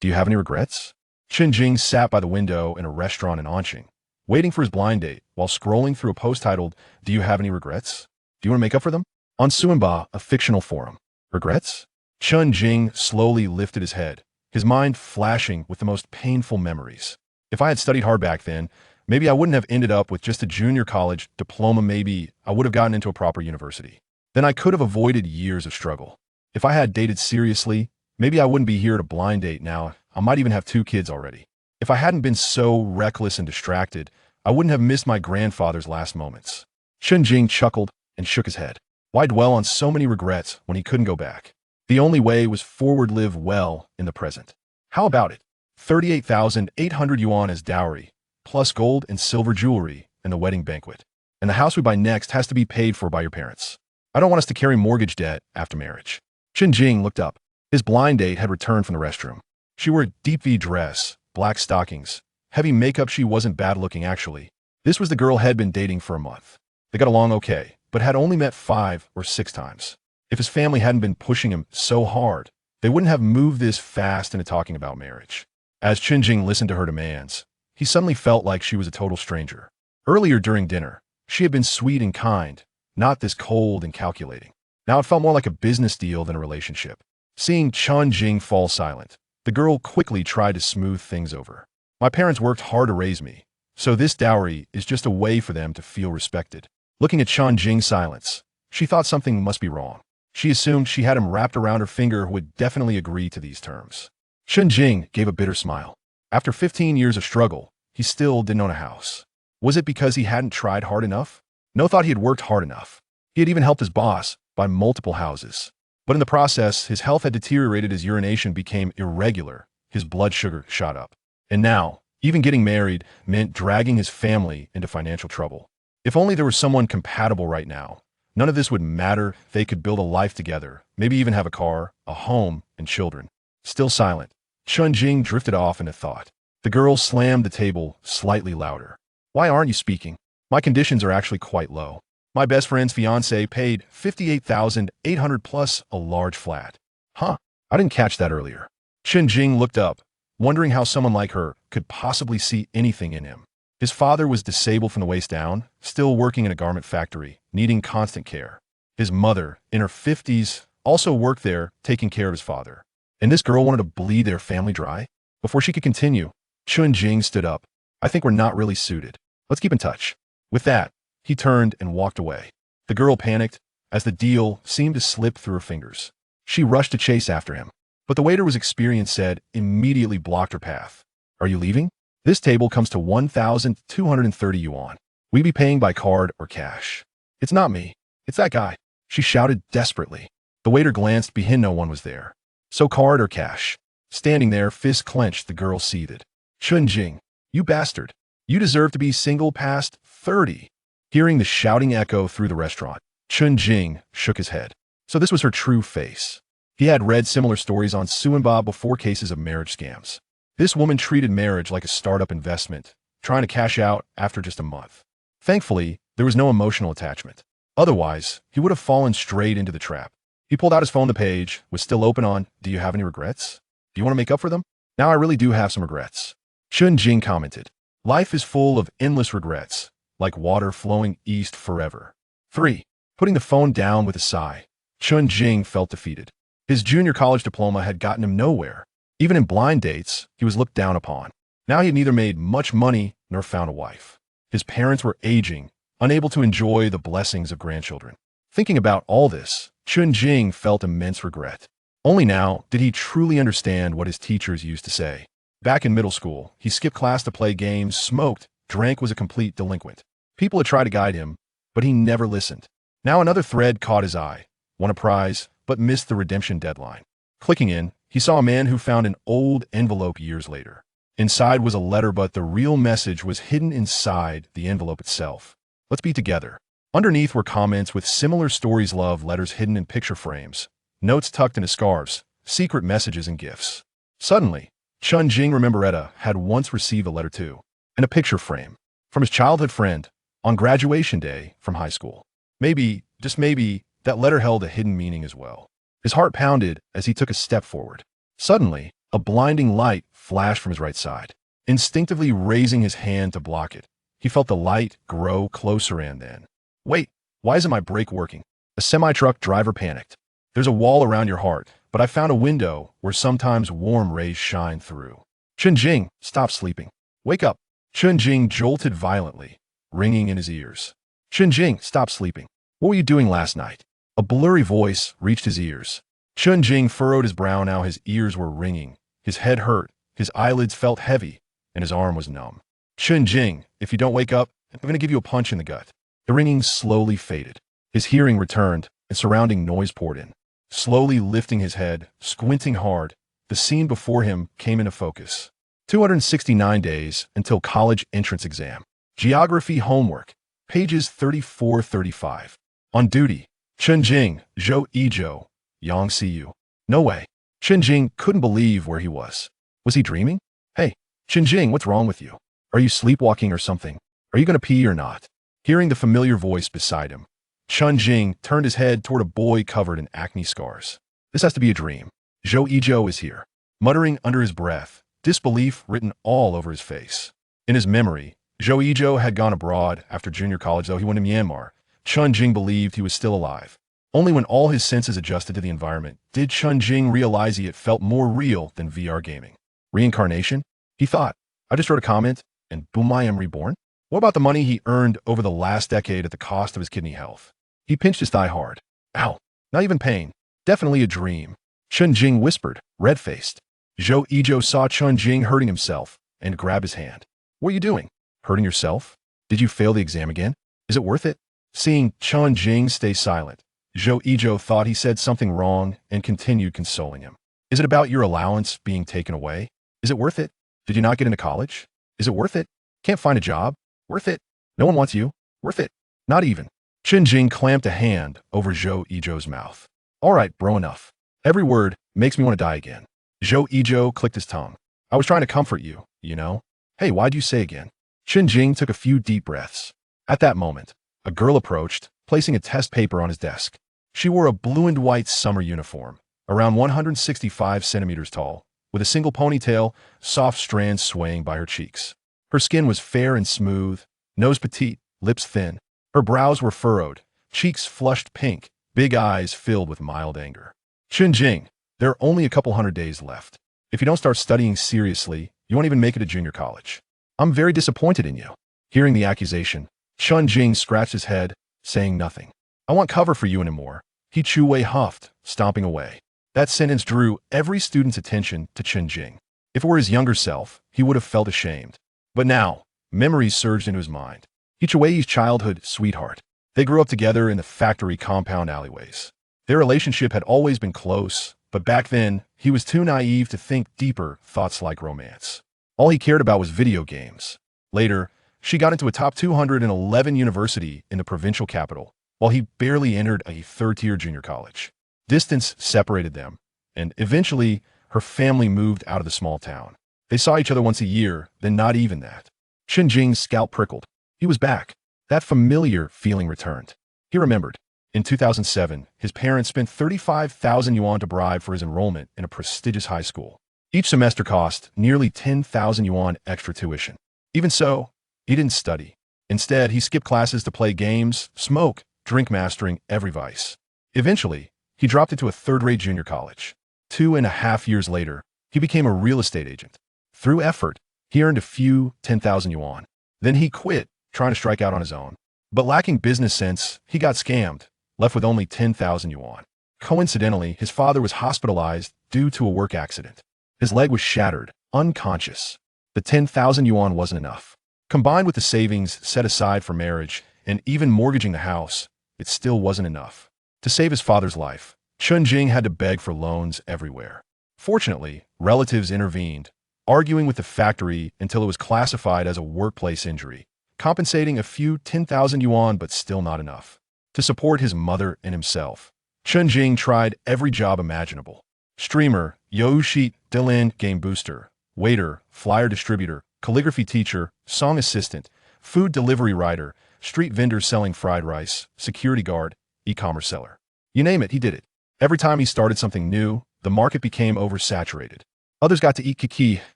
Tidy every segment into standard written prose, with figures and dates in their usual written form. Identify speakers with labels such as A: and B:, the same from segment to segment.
A: Do you have any regrets? Chen Jing sat by the window in a restaurant in Anqing, waiting for his blind date while scrolling through a post titled, "Do you have any regrets? Do you want to make up for them?" On Suanba, a fictional forum. Regrets? Chen Jing slowly lifted his head, his mind flashing with the most painful memories. If I had studied hard back then, maybe I wouldn't have ended up with just a junior college diploma. Maybe I would have gotten into a proper university. Then I could have avoided years of struggle. If I had dated seriously, maybe I wouldn't be here at a blind date now. I might even have 2 kids already. If I hadn't been so reckless and distracted, I wouldn't have missed my grandfather's last moments. Chen Jing chuckled and shook his head. Why dwell on so many regrets when he couldn't go back? The only way was forward, live well in the present. How about it? 38,800 yuan as dowry, plus gold and silver jewelry and the wedding banquet. And the house we buy next has to be paid for by your parents. I don't want us to carry mortgage debt after marriage. Chen Jing looked up. His blind date had returned from the restroom. She wore a deep V dress, black stockings, heavy makeup. She wasn't bad looking, actually. This was the girl had been dating for a month. They got along okay, but had only met 5 or 6 times. If his family hadn't been pushing him so hard, they wouldn't have moved this fast into talking about marriage. As Chen Jing listened to her demands, he suddenly felt like she was a total stranger. Earlier during dinner, she had been sweet and kind, not this cold and calculating. Now it felt more like a business deal than a relationship. Seeing Chen Jing fall silent, the girl quickly tried to smooth things over. My parents worked hard to raise me, so this dowry is just a way for them to feel respected. Looking at Chen Jing's silence, she thought something must be wrong. She assumed she had him wrapped around her finger who would definitely agree to these terms. Chen Jing gave a bitter smile. After 15 years of struggle, he still didn't own a house. Was it because he hadn't tried hard enough? No, thought he had worked hard enough. He had even helped his boss buy multiple houses. But in the process, his health had deteriorated, his urination became irregular, his blood sugar shot up. And now, even getting married meant dragging his family into financial trouble. If only there was someone compatible right now. None of this would matter. They could build a life together, maybe even have a car, a home, and children. Still silent, Chen Jing drifted off into thought. The girl slammed the table slightly louder. Why aren't you speaking? My conditions are actually quite low. My best friend's fiance paid 58,800 plus a large flat. Huh, I didn't catch that earlier. Chen Jing looked up, wondering how someone like her could possibly see anything in him. His father was disabled from the waist down, still working in a garment factory, needing constant care. His mother, in her 50s, also worked there, taking care of his father. And this girl wanted to bleed their family dry? Before she could continue, Chen Jing stood up. I think we're not really suited. Let's keep in touch. With that, he turned and walked away. The girl panicked as the deal seemed to slip through her fingers. She rushed to chase after him, but the waiter, was experienced, said, immediately blocked her path. Are you leaving? This table comes to 1,230 yuan. We be paying by card or cash. It's not me. It's that guy. She shouted desperately. The waiter glanced behind. No one was there. So card or cash? Standing there, fist clenched, the girl seethed. Chen Jing, you bastard. You deserve to be single past 30. Hearing the shouting echo through the restaurant, Chen Jing shook his head. So this was her true face. He had read similar stories on Suanba before, cases of marriage scams. This woman treated marriage like a startup investment, trying to cash out after just a month. Thankfully, there was no emotional attachment. Otherwise, he would have fallen straight into the trap. He pulled out his phone. The page was still open on, do you have any regrets? Do you want to make up for them? Now I really do have some regrets. Chen Jing commented. Life is full of endless regrets, like water flowing east forever. 3. Putting the phone down with a sigh, Chen Jing felt defeated. His junior college diploma had gotten him nowhere. Even in blind dates, he was looked down upon. Now he had neither made much money nor found a wife. His parents were aging, unable to enjoy the blessings of grandchildren. Thinking about all this, Chen Jing felt immense regret. Only now did he truly understand what his teachers used to say. Back in middle school, he skipped class to play games, smoked, drank, was a complete delinquent. People had tried to guide him, but he never listened. Now another thread caught his eye. Won a prize, but missed the redemption deadline. Clicking in, he saw a man who found an old envelope years later. Inside was a letter, but the real message was hidden inside the envelope itself. Let's be together. Underneath were comments with similar stories, love letters hidden in picture frames, notes tucked into scarves, secret messages and gifts. Suddenly, Chen Jing remembered Etta had once received a letter too, and a picture frame, from his childhood friend, on graduation day from high school. Maybe, just maybe, that letter held a hidden meaning as well. His heart pounded as he took a step forward. Suddenly, A blinding light flashed from his right side. Instinctively raising his hand to block it, he felt the light grow closer and then, "Wait, why isn't my brake working?" A semi-truck driver panicked. "There's a wall around your heart, but I found a window where sometimes warm rays shine through." Chen Jing, stop sleeping. Wake up. Chen Jing jolted violently, ringing in his ears. Chen Jing, stop sleeping. What were you doing last night? A blurry voice reached his ears. Chen Jing furrowed his brow. Now his ears were ringing, his head hurt, his eyelids felt heavy, and his arm was numb. Chen Jing, if you don't wake up, I'm going to give you a punch in the gut. The ringing slowly faded. His hearing returned, and surrounding noise poured in. Slowly lifting his head, squinting hard, the scene before him came into focus. 269 days until college entrance exam. Geography homework. Pages 34-35. On duty. Chen Jing, Zhou Yizhou, Yang Siyu. No way. Chen Jing couldn't believe where he was. Was he dreaming? Hey, Chen Jing, what's wrong with you? Are you sleepwalking or something? Are you going to pee or not? Hearing the familiar voice beside him, Chen Jing turned his head toward a boy covered in acne scars. This has to be a dream. Zhou Yizhou is here. Muttering under his breath, disbelief written all over his face. In his memory, Zhou Yizhou had gone abroad after junior college, though he went to Myanmar. Chen Jing believed he was still alive. Only when all his senses adjusted to the environment did Chen Jing realize it felt more real than VR gaming. Reincarnation? He thought. I just wrote a comment, and boom, I am reborn? What about the money he earned over the last decade at the cost of his kidney health? He pinched his thigh hard. Ow, not even pain. Definitely a dream. Chen Jing whispered, red-faced. Zhou Yizhou saw Chen Jing hurting himself and grabbed his hand. What are you doing? Hurting yourself? Did you fail the exam again? Is it worth it? Seeing Chen Jing stay silent, Zhou Yizhou thought he said something wrong and continued consoling him. Is it about your allowance being taken away? Is it worth it? Did you not get into college? Is it worth it? Can't find a job? Worth it? No one wants you? Worth it? Not even. Chen Jing clamped a hand over Zhou Yizhou's mouth. All right, bro, enough. Every word makes me want to die again. Zhou Yizhou clicked his tongue. I was trying to comfort you, you know? Hey, why'd you say again? Chen Jing took a few deep breaths. At that moment, a girl approached, placing a test paper on his desk. She wore a blue and white summer uniform, around 165 centimeters tall, with a single ponytail, soft strands swaying by her cheeks. Her skin was fair and smooth, nose petite, lips thin. Her brows were furrowed, cheeks flushed pink, big eyes filled with mild anger. Chen Jing, there are only a couple hundred days left. If you don't start studying seriously, you won't even make it to junior college. I'm very disappointed in you. Hearing the accusation, Chen Jing scratched his head, saying nothing. I want cover for you anymore. He Chu Wei huffed, stomping away. That sentence drew every student's attention to Chen Jing. If it were his younger self, he would have felt ashamed. But now, memories surged into his mind. He Chu Wei's childhood sweetheart. They grew up together in the factory compound alleyways. Their relationship had always been close, but back then, he was too naive to think deeper thoughts like romance. All he cared about was video games. Later, she got into a top 211 university in the provincial capital, while he barely entered a third-tier junior college. Distance separated them, and eventually, her family moved out of the small town. They saw each other once a year, then not even that. Chen Jing's scalp prickled. He was back. That familiar feeling returned. He remembered. In 2007, his parents spent 35,000 yuan to bribe for his enrollment in a prestigious high school. Each semester cost nearly 10,000 yuan extra tuition. Even so, he didn't study. Instead, he skipped classes to play games, smoke, drink, mastering every vice. Eventually, he dropped into a third-rate junior college. 2.5 years later, he became a real estate agent. Through effort, he earned a few 10,000 yuan. Then he quit, trying to strike out on his own. But lacking business sense, he got scammed, left with only 10,000 yuan. Coincidentally, his father was hospitalized due to a work accident. His leg was shattered, unconscious. The 10,000 yuan wasn't enough. Combined with the savings set aside for marriage and even mortgaging the house, it still wasn't enough. To save his father's life, Chen Jing had to beg for loans everywhere. Fortunately, relatives intervened, arguing with the factory until it was classified as a workplace injury, compensating a few 10,000 yuan but still not enough. To support his mother and himself, Chen Jing tried every job imaginable. Streamer, Youshi, Dylan, game booster, waiter, flyer distributor, calligraphy teacher, song assistant, food delivery rider, street vendor selling fried rice, security guard, e-commerce seller. You name it, he did it. Every time he started something new, the market became oversaturated. Others got to eat kiki,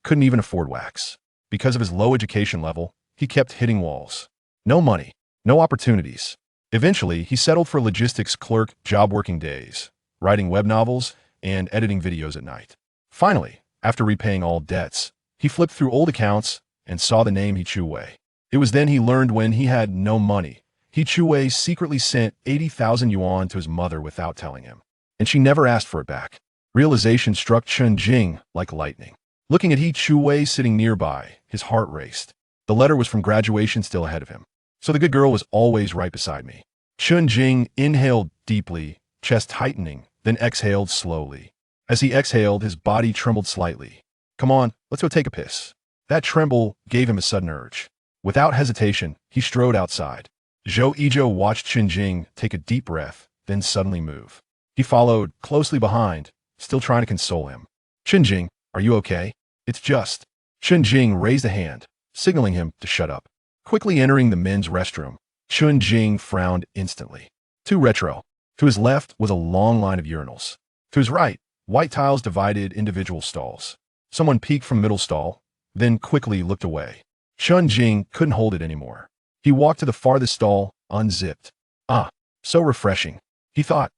A: couldn't even afford wax. Because of his low education level, he kept hitting walls. No money, no opportunities. Eventually, he settled for logistics clerk job working days, writing web novels and editing videos at night. Finally, after repaying all debts, he flipped through old accounts and saw the name He Chu Wei. It was then he learned when he had no money, He Chu Wei secretly sent 80,000 yuan to his mother without telling him, and she never asked for it back. Realization struck Chen Jing like lightning. Looking at He Chu Wei sitting nearby, his heart raced. The letter was from graduation still ahead of him. So the good girl was always right beside me. Chen Jing inhaled deeply, chest tightening, then exhaled slowly. As he exhaled, his body trembled slightly. Come on, let's go take a piss. That tremble gave him a sudden urge. Without hesitation, he strode outside. Zhou Yizhou watched Chen Jing take a deep breath, then suddenly move. He followed, closely behind, still trying to console him. Chen Jing, are you okay? It's just. Chen Jing raised a hand, signaling him to shut up. Quickly entering the men's restroom, Chen Jing frowned instantly. Too retro. To his left was a long line of urinals. To his right, white tiles divided individual stalls. Someone peeked from middle stall, then quickly looked away. Chen Jing couldn't hold it anymore. He walked to the farthest stall, unzipped. Ah, so refreshing. He thought,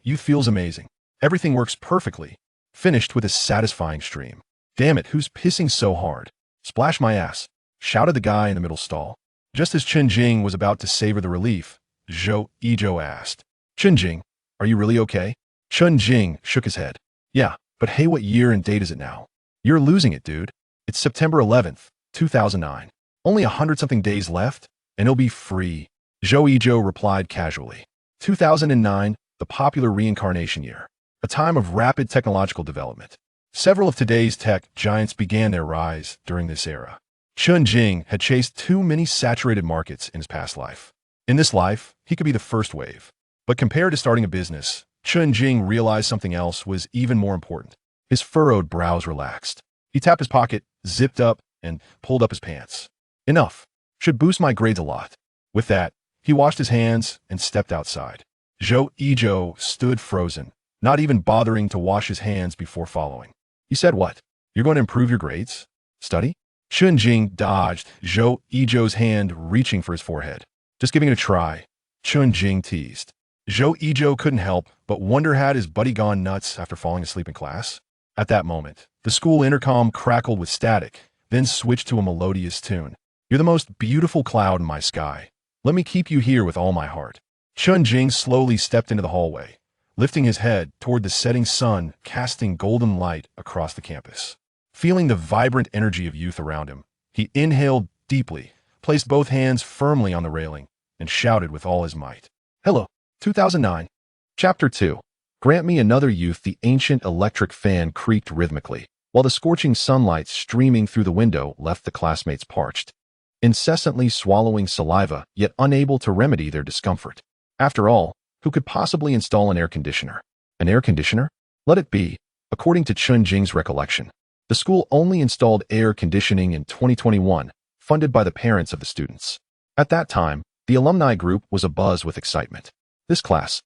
A: youth feels amazing. Everything works perfectly. Finished with a satisfying stream. Damn it, who's pissing so hard? Splash my ass, shouted the guy in the middle stall. Just as Chen Jing was about to savor the relief, Zhou Yizhou asked, Chen Jing, are you really okay? Chen Jing shook his head. Yeah, but hey, what year and date is it now? You're losing it, dude. It's September 11th, 2009. Only 100-something days left, and it'll be free. Zhou Yizhou replied casually. 2009, the popular reincarnation year. A time of rapid technological development. Several of today's tech giants began their rise during this era. Chen Jing had chased too many saturated markets in his past life. In this life, he could be the first wave. But compared to starting a business, Chen Jing realized something else was even more important. His furrowed brows relaxed. He tapped his pocket, zipped up, and pulled up his pants. Enough. Should boost my grades a lot. With that, he washed his hands and stepped outside. Zhou Yizhou stood frozen, not even bothering to wash his hands before following. He said, what? You're going to improve your grades? Study? Chen Jing dodged Zhou Yizhou's hand, reaching for his forehead. Just giving it a try, Chen Jing teased. Zhou Yizhou couldn't help but wonder had his buddy gone nuts after falling asleep in class. At that moment, the school intercom crackled with static, then switched to a melodious tune. You're the most beautiful cloud in my sky. Let me keep you here with all my heart. Chen Jing slowly stepped into the hallway, lifting his head toward the setting sun, casting golden light across the campus. Feeling the vibrant energy of youth around him, he inhaled deeply, placed both hands firmly on the railing, and shouted with all his might. Hello, 2009. Chapter 2. Grant me another youth. The ancient electric fan creaked rhythmically, while the scorching sunlight streaming through the window left the classmates parched, incessantly swallowing saliva, yet unable to remedy their discomfort. After all, who could possibly install an air conditioner? An air conditioner? Let it be. According to Chen Jing's recollection, the school only installed air conditioning in 2021, funded by the parents of the students. At that time, the alumni group was abuzz with excitement. This class,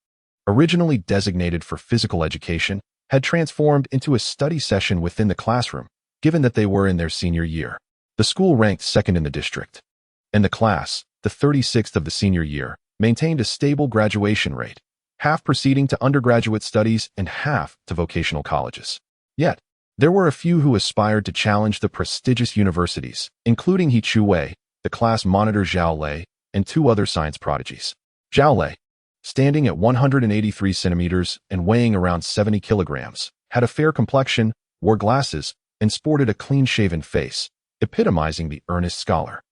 A: originally designated for physical education, had transformed into a study session within the classroom, given that they were in their senior year. The school ranked second in the district. And the class, the 36th of the senior year, maintained a stable graduation rate, half proceeding to undergraduate studies and half to vocational colleges. Yet, there were a few who aspired to challenge the prestigious universities, including He Chu Wei, the class monitor Zhao Lei, and two other science prodigies. Zhao Lei, standing at 183 centimeters and weighing around 70 kilograms, had a fair complexion, wore glasses, and sported a clean-shaven face, epitomizing the earnest scholar.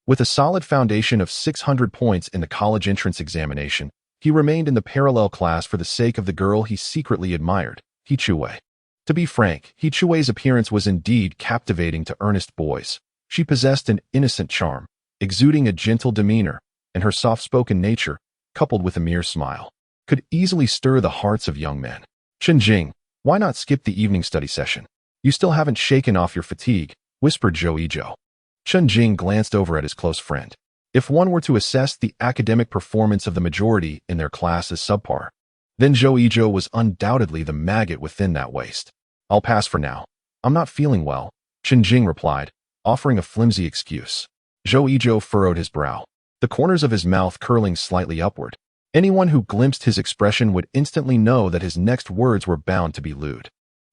A: With a solid foundation of 600 points in the college entrance examination, he remained in the parallel class for the sake of the girl he secretly admired, He Chu Wei. To be frank, He Chu Wei's appearance was indeed captivating to earnest boys. She possessed an innocent charm, exuding a gentle demeanor, and her soft-spoken nature, coupled with a mere smile, could easily stir the hearts of young men. Chen Jing, why not skip the evening study session? You still haven't shaken off your fatigue, whispered Zhou Yizhou. Chen Jing glanced over at his close friend. If one were to assess the academic performance of the majority in their class as subpar, then Zhou Yizhou was undoubtedly the maggot within that waist. I'll pass for now. I'm not feeling well, Chen Jing replied, offering a flimsy excuse. Zhou Yizhou furrowed his brow, the corners of his mouth curling slightly upward. Anyone who glimpsed his expression would instantly know that his next words were bound to be lewd.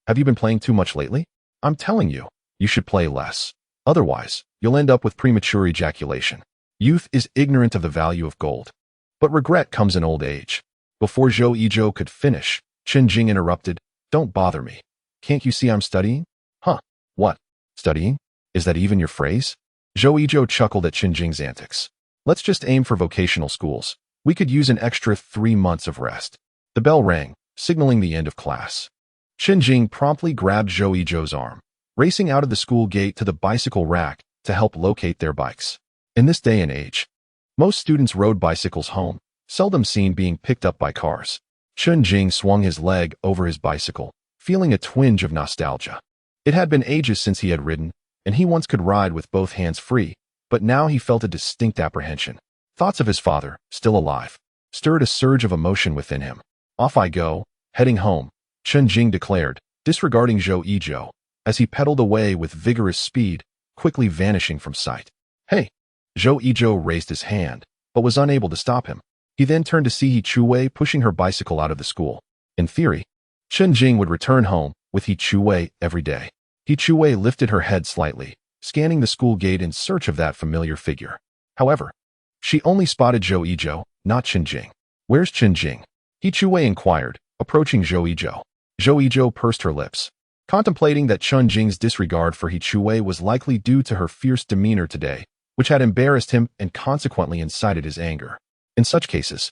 A: Have you been playing too much lately? I'm telling you, you should play less. Otherwise, you'll end up with premature ejaculation. Youth is ignorant of the value of gold. But regret comes in old age. Before Zhou Yizhou could finish, Chen Jing interrupted, Don't bother me. Can't you see I'm studying? Huh? What? Studying? Is that even your phrase? Zhou Yizhou chuckled at Chen Jing's antics. Let's just aim for vocational schools. We could use an extra 3 months of rest. The bell rang, signaling the end of class. Chen Jing promptly grabbed Zhou Yizhou's arm, racing out of the school gate to the bicycle rack to help locate their bikes. In this day and age, most students rode bicycles home, seldom seen being picked up by cars. Chen Jing swung his leg over his bicycle, feeling a twinge of nostalgia. It had been ages since he had ridden, and he once could ride with both hands free, but now he felt a distinct apprehension. Thoughts of his father, still alive, stirred a surge of emotion within him. Off I go, heading home, Chen Jing declared, disregarding Zhou Yizhou, as he pedaled away with vigorous speed, quickly vanishing from sight. Hey! Zhou Yizhou raised his hand, but was unable to stop him. He then turned to see He Chuwei pushing her bicycle out of the school. In theory, Chen Jing would return home with He Chuwei every day. He Chuwei lifted her head slightly, scanning the school gate in search of that familiar figure. However, she only spotted Zhou Yizhou, not Chen Jing. Where's Chen Jing? He Chuwei inquired, approaching Zhou Yizhou. Zhou Yizhou pursed her lips, contemplating that Chen Jing's disregard for He Chuwei was likely due to her fierce demeanor today, which had embarrassed him and consequently incited his anger. In such cases,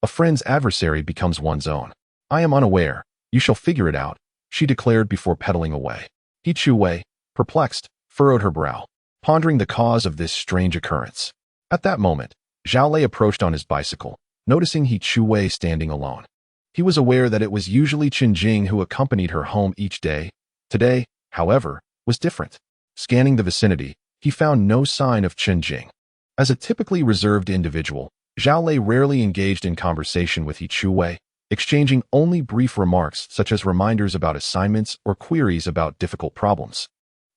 A: a friend's adversary becomes one's own. I am unaware. You shall figure it out, she declared before pedaling away. He Chuwei, perplexed, furrowed her brow, pondering the cause of this strange occurrence. At that moment, Zhao Lei approached on his bicycle, noticing He Chuwei standing alone. He was aware that it was usually Chen Jing who accompanied her home each day. Today, however, was different. Scanning the vicinity, he found no sign of Chen Jing. As a typically reserved individual, Zhao Lei rarely engaged in conversation with He Chuwei, exchanging only brief remarks such as reminders about assignments or queries about difficult problems.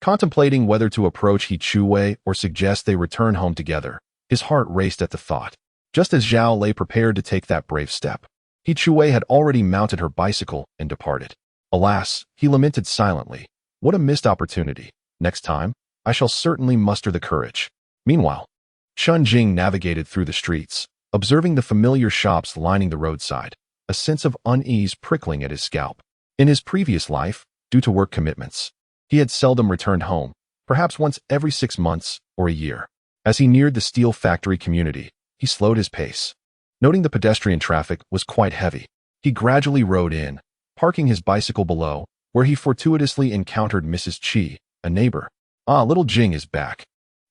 A: Contemplating whether to approach He Chuwei or suggest they return home together, his heart raced at the thought. Just as Zhao Lei prepared to take that brave step, He Chuwei had already mounted her bicycle and departed. Alas, he lamented silently. What a missed opportunity. Next time, I shall certainly muster the courage. Meanwhile, Chen Jing navigated through the streets, observing the familiar shops lining the roadside, a sense of unease prickling at his scalp. In his previous life, due to work commitments, he had seldom returned home, perhaps once every 6 months or a year. As he neared the steel factory community, he slowed his pace. Noting the pedestrian traffic was quite heavy, he gradually rode in, parking his bicycle below, where he fortuitously encountered Mrs. Qi, a neighbor. Ah, little Jing is back.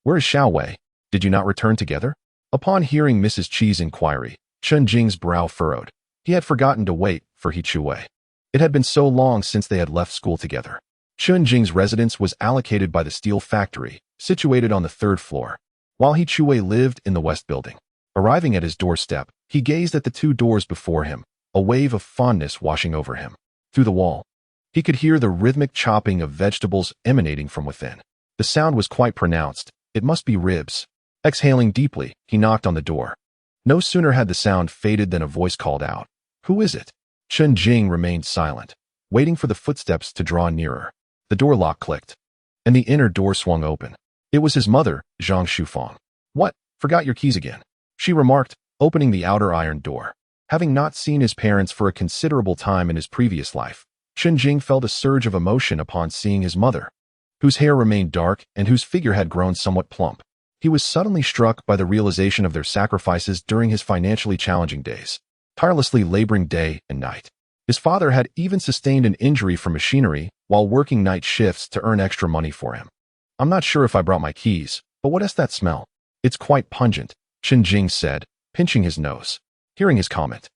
A: Where is Xiao Wei? Did you not return together? Upon hearing Mrs. Qi's inquiry, Chen Jing's brow furrowed. He had forgotten to wait for He Chuwei. It had been so long since they had left school together. Chen Jing's residence was allocated by the steel factory, situated on the 3rd floor, while He Chuwei lived in the west building. Arriving at his doorstep, he gazed at the 2 doors before him, a wave of fondness washing over him. Through the wall, he could hear the rhythmic chopping of vegetables emanating from within. The sound was quite pronounced. It must be ribs. Exhaling deeply, he knocked on the door. No sooner had the sound faded than a voice called out. Who is it? Chen Jing remained silent, waiting for the footsteps to draw nearer. The door lock clicked, and the inner door swung open. It was his mother, Zhang Shufang. What? Forgot your keys again, she remarked, opening the outer iron door. Having not seen his parents for a considerable time in his previous life, Chen Jing felt a surge of emotion upon seeing his mother, whose hair remained dark and whose figure had grown somewhat plump. He was suddenly struck by the realization of their sacrifices during his financially challenging days, tirelessly laboring day and night. His father had even sustained an injury from machinery while working night shifts to earn extra money for him. I'm not sure if I brought my keys, but what is that smell? It's quite pungent, Chen Jing said, pinching his nose. Hearing his comment,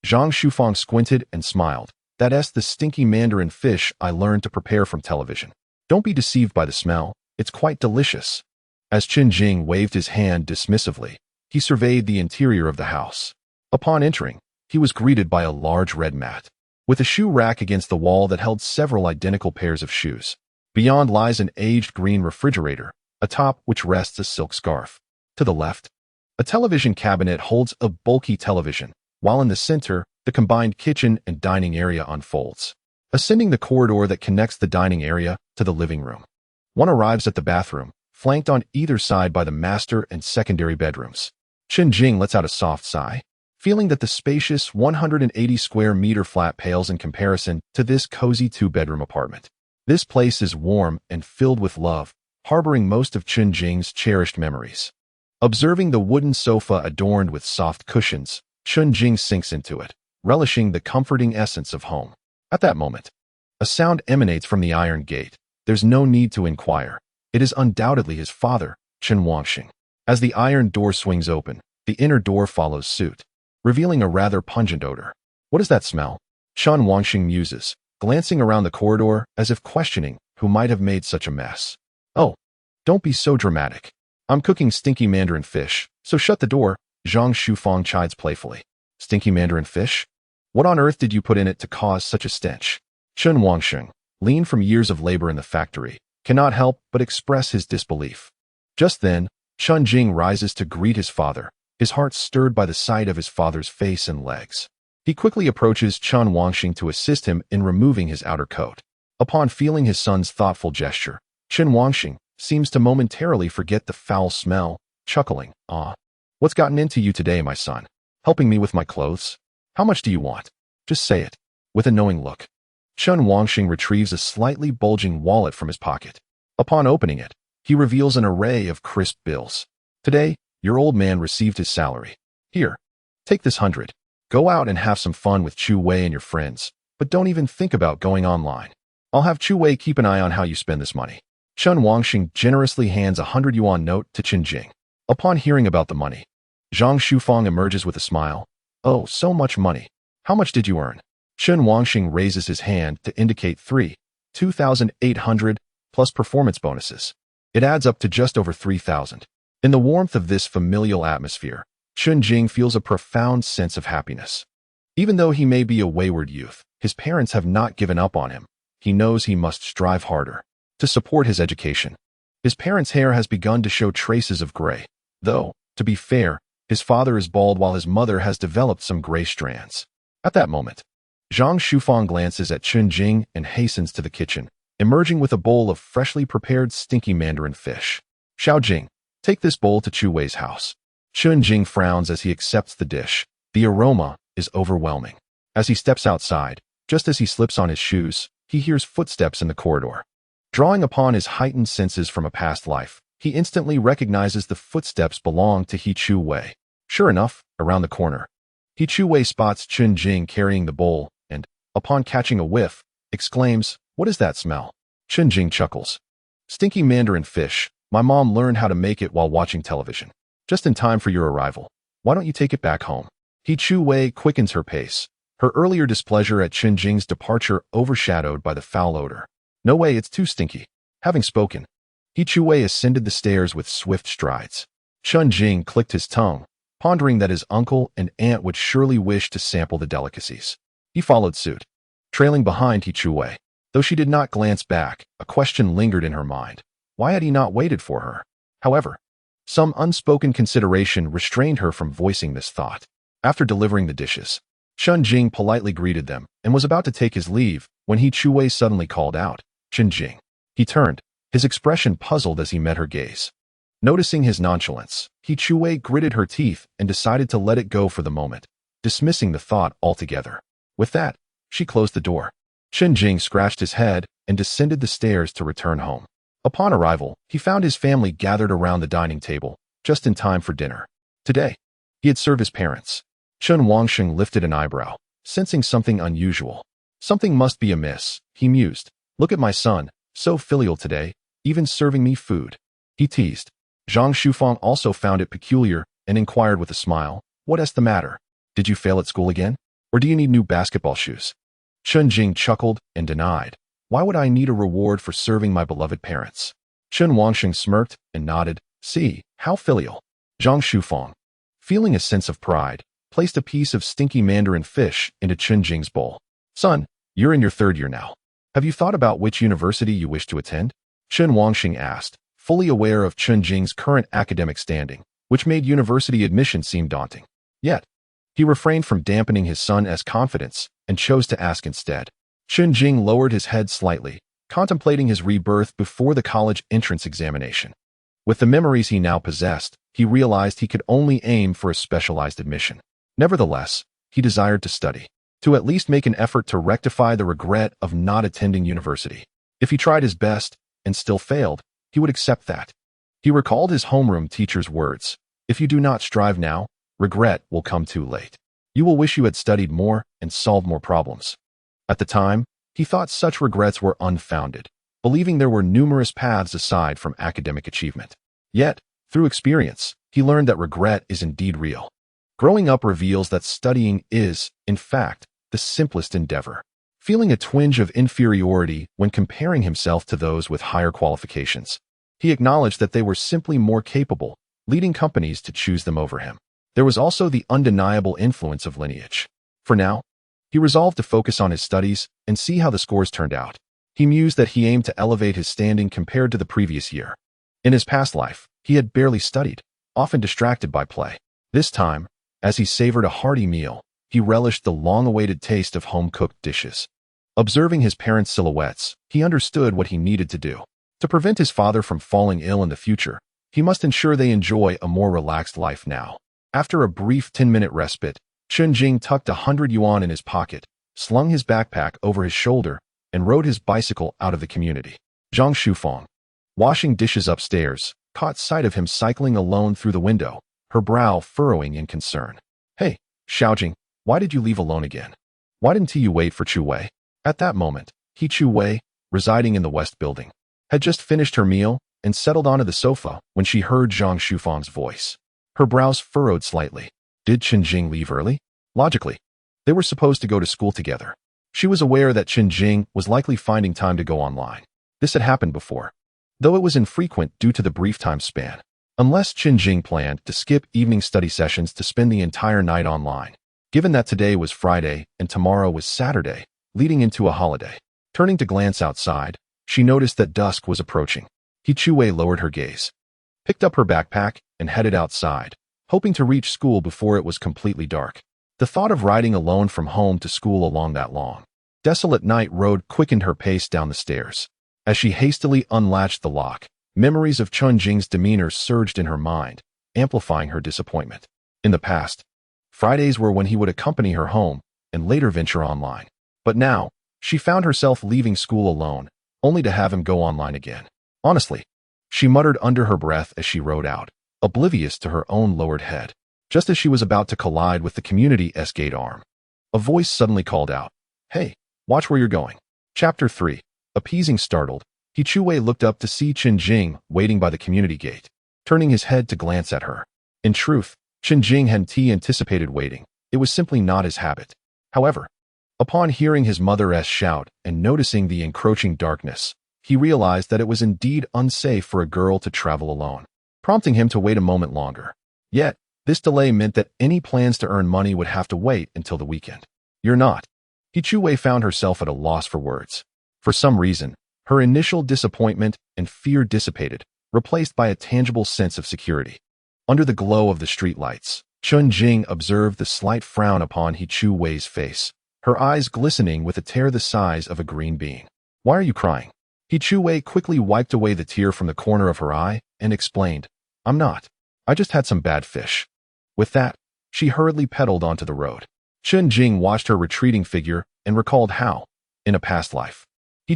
A: Zhang Shufang squinted and smiled. That's the stinky mandarin fish I learned to prepare from television. Don't be deceived by the smell, it's quite delicious. As Chen Jing waved his hand dismissively, he surveyed the interior of the house. Upon entering, he was greeted by a large red mat, with a shoe rack against the wall that held several identical pairs of shoes. Beyond lies an aged green refrigerator, atop which rests a silk scarf. To the left, a television cabinet holds a bulky television, while in the center, the combined kitchen and dining area unfolds. Ascending the corridor that connects the dining area to the living room, one arrives at the bathroom, flanked on either side by the master and secondary bedrooms. Chen Jing lets out a soft sigh, feeling that the spacious 180 square meter flat pales in comparison to this cozy two-bedroom apartment. This place is warm and filled with love, harboring most of Chen Jing's cherished memories. Observing the wooden sofa adorned with soft cushions, Chen Jing sinks into it, relishing the comforting essence of home. At that moment, a sound emanates from the iron gate. There's no need to inquire. It is undoubtedly his father, Chen Yiqing. As the iron door swings open, the inner door follows suit, revealing a rather pungent odor. What is that smell? Chen Yiqing muses, glancing around the corridor as if questioning who might have made such a mess. Oh, don't be so dramatic. I'm cooking stinky mandarin fish, so shut the door, Zhang Shufang chides playfully. Stinky mandarin fish? What on earth did you put in it to cause such a stench? Chen Yiqing, lean from years of labor in the factory, cannot help but express his disbelief. Just then, Chen Jing rises to greet his father, his heart stirred by the sight of his father's face and legs. He quickly approaches Chen Yiqing to assist him in removing his outer coat. Upon feeling his son's thoughtful gesture, Chen Yiqing seems to momentarily forget the foul smell, chuckling, "Ah, what's gotten into you today, my son? Helping me with my clothes? How much do you want? Just say it." With a knowing look, Chen Yiqing retrieves a slightly bulging wallet from his pocket. Upon opening it, he reveals an array of crisp bills. "Today, your old man received his salary. Here, take this 100. Go out and have some fun with Chu Wei and your friends, but don't even think about going online. I'll have Chu Wei keep an eye on how you spend this money." Chen Yiqing generously hands a 100 yuan note to Chen Jing. Upon hearing about the money, Zhang Shufang emerges with a smile. "Oh, so much money. How much did you earn?" Chen Yiqing raises his hand to indicate 2,800 plus performance bonuses. It adds up to just over 3,000. In the warmth of this familial atmosphere, Chen Jing feels a profound sense of happiness. Even though he may be a wayward youth, his parents have not given up on him. He knows he must strive harder to support his education. His parents' hair has begun to show traces of gray, though, to be fair, his father is bald while his mother has developed some gray strands. At that moment, Zhang Shufang glances at Chen Jing and hastens to the kitchen, emerging with a bowl of freshly prepared stinky mandarin fish. "Xiao Jing, take this bowl to Chu Wei's house." Chen Jing frowns as he accepts the dish. The aroma is overwhelming. As he steps outside, just as he slips on his shoes, he hears footsteps in the corridor. Drawing upon his heightened senses from a past life, he instantly recognizes the footsteps belong to He Chu Wei. Sure enough, around the corner, He Chu Wei spots Chen Jing carrying the bowl and, upon catching a whiff, exclaims, "What is that smell?" Chen Jing chuckles. "Stinky mandarin fish. My mom learned how to make it while watching television. Just in time for your arrival. Why don't you take it back home?" He Chu Wei quickens her pace, her earlier displeasure at Chen Jing's departure overshadowed by the foul odor. "No way, it's too stinky." Having spoken, He Chu Wei ascended the stairs with swift strides. Chen Jing clicked his tongue, pondering that his uncle and aunt would surely wish to sample the delicacies. He followed suit, trailing behind He Chu Wei. Though she did not glance back, a question lingered in her mind. Why had he not waited for her? However, some unspoken consideration restrained her from voicing this thought. After delivering the dishes, Chen Jing politely greeted them and was about to take his leave when He Chu Wei suddenly called out, "Chen Jing." He turned, his expression puzzled as he met her gaze. Noticing his nonchalance, He Chu Wei gritted her teeth and decided to let it go for the moment, dismissing the thought altogether. With that, she closed the door. Chen Jing scratched his head and descended the stairs to return home. Upon arrival, he found his family gathered around the dining table, just in time for dinner. Today, he had served his parents. Chen Yiqing lifted an eyebrow, sensing something unusual. Something must be amiss, he mused. Look at my son, so filial today, even serving me food. He teased. Zhang Shufang also found it peculiar and inquired with a smile, "What's the matter? Did you fail at school again? Or do you need new basketball shoes?" Chen Jing chuckled and denied. Why would I need a reward for serving my beloved parents? Chen Yiqing smirked and nodded. See, how filial. Zhang Shufang, feeling a sense of pride, placed a piece of stinky mandarin fish into Chen Jing's bowl. Son, you're in your third year now. Have you thought about which university you wish to attend? Chen Wangxing asked, fully aware of Chen Jing's current academic standing, which made university admission seem daunting. Yet, he refrained from dampening his son's confidence and chose to ask instead. Chen Jing lowered his head slightly, contemplating his rebirth before the college entrance examination. With the memories he now possessed, he realized he could only aim for a specialized admission. Nevertheless, he desired to study, to at least make an effort to rectify the regret of not attending university. If he tried his best and still failed, he would accept that. He recalled his homeroom teacher's words, "If you do not strive now, regret will come too late. You will wish you had studied more and solved more problems." At the time, he thought such regrets were unfounded, believing there were numerous paths aside from academic achievement. Yet, through experience, he learned that regret is indeed real. Growing up reveals that studying is, in fact, the simplest endeavor. Feeling a twinge of inferiority when comparing himself to those with higher qualifications, he acknowledged that they were simply more capable, leading companies to choose them over him. There was also the undeniable influence of lineage. For now, he resolved to focus on his studies and see how the scores turned out. He mused that he aimed to elevate his standing compared to the previous year. In his past life, he had barely studied, often distracted by play. This time, as he savored a hearty meal, he relished the long-awaited taste of home-cooked dishes. Observing his parents' silhouettes, he understood what he needed to do. To prevent his father from falling ill in the future, he must ensure they enjoy a more relaxed life now. After a brief 10-minute respite, Chen Jing tucked 100 yuan in his pocket, slung his backpack over his shoulder, and rode his bicycle out of the community. Zhang Shufang, washing dishes upstairs, caught sight of him cycling alone through the window, her brow furrowing in concern. "Hey, Xiaojing, why did you leave alone again? Why didn't you wait for Chu Wei?" At that moment, Chu Wei, residing in the West Building, had just finished her meal and settled onto the sofa when she heard Zhang Shufang's voice. Her brows furrowed slightly. Did Chen Jing leave early? Logically, they were supposed to go to school together. She was aware that Chen Jing was likely finding time to go online. This had happened before, though it was infrequent due to the brief time span. Unless Chen Jing planned to skip evening study sessions to spend the entire night online, given that today was Friday and tomorrow was Saturday, leading into a holiday. Turning to glance outside, she noticed that dusk was approaching. Chu Wei lowered her gaze, picked up her backpack, and headed outside, hoping to reach school before it was completely dark. The thought of riding alone from home to school along that long, desolate night road quickened her pace down the stairs. As she hastily unlatched the lock, memories of Chen Jing's demeanor surged in her mind, amplifying her disappointment. In the past, Fridays were when he would accompany her home and later venture online. But now, she found herself leaving school alone, only to have him go online again. Honestly, she muttered under her breath as she rode out, oblivious to her own lowered head. Just as she was about to collide with the community's gate arm, a voice suddenly called out, "Hey, watch where you're going." Chapter 3. Appeasing startled, Chu Wei looked up to see Chen Jing waiting by the community gate, turning his head to glance at her. In truth, Chen Jing hadn't anticipated waiting. It was simply not his habit. However, upon hearing his mother's shout and noticing the encroaching darkness, he realized that it was indeed unsafe for a girl to travel alone, prompting him to wait a moment longer. Yet, this delay meant that any plans to earn money would have to wait until the weekend. "You're not." Chu Wei found herself at a loss for words. For some reason, her initial disappointment and fear dissipated, replaced by a tangible sense of security. Under the glow of the streetlights, Chen Jing observed the slight frown upon Chu Wei's face, her eyes glistening with a tear the size of a green bean. "Why are you crying?" Chu Wei quickly wiped away the tear from the corner of her eye and explained, "I'm not. I just had some bad fish." With that, she hurriedly pedaled onto the road. Chen Jing watched her retreating figure and recalled how, in a past life,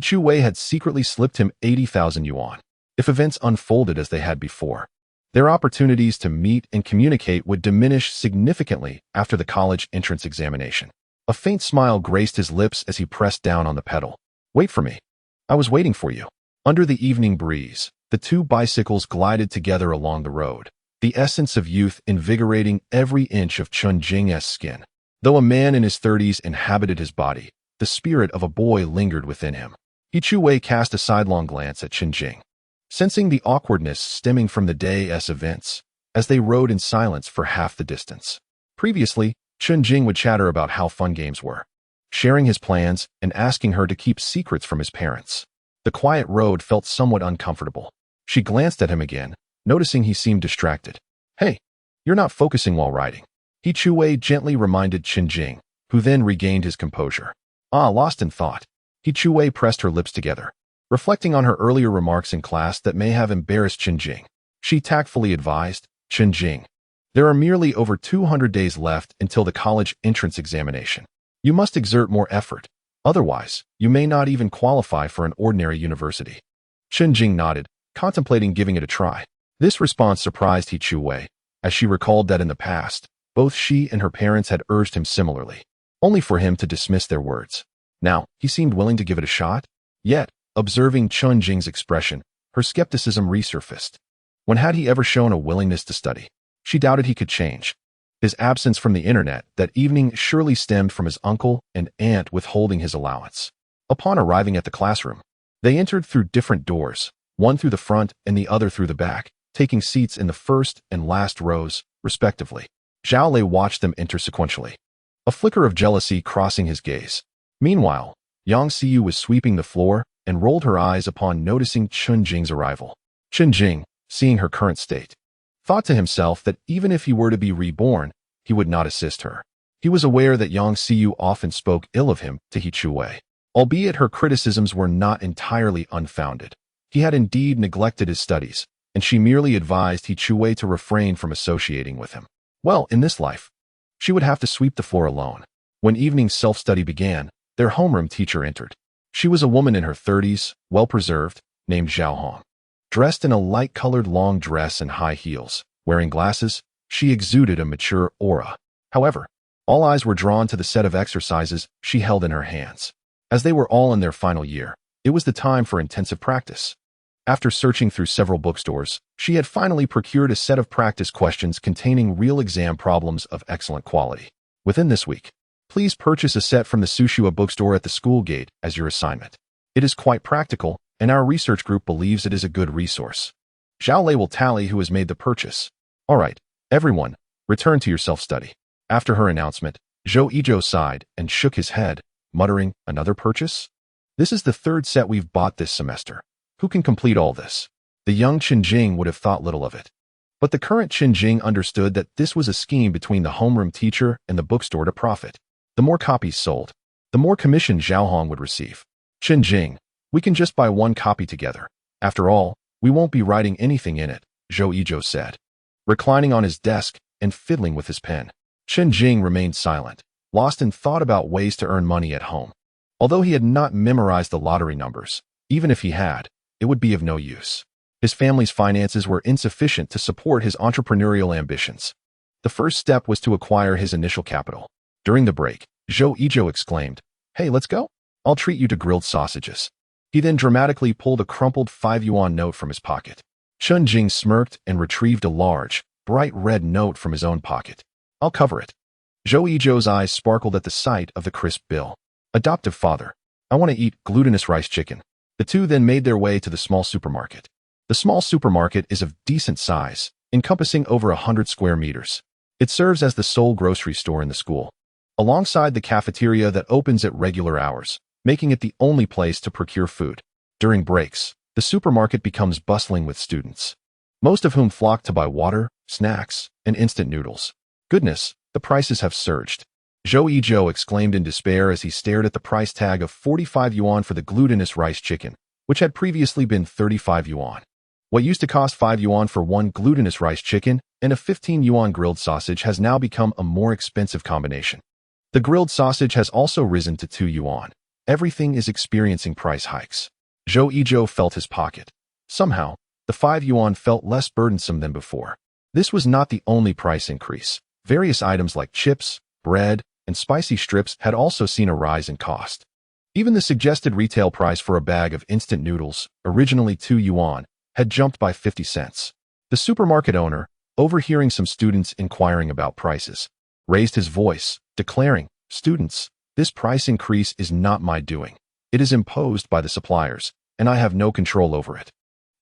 A: Chu Wei had secretly slipped him 80,000 yuan. If events unfolded as they had before, their opportunities to meet and communicate would diminish significantly after the college entrance examination. A faint smile graced his lips as he pressed down on the pedal. "Wait for me. I was waiting for you." Under the evening breeze, the two bicycles glided together along the road, the essence of youth invigorating every inch of Chen Jing's skin. Though a man in his 30s inhabited his body, the spirit of a boy lingered within him. Chu Wei cast a sidelong glance at Chen Jing, sensing the awkwardness stemming from the day's events, as they rode in silence for half the distance. Previously, Chen Jing would chatter about how fun games were, sharing his plans and asking her to keep secrets from his parents. The quiet road felt somewhat uncomfortable. She glanced at him again, noticing he seemed distracted. Hey, you're not focusing while riding. He Chuwei gently reminded Chen Jing, who then regained his composure. Lost in thought. He Chuwei pressed her lips together, reflecting on her earlier remarks in class that may have embarrassed Chen Jing. She tactfully advised, Chen Jing, there are merely over 200 days left until the college entrance examination. You must exert more effort. Otherwise, you may not even qualify for an ordinary university. Chen Jing nodded, contemplating giving it a try. This response surprised He Chuwei, as she recalled that in the past, both she and her parents had urged him similarly, only for him to dismiss their words. Now, he seemed willing to give it a shot. Yet, observing Chen Jing's expression, her skepticism resurfaced. When had he ever shown a willingness to study? She doubted he could change. His absence from the internet that evening surely stemmed from his uncle and aunt withholding his allowance. Upon arriving at the classroom, they entered through different doors, one through the front and the other through the back, taking seats in the first and last rows, respectively. Zhao Lei watched them enter sequentially, a flicker of jealousy crossing his gaze. Meanwhile, Yang Xiyu was sweeping the floor and rolled her eyes upon noticing Chen Jing's arrival. Chen Jing, seeing her current state, thought to himself that even if he were to be reborn, he would not assist her. He was aware that Yang Xiyu often spoke ill of him to He Chuwei, albeit her criticisms were not entirely unfounded. He had indeed neglected his studies, and she merely advised He Chuwei to refrain from associating with him. Well, in this life, she would have to sweep the floor alone. When evening self-study began, their homeroom teacher entered. She was a woman in her 30s, well-preserved, named Zhao Hong. Dressed in a light-colored long dress and high heels, wearing glasses, she exuded a mature aura. However, all eyes were drawn to the set of exercises she held in her hands. As they were all in their final year, it was the time for intensive practice. After searching through several bookstores, she had finally procured a set of practice questions containing real exam problems of excellent quality. Within this week, please purchase a set from the Sushua bookstore at the school gate as your assignment. It is quite practical, and our research group believes it is a good resource. Zhao Lei will tally who has made the purchase. All right, everyone, return to your self-study. After her announcement, Zhou Yizhou sighed and shook his head, muttering, another purchase? This is the third set we've bought this semester. Who can complete all this? The young Chen Jing would have thought little of it. But the current Chen Jing understood that this was a scheme between the homeroom teacher and the bookstore to profit. The more copies sold, the more commission Zhao Hong would receive. Chen Jing, we can just buy one copy together. After all, we won't be writing anything in it, Zhou Yizhou said, reclining on his desk and fiddling with his pen. Chen Jing remained silent, lost in thought about ways to earn money at home. Although he had not memorized the lottery numbers, even if he had, it would be of no use. His family's finances were insufficient to support his entrepreneurial ambitions. The first step was to acquire his initial capital. During the break, Zhou Yizhou exclaimed, "Hey, let's go. I'll treat you to grilled sausages." He then dramatically pulled a crumpled 5 yuan note from his pocket. Chen Jing smirked and retrieved a large, bright red note from his own pocket. "I'll cover it." Zhou Yizhou's eyes sparkled at the sight of the crisp bill. "Adoptive father, I want to eat glutinous rice chicken." The two then made their way to the small supermarket. The small supermarket is of decent size, encompassing over 100 square meters. It serves as the sole grocery store in the school, alongside the cafeteria that opens at regular hours, making it the only place to procure food. During breaks, the supermarket becomes bustling with students, most of whom flock to buy water, snacks, and instant noodles. Goodness, the prices have surged. Zhou Yizhou exclaimed in despair as he stared at the price tag of 45 yuan for the glutinous rice chicken, which had previously been 35 yuan. What used to cost 5 yuan for one glutinous rice chicken and a 15 yuan grilled sausage has now become a more expensive combination. The grilled sausage has also risen to 2 yuan. Everything is experiencing price hikes. Zhou Yizhou felt his pocket. Somehow, the 5 yuan felt less burdensome than before. This was not the only price increase. Various items like chips, bread, and spicy strips had also seen a rise in cost. Even the suggested retail price for a bag of instant noodles, originally 2 yuan, had jumped by 50 cents. The supermarket owner, overhearing some students inquiring about prices, raised his voice, declaring, "Students, this price increase is not my doing. It is imposed by the suppliers, and I have no control over it."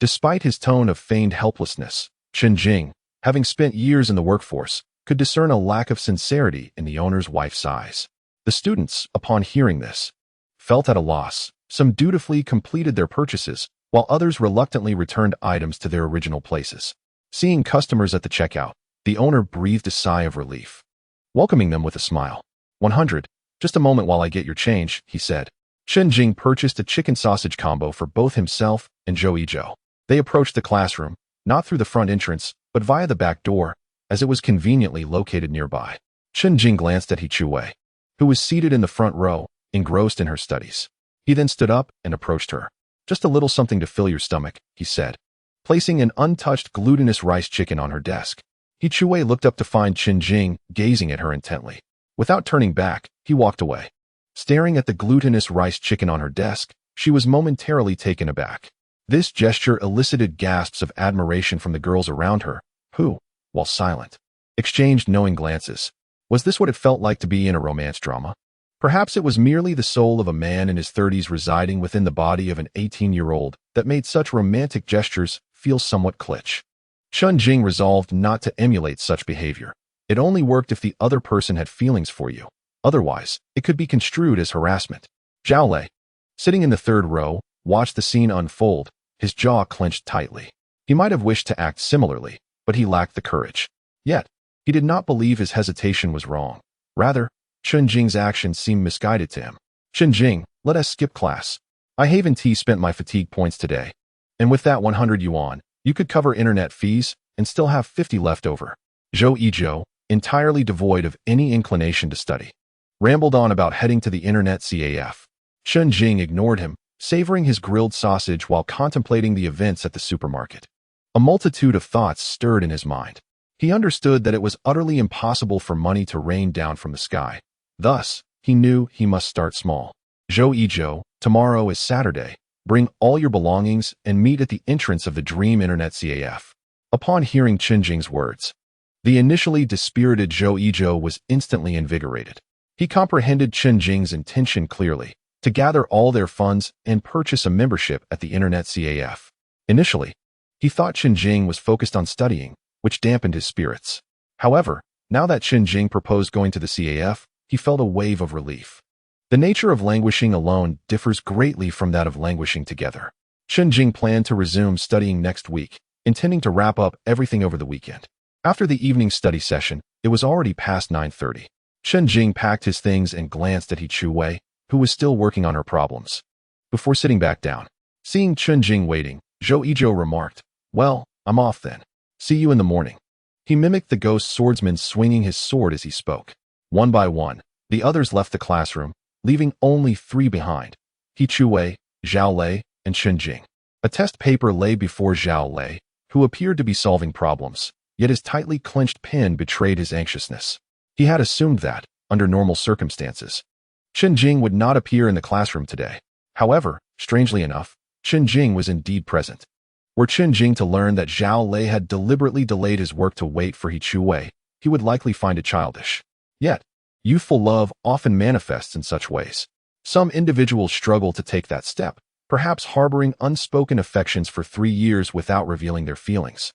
A: Despite his tone of feigned helplessness, Chen Jing, having spent years in the workforce, could discern a lack of sincerity in the owner's wife's eyes. The students, upon hearing this, felt at a loss. Some dutifully completed their purchases, while others reluctantly returned items to their original places. Seeing customers at the checkout, the owner breathed a sigh of relief, welcoming them with a smile. 100. Just a moment while I get your change, he said. Chen Jing purchased a chicken sausage combo for both himself and Zhou Yizhou. They approached the classroom, not through the front entrance, but via the back door, as it was conveniently located nearby. Chen Jing glanced at He Chuwei, who was seated in the front row, engrossed in her studies. He then stood up and approached her. Just a little something to fill your stomach, he said, placing an untouched glutinous rice chicken on her desk. He Chuwei looked up to find Chen Jing gazing at her intently. Without turning back, he walked away. Staring at the glutinous rice chicken on her desk, she was momentarily taken aback. This gesture elicited gasps of admiration from the girls around her, who, while silent, exchanged knowing glances. Was this what it felt like to be in a romance drama? Perhaps it was merely the soul of a man in his 30s residing within the body of an 18-year-old that made such romantic gestures feel somewhat kitsch. Chen Jing resolved not to emulate such behavior. It only worked if the other person had feelings for you. Otherwise, it could be construed as harassment. Zhao Lei, sitting in the third row, watched the scene unfold, his jaw clenched tightly. He might have wished to act similarly, but he lacked the courage. Yet, he did not believe his hesitation was wrong. Rather, Chen Jing's actions seemed misguided to him. Chen Jing, let us skip class. I haven't spent my fatigue points today. And with that 100 yuan, you could cover internet fees and still have 50 left over. Zhou Yizhou, entirely devoid of any inclination to study, rambled on about heading to the internet CAF. Chen Jing ignored him, savoring his grilled sausage while contemplating the events at the supermarket. A multitude of thoughts stirred in his mind. He understood that it was utterly impossible for money to rain down from the sky. Thus, he knew he must start small. Zhou Yizhou, tomorrow is Saturday. Bring all your belongings and meet at the entrance of the Dream Internet CAF. Upon hearing Chen Jing's words, the initially dispirited Zhou Yizhou was instantly invigorated. He comprehended Chen Jing's intention clearly, to gather all their funds and purchase a membership at the Internet CAF. Initially, he thought Chen Jing was focused on studying, which dampened his spirits. However, now that Chen Jing proposed going to the CAF, he felt a wave of relief. The nature of languishing alone differs greatly from that of languishing together. Chen Jing planned to resume studying next week, intending to wrap up everything over the weekend. After the evening study session, it was already past 9:30. Chen Jing packed his things and glanced at He Chuwei, who was still working on her problems. Before sitting back down, seeing Chen Jing waiting, Zhou Yizhou remarked, "Well, I'm off then. See you in the morning." He mimicked the ghost swordsman swinging his sword as he spoke. One by one, the others left the classroom, leaving only 3 behind: He Chuwei, Zhao Lei, and Chen Jing. A test paper lay before Zhao Lei, who appeared to be solving problems, yet his tightly clenched pen betrayed his anxiousness. He had assumed that, under normal circumstances, Chen Jing would not appear in the classroom today. However, strangely enough, Chen Jing was indeed present. Were Chen Jing to learn that Zhao Lei had deliberately delayed his work to wait for He Chuwei, he would likely find it childish. Yet, youthful love often manifests in such ways. Some individuals struggle to take that step, perhaps harboring unspoken affections for 3 years without revealing their feelings,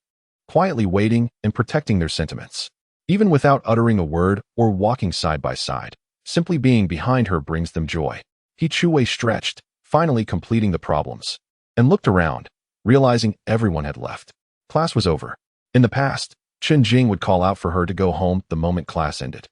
A: quietly waiting and protecting their sentiments. Even without uttering a word or walking side by side, simply being behind her brings them joy. He Chuwei stretched, finally completing the problems, and looked around, realizing everyone had left. Class was over. In the past, Chen Jing would call out for her to go home the moment class ended.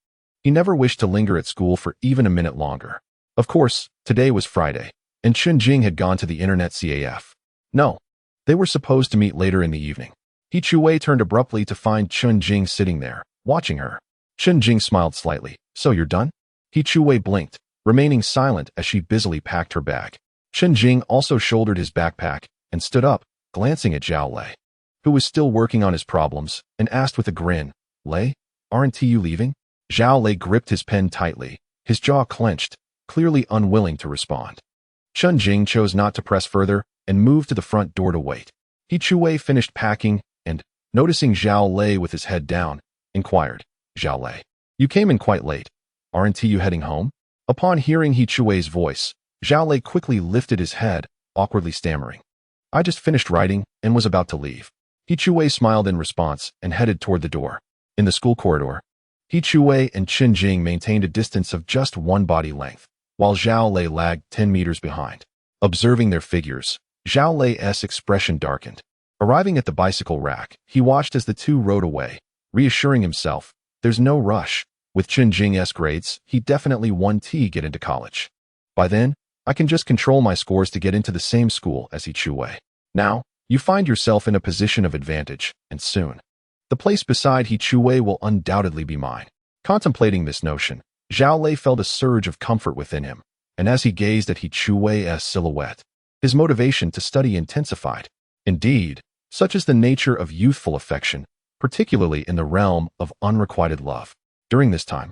A: He never wished to linger at school for even a minute longer. Of course, today was Friday, and Chen Jing had gone to the Internet CAF. No, they were supposed to meet later in the evening. He Chuwei turned abruptly to find Chen Jing sitting there, watching her. Chen Jing smiled slightly. "So you're done?" He Chuwei blinked, remaining silent as she busily packed her bag. Chen Jing also shouldered his backpack and stood up, glancing at Zhao Lei, who was still working on his problems, and asked with a grin, "Lei, aren't you leaving?" Zhao Lei gripped his pen tightly, his jaw clenched, clearly unwilling to respond. Chen Jing chose not to press further and moved to the front door to wait. He Chuwei finished packing and, noticing Zhao Lei with his head down, inquired, "Zhao Lei, you came in quite late. Aren't you heading home?" Upon hearing He Chuwei's voice, Zhao Lei quickly lifted his head, awkwardly stammering, "I just finished writing and was about to leave." He Chuwei smiled in response and headed toward the door. In the school corridor, He Chuwei and Chen Jing maintained a distance of just one body length, while Zhao Lei lagged 10 meters behind. Observing their figures, Zhao Lei's expression darkened. Arriving at the bicycle rack, he watched as the two rode away, reassuring himself, there's no rush. With Chen Jing's grades, he definitely won T get into college. By then, I can just control my scores to get into the same school as He Chuwei. Now, you find yourself in a position of advantage, and soon. The place beside He Chuwei will undoubtedly be mine. Contemplating this notion, Zhao Lei felt a surge of comfort within him, and as he gazed at He Chuwei's silhouette, his motivation to study intensified. Indeed, such is the nature of youthful affection, particularly in the realm of unrequited love. During this time,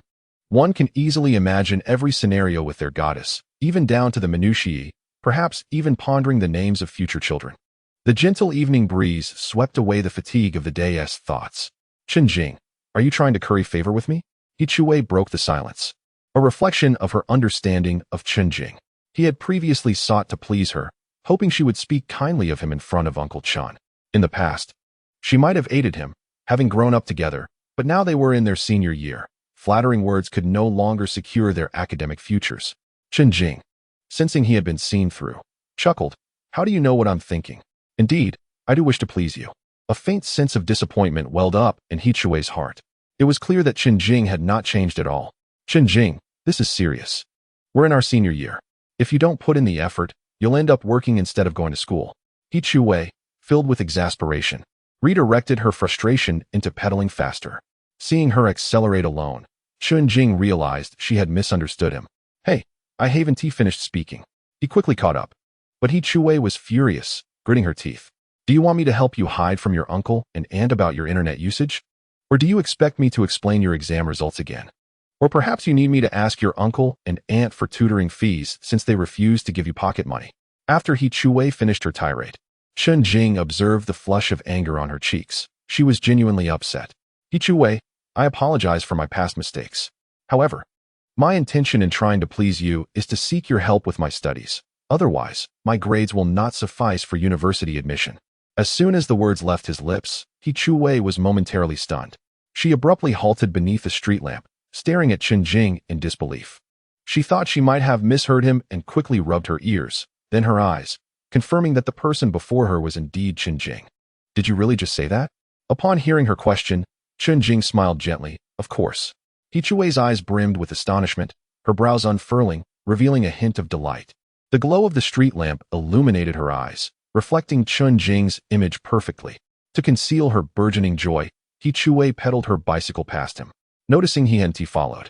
A: one can easily imagine every scenario with their goddess, even down to the minutiae, perhaps even pondering the names of future children. The gentle evening breeze swept away the fatigue of the day's thoughts. Chen Jing, are you trying to curry favor with me? He Chuwei broke the silence, a reflection of her understanding of Chen Jing. He had previously sought to please her, hoping she would speak kindly of him in front of Uncle Chen. In the past, she might have aided him, having grown up together, but now they were in their senior year. Flattering words could no longer secure their academic futures. Chen Jing, sensing he had been seen through, chuckled. How do you know what I'm thinking? Indeed, I do wish to please you. A faint sense of disappointment welled up in He Chuwei's heart. It was clear that Chen Jing had not changed at all. Chen Jing, this is serious. We're in our senior year. If you don't put in the effort, you'll end up working instead of going to school. He Chuwei, filled with exasperation, redirected her frustration into pedaling faster. Seeing her accelerate alone, Chen Jing realized she had misunderstood him. Hey, I haven't finished speaking. He quickly caught up. But He Chuwei was furious, gritting her teeth. Do you want me to help you hide from your uncle and aunt about your internet usage? Or do you expect me to explain your exam results again? Or perhaps you need me to ask your uncle and aunt for tutoring fees since they refuse to give you pocket money. After He Chuwei finished her tirade, Chen Jing observed the flush of anger on her cheeks. She was genuinely upset. He Chuwei, I apologize for my past mistakes. However, my intention in trying to please you is to seek your help with my studies. Otherwise, my grades will not suffice for university admission. As soon as the words left his lips, He Chuwei was momentarily stunned. She abruptly halted beneath a street lamp, staring at Chen Jing in disbelief. She thought she might have misheard him and quickly rubbed her ears, then her eyes, confirming that the person before her was indeed Chen Jing. Did you really just say that? Upon hearing her question, Chen Jing smiled gently. Of course. He Chuwei's eyes brimmed with astonishment, her brows unfurling, revealing a hint of delight. The glow of the street lamp illuminated her eyes, reflecting Chen Jing's image perfectly. To conceal her burgeoning joy, He Chuwei pedaled her bicycle past him. Noticing he hadn't followed,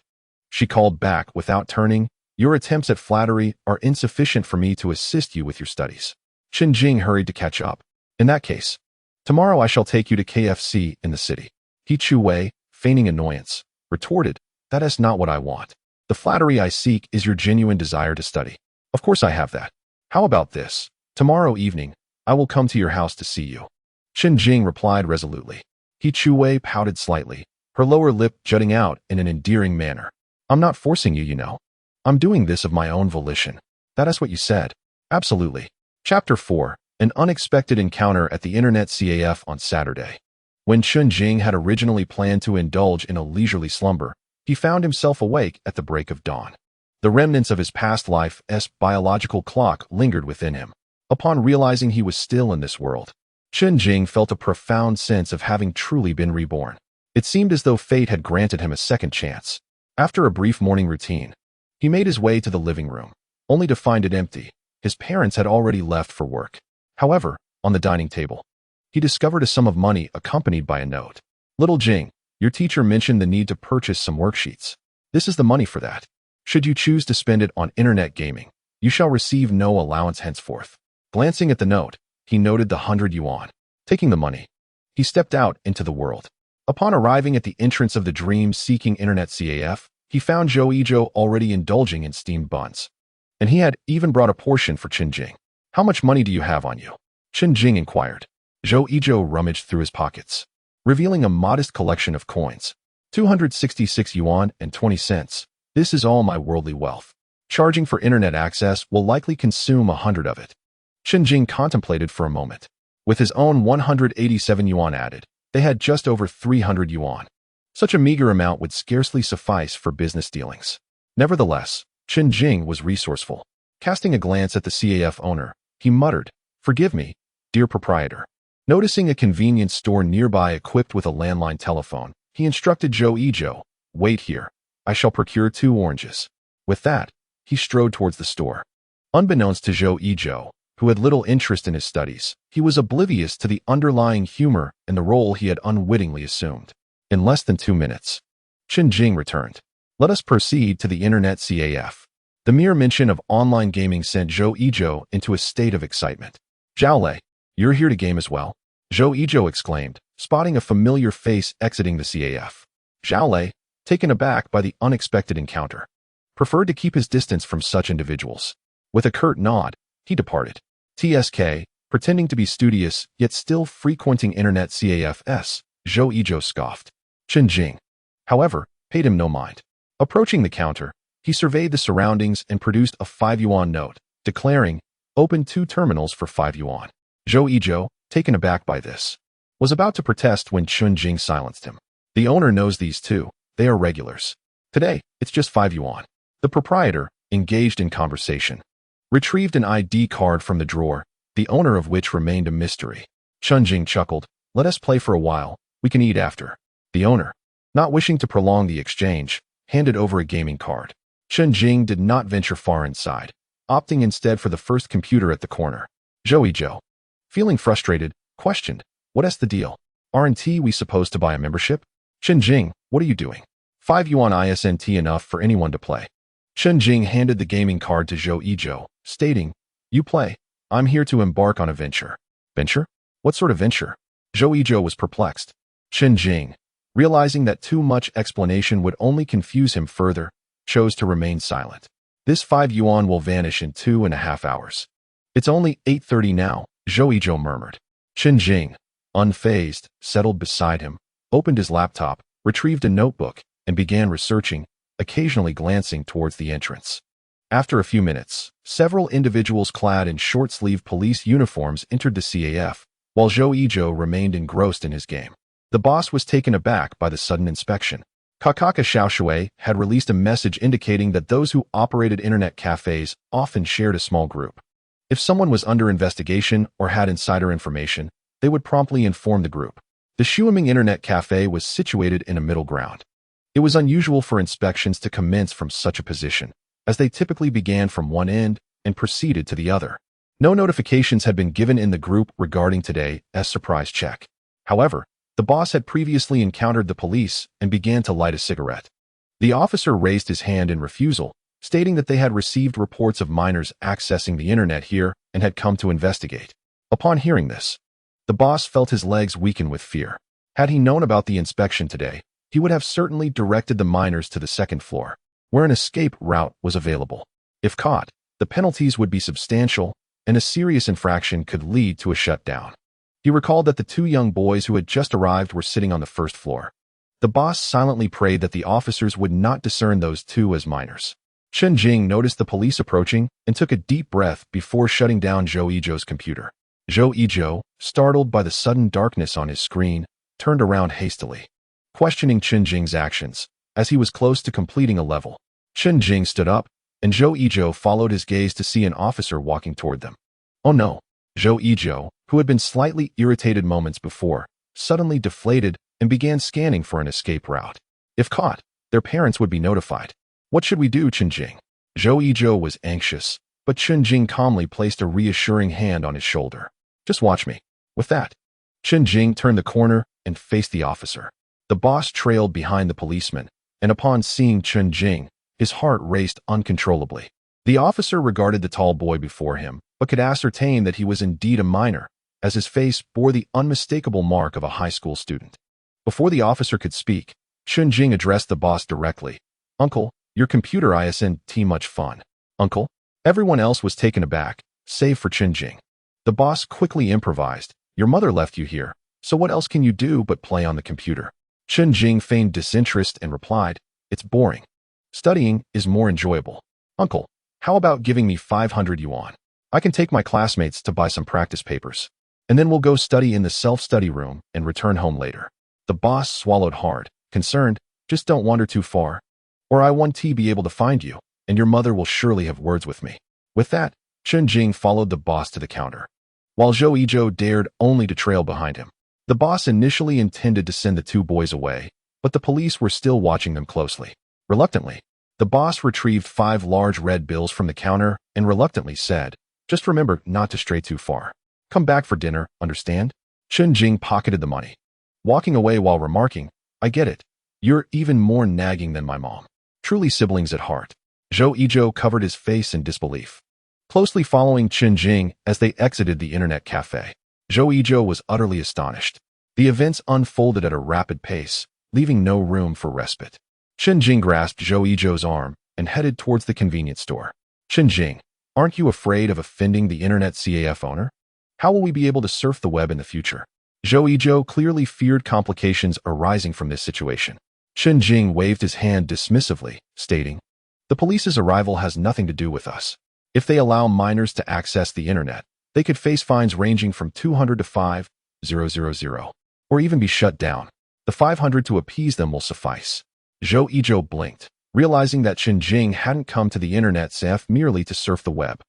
A: she called back without turning, your attempts at flattery are insufficient for me to assist you with your studies. Chen Jing hurried to catch up. In that case, tomorrow I shall take you to KFC in the city. He Chuwei, feigning annoyance, retorted, that is not what I want. The flattery I seek is your genuine desire to study. Of course I have that. How about this? Tomorrow evening, I will come to your house to see you. Chen Jing replied resolutely. He Chuwei pouted slightly, her lower lip jutting out in an endearing manner. I'm not forcing you, you know. I'm doing this of my own volition. That is what you said. Absolutely. Chapter 4, An Unexpected Encounter at the Internet CAF on Saturday. When Chen Jing had originally planned to indulge in a leisurely slumber, he found himself awake at the break of dawn. The remnants of his past life's biological clock lingered within him. Upon realizing he was still in this world, Chen Jing felt a profound sense of having truly been reborn. It seemed as though fate had granted him a second chance. After a brief morning routine, he made his way to the living room, only to find it empty. His parents had already left for work. However, on the dining table, he discovered a sum of money accompanied by a note. Little Jing, your teacher mentioned the need to purchase some worksheets. This is the money for that. Should you choose to spend it on internet gaming, you shall receive no allowance henceforth. Glancing at the note, he noted the 100 yuan. Taking the money, he stepped out into the world. Upon arriving at the entrance of the dream-seeking internet CAF, he found Zhou Yizhou already indulging in steamed buns. And he had even brought a portion for Chen Jing. How much money do you have on you? Chen Jing inquired. Zhou Yizhou rummaged through his pockets, revealing a modest collection of coins. 266 yuan and 20 cents. This is all my worldly wealth. Charging for internet access will likely consume 100 of it. Chen Jing contemplated for a moment. With his own 187 yuan added, they had just over 300 yuan. Such a meager amount would scarcely suffice for business dealings. Nevertheless, Chen Jing was resourceful. Casting a glance at the CAF owner, he muttered, "Forgive me, dear proprietor." Noticing a convenience store nearby equipped with a landline telephone, he instructed Zhou Yizhou, "Wait here. I shall procure 2 oranges." With that, he strode towards the store. Unbeknownst to Zhou Yizhou, who had little interest in his studies, he was oblivious to the underlying humor and the role he had unwittingly assumed. In less than 2 minutes, Chen Jing returned. "Let us proceed to the internet CAF." The mere mention of online gaming sent Zhou Yizhou into a state of excitement. "Zhao Lei, you're here to game as well?" Zhou Yizhou exclaimed, spotting a familiar face exiting the CAF. Zhao Lei, taken aback by the unexpected encounter, preferred to keep his distance from such individuals. With a curt nod, he departed. TSK, pretending to be studious yet still frequenting internet CAFs, Zhou Yizhou scoffed. Chen Jing, however, paid him no mind. Approaching the counter, he surveyed the surroundings and produced a 5 yuan note, declaring, "Open 2 terminals for 5 yuan. Zhou Yizhou, taken aback by this, was about to protest when Chen Jing silenced him. "The owner knows these 2. They are regulars. Today, it's just 5 yuan. The proprietor, engaged in conversation, retrieved an ID card from the drawer, the owner of which remained a mystery. Chen Jing chuckled, "Let us play for a while, we can eat after." The owner, not wishing to prolong the exchange, handed over a gaming card. Chen Jing did not venture far inside, opting instead for the first computer at the corner. Zhou Yizhou, feeling frustrated, questioned, "What's the deal? Aren't we supposed to buy a membership?" "Chen Jing, what are you doing? 5 yuan isn't enough for anyone to play." Chen Jing handed the gaming card to Zhou Yizhou, stating, "You play. I'm here to embark on a venture." "Venture? What sort of venture?" Zhou Yizhou was perplexed. Chen Jing, realizing that too much explanation would only confuse him further, chose to remain silent. "This 5 yuan will vanish in 2.5 hours. It's only 8:30 now," Zhou Yizhou murmured. Chen Jing, unfazed, settled beside him, opened his laptop, retrieved a notebook, and began researching, occasionally glancing towards the entrance. After a few minutes, several individuals clad in short-sleeved police uniforms entered the CAF, while Zhou Yizhou remained engrossed in his game. The boss was taken aback by the sudden inspection. Kakaka Xiaoshui had released a message indicating that those who operated internet cafes often shared a small group. If someone was under investigation or had insider information, they would promptly inform the group. The Shuiming Internet Cafe was situated in a middle ground. It was unusual for inspections to commence from such a position, as they typically began from one end and proceeded to the other. No notifications had been given in the group regarding today's surprise check. However, the boss had previously encountered the police and began to light a cigarette. The officer raised his hand in refusal, stating that they had received reports of minors accessing the internet here and had come to investigate. Upon hearing this, the boss felt his legs weaken with fear. Had he known about the inspection today, he would have certainly directed the minors to the 2nd floor, where an escape route was available. If caught, the penalties would be substantial, and a serious infraction could lead to a shutdown. He recalled that the 2 young boys who had just arrived were sitting on the 1st floor. The boss silently prayed that the officers would not discern those 2 as minors. Chen Jing noticed the police approaching and took a deep breath before shutting down Zhou Yizhou's computer. Zhou Yizhou, startled by the sudden darkness on his screen, turned around hastily, questioning Chen Jing's actions, as he was close to completing a level. Chen Jing stood up, and Zhou Yizhou followed his gaze to see an officer walking toward them. "Oh no!" Zhou Yizhou, who had been slightly irritated moments before, suddenly deflated and began scanning for an escape route. If caught, their parents would be notified. "What should we do, Chen Jing?" Zhou Yizhou was anxious, but Chen Jing calmly placed a reassuring hand on his shoulder. "Just watch me." With that, Chen Jing turned the corner and faced the officer. The boss trailed behind the policeman, and upon seeing Chen Jing, his heart raced uncontrollably. The officer regarded the tall boy before him, but could ascertain that he was indeed a minor, as his face bore the unmistakable mark of a high school student. Before the officer could speak, Chen Jing addressed the boss directly. "Uncle, your computer isn't much fun." "Uncle?" Everyone else was taken aback, save for Chen Jing. The boss quickly improvised. "Your mother left you here, so what else can you do but play on the computer?" Chen Jing feigned disinterest and replied, "It's boring. Studying is more enjoyable." "Uncle, how about giving me 500 yuan? I can take my classmates to buy some practice papers, and then we'll go study in the self-study room and return home later." The boss swallowed hard, concerned, just don't wander too far, or I won't be able to find you, and your mother will surely have words with me. With that, Chen Jing followed the boss to the counter, while Zhou Yizhou dared only to trail behind him. The boss initially intended to send the two boys away, but the police were still watching them closely. Reluctantly, the boss retrieved 5 large red bills from the counter and reluctantly said, "Just remember not to stray too far. Come back for dinner, understand?" Chen Jing pocketed the money, walking away while remarking, "I get it. You're even more nagging than my mom. Truly siblings at heart." Zhou Yizhou covered his face in disbelief, closely following Chen Jing as they exited the internet cafe. Zhou Yizhou was utterly astonished. The events unfolded at a rapid pace, leaving no room for respite. Chen Jing grasped Zhou Yizhou's arm and headed towards the convenience store. "Chen Jing, aren't you afraid of offending the internet CAF owner? How will we be able to surf the web in the future?" Zhou Yizhou clearly feared complications arising from this situation. Chen Jing waved his hand dismissively, stating, "The police's arrival has nothing to do with us. If they allow minors to access the internet, they could face fines ranging from 200 to 5,000, or even be shut down. The 500 to appease them will suffice." Zhou Yizhou blinked, realizing that Chen Jing hadn't come to the internet CAF merely to surf the web,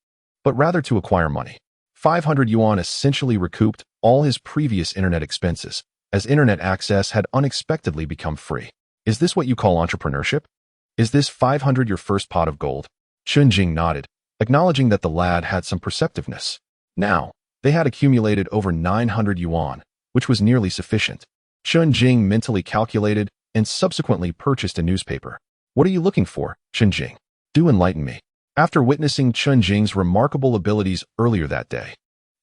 A: but rather to acquire money. 500 yuan essentially recouped all his previous internet expenses, as internet access had unexpectedly become free. "Is this what you call entrepreneurship? Is this 500 your first pot of gold?" Chen Jing nodded, acknowledging that the lad had some perceptiveness. Now, they had accumulated over 900 yuan, which was nearly sufficient. Chen Jing mentally calculated and subsequently purchased a newspaper. "What are you looking for, Chen Jing? Do enlighten me." After witnessing Chen Jing's remarkable abilities earlier that day,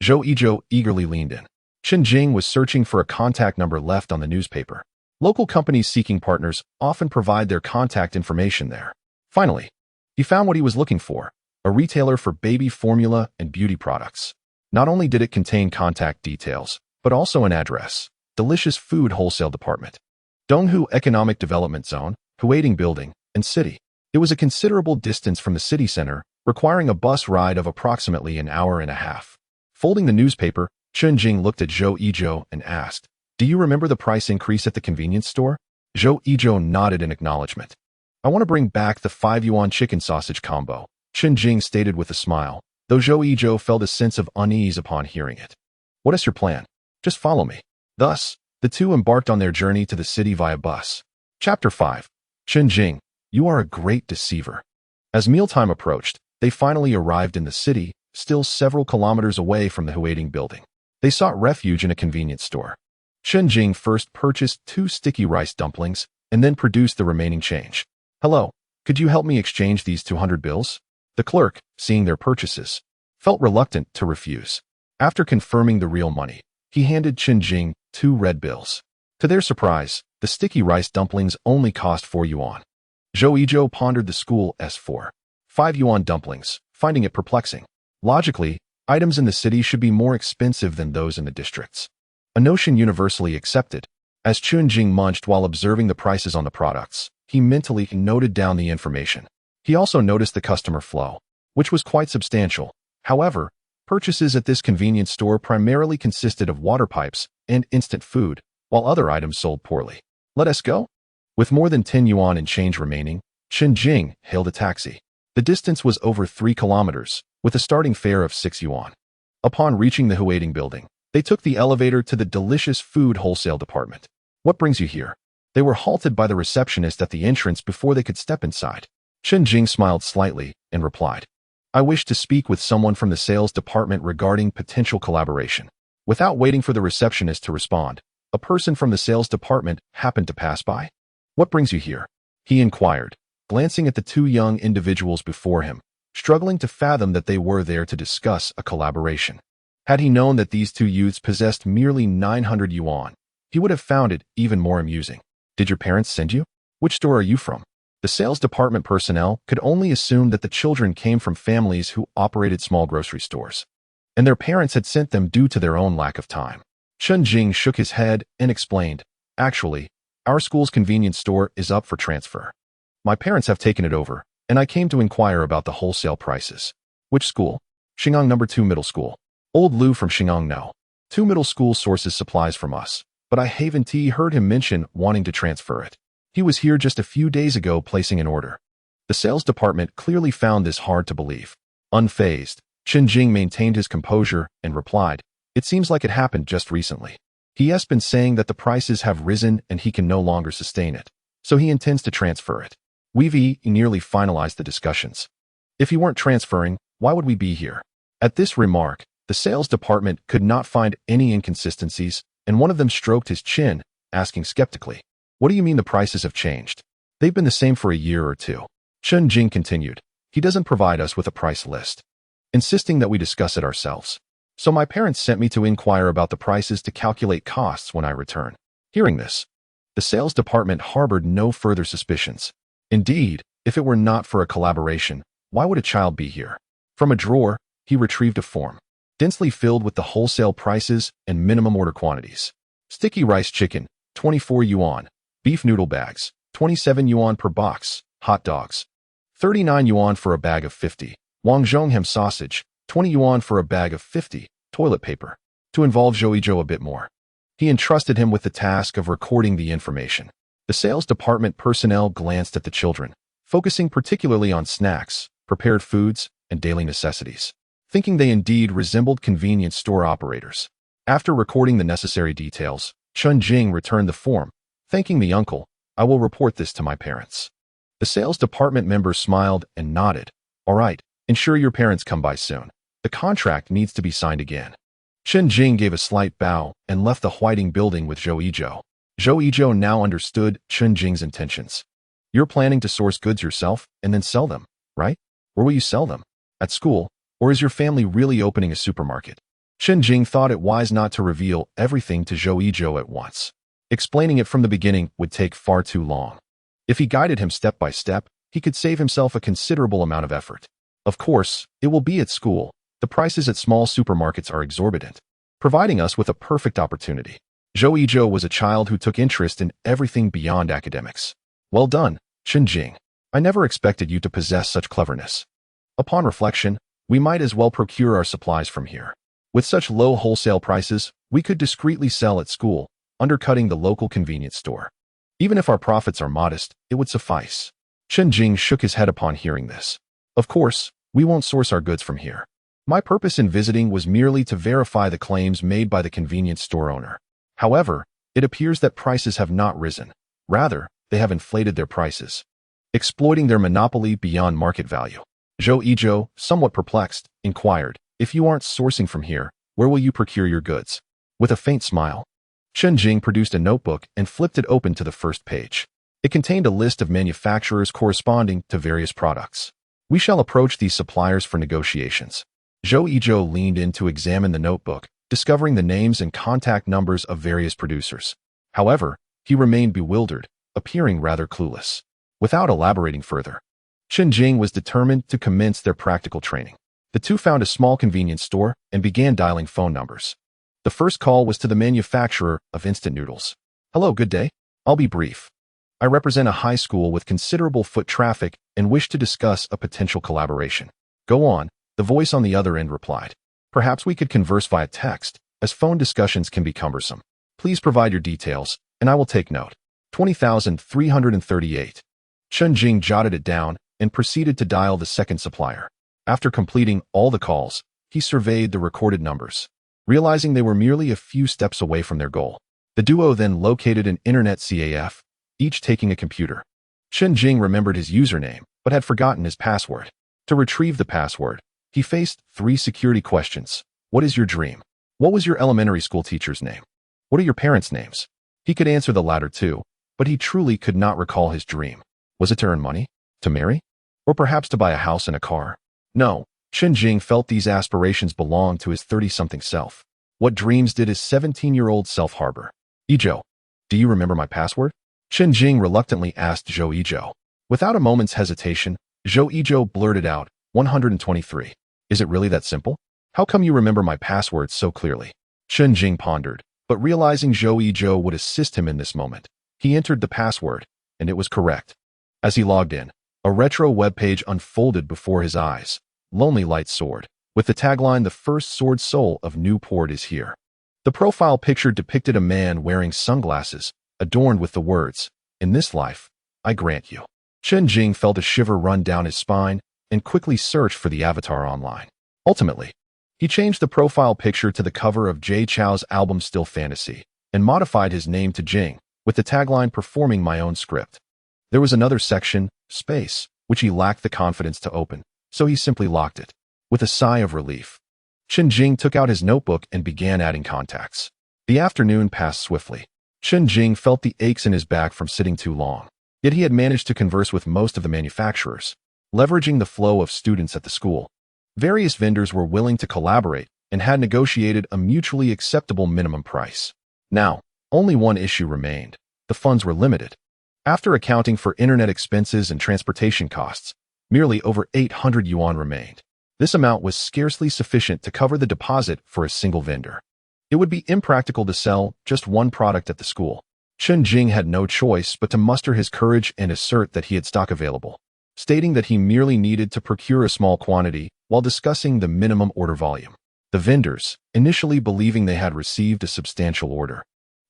A: Zhou Yizhou eagerly leaned in. Chen Jing was searching for a contact number left on the newspaper. Local companies seeking partners often provide their contact information there. Finally, he found what he was looking for, a retailer for baby formula and beauty products. Not only did it contain contact details, but also an address: Delicious Food Wholesale Department, Donghu Economic Development Zone, Huating Building, and City. It was a considerable distance from the city center, requiring a bus ride of approximately an hour and a half. Folding the newspaper, Chen Jing looked at Zhou Yizhou and asked, "Do you remember the price increase at the convenience store?" Zhou Yizhou nodded in acknowledgement. "I want to bring back the 5 yuan chicken sausage combo," Chen Jing stated with a smile, though Zhou Yizhou felt a sense of unease upon hearing it. "What is your plan? Just follow me." Thus, the two embarked on their journey to the city via bus. Chapter 5. Chen Jing, you are a great deceiver. As mealtime approached, they finally arrived in the city, still several kilometers away from the Huating building. They sought refuge in a convenience store. Chen Jing first purchased 2 sticky rice dumplings and then produced the remaining change. "Hello, could you help me exchange these 200 bills?" The clerk, seeing their purchases, felt reluctant to refuse. After confirming the real money, he handed Chen Jing 2 red bills. To their surprise, the sticky rice dumplings only cost 4 yuan. Zhou Yizhou pondered the school S4. 5 yuan dumplings, finding it perplexing. Logically, items in the city should be more expensive than those in the districts. A notion universally accepted. As Chen Jing munched while observing the prices on the products, he mentally noted down the information. He also noticed the customer flow, which was quite substantial. However, purchases at this convenience store primarily consisted of water pipes and instant food, while other items sold poorly. "Let us go?" With more than 10 yuan in change remaining, Chen Jing hailed a taxi. The distance was over 3 kilometers, with a starting fare of 6 yuan. Upon reaching the Huating building, they took the elevator to the Delicious Food Wholesale Department. "What brings you here?" They were halted by the receptionist at the entrance before they could step inside. Chen Jing smiled slightly and replied, "I wish to speak with someone from the sales department regarding potential collaboration." Without waiting for the receptionist to respond, a person from the sales department happened to pass by. "What brings you here?" he inquired, glancing at the 2 young individuals before him, struggling to fathom that they were there to discuss a collaboration. Had he known that these 2 youths possessed merely 900 yuan, he would have found it even more amusing. "Did your parents send you? Which store are you from?" The sales department personnel could only assume that the children came from families who operated small grocery stores, and their parents had sent them due to their own lack of time. Chen Jing shook his head and explained, "Actually, our school's convenience store is up for transfer. My parents have taken it over, and I came to inquire about the wholesale prices." "Which school?" "Xingang No. 2 Middle School." "Old Lu from Xingang No. 2 Middle School sources supplies from us, but I haven't heard him mention wanting to transfer it." He was here just a few days ago placing an order. The sales department clearly found this hard to believe. Unfazed, Chen Jing maintained his composure and replied, "It seems like it happened just recently. He has been saying that the prices have risen and he can no longer sustain it, so he intends to transfer it. We've nearly finalized the discussions. If he weren't transferring, why would we be here?" At this remark, the sales department could not find any inconsistencies, and one of them stroked his chin, asking skeptically, "What do you mean the prices have changed? They've been the same for a year or two." Chen Jing continued, "He doesn't provide us with a price list, insisting that we discuss it ourselves. So my parents sent me to inquire about the prices to calculate costs when I return." Hearing this, the sales department harbored no further suspicions. Indeed, if it were not for a collaboration, why would a child be here? From a drawer, he retrieved a form, densely filled with the wholesale prices and minimum order quantities. Sticky rice chicken, 24 yuan. Beef noodle bags, 27 yuan per box. Hot dogs, 39 yuan for a bag of 50. Guangzhou ham sausage, 20 yuan for a bag of 50. Toilet paper. To involve Zhou a bit more, he entrusted him with the task of recording the information. The sales department personnel glanced at the children, focusing particularly on snacks, prepared foods, and daily necessities, thinking they indeed resembled convenience store operators. After recording the necessary details, Chen Jing returned the form, thanking the uncle, "I will report this to my parents." The sales department member smiled and nodded. "All right, ensure your parents come by soon. The contract needs to be signed again." Chen Jing gave a slight bow and left the Whiting building with Zhou Yizhou. Zhou Yizhou now understood Chen Jing's intentions. "You're planning to source goods yourself and then sell them, right? Where will you sell them? At school? Or is your family really opening a supermarket?" Chen Jing thought it wise not to reveal everything to Zhou Yizhou at once. Explaining it from the beginning would take far too long. If he guided him step by step, he could save himself a considerable amount of effort. Of course, it will be at school. The prices at small supermarkets are exorbitant, providing us with a perfect opportunity. Zhou Yizhou was a child who took interest in everything beyond academics. "Well done, Chen Jing. I never expected you to possess such cleverness. Upon reflection, we might as well procure our supplies from here. With such low wholesale prices, we could discreetly sell at school, undercutting the local convenience store. Even if our profits are modest, it would suffice." Chen Jing shook his head upon hearing this. "Of course, we won't source our goods from here. My purpose in visiting was merely to verify the claims made by the convenience store owner. However, it appears that prices have not risen. Rather, they have inflated their prices, exploiting their monopoly beyond market value." Zhou Yizhou, somewhat perplexed, inquired, "If you aren't sourcing from here, where will you procure your goods?" With a faint smile, Chen Jing produced a notebook and flipped it open to the first page. It contained a list of manufacturers corresponding to various products. "We shall approach these suppliers for negotiations." Zhou Yizhou leaned in to examine the notebook, discovering the names and contact numbers of various producers. However, he remained bewildered, appearing rather clueless. Without elaborating further, Chen Jing was determined to commence their practical training. The two found a small convenience store and began dialing phone numbers. The first call was to the manufacturer of instant noodles. "Hello, good day. I'll be brief. I represent a high school with considerable foot traffic and wish to discuss a potential collaboration." "Go on," the voice on the other end replied. "Perhaps we could converse via text, as phone discussions can be cumbersome. Please provide your details, and I will take note." 20,338. Chen Jing jotted it down and proceeded to dial the second supplier. After completing all the calls, he surveyed the recorded numbers, realizing they were merely a few steps away from their goal. The duo then located an internet CAF, each taking a computer. Chen Jing remembered his username, but had forgotten his password. To retrieve the password, he faced 3 security questions. "What is your dream? What was your elementary school teacher's name? What are your parents' names?" He could answer the latter too, but he truly could not recall his dream. Was it to earn money? To marry? Or perhaps to buy a house and a car? No, Chen Jing felt these aspirations belonged to his 30-something self. What dreams did his 17-year-old self harbor? "Yizhou, do you remember my password?" Chen Jing reluctantly asked Zhou Yizhou. Without a moment's hesitation, Zhou Yizhou blurted out, 123. "Is it really that simple? How come you remember my password so clearly?" Chen Jing pondered, but realizing Zhou Yizhou would assist him in this moment, he entered the password, and it was correct. As he logged in, a retro webpage unfolded before his eyes. Lonely Light Sword, with the tagline, "The first sword soul of Newport is here." The profile picture depicted a man wearing sunglasses, adorned with the words, In this life, I grant you. Chen Jing felt a shiver run down his spine and quickly searched for the avatar online. Ultimately, he changed the profile picture to the cover of Jay Chou's album Still Fantasy and modified his name to Jing, with the tagline performing my own script. There was another section, space, which he lacked the confidence to open, so he simply locked it. With a sigh of relief, Chen Jing took out his notebook and began adding contacts. The afternoon passed swiftly. Chen Jing felt the aches in his back from sitting too long. Yet he had managed to converse with most of the manufacturers, leveraging the flow of students at the school. Various vendors were willing to collaborate and had negotiated a mutually acceptable minimum price. Now, only one issue remained. The funds were limited. After accounting for internet expenses and transportation costs, merely over 800 yuan remained. This amount was scarcely sufficient to cover the deposit for a single vendor. It would be impractical to sell just one product at the school. Chen Jing had no choice but to muster his courage and assert that he had stock available, stating that he merely needed to procure a small quantity while discussing the minimum order volume. The vendors, initially believing they had received a substantial order,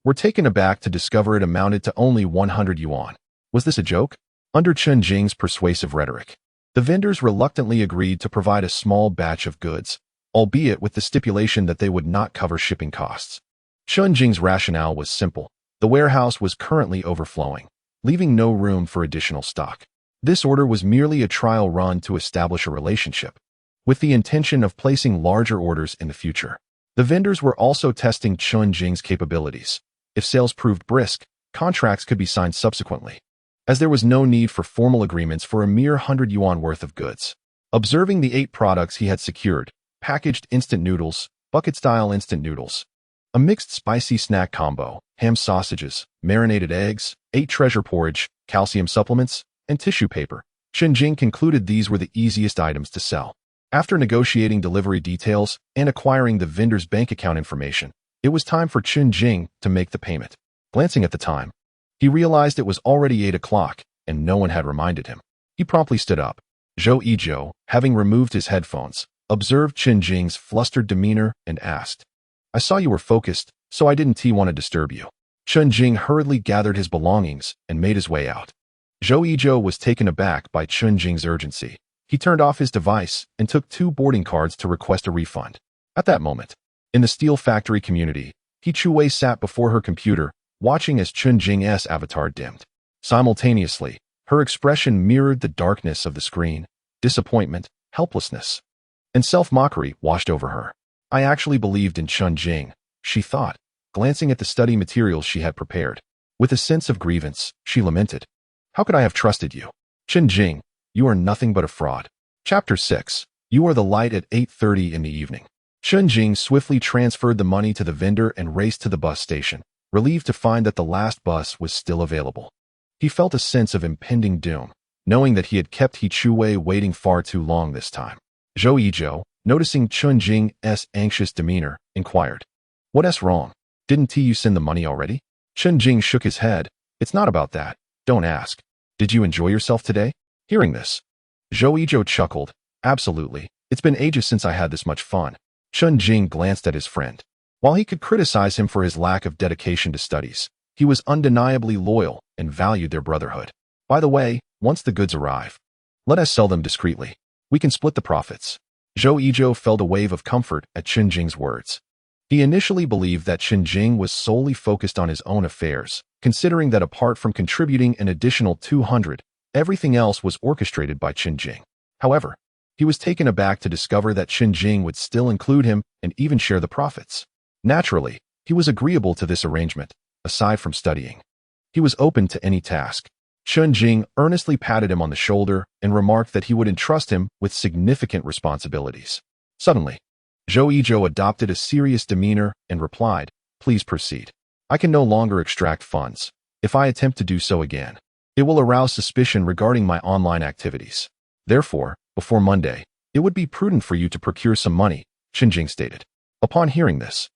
A: were taken aback to discover it amounted to only 100 yuan. Was this a joke? Under Chen Jing's persuasive rhetoric, the vendors reluctantly agreed to provide a small batch of goods, albeit with the stipulation that they would not cover shipping costs. Chen Jing's rationale was simple. The warehouse was currently overflowing, leaving no room for additional stock. This order was merely a trial run to establish a relationship, with the intention of placing larger orders in the future. The vendors were also testing Chen Jing's capabilities. If sales proved brisk, contracts could be signed subsequently, as there was no need for formal agreements for a mere 100 yuan worth of goods. Observing the 8 products he had secured, packaged instant noodles, bucket-style instant noodles, a mixed spicy snack combo, ham sausages, marinated eggs, 8 treasure porridge, calcium supplements, and tissue paper, Chen Jing concluded these were the easiest items to sell. After negotiating delivery details and acquiring the vendor's bank account information, it was time for Chen Jing to make the payment. Glancing at the time, he realized it was already 8 o'clock and no one had reminded him. He promptly stood up. Zhou Yizhou, having removed his headphones, observed Chen Jing's flustered demeanor and asked, "I saw you were focused, so I didn't want to disturb you." Chen Jing hurriedly gathered his belongings and made his way out. Zhou Yizhou was taken aback by Chen Jing's urgency. He turned off his device and took 2 boarding cards to request a refund. At that moment, in the steel factory community, He Chuwei sat before her computer, watching as Chen Jing's avatar dimmed. Simultaneously, her expression mirrored the darkness of the screen. Disappointment, helplessness, and self-mockery washed over her. I actually believed in Chen Jing, she thought, glancing at the study materials she had prepared. With a sense of grievance, she lamented, "How could I have trusted you? Chen Jing, you are nothing but a fraud." Chapter 6. You are the light at 8:30 in the evening. Chen Jing swiftly transferred the money to the vendor and raced to the bus station, relieved to find that the last bus was still available. He felt a sense of impending doom, knowing that he had kept He Chuwei waiting far too long this time. Zhou Yizhou, noticing Chen Jing's anxious demeanor, inquired, "What's wrong? Didn't you send the money already?" Chen Jing shook his head. "It's not about that. Don't ask. Did you enjoy yourself today?" Hearing this, Zhou Yizhou chuckled. "Absolutely. It's been ages since I had this much fun." Chen Jing glanced at his friend. While he could criticize him for his lack of dedication to studies, he was undeniably loyal and valued their brotherhood. "By the way, once the goods arrive, let us sell them discreetly. We can split the profits." Zhou Yizhou felt a wave of comfort at Chen Jing's words. He initially believed that Chen Jing was solely focused on his own affairs, considering that apart from contributing an additional 200, everything else was orchestrated by Chen Jing. However, he was taken aback to discover that Chen Jing would still include him and even share the profits. Naturally, he was agreeable to this arrangement. Aside from studying, he was open to any task. Chen Jing earnestly patted him on the shoulder and remarked that he would entrust him with significant responsibilities. Suddenly, Zhou Yizhou adopted a serious demeanor and replied, "Please proceed. I can no longer extract funds. If I attempt to do so again, it will arouse suspicion regarding my online activities. Therefore, before Monday, it would be prudent for you to procure some money," Chen Jing stated. Upon hearing this,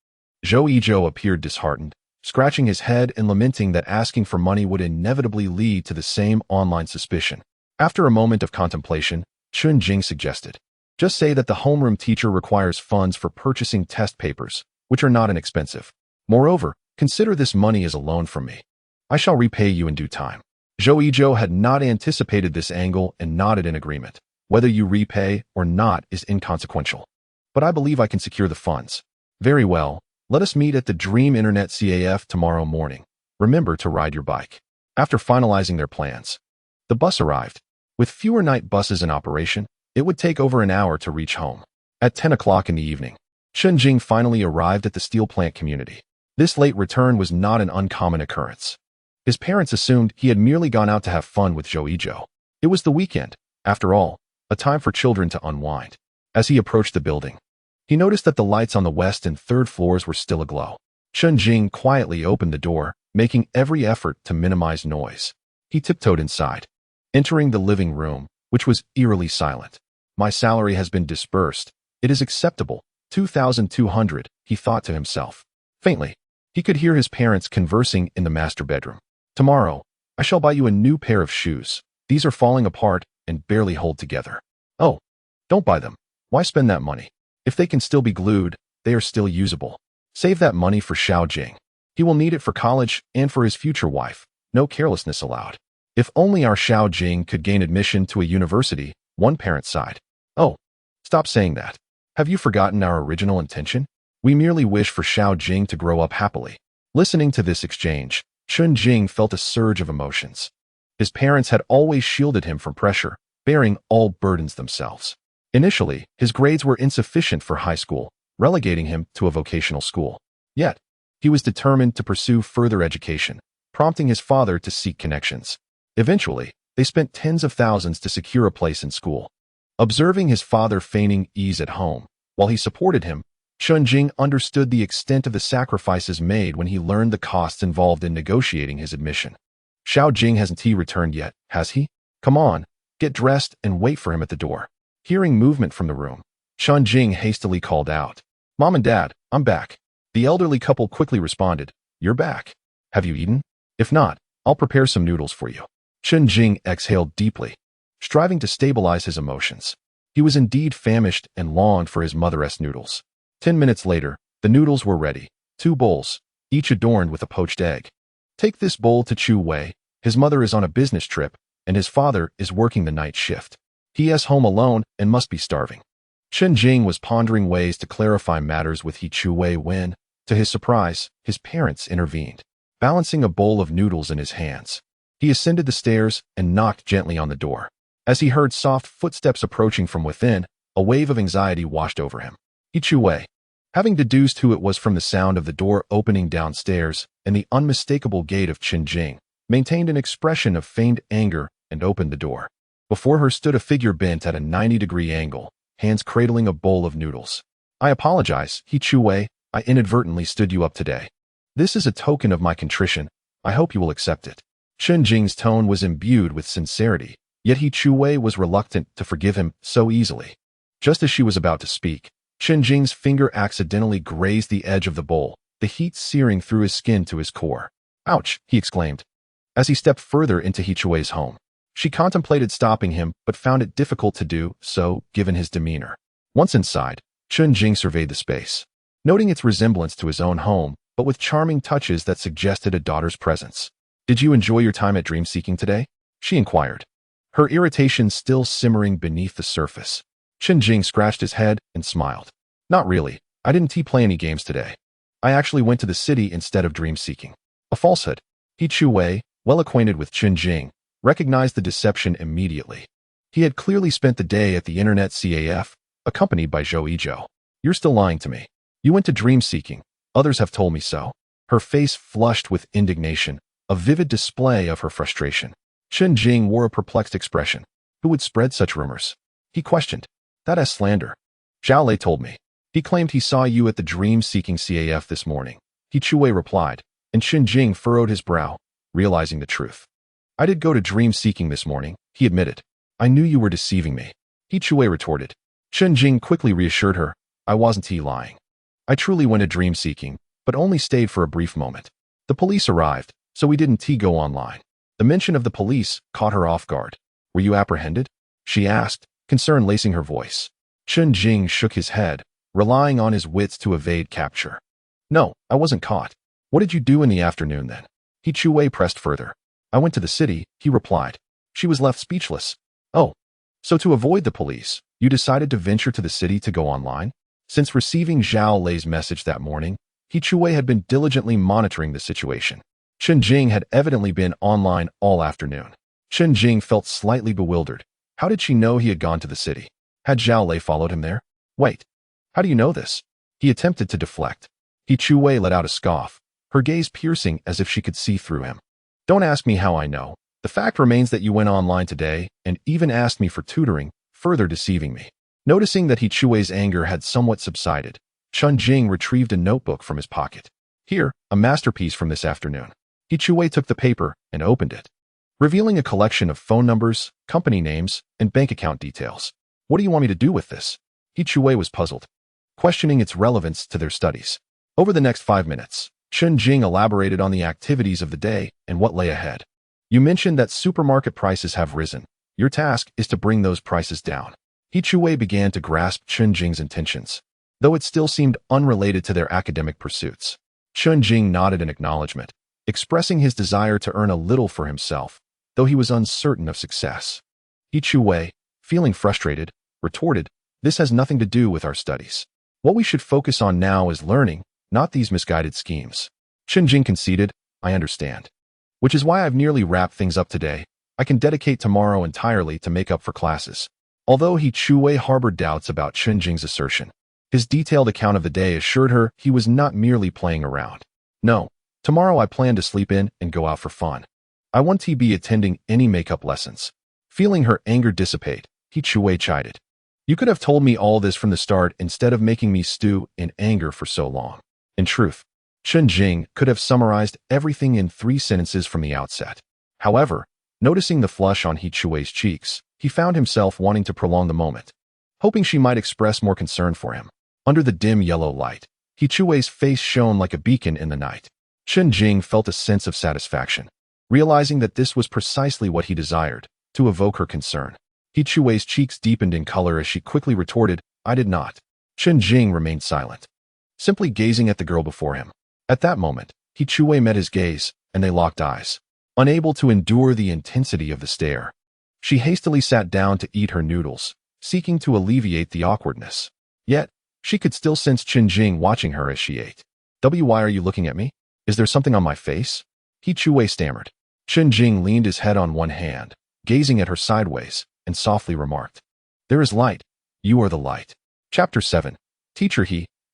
A: Zhou Yizhou appeared disheartened, scratching his head and lamenting that asking for money would inevitably lead to the same online suspicion. After a moment of contemplation, Chen Jing suggested, "Just say that the homeroom teacher requires funds for purchasing test papers, which are not inexpensive. Moreover, consider this money as a loan from me." I shall repay you in due time. Zhou Yizhou had not anticipated this angle and nodded in agreement. Whether you repay or not is inconsequential. But I believe I can secure the funds. Very well, let us meet at the Dream Internet CAF tomorrow morning. Remember to ride your bike. After finalizing their plans, the bus arrived. With fewer night buses in operation, it would take over an hour to reach home. At 10 o'clock in the evening, Chen Jing finally arrived at the steel plant community. This late return was not an uncommon occurrence. His parents assumed he had merely gone out to have fun with Zhou Yizhou. It was the weekend, after all, a time for children to unwind. As he approached the building, he noticed that the lights on the west and third floors were still aglow. Chen Jing quietly opened the door, making every effort to minimize noise. He tiptoed inside, entering the living room, which was eerily silent. My salary has been disbursed. It is acceptable. 2,200, he thought to himself. Faintly, he could hear his parents conversing in the master bedroom. Tomorrow, I shall buy you a new pair of shoes. These are falling apart and barely hold together. Oh, don't buy them. Why spend that money? If they can still be glued, they are still usable. Save that money for Xiao Jing. He will need it for college and for his future wife. No carelessness allowed. If only our Xiao Jing could gain admission to a university, one parent sighed. Oh, stop saying that. Have you forgotten our original intention? We merely wish for Xiao Jing to grow up happily. Listening to this exchange, Chen Jing felt a surge of emotions. His parents had always shielded him from pressure, bearing all burdens themselves. Initially, his grades were insufficient for high school, relegating him to a vocational school. Yet, he was determined to pursue further education, prompting his father to seek connections. Eventually, they spent tens of thousands to secure a place in school. Observing his father feigning ease at home, while he supported him, Chen Jing understood the extent of the sacrifices made when he learned the costs involved in negotiating his admission. Xiao Jing hasn't he returned yet, has he? Come on, get dressed and wait for him at the door. Hearing movement from the room, Chen Jing hastily called out, Mom and Dad, I'm back. The elderly couple quickly responded, You're back. Have you eaten? If not, I'll prepare some noodles for you. Chen Jing exhaled deeply, striving to stabilize his emotions. He was indeed famished and longed for his mother's noodles. 10 minutes later, the noodles were ready, 2 bowls, each adorned with a poached egg. Take this bowl to Chu Wei. His mother is on a business trip, and his father is working the night shift. He is home alone and must be starving. Chen Jing was pondering ways to clarify matters with He Chu Wei when, to his surprise, his parents intervened, balancing a bowl of noodles in his hands. He ascended the stairs and knocked gently on the door. As he heard soft footsteps approaching from within, a wave of anxiety washed over him. He Chu Wei, having deduced who it was from the sound of the door opening downstairs and the unmistakable gait of Chen Jing, maintained an expression of feigned anger and opened the door. Before her stood a figure bent at a 90-degree angle, hands cradling a bowl of noodles. I apologize, He Chu Wei, I inadvertently stood you up today. This is a token of my contrition. I hope you will accept it. Chen Jing's tone was imbued with sincerity, yet He Chu Wei was reluctant to forgive him so easily. Just as she was about to speak, Chen Jing's finger accidentally grazed the edge of the bowl, the heat searing through his skin to his core. Ouch, he exclaimed, as he stepped further into He Chu Wei's home. She contemplated stopping him but found it difficult to do so given his demeanor. Once inside, Chen Jing surveyed the space, noting its resemblance to his own home, but with charming touches that suggested a daughter's presence. Did you enjoy your time at dream seeking today? She inquired, her irritation still simmering beneath the surface. Chen Jing scratched his head and smiled. Not really. I didn't play any games today. I actually went to the city instead of dream seeking. A falsehood. He Chu Wei, well acquainted with Chen Jing, recognized the deception immediately. He had clearly spent the day at the Internet CAF, accompanied by Zhou Yizhou. You're still lying to me. You went to dream seeking. Others have told me so. Her face flushed with indignation, a vivid display of her frustration. Chen Jing wore a perplexed expression. Who would spread such rumors? He questioned. That is slander. Zhao Lei told me. He claimed he saw you at the dream-seeking CAF this morning. He Chu Wei replied, and Chen Jing furrowed his brow, realizing the truth. I did go to dream-seeking this morning, he admitted. I knew you were deceiving me. He Chu Wei retorted. Chen Jing quickly reassured her, I wasn't lying. I truly went to dream-seeking, but only stayed for a brief moment. The police arrived, so we didn't go online. The mention of the police caught her off guard. Were you apprehended? She asked, concern lacing her voice. Chen Jing shook his head, relying on his wits to evade capture. No, I wasn't caught. What did you do in the afternoon then? He Chuwei pressed further. I went to the city, he replied. She was left speechless. Oh. So to avoid the police, you decided to venture to the city to go online? Since receiving Zhao Lei's message that morning, He Chuwei had been diligently monitoring the situation. Chen Jing had evidently been online all afternoon. Chen Jing felt slightly bewildered. How did she know he had gone to the city? Had Zhao Lei followed him there? Wait. How do you know this? He attempted to deflect. He Chuwei let out a scoff, her gaze piercing as if she could see through him. Don't ask me how I know. The fact remains that you went online today and even asked me for tutoring, further deceiving me. Noticing that He Chuwei's anger had somewhat subsided, Chen Jing retrieved a notebook from his pocket. Here, a masterpiece from this afternoon. He Chuwei took the paper and opened it, revealing a collection of phone numbers, company names, and bank account details. What do you want me to do with this? He Chuwei was puzzled, questioning its relevance to their studies. Over the next 5 minutes, Chen Jing elaborated on the activities of the day and what lay ahead. You mentioned that supermarket prices have risen. Your task is to bring those prices down. He Chuwei began to grasp Chen Jing's intentions, though it still seemed unrelated to their academic pursuits. Chen Jing nodded in acknowledgement, expressing his desire to earn a little for himself, though he was uncertain of success. He Chuwei, feeling frustrated, retorted, "This has nothing to do with our studies. What we should focus on now is learning, not these misguided schemes." Chen Jing conceded, "I understand. Which is why I've nearly wrapped things up today. I can dedicate tomorrow entirely to make up for classes." Although He Chuwei harbored doubts about Chen Jing's assertion, his detailed account of the day assured her he was not merely playing around. "No, tomorrow I plan to sleep in and go out for fun. I won't be attending any makeup lessons." Feeling her anger dissipate, He Chuwei chided. "You could have told me all this from the start instead of making me stew in anger for so long." In truth, Chen Jing could have summarized everything in 3 sentences from the outset. However, noticing the flush on He Chuwei's cheeks, he found himself wanting to prolong the moment, hoping she might express more concern for him. Under the dim yellow light, He Chuwei's face shone like a beacon in the night. Chen Jing felt a sense of satisfaction, realizing that this was precisely what he desired, to evoke her concern. He Chuwei's cheeks deepened in color as she quickly retorted, "I did not." Chen Jing remained silent, simply gazing at the girl before him. At that moment, He Chuwei met his gaze, and they locked eyes. Unable to endure the intensity of the stare, she hastily sat down to eat her noodles, seeking to alleviate the awkwardness. Yet, she could still sense Chen Jing watching her as she ate. "Why are you looking at me? Is there something on my face?" He Chuwei stammered. Chen Jing leaned his head on one hand, gazing at her sideways, and softly remarked, "There is light. You are the light." Chapter 7. Teacher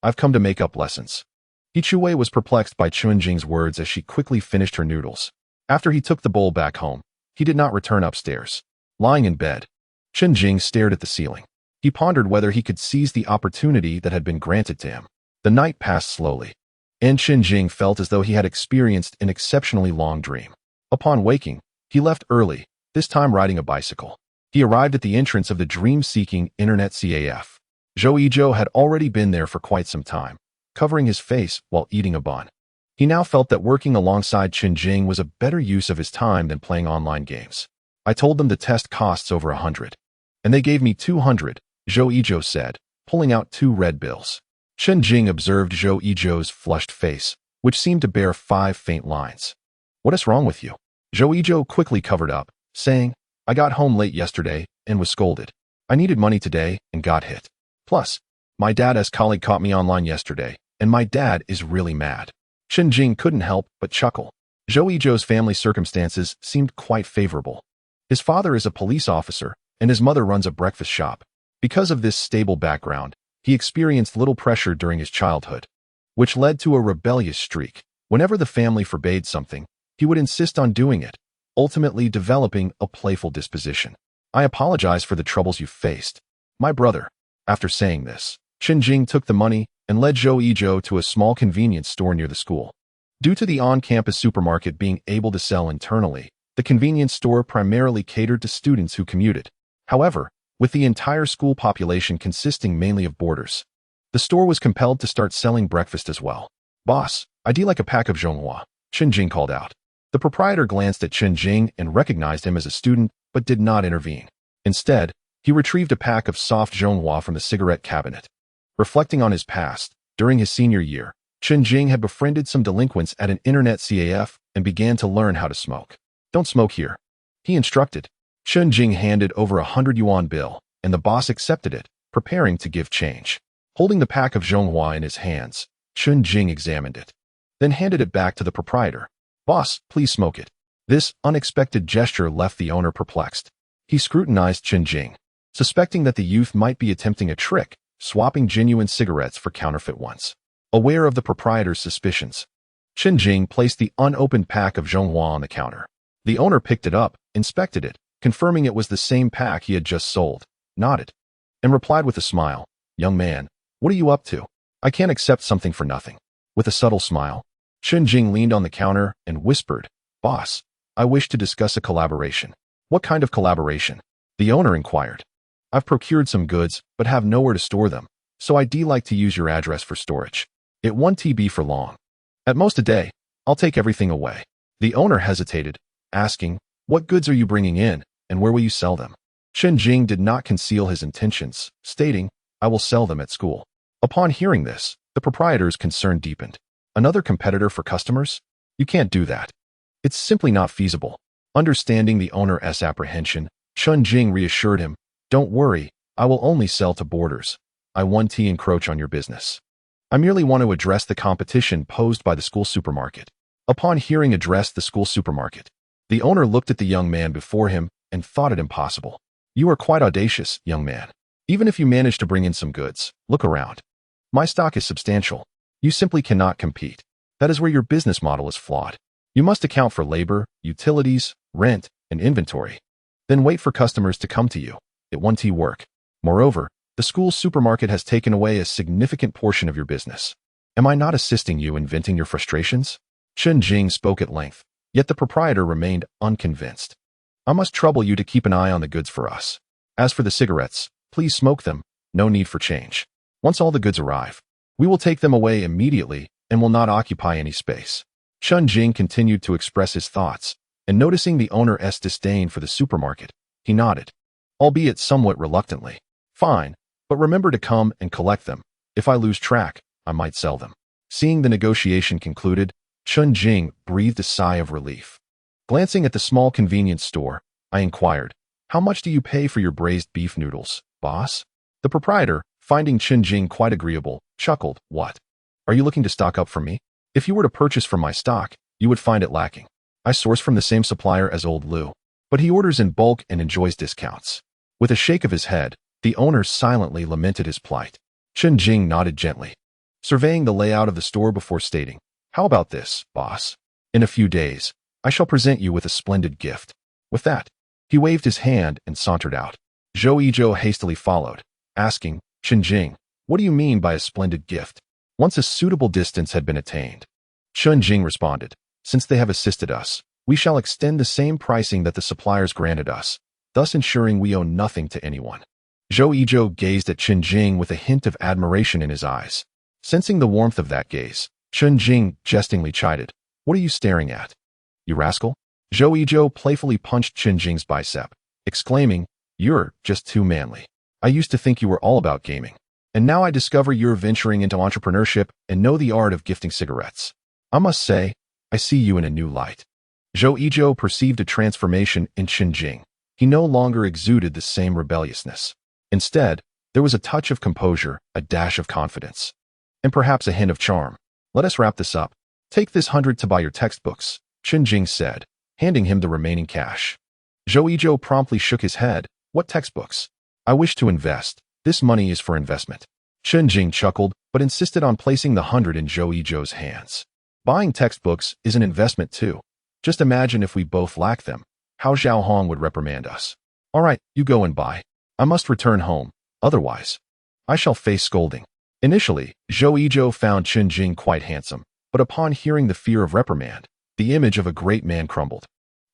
A: I've come to make up lessons. He Chuwei was perplexed by Chen Jing's words as she quickly finished her noodles. After he took the bowl back home, he did not return upstairs. Lying in bed, Chen Jing stared at the ceiling. He pondered whether he could seize the opportunity that had been granted to him. The night passed slowly, and Chen Jing felt as though he had experienced an exceptionally long dream. Upon waking, he left early, this time riding a bicycle. He arrived at the entrance of the dream-seeking internet CAF. Zhou Yizhou had already been there for quite some time, covering his face while eating a bun. He now felt that working alongside Chen Jing was a better use of his time than playing online games. "I told them the test costs over 100. And they gave me 200, Zhou Yizhou said, pulling out 2 red bills. Chen Jing observed Zhou Yizhou's flushed face, which seemed to bear 5 faint lines. "What is wrong with you?" Zhou Yizhou quickly covered up, saying, "I got home late yesterday and was scolded. I needed money today and got hit. Plus, my dad's colleague caught me online yesterday, and my dad is really mad." Chen Jing couldn't help but chuckle. Zhou Yizhou's family circumstances seemed quite favorable. His father is a police officer, and his mother runs a breakfast shop. Because of this stable background, he experienced little pressure during his childhood, which led to a rebellious streak. Whenever the family forbade something, he would insist on doing it, ultimately developing a playful disposition. "I apologize for the troubles you've faced, my brother." After saying this, Chen Jing took the money and led Zhou Yizhou to a small convenience store near the school. Due to the on-campus supermarket being able to sell internally, the convenience store primarily catered to students who commuted. However, with the entire school population consisting mainly of boarders, the store was compelled to start selling breakfast as well. "Boss, I'd like a pack of zhonghua," Chen Jing called out. The proprietor glanced at Chen Jing and recognized him as a student, but did not intervene. Instead, he retrieved a pack of soft zhonghua from the cigarette cabinet. Reflecting on his past, during his senior year, Chen Jing had befriended some delinquents at an internet CAF and began to learn how to smoke. Don't smoke here, he instructed. Chen Jing handed over a 100 yuan bill, and the boss accepted it, preparing to give change. Holding the pack of Zhonghua in his hands, Chen Jing examined it, then handed it back to the proprietor. Boss, please smoke it. This unexpected gesture left the owner perplexed. He scrutinized Chen Jing, suspecting that the youth might be attempting a trick, swapping genuine cigarettes for counterfeit ones. Aware of the proprietor's suspicions, Chen Jing placed the unopened pack of Zhonghua on the counter. The owner picked it up, inspected it, confirming it was the same pack he had just sold, nodded, and replied with a smile, "Young man, what are you up to? I can't accept something for nothing." With a subtle smile, Chen Jing leaned on the counter and whispered, "Boss, I wish to discuss a collaboration." "What kind of collaboration?" the owner inquired. "I've procured some goods, but have nowhere to store them, so I'd like to use your address for storage. It won't be for long. At most a day, I'll take everything away." The owner hesitated, asking, "What goods are you bringing in, and where will you sell them?" Chen Jing did not conceal his intentions, stating, "I will sell them at school." Upon hearing this, the proprietor's concern deepened. "Another competitor for customers? You can't do that. It's simply not feasible." Understanding the owner's apprehension, Chen Jing reassured him, "Don't worry, I will only sell to boarders. I won't encroach on your business. I merely want to address the competition posed by the school supermarket." Upon hearing address the school supermarket, the owner looked at the young man before him and thought it impossible. "You are quite audacious, young man. Even if you manage to bring in some goods, look around. My stock is substantial. You simply cannot compete. That is where your business model is flawed. You must account for labor, utilities, rent, and inventory. Then wait for customers to come to you. It won't work. Moreover, the school supermarket has taken away a significant portion of your business. Am I not assisting you in venting your frustrations?" Chen Jing spoke at length, yet the proprietor remained unconvinced. "I must trouble you to keep an eye on the goods for us. As for the cigarettes, please smoke them, no need for change. Once all the goods arrive, we will take them away immediately and will not occupy any space." Chen Jing continued to express his thoughts, and noticing the owner's disdain for the supermarket, he nodded, albeit somewhat reluctantly. "Fine, but remember to come and collect them. If I lose track, I might sell them." Seeing the negotiation concluded, Chen Jing breathed a sigh of relief. Glancing at the small convenience store, I inquired, "How much do you pay for your braised beef noodles, boss?" The proprietor, finding Chen Jing quite agreeable, chuckled, "What? Are you looking to stock up for me? If you were to purchase from my stock, you would find it lacking. I source from the same supplier as old Liu, but he orders in bulk and enjoys discounts." With a shake of his head, the owner silently lamented his plight. Chen Jing nodded gently, surveying the layout of the store before stating, "How about this, boss? In a few days, I shall present you with a splendid gift." With that, he waved his hand and sauntered out. Zhou Yizhou hastily followed, asking, "Chen Jing, what do you mean by a splendid gift?" Once a suitable distance had been attained, Chen Jing responded, "Since they have assisted us, we shall extend the same pricing that the suppliers granted us, thus ensuring we owe nothing to anyone." Zhou Yizhou gazed at Chen Jing with a hint of admiration in his eyes. Sensing the warmth of that gaze, Chen Jing jestingly chided, "What are you staring at, you rascal?" Zhou Yizhou playfully punched Chen Jing's bicep, exclaiming, "You're just too manly. I used to think you were all about gaming, and now I discover you're venturing into entrepreneurship and know the art of gifting cigarettes. I must say, I see you in a new light." Zhou Yizhou perceived a transformation in Chen Jing. He no longer exuded the same rebelliousness. Instead, there was a touch of composure, a dash of confidence, and perhaps a hint of charm. "Let us wrap this up. Take this 100 to buy your textbooks," Chen Jing said, handing him the remaining cash. Zhou Yizhou promptly shook his head. "What textbooks? I wish to invest. This money is for investment." Chen Jing chuckled, but insisted on placing the 100 in Zhou Yizhou's hands. "Buying textbooks is an investment too. Just imagine if we both lack them, how Zhao Hong would reprimand us." "All right, you go and buy. I must return home, otherwise I shall face scolding." Initially, Zhou Yizhou found Chen Jing quite handsome, but upon hearing the fear of reprimand, the image of a great man crumbled.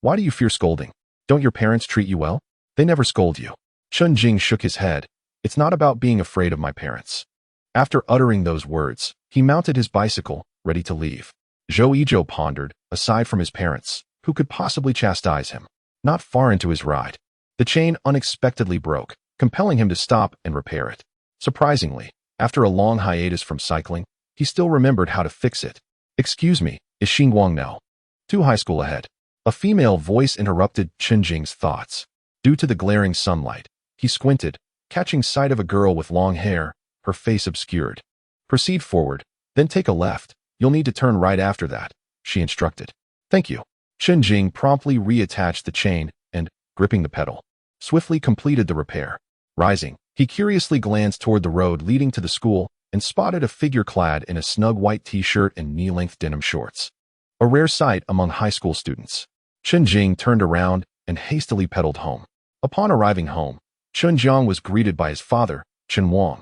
A: "Why do you fear scolding? Don't your parents treat you well? They never scold you." Chen Jing shook his head. "It's not about being afraid of my parents." After uttering those words, he mounted his bicycle, ready to leave. Zhou Yizhou pondered, aside from his parents, who could possibly chastise him. Not far into his ride, the chain unexpectedly broke, compelling him to stop and repair it. Surprisingly, after a long hiatus from cycling, he still remembered how to fix it. "Excuse me, is Xinguang now?" 2 high school ahead. A female voice interrupted Chen Jing's thoughts. Due to the glaring sunlight, he squinted, catching sight of a girl with long hair, her face obscured. Proceed forward, then take a left. You'll need to turn right after that, she instructed. Thank you. Chen Jing promptly reattached the chain and, gripping the pedal, swiftly completed the repair. Rising, he curiously glanced toward the road leading to the school and spotted a figure clad in a snug white t-shirt and knee-length denim shorts. A rare sight among high school students. Chen Jing turned around and hastily pedaled home. Upon arriving home, Chen Jiang was greeted by his father, Chen Wang,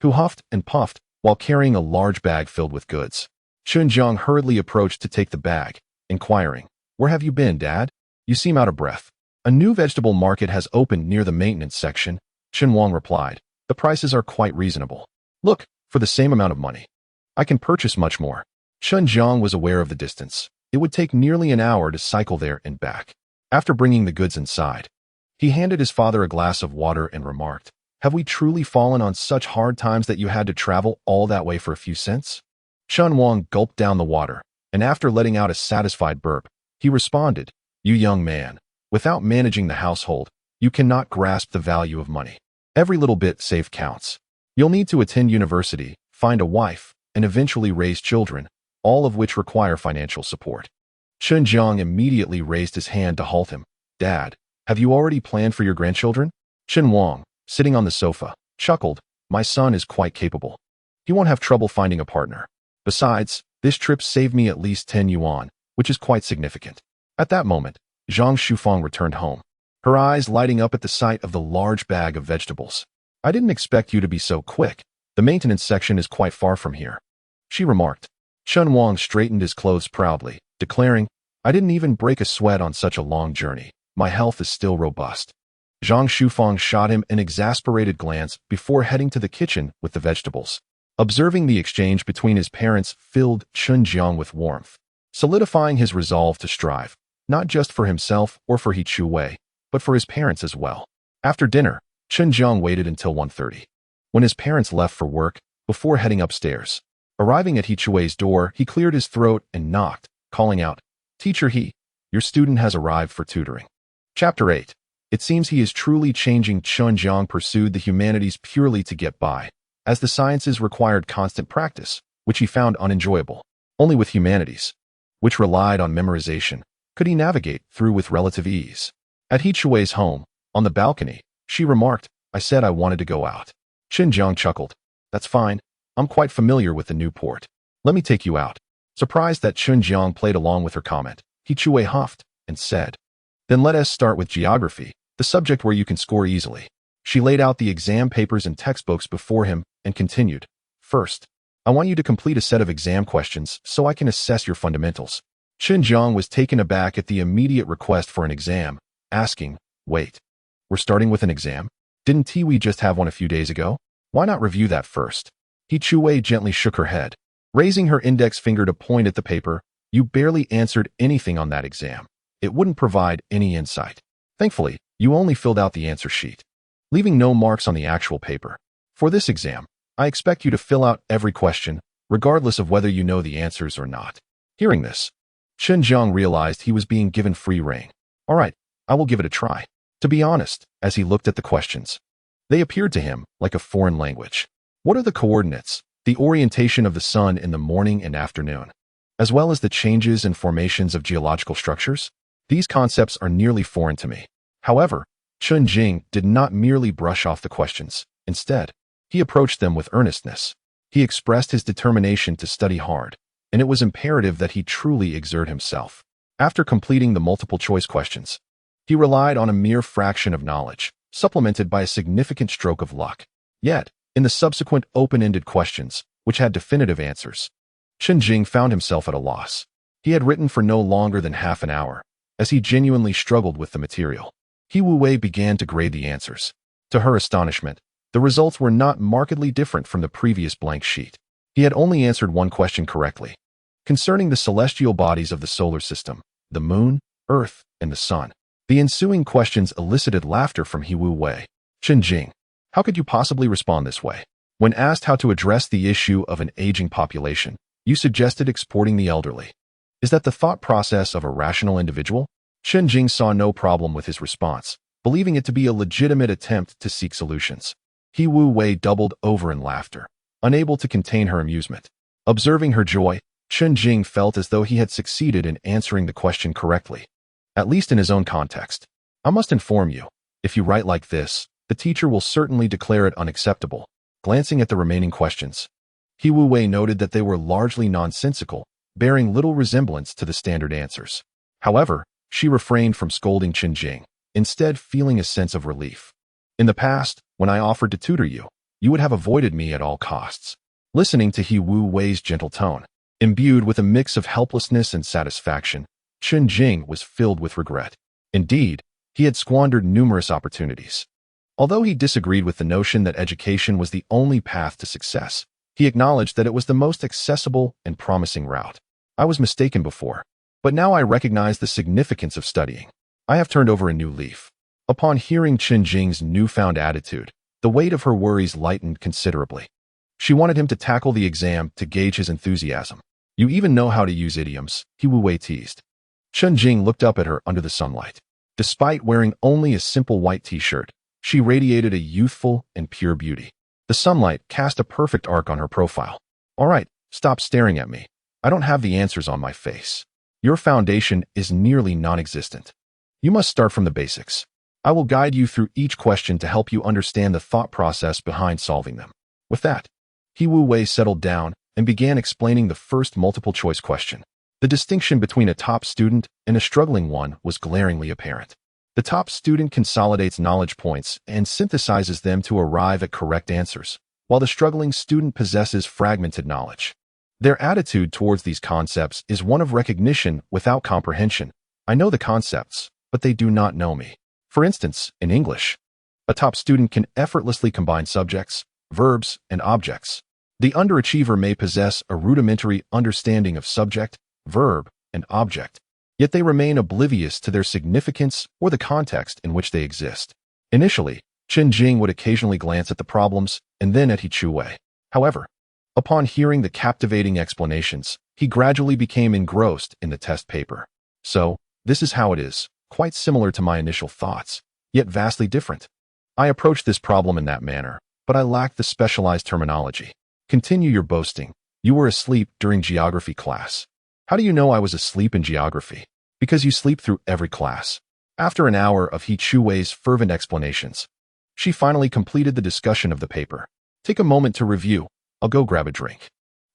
A: who huffed and puffed while carrying a large bag filled with goods. Chen Jiang hurriedly approached to take the bag, inquiring, "Where have you been, Dad? You seem out of breath." "A new vegetable market has opened near the maintenance section," Chen Wang replied. "The prices are quite reasonable. Look, for the same amount of money, I can purchase much more." Chen Jiang was aware of the distance. It would take nearly an hour to cycle there and back. After bringing the goods inside, he handed his father a glass of water and remarked, "Have we truly fallen on such hard times that you had to travel all that way for a few cents?" Chen Wang gulped down the water, and after letting out a satisfied burp, he responded, "You young man, without managing the household, you cannot grasp the value of money. Every little bit saved counts. You'll need to attend university, find a wife, and eventually raise children, all of which require financial support." Chen Jiang immediately raised his hand to halt him. "Dad, have you already planned for your grandchildren?" Chen Wang, sitting on the sofa, chuckled, "My son is quite capable. He won't have trouble finding a partner. Besides, this trip saved me at least 10 yuan, which is quite significant." At that moment, Zhang Shufang returned home, her eyes lighting up at the sight of the large bag of vegetables. "I didn't expect you to be so quick. The maintenance section is quite far from here," she remarked. Chen Wang straightened his clothes proudly, declaring, "I didn't even break a sweat on such a long journey. My health is still robust." Zhang Shufang shot him an exasperated glance before heading to the kitchen with the vegetables. Observing the exchange between his parents filled Chen Jiang with warmth, solidifying his resolve to strive, not just for himself or for He Chu-wei, but for his parents as well. After dinner, Chen Jiang waited until 1:30, when his parents left for work, before heading upstairs. Arriving at He Chu-wei's door, he cleared his throat and knocked, calling out, "Teacher He, your student has arrived for tutoring." Chapter 8. It seems he is truly changing. Chen Jiang pursued the humanities purely to get by, as the sciences required constant practice, which he found unenjoyable. Only with humanities, which relied on memorization, could he navigate through with relative ease. At He Chu-wei's home, on the balcony, she remarked, "I said I wanted to go out." Chen Jiang chuckled. "That's fine. I'm quite familiar with the new port. Let me take you out." Surprised that Chen Jiang played along with her comment, He Chu-wei huffed and said, "Then let us start with geography, the subject where you can score easily." She laid out the exam papers and textbooks before him and continued, "First, I want you to complete a set of exam questions so I can assess your fundamentals." Chen Jiang was taken aback at the immediate request for an exam, asking, "Wait, we're starting with an exam? Didn't we just have one a few days ago? Why not review that first?" He Chu-wei gently shook her head, raising her index finger to point at the paper. "You barely answered anything on that exam. It wouldn't provide any insight. Thankfully, you only filled out the answer sheet, leaving no marks on the actual paper. For this exam, I expect you to fill out every question, regardless of whether you know the answers or not." Hearing this, Chen Jiang realized he was being given free rein. "All right, I will give it a try." To be honest, as he looked at the questions, they appeared to him like a foreign language. What are the coordinates, the orientation of the sun in the morning and afternoon, as well as the changes and formations of geological structures? These concepts are nearly foreign to me. However, Chen Jing did not merely brush off the questions. Instead, he approached them with earnestness. He expressed his determination to study hard, and it was imperative that he truly exert himself. After completing the multiple-choice questions, he relied on a mere fraction of knowledge, supplemented by a significant stroke of luck. Yet, in the subsequent open-ended questions, which had definitive answers, Chen Jing found himself at a loss. He had written for no longer than half an hour, as he genuinely struggled with the material. He Wu-wei began to grade the answers. To her astonishment, the results were not markedly different from the previous blank sheet. He had only answered one question correctly, concerning the celestial bodies of the solar system, the moon, earth, and the sun. The ensuing questions elicited laughter from He Wu-wei. "Chen Jing, how could you possibly respond this way? When asked how to address the issue of an aging population, you suggested exporting the elderly. Is that the thought process of a rational individual? Chen Jing saw no problem with his response, believing it to be a legitimate attempt to seek solutions. He Wu Wei doubled over in laughter, unable to contain her amusement. Observing her joy, Chen Jing felt as though he had succeeded in answering the question correctly, at least in his own context. I must inform you, if you write like this, the teacher will certainly declare it unacceptable. Glancing at the remaining questions, He Wu Wei noted that they were largely nonsensical, bearing little resemblance to the standard answers. However, she refrained from scolding Chen Jing, instead feeling a sense of relief. In the past, when I offered to tutor you, you would have avoided me at all costs. Listening to He Wu Wei's gentle tone, imbued with a mix of helplessness and satisfaction, Chen Jing was filled with regret. Indeed, he had squandered numerous opportunities. Although he disagreed with the notion that education was the only path to success, he acknowledged that it was the most accessible and promising route. I was mistaken before, but now I recognize the significance of studying. I have turned over a new leaf. Upon hearing Chen Jing's newfound attitude, the weight of her worries lightened considerably. She wanted him to tackle the exam to gauge his enthusiasm. You even know how to use idioms, He Wu Wei teased. Chen Jing looked up at her under the sunlight. Despite wearing only a simple white t-shirt, she radiated a youthful and pure beauty. The sunlight cast a perfect arc on her profile. All right, stop staring at me. I don't have the answers on my face. Your foundation is nearly non-existent. You must start from the basics. I will guide you through each question to help you understand the thought process behind solving them. With that, He Wu Wei settled down and began explaining the first multiple-choice question. The distinction between a top student and a struggling one was glaringly apparent. The top student consolidates knowledge points and synthesizes them to arrive at correct answers, while the struggling student possesses fragmented knowledge. Their attitude towards these concepts is one of recognition without comprehension. I know the concepts, but they do not know me. For instance, in English, a top student can effortlessly combine subjects, verbs, and objects. The underachiever may possess a rudimentary understanding of subject, verb, and object, yet they remain oblivious to their significance or the context in which they exist. Initially, Chen Jing would occasionally glance at the problems and then at He Wu Wei. However, upon hearing the captivating explanations, he gradually became engrossed in the test paper. So, this is how it is, quite similar to my initial thoughts, yet vastly different. I approached this problem in that manner, but I lacked the specialized terminology. Continue your boasting. You were asleep during geography class. How do you know I was asleep in geography? Because you sleep through every class. After an hour of He Wu Wei's fervent explanations, she finally completed the discussion of the paper. Take a moment to review. I'll go grab a drink.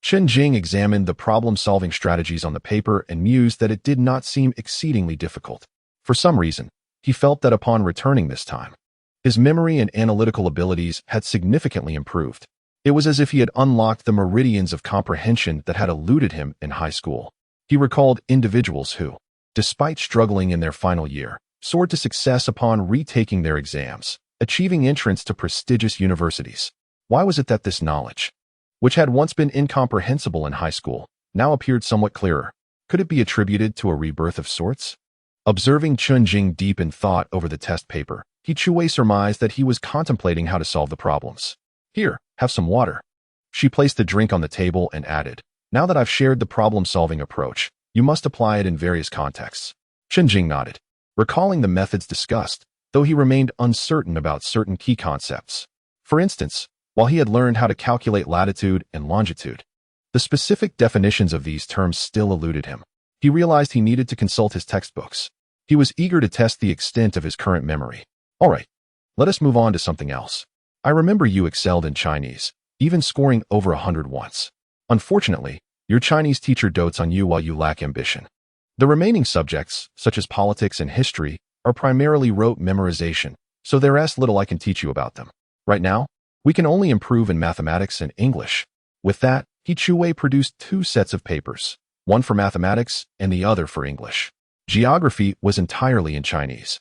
A: Chen Jing examined the problem-solving strategies on the paper and mused that it did not seem exceedingly difficult. For some reason, he felt that upon returning this time, his memory and analytical abilities had significantly improved. It was as if he had unlocked the meridians of comprehension that had eluded him in high school. He recalled individuals who, despite struggling in their final year, soared to success upon retaking their exams, achieving entrance to prestigious universities. Why was it that this knowledge, which had once been incomprehensible in high school, now appeared somewhat clearer? Could it be attributed to a rebirth of sorts? Observing Chen Jing deep in thought over the test paper, He Wu Wei surmised that he was contemplating how to solve the problems. Here, have some water. She placed the drink on the table and added, now that I've shared the problem-solving approach, you must apply it in various contexts. Chen Jing nodded, recalling the methods discussed, though he remained uncertain about certain key concepts. For instance, while he had learned how to calculate latitude and longitude, the specific definitions of these terms still eluded him. He realized he needed to consult his textbooks. He was eager to test the extent of his current memory. All right, let us move on to something else. I remember you excelled in Chinese, even scoring over 100 once. Unfortunately, your Chinese teacher dotes on you while you lack ambition. The remaining subjects, such as politics and history, are primarily rote memorization, so there's little I can teach you about them. Right now, we can only improve in mathematics and English. With that, He Wu Wei produced 2 sets of papers, one for mathematics and the other for English. Geography was entirely in Chinese,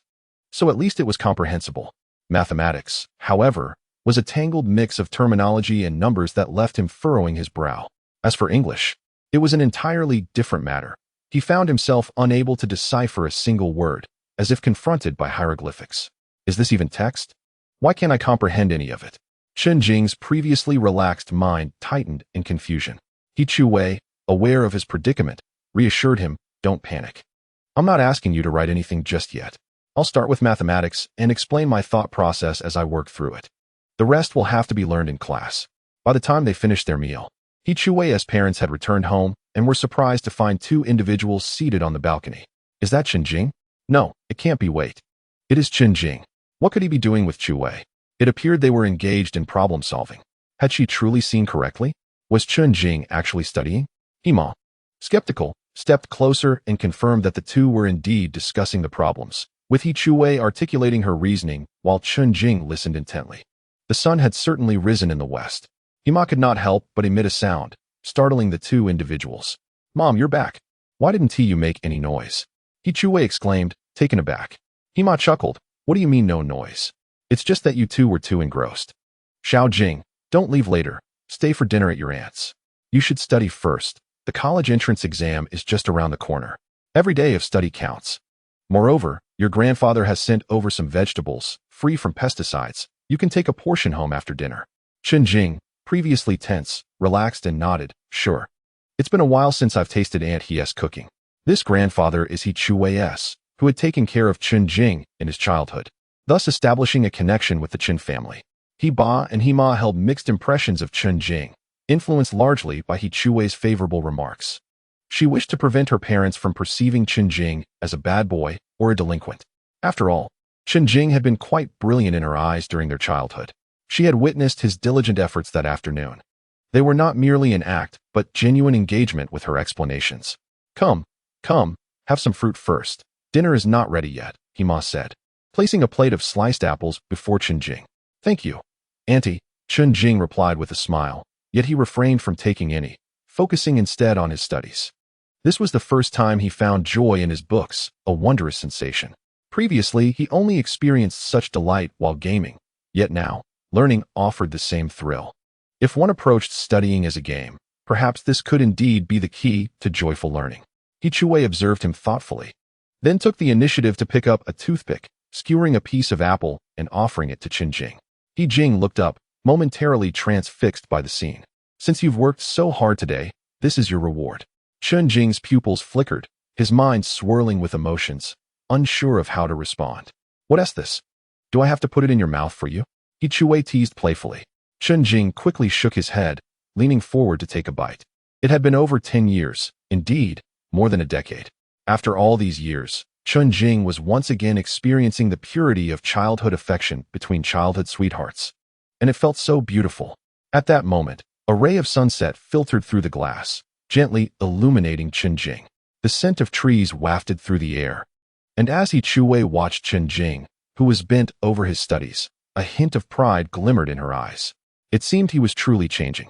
A: so at least it was comprehensible. Mathematics, however, was a tangled mix of terminology and numbers that left him furrowing his brow. As for English, it was an entirely different matter. He found himself unable to decipher a single word, as if confronted by hieroglyphics. Is this even text? Why can't I comprehend any of it? Chen Jing's previously relaxed mind tightened in confusion. He Wu Wei, aware of his predicament, reassured him, "Don't panic. I'm not asking you to write anything just yet. I'll start with mathematics and explain my thought process as I work through it. The rest will have to be learned in class." By the time they finished their meal, He-Chui's parents had returned home and were surprised to find two individuals seated on the balcony. "Is that Chen Jing?" "No, it can't be. Wait. It is Chen Jing. What could he be doing with Chui?" It appeared they were engaged in problem solving. Had she truly seen correctly? Was Chen Jing actually studying? Hima, skeptical, stepped closer and confirmed that the two were indeed discussing the problems, with He-Chui articulating her reasoning while Chen Jing listened intently. The sun had certainly risen in the west. Hima could not help but emit a sound, startling the two individuals. "Mom, you're back. Why didn't you make any noise?" He-Chui exclaimed, taken aback. Hima chuckled. "What do you mean no noise? It's just that you two were too engrossed." "Xiao Jing, don't leave later. Stay for dinner at your aunt's. You should study first. The college entrance exam is just around the corner. Every day of study counts. Moreover, your grandfather has sent over some vegetables, free from pesticides. You can take a portion home after dinner." Chen Jing, previously tense, relaxed and nodded, "Sure. It's been a while since I've tasted Aunt He's cooking." This grandfather is He-Chui's, who had taken care of Chen Jing in his childhood, thus establishing a connection with the Chen family. He-Ba and He-Ma held mixed impressions of Chen Jing, influenced largely by He-Chui's favorable remarks. She wished to prevent her parents from perceiving Chen Jing as a bad boy or a delinquent. After all, Chen Jing had been quite brilliant in her eyes during their childhood. She had witnessed his diligent efforts that afternoon. They were not merely an act, but genuine engagement with her explanations. Come, have some fruit first. Dinner is not ready yet," He-Ma said, placing a plate of sliced apples before Chen Jing. "Thank you, Auntie," Chen Jing replied with a smile, yet he refrained from taking any, focusing instead on his studies. This was the first time he found joy in his books, a wondrous sensation. Previously, he only experienced such delight while gaming, yet now, learning offered the same thrill. If one approached studying as a game, perhaps this could indeed be the key to joyful learning. He-Chui observed him thoughtfully, then took the initiative to pick up a toothpick, skewering a piece of apple and offering it to Chen Jing. He-Jing looked up, momentarily transfixed by the scene. "Since you've worked so hard today, this is your reward." Chen Jing's pupils flickered, his mind swirling with emotions, unsure of how to respond. "What is this? Do I have to put it in your mouth for you?" He-Chui teased playfully. Chen Jing quickly shook his head, leaning forward to take a bite. It had been over 10 years, indeed, more than a decade. After all these years, Chen Jing was once again experiencing the purity of childhood affection between childhood sweethearts. And it felt so beautiful. At that moment, a ray of sunset filtered through the glass, gently illuminating Chen Jing. The scent of trees wafted through the air. And as He-Chui watched Chen Jing, who was bent over his studies, a hint of pride glimmered in her eyes. It seemed he was truly changing.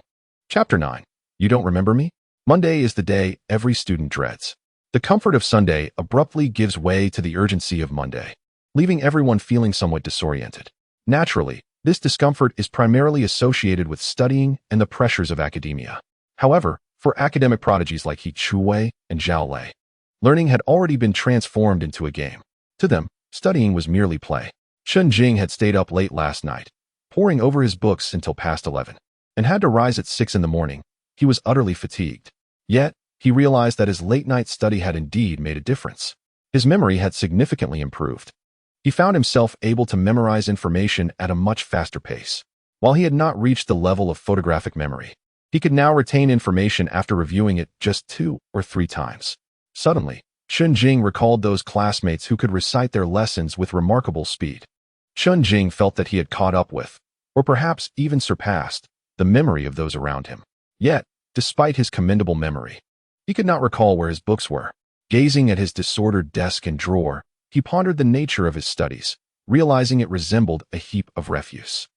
A: Chapter 9. You don't remember me? Monday is the day every student dreads. The comfort of Sunday abruptly gives way to the urgency of Monday, leaving everyone feeling somewhat disoriented. Naturally, this discomfort is primarily associated with studying and the pressures of academia. However, for academic prodigies like He-Chui and Zhao Lei, learning had already been transformed into a game. To them, studying was merely play. Chen Jing had stayed up late last night, poring over his books until past 11, and had to rise at 6 in the morning. He was utterly fatigued. Yet, he realized that his late-night study had indeed made a difference. His memory had significantly improved. He found himself able to memorize information at a much faster pace. While he had not reached the level of photographic memory, he could now retain information after reviewing it just 2 or 3 times. Suddenly, Chen Jing recalled those classmates who could recite their lessons with remarkable speed. Chen Jing felt that he had caught up with, or perhaps even surpassed, the memory of those around him. Yet, despite his commendable memory, he could not recall where his books were. Gazing at his disordered desk and drawer, he pondered the nature of his studies, realizing it resembled a heap of refuse.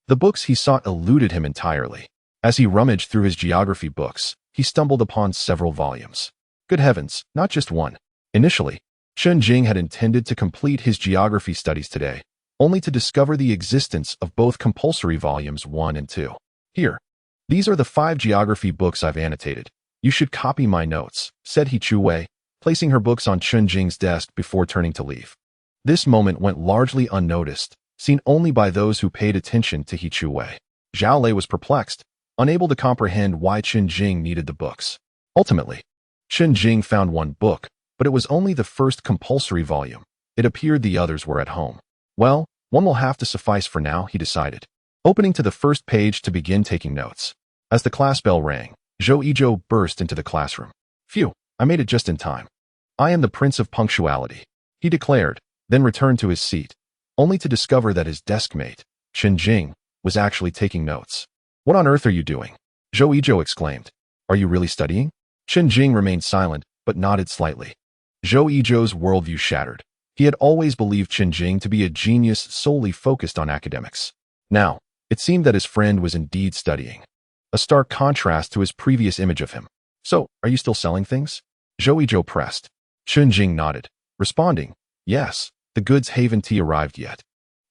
A: The books he sought eluded him entirely. As he rummaged through his geography books, he stumbled upon several volumes. Good heavens, not just one. Initially, Chen Jing had intended to complete his geography studies today, only to discover the existence of both compulsory volumes 1 and 2. Here, these are the 5 geography books I've annotated. You should copy my notes, said He-Chui, placing her books on Chen Jing's desk before turning to leave. This moment went largely unnoticed, seen only by those who paid attention to He-Chui. Zhao Lei was perplexed, unable to comprehend why Chen Jing needed the books. Ultimately, Chen Jing found one book, but it was only the first compulsory volume. It appeared the others were at home. Well, one will have to suffice for now, he decided, opening to the first page to begin taking notes. As the class bell rang, Zhou Yizhou burst into the classroom. Phew, I made it just in time. I am the Prince of Punctuality, he declared, then returned to his seat, only to discover that his deskmate, Chen Jing, was actually taking notes. What on earth are you doing? Zhou Yizhou exclaimed. Are you really studying? Chen Jing remained silent, but nodded slightly. Zhou Yizhou's worldview shattered. He had always believed Chen Jing to be a genius solely focused on academics. Now, it seemed that his friend was indeed studying. A stark contrast to his previous image of him. So, are you still selling things? Zhou Yizhou pressed. Chen Jing nodded, responding, yes, the goods haven't arrived yet.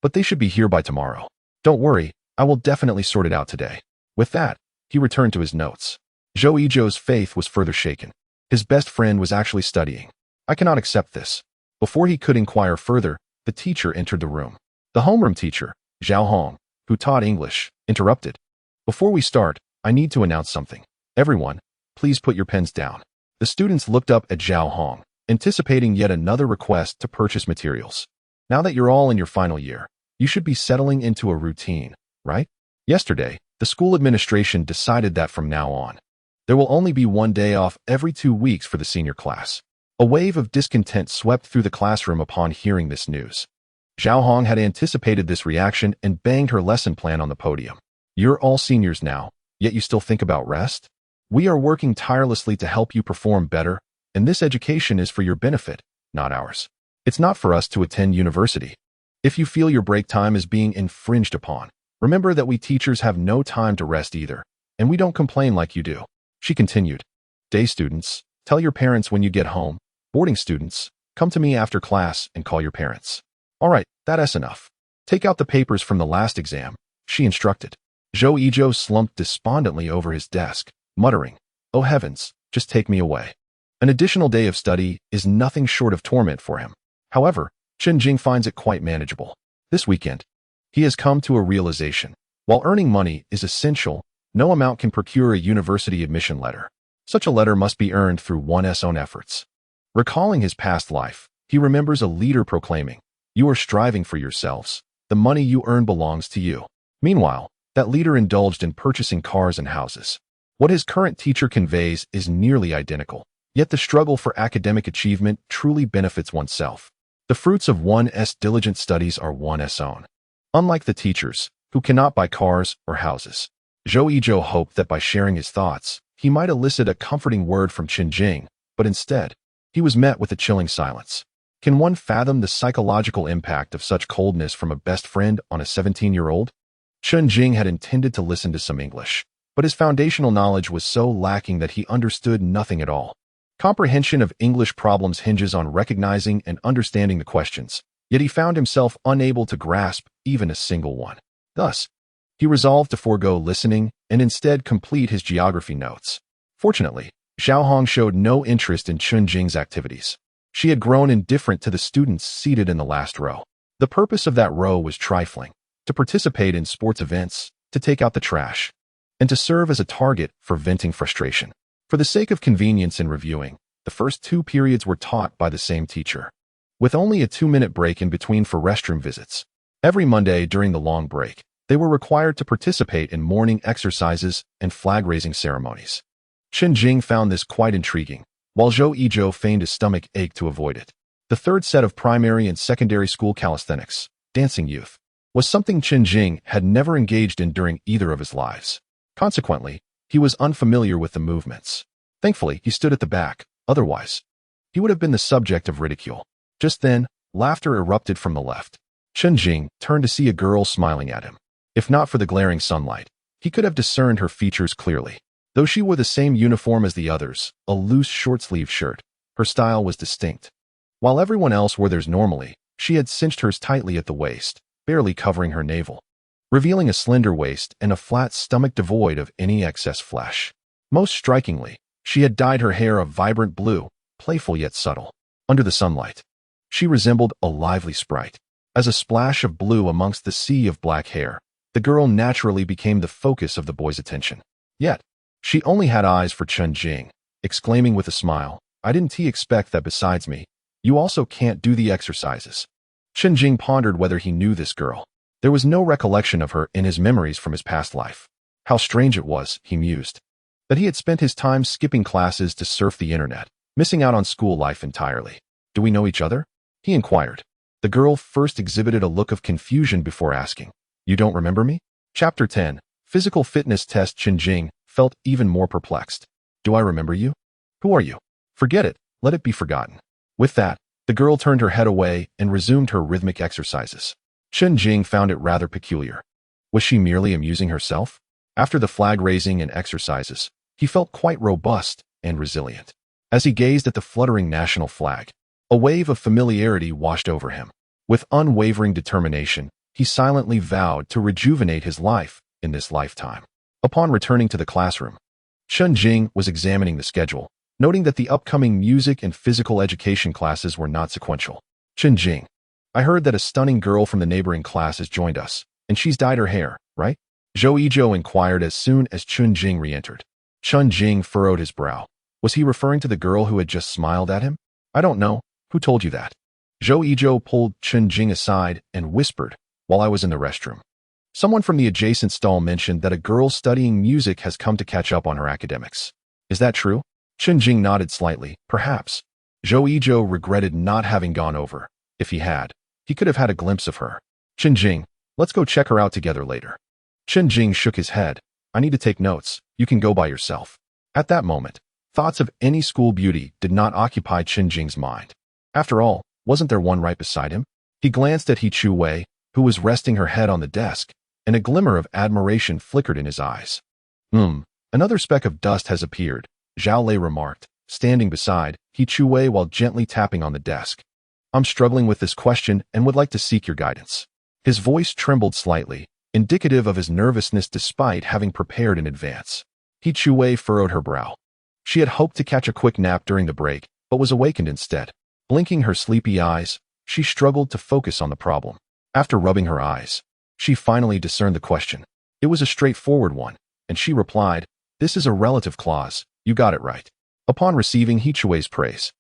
A: But they should be here by tomorrow. Don't worry, I will definitely sort it out today. With that, he returned to his notes. Zhou Yizhou's faith was further shaken. His best friend was actually studying. I cannot accept this. Before he could inquire further, the teacher entered the room. The homeroom teacher, Zhao Hong, who taught English, interrupted. Before we start, I need to announce something. Everyone, please put your pens down. The students looked up at Zhao Hong, anticipating yet another request to purchase materials. Now that you're all in your final year, you should be settling into a routine, right? Yesterday, the school administration decided that from now on, there will only be one day off every 2 weeks for the senior class. A wave of discontent swept through the classroom upon hearing this news. Zhao Hong had anticipated this reaction and banged her lesson plan on the podium. You're all seniors now, yet you still think about rest? We are working tirelessly to help you perform better, and this education is for your benefit, not ours. It's not for us to attend university. If you feel your break time is being infringed upon, remember that we teachers have no time to rest either, and we don't complain like you do. She continued. Day students, tell your parents when you get home. Boarding students, come to me after class and call your parents. All right, that's enough. Take out the papers from the last exam, she instructed. Zhou Yizhou slumped despondently over his desk, muttering, oh heavens, just take me away. An additional day of study is nothing short of torment for him. However, Chen Jing finds it quite manageable. This weekend, he has come to a realization. While earning money is essential, no amount can procure a university admission letter. Such a letter must be earned through one's own efforts. Recalling his past life, he remembers a leader proclaiming, you are striving for yourselves. The money you earn belongs to you. Meanwhile, that leader indulged in purchasing cars and houses. What his current teacher conveys is nearly identical, yet the struggle for academic achievement truly benefits oneself. The fruits of one's diligent studies are one's own. Unlike the teachers, who cannot buy cars or houses, Zhou Yizhou hoped that by sharing his thoughts, he might elicit a comforting word from Chen Jing, but instead, he was met with a chilling silence. Can one fathom the psychological impact of such coldness from a best friend on a 17-year-old? Chen Jing had intended to listen to some English, but his foundational knowledge was so lacking that he understood nothing at all. Comprehension of English problems hinges on recognizing and understanding the questions, yet he found himself unable to grasp even a single one. Thus, he resolved to forego listening and instead complete his geography notes. Fortunately, Zhao Hong showed no interest in Chen Jing's activities. She had grown indifferent to the students seated in the last row. The purpose of that row was trifling: to participate in sports events, to take out the trash, and to serve as a target for venting frustration. For the sake of convenience in reviewing, the first 2 periods were taught by the same teacher, with only a 2-minute break in between for restroom visits. Every Monday during the long break, they were required to participate in morning exercises and flag-raising ceremonies. Chen Jing found this quite intriguing, while Zhou Yizhou feigned a stomach ache to avoid it. The third set of primary and secondary school calisthenics, dancing youth, was something Chen Jing had never engaged in during either of his lives. Consequently, he was unfamiliar with the movements. Thankfully, he stood at the back, otherwise, he would have been the subject of ridicule. Just then, laughter erupted from the left. Chen Jing turned to see a girl smiling at him. If not for the glaring sunlight, he could have discerned her features clearly. Though she wore the same uniform as the others, a loose short-sleeved shirt, her style was distinct. While everyone else wore theirs normally, she had cinched hers tightly at the waist, barely covering her navel, revealing a slender waist and a flat stomach devoid of any excess flesh. Most strikingly, she had dyed her hair a vibrant blue, playful yet subtle. Under the sunlight, she resembled a lively sprite. As a splash of blue amongst the sea of black hair, the girl naturally became the focus of the boy's attention. Yet, she only had eyes for Chen Jing. exclaiming with a smile, I didn't expect that besides me, you also can't do the exercises. Chen Jing pondered whether he knew this girl. There was no recollection of her in his memories from his past life. How strange it was, he mused, that he had spent his time skipping classes to surf the internet, missing out on school life entirely. Do we know each other? He inquired. The girl first exhibited a look of confusion before asking, You don't remember me? Chapter 10. Physical Fitness Test. Chen Jing felt even more perplexed. Do I remember you? Who are you? Forget it, let it be forgotten. With that, the girl turned her head away and resumed her rhythmic exercises. Chen Jing found it rather peculiar. Was she merely amusing herself? After the flag raising and exercises, he felt quite robust and resilient. As he gazed at the fluttering national flag, a wave of familiarity washed over him. With unwavering determination, he silently vowed to rejuvenate his life in this lifetime. Upon returning to the classroom, Chen Jing was examining the schedule, noting that the upcoming music and physical education classes were not sequential. Chen Jing, I heard that a stunning girl from the neighboring class has joined us, and she's dyed her hair, right? Zhou Yizhou inquired as soon as Chen Jing re-entered. Chen Jing furrowed his brow. Was he referring to the girl who had just smiled at him? I don't know. Who told you that? Zhou Yizhou pulled Chen Jing aside and whispered while I was in the restroom. Someone from the adjacent stall mentioned that a girl studying music has come to catch up on her academics. Is that true? Chen Jing nodded slightly. Perhaps. Zhou Yizhou regretted not having gone over. If he had, he could have had a glimpse of her. Chen Jing, let's go check her out together later. Chen Jing shook his head. I need to take notes. You can go by yourself. At that moment, thoughts of any school beauty did not occupy Chen Jing's mind. After all, wasn't there one right beside him? He glanced at He Chu Wei, who was resting her head on the desk, and a glimmer of admiration flickered in his eyes. Another speck of dust has appeared, Zhao Lei remarked, standing beside He Chu Wei while gently tapping on the desk. I'm struggling with this question and would like to seek your guidance. His voice trembled slightly, indicative of his nervousness despite having prepared in advance. He Chu Wei furrowed her brow. She had hoped to catch a quick nap during the break, but was awakened instead. Blinking her sleepy eyes, she struggled to focus on the problem. After rubbing her eyes, she finally discerned the question. It was a straightforward one, and she replied, This is a relative clause. You got it right. Upon receiving He Chu Wei's praise,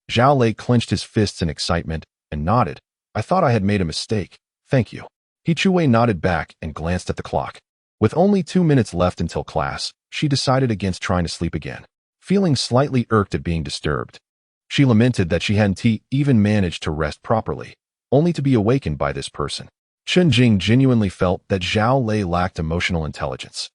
A: Zhao Lei clenched his fists in excitement and nodded. I thought I had made a mistake. Thank you. He Chu Wei nodded back and glanced at the clock. With only 2 minutes left until class, she decided against trying to sleep again. Feeling slightly irked at being disturbed, she lamented that she hadn't even managed to rest properly, only to be awakened by this person. Chen Jing genuinely felt that Zhao Lei lacked emotional intelligence.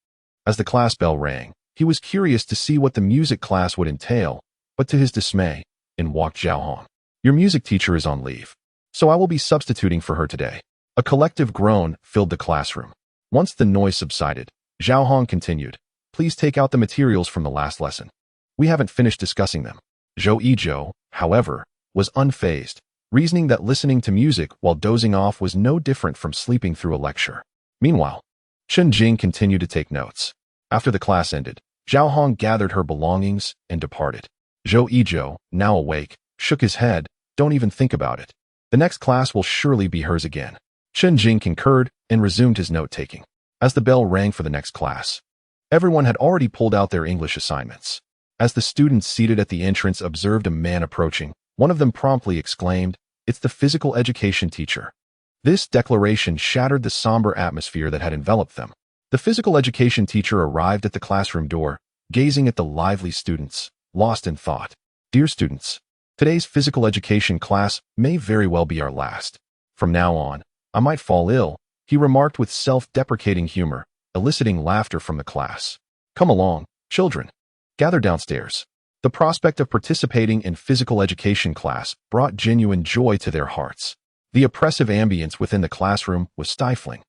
A: As the class bell rang, he was curious to see what the music class would entail, but to his dismay, in walked Zhao Hong. Your music teacher is on leave, so I will be substituting for her today. A collective groan filled the classroom. Once the noise subsided, Zhao Hong continued, Please take out the materials from the last lesson. We haven't finished discussing them. Zhou Yizhou, however, was unfazed, reasoning that listening to music while dozing off was no different from sleeping through a lecture. Meanwhile, Chen Jing continued to take notes. After the class ended, Zhao Hong gathered her belongings and departed. Zhou Yizhou, now awake, shook his head. Don't even think about it. The next class will surely be hers again. Chen Jing concurred and resumed his note-taking. As the bell rang for the next class, everyone had already pulled out their English assignments. As the students seated at the entrance observed a man approaching, one of them promptly exclaimed, It's the physical education teacher. This declaration shattered the somber atmosphere that had enveloped them. The physical education teacher arrived at the classroom door, gazing at the lively students, lost in thought. Dear students, today's physical education class may very well be our last. From now on, I might fall ill, he remarked with self-deprecating humor, eliciting laughter from the class. Come along, children. Gather downstairs. The prospect of participating in physical education class brought genuine joy to their hearts. The oppressive ambience within the classroom was stifling,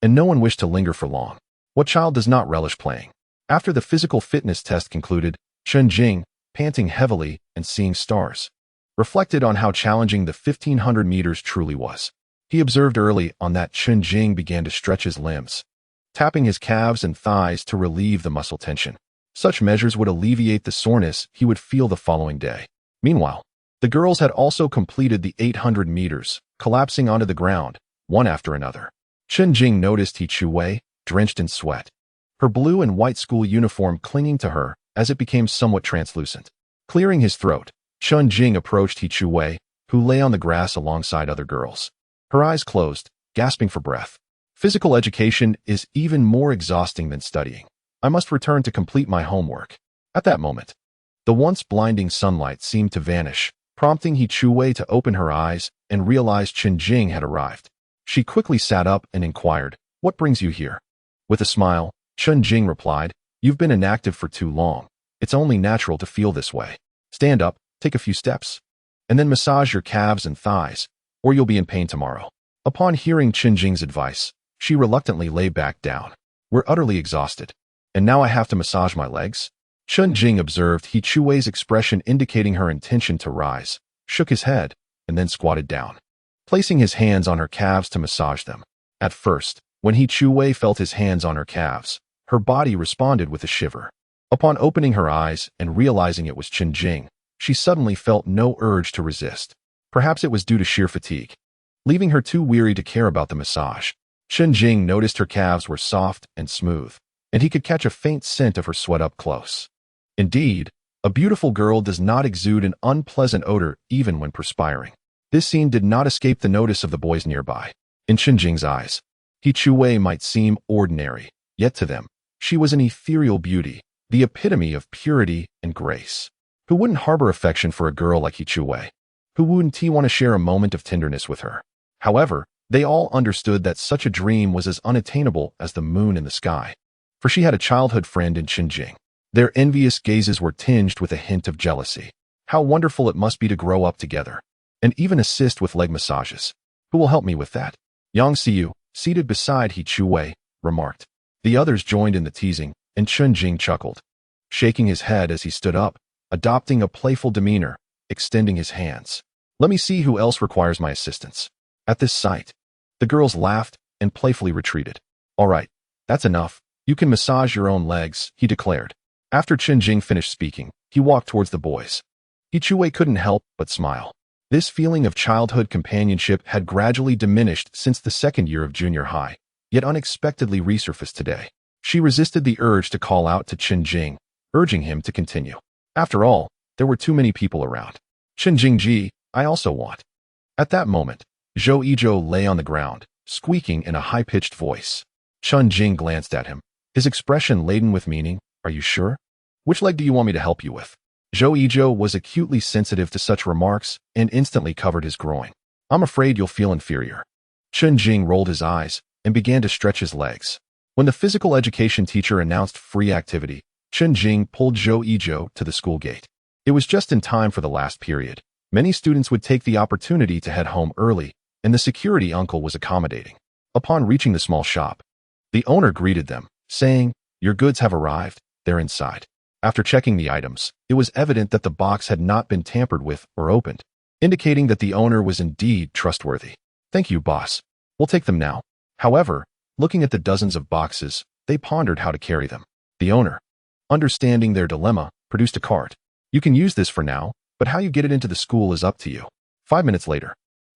A: and no one wished to linger for long. What child does not relish playing? After the physical fitness test concluded, Chen Jing, panting heavily and seeing stars, reflected on how challenging the 1500 meters truly was. He observed early on that Chen Jing began to stretch his limbs, tapping his calves and thighs to relieve the muscle tension. Such measures would alleviate the soreness he would feel the following day. Meanwhile, the girls had also completed the 800 meters, collapsing onto the ground, one after another. Chen Jing noticed He Chu Wei, drenched in sweat, her blue and white school uniform clinging to her as it became somewhat translucent. Clearing his throat, Chen Jing approached He Chuwei, who lay on the grass alongside other girls. Her eyes closed, gasping for breath. Physical education is even more exhausting than studying. I must return to complete my homework. At that moment, the once blinding sunlight seemed to vanish, prompting He Chuwei to open her eyes and realize Chen Jing had arrived. She quickly sat up and inquired, "What brings you here?" With a smile, Chen Jing replied, "You've been inactive for too long. It's only natural to feel this way. Stand up, take a few steps, and then massage your calves and thighs, or you'll be in pain tomorrow." Upon hearing Chen Jing's advice, she reluctantly lay back down. "We're utterly exhausted. And now I have to massage my legs?" Chen Jing observed He Chuwei's expression indicating her intention to rise, shook his head, and then squatted down, placing his hands on her calves to massage them. At first, when He Chuwei felt his hands on her calves, her body responded with a shiver. Upon opening her eyes and realizing it was Chen Jing, she suddenly felt no urge to resist. Perhaps it was due to sheer fatigue, leaving her too weary to care about the massage. Chen Jing noticed her calves were soft and smooth, and he could catch a faint scent of her sweat up close. Indeed, a beautiful girl does not exude an unpleasant odor even when perspiring. This scene did not escape the notice of the boys nearby. In Chen Jing's eyes, He Chuwei might seem ordinary, yet to them, she was an ethereal beauty, the epitome of purity and grace. Who wouldn't harbor affection for a girl like He Chuwei? Who wouldn't he want to share a moment of tenderness with her? However, they all understood that such a dream was as unattainable as the moon in the sky. For she had a childhood friend in Chen Jing. Their envious gazes were tinged with a hint of jealousy. How wonderful it must be to grow up together, and even assist with leg massages. Who will help me with that? Yang Xiu, seated beside He Chuwei, remarked. The others joined in the teasing, and Chen Jing chuckled, shaking his head as he stood up, adopting a playful demeanor, extending his hands. "Let me see who else requires my assistance." At this sight, the girls laughed and playfully retreated. "All right, that's enough. You can massage your own legs," he declared. After Chen Jing finished speaking, he walked towards the boys. He Chuwei couldn't help but smile. This feeling of childhood companionship had gradually diminished since the second year of junior high, yet unexpectedly resurfaced today. She resisted the urge to call out to Chen Jing, urging him to continue. After all, there were too many people around. "Chen Jingji, I also want." At that moment, Zhou Yizhou lay on the ground, squeaking in a high-pitched voice. Chen Jing glanced at him, his expression laden with meaning. "Are you sure? Which leg do you want me to help you with?" Zhou Yizhou was acutely sensitive to such remarks and instantly covered his groin. "I'm afraid you'll feel inferior." Chen Jing rolled his eyes and began to stretch his legs. When the physical education teacher announced free activity, Chen Jing pulled Zhou Yizhou to the school gate. It was just in time for the last period. Many students would take the opportunity to head home early, and the security uncle was accommodating. Upon reaching the small shop, the owner greeted them, saying, "Your goods have arrived, they're inside." After checking the items, it was evident that the box had not been tampered with or opened, indicating that the owner was indeed trustworthy. "Thank you, boss. We'll take them now." However, looking at the dozens of boxes, they pondered how to carry them. The owner, understanding their dilemma, produced a cart. "You can use this for now, but how you get it into the school is up to you." 5 minutes later,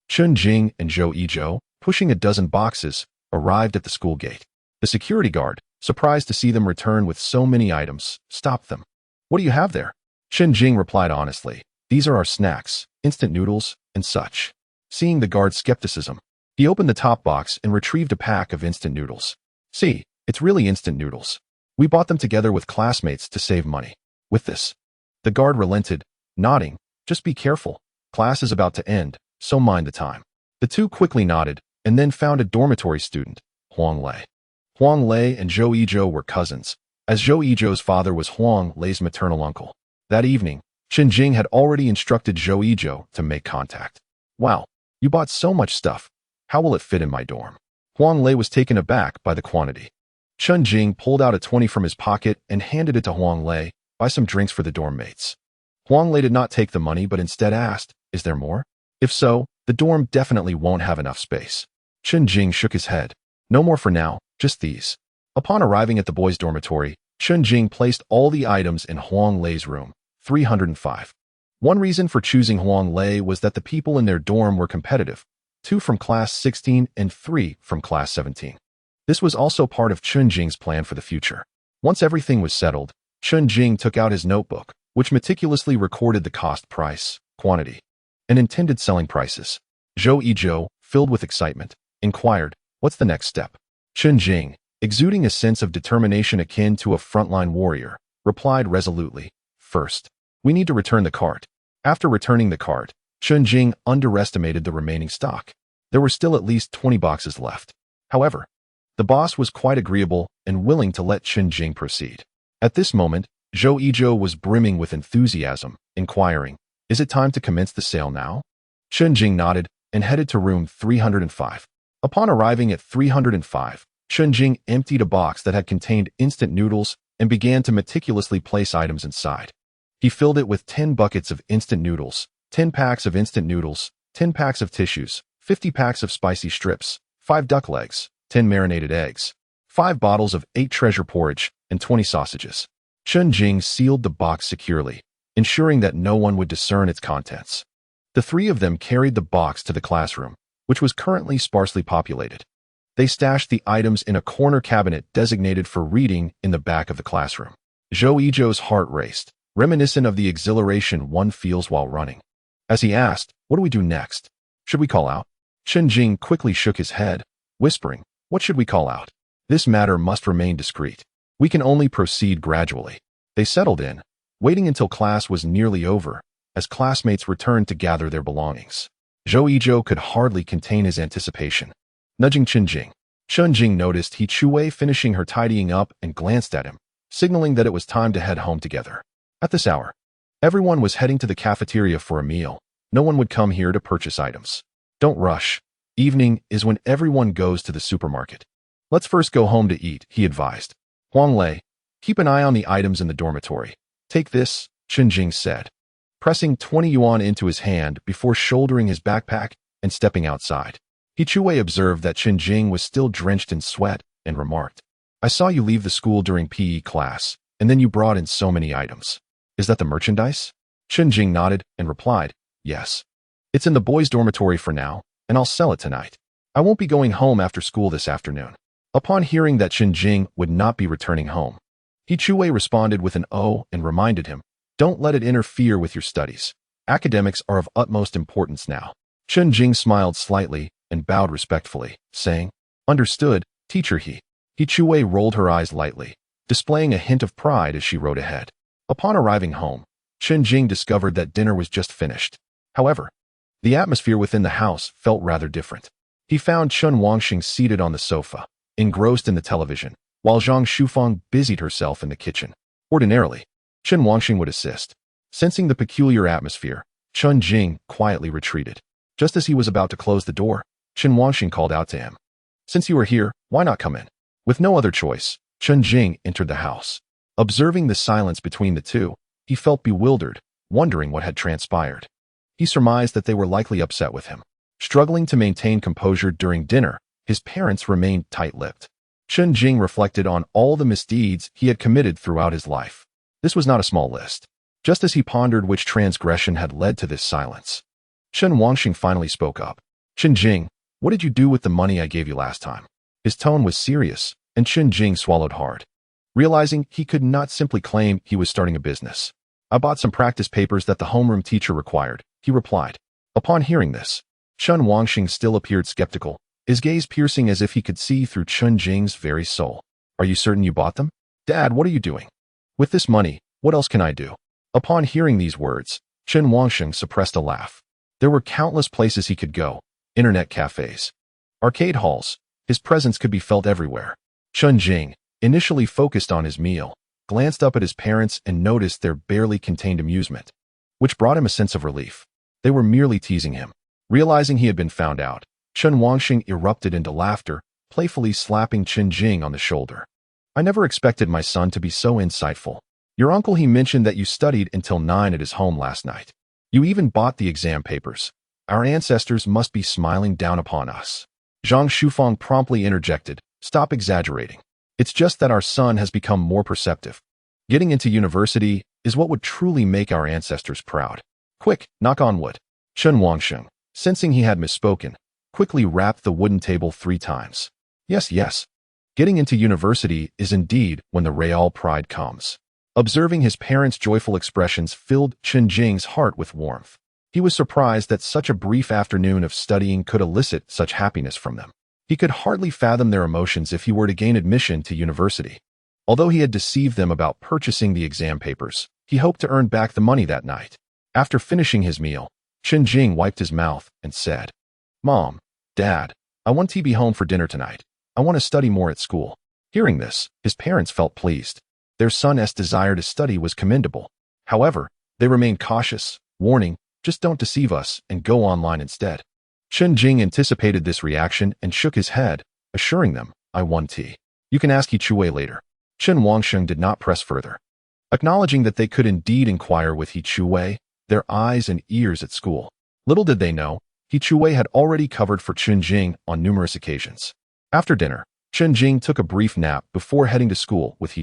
A: Chen Jing and Zhou Yizhou, pushing a dozen boxes, arrived at the school gate. The security guard, surprised to see them return with so many items, stopped them. "What do you have there?" Chen Jing replied honestly, "These are our snacks, instant noodles, and such." Seeing the guard's skepticism, he opened the top box and retrieved a pack of instant noodles. "See, it's really instant noodles. We bought them together with classmates to save money." With this, the guard relented, nodding, "Just be careful. Class is about to end, so mind the time." The two quickly nodded, and then found a dormitory student, Huang Lei. Huang Lei and Zhou Yizhou were cousins, as Zhou Yizhou's father was Huang Lei's maternal uncle. That evening, Chen Jing had already instructed Zhou Yizhou to make contact. "Wow, you bought so much stuff. How will it fit in my dorm?" Huang Lei was taken aback by the quantity. Chen Jing pulled out a 20 from his pocket and handed it to Huang Lei. "Buy some drinks for the dorm mates." Huang Lei did not take the money but instead asked, "Is there more? If so, the dorm definitely won't have enough space." Chen Jing shook his head. "No more for now, just these." Upon arriving at the boys' dormitory, Chen Jing placed all the items in Huang Lei's room, 305. One reason for choosing Huang Lei was that the people in their dorm were competitive, 2 from class 16 and 3 from class 17. This was also part of Chen Jing's plan for the future. Once everything was settled, Chen Jing took out his notebook, which meticulously recorded the cost price, quantity, and intended selling prices. Zhou Yizhou, filled with excitement, inquired, "What's the next step?" Chen Jing, exuding a sense of determination akin to a frontline warrior, replied resolutely, "First, we need to return the cart." After returning the cart, Chen Jing underestimated the remaining stock. There were still at least 20 boxes left. However, the boss was quite agreeable and willing to let Chen Jing proceed. At this moment, Zhou Yizhou was brimming with enthusiasm, inquiring, "Is it time to commence the sale now?" Chen Jing nodded and headed to room 305. Upon arriving at 305, Chen Jing emptied a box that had contained instant noodles and began to meticulously place items inside. He filled it with 10 buckets of instant noodles, 10 packs of instant noodles, 10 packs of tissues, 50 packs of spicy strips, 5 duck legs, 10 marinated eggs, 5 bottles of 8 treasure porridge, and 20 sausages. Chen Jing sealed the box securely, ensuring that no one would discern its contents. The three of them carried the box to the classroom, which was currently sparsely populated. They stashed the items in a corner cabinet designated for reading in the back of the classroom. Zhou Yizhou's heart raced, reminiscent of the exhilaration one feels while running. As he asked, "What do we do next? Should we call out?" Chen Jing quickly shook his head, whispering, "What should we call out? This matter must remain discreet. We can only proceed gradually." They settled in, waiting until class was nearly over, as classmates returned to gather their belongings. Zhou Yizhou could hardly contain his anticipation. Nudging Chen Jing, Chen Jing noticed He Chuwei finishing her tidying up and glanced at him, signaling that it was time to head home together. At this hour, everyone was heading to the cafeteria for a meal. No one would come here to purchase items. "Don't rush. Evening is when everyone goes to the supermarket. Let's first go home to eat," he advised. "Huang Lei, keep an eye on the items in the dormitory. Take this," Chen Jing said, pressing 20 yuan into his hand before shouldering his backpack and stepping outside. He Chuwei observed that Chen Jing was still drenched in sweat and remarked, "I saw you leave the school during PE class, and then you brought in so many items. Is that the merchandise?" Chen Jing nodded and replied, "Yes. It's in the boys' dormitory for now, and I'll sell it tonight. I won't be going home after school this afternoon." Upon hearing that Chen Jing would not be returning home, He Chuwei responded with an "Oh" and reminded him, "Don't let it interfere with your studies. Academics are of utmost importance now." Chen Jing smiled slightly and bowed respectfully, saying, "Understood, teacher." He Chuwei rolled her eyes lightly, displaying a hint of pride as she rode ahead. Upon arriving home, Chen Jing discovered that dinner was just finished. However, the atmosphere within the house felt rather different. He found Chen Wangxing seated on the sofa, engrossed in the television, while Zhang Shufang busied herself in the kitchen. Ordinarily, Chen Wangxing would assist. Sensing the peculiar atmosphere, Chen Jing quietly retreated. Just as he was about to close the door, Chen Wangxing called out to him, "Since you are here, why not come in?" With no other choice, Chen Jing entered the house. Observing the silence between the two, he felt bewildered, wondering what had transpired. He surmised that they were likely upset with him. Struggling to maintain composure during dinner, his parents remained tight-lipped. Chen Jing reflected on all the misdeeds he had committed throughout his life. This was not a small list. Just as he pondered which transgression had led to this silence, Chen Wangxing finally spoke up. "Chen Jing, what did you do with the money I gave you last time?" His tone was serious, and Chen Jing swallowed hard, realizing he could not simply claim he was starting a business. "I bought some practice papers that the homeroom teacher required," he replied. Upon hearing this, Chen Wangxing still appeared skeptical, his gaze piercing as if he could see through Chen Jing's very soul. "Are you certain you bought them? Dad, what are you doing? With this money, what else can I do?" Upon hearing these words, Chen Wangxing suppressed a laugh. There were countless places he could go: internet cafes, arcade halls. His presence could be felt everywhere. Chen Jing, initially focused on his meal, glanced up at his parents and noticed their barely contained amusement, which brought him a sense of relief. They were merely teasing him. Realizing he had been found out, Chen Wangxing erupted into laughter, playfully slapping Chen Jing on the shoulder. "I never expected my son to be so insightful. Your uncle, he mentioned that you studied until 9 at his home last night. You even bought the exam papers. Our ancestors must be smiling down upon us." Zhang Shufang promptly interjected, "Stop exaggerating. It's just that our son has become more perceptive. Getting into university is what would truly make our ancestors proud. Quick, knock on wood." Chen Wangxing, sensing he had misspoken, quickly rapped the wooden table 3 times. Yes. Getting into university is indeed when the real pride comes. Observing his parents' joyful expressions filled Chen Jing's heart with warmth. He was surprised that such a brief afternoon of studying could elicit such happiness from them. He could hardly fathom their emotions if he were to gain admission to university. Although he had deceived them about purchasing the exam papers, he hoped to earn back the money that night. After finishing his meal, Chen Jing wiped his mouth and said, "Mom, Dad, I want to be home for dinner tonight. I want to study more at school." Hearing this, his parents felt pleased. Their son's desire to study was commendable. However, they remained cautious, warning, "Just don't deceive us and go online instead." Chen Jing anticipated this reaction and shook his head, assuring them, "I want tea. You can ask He later." Chen Wangsheng did not press further. Acknowledging that they could indeed inquire with He, their eyes and ears at school. Little did they know, He had already covered for Chen Jing on numerous occasions. After dinner, Chen Jing took a brief nap before heading to school with He.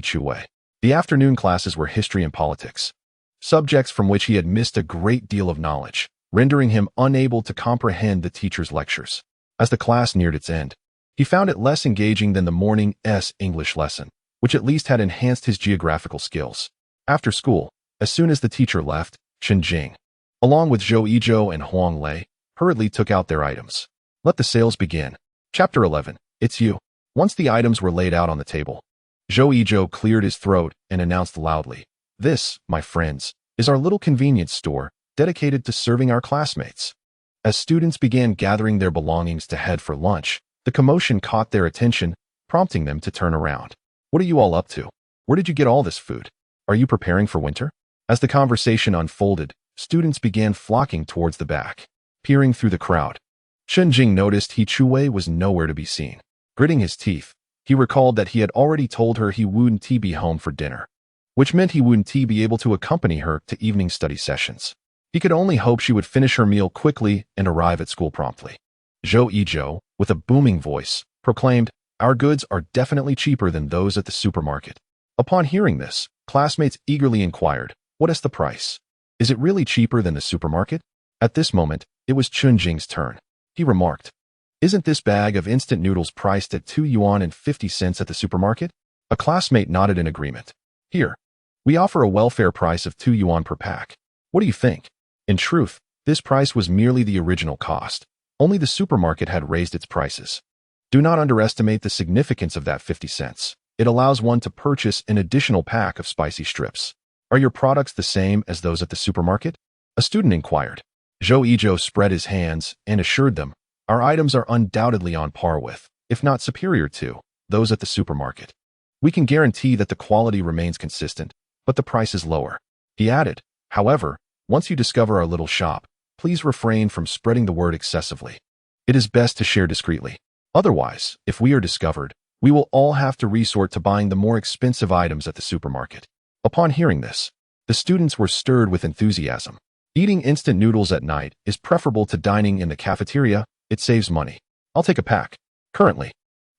A: The afternoon classes were history and politics, subjects from which he had missed a great deal of knowledge, rendering him unable to comprehend the teacher's lectures. As the class neared its end, he found it less engaging than the morning's English lesson, which at least had enhanced his geographical skills. After school, as soon as the teacher left, Chen Jing, along with Zhou Yizhou and Huang Lei, hurriedly took out their items. Let the sales begin. Chapter 11. It's you. Once the items were laid out on the table, Zhou Yizhou cleared his throat and announced loudly, "This, my friends, is our little convenience store dedicated to serving our classmates." As students began gathering their belongings to head for lunch, the commotion caught their attention, prompting them to turn around. "What are you all up to? Where did you get all this food? Are you preparing for winter?" As the conversation unfolded, students began flocking towards the back. Peering through the crowd, Chen Jing noticed He was nowhere to be seen. Gritting his teeth, he recalled that he had already told her he wouldn't be home for dinner, which meant he wouldn't be able to accompany her to evening study sessions. He could only hope she would finish her meal quickly and arrive at school promptly. Zhou Yizhou, with a booming voice, proclaimed, "Our goods are definitely cheaper than those at the supermarket." Upon hearing this, classmates eagerly inquired, "What is the price? Is it really cheaper than the supermarket?" At this moment, it was Chen Jing's turn. He remarked, "Isn't this bag of instant noodles priced at 2 yuan and 50 cents at the supermarket?" A classmate nodded in agreement. "Here, we offer a welfare price of 2 yuan per pack. What do you think?" In truth, this price was merely the original cost. Only the supermarket had raised its prices. Do not underestimate the significance of that 50 cents. It allows one to purchase an additional pack of spicy strips. "Are your products the same as those at the supermarket?" A student inquired. Zhou Yizhou spread his hands and assured them, "Our items are undoubtedly on par with, if not superior to, those at the supermarket. We can guarantee that the quality remains consistent, but the price is lower." He added, "However, once you discover our little shop, please refrain from spreading the word excessively. It is best to share discreetly. Otherwise, if we are discovered, we will all have to resort to buying the more expensive items at the supermarket." Upon hearing this, the students were stirred with enthusiasm. Eating instant noodles at night is preferable to dining in the cafeteria. It saves money. "I'll take a pack." Currently,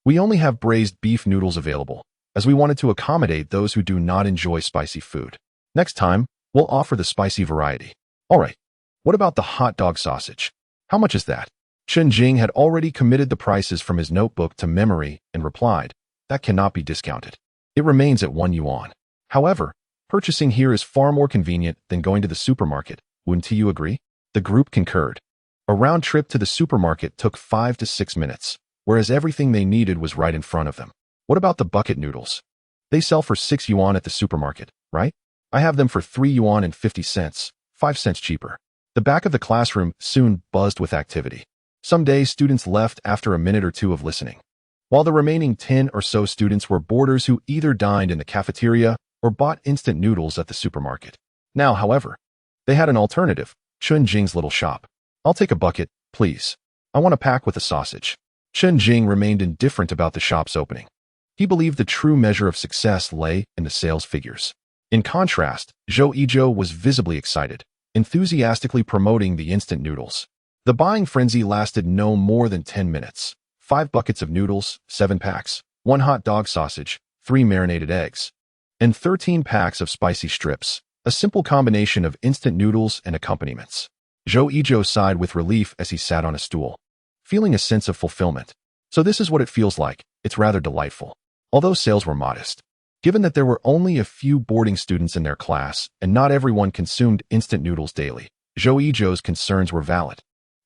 A: we only have braised beef noodles available, as we wanted to accommodate those who do not enjoy spicy food. Next time, we'll offer the spicy variety. "All right. What about the hot dog sausage? How much is that?" Chen Jing had already committed the prices from his notebook to memory and replied, "That cannot be discounted. It remains at 1 yuan. However, purchasing here is far more convenient than going to the supermarket. Wouldn't you agree?" The group concurred. A round trip to the supermarket took 5 to 6 minutes, whereas everything they needed was right in front of them. "What about the bucket noodles? They sell for 6 yuan at the supermarket, right? I have them for 3 yuan and 50 cents, 5 cents cheaper." The back of the classroom soon buzzed with activity. Some days students left after a minute or two of listening, while the remaining 10 or so students were boarders who either dined in the cafeteria or bought instant noodles at the supermarket. Now, however, they had an alternative, Chen Jing's little shop. "I'll take a bucket, please. I want a pack with a sausage." Chen Jing remained indifferent about the shop's opening. He believed the true measure of success lay in the sales figures. In contrast, Zhou Yizhou was visibly excited, enthusiastically promoting the instant noodles. The buying frenzy lasted no more than 10 minutes. 5 buckets of noodles, 7 packs, 1 hot dog sausage, 3 marinated eggs, and 13 packs of spicy strips. A simple combination of instant noodles and accompaniments. Zhou Yizhou sighed with relief as he sat on a stool, feeling a sense of fulfillment. So this is what it feels like. It's rather delightful. Although sales were modest, Given that there were only a few boarding students in their class and not everyone consumed instant noodles daily, Zhou Yizhou's concerns were valid.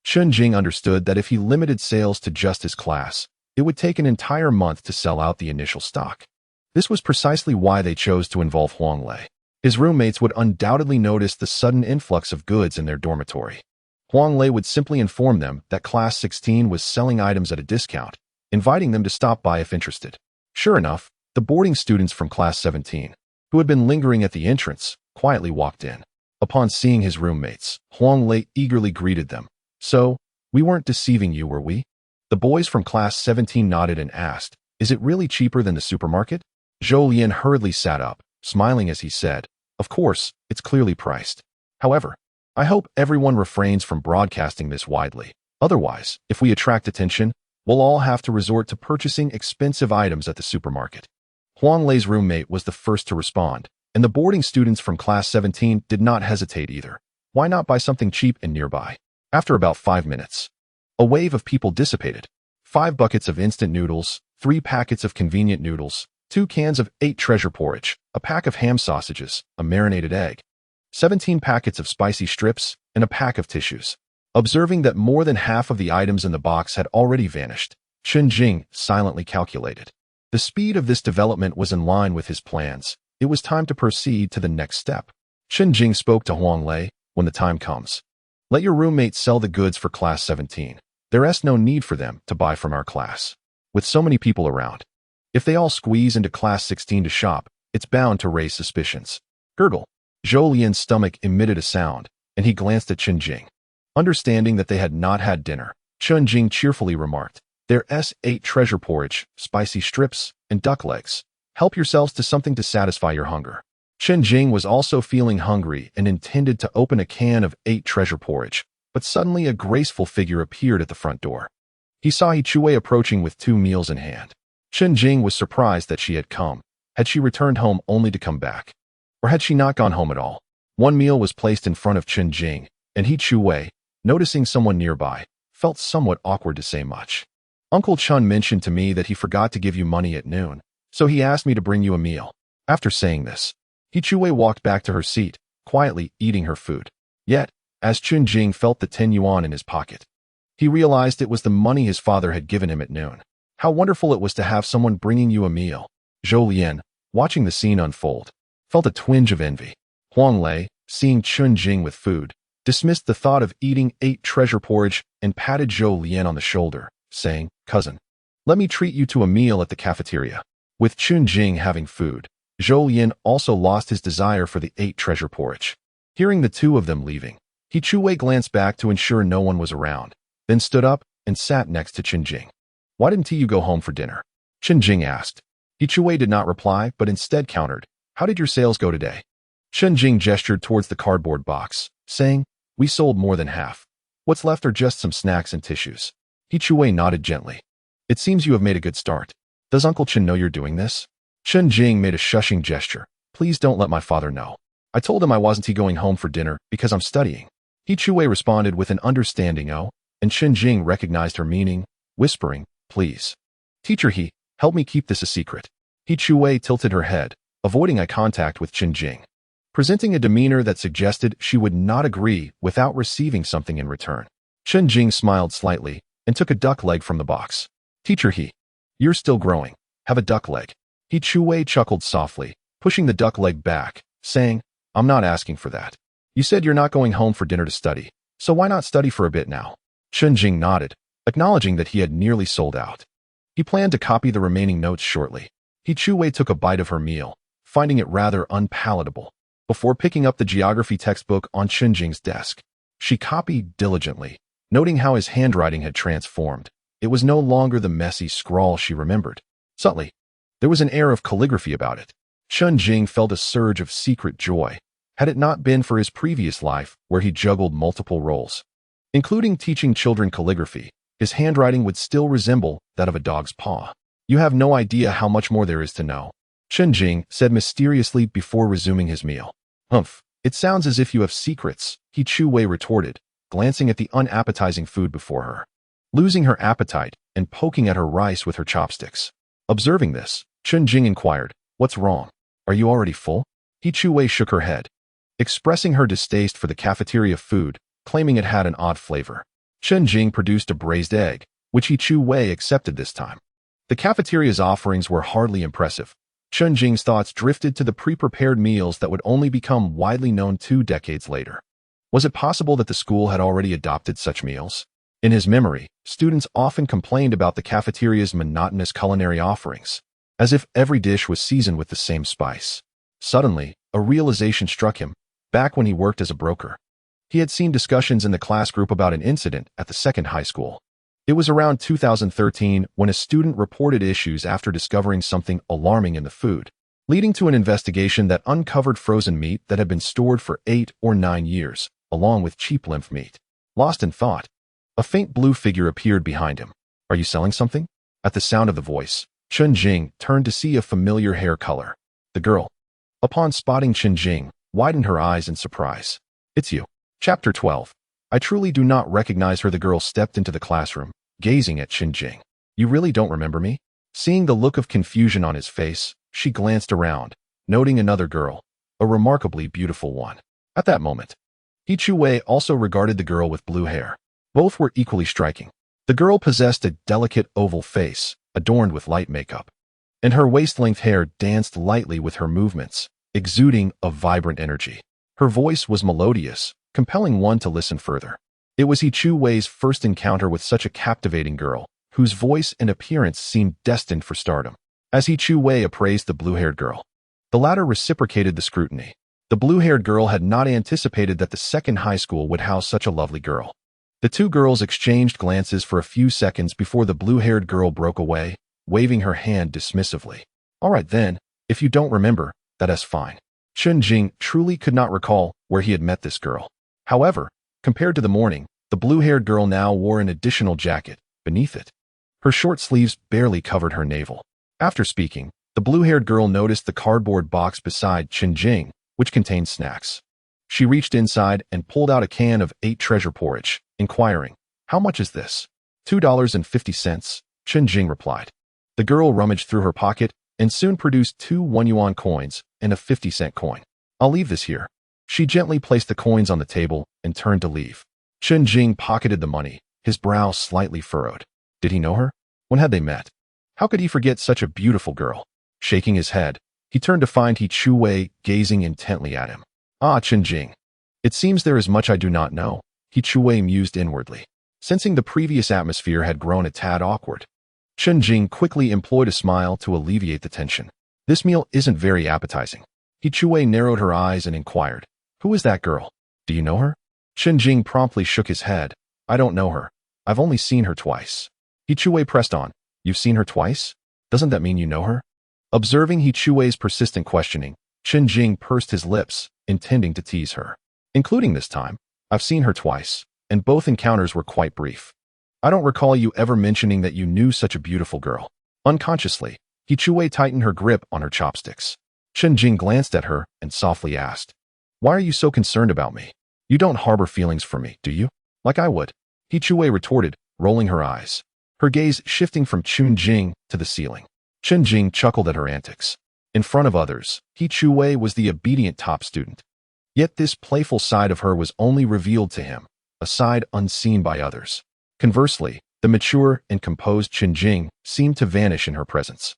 A: Chen Jing understood that if he limited sales to just his class, it would take an entire month to sell out the initial stock. This was precisely why they chose to involve Huang Lei. His roommates would undoubtedly notice the sudden influx of goods in their dormitory. Huang Lei would simply inform them that Class 16 was selling items at a discount, inviting them to stop by if interested. Sure enough, the boarding students from Class 17, who had been lingering at the entrance, quietly walked in. Upon seeing his roommates, Huang Lei eagerly greeted them. "So, we weren't deceiving you, were we?" The boys from Class 17 nodded and asked, "Is it really cheaper than the supermarket?" Zhou Lian hurriedly sat up, smiling as he said, "Of course, it's clearly priced. However, I hope everyone refrains from broadcasting this widely. Otherwise, if we attract attention, we'll all have to resort to purchasing expensive items at the supermarket." Huang Lei's roommate was the first to respond, and the boarding students from Class 17 did not hesitate either. Why not buy something cheap and nearby? After about 5 minutes, a wave of people dissipated. 5 buckets of instant noodles, 3 packets of convenient noodles, 2 cans of 8 treasure porridge, a pack of ham sausages, a marinated egg, 17 packets of spicy strips, and a pack of tissues. Observing that more than half of the items in the box had already vanished, Chen Jing silently calculated. The speed of this development was in line with his plans. It was time to proceed to the next step. Chen Jing spoke to Huang Lei, "When the time comes, let your roommates sell the goods for Class 17. There's no need for them to buy from our class. With so many people around, if they all squeeze into Class 16 to shop, it's bound to raise suspicions." Gurgle. Zhou Lian's stomach emitted a sound, and he glanced at Chen Jing. Understanding that they had not had dinner, Chen Jing cheerfully remarked, "There's 8 treasure porridge, spicy strips, and duck legs. Help yourselves to something to satisfy your hunger." Chen Jing was also feeling hungry and intended to open a can of 8 treasure porridge, but suddenly a graceful figure appeared at the front door. He saw Yiqing approaching with 2 meals in hand. Chen Jing was surprised that she had come. Had she returned home only to come back? Or had she not gone home at all? One meal was placed in front of Chen Jing, and Yiqing, noticing someone nearby, felt somewhat awkward to say much. "Uncle Chun mentioned to me that he forgot to give you money at noon, so he asked me to bring you a meal." After saying this, Yiqing walked back to her seat, quietly eating her food. Yet, as Chen Jing felt the 10 yuan in his pocket, he realized it was the money his father had given him at noon. How wonderful it was to have someone bringing you a meal. Zhou Lian, watching the scene unfold, felt a twinge of envy. Huang Lei, seeing Chen Jing with food, dismissed the thought of eating 8 treasure porridge and patted Zhou Lian on the shoulder, saying, "Cousin, let me treat you to a meal at the cafeteria." With Chen Jing having food, Zhou Lian also lost his desire for the 8 treasure porridge. Hearing the two of them leaving, Yiqing glanced back to ensure no one was around, then stood up and sat next to Chen Jing. "Why didn't you go home for dinner?" Chen Jing asked. Yiqing did not reply, but instead countered, "How did your sales go today?" Chen Jing gestured towards the cardboard box, saying, "We sold more than half. What's left are just some snacks and tissues." Yiqing nodded gently. "It seems you have made a good start. Does Uncle Chen know you're doing this?" Chen Jing made a shushing gesture. "Please don't let my father know. I told him I wasn't going home for dinner because I'm studying." Yiqing responded with an understanding "oh," and Chen Jing recognized her meaning, whispering, "Please, teacher help me keep this a secret." Yiqing tilted her head, avoiding eye contact with Chen Jing, presenting a demeanor that suggested she would not agree without receiving something in return. Chen Jing smiled slightly and took a duck leg from the box. "Teacher you're still growing. Have a duck leg." Yiqing chuckled softly, pushing the duck leg back, saying, "I'm not asking for that. You said you're not going home for dinner to study, so why not study for a bit now?" Chen Jing nodded, acknowledging that he had nearly sold out. He planned to copy the remaining notes shortly. Yiqing took a bite of her meal, finding it rather unpalatable. Before picking up the geography textbook on Chen Jing's desk, she copied diligently, noting how his handwriting had transformed. It was no longer the messy scrawl she remembered. Subtly, there was an air of calligraphy about it. Chen Jing felt a surge of secret joy, had it not been for his previous life where he juggled multiple roles. Including teaching children calligraphy, his handwriting would still resemble that of a dog's paw. "You have no idea how much more there is to know," Chen Jing said mysteriously before resuming his meal. "Humph, it sounds as if you have secrets," Yiqing retorted, glancing at the unappetizing food before her. Losing her appetite and poking at her rice with her chopsticks. Observing this, Chen Jing inquired, What's wrong? Are you already full? He Chu-wei shook her head, expressing her distaste for the cafeteria food, claiming it had an odd flavor. Chen Jing produced a braised egg, which He Chu-wei accepted this time. The cafeteria's offerings were hardly impressive. Chen Jing's thoughts drifted to the pre-prepared meals that would only become widely known 2 decades later. Was it possible that the school had already adopted such meals? In his memory, students often complained about the cafeteria's monotonous culinary offerings, as if every dish was seasoned with the same spice. Suddenly, a realization struck him, back when he worked as a broker. He had seen discussions in the class group about an incident at the second high school. It was around 2013 when a student reported issues after discovering something alarming in the food, leading to an investigation that uncovered frozen meat that had been stored for 8 or 9 years, along with cheap lymph meat. Lost in thought, a faint blue figure appeared behind him. Are you selling something? At the sound of the voice, Chen Jing turned to see a familiar hair color. The girl, upon spotting Chen Jing, widened her eyes in surprise. It's you. Chapter 12. I truly do not recognize her. The girl stepped into the classroom, gazing at Chen Jing. You really don't remember me? Seeing the look of confusion on his face, she glanced around, noting another girl, a remarkably beautiful one. At that moment, He Chu-wei also regarded the girl with blue hair. Both were equally striking. The girl possessed a delicate oval face, adorned with light makeup, and her waist-length hair danced lightly with her movements, exuding a vibrant energy. Her voice was melodious, compelling one to listen further. It was He Chu-wei's first encounter with such a captivating girl, whose voice and appearance seemed destined for stardom. As He Chu-wei appraised the blue-haired girl, the latter reciprocated the scrutiny. The blue-haired girl had not anticipated that the second high school would house such a lovely girl. The two girls exchanged glances for a few seconds before the blue-haired girl broke away, waving her hand dismissively. All right then, if you don't remember, that's fine. Chen Jing truly could not recall where he had met this girl. However, compared to the morning, the blue-haired girl now wore an additional jacket beneath it. Her short sleeves barely covered her navel. After speaking, the blue-haired girl noticed the cardboard box beside Chen Jing, which contained snacks. She reached inside and pulled out a can of 8 treasure porridge, inquiring, "How much is this?" $2.50, Chen Jing replied. The girl rummaged through her pocket and soon produced 2 1-yuan coins and a 50-cent coin. I'll leave this here. She gently placed the coins on the table and turned to leave. Chen Jing pocketed the money, his brow slightly furrowed. Did he know her? When had they met? How could he forget such a beautiful girl? Shaking his head, he turned to find He Chu-wei gazing intently at him. Ah, Chen Jing. It seems there is much I do not know, He Chu-wei mused inwardly, sensing the previous atmosphere had grown a tad awkward. Chen Jing quickly employed a smile to alleviate the tension. This meal isn't very appetizing. He Chu-wei narrowed her eyes and inquired, "Who is that girl? Do you know her?" Chen Jing promptly shook his head. "I don't know her. I've only seen her twice." He Chu-wei pressed on. "You've seen her twice? Doesn't that mean you know her?" Observing He Chu-wei's persistent questioning, Chen Jing pursed his lips, intending to tease her. "Including this time, I've seen her twice, and both encounters were quite brief. I don't recall you ever mentioning that you knew such a beautiful girl." Unconsciously, He Chu-wei tightened her grip on her chopsticks. Chen Jing glanced at her and softly asked, "Why are you so concerned about me? You don't harbor feelings for me, do you? Like I would." He Chu-wei retorted, rolling her eyes, her gaze shifting from Chen Jing to the ceiling. Chen Jing chuckled at her antics. In front of others, He Chu-wei was the obedient top student. Yet this playful side of her was only revealed to him, a side unseen by others. Conversely, the mature and composed Chen Jing seemed to vanish in her presence,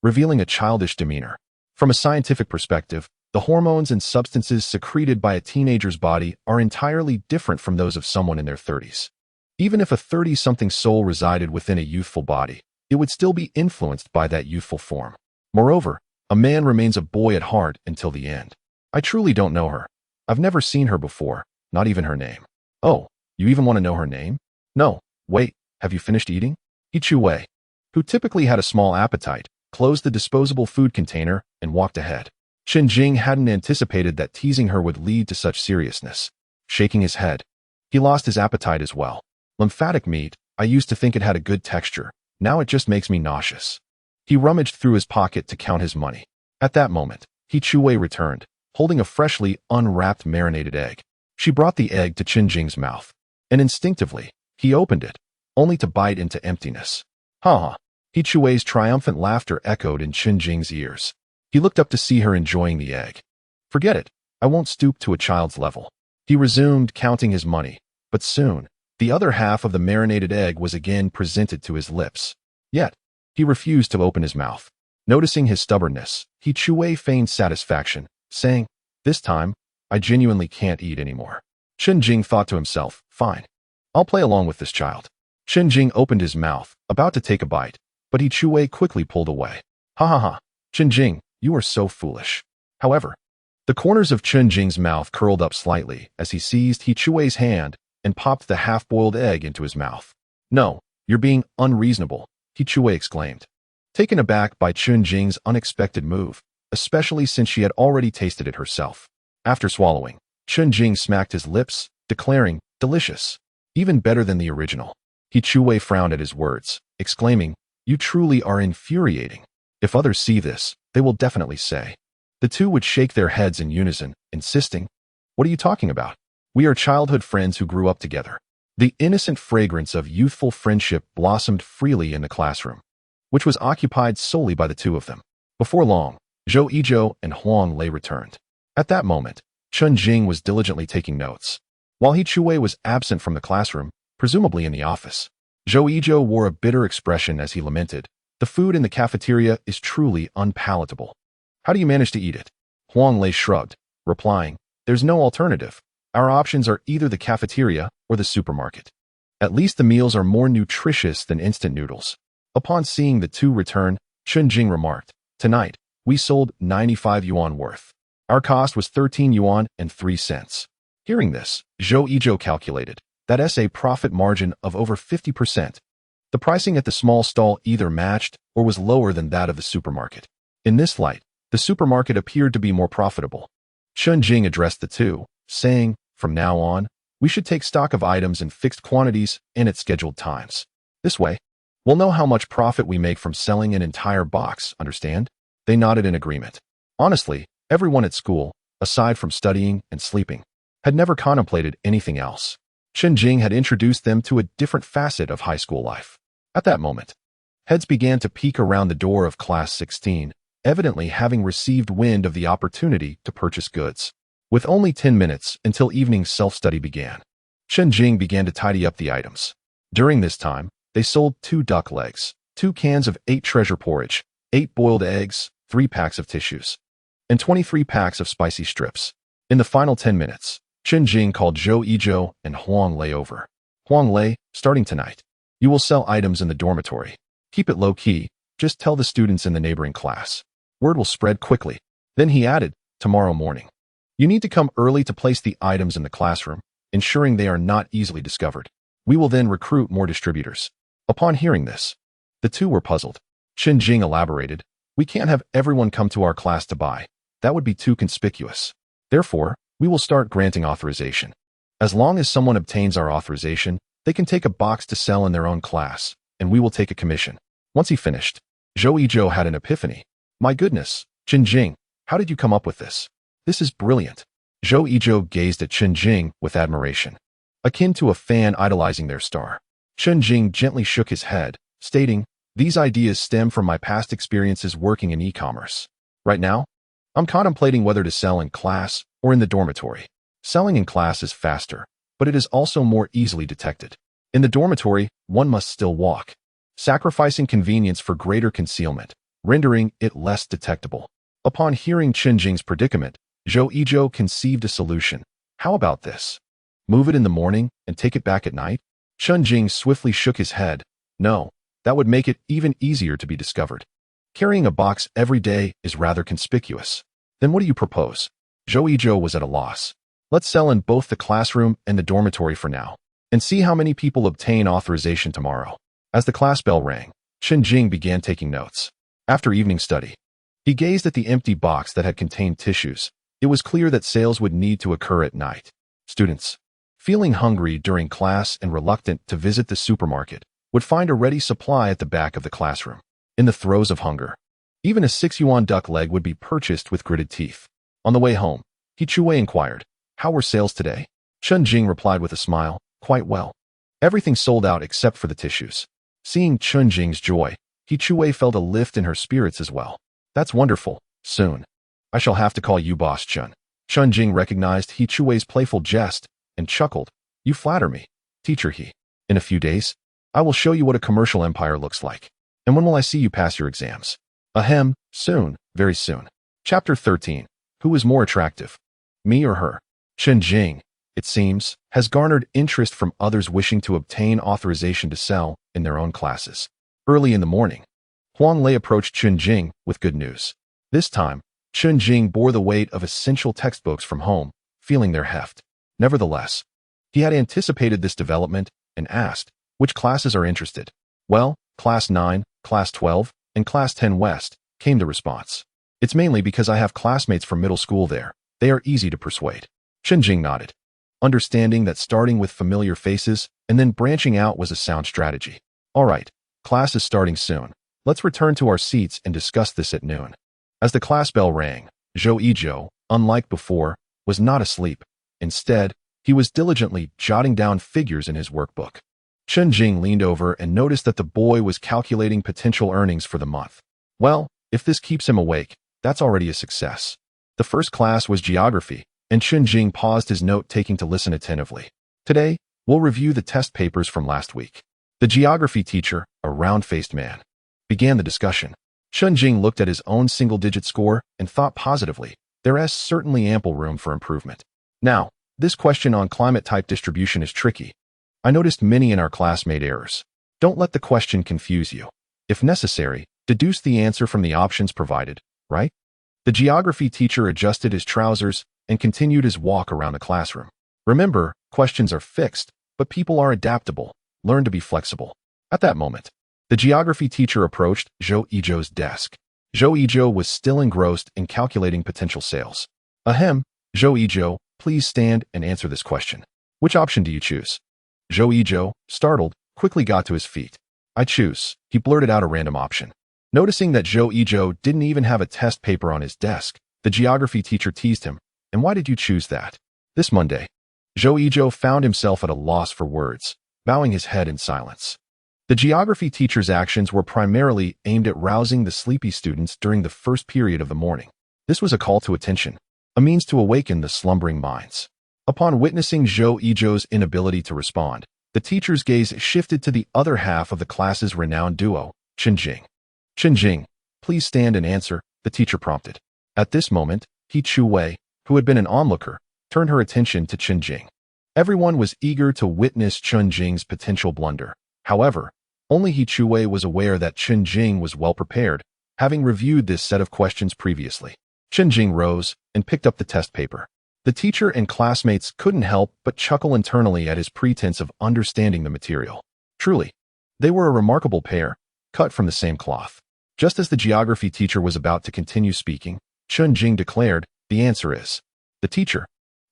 A: revealing a childish demeanor. From a scientific perspective, the hormones and substances secreted by a teenager's body are entirely different from those of someone in their 30s. Even if a 30-something soul resided within a youthful body, it would still be influenced by that youthful form. Moreover, a man remains a boy at heart until the end. I truly don't know her. I've never seen her before, not even her name. Oh, you even want to know her name? No, wait, have you finished eating? He Chu-wei, who typically had a small appetite, closed the disposable food container and walked ahead. Chen Jing hadn't anticipated that teasing her would lead to such seriousness. Shaking his head, he lost his appetite as well. Lymphatic meat, I used to think it had a good texture. Now it just makes me nauseous. He rummaged through his pocket to count his money. At that moment, He Chu-wei returned, holding a freshly unwrapped marinated egg. She brought the egg to Chen Jing's mouth, and instinctively, he opened it, only to bite into emptiness. Ha ha! He Chu-wei's triumphant laughter echoed in Chen Jing's ears. He looked up to see her enjoying the egg. Forget it. I won't stoop to a child's level. He resumed counting his money, but soon, the other half of the marinated egg was again presented to his lips. Yet, he refused to open his mouth. Noticing his stubbornness, he feigned satisfaction, saying, "This time, I genuinely can't eat anymore." Chen Jing thought to himself, "Fine. I'll play along with this child." Chen Jing opened his mouth, about to take a bite, but he quickly pulled away. "Ha ha ha. Chen Jing, you are so foolish." However, the corners of Chen Jing's mouth curled up slightly as he seized He hand and popped the half-boiled egg into his mouth. "No, you're being unreasonable," He exclaimed. Taken aback by Chen Jing's unexpected move, especially since she had already tasted it herself. After swallowing, Chen Jing smacked his lips, declaring, "Delicious. Even better than the original." He frowned at his words, exclaiming, "You truly are infuriating. If others see this, they will definitely say." The two would shake their heads in unison, insisting, "What are you talking about? We are childhood friends who grew up together." The innocent fragrance of youthful friendship blossomed freely in the classroom, which was occupied solely by the two of them. Before long, Zhou Yizhou and Huang Lei returned. At that moment, Chen Jing was diligently taking notes, while He was absent from the classroom, presumably in the office. Zhou Yizhou wore a bitter expression as he lamented, "The food in the cafeteria is truly unpalatable. How do you manage to eat it?" Huang Lei shrugged, replying, "There's no alternative. Our options are either the cafeteria or the supermarket. At least the meals are more nutritious than instant noodles." Upon seeing the two return, Chen Jing remarked, "Tonight, we sold 95 yuan worth. Our cost was 13 yuan and 3 cents. Hearing this, Zhou Yizhou calculated, "That's a profit margin of over 50%. The pricing at the small stall either matched or was lower than that of the supermarket. In this light, the supermarket appeared to be more profitable." Chen Jing addressed the two, saying, "From now on, we should take stock of items in fixed quantities and at scheduled times. This way, we'll know how much profit we make from selling an entire box, understand?" They nodded in agreement. Honestly, everyone at school, aside from studying and sleeping, had never contemplated anything else. Chen Jing had introduced them to a different facet of high school life. At that moment, heads began to peek around the door of Class 16, evidently having received wind of the opportunity to purchase goods. With only 10 minutes until evening self-study began, Chen Jing began to tidy up the items. During this time, they sold 2 duck legs, 2 cans of 8 treasure porridge, 8 boiled eggs, 3 packs of tissues, and 23 packs of spicy strips. In the final 10 minutes, Chen Jing called Zhou Yizhou and Huang Lei over. "Huang Lei, starting tonight, you will sell items in the dormitory. Keep it low-key, just tell the students in the neighboring class. Word will spread quickly." Then he added, "Tomorrow morning, you need to come early to place the items in the classroom, ensuring they are not easily discovered. We will then recruit more distributors." Upon hearing this, the two were puzzled. Chen Jing elaborated, "We can't have everyone come to our class to buy. That would be too conspicuous. Therefore, we will start granting authorization. As long as someone obtains our authorization, they can take a box to sell in their own class, and we will take a commission." Once he finished, Zhou Yizhou had an epiphany. "My goodness, Chen Jing, how did you come up with this? This is brilliant." Zhou Yizhou gazed at Chen Jing with admiration, akin to a fan idolizing their star. Chen Jing gently shook his head, stating, "These ideas stem from my past experiences working in e-commerce. Right now, I'm contemplating whether to sell in class or in the dormitory. Selling in class is faster, but it is also more easily detected. In the dormitory, one must still walk, sacrificing convenience for greater concealment, rendering it less detectable." Upon hearing Chen Jing's predicament, Zhou Yizhou conceived a solution. "How about this? Move it in the morning and take it back at night?" Chen Jing swiftly shook his head. "No, that would make it even easier to be discovered. Carrying a box every day is rather conspicuous." "Then what do you propose?" Zhou Yizhou was at a loss. "Let's sell in both the classroom and the dormitory for now, and see how many people obtain authorization tomorrow." As the class bell rang, Chen Jing began taking notes. After evening study, he gazed at the empty box that had contained tissues. It was clear that sales would need to occur at night. Students, feeling hungry during class and reluctant to visit the supermarket, would find a ready supply at the back of the classroom. In the throes of hunger, even a 6 yuan duck leg would be purchased with gritted teeth. On the way home, He inquired, "How were sales today?" Chen Jing replied with a smile, "Quite well. Everything sold out except for the tissues." Seeing Chen Jing's joy, He felt a lift in her spirits as well. "That's wonderful. Soon. I shall have to call you boss, Chen. Chen Jing recognized He Chui's playful jest and chuckled. You flatter me, teacher He. In a few days, I will show you what a commercial empire looks like. And when will I see you pass your exams? Ahem, soon, very soon. Chapter 13. Who is more attractive? Me or her? Chen Jing, it seems, has garnered interest from others wishing to obtain authorization to sell in their own classes. Early in the morning, Huang Lei approached Chen Jing with good news. This time, Chen Jing bore the weight of essential textbooks from home, feeling their heft. Nevertheless, he had anticipated this development and asked, which classes are interested? Well, Class 9, Class 12, and Class 10 West, came the response. It's mainly because I have classmates from middle school there. They are easy to persuade. Chen Jing nodded, understanding that starting with familiar faces and then branching out was a sound strategy. All right, class is starting soon. Let's return to our seats and discuss this at noon. As the class bell rang, Zhou Yizhou, unlike before, was not asleep. Instead, he was diligently jotting down figures in his workbook. Chen Jing leaned over and noticed that the boy was calculating potential earnings for the month. Well, if this keeps him awake, that's already a success. The first class was geography, and Chen Jing paused his note-taking to listen attentively. Today, we'll review the test papers from last week. The geography teacher, a round-faced man, began the discussion. Chen Jing looked at his own single-digit score and thought positively, there is certainly ample room for improvement. Now, this question on climate type distribution is tricky. I noticed many in our class made errors. Don't let the question confuse you. If necessary, deduce the answer from the options provided, right? The geography teacher adjusted his trousers and continued his walk around the classroom. Remember, questions are fixed, but people are adaptable. Learn to be flexible. At that moment, the geography teacher approached Zhou Yizhou's desk. Zhou Yizhou was still engrossed in calculating potential sales. Ahem, Zhou Yizhou, please stand and answer this question. Which option do you choose? Zhou Yizhou, startled, quickly got to his feet. I choose. He blurted out a random option. Noticing that Zhou Yizhou didn't even have a test paper on his desk, the geography teacher teased him. And why did you choose that? This Monday, Zhou Yizhou found himself at a loss for words, bowing his head in silence. The geography teacher's actions were primarily aimed at rousing the sleepy students during the first period of the morning. This was a call to attention, a means to awaken the slumbering minds. Upon witnessing Zhou Yizhou's inability to respond, the teacher's gaze shifted to the other half of the class's renowned duo, Chen Jing. Chen Jing, please stand and answer, the teacher prompted. At this moment, He Chui, who had been an onlooker, turned her attention to Chen Jing. Everyone was eager to witness Chen Jing's potential blunder. However, only He Chui was aware that Chen Jing was well prepared, having reviewed this set of questions previously. Chen Jing rose and picked up the test paper. The teacher and classmates couldn't help but chuckle internally at his pretense of understanding the material. Truly, they were a remarkable pair, cut from the same cloth. Just as the geography teacher was about to continue speaking, Chen Jing declared, the answer is. The teacher,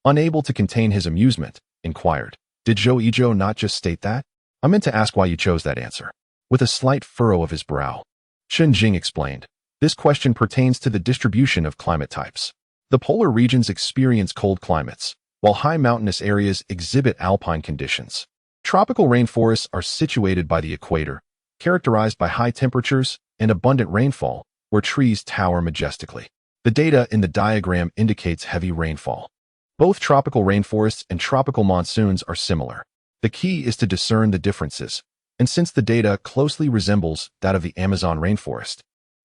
A: unable to contain his amusement, inquired, did Zhou Yizhou not just state that? I meant to ask why you chose that answer. With a slight furrow of his brow, Chen Jing explained, this question pertains to the distribution of climate types. The polar regions experience cold climates, while high mountainous areas exhibit alpine conditions. Tropical rainforests are situated by the equator, characterized by high temperatures and abundant rainfall, where trees tower majestically. The data in the diagram indicates heavy rainfall. Both tropical rainforests and tropical monsoons are similar. The key is to discern the differences, and since the data closely resembles that of the Amazon rainforest,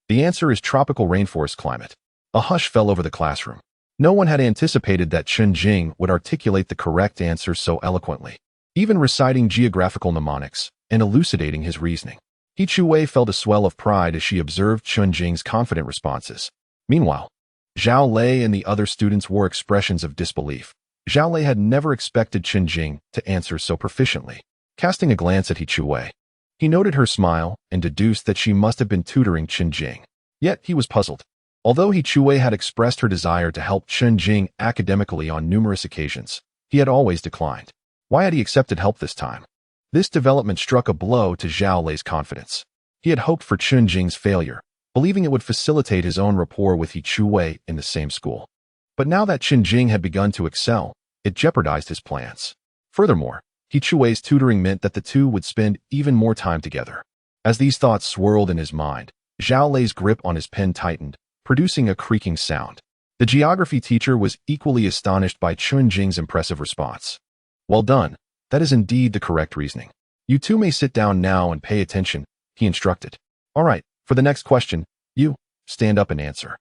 A: the answer is tropical rainforest climate. A hush fell over the classroom. No one had anticipated that Chen Jing would articulate the correct answer so eloquently, even reciting geographical mnemonics and elucidating his reasoning. He Chui felt a swell of pride as she observed Chen Jing's confident responses. Meanwhile, Zhao Lei and the other students wore expressions of disbelief. Zhao Lei had never expected Chen Jing to answer so proficiently. Casting a glance at He Chui, he noted her smile and deduced that she must have been tutoring Chen Jing. Yet he was puzzled. Although He Chui had expressed her desire to help Chen Jing academically on numerous occasions, he had always declined. Why had he accepted help this time? This development struck a blow to Zhao Lei's confidence. He had hoped for Chen Jing's failure, believing it would facilitate his own rapport with He Chui in the same school. But now that Chen Jing had begun to excel, it jeopardized his plans. Furthermore, He Chui's tutoring meant that the two would spend even more time together. As these thoughts swirled in his mind, Zhao Lei's grip on his pen tightened, producing a creaking sound. The geography teacher was equally astonished by Chen Jing's impressive response. Well done. That is indeed the correct reasoning. You two may sit down now and pay attention, he instructed. All right, for the next question, you stand up and answer.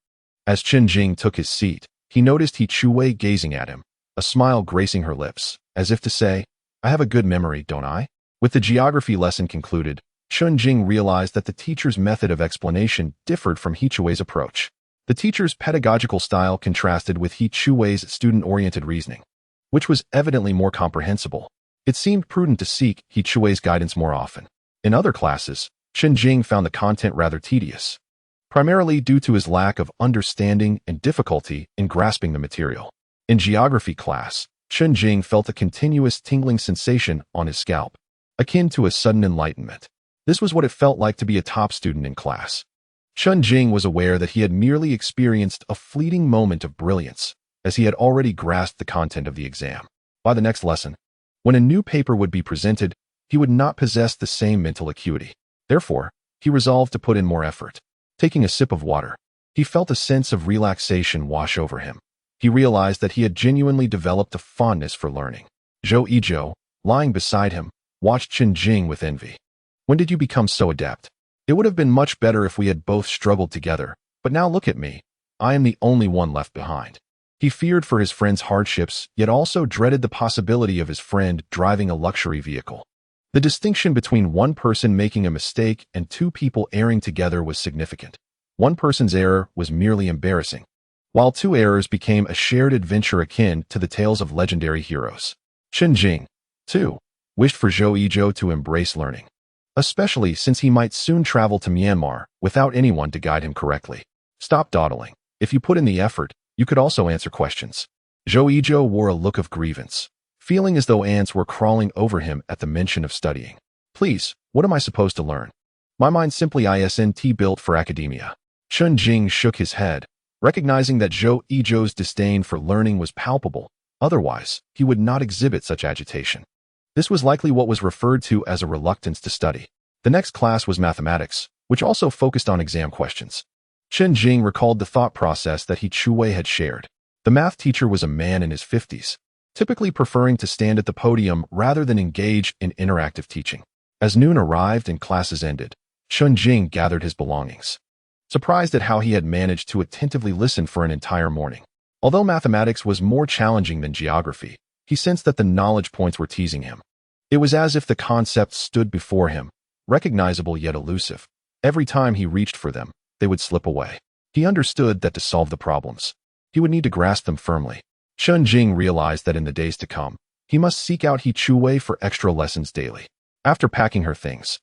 A: As Chen Jing took his seat, he noticed He Chuwei gazing at him, a smile gracing her lips, as if to say, I have a good memory, don't I? With the geography lesson concluded, Chen Jing realized that the teacher's method of explanation differed from He Chuwei's approach. The teacher's pedagogical style contrasted with He Chuwei's student-oriented reasoning, which was evidently more comprehensible. It seemed prudent to seek He Chuwei's guidance more often. In other classes, Chen Jing found the content rather tedious, primarily due to his lack of understanding and difficulty in grasping the material. In geography class, Chen Jing felt a continuous tingling sensation on his scalp, akin to a sudden enlightenment. This was what it felt like to be a top student in class. Chen Jing was aware that he had merely experienced a fleeting moment of brilliance, as he had already grasped the content of the exam. By the next lesson, when a new paper would be presented, he would not possess the same mental acuity. Therefore, he resolved to put in more effort. Taking a sip of water, he felt a sense of relaxation wash over him. He realized that he had genuinely developed a fondness for learning. Zhou Yizhou, lying beside him, watched Chen Jing with envy. When did you become so adept? It would have been much better if we had both struggled together, but now look at me. I am the only one left behind. He feared for his friend's hardships, yet also dreaded the possibility of his friend driving a luxury vehicle. The distinction between one person making a mistake and two people erring together was significant. One person's error was merely embarrassing, while two errors became a shared adventure akin to the tales of legendary heroes. Chen Jing, too, wished for Zhou Yizhou to embrace learning, especially since he might soon travel to Myanmar without anyone to guide him correctly. Stop dawdling. If you put in the effort, you could also answer questions. Zhou Yizhou wore a look of grievance, feeling as though ants were crawling over him at the mention of studying. Please, what am I supposed to learn? My mind simply isn't built for academia. Chen Jing shook his head, recognizing that Zhou Yizhou's disdain for learning was palpable. Otherwise, he would not exhibit such agitation. This was likely what was referred to as a reluctance to study. The next class was mathematics, which also focused on exam questions. Chen Jing recalled the thought process that He Chuwei had shared. The math teacher was a man in his 50s, typically preferring to stand at the podium rather than engage in interactive teaching. As noon arrived and classes ended, Chen Jing gathered his belongings, surprised at how he had managed to attentively listen for an entire morning. Although mathematics was more challenging than geography, he sensed that the knowledge points were teasing him. It was as if the concepts stood before him, recognizable yet elusive. Every time he reached for them, they would slip away. He understood that to solve the problems, he would need to grasp them firmly. Chen Jing realized that in the days to come, he must seek out He Chuwei for extra lessons daily. After packing her things,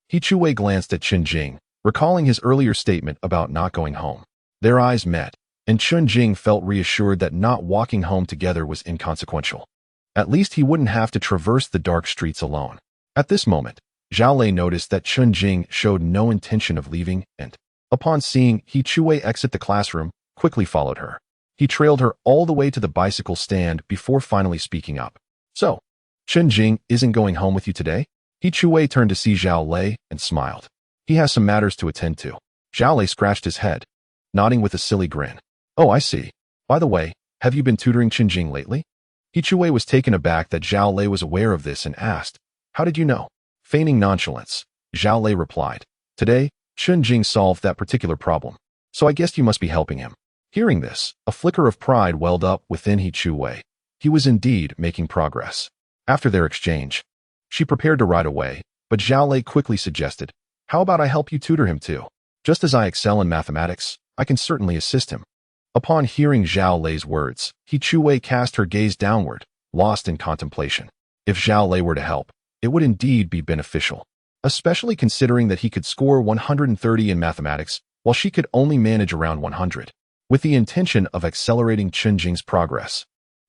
A: He Chuwei glanced at Chen Jing, recalling his earlier statement about not going home. Their eyes met, and Chen Jing felt reassured that not walking home together was inconsequential. At least he wouldn't have to traverse the dark streets alone. At this moment, Zhao Lei noticed that Chen Jing showed no intention of leaving and, upon seeing He Chuwei exit the classroom, quickly followed her. He trailed her all the way to the bicycle stand before finally speaking up. So, Chen Jing isn't going home with you today? He Chuwei turned to see Zhao Lei and smiled. He has some matters to attend to. Zhao Lei scratched his head, nodding with a silly grin. Oh, I see. By the way, have you been tutoring Chen Jing lately? He Chuwei was taken aback that Zhao Lei was aware of this and asked, How did you know? Feigning nonchalance, Zhao Lei replied, Today, Chen Jing solved that particular problem, so I guess you must be helping him. Hearing this, a flicker of pride welled up within He Chuwei. He was indeed making progress. After their exchange, she prepared to ride away, but Zhao Lei quickly suggested, How about I help you tutor him too? Just as I excel in mathematics, I can certainly assist him. Upon hearing Zhao Lei's words, He Chuwei cast her gaze downward, lost in contemplation. If Zhao Lei were to help, it would indeed be beneficial, especially considering that he could score 130 in mathematics, while she could only manage around 100. With the intention of accelerating Chen Jing's progress,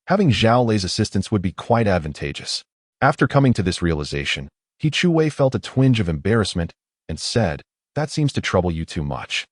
A: having Zhao Lei's assistance would be quite advantageous. After coming to this realization, He Chuwei felt a twinge of embarrassment and said, That seems to trouble you too much.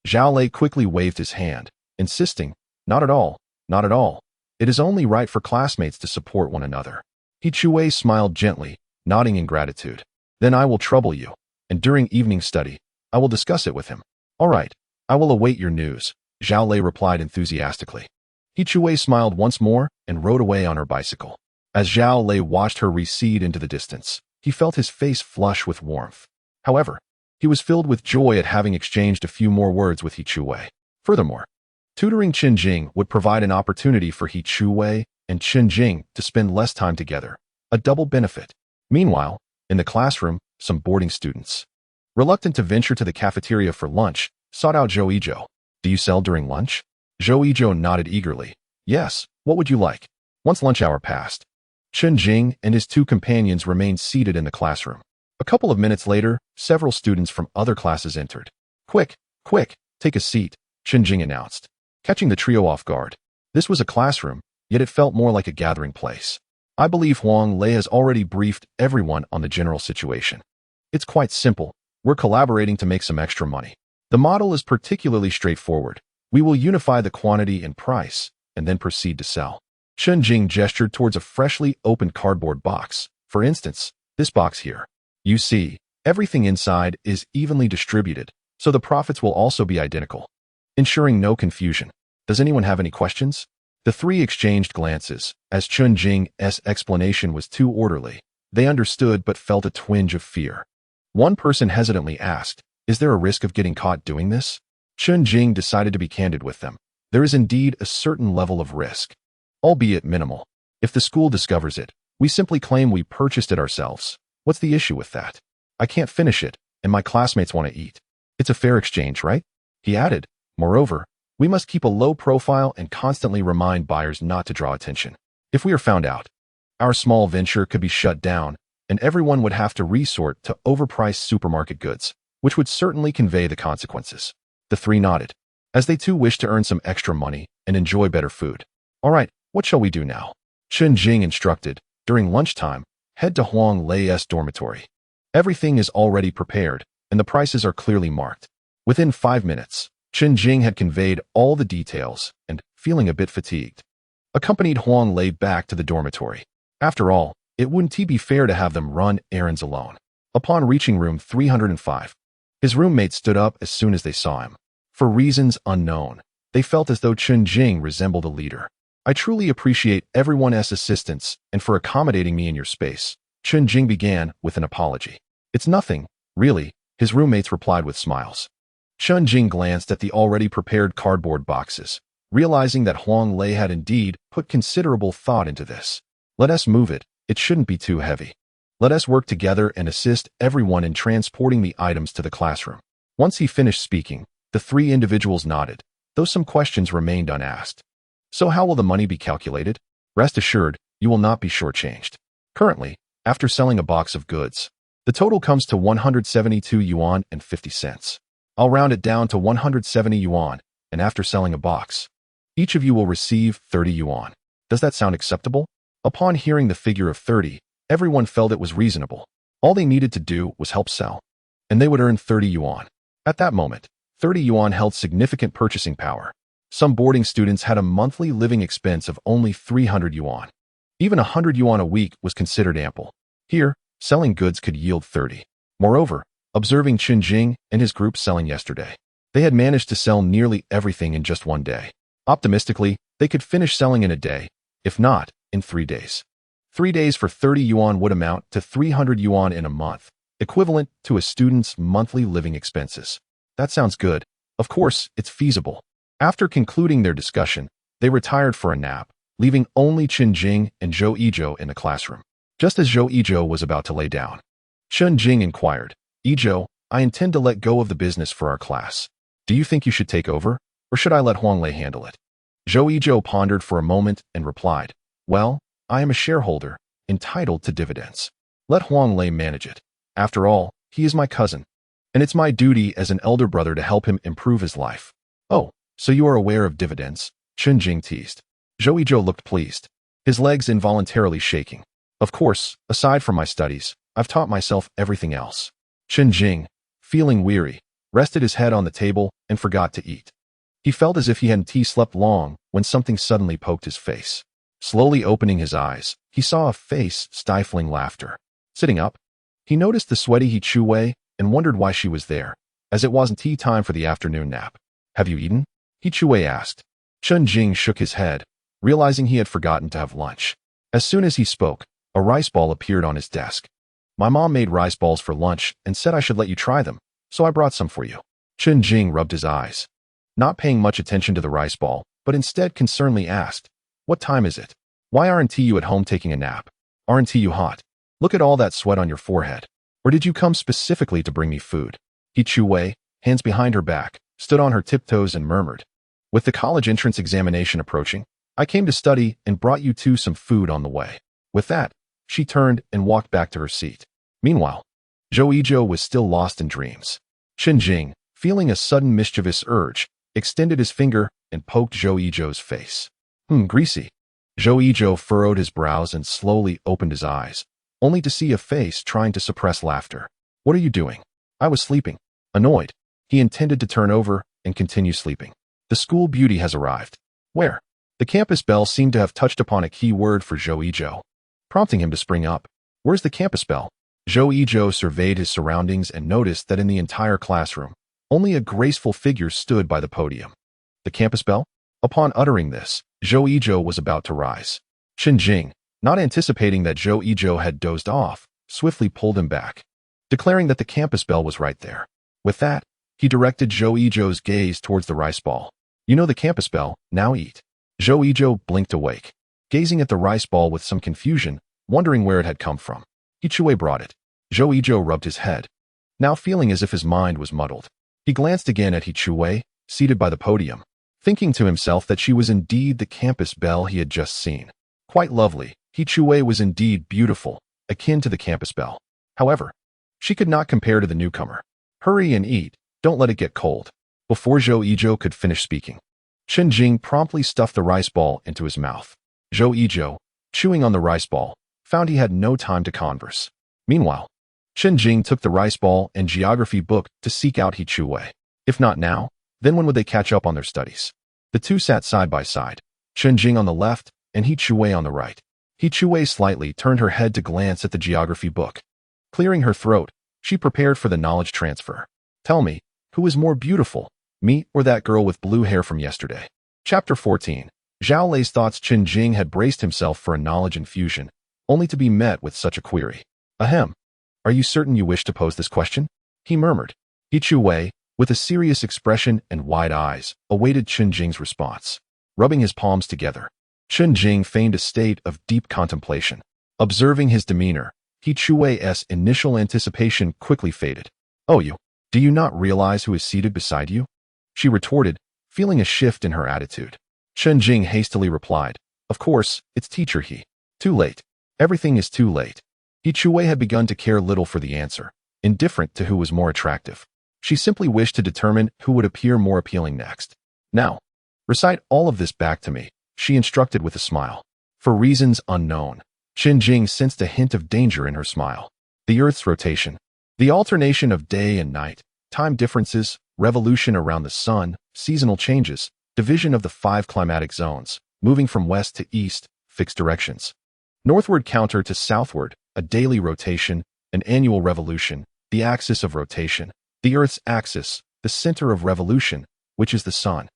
A: Zhao Lei quickly waved his hand, insisting, Not at all, not at all. It is only right for classmates to support one another. He Chuwei smiled gently, nodding in gratitude. Then I will trouble you, and during evening study, I will discuss it with him. All right, I will await your news. Zhao Lei replied enthusiastically. He Chuwei smiled once more and rode away on her bicycle. As Zhao Lei watched her recede into the distance, he felt his face flush with warmth. However, he was filled with joy at having exchanged a few more words with He Chuwei. Furthermore, tutoring Chen Jing would provide an opportunity for He Chuwei and Chen Jing to spend less time together, a double benefit. Meanwhile, in the classroom, some boarding students, reluctant to venture to the cafeteria for lunch, sought out Zhou Yizhou. Do you sell during lunch? Zhou Yizhou nodded eagerly. Yes, what would you like? Once lunch hour passed, Chen Jing and his two companions remained seated in the classroom. A couple of minutes later, several students from other classes entered. Quick, quick, take a seat, Chen Jing announced, catching the trio off guard. This was a classroom, yet it felt more like a gathering place. I believe Huang Lei has already briefed everyone on the general situation. It's quite simple. We're collaborating to make some extra money. The model is particularly straightforward. We will unify the quantity and price, and then proceed to sell. Chen Jing gestured towards a freshly opened cardboard box. For instance, this box here. You see, everything inside is evenly distributed, so the profits will also be identical, ensuring no confusion. Does anyone have any questions? The three exchanged glances, as Chen Jing's explanation was too orderly. They understood but felt a twinge of fear. One person hesitantly asked, is there a risk of getting caught doing this? Chen Jing decided to be candid with them. There is indeed a certain level of risk, albeit minimal. If the school discovers it, we simply claim we purchased it ourselves. What's the issue with that? I can't finish it, and my classmates want to eat. It's a fair exchange, right? He added, moreover, we must keep a low profile and constantly remind buyers not to draw attention. If we are found out, our small venture could be shut down, and everyone would have to resort to overpriced supermarket goods, which would certainly convey the consequences. The three nodded, as they too wished to earn some extra money and enjoy better food. All right, what shall we do now? Chen Jing instructed. During lunchtime, head to Huang Lei's dormitory. Everything is already prepared, and the prices are clearly marked. Within 5 minutes, Chen Jing had conveyed all the details and, feeling a bit fatigued, accompanied Huang Lei back to the dormitory. After all, it wouldn't be fair to have them run errands alone. Upon reaching room 305, his roommates stood up as soon as they saw him. For reasons unknown, they felt as though Chen Jing resembled a leader. I truly appreciate everyone's assistance and for accommodating me in your space. Chen Jing began with an apology. It's nothing, really, his roommates replied with smiles. Chen Jing glanced at the already prepared cardboard boxes, realizing that Huang Lei had indeed put considerable thought into this. Let us move it, it shouldn't be too heavy. Let us work together and assist everyone in transporting the items to the classroom. Once he finished speaking, the three individuals nodded, though some questions remained unasked. So how will the money be calculated? Rest assured, you will not be shortchanged. Currently, after selling a box of goods, the total comes to 172 yuan and 50 cents. I'll round it down to 170 yuan, and after selling a box, each of you will receive 30 yuan. Does that sound acceptable? Upon hearing the figure of 30, everyone felt it was reasonable. All they needed to do was help sell, and they would earn 30 yuan. At that moment, 30 yuan held significant purchasing power. Some boarding students had a monthly living expense of only 300 yuan. Even 100 yuan a week was considered ample. Here, selling goods could yield 30. Moreover, observing Chen Jing and his group selling yesterday, they had managed to sell nearly everything in just one day. Optimistically, they could finish selling in a day, if not, in 3 days. 3 days for 30 yuan would amount to 300 yuan in a month, equivalent to a student's monthly living expenses. That sounds good. Of course, it's feasible. After concluding their discussion, they retired for a nap, leaving only Chen Jing and Zhou Yizhou in the classroom. Just as Zhou Yizhou was about to lay down, Chen Jing inquired, Yizhou, I intend to let go of the business for our class. Do you think you should take over, or should I let Huang Lei handle it? Zhou Yizhou pondered for a moment and replied, well, I am a shareholder, entitled to dividends. Let Huang Lei manage it. After all, he is my cousin, and it's my duty as an elder brother to help him improve his life. Oh, so you are aware of dividends? Chen Jing teased. Zhou Yizhou looked pleased, his legs involuntarily shaking. Of course, aside from my studies, I've taught myself everything else. Chen Jing, feeling weary, rested his head on the table and forgot to eat. He felt as if he hadn't slept long when something suddenly poked his face. Slowly opening his eyes, he saw a face stifling laughter. Sitting up, he noticed the sweaty He Chuwei and wondered why she was there, as it wasn't tea time for the afternoon nap. Have you eaten? He Wei asked. Chen Jing shook his head, realizing he had forgotten to have lunch. As soon as he spoke, a rice ball appeared on his desk. My mom made rice balls for lunch and said I should let you try them, so I brought some for you. Chen Jing rubbed his eyes, not paying much attention to the rice ball, but instead concernedly asked, "What time is it? Why aren't you at home taking a nap? Aren't you hot? Look at all that sweat on your forehead. Or did you come specifically to bring me food?" He Wei, hands behind her back, stood on her tiptoes and murmured, "With the college entrance examination approaching, I came to study and brought you two some food on the way." With that, she turned and walked back to her seat. Meanwhile, Zhou Yizhou was still lost in dreams. Chen Jing, feeling a sudden mischievous urge, extended his finger and poked Zhou Yizhou's face. Greasy. Zhou Yizhou furrowed his brows and slowly opened his eyes, only to see a face trying to suppress laughter. "What are you doing?" "I was sleeping." Annoyed, he intended to turn over and continue sleeping. "The school beauty has arrived." "Where?" The campus bell seemed to have touched upon a key word for Zhou Yizhou, prompting him to spring up. "Where's the campus bell?" Zhou Yizhou surveyed his surroundings and noticed that in the entire classroom, only a graceful figure stood by the podium. "The campus bell?" Upon uttering this, Zhou Yizhou was about to rise. Chen Jing, not anticipating that Zhou Yizhou had dozed off, swiftly pulled him back, declaring that the campus bell was right there. With that, he directed Zhou Yizhou's gaze towards the rice ball. "You know the campus bell, now eat." Zhou Yizhou blinked awake, gazing at the rice ball with some confusion, wondering where it had come from. He Wei brought it. Zhou Yizhou rubbed his head, now feeling as if his mind was muddled. He glanced again at He Wei, seated by the podium, thinking to himself that she was indeed the campus belle he had just seen. Quite lovely, He Wei was indeed beautiful, akin to the campus belle. However, she could not compare to the newcomer. "Hurry and eat, don't let it get cold." Before Zhou Yizhou could finish speaking, Chen Jing promptly stuffed the rice ball into his mouth. Zhou Yizhou, chewing on the rice ball, found he had no time to converse. Meanwhile, Chen Jing took the rice ball and geography book to seek out He Wei. If not now, then when would they catch up on their studies? The two sat side by side, Chen Jing on the left and He Wei on the right. He Wei slightly turned her head to glance at the geography book. Clearing her throat, she prepared for the knowledge transfer. "Tell me, who is more beautiful, me or that girl with blue hair from yesterday?" Chapter 14. Zhao Lei's thoughts. Chen Jing had braced himself for a knowledge infusion, only to be met with such a query. "Ahem. Are you certain you wish to pose this question?" he murmured. He Wei, with a serious expression and wide eyes, awaited Chen Jing's response. Rubbing his palms together, Chen Jing feigned a state of deep contemplation. Observing his demeanor, He Wei's initial anticipation quickly faded. "Oh, do you not realize who is seated beside you?" she retorted, feeling a shift in her attitude. Chen Jing hastily replied, "Of course, it's teacher He." Too late. Everything is too late. He Wei had begun to care little for the answer, indifferent to who was more attractive. She simply wished to determine who would appear more appealing next. "Now, recite all of this back to me," she instructed with a smile. For reasons unknown, Chen Jing sensed a hint of danger in her smile. The Earth's rotation, the alternation of day and night, time differences, revolution around the sun, seasonal changes, division of the 5 climatic zones, moving from west to east, fixed directions, northward counter to southward, a daily rotation, an annual revolution, the axis of rotation, the Earth's axis, the center of revolution, which is the sun.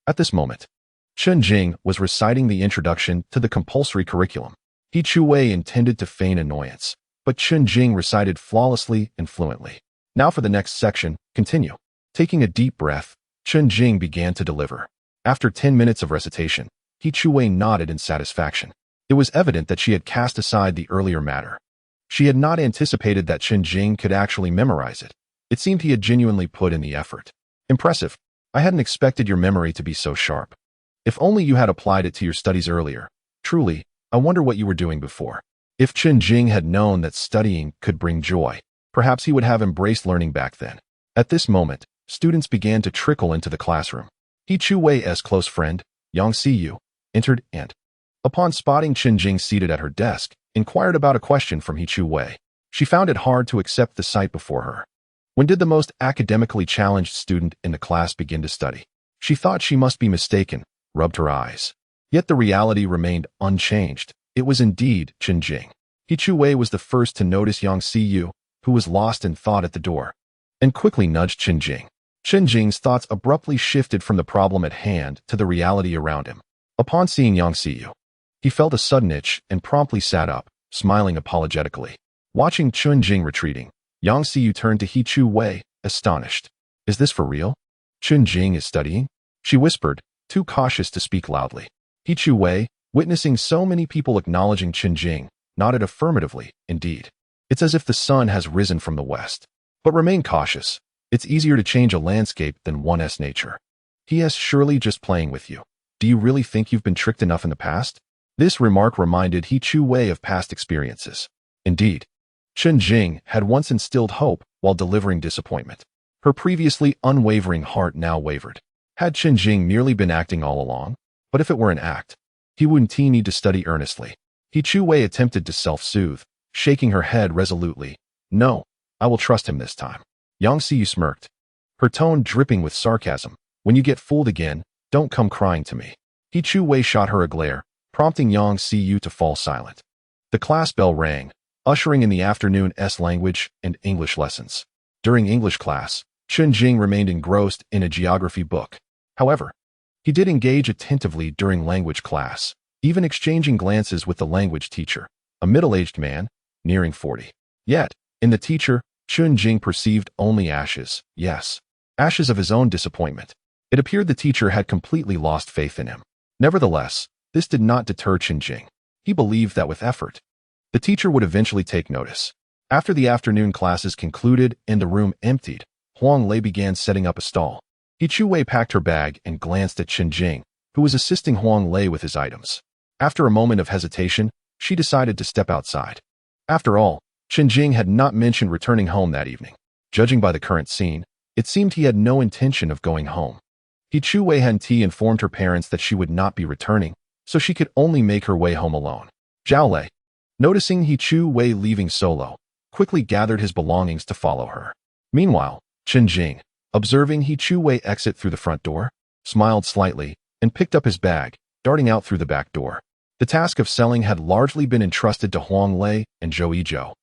A: At this moment, Chen Jing was reciting the introduction to the compulsory curriculum. He Wei intended to feign annoyance, but Chen Jing recited flawlessly and fluently. "Now for the next section, continue." Taking a deep breath, Chen Jing began to deliver. After 10 minutes of recitation, He Wei nodded in satisfaction. It was evident that she had cast aside the earlier matter. She had not anticipated that Chen Jing could actually memorize it. It seemed he had genuinely put in the effort. "Impressive. I hadn't expected your memory to be so sharp. If only you had applied it to your studies earlier. Truly, I wonder what you were doing before." If Chen Jing had known that studying could bring joy, perhaps he would have embraced learning back then. At this moment, students began to trickle into the classroom. He Wei's close friend, Yang Siyu, entered and, upon spotting Chen Jing seated at her desk, inquired about a question from He Wei. She found it hard to accept the sight before her. When did the most academically challenged student in the class begin to study? She thought she must be mistaken, rubbed her eyes. Yet the reality remained unchanged. It was indeed Chen Jing. He Wei was the first to notice Yang Siyu, who was lost in thought at the door, and quickly nudged Chen Jing. Chen Jing's thoughts abruptly shifted from the problem at hand to the reality around him. Upon seeing Yang Xiyu, he felt a sudden itch and promptly sat up, smiling apologetically. Watching Chen Jing retreating, Yang Xiyu turned to He Chu Wei, astonished. Is this for real? Chen Jing is studying? She whispered, too cautious to speak loudly. He Chu Wei, witnessing so many people acknowledging Chen Jing, nodded affirmatively, indeed. It's as if the sun has risen from the west. But remain cautious. It's easier to change a landscape than one's nature. He is surely just playing with you. Do you really think you've been tricked enough in the past? This remark reminded He Chu Wei of past experiences. Indeed, Chen Jing had once instilled hope while delivering disappointment. Her previously unwavering heart now wavered. Had Chen Jing merely been acting all along? But if it were an act, he wouldn't need to study earnestly. He Chu Wei attempted to self-soothe, shaking her head resolutely. No, I will trust him this time. Yang Xiyu smirked, her tone dripping with sarcasm. When you get fooled again, don't come crying to me. He Chu Wei shot her a glare, prompting Yang Xiyu to fall silent. The class bell rang, ushering in the afternoon's language and English lessons. During English class, Chen Jing remained engrossed in a geography book. However, he did engage attentively during language class, even exchanging glances with the language teacher, a middle-aged man, nearing 40. Yet, in the teacher, Chen Jing perceived only ashes, yes, ashes of his own disappointment. It appeared the teacher had completely lost faith in him. Nevertheless, this did not deter Chen Jing. He believed that with effort, the teacher would eventually take notice. After the afternoon classes concluded and the room emptied, Huang Lei began setting up a stall. He Chu Wei packed her bag and glanced at Chen Jing, who was assisting Huang Lei with his items. After a moment of hesitation, she decided to step outside. After all, Chen Jing had not mentioned returning home that evening. Judging by the current scene, it seemed he had no intention of going home. He Chu Wei Hanti informed her parents that she would not be returning, so she could only make her way home alone. Zhao Lei, noticing He Chu Wei leaving solo, quickly gathered his belongings to follow her. Meanwhile, Chen Jing, observing He Chu Wei exit through the front door, smiled slightly and picked up his bag, darting out through the back door. The task of selling had largely been entrusted to Huang Lei and Zhou Yizhou,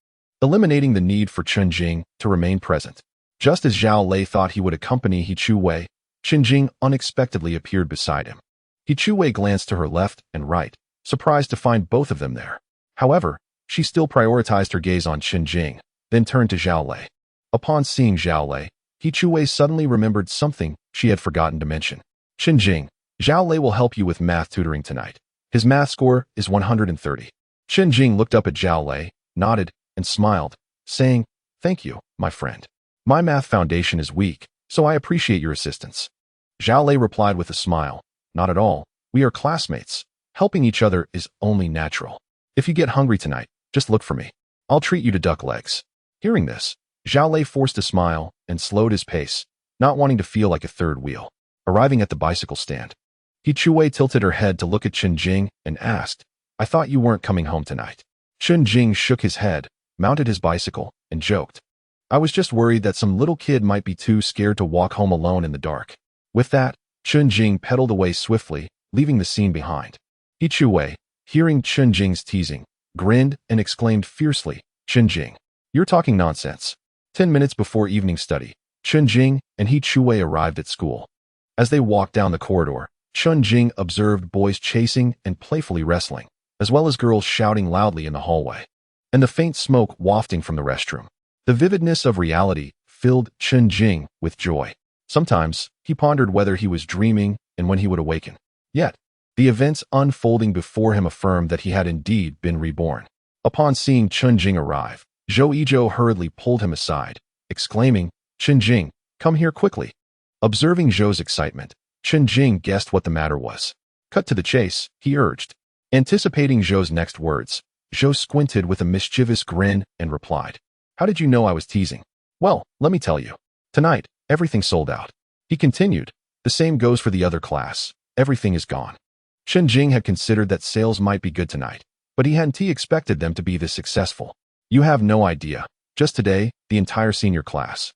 A: eliminating the need for Chen Jing to remain present. Just as Zhao Lei thought he would accompany He Chu Wei, Chen Jing unexpectedly appeared beside him. He Chu Wei glanced to her left and right, surprised to find both of them there. However, she still prioritized her gaze on Chen Jing, then turned to Zhao Lei. Upon seeing Zhao Lei, He Chu Wei suddenly remembered something she had forgotten to mention. Chen Jing, Zhao Lei will help you with math tutoring tonight. His math score is 130. Chen Jing looked up at Zhao Lei, nodded, and smiled, saying, Thank you, my friend. My math foundation is weak, so I appreciate your assistance. Zhao Lei replied with a smile, Not at all. We are classmates. Helping each other is only natural. If you get hungry tonight, just look for me. I'll treat you to duck legs. Hearing this, Zhao Lei forced a smile and slowed his pace, not wanting to feel like a third wheel. Arriving at the bicycle stand, He Chu Wei tilted her head to look at Chen Jing and asked, I thought you weren't coming home tonight. Chen Jing shook his head, mounted his bicycle, and joked, I was just worried that some little kid might be too scared to walk home alone in the dark. With that, Chen Jing pedaled away swiftly, leaving the scene behind. He Chu Wei, hearing Chen Jing's teasing, grinned and exclaimed fiercely, Chen Jing, you're talking nonsense. 10 minutes before evening study, Chen Jing and He Chu Wei arrived at school. As they walked down the corridor, Chen Jing observed boys chasing and playfully wrestling, as well as girls shouting loudly in the hallway, and the faint smoke wafting from the restroom. The vividness of reality filled Chen Jing with joy. Sometimes, he pondered whether he was dreaming and when he would awaken. Yet, the events unfolding before him affirmed that he had indeed been reborn. Upon seeing Chen Jing arrive, Zhou Yizhou hurriedly pulled him aside, exclaiming, Chen Jing, come here quickly. Observing Zhou's excitement, Chen Jing guessed what the matter was. Cut to the chase, he urged. Anticipating Zhou's next words, Zhou squinted with a mischievous grin and replied, How did you know I was teasing? Well, let me tell you. Tonight, everything sold out. He continued, The same goes for the other class. Everything is gone. Chen Jing had considered that sales might be good tonight, but he hadn't expected them to be this successful. You have no idea. Just today, the entire senior class,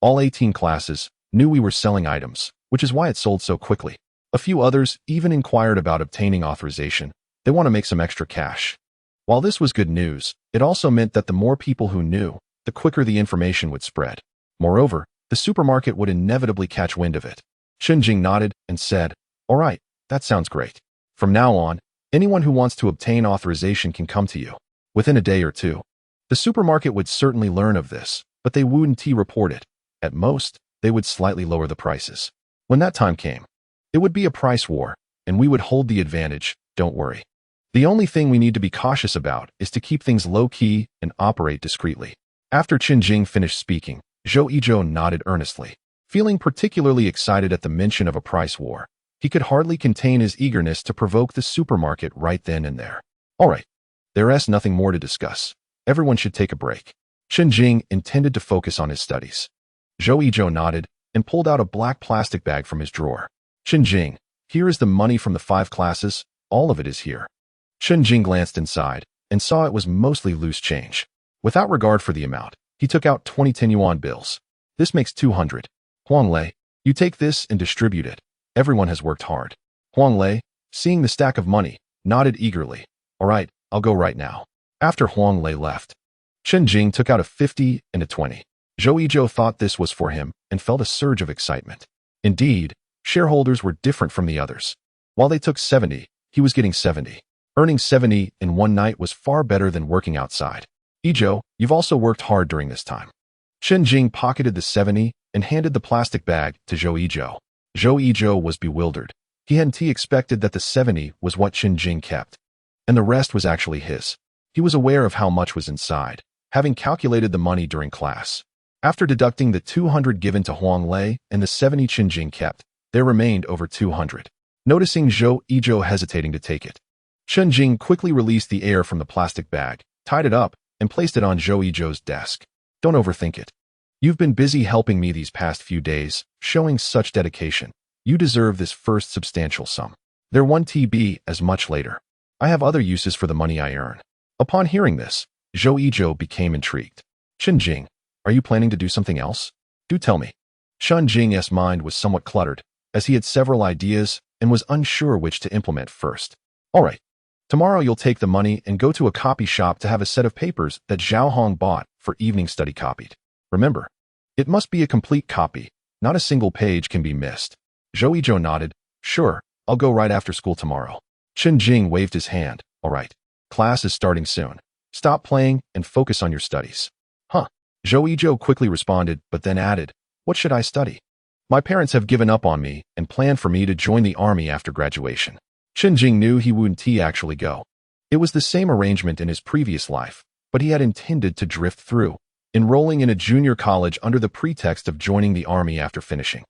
A: all 18 classes, knew we were selling items, which is why it sold so quickly. A few others even inquired about obtaining authorization. They want to make some extra cash. While this was good news, it also meant that the more people who knew, the quicker the information would spread. Moreover, the supermarket would inevitably catch wind of it. Chen Jing nodded and said, "All right, that sounds great. From now on, anyone who wants to obtain authorization can come to you. Within a day or two." The supermarket would certainly learn of this, but they wouldn't report it. At most, they would slightly lower the prices. When that time came, it would be a price war, and we would hold the advantage, don't worry. The only thing we need to be cautious about is to keep things low-key and operate discreetly. After Chen Jing finished speaking, Zhou Yizhou nodded earnestly. Feeling particularly excited at the mention of a price war, he could hardly contain his eagerness to provoke the supermarket right then and there. All right, there's nothing more to discuss. Everyone should take a break. Chen Jing intended to focus on his studies. Zhou Yizhou nodded and pulled out a black plastic bag from his drawer. "Chen Jing, here is the money from the 5 classes. All of it is here." Chen Jing glanced inside and saw it was mostly loose change. Without regard for the amount, he took out 20 10-yuan bills. "This makes 200. Huang Lei, you take this and distribute it. Everyone has worked hard." Huang Lei, seeing the stack of money, nodded eagerly. "All right, I'll go right now." After Huang Lei left, Chen Jing took out a 50 and a 20. Zhou Yizhou thought this was for him and felt a surge of excitement. Indeed, shareholders were different from the others. While they took 70, he was getting 70. Earning 70 in one night was far better than working outside. "Yizhou, you've also worked hard during this time." Chen Jing pocketed the 70 and handed the plastic bag to Zhou Yizhou. Zhou Yizhou was bewildered. He hadn't expected that the 70 was what Chen Jing kept, and the rest was actually his. He was aware of how much was inside, having calculated the money during class. After deducting the 200 given to Huang Lei and the 70 Chen Jing kept, there remained over 200. Noticing Zhou Yizhou hesitating to take it, Chen Jing quickly released the air from the plastic bag, tied it up, and placed it on Zhou Yizhou's desk. "Don't overthink it. You've been busy helping me these past few days, showing such dedication. You deserve this first substantial sum. There won't be as much later. I have other uses for the money I earn." Upon hearing this, Zhou Yizhou became intrigued. "Chen Jing, are you planning to do something else? Do tell me." Chen Jing's mind was somewhat cluttered, as he had several ideas and was unsure which to implement first. "All right. Tomorrow you'll take the money and go to a copy shop to have a set of papers that Zhao Hong bought for evening study copied. Remember, it must be a complete copy. Not a single page can be missed." Zhou Yizhou nodded. "Sure, I'll go right after school tomorrow." Chen Jing waved his hand. "All right. Class is starting soon. Stop playing and focus on your studies." "Huh." Zhou Yizhou quickly responded, but then added, "What should I study? My parents have given up on me and planned for me to join the army after graduation." Chen Jing knew he wouldn't actually go. It was the same arrangement in his previous life, but he had intended to drift through, enrolling in a junior college under the pretext of joining the army after finishing.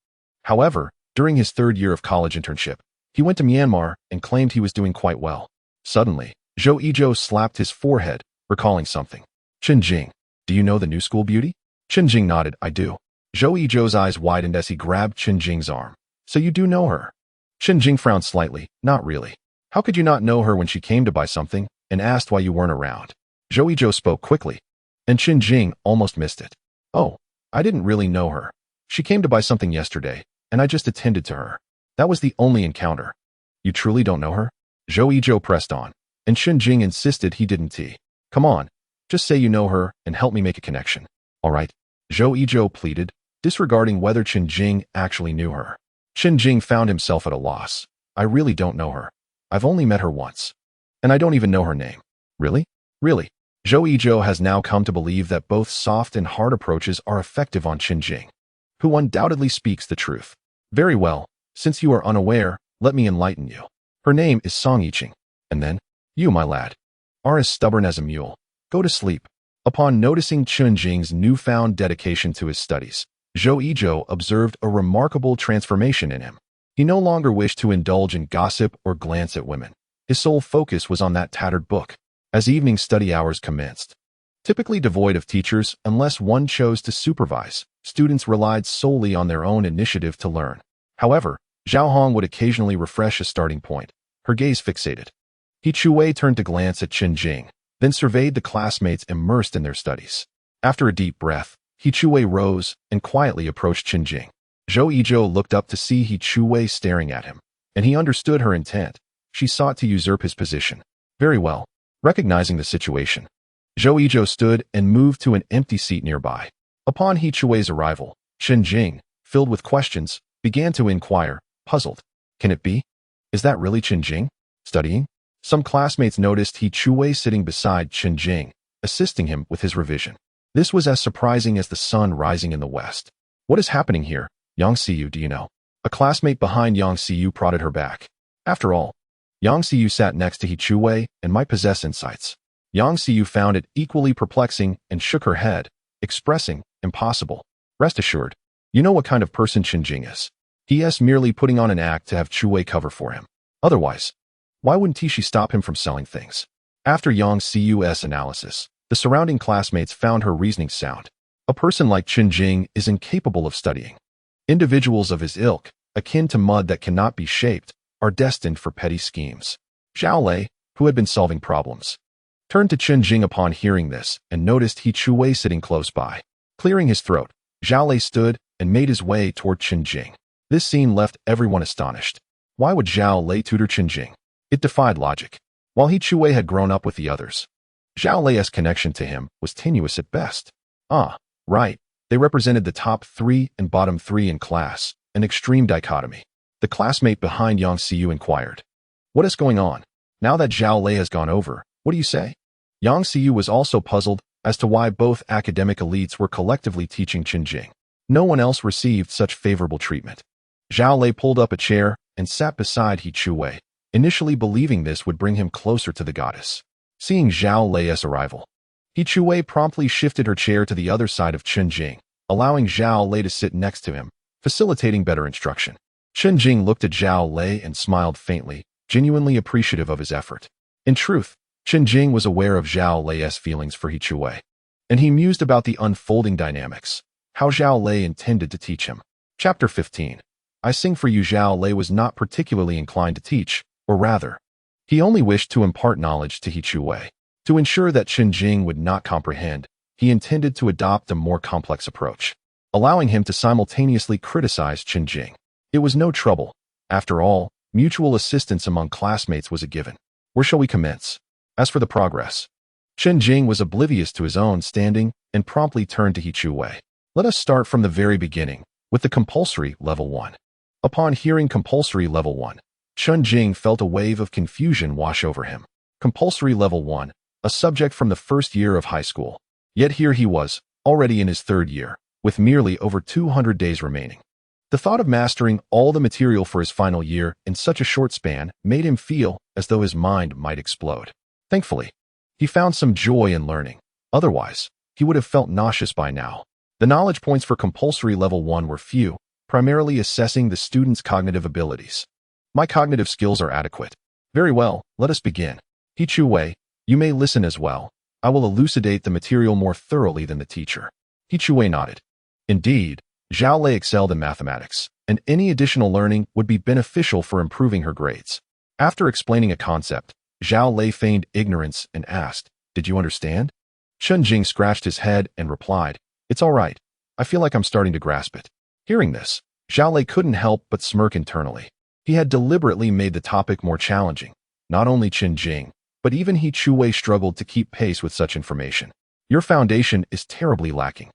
A: However, during his 3rd year of college internship, he went to Myanmar and claimed he was doing quite well. Suddenly, Zhou Yizhou slapped his forehead, recalling something. "Chen Jing, do you know the new school beauty?" Chen Jing nodded. "I do." Zhou Yizhou's eyes widened as he grabbed Chen Jing's arm. "So you do know her?" Chen Jing frowned slightly. "Not really. How could you not know her when she came to buy something and asked why you weren't around?" Zhou Yizhou spoke quickly, and Chen Jing almost missed it. "Oh, I didn't really know her. She came to buy something yesterday, and I just attended to her. That was the only encounter." "You truly don't know her?" Zhou Yizhou pressed on, and Chen Jing insisted he didn't. "Come on, just say you know her and help me make a connection." "All right," Zhou Yizhou pleaded, disregarding whether Chen Jing actually knew her. Chen Jing found himself at a loss. "I really don't know her. I've only met her once. And I don't even know her name." "Really? Really?" Zhou Yizhou has now come to believe that both soft and hard approaches are effective on Chen Jing, who undoubtedly speaks the truth. "Very well, since you are unaware, let me enlighten you. Her name is Song Yiqing. And then, you, my lad, are as stubborn as a mule. Go to sleep." Upon noticing Chen Jing's newfound dedication to his studies, Zhou Yizhou observed a remarkable transformation in him. He no longer wished to indulge in gossip or glance at women. His sole focus was on that tattered book. As evening study hours commenced, typically devoid of teachers unless one chose to supervise, students relied solely on their own initiative to learn. However, Zhao Hong would occasionally refresh a starting point, her gaze fixated. He Chuwei turned to glance at Chen Jing, then surveyed the classmates immersed in their studies. After a deep breath, He Chuwei rose and quietly approached Chen Jing. Zhou Yizhou looked up to see He Chuwei staring at him, and he understood her intent. She sought to usurp his position. Very well. Recognizing the situation, Zhou Yizhou stood and moved to an empty seat nearby. Upon He Chuwei's arrival, Chen Jing, filled with questions, began to inquire, puzzled. Can it be? Is that really Chen Jing? Studying? Some classmates noticed He Chuwei sitting beside Chen Jing, assisting him with his revision. This was as surprising as the sun rising in the west. What is happening here? Yang Xiyu, do you know? A classmate behind Yang Xiyu prodded her back. After all, Yang Xiyu sat next to He Chuwei and might possess insights. Yang Xiyu found it equally perplexing and shook her head, expressing, impossible. Rest assured, you know what kind of person Chen Jing is. He is merely putting on an act to have Chuwei cover for him. Otherwise, why wouldn't Tishi stop him from selling things? After Yang Xiyu's analysis, the surrounding classmates found her reasoning sound. A person like Chen Jing is incapable of studying. Individuals of his ilk, akin to mud that cannot be shaped, are destined for petty schemes. Zhao Lei, who had been solving problems, turned to Chen Jing upon hearing this and noticed He Chuwei sitting close by. Clearing his throat, Zhao Lei stood and made his way toward Chen Jing. This scene left everyone astonished. Why would Zhao Lei tutor Chen Jing? It defied logic. While He Chuwei had grown up with the others, Zhao Lei's connection to him was tenuous at best. Ah, right. They represented the top 3 and bottom 3 in class, an extreme dichotomy. The classmate behind Yang Xiyu inquired. What is going on? Now that Zhao Lei has gone over, what do you say? Yang Xiyu was also puzzled as to why both academic elites were collectively teaching Chen Jing. No one else received such favorable treatment. Zhao Lei pulled up a chair and sat beside He Chuwei, initially believing this would bring him closer to the goddess. Seeing Zhao Lei's arrival, He Chuwei promptly shifted her chair to the other side of Chen Jing, allowing Zhao Lei to sit next to him, facilitating better instruction. Chen Jing looked at Zhao Lei and smiled faintly, genuinely appreciative of his effort. In truth, Chen Jing was aware of Zhao Lei's feelings for He Chuwei, and he mused about the unfolding dynamics, how Zhao Lei intended to teach him. Chapter 15. I sing for you. Zhao Lei was not particularly inclined to teach, or rather, he only wished to impart knowledge to He Chuwei. To ensure that Chen Jing would not comprehend, he intended to adopt a more complex approach, allowing him to simultaneously criticize Chen Jing. It was no trouble. After all, mutual assistance among classmates was a given. Where shall we commence? As for the progress, Chen Jing was oblivious to his own standing and promptly turned to He Chuwei. Let us start from the very beginning, with the compulsory level 1. Upon hearing compulsory level 1, Chen Jing felt a wave of confusion wash over him. Compulsory level 1, a subject from the first year of high school. Yet here he was, already in his 3rd year, with merely over 200 days remaining. The thought of mastering all the material for his final year in such a short span made him feel as though his mind might explode. Thankfully, he found some joy in learning. Otherwise, he would have felt nauseous by now. The knowledge points for compulsory level 1 were few, primarily assessing the student's cognitive abilities. My cognitive skills are adequate. Very well, let us begin. He Chuwei, you may listen as well. I will elucidate the material more thoroughly than the teacher. He Chuwei nodded. Indeed, Zhao Lei excelled in mathematics, and any additional learning would be beneficial for improving her grades. After explaining a concept, Zhao Lei feigned ignorance and asked, Did you understand? Chen Jing scratched his head and replied, It's all right. I feel like I'm starting to grasp it. Hearing this, Zhao Lei couldn't help but smirk internally. He had deliberately made the topic more challenging. Not only Chen Jing, but even He Chuwei struggled to keep pace with such information. Your foundation is terribly lacking.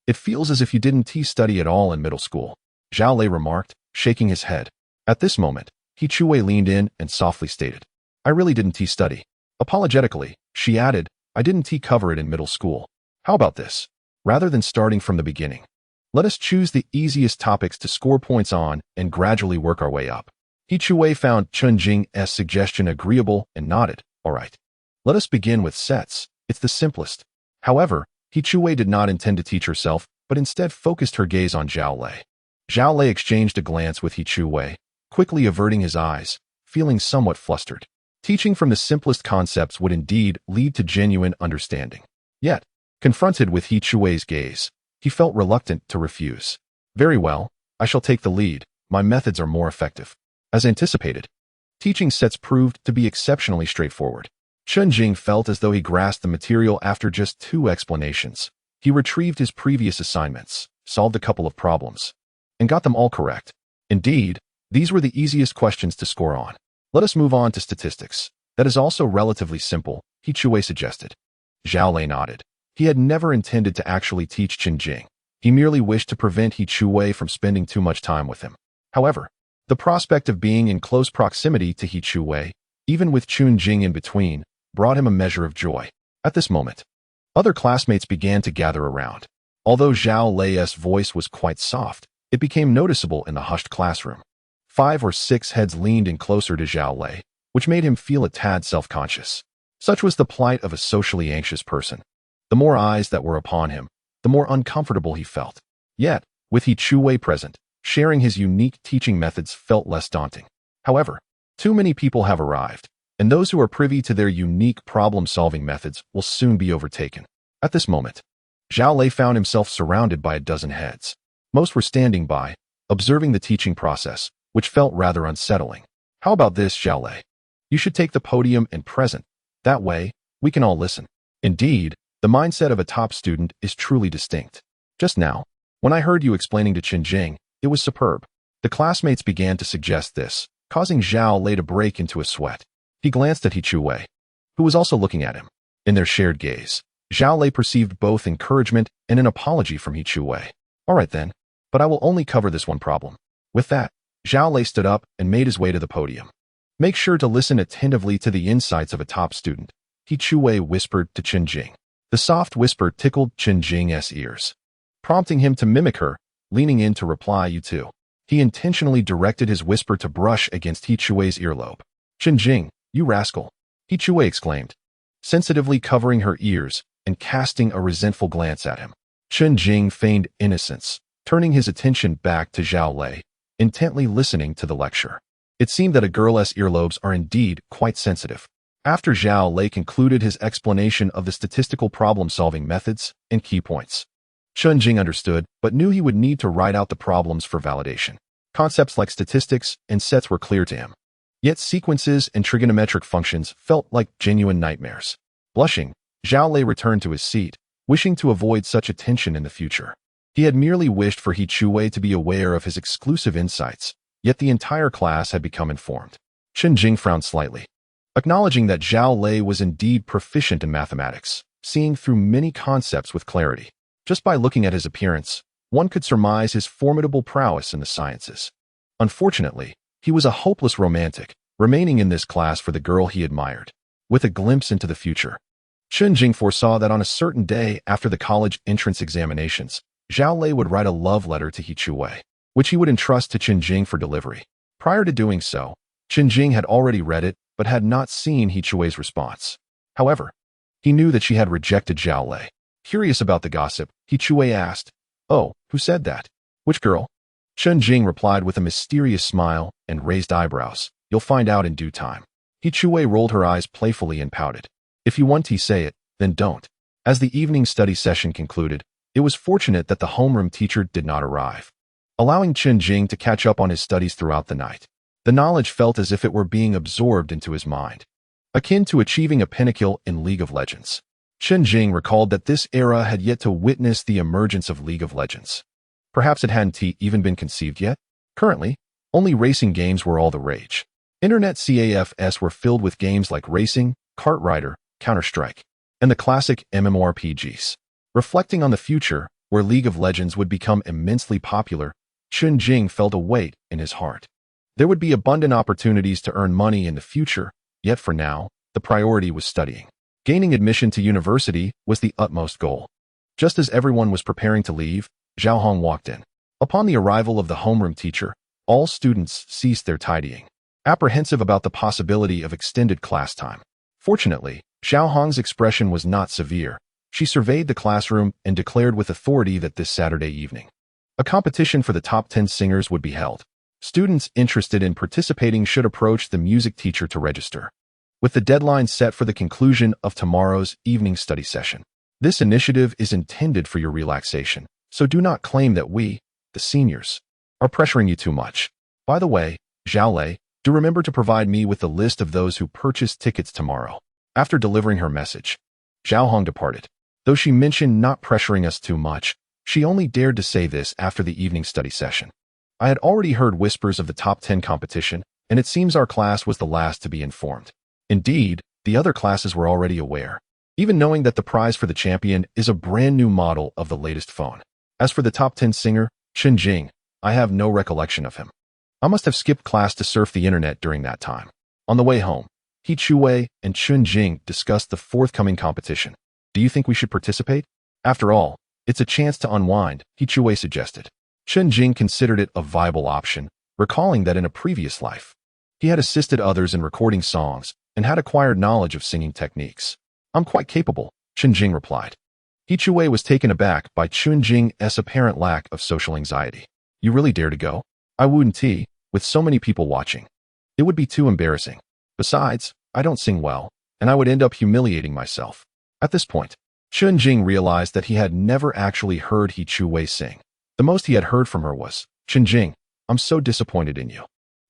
A: It feels as if you didn't study at all in middle school, Zhao Lei remarked, shaking his head. At this moment, He Chuwei leaned in and softly stated, I really didn't study. Apologetically, she added, I didn't cover it in middle school. How about this? Rather than starting from the beginning, let us choose the easiest topics to score points on and gradually work our way up. He Chuwei found Chen Jing's suggestion agreeable and nodded. All right. Let us begin with sets. It's the simplest. However, He Chuwei did not intend to teach herself, but instead focused her gaze on Zhao Lei. Zhao Lei exchanged a glance with He Chuwei, quickly averting his eyes, feeling somewhat flustered. Teaching from the simplest concepts would indeed lead to genuine understanding. Yet, confronted with He Chuwei's gaze, he felt reluctant to refuse. Very well, I shall take the lead. My methods are more effective. As anticipated, teaching sets proved to be exceptionally straightforward. Chen Jing felt as though he grasped the material after just 2 explanations. He retrieved his previous assignments, solved a couple of problems, and got them all correct. Indeed, these were the easiest questions to score on. Let us move on to statistics. That is also relatively simple, He Chuwei suggested. Zhao Lei nodded. He had never intended to actually teach Chen Jing, He merely wished to prevent He Chuwei from spending too much time with him. However, the prospect of being in close proximity to He Chuwei, even with Chen Jing in between, brought him a measure of joy. At this moment, other classmates began to gather around. Although Zhao Lei's voice was quite soft, it became noticeable in the hushed classroom. 5 or 6 heads leaned in closer to Zhao Lei, which made him feel a tad self-conscious. Such was the plight of a socially anxious person. The more eyes that were upon him, the more uncomfortable he felt. Yet, with He Chuwei present, sharing his unique teaching methods felt less daunting. However, too many people have arrived, and those who are privy to their unique problem-solving methods will soon be overtaken. At this moment, Zhao Lei found himself surrounded by a dozen heads. Most were standing by, observing the teaching process, which felt rather unsettling. How about this, Zhao Lei? You should take the podium and present. That way, we can all listen. Indeed, the mindset of a top student is truly distinct. Just now, when I heard you explaining to Chen Jing, it was superb. The classmates began to suggest this, causing Zhao Lei to break into a sweat. He glanced at He Chuwei, who was also looking at him. In their shared gaze, Zhao Lei perceived both encouragement and an apology from He Chuwei. All right then, but I will only cover this one problem. With that, Zhao Lei stood up and made his way to the podium. Make sure to listen attentively to the insights of a top student, He Chuwei whispered to Chen Jing. The soft whisper tickled Chen Jing's ears, prompting him to mimic her, leaning in to reply, "You too." He intentionally directed his whisper to brush against He Chuwei's earlobe. "Chen Jing, you rascal," He Chuwei exclaimed, sensitively covering her ears and casting a resentful glance at him. Chen Jing feigned innocence, turning his attention back to Zhao Lei, intently listening to the lecture. It seemed that a girl's earlobes are indeed quite sensitive. After Zhao Lei concluded his explanation of the statistical problem-solving methods and key points, Chen Jing understood, but knew he would need to write out the problems for validation. Concepts like statistics and sets were clear to him. Yet sequences and trigonometric functions felt like genuine nightmares. Blushing, Zhao Lei returned to his seat, wishing to avoid such attention in the future. He had merely wished for He Chuwei to be aware of his exclusive insights, yet the entire class had become informed. Chen Jing frowned slightly, acknowledging that Zhao Lei was indeed proficient in mathematics, seeing through many concepts with clarity. Just by looking at his appearance, one could surmise his formidable prowess in the sciences. Unfortunately, he was a hopeless romantic, remaining in this class for the girl he admired. With a glimpse into the future, Chen Jing foresaw that on a certain day after the college entrance examinations, Zhao Lei would write a love letter to He Chuwei, which he would entrust to Chen Jing for delivery. Prior to doing so, Chen Jing had already read it, but had not seen He Chuwei's response. However, he knew that she had rejected Zhao Lei. Curious about the gossip, He Chuwei asked, "Oh, who said that? Which girl?" Chen Jing replied with a mysterious smile and raised eyebrows. "You'll find out in due time." He Chuwei rolled her eyes playfully and pouted. "If you want to say it, then don't." As the evening study session concluded, it was fortunate that the homeroom teacher did not arrive, allowing Chen Jing to catch up on his studies throughout the night. The knowledge felt as if it were being absorbed into his mind, akin to achieving a pinnacle in League of Legends. Chen Jing recalled that this era had yet to witness the emergence of League of Legends. Perhaps it hadn't even been conceived yet. Currently, only racing games were all the rage. Internet CAFs were filled with games like Racing, Kart Rider, Counter-Strike, and the classic MMORPGs. Reflecting on the future, where League of Legends would become immensely popular, Chen Jing felt a weight in his heart. There would be abundant opportunities to earn money in the future, yet for now, the priority was studying. Gaining admission to university was the utmost goal. Just as everyone was preparing to leave, Zhao Hong walked in. Upon the arrival of the homeroom teacher, all students ceased their tidying, apprehensive about the possibility of extended class time. Fortunately, Zhao Hong's expression was not severe. She surveyed the classroom and declared with authority that this Saturday evening, a competition for the top 10 singers would be held. Students interested in participating should approach the music teacher to register, with the deadline set for the conclusion of tomorrow's evening study session. This initiative is intended for your relaxation, so do not claim that we, the seniors, are pressuring you too much. By the way, Zhao Lei, do remember to provide me with the list of those who purchased tickets tomorrow. After delivering her message, Zhao Hong departed. Though she mentioned not pressuring us too much, she only dared to say this after the evening study session. I had already heard whispers of the top 10 competition, and it seems our class was the last to be informed. Indeed, the other classes were already aware, even knowing that the prize for the champion is a brand new model of the latest phone. As for the top 10 singer, Chen Jing, I have no recollection of him. I must have skipped class to surf the internet during that time. On the way home, He Chuwei and Chen Jing discussed the forthcoming competition. Do you think we should participate? After all, it's a chance to unwind, He Chuwei suggested. Chen Jing considered it a viable option, recalling that in a previous life, he had assisted others in recording songs and had acquired knowledge of singing techniques. I'm quite capable, Chen Jing replied. He Chuwei was taken aback by Chen Jing's apparent lack of social anxiety. You really dare to go? I wouldn't, with so many people watching. It would be too embarrassing. Besides, I don't sing well, and I would end up humiliating myself. At this point, Chen Jing realized that he had never actually heard He Chuwei sing. The most he had heard from her was, Chen Jing, I'm so disappointed in you.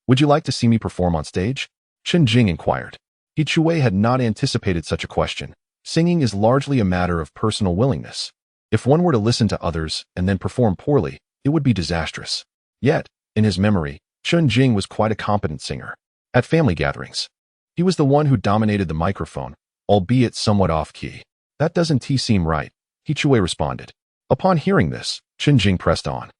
A: Would you like to see me perform on stage? Chen Jing inquired. He Chuwei had not anticipated such a question. Singing is largely a matter of personal willingness. If one were to listen to others and then perform poorly, it would be disastrous. Yet, in his memory, Chen Jing was quite a competent singer. At family gatherings, he was the one who dominated the microphone, albeit somewhat off-key. That doesn't seem right, He Chuwei responded. Upon hearing this, Chen Jing pressed on.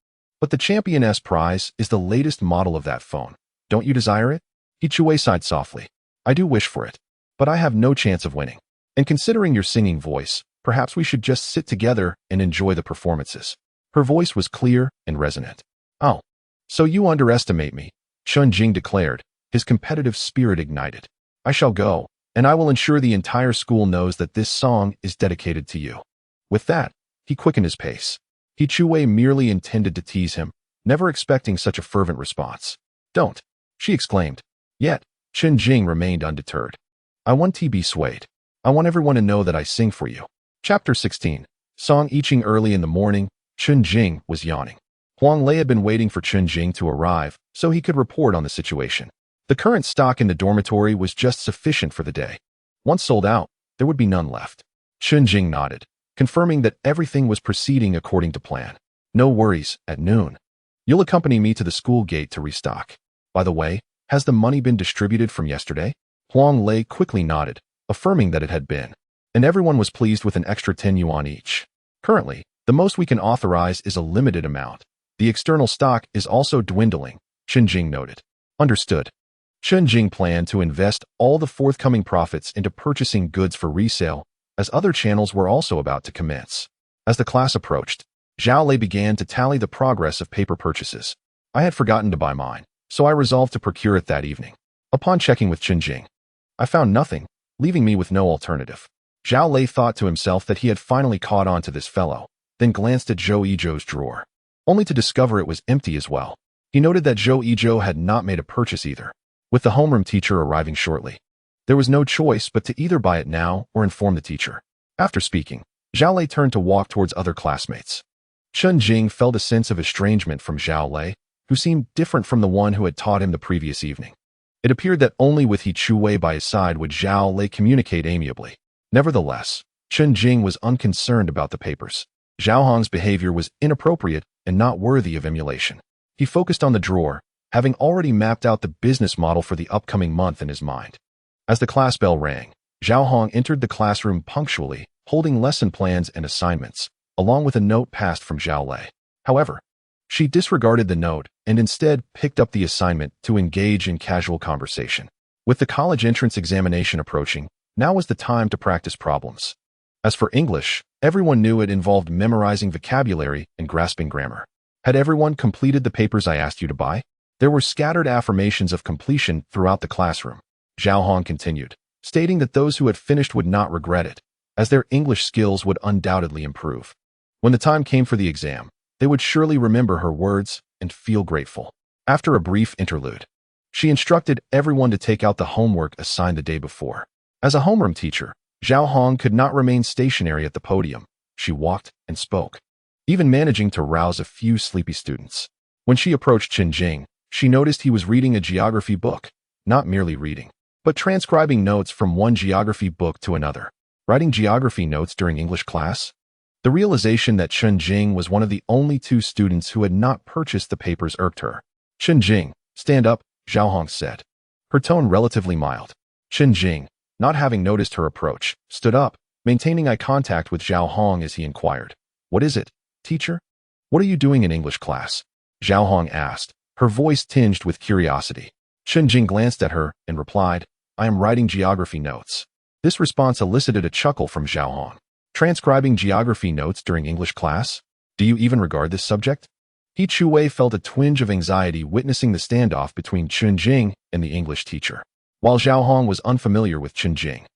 A: But the championess prize is the latest model of that phone. Don't you desire it? He Chuwei sighed softly. I do wish for it, but I have no chance of winning. And considering your singing voice, perhaps we should just sit together and enjoy the performances. Her voice was clear and resonant. Oh, so you underestimate me, Chen Jing declared, his competitive spirit ignited. I shall go, and I will ensure the entire school knows that this song is dedicated to you. With that, he quickened his pace. He Chuwei merely intended to tease him, never expecting such a fervent response. Don't, she exclaimed. Yet, Chen Jing remained undeterred. I want to be swayed. I want everyone to know that I sing for you. Chapter 16. Song Yiqing. Early in the morning, Chen Jing was yawning. Huang Lei had been waiting for Chen Jing to arrive so he could report on the situation. The current stock in the dormitory was just sufficient for the day. Once sold out, there would be none left. Chen Jing nodded, confirming that everything was proceeding according to plan. No worries, at noon. You'll accompany me to the school gate to restock. By the way, has the money been distributed from yesterday? Huang Lei quickly nodded, affirming that it had been, and everyone was pleased with an extra 10 yuan each. Currently, the most we can authorize is a limited amount. The external stock is also dwindling, Chen Jing noted. Understood. Chen Jing planned to invest all the forthcoming profits into purchasing goods for resale, as other channels were also about to commence. As the class approached, Zhao Lei began to tally the progress of paper purchases. I had forgotten to buy mine, so I resolved to procure it that evening. Upon checking with Chen Jing, I found nothing, leaving me with no alternative. Zhao Lei thought to himself that he had finally caught on to this fellow, then glanced at Zhou Yizhou's drawer, only to discover it was empty as well. He noted that Zhou Yizhou had not made a purchase either. With the homeroom teacher arriving shortly, there was no choice but to either buy it now or inform the teacher. After speaking, Zhao Lei turned to walk towards other classmates. Chen Jing felt a sense of estrangement from Zhao Lei, who seemed different from the one who had taught him the previous evening. It appeared that only with He Chuwei by his side would Zhao Lei communicate amiably. Nevertheless, Chen Jing was unconcerned about the papers. Zhao Hong's behavior was inappropriate and not worthy of emulation. He focused on the drawer, having already mapped out the business model for the upcoming month in his mind. As the class bell rang, Zhao Hong entered the classroom punctually, holding lesson plans and assignments, along with a note passed from Zhao Lei. However, she disregarded the note and instead picked up the assignment to engage in casual conversation. With the college entrance examination approaching, now was the time to practice problems. As for English, everyone knew it involved memorizing vocabulary and grasping grammar. Had everyone completed the papers I asked you to buy? There were scattered affirmations of completion throughout the classroom. Zhao Hong continued, stating that those who had finished would not regret it, as their English skills would undoubtedly improve. When the time came for the exam, they would surely remember her words and feel grateful. After a brief interlude, she instructed everyone to take out the homework assigned the day before. As a homeroom teacher, Zhao Hong could not remain stationary at the podium. She walked and spoke, even managing to rouse a few sleepy students. When she approached Chen Jing, she noticed he was reading a geography book, not merely reading, but transcribing notes from one geography book to another. Writing geography notes during English class? The realization that Chen Jing was one of the only two students who had not purchased the papers irked her. Chen Jing, stand up, Zhao Hong said, her tone relatively mild. Chen Jing, not having noticed her approach, stood up, maintaining eye contact with Zhao Hong as he inquired, "What is it, teacher?" What are you doing in English class? Zhao Hong asked, her voice tinged with curiosity. Chen Jing glanced at her and replied, I am writing geography notes. This response elicited a chuckle from Zhao Hong. Transcribing geography notes during English class? Do you even regard this subject? He Chuwei felt a twinge of anxiety witnessing the standoff between Chen Jing and the English teacher. While Zhao Hong was unfamiliar with Chen Jing,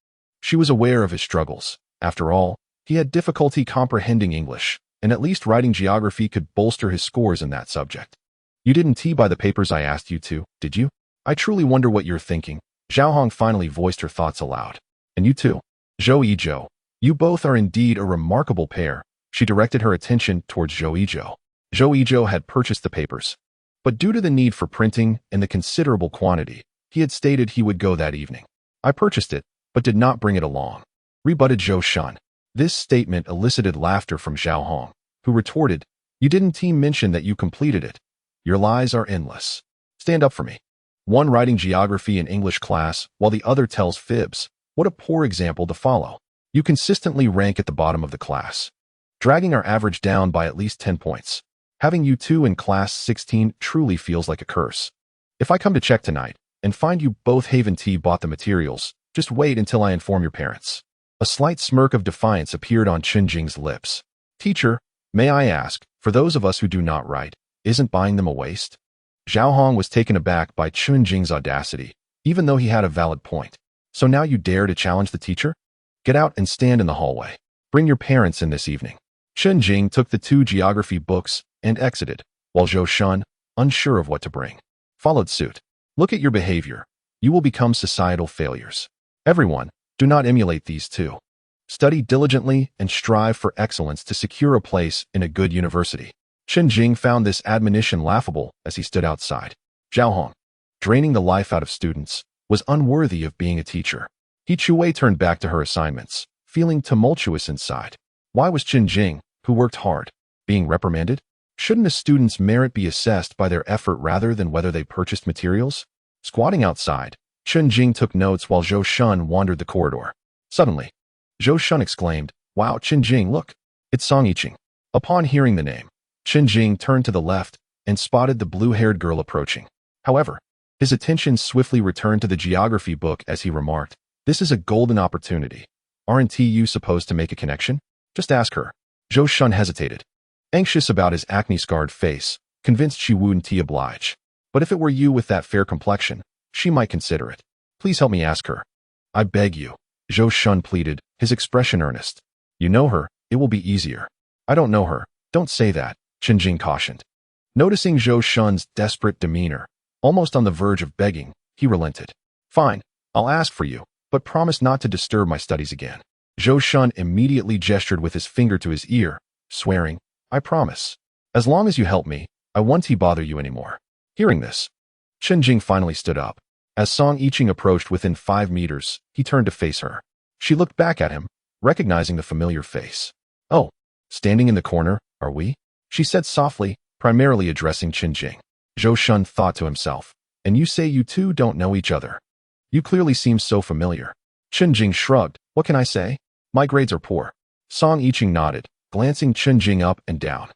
A: she was aware of his struggles. After all, he had difficulty comprehending English, and at least writing geography could bolster his scores in that subject. You didn't buy the papers I asked you to, did you? I truly wonder what you're thinking. Zhao Hong finally voiced her thoughts aloud. And you too. Zhou Yizhou. You both are indeed a remarkable pair. She directed her attention towards Zhou Yizhou. Zhou Yizhou had purchased the papers, but due to the need for printing and the considerable quantity, he had stated he would go that evening. I purchased it, but did not bring it along, rebutted Zhou Shun. This statement elicited laughter from Zhao Hong, who retorted, You didn't mention that you completed it. Your lies are endless. Stand up for me. One writing geography in English class while the other tells fibs. What a poor example to follow. You consistently rank at the bottom of the class, dragging our average down by at least 10 points. Having you two in class 16 truly feels like a curse. If I come to check tonight and find you both haven't bought the materials, just wait until I inform your parents. A slight smirk of defiance appeared on Chen Jing's lips. Teacher, may I ask, for those of us who do not write, isn't buying them a waste? Zhao Hong was taken aback by Chen Jing's audacity, even though he had a valid point. So now you dare to challenge the teacher? Get out and stand in the hallway. Bring your parents in this evening. Chen Jing took the 2 geography books and exited, while Zhou Shun, unsure of what to bring, followed suit. Look at your behavior. You will become societal failures. Everyone, do not emulate these two. Study diligently and strive for excellence to secure a place in a good university. Chen Jing found this admonition laughable as he stood outside. Zhao Hong, draining the life out of students, was unworthy of being a teacher. He Chuwei turned back to her assignments, feeling tumultuous inside. Why was Chen Jing, who worked hard, being reprimanded? Shouldn't a student's merit be assessed by their effort rather than whether they purchased materials? Squatting outside, Chen Jing took notes while Zhou Shun wandered the corridor. Suddenly, Zhou Shun exclaimed, Wow, Chen Jing, look! It's Song Yiqing. Upon hearing the name, Chen Jing turned to the left and spotted the blue-haired girl approaching. However, his attention swiftly returned to the geography book as he remarked, This is a golden opportunity. Aren't you supposed to make a connection? Just ask her. Zhou Shun hesitated, anxious about his acne-scarred face, convinced she wouldn't oblige. But if it were you with that fair complexion, she might consider it. Please help me ask her. I beg you. Zhou Shun pleaded, his expression earnest. You know her, it will be easier. I don't know her. Don't say that, Chen Jing cautioned. Noticing Zhou Shun's desperate demeanor, almost on the verge of begging, he relented. Fine, I'll ask for you, but promise not to disturb my studies again. Zhou Shun immediately gestured with his finger to his ear, swearing, I promise. As long as you help me, I won't bother you anymore. Hearing this, Chen Jing finally stood up. As Song Yiqing approached within 5 meters, he turned to face her. She looked back at him, recognizing the familiar face. Oh, standing in the corner, are we? She said softly, primarily addressing Chen Jing. Zhou Shun thought to himself, and you say you two don't know each other. You clearly seem so familiar. Chen Jing shrugged, what can I say? My grades are poor. Song Yiqing nodded, glancing Chen Jing up and down,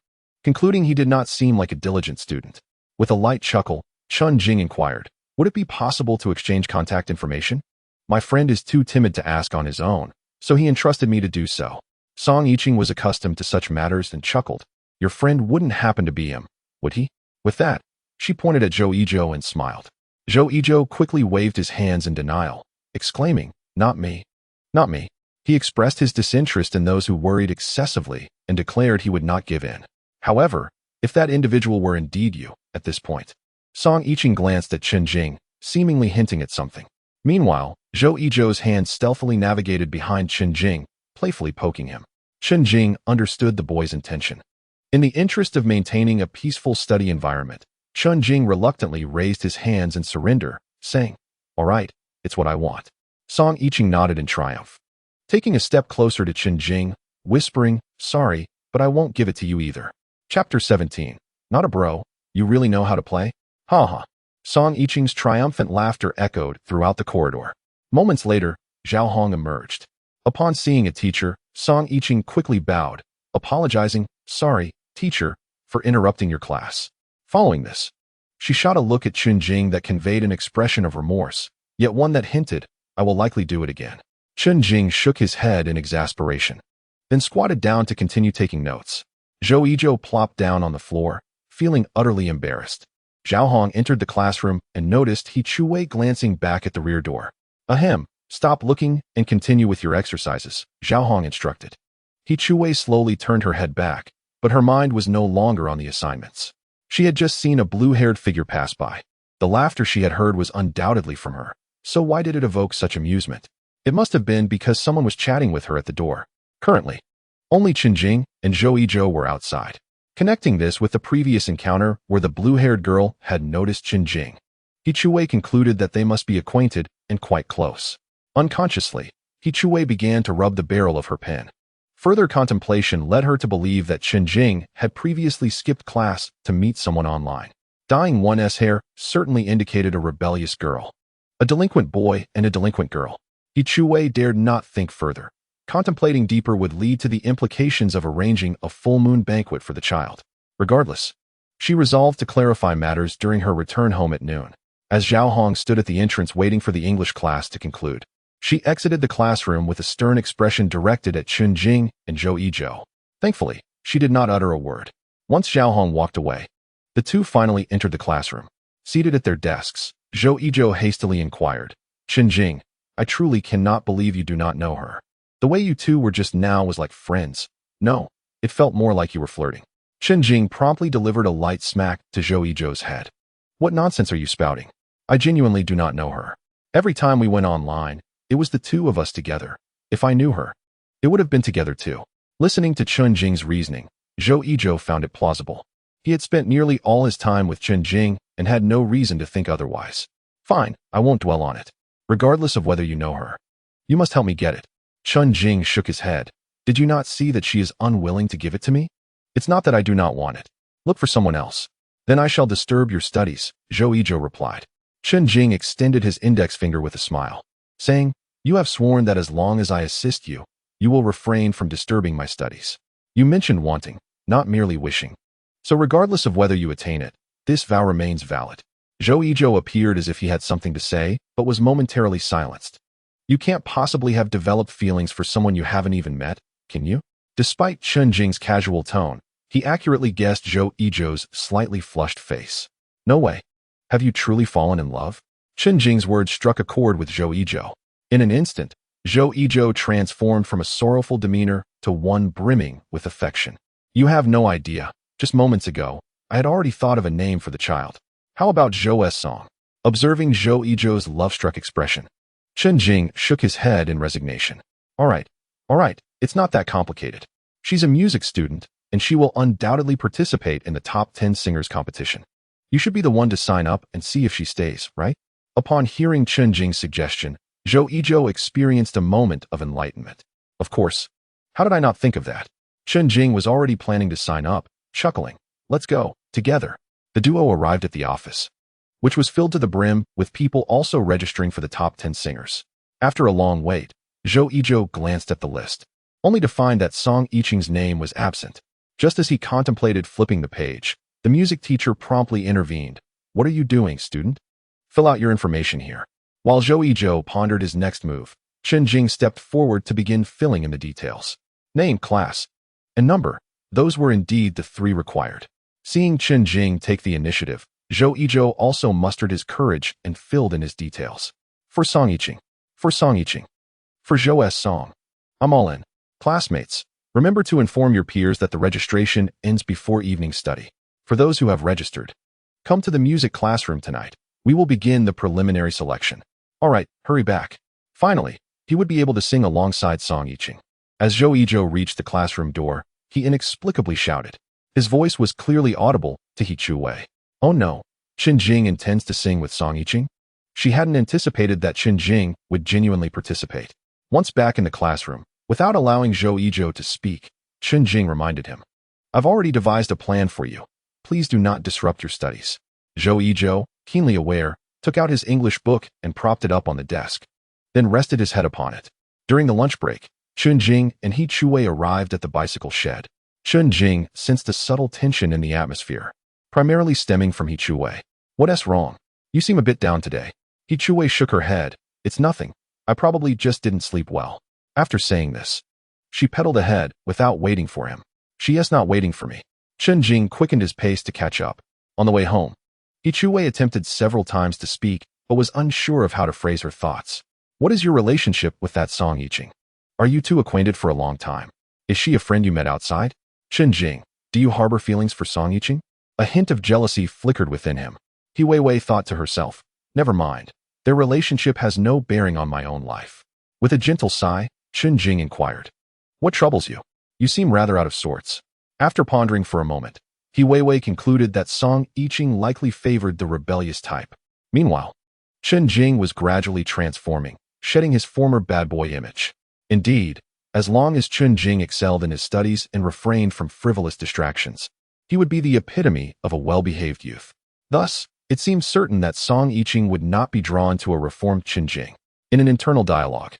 A: concluding he did not seem like a diligent student. With a light chuckle, Chen Jing inquired, would it be possible to exchange contact information? My friend is too timid to ask on his own, so he entrusted me to do so. Song Yiqing was accustomed to such matters and chuckled. Your friend wouldn't happen to be him, would he? With that, she pointed at Zhou Yizhou and smiled. Zhou Yizhou quickly waved his hands in denial, exclaiming, Not me. Not me. He expressed his disinterest in those who worried excessively and declared he would not give in. However, if that individual were indeed you, at this point. Song Yiqing glanced at Chen Jing, seemingly hinting at something. Meanwhile, Zhou Yizhou's hand stealthily navigated behind Chen Jing, playfully poking him. Chen Jing understood the boy's intention. In the interest of maintaining a peaceful study environment, Chen Jing reluctantly raised his hands in surrender, saying, All right, it's what I want. Song Yiqing nodded in triumph, taking a step closer to Chen Jing, whispering, Sorry, but I won't give it to you either. Chapter 17. Not a bro. You really know how to play? Ha ha. Song Yiqing's triumphant laughter echoed throughout the corridor. Moments later, Zhao Hong emerged. Upon seeing a teacher, Song Yiqing quickly bowed, apologizing, Sorry, teacher, for interrupting your class. Following this, she shot a look at Chen Jing that conveyed an expression of remorse, yet one that hinted, I will likely do it again. Chen Jing shook his head in exasperation, then squatted down to continue taking notes. Zhou Yizhou plopped down on the floor, feeling utterly embarrassed. Zhao Hong entered the classroom and noticed He Chuwei glancing back at the rear door. Ahem, stop looking and continue with your exercises, Zhao Hong instructed. He Chuwei slowly turned her head back, but her mind was no longer on the assignments. She had just seen a blue-haired figure pass by. The laughter she had heard was undoubtedly from her, so why did it evoke such amusement? It must have been because someone was chatting with her at the door. Currently, only Chen Jing and Zhou Yizhou were outside. Connecting this with the previous encounter where the blue-haired girl had noticed Chen Jing, He Chuwei concluded that they must be acquainted and quite close. Unconsciously, He Chuwei began to rub the barrel of her pen. Further contemplation led her to believe that Chen Jing had previously skipped class to meet someone online. Dyeing one's hair certainly indicated a rebellious girl. A delinquent boy and a delinquent girl. He Chuwei dared not think further. Contemplating deeper would lead to the implications of arranging a full moon banquet for the child. Regardless, she resolved to clarify matters during her return home at noon. As Zhao Hong stood at the entrance waiting for the English class to conclude, she exited the classroom with a stern expression directed at Chen Jing and Zhou Yizhou. Thankfully, she did not utter a word. Once Zhao Hong walked away, the two finally entered the classroom. Seated at their desks, Zhou Yizhou hastily inquired, Chen Jing, I truly cannot believe you do not know her. The way you two were just now was like friends. No, it felt more like you were flirting. Chen Jing promptly delivered a light smack to Zhou Yizhou's head. What nonsense are you spouting? I genuinely do not know her. Every time we went online, it was the two of us together. If I knew her, it would have been together too. Listening to Chen Jing's reasoning, Zhou Yizhou found it plausible. He had spent nearly all his time with Chen Jing and had no reason to think otherwise. Fine, I won't dwell on it. Regardless of whether you know her, you must help me get it. Chen Jing shook his head. Did you not see that she is unwilling to give it to me? It's not that I do not want it. Look for someone else. Then I shall disturb your studies, Zhou Yizhou replied. Chen Jing extended his index finger with a smile, saying, You have sworn that as long as I assist you, you will refrain from disturbing my studies. You mentioned wanting, not merely wishing. So regardless of whether you attain it, this vow remains valid. Zhou Yizhou appeared as if he had something to say, but was momentarily silenced. You can't possibly have developed feelings for someone you haven't even met, can you? Despite Chen Jing's casual tone, he accurately guessed Zhou Yizhou's slightly flushed face. No way. Have you truly fallen in love? Chen Jing's words struck a chord with Zhou Yizhou. In an instant, Zhou Yizhou transformed from a sorrowful demeanor to one brimming with affection. You have no idea. Just moments ago, I had already thought of a name for the child. How about Zhou's song? Observing Zhou Yizhou's love-struck expression, Chen Jing shook his head in resignation. All right, it's not that complicated. She's a music student, and she will undoubtedly participate in the top 10 singers competition. You should be the one to sign up and see if she stays, right? Upon hearing Chen Jing's suggestion, Zhou Yizhou experienced a moment of enlightenment. Of course. How did I not think of that? Chen Jing was already planning to sign up, chuckling. Let's go, together. The duo arrived at the office, which was filled to the brim with people also registering for the top 10 singers. After a long wait, Zhou Yizhou glanced at the list, only to find that Song Yiqing's name was absent. Just as he contemplated flipping the page, the music teacher promptly intervened. What are you doing, student? Fill out your information here. While Zhou Yizhou pondered his next move, Chen Jing stepped forward to begin filling in the details. Name, class, and number. Those were indeed the three required. Seeing Chen Jing take the initiative, Zhou Yizhou also mustered his courage and filled in his details. For Song Yiqing. For Song Yiqing. For Zhou's song. I'm all in. Classmates, remember to inform your peers that the registration ends before evening study. For those who have registered, come to the music classroom tonight. We will begin the preliminary selection. All right, hurry back. Finally, he would be able to sing alongside Song Yiqing. As Zhou Yizhou reached the classroom door, he inexplicably shouted. His voice was clearly audible to He Chuwei. Oh no, Chen Jing intends to sing with Song Yiqing? She hadn't anticipated that Chen Jing would genuinely participate. Once back in the classroom, without allowing Zhou Yizhou to speak, Chen Jing reminded him. I've already devised a plan for you. Please do not disrupt your studies. Zhou Yizhou, keenly aware, took out his English book and propped it up on the desk, then rested his head upon it. During the lunch break, Chen Jing and He Chuwei arrived at the bicycle shed. Chen Jing sensed a subtle tension in the atmosphere, primarily stemming from He Chuwei. What's wrong? You seem a bit down today. He Chuwei shook her head. It's nothing. I probably just didn't sleep well. After saying this, she pedaled ahead without waiting for him. She is not waiting for me. Chen Jing quickened his pace to catch up. On the way home, He Chuwei attempted several times to speak, but was unsure of how to phrase her thoughts. What is your relationship with that Song Yiqing? Are you two acquainted for a long time? Is she a friend you met outside? Chen Jing, do you harbor feelings for Song Yiqing? A hint of jealousy flickered within him. He Weiwei thought to herself, never mind. Their relationship has no bearing on my own life. With a gentle sigh, Chen Jing inquired, what troubles you? You seem rather out of sorts. After pondering for a moment, He Weiwei concluded that Song Yiqing likely favored the rebellious type. Meanwhile, Chen Jing was gradually transforming, shedding his former bad boy image. Indeed, as long as Chen Jing excelled in his studies and refrained from frivolous distractions, he would be the epitome of a well-behaved youth. Thus, it seemed certain that Song Yiqing would not be drawn to a reformed Chen Jing. In an internal dialogue,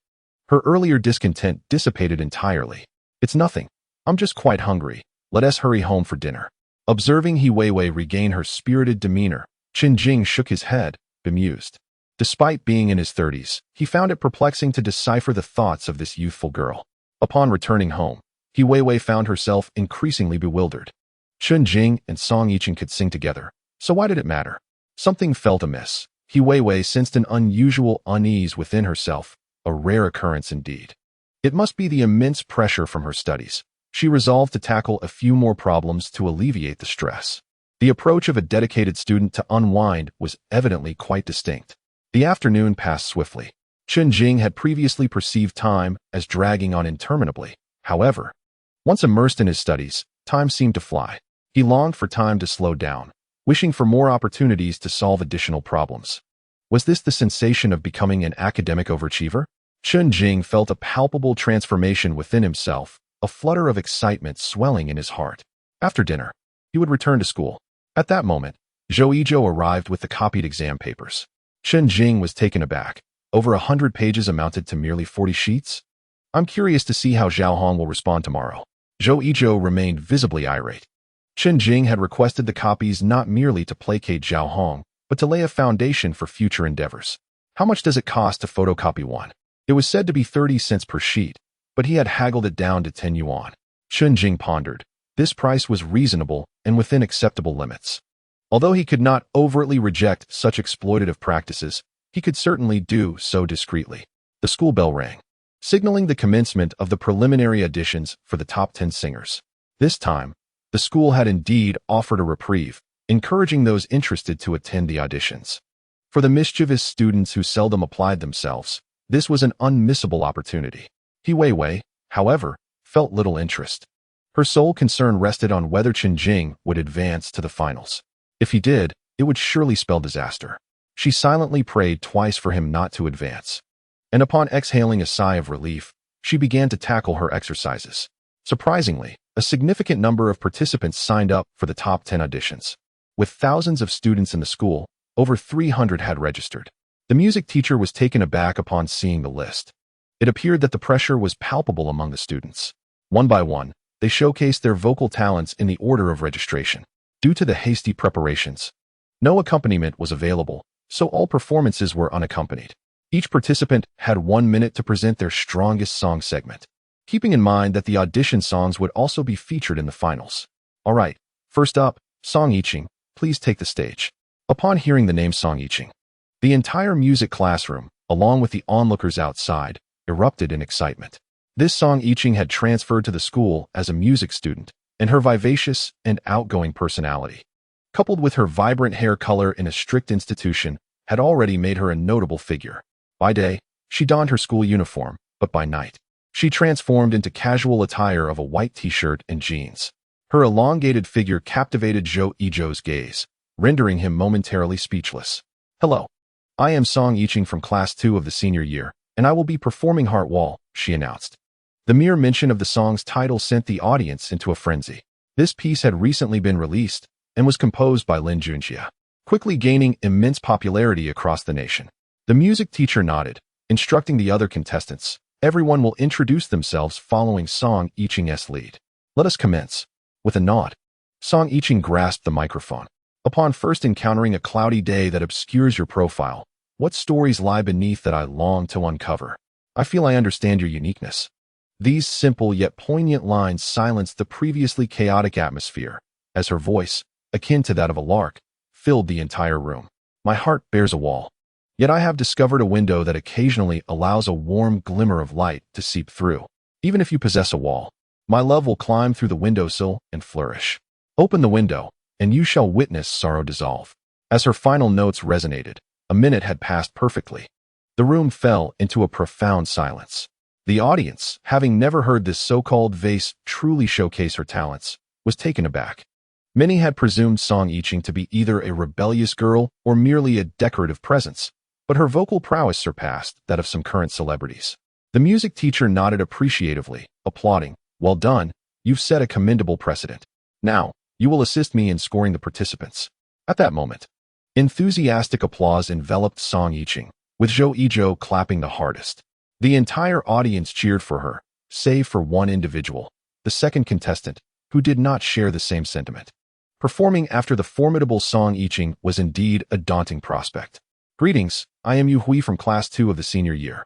A: her earlier discontent dissipated entirely. It's nothing. I'm just quite hungry. Let us hurry home for dinner. Observing He Weiwei regain her spirited demeanor, Chen Jing shook his head, bemused. Despite being in his 30s, he found it perplexing to decipher the thoughts of this youthful girl. Upon returning home, He Weiwei found herself increasingly bewildered. Chen Jing and Song Yiqing could sing together, so why did it matter? Something felt amiss. He Weiwei sensed an unusual unease within herself, a rare occurrence indeed. It must be the immense pressure from her studies. She resolved to tackle a few more problems to alleviate the stress. The approach of a dedicated student to unwind was evidently quite distinct. The afternoon passed swiftly. Chen Jing had previously perceived time as dragging on interminably. However, once immersed in his studies, time seemed to fly. He longed for time to slow down, wishing for more opportunities to solve additional problems. Was this the sensation of becoming an academic overachiever? Chen Jing felt a palpable transformation within himself, a flutter of excitement swelling in his heart. After dinner, he would return to school. At that moment, Zhou Yizhou arrived with the copied exam papers. Chen Jing was taken aback. Over 100 pages amounted to merely 40 sheets? I'm curious to see how Zhao Hong will respond tomorrow. Zhou Yizhou remained visibly irate. Chen Jing had requested the copies not merely to placate Zhao Hong, but to lay a foundation for future endeavors. How much does it cost to photocopy one? It was said to be 30 cents per sheet, but he had haggled it down to 10 yuan. Chen Jing pondered. This price was reasonable and within acceptable limits. Although he could not overtly reject such exploitative practices, he could certainly do so discreetly. The school bell rang, signaling the commencement of the preliminary auditions for the top 10 singers. This time, the school had indeed offered a reprieve, encouraging those interested to attend the auditions. For the mischievous students who seldom applied themselves, this was an unmissable opportunity. He Weiwei, however, felt little interest. Her sole concern rested on whether Chen Jing would advance to the finals. If he did, it would surely spell disaster. She silently prayed twice for him not to advance. And upon exhaling a sigh of relief, she began to tackle her exercises. Surprisingly, a significant number of participants signed up for the top 10 auditions. With thousands of students in the school, over 300 had registered. The music teacher was taken aback upon seeing the list. It appeared that the pressure was palpable among the students. One by one, they showcased their vocal talents in the order of registration. Due to the hasty preparations, no accompaniment was available, so all performances were unaccompanied. Each participant had 1 minute to present their strongest song segment, keeping in mind that the audition songs would also be featured in the finals. All right, first up, Song Yiqing, please take the stage. Upon hearing the name Song Yiqing, the entire music classroom, along with the onlookers outside, erupted in excitement. This Song Yiqing had transferred to the school as a music student, and her vivacious and outgoing personality, coupled with her vibrant hair color in a strict institution, had already made her a notable figure. By day, she donned her school uniform, but by night, she transformed into casual attire of a white t-shirt and jeans. Her elongated figure captivated Zhou Yizhou's gaze, rendering him momentarily speechless. Hello. I am Song Yiqing from Class 2 of the senior year, and I will be performing Heart Wall, she announced. The mere mention of the song's title sent the audience into a frenzy. This piece had recently been released and was composed by Lin Junjie, quickly gaining immense popularity across the nation. The music teacher nodded, instructing the other contestants. Everyone will introduce themselves following Song Yiqing's lead. Let us commence. With a nod, Song Yiqing grasped the microphone. Upon first encountering a cloudy day that obscures your profile, what stories lie beneath that I long to uncover? I feel I understand your uniqueness. These simple yet poignant lines silenced the previously chaotic atmosphere, as her voice, akin to that of a lark, filled the entire room. My heart bears a wall. Yet I have discovered a window that occasionally allows a warm glimmer of light to seep through. Even if you possess a wall, my love will climb through the windowsill and flourish. Open the window, and you shall witness sorrow dissolve. As her final notes resonated, a minute had passed perfectly. The room fell into a profound silence. The audience, having never heard this so-called vase truly showcase her talents, was taken aback. Many had presumed Song Yiqing to be either a rebellious girl or merely a decorative presence, but her vocal prowess surpassed that of some current celebrities. The music teacher nodded appreciatively, applauding, "Well done, you've set a commendable precedent. Now, you will assist me in scoring the participants." At that moment, enthusiastic applause enveloped Song Yiqing, with Zhou Yizhou clapping the hardest. The entire audience cheered for her, save for one individual, the second contestant, who did not share the same sentiment. Performing after the formidable Song Yiqing was indeed a daunting prospect. "Greetings, I am Yu Hui from Class 2 of the senior year,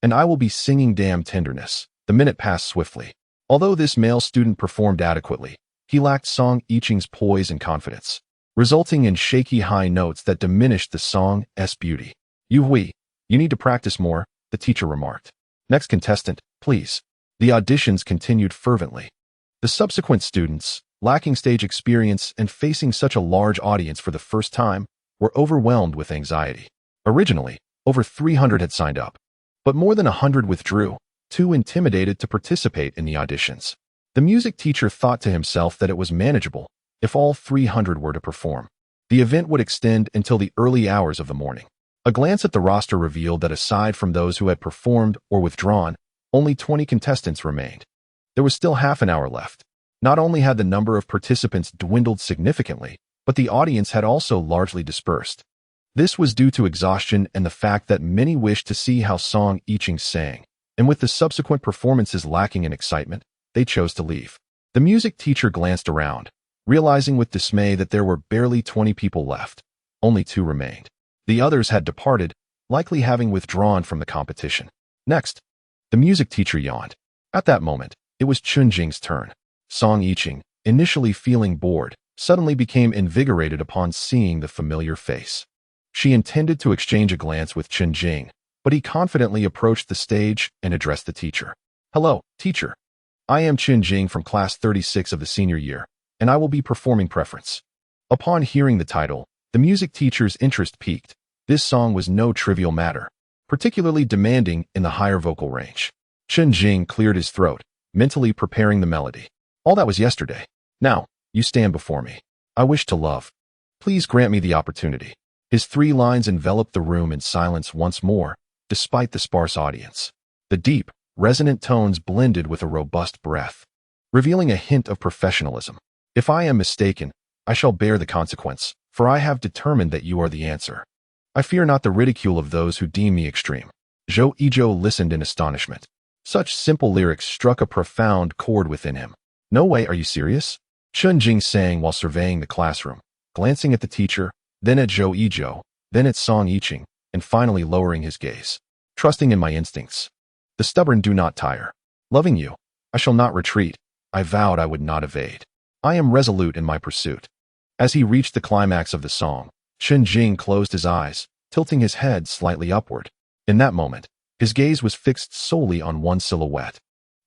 A: and I will be singing Damn Tenderness." The minute passed swiftly. Although this male student performed adequately, he lacked Song Yiqing's poise and confidence, resulting in shaky high notes that diminished the song's beauty. "Yu Hui, you need to practice more," the teacher remarked. "Next contestant, please." The auditions continued fervently. The subsequent students, lacking stage experience and facing such a large audience for the first time, were overwhelmed with anxiety. Originally, over 300 had signed up, but more than 100 withdrew, too intimidated to participate in the auditions. The music teacher thought to himself that it was manageable if all 300 were to perform. The event would extend until the early hours of the morning. A glance at the roster revealed that aside from those who had performed or withdrawn, only 20 contestants remained. There was still half an hour left. Not only had the number of participants dwindled significantly, but the audience had also largely dispersed. This was due to exhaustion and the fact that many wished to see how Song Yiqing sang, and with the subsequent performances lacking in excitement, they chose to leave. The music teacher glanced around, realizing with dismay that there were barely 20 people left. Only 2 remained. The others had departed, likely having withdrawn from the competition. Next, the music teacher yawned. At that moment, it was Chen Jing's turn. Song Yiqing, initially feeling bored, suddenly became invigorated upon seeing the familiar face. She intended to exchange a glance with Chen Jing, but he confidently approached the stage and addressed the teacher. "Hello, teacher. I am Chen Jing from Class 36 of the senior year, and I will be performing Preference." Upon hearing the title, the music teacher's interest peaked. This song was no trivial matter, particularly demanding in the higher vocal range. Chen Jing cleared his throat, mentally preparing the melody. "All that was yesterday. Now, you stand before me. I wish to love. Please grant me the opportunity." His 3 lines enveloped the room in silence once more, despite the sparse audience. The deep, resonant tones blended with a robust breath, revealing a hint of professionalism. "If I am mistaken, I shall bear the consequence, for I have determined that you are the answer. I fear not the ridicule of those who deem me extreme." Zhou Yizhou listened in astonishment. Such simple lyrics struck a profound chord within him. "No way, are you serious?" Chen Jing sang while surveying the classroom, glancing at the teacher, then at Zhou Yizhou, then at Song Yiqing, and finally lowering his gaze. "Trusting in my instincts. The stubborn do not tire. Loving you, I shall not retreat. I vowed I would not evade. I am resolute in my pursuit." As he reached the climax of the song, Chen Jing closed his eyes, tilting his head slightly upward. In that moment, his gaze was fixed solely on one silhouette.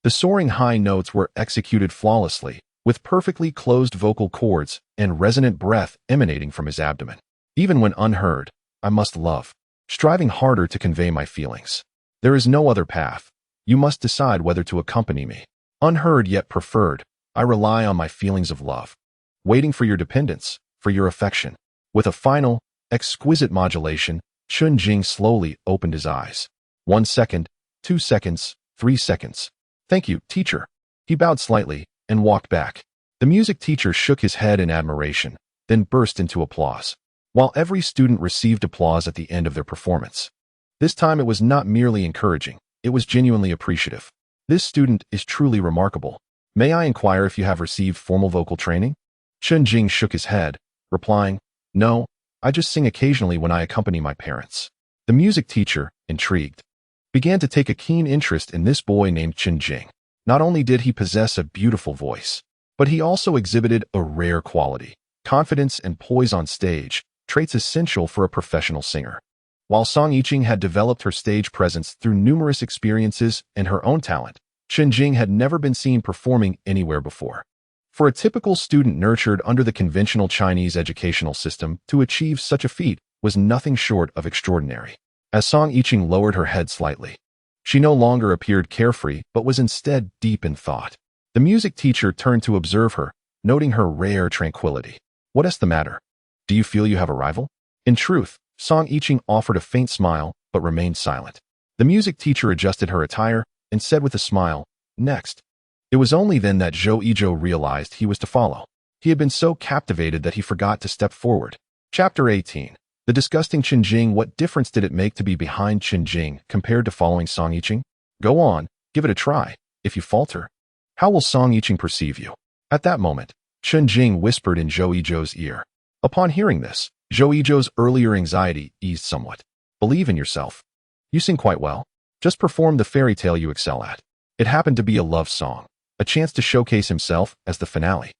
A: The soaring high notes were executed flawlessly, with perfectly closed vocal cords and resonant breath emanating from his abdomen. "Even when unheard, I must love, striving harder to convey my feelings. There is no other path. You must decide whether to accompany me. Unheard yet preferred, I rely on my feelings of love, waiting for your dependence, for your affection." With a final, exquisite modulation, Chen Jing slowly opened his eyes. 1 second, 2 seconds, 3 seconds. "Thank you, teacher." He bowed slightly and walked back. The music teacher shook his head in admiration, then burst into applause. While every student received applause at the end of their performance, this time it was not merely encouraging, it was genuinely appreciative. "This student is truly remarkable. May I inquire if you have received formal vocal training? Chen Jing shook his head, replying, No, I just sing occasionally when I accompany my parents. The music teacher, intrigued, began to take a keen interest in this boy named Chen Jing. Not only did he possess a beautiful voice, but he also exhibited a rare quality, confidence and poise on stage, traits essential for a professional singer. While Song Yiqing had developed her stage presence through numerous experiences and her own talent, Chen Jing had never been seen performing anywhere before. For a typical student nurtured under the conventional Chinese educational system, to achieve such a feat was nothing short of extraordinary. As Song Yiqing lowered her head slightly, she no longer appeared carefree but was instead deep in thought. The music teacher turned to observe her, noting her rare tranquility. What is the matter? Do you feel you have a rival? In truth, Song Yiqing offered a faint smile but remained silent. The music teacher adjusted her attire and said with a smile, Next. It was only then that Zhou Yizhou realized he was to follow. He had been so captivated that he forgot to step forward. Chapter 18. The disgusting Chen Jing. What difference did it make to be behind Chen Jing compared to following Song Yiqing? Go on, give it a try. If you falter, how will Song Yiqing perceive you? At that moment, Chen Jing whispered in Zhou Yizhou's ear. Upon hearing this, Zhou Yizhou's earlier anxiety eased somewhat. Believe in yourself. You sing quite well. Just perform the fairy tale you excel at. It happened to be a love song, a chance to showcase himself as the finale.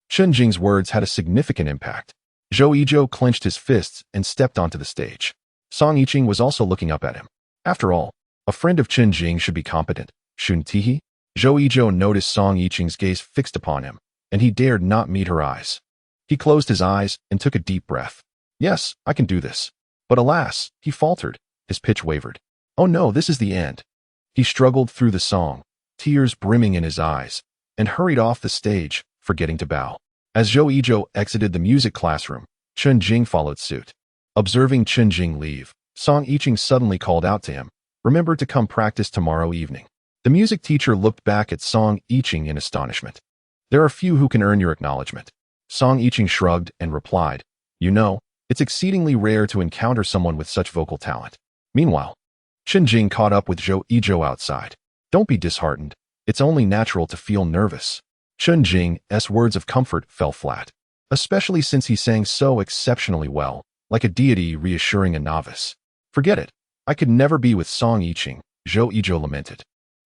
A: Chen Jing's words had a significant impact. Zhou Yizhou clenched his fists and stepped onto the stage. Song Yiqing was also looking up at him. After all, a friend of Chen Jing should be competent, shouldn't he? Zhou Yizhou noticed Song Yiqing's gaze fixed upon him, and he dared not meet her eyes. He closed his eyes and took a deep breath. Yes, I can do this. But alas, he faltered. His pitch wavered. Oh no, this is the end. He struggled through the song, tears brimming in his eyes, and hurried off the stage, forgetting to bow. As Zhou Yizhou exited the music classroom, Chen Jing followed suit. Observing Chen Jing leave, Song Yiqing suddenly called out to him, Remember to come practice tomorrow evening. The music teacher looked back at Song Yiqing in astonishment. There are few who can earn your acknowledgement. Song Yiqing shrugged and replied, You know, it's exceedingly rare to encounter someone with such vocal talent. Meanwhile, Chen Jing caught up with Zhou Yizhou outside. Don't be disheartened. It's only natural to feel nervous. Chen Jing's words of comfort fell flat, especially since he sang so exceptionally well, like a deity reassuring a novice. Forget it. I could never be with Song Yiqing, Zhou Yizhou lamented.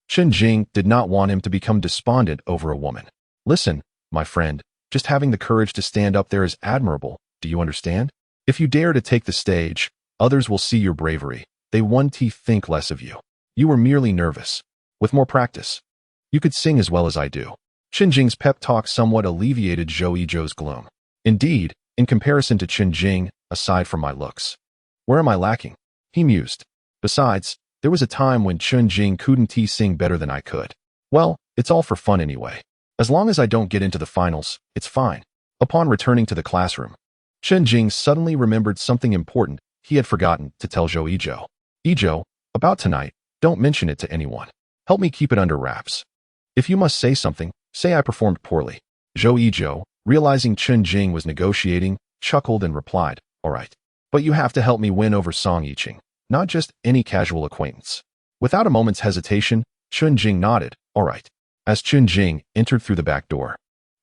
A: Chen Jing did not want him to become despondent over a woman. Listen, my friend, just having the courage to stand up there is admirable, do you understand? If you dare to take the stage, others will see your bravery. They won't think less of you. You were merely nervous. With more practice, you could sing as well as I do. Chen Jing's pep talk somewhat alleviated Zhou Yizhou's gloom. Indeed, in comparison to Chen Jing, aside from my looks, where am I lacking? He mused. Besides, there was a time when Chen Jing couldn't sing better than I could. Well, it's all for fun anyway. As long as I don't get into the finals, it's fine. Upon returning to the classroom, Chen Jing suddenly remembered something important he had forgotten to tell Zhou Yizhou. Yizhou, about tonight, don't mention it to anyone. Help me keep it under wraps. If you must say something, say I performed poorly. Zhou Yizhou, realizing Chen Jing was negotiating, chuckled and replied, All right. But you have to help me win over Song Yiqing, not just any casual acquaintance. Without a moment's hesitation, Chen Jing nodded, All right. As Chen Jing entered through the back door,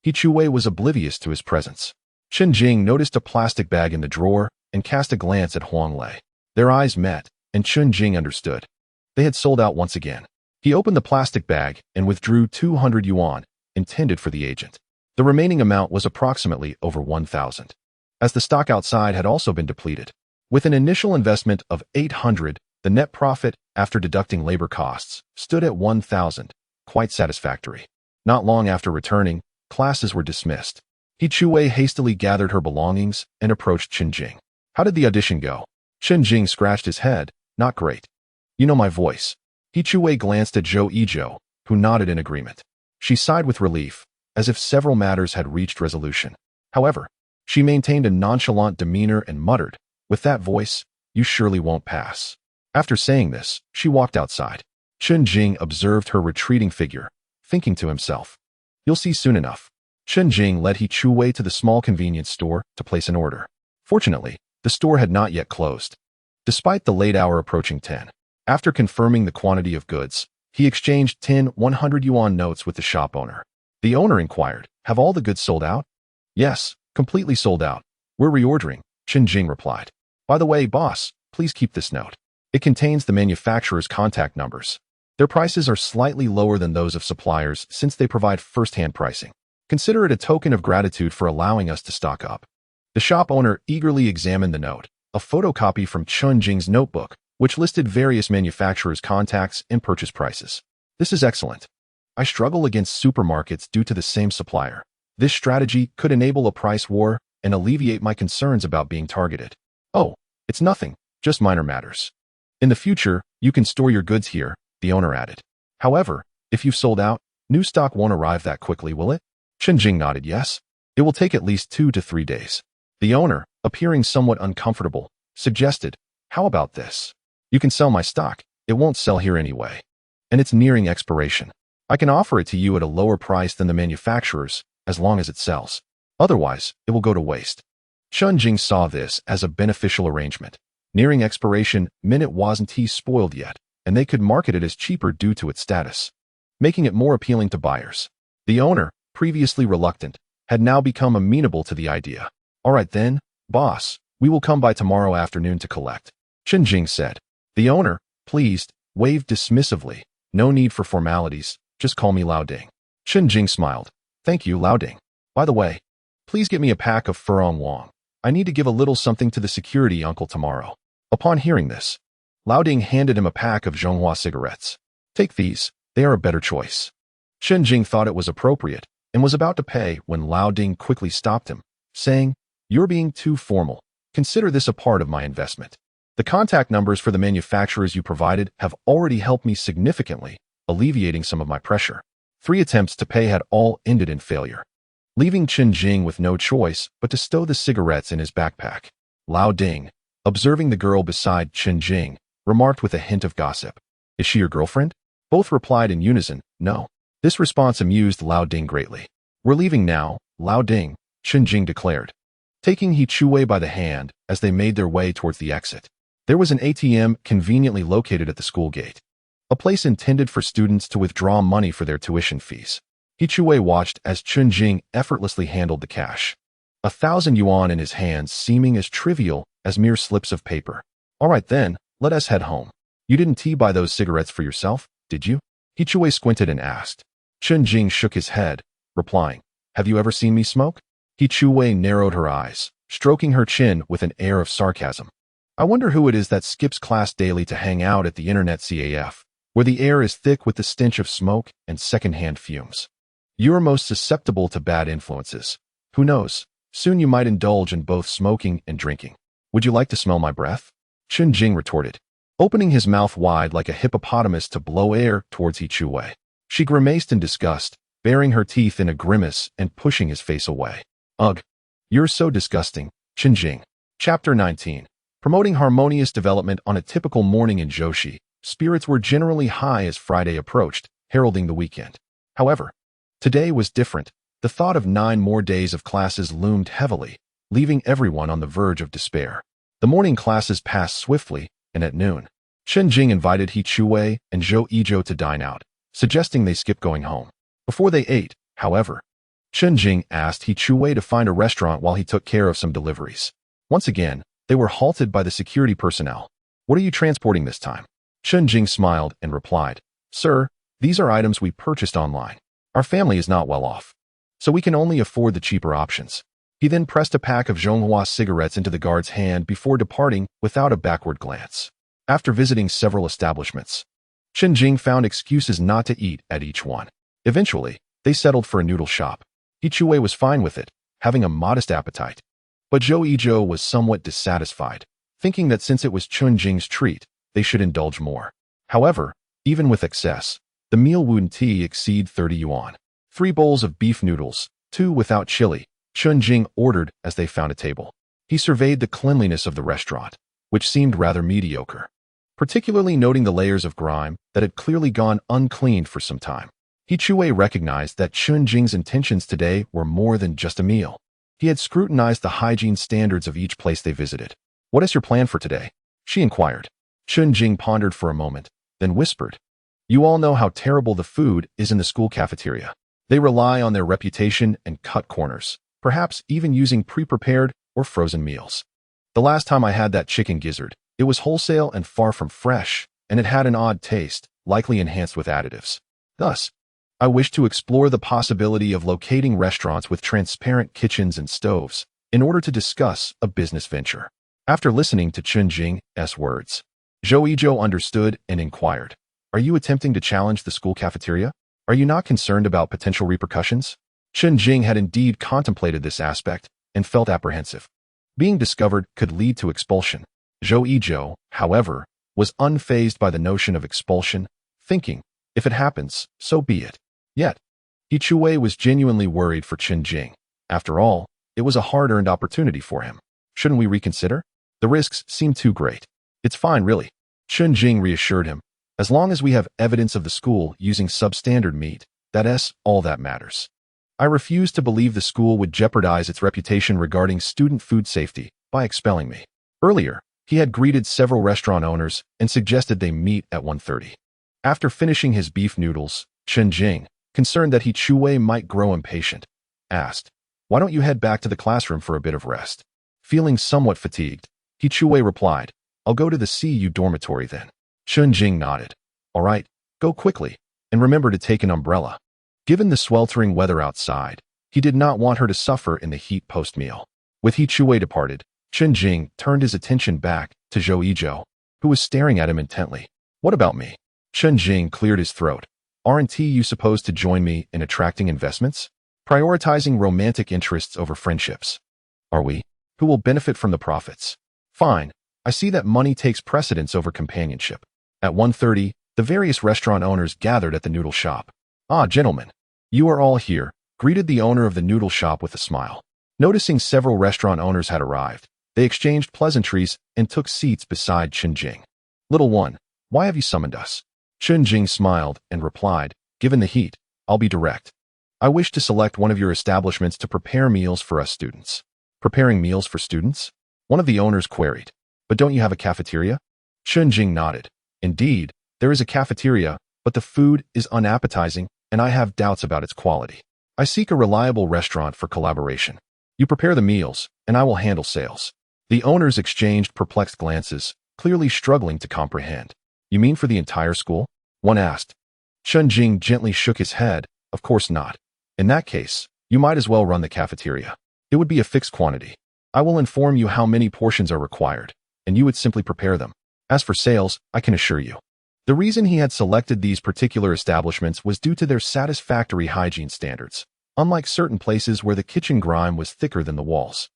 A: He Chuwei was oblivious to his presence. Chen Jing noticed a plastic bag in the drawer and cast a glance at Huang Lei. Their eyes met, and Chen Jing understood. They had sold out once again. He opened the plastic bag and withdrew 200 yuan, intended for the agent. The remaining amount was approximately over 1,000. As the stock outside had also been depleted. With an initial investment of 800, the net profit, after deducting labor costs, stood at 1,000, quite satisfactory. Not long after returning, classes were dismissed. He Chuwei hastily gathered her belongings and approached Chen Jing. How did the audition go? Chen Jing scratched his head. Not great. You know my voice. He Chuwei glanced at Zhou Yizhou, who nodded in agreement. She sighed with relief, as if several matters had reached resolution. However, she maintained a nonchalant demeanor and muttered, With that voice, you surely won't pass. After saying this, she walked outside. Chen Jing observed her retreating figure, thinking to himself, You'll see soon enough. Chen Jing led He Chuwei to the small convenience store to place an order. Fortunately, the store had not yet closed. Despite the late hour approaching 10, after confirming the quantity of goods, he exchanged 10 100 yuan notes with the shop owner. The owner inquired. Have all the goods sold out? Yes, completely sold out. We're reordering, Chen Jing replied. By the way, boss, please keep this note. It contains the manufacturer's contact numbers. Their prices are slightly lower than those of suppliers since they provide first-hand pricing. Consider it a token of gratitude for allowing us to stock up. The shop owner eagerly examined the note, a photocopy from Chen Jing's notebook, which listed various manufacturers' contacts and purchase prices. This is excellent. I struggle against supermarkets due to the same supplier. This strategy could enable a price war and alleviate my concerns about being targeted. Oh, it's nothing, just minor matters. In the future, you can store your goods here, the owner added. However, if you've sold out, new stock won't arrive that quickly, will it? Chen Jing nodded yes. It will take at least 2 to 3 days. The owner, appearing somewhat uncomfortable, suggested, how about this? You can sell my stock. It won't sell here anyway. And it's nearing expiration. I can offer it to you at a lower price than the manufacturers, as long as it sells. Otherwise, it will go to waste. Chen Jing saw this as a beneficial arrangement. Nearing expiration meant it wasn't spoiled yet, and they could market it as cheaper due to its status, making it more appealing to buyers. The owner, previously reluctant, had now become amenable to the idea. All right then, boss, we will come by tomorrow afternoon to collect, Chen Jing said. The owner, pleased, waved dismissively. No need for formalities, just call me Lao Ding. Chen Jing smiled. Thank you, Lao Ding. By the way, please get me a pack of Furong Wong. I need to give a little something to the security uncle tomorrow. Upon hearing this, Lao Ding handed him a pack of Zhonghua cigarettes. Take these, they are a better choice. Chen Jing thought it was appropriate and was about to pay when Lao Ding quickly stopped him, saying, You're being too formal. Consider this a part of my investment. The contact numbers for the manufacturers you provided have already helped me significantly, alleviating some of my pressure. 3 attempts to pay had all ended in failure, leaving Chen Jing with no choice but to stow the cigarettes in his backpack. Lao Ding, observing the girl beside Chen Jing, remarked with a hint of gossip. Is she your girlfriend? Both replied in unison, no. This response amused Lao Ding greatly. We're leaving now, Lao Ding, Chen Jing declared, taking He Chuwei by the hand as they made their way towards the exit. There was an ATM conveniently located at the school gate, a place intended for students to withdraw money for their tuition fees. He Chuwei watched as Chen Jing effortlessly handled the cash, 1,000 yuan in his hands seeming as trivial as mere slips of paper. All right then, let us head home. You didn't buy those cigarettes for yourself, did you? He Chuwei squinted and asked. Chen Jing shook his head, replying, Have you ever seen me smoke? He Chuwei narrowed her eyes, stroking her chin with an air of sarcasm. I wonder who it is that skips class daily to hang out at the internet CAF, where the air is thick with the stench of smoke and secondhand fumes. You are most susceptible to bad influences. Who knows? Soon you might indulge in both smoking and drinking. Would you like to smell my breath? Chen Jing retorted, opening his mouth wide like a hippopotamus to blow air towards He Chuwei. She grimaced in disgust, baring her teeth in a grimace and pushing his face away. Ugh! You're so disgusting, Chen Jing. Chapter 19. Promoting harmonious development on a typical morning in Joshi, spirits were generally high as Friday approached, heralding the weekend. However, today was different. The thought of 9 more days of classes loomed heavily, leaving everyone on the verge of despair. The morning classes passed swiftly, and at noon, Chen Jing invited He Chuwei and Zhou Yizhou to dine out, suggesting they skip going home. Before they ate, however, Chen Jing asked He Chuwei to find a restaurant while he took care of some deliveries. Once again, they were halted by the security personnel. What are you transporting this time? Chen Jing smiled and replied, Sir, these are items we purchased online. Our family is not well off, so we can only afford the cheaper options. He then pressed a pack of Zhonghua cigarettes into the guard's hand before departing without a backward glance. After visiting several establishments, Chen Jing found excuses not to eat at each one. Eventually, they settled for a noodle shop. He Chuwei was fine with it, having a modest appetite. But Zhou Yizhou was somewhat dissatisfied, thinking that since it was Chen Jing's treat, they should indulge more. However, even with excess, the meal wouldn't exceed 30 yuan. 3 bowls of beef noodles, 2 without chili, Chen Jing ordered as they found a table. He surveyed the cleanliness of the restaurant, which seemed rather mediocre, particularly noting the layers of grime that had clearly gone uncleaned for some time. He Chuwei recognized that Chen Jing's intentions today were more than just a meal. He had scrutinized the hygiene standards of each place they visited. What is your plan for today? She inquired. Chen Jing pondered for a moment, then whispered, You all know how terrible the food is in the school cafeteria. They rely on their reputation and cut corners, perhaps even using pre-prepared or frozen meals. The last time I had that chicken gizzard, it was wholesale and far from fresh, and it had an odd taste, likely enhanced with additives. Thus, I wish to explore the possibility of locating restaurants with transparent kitchens and stoves in order to discuss a business venture. After listening to Chen Jing's words, Zhou Yizhou understood and inquired, "Are you attempting to challenge the school cafeteria? Are you not concerned about potential repercussions?" Chen Jing had indeed contemplated this aspect and felt apprehensive. Being discovered could lead to expulsion. Zhou Yizhou, however, was unfazed by the notion of expulsion, thinking, if it happens, so be it. Yet, He Chuwei was genuinely worried for Chen Jing. After all, it was a hard-earned opportunity for him. Shouldn't we reconsider? The risks seem too great. It's fine, really. Chen Jing reassured him. As long as we have evidence of the school using substandard meat, that's all that matters. I refuse to believe the school would jeopardize its reputation regarding student food safety by expelling me. Earlier, he had greeted several restaurant owners and suggested they meet at 1:30. After finishing his beef noodles, Chen Jing, concerned that He Chuwei might grow impatient, asked, "Why don't you head back to the classroom for a bit of rest?" Feeling somewhat fatigued, He Chuwei replied, "I'll go to the CU dormitory then." Chen Jing nodded. "All right, go quickly, and remember to take an umbrella." Given the sweltering weather outside, he did not want her to suffer in the heat post-meal. With He Chuwei departed, Chen Jing turned his attention back to Zhou Yizhou, who was staring at him intently. "What about me?" Chen Jing cleared his throat. "Aren't you supposed to join me in attracting investments? Prioritizing romantic interests over friendships? Are we? Who will benefit from the profits? Fine, I see that money takes precedence over companionship." At 1:30, the various restaurant owners gathered at the noodle shop. "Ah, gentlemen, you are all here," greeted the owner of the noodle shop with a smile. Noticing several restaurant owners had arrived, they exchanged pleasantries and took seats beside Chen Jing. "Little one, why have you summoned us?" Chen Jing smiled and replied, "Given the heat, I'll be direct. I wish to select one of your establishments to prepare meals for us students." "Preparing meals for students?" one of the owners queried. "But don't you have a cafeteria?" Chen Jing nodded. "Indeed, there is a cafeteria, but the food is unappetizing, and I have doubts about its quality. I seek a reliable restaurant for collaboration. You prepare the meals, and I will handle sales." The owners exchanged perplexed glances, clearly struggling to comprehend. "You mean for the entire school?" one asked. Chen Jing gently shook his head. "Of course not. In that case, you might as well run the cafeteria. It would be a fixed quantity. I will inform you how many portions are required, and you would simply prepare them. As for sales, I can assure you." The reason he had selected these particular establishments was due to their satisfactory hygiene standards, unlike certain places where the kitchen grime was thicker than the walls.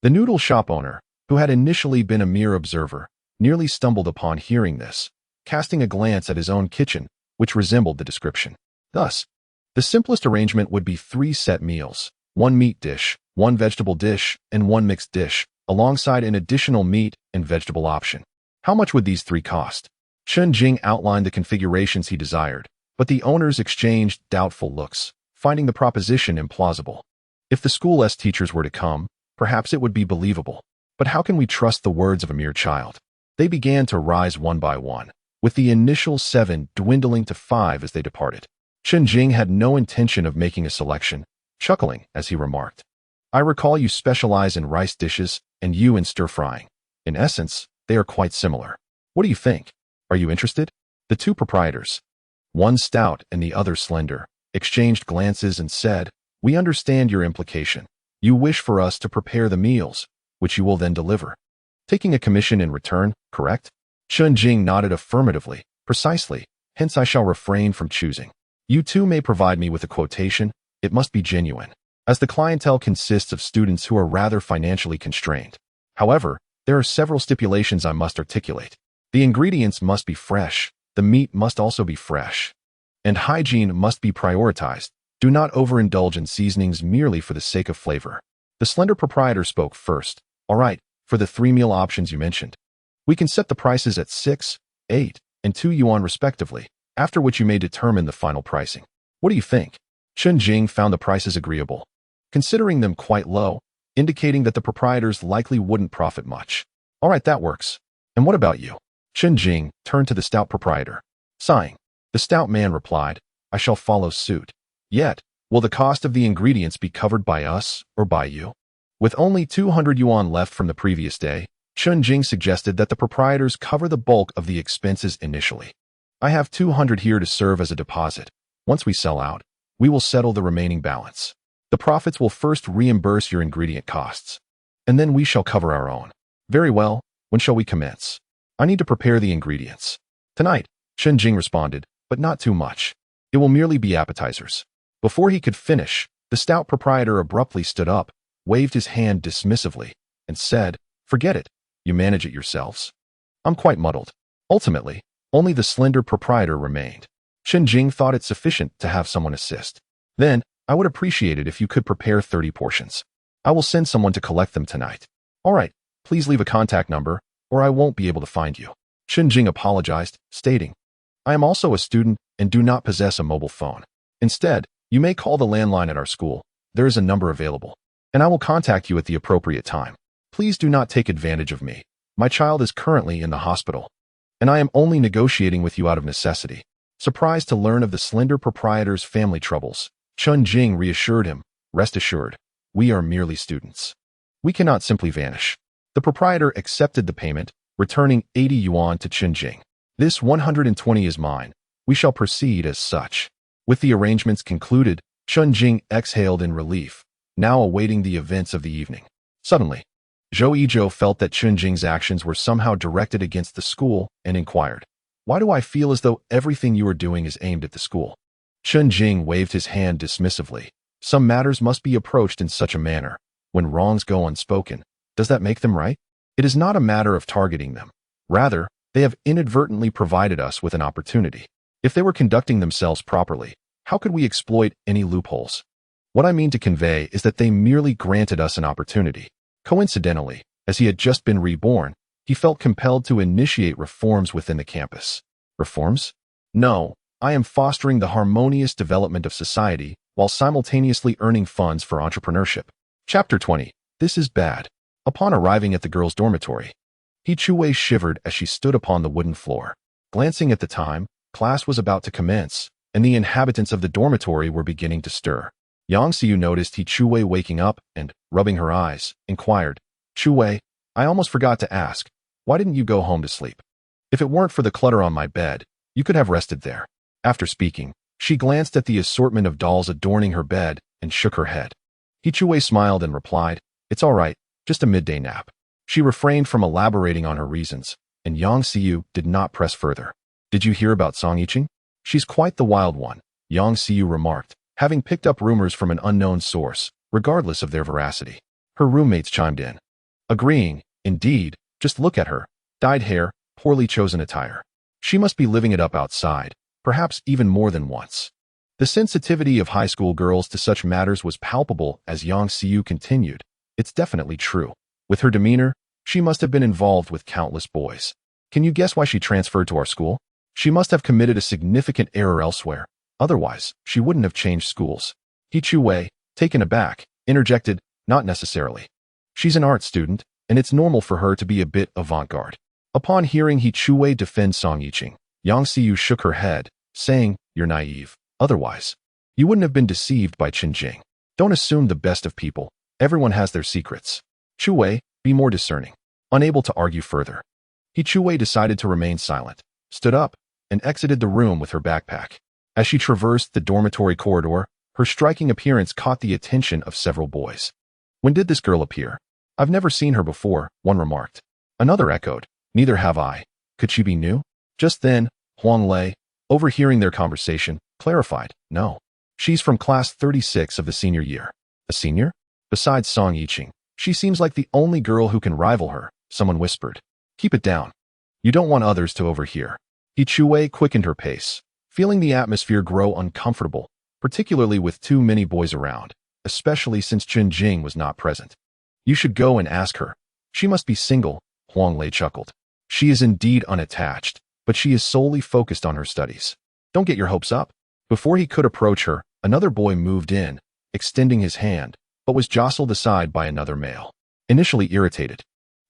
A: The noodle shop owner, who had initially been a mere observer, nearly stumbled upon hearing this, casting a glance at his own kitchen, which resembled the description. Thus, the simplest arrangement would be 3 set meals, 1 meat dish, 1 vegetable dish, and 1 mixed dish, alongside an additional meat and vegetable option. How much would these 3 cost? Chen Jing outlined the configurations he desired, but the owners exchanged doubtful looks, finding the proposition implausible. If the school's teachers were to come, perhaps it would be believable. But how can we trust the words of a mere child? They began to rise one by one, with the initial 7 dwindling to 5 as they departed. Chen Jing had no intention of making a selection, chuckling as he remarked, "I recall you specialize in rice dishes and you in stir-frying. In essence, they are quite similar. What do you think? Are you interested?" The 2 proprietors, one stout and the other slender, exchanged glances and said, "We understand your implication. You wish for us to prepare the meals, which you will then deliver. Taking a commission in return, correct?" Chen Jing nodded affirmatively. "Precisely, hence I shall refrain from choosing. You too may provide me with a quotation. It must be genuine, as the clientele consists of students who are rather financially constrained. However, there are several stipulations I must articulate. The ingredients must be fresh, the meat must also be fresh, and hygiene must be prioritized. Do not overindulge in seasonings merely for the sake of flavor." The slender proprietor spoke first. "All right, for the 3 meal options you mentioned, we can set the prices at 6, 8, and 2 yuan respectively, after which you may determine the final pricing. What do you think?" Chen Jing found the prices agreeable, considering them quite low, indicating that the proprietors likely wouldn't profit much. "All right, that works. And what about you?" Chen Jing turned to the stout proprietor. Sighing, the stout man replied, "I shall follow suit. Yet, Will the cost of the ingredients be covered by us or by you? With only 200 yuan left from the previous day, Chen Jing suggested that the proprietors cover the bulk of the expenses initially. I have 200 here to serve as a deposit. Once we sell out, we will settle the remaining balance. The profits will first reimburse your ingredient costs, and then we shall cover our own. Very well, when shall we commence? I need to prepare the ingredients. Tonight, Chen Jing responded, but not too much. It will merely be appetizers. Before he could finish, the stout proprietor abruptly stood up, waved his hand dismissively, and said, "Forget it. You manage it yourselves." I'm quite muddled. Ultimately, only the slender proprietor remained. Chen Jing thought it sufficient to have someone assist. Then, I would appreciate it if you could prepare 30 portions. I will send someone to collect them tonight. All right, please leave a contact number, or I won't be able to find you. Chen Jing apologized, stating, I am also a student and do not possess a mobile phone. Instead, you may call the landline at our school. There is a number available, and I will contact you at the appropriate time. Please do not take advantage of me. My child is currently in the hospital, and I am only negotiating with you out of necessity. Surprised to learn of the slender proprietor's family troubles, Chen Jing reassured him, rest assured, we are merely students. We cannot simply vanish. The proprietor accepted the payment, returning 80 yuan to Chen Jing. This 120 is mine. We shall proceed as such. With the arrangements concluded, Chen Jing exhaled in relief, now awaiting the events of the evening. Suddenly, Zhou Yizhou felt that Chen Jing's actions were somehow directed against the school and inquired, Why do I feel as though everything you are doing is aimed at the school? Chen Jing waved his hand dismissively. Some matters must be approached in such a manner. When wrongs go unspoken, does that make them right? It is not a matter of targeting them. Rather, they have inadvertently provided us with an opportunity. If they were conducting themselves properly, how could we exploit any loopholes? What I mean to convey is that they merely granted us an opportunity. Coincidentally, as he had just been reborn, he felt compelled to initiate reforms within the campus. Reforms? No, I am fostering the harmonious development of society while simultaneously earning funds for entrepreneurship. Chapter 20. This is bad. Upon arriving at the girls' dormitory, He Chuwei shivered as she stood upon the wooden floor. Glancing at the time, class was about to commence, and the inhabitants of the dormitory were beginning to stir. Yang Xiu noticed He Chuwei waking up and, rubbing her eyes, inquired, Chuwei, I almost forgot to ask, why didn't you go home to sleep? If it weren't for the clutter on my bed, you could have rested there. After speaking, she glanced at the assortment of dolls adorning her bed and shook her head. He Chuwei smiled and replied, It's all right, just a midday nap. She refrained from elaborating on her reasons, and Yang Xiu did not press further. Did you hear about Song Yiqing? She's quite the wild one, Yang Xiu remarked, having picked up rumors from an unknown source, regardless of their veracity. Her roommates chimed in, agreeing, indeed, just look at her, dyed hair, poorly chosen attire. She must be living it up outside, perhaps even more than once. The sensitivity of high school girls to such matters was palpable as Yang Xiu continued. It's definitely true. With her demeanor, she must have been involved with countless boys. Can you guess why she transferred to our school? She must have committed a significant error elsewhere. Otherwise, she wouldn't have changed schools. He Chuwei, taken aback, interjected, not necessarily. She's an art student, and it's normal for her to be a bit avant-garde. Upon hearing He Chuwei defend Song Yiqing, Yang Xiu shook her head, saying, You're naive. Otherwise, you wouldn't have been deceived by Chen Jing. Don't assume the best of people. Everyone has their secrets. Chuwei, be more discerning. Unable to argue further, He Chuwei decided to remain silent, stood up, and exited the room with her backpack. As she traversed the dormitory corridor, her striking appearance caught the attention of several boys. When did this girl appear? I've never seen her before, one remarked. Another echoed, Neither have I. Could she be new? Just then, Huang Lei, overhearing their conversation, clarified, No. She's from class 36 of the senior year. A senior? Besides Song Yiqing, she seems like the only girl who can rival her, someone whispered. Keep it down. You don't want others to overhear. He Chuwei quickened her pace, feeling the atmosphere grow uncomfortable, particularly with too many boys around, especially since Chen Jing was not present. You should go and ask her. She must be single, Huang Lei chuckled. She is indeed unattached, but she is solely focused on her studies. Don't get your hopes up. Before he could approach her, another boy moved in, extending his hand, but was jostled aside by another male. Initially irritated,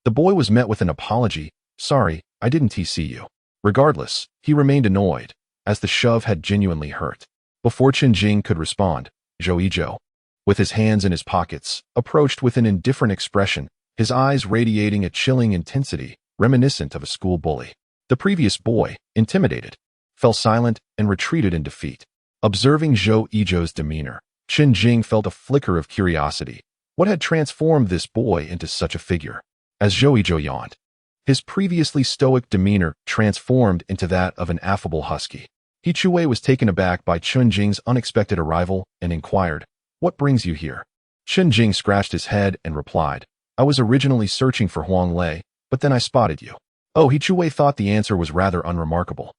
A: the boy was met with an apology, Sorry, I didn't TC you. Regardless, he remained annoyed, as the shove had genuinely hurt. Before Chen Jing could respond, Zhou Yizhou, with his hands in his pockets, approached with an indifferent expression, his eyes radiating a chilling intensity, reminiscent of a school bully. The previous boy, intimidated, fell silent and retreated in defeat. Observing Zhou Yizhou's demeanor, Chen Jing felt a flicker of curiosity. What had transformed this boy into such a figure? As Zhou Yizhou yawned, his previously stoic demeanor transformed into that of an affable husky. He Chuwei was taken aback by Chen Jing's unexpected arrival and inquired, "What brings you here?" Chen Jing scratched his head and replied, "I was originally searching for Huang Lei, but then I spotted you." Oh, He Chuwei thought the answer was rather unremarkable.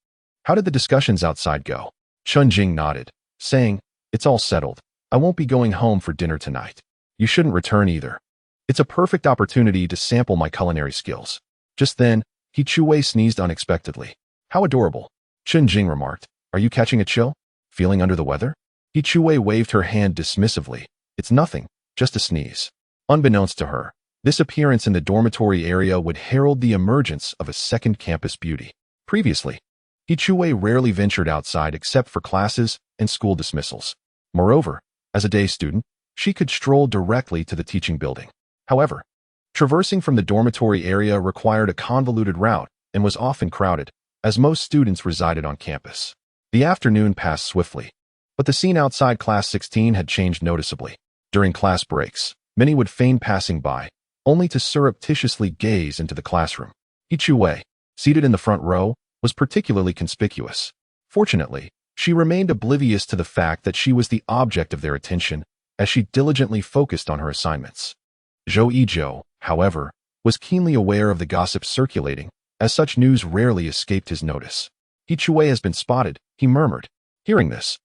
A: How did the discussions outside go? Chen Jing nodded, saying, "It's all settled. I won't be going home for dinner tonight. You shouldn't return either. It's a perfect opportunity to sample my culinary skills." Just then, He Chuwei sneezed unexpectedly. "How adorable," Chen Jing remarked. "Are you catching a chill? Feeling under the weather?" He Chuwei waved her hand dismissively. "It's nothing, just a sneeze." Unbeknownst to her, this appearance in the dormitory area would herald the emergence of a second campus beauty. Previously, He Chuwei rarely ventured outside except for classes and school dismissals. Moreover, as a day student, she could stroll directly to the teaching building. However, traversing from the dormitory area required a convoluted route and was often crowded, as most students resided on campus. The afternoon passed swiftly, but the scene outside Class 16 had changed noticeably. During class breaks, many would feign passing by, only to surreptitiously gaze into the classroom. He Chuwei, seated in the front row, was particularly conspicuous. Fortunately, she remained oblivious to the fact that she was the object of their attention as she diligently focused on her assignments. Zhou Yizhou, however, was keenly aware of the gossip circulating, as such news rarely escaped his notice. "He Chuwei has been spotted," he murmured. Hearing this,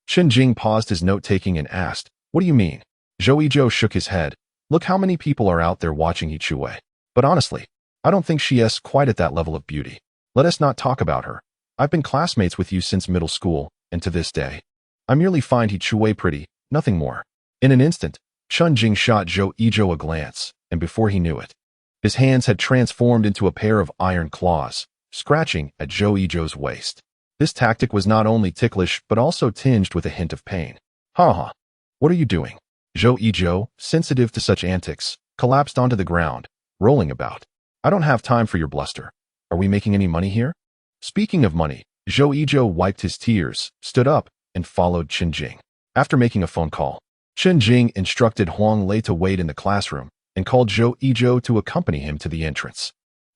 A: Chen Jing paused his note-taking and asked, "What do you mean?" Zhou Yizhou shook his head. "Look how many people are out there watching He Chuwei. But honestly, I don't think she is quite at that level of beauty. Let us not talk about her. I've been classmates with you since middle school, and to this day, I merely find He Chuwei pretty, nothing more." In an instant, Chen Jing shot Zhou Yizhou a glance, and before he knew it, his hands had transformed into a pair of iron claws, scratching at Zhou Yizhou's waist. This tactic was not only ticklish but also tinged with a hint of pain. "Ha ha! What are you doing?" Zhou Yizhou, sensitive to such antics, collapsed onto the ground, rolling about. "I don't have time for your bluster. Are we making any money here?" Speaking of money, Zhou Yizhou wiped his tears, stood up, and followed Chen Jing. After making a phone call, Chen Jing instructed Huang Lei to wait in the classroom and called Zhou Yizhou to accompany him to the entrance.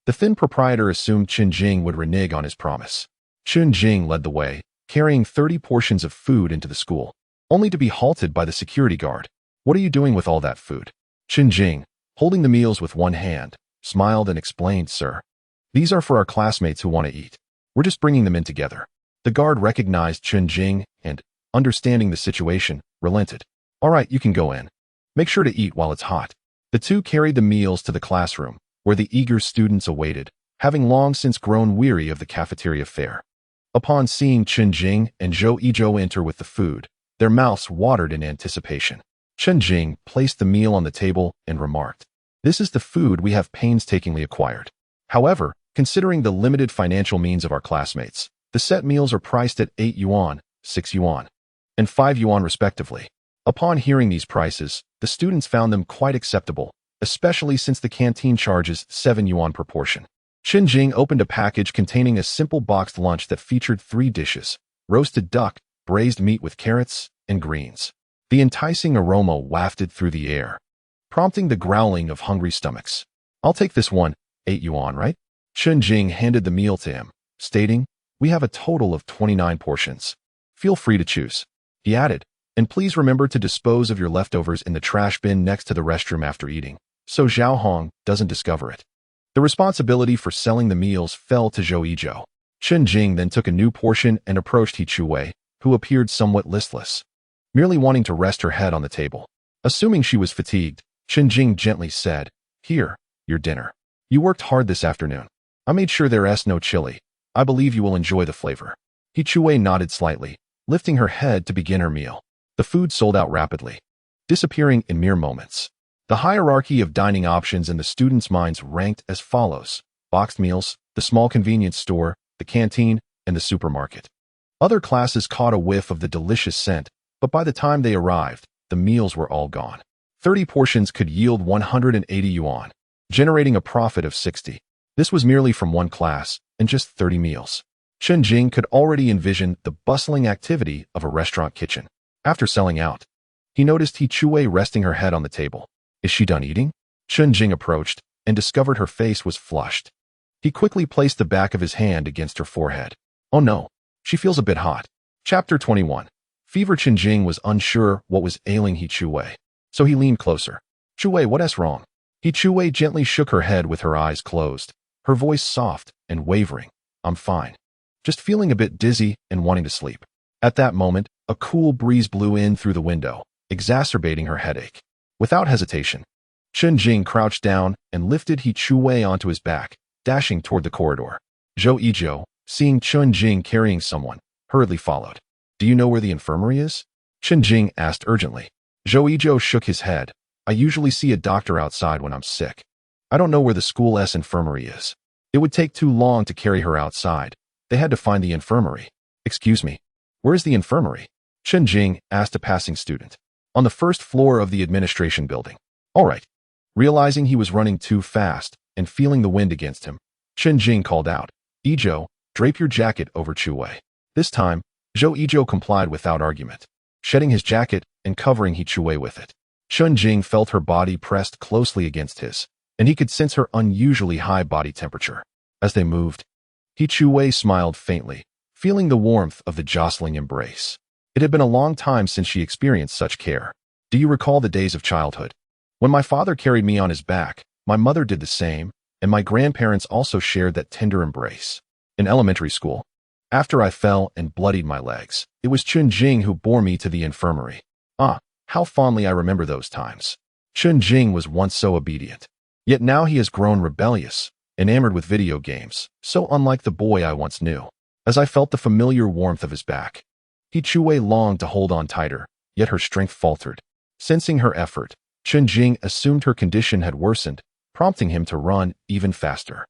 A: The thin proprietor assumed Chen Jing would renege on his promise. Chen Jing led the way, carrying 30 portions of food into the school, only to be halted by the security guard. "What are you doing with all that food?" Chen Jing, holding the meals with one hand, smiled and explained, "Sir, these are for our classmates who want to eat. We're just bringing them in together." The guard recognized Chen Jing and, understanding the situation, relented. "All right, you can go in. Make sure to eat while it's hot." The two carried the meals to the classroom, where the eager students awaited, having long since grown weary of the cafeteria fare. Upon seeing Chen Jing and Zhou Yizhou enter with the food, their mouths watered in anticipation. Chen Jing placed the meal on the table and remarked, "This is the food we have painstakingly acquired. However, considering the limited financial means of our classmates, the set meals are priced at 8 yuan, 6 yuan, and 5 yuan respectively." Upon hearing these prices, the students found them quite acceptable, especially since the canteen charges 7 yuan per portion. Chen Jing opened a package containing a simple boxed lunch that featured 3 dishes: roasted duck, braised meat with carrots, and greens. The enticing aroma wafted through the air, prompting the growling of hungry stomachs. "I'll take this one, 8 yuan, right?" Chen Jing handed the meal to him, stating, "We have a total of 29 portions. Feel free to choose." He added, "And please remember to dispose of your leftovers in the trash bin next to the restroom after eating, so Zhao Hong doesn't discover it." The responsibility for selling the meals fell to Zhou Yizhou. Chen Jing then took a new portion and approached He Chuwei, who appeared somewhat listless, merely wanting to rest her head on the table. Assuming she was fatigued, Chen Jing gently said, "Here, your dinner. You worked hard this afternoon. I made sure there's no chili. I believe you will enjoy the flavor." He Chuwei nodded slightly, lifting her head to begin her meal. The food sold out rapidly, disappearing in mere moments. The hierarchy of dining options in the students' minds ranked as follows: boxed meals, the small convenience store, the canteen, and the supermarket. Other classes caught a whiff of the delicious scent, But by the time they arrived, the meals were all gone. 30 portions could yield 180 yuan, generating a profit of 60. This was merely from one class and just 30 meals. Chen Jing could already envision the bustling activity of a restaurant kitchen. After selling out, he noticed He Chue resting her head on the table. Is she done eating? Chen Jing approached and discovered her face was flushed. He quickly placed the back of his hand against her forehead. Oh no, she feels a bit hot. Chapter 21. Fever. Chen Jing was unsure what was ailing He Chue, so he leaned closer. Chue, what's wrong? He Chue gently shook her head with her eyes closed, her voice soft and wavering. I'm fine. Just feeling a bit dizzy and wanting to sleep. At that moment, a cool breeze blew in through the window, exacerbating her headache. Without hesitation, Chen Jing crouched down and lifted He Chue onto his back, dashing toward the corridor. Zhou Yizhou, seeing Chen Jing carrying someone, hurriedly followed. Do you know where the infirmary is? Chen Jing asked urgently. Zhou Yizhou shook his head. I usually see a doctor outside when I'm sick. I don't know where the school's infirmary is. It would take too long to carry her outside. They had to find the infirmary. Excuse me, where is the infirmary? Chen Jing asked a passing student. On the first floor of the administration building. All right. Realizing he was running too fast and feeling the wind against him, Chen Jing called out, Yizhou, drape your jacket over Chue. This time, Zhou Yizhou complied without argument, shedding his jacket and covering He Chue with it. Chen Jing felt her body pressed closely against his, and he could sense her unusually high body temperature. As they moved, He Chue smiled faintly, feeling the warmth of the jostling embrace. It had been a long time since she experienced such care. Do you recall the days of childhood? When my father carried me on his back, my mother did the same, and my grandparents also shared that tender embrace. In elementary school, after I fell and bloodied my legs, it was Chen Jing who bore me to the infirmary. Ah, how fondly I remember those times. Chen Jing was once so obedient. Yet now he has grown rebellious, enamored with video games, so unlike the boy I once knew. As I felt the familiar warmth of his back, He Chue longed to hold on tighter, yet her strength faltered. Sensing her effort, Chen Jing assumed her condition had worsened, prompting him to run even faster.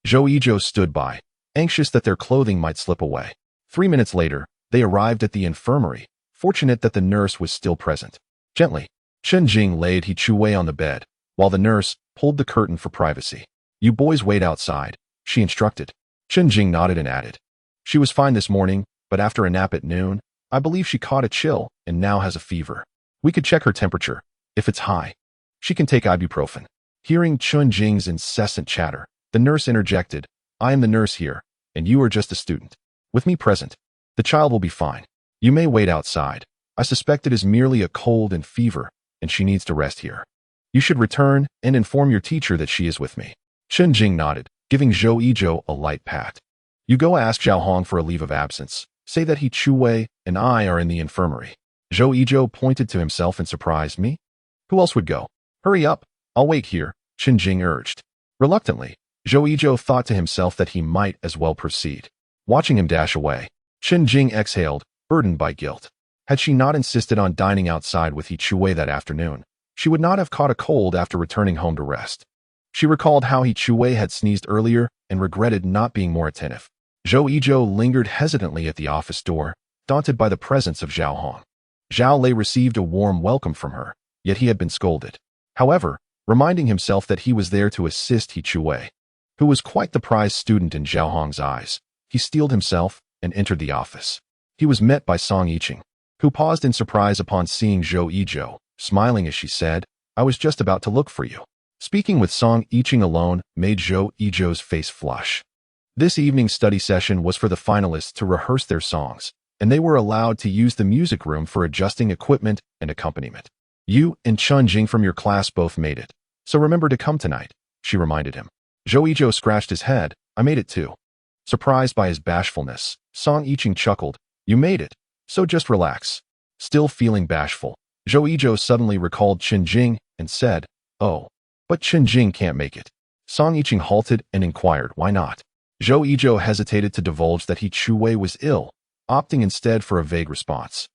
A: Zhou Yizhou stood by, anxious that their clothing might slip away. 3 minutes later, they arrived at the infirmary, fortunate that the nurse was still present. Gently, Chen Jing laid He Chue on the bed, while the nurse pulled the curtain for privacy. You boys wait outside, she instructed. Chen Jing nodded and added. She was fine this morning, but after a nap at noon, I believe she caught a chill and now has a fever. We could check her temperature. If it's high, she can take ibuprofen. Hearing Chen Jing's incessant chatter, the nurse interjected, I am the nurse here, and you are just a student. With me present, the child will be fine. You may wait outside. I suspect it is merely a cold and fever, and she needs to rest here. You should return and inform your teacher that she is with me. Chen Jing nodded, giving Zhou Yizhou a light pat. You go ask Zhao Hong for a leave of absence. Say that He Chue and I are in the infirmary. Zhou Yizhou pointed to himself in surprise. Me? Who else would go? Hurry up, I'll wait here, Chen Jing urged. Reluctantly, Zhou Yizhou thought to himself that he might as well proceed. Watching him dash away, Chen Jing exhaled, burdened by guilt. Had she not insisted on dining outside with He Chue that afternoon, she would not have caught a cold after returning home to rest. She recalled how He Chue had sneezed earlier and regretted not being more attentive. Zhou Yizhou lingered hesitantly at the office door, daunted by the presence of Zhao Hong. Zhao Lei received a warm welcome from her, yet he had been scolded. However, reminding himself that he was there to assist He Chue, who was quite the prized student in Zhao Hong's eyes, he steeled himself and entered the office. He was met by Song Yiqing, who paused in surprise upon seeing Zhou Yizhou, smiling as she said, I was just about to look for you. Speaking with Song Yiqing alone made Zhou Yizhou's face flush. This evening's study session was for the finalists to rehearse their songs, and they were allowed to use the music room for adjusting equipment and accompaniment. You and Chen Jing from your class both made it, so remember to come tonight, she reminded him. Zhou Yizhou scratched his head. I made it too. Surprised by his bashfulness, Song Yiqing chuckled. You made it, so just relax. Still feeling bashful, Zhou Yizhou suddenly recalled Chen Jing and said, Oh, but Chen Jing can't make it. Song Yiqing halted and inquired, why not? Zhou Yizhou hesitated to divulge that He Chue was ill, opting instead for a vague response.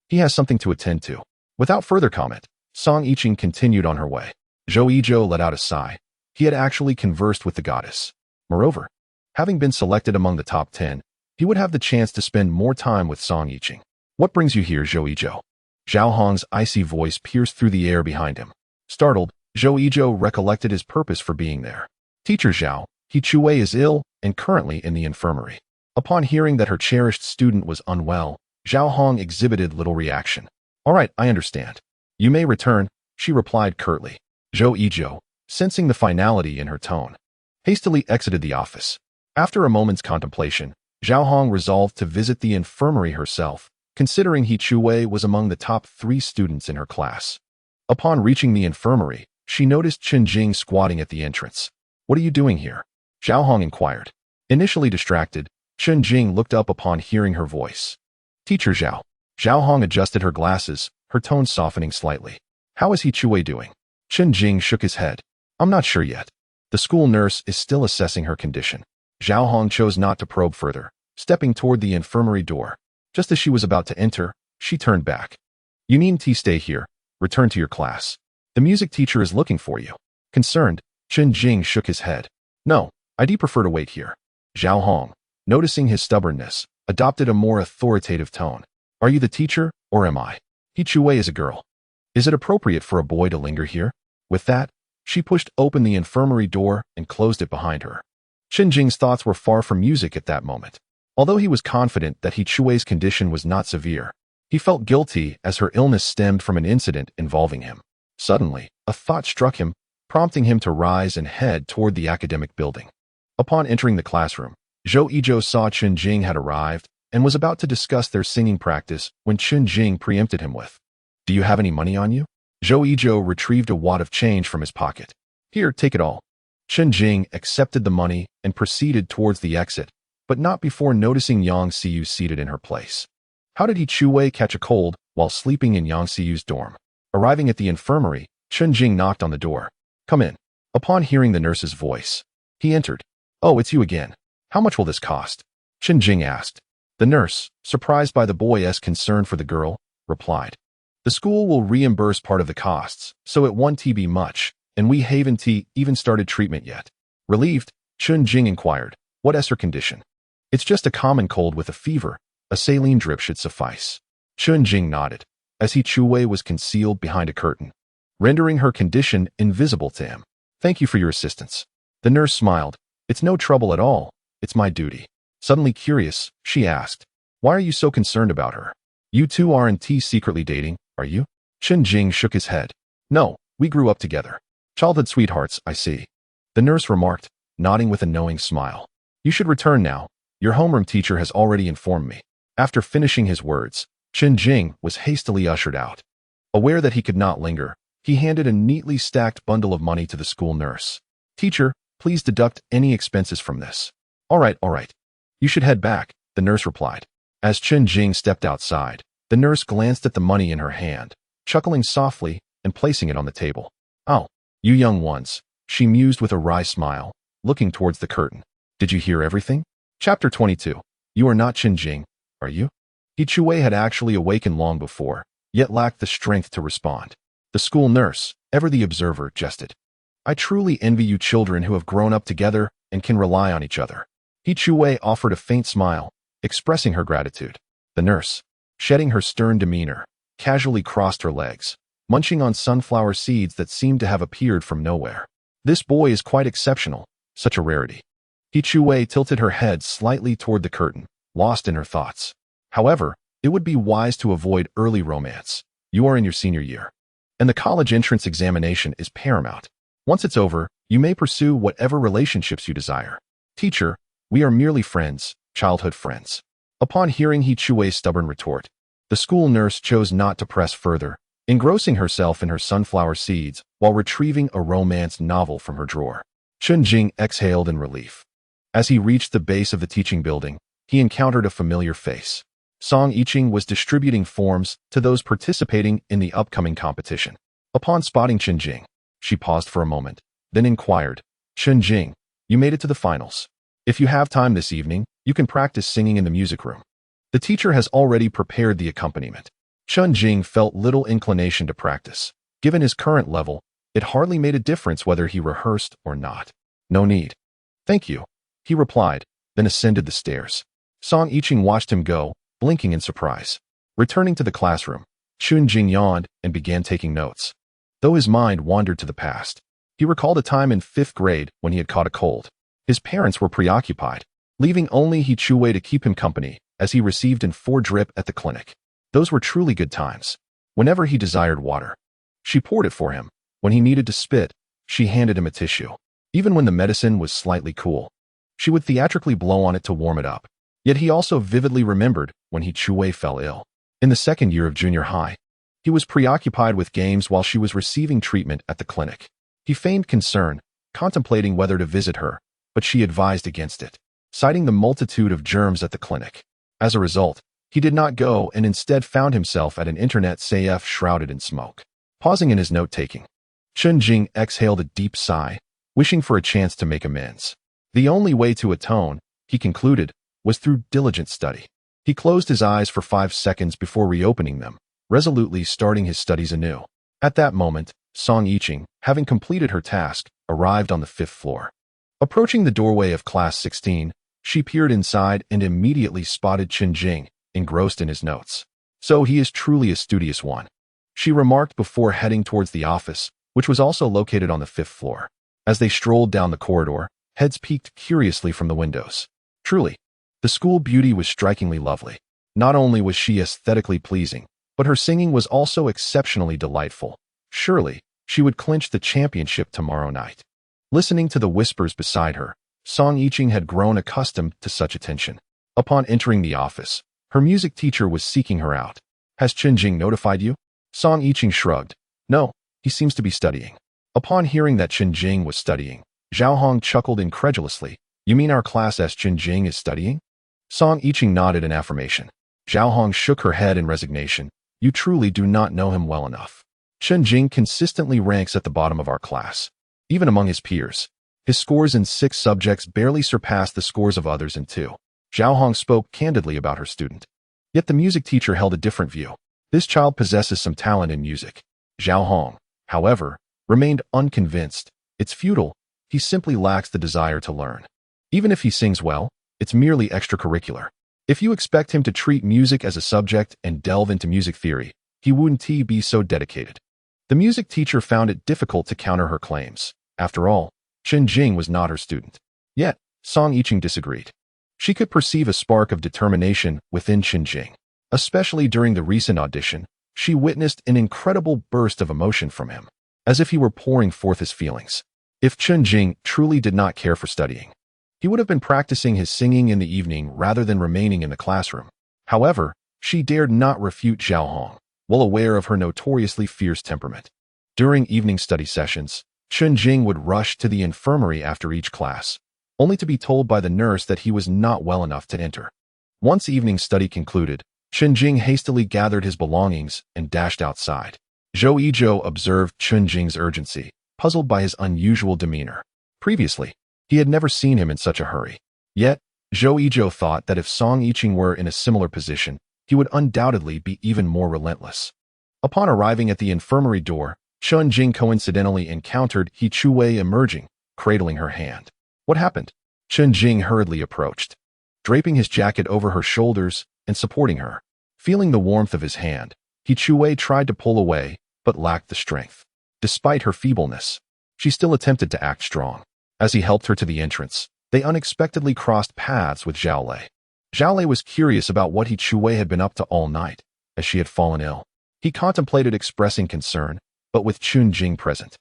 A: He has something to attend to. Without further comment, Song Yiqing continued on her way. Zhou Yizhou let out a sigh. He had actually conversed with the goddess. Moreover, having been selected among the top 10, he would have the chance to spend more time with Song Yiqing. What brings you here, Zhou Yizhou? Zhao Hong's icy voice pierced through the air behind him. Startled, Zhou Yizhou recollected his purpose for being there. Teacher Zhao, He Chuwei is ill and currently in the infirmary. Upon hearing that her cherished student was unwell, Zhao Hong exhibited little reaction. All right, I understand. You may return, she replied curtly. Zhou Yizhou, sensing the finality in her tone, hastily exited the office. After a moment's contemplation, Zhao Hong resolved to visit the infirmary herself, considering He Chuwei was among the top 3 students in her class. Upon reaching the infirmary, she noticed Chen Jing squatting at the entrance. What are you doing here? Zhao Hong inquired. Initially distracted, Chen Jing looked up upon hearing her voice. Teacher Zhao. Zhao Hong adjusted her glasses, her tone softening slightly. How is He Chuwei doing? Chen Jing shook his head. I'm not sure yet. The school nurse is still assessing her condition. Zhao Hong chose not to probe further, stepping toward the infirmary door. Just as she was about to enter, she turned back. You needn't stay here. Return to your class. The music teacher is looking for you. Concerned, Chen Jing shook his head. No, I'd prefer to wait here. Zhao Hong, noticing his stubbornness, adopted a more authoritative tone. Are you the teacher, or am I? He Chuwei is a girl. Is it appropriate for a boy to linger here? With that, she pushed open the infirmary door and closed it behind her. Chen Jing's thoughts were far from music at that moment. Although he was confident that He Chuwei's condition was not severe, he felt guilty as her illness stemmed from an incident involving him. Suddenly, a thought struck him, prompting him to rise and head toward the academic building. Upon entering the classroom, Zhou Yizhou saw Chen Jing had arrived and was about to discuss their singing practice when Chen Jing preempted him with, Do you have any money on you? Zhou Yizhou retrieved a wad of change from his pocket. Here, take it all. Chen Jing accepted the money and proceeded towards the exit, but not before noticing Yang Xiyu seated in her place. How did He Chuwei catch a cold while sleeping in Yang Xiyu's dorm? Arriving at the infirmary, Chen Jing knocked on the door. Come in. Upon hearing the nurse's voice, he entered. Oh, it's you again. How much will this cost? Chen Jing asked. The nurse, surprised by the boy's concern for the girl, replied. The school will reimburse part of the costs, so it won't be much, and we haven't even started treatment yet. Relieved, Chen Jing inquired, what is her condition? It's just a common cold with a fever. A saline drip should suffice. Chen Jing nodded, as He Chuwei was concealed behind a curtain, rendering her condition invisible to him. Thank you for your assistance. The nurse smiled. It's no trouble at all. It's my duty. Suddenly curious, she asked, Why are you so concerned about her? You two aren't secretly dating, are you? Chen Jing shook his head. No, we grew up together. Childhood sweethearts, I see. The nurse remarked, nodding with a knowing smile. You should return now. Your homeroom teacher has already informed me. After finishing his words, Chen Jing was hastily ushered out. Aware that he could not linger, he handed a neatly stacked bundle of money to the school nurse. Teacher, please deduct any expenses from this. All right. You should head back, the nurse replied. As Chen Jing stepped outside, the nurse glanced at the money in her hand, chuckling softly and placing it on the table. Oh, you young ones, she mused with a wry smile, looking towards the curtain. Did you hear everything? Chapter 22. You are not Chen Jing, are you? He Chuwei had actually awakened long before, yet lacked the strength to respond. The school nurse, ever the observer, jested. I truly envy you children who have grown up together and can rely on each other. He Chuwei offered a faint smile, expressing her gratitude. The nurse, shedding her stern demeanor, casually crossed her legs, munching on sunflower seeds that seemed to have appeared from nowhere. This boy is quite exceptional, such a rarity. He Chuwei tilted her head slightly toward the curtain, lost in her thoughts. However, it would be wise to avoid early romance. You are in your senior year, and the college entrance examination is paramount. Once it's over, you may pursue whatever relationships you desire. Teacher, we are merely friends, childhood friends. Upon hearing He Chuwei's stubborn retort, the school nurse chose not to press further, engrossing herself in her sunflower seeds while retrieving a romance novel from her drawer. Chen Jing exhaled in relief. As he reached the base of the teaching building, he encountered a familiar face. Song Yiqing was distributing forms to those participating in the upcoming competition. Upon spotting Chen Jing, she paused for a moment, then inquired, Chen Jing, you made it to the finals. If you have time this evening, you can practice singing in the music room. The teacher has already prepared the accompaniment. Chen Jing felt little inclination to practice. Given his current level, it hardly made a difference whether he rehearsed or not. No need. Thank you, he replied, then ascended the stairs. Song Yiqing watched him go, blinking in surprise. Returning to the classroom, Chen Jing yawned and began taking notes. Though his mind wandered to the past, he recalled a time in 5th grade when he had caught a cold. His parents were preoccupied, leaving only He Chuwei to keep him company as he received in 4 drip at the clinic. Those were truly good times. Whenever he desired water, she poured it for him. When he needed to spit, she handed him a tissue. Even when the medicine was slightly cool, she would theatrically blow on it to warm it up. Yet he also vividly remembered when He Chuwei fell ill. In the 2nd year of junior high, he was preoccupied with games while she was receiving treatment at the clinic. He feigned concern, contemplating whether to visit her, but she advised against it, citing the multitude of germs at the clinic. As a result, he did not go and instead found himself at an internet cafe shrouded in smoke. Pausing in his note-taking, Chen Jing exhaled a deep sigh, wishing for a chance to make amends. The only way to atone, he concluded, was through diligent study. He closed his eyes for 5 seconds before reopening them, resolutely starting his studies anew. At that moment, Song Yiqing, having completed her task, arrived on the 5th floor. Approaching the doorway of class 16, she peered inside and immediately spotted Chen Jing, engrossed in his notes. So he is truly a studious one, she remarked before heading towards the office, which was also located on the 5th floor. As they strolled down the corridor, heads peeked curiously from the windows. Truly, the school beauty was strikingly lovely. Not only was she aesthetically pleasing, but her singing was also exceptionally delightful. Surely, she would clinch the championship tomorrow night. Listening to the whispers beside her, Song Yiqing had grown accustomed to such attention. Upon entering the office, her music teacher was seeking her out. Has Chen Jing notified you? Song Yiqing shrugged. No, he seems to be studying. Upon hearing that Chen Jing was studying, Zhao Hong chuckled incredulously. You mean our class S Chen Jing is studying? Song Yiqing nodded in affirmation. Zhao Hong shook her head in resignation. You truly do not know him well enough. Chen Jing consistently ranks at the bottom of our class, even among his peers. His scores in 6 subjects barely surpass the scores of others in 2. Zhao Hong spoke candidly about her student. Yet the music teacher held a different view. This child possesses some talent in music. Zhao Hong, however, remained unconvinced. It's futile. He simply lacks the desire to learn. Even if he sings well, it's merely extracurricular. If you expect him to treat music as a subject and delve into music theory, he wouldn't be so dedicated. The music teacher found it difficult to counter her claims. After all, Chen Jing was not her student. Yet, Song Yiqing disagreed. She could perceive a spark of determination within Chen Jing. Especially during the recent audition, she witnessed an incredible burst of emotion from him, as if he were pouring forth his feelings. If Chen Jing truly did not care for studying, he would have been practicing his singing in the evening rather than remaining in the classroom. However, she dared not refute Zhao Hong, well aware of her notoriously fierce temperament. During evening study sessions, Chen Jing would rush to the infirmary after each class, only to be told by the nurse that he was not well enough to enter. Once evening study concluded, Chen Jing hastily gathered his belongings and dashed outside. Zhou Yizhou observed Chen Jing's urgency, puzzled by his unusual demeanor. Previously, he had never seen him in such a hurry. Yet, Zhou Yizhou thought that if Song Yiqing were in a similar position, he would undoubtedly be even more relentless. Upon arriving at the infirmary door, Chen Jing coincidentally encountered He Chuwei emerging, cradling her hand. What happened? Chen Jing hurriedly approached, draping his jacket over her shoulders and supporting her. Feeling the warmth of his hand, He Chuwei tried to pull away, but lacked the strength. Despite her feebleness, she still attempted to act strong. As he helped her to the entrance, they unexpectedly crossed paths with Zhao Lei. Zhao Lei was curious about what He Chuwei had been up to all night, as she had fallen ill. He contemplated expressing concern, but with Chen Jing present,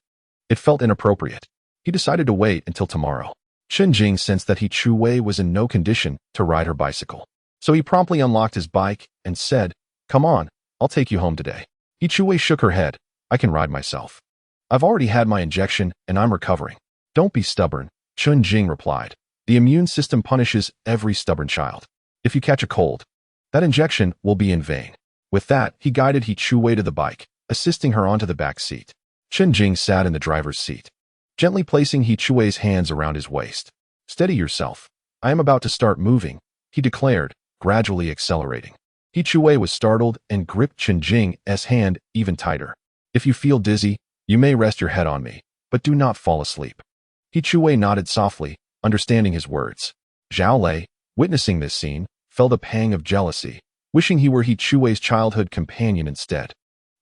A: it felt inappropriate. He decided to wait until tomorrow. Chen Jing sensed that He Chuwei was in no condition to ride her bicycle, so he promptly unlocked his bike and said, "Come on, I'll take you home today." He Chuwei shook her head. "I can ride myself. I've already had my injection and I'm recovering." "Don't be stubborn," Chen Jing replied. "The immune system punishes every stubborn child. If you catch a cold, that injection will be in vain." With that, he guided He Chuwei to the bike, assisting her onto the back seat. Chen Jing sat in the driver's seat, gently placing He Chuwei's hands around his waist. "Steady yourself. I am about to start moving," he declared, gradually accelerating. He Chuwei was startled and gripped Chen Jing's hand even tighter. "If you feel dizzy, you may rest your head on me, but do not fall asleep." He Chuwei nodded softly, understanding his words. Zhao Lei, witnessing this scene, felt a pang of jealousy, wishing he were He Chuwei's childhood companion instead.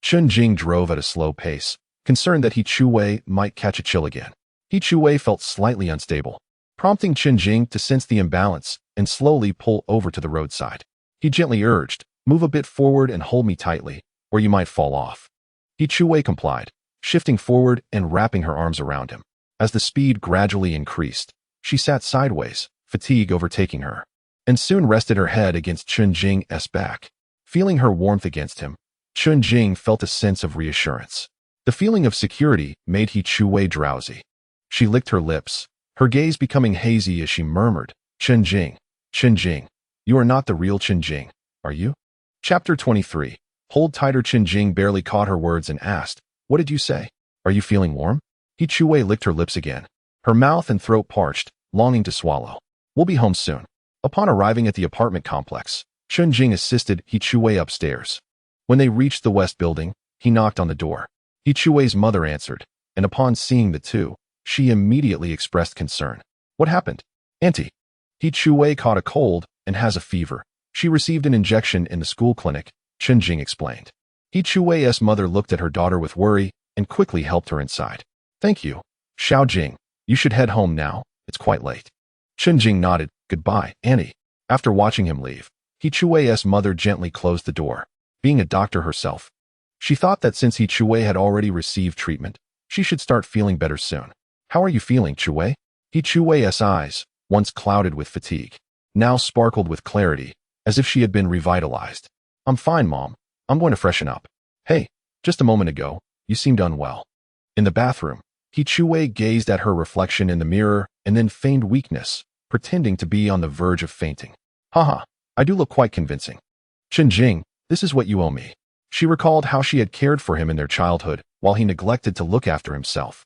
A: Chen Jing drove at a slow pace, concerned that He Chu-wei might catch a chill again. He Chu-wei felt slightly unstable, prompting Chen Jing to sense the imbalance and slowly pull over to the roadside. He gently urged, "Move a bit forward and hold me tightly, or you might fall off." He Chu-wei complied, shifting forward and wrapping her arms around him. As the speed gradually increased, she sat sideways, fatigue overtaking her, and soon rested her head against Chen Jing's back. Feeling her warmth against him, Chen Jing felt a sense of reassurance. The feeling of security made He Chu-wei drowsy. She licked her lips, her gaze becoming hazy as she murmured, Chen Jing, you are not the real Chen Jing, are you?" Chapter 23. Hold tighter. Chen Jing barely caught her words and asked, "What did you say? Are you feeling warm?" He Chu-wei licked her lips again, her mouth and throat parched, longing to swallow. "We'll be home soon." Upon arriving at the apartment complex, Chen Jing assisted He Chu-wei upstairs. When they reached the west building, he knocked on the door. He Chu-wei's mother answered, and upon seeing the two, she immediately expressed concern. "What happened?" "Auntie, He Chu-wei caught a cold and has a fever. She received an injection in the school clinic," Chen Jing explained. He Chu-wei's mother looked at her daughter with worry and quickly helped her inside. "Thank you, Xiao Jing. You should head home now. It's quite late." Chen Jing nodded. "Goodbye, Annie." After watching him leave, He Chu-wei's mother gently closed the door. Being a doctor herself, she thought that since He Chu-wei had already received treatment, she should start feeling better soon. "How are you feeling, Chu-wei?" He Chu-wei's eyes, once clouded with fatigue, now sparkled with clarity, as if she had been revitalized. "I'm fine, Mom. I'm going to freshen up." "Hey, just a moment ago, you seemed unwell." In the bathroom, He Chu-wei gazed at her reflection in the mirror and then feigned weakness, pretending to be on the verge of fainting. "Haha, I do look quite convincing. Chen Jing, this is what you owe me." She recalled how she had cared for him in their childhood while he neglected to look after himself,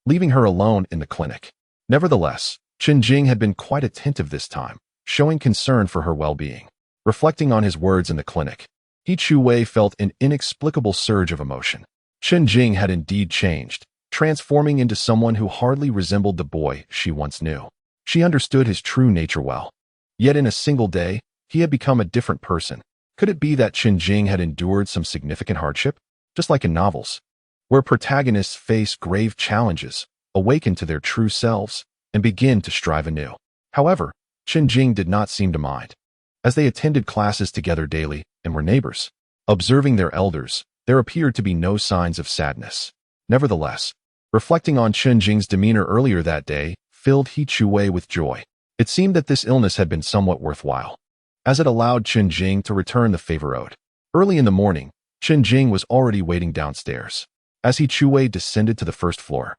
A: leaving her alone in the clinic. Nevertheless, Chen Jing had been quite attentive this time, showing concern for her well-being. Reflecting on his words in the clinic, He Chu-wei felt an inexplicable surge of emotion. Chen Jing had indeed changed, transforming into someone who hardly resembled the boy she once knew. She understood his true nature well. Yet in a single day, he had become a different person. Could it be that Chen Jing had endured some significant hardship? Just like in novels, where protagonists face grave challenges, awaken to their true selves, and begin to strive anew. However, Chen Jing did not seem to mind. As they attended classes together daily and were neighbors, observing their elders, there appeared to be no signs of sadness. Nevertheless, reflecting on Chen Jing's demeanor earlier that day filled He Chu-wei with joy. It seemed that this illness had been somewhat worthwhile, as it allowed Chen Jing to return the favor owed. Early in the morning, Chen Jing was already waiting downstairs. As He Chu-wei descended to the first floor,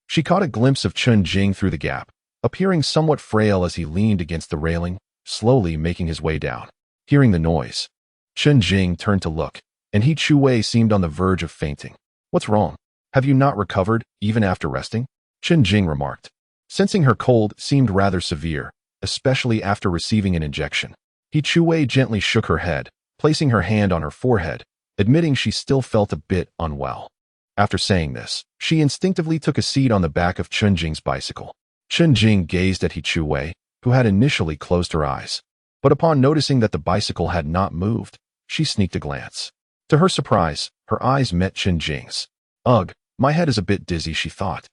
A: she caught a glimpse of Chen Jing through the gap, appearing somewhat frail as he leaned against the railing, slowly making his way down. Hearing the noise, Chen Jing turned to look, and He Chu-wei seemed on the verge of fainting. "What's wrong? Have you not recovered, even after resting?" Chen Jing remarked, sensing her cold seemed rather severe, especially after receiving an injection. He Chu-wei gently shook her head, placing her hand on her forehead, admitting she still felt a bit unwell. After saying this, she instinctively took a seat on the back of Chen Jing's bicycle. Chen Jing gazed at He Chu-wei, who had initially closed her eyes. But upon noticing that the bicycle had not moved, she sneaked a glance. To her surprise, her eyes met Chen Jing's. "Ugh, my head is a bit dizzy," she thought,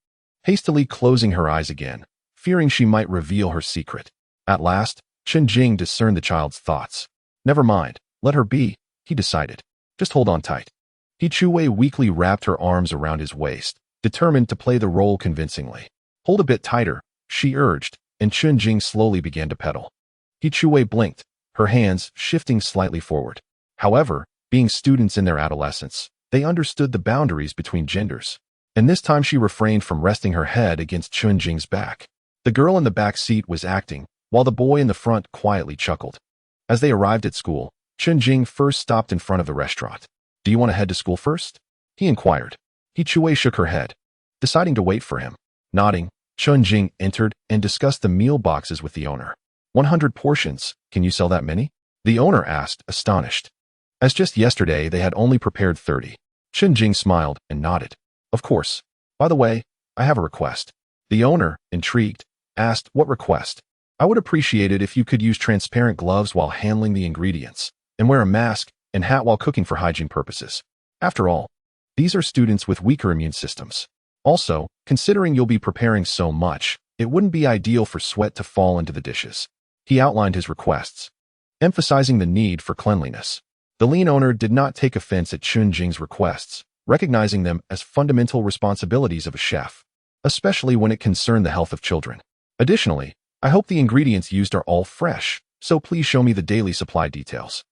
A: hastily closing her eyes again, fearing she might reveal her secret. At last, Chen Jing discerned the child's thoughts. "Never mind, let her be," he decided. "Just hold on tight." He Chu-wei weakly wrapped her arms around his waist, determined to play the role convincingly. "Hold a bit tighter," she urged, and Chen Jing slowly began to pedal. He Chu-wei blinked, her hands shifting slightly forward. However, being students in their adolescence, they understood the boundaries between genders, and this time she refrained from resting her head against Chen Jing's back. The girl in the back seat was acting, while the boy in the front quietly chuckled. As they arrived at school, Chen Jing first stopped in front of the restaurant. "Do you want to head to school first?" he inquired. He Chu-wei shook her head, deciding to wait for him. Nodding, Chen Jing entered and discussed the meal boxes with the owner. 100 portions, can you sell that many?" the owner asked, astonished, as just yesterday they had only prepared 30. Chen Jing smiled and nodded. "Of course. By the way, I have a request." The owner, intrigued, asked, "What request?" "I would appreciate it if you could use transparent gloves while handling the ingredients, and wear a mask and hat while cooking for hygiene purposes." After all, these are students with weaker immune systems. Also, considering you'll be preparing so much, it wouldn't be ideal for sweat to fall into the dishes. He outlined his requests, emphasizing the need for cleanliness. The lean owner did not take offense at Chen Jing's requests, recognizing them as fundamental responsibilities of a chef, especially when it concerned the health of children. Additionally, I hope the ingredients used are all fresh, so please show me the daily supply details.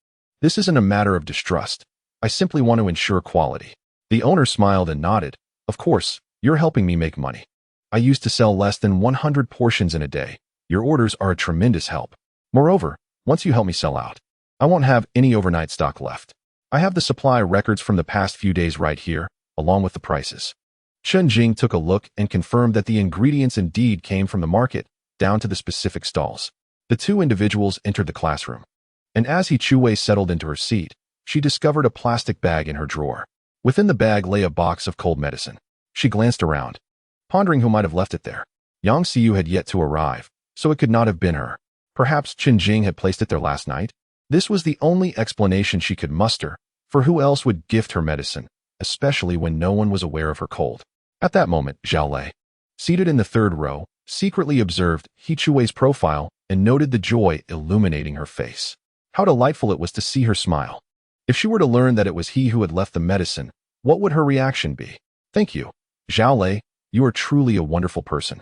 A: This isn't a matter of distrust. I simply want to ensure quality. The owner smiled and nodded. Of course, you're helping me make money. I used to sell less than 100 portions in a day. Your orders are a tremendous help. Moreover, once you help me sell out, I won't have any overnight stock left. I have the supply records from the past few days right here, along with the prices. Chen Jing took a look and confirmed that the ingredients indeed came from the market, down to the specific stalls. The two individuals entered the classroom, and as He settled into her seat, she discovered a plastic bag in her drawer. Within the bag lay a box of cold medicine. She glanced around, pondering who might have left it there. Yang Xiu had yet to arrive, so it could not have been her. Perhaps Chen Jing had placed it there last night? This was the only explanation she could muster, for who else would gift her medicine, especially when no one was aware of her cold. At that moment, Zhao Lei, seated in the third row, secretly observed He profile and noted the joy illuminating her face. How delightful it was to see her smile. If she were to learn that it was he who had left the medicine, what would her reaction be? Thank you, Zhao Lei, you are truly a wonderful person.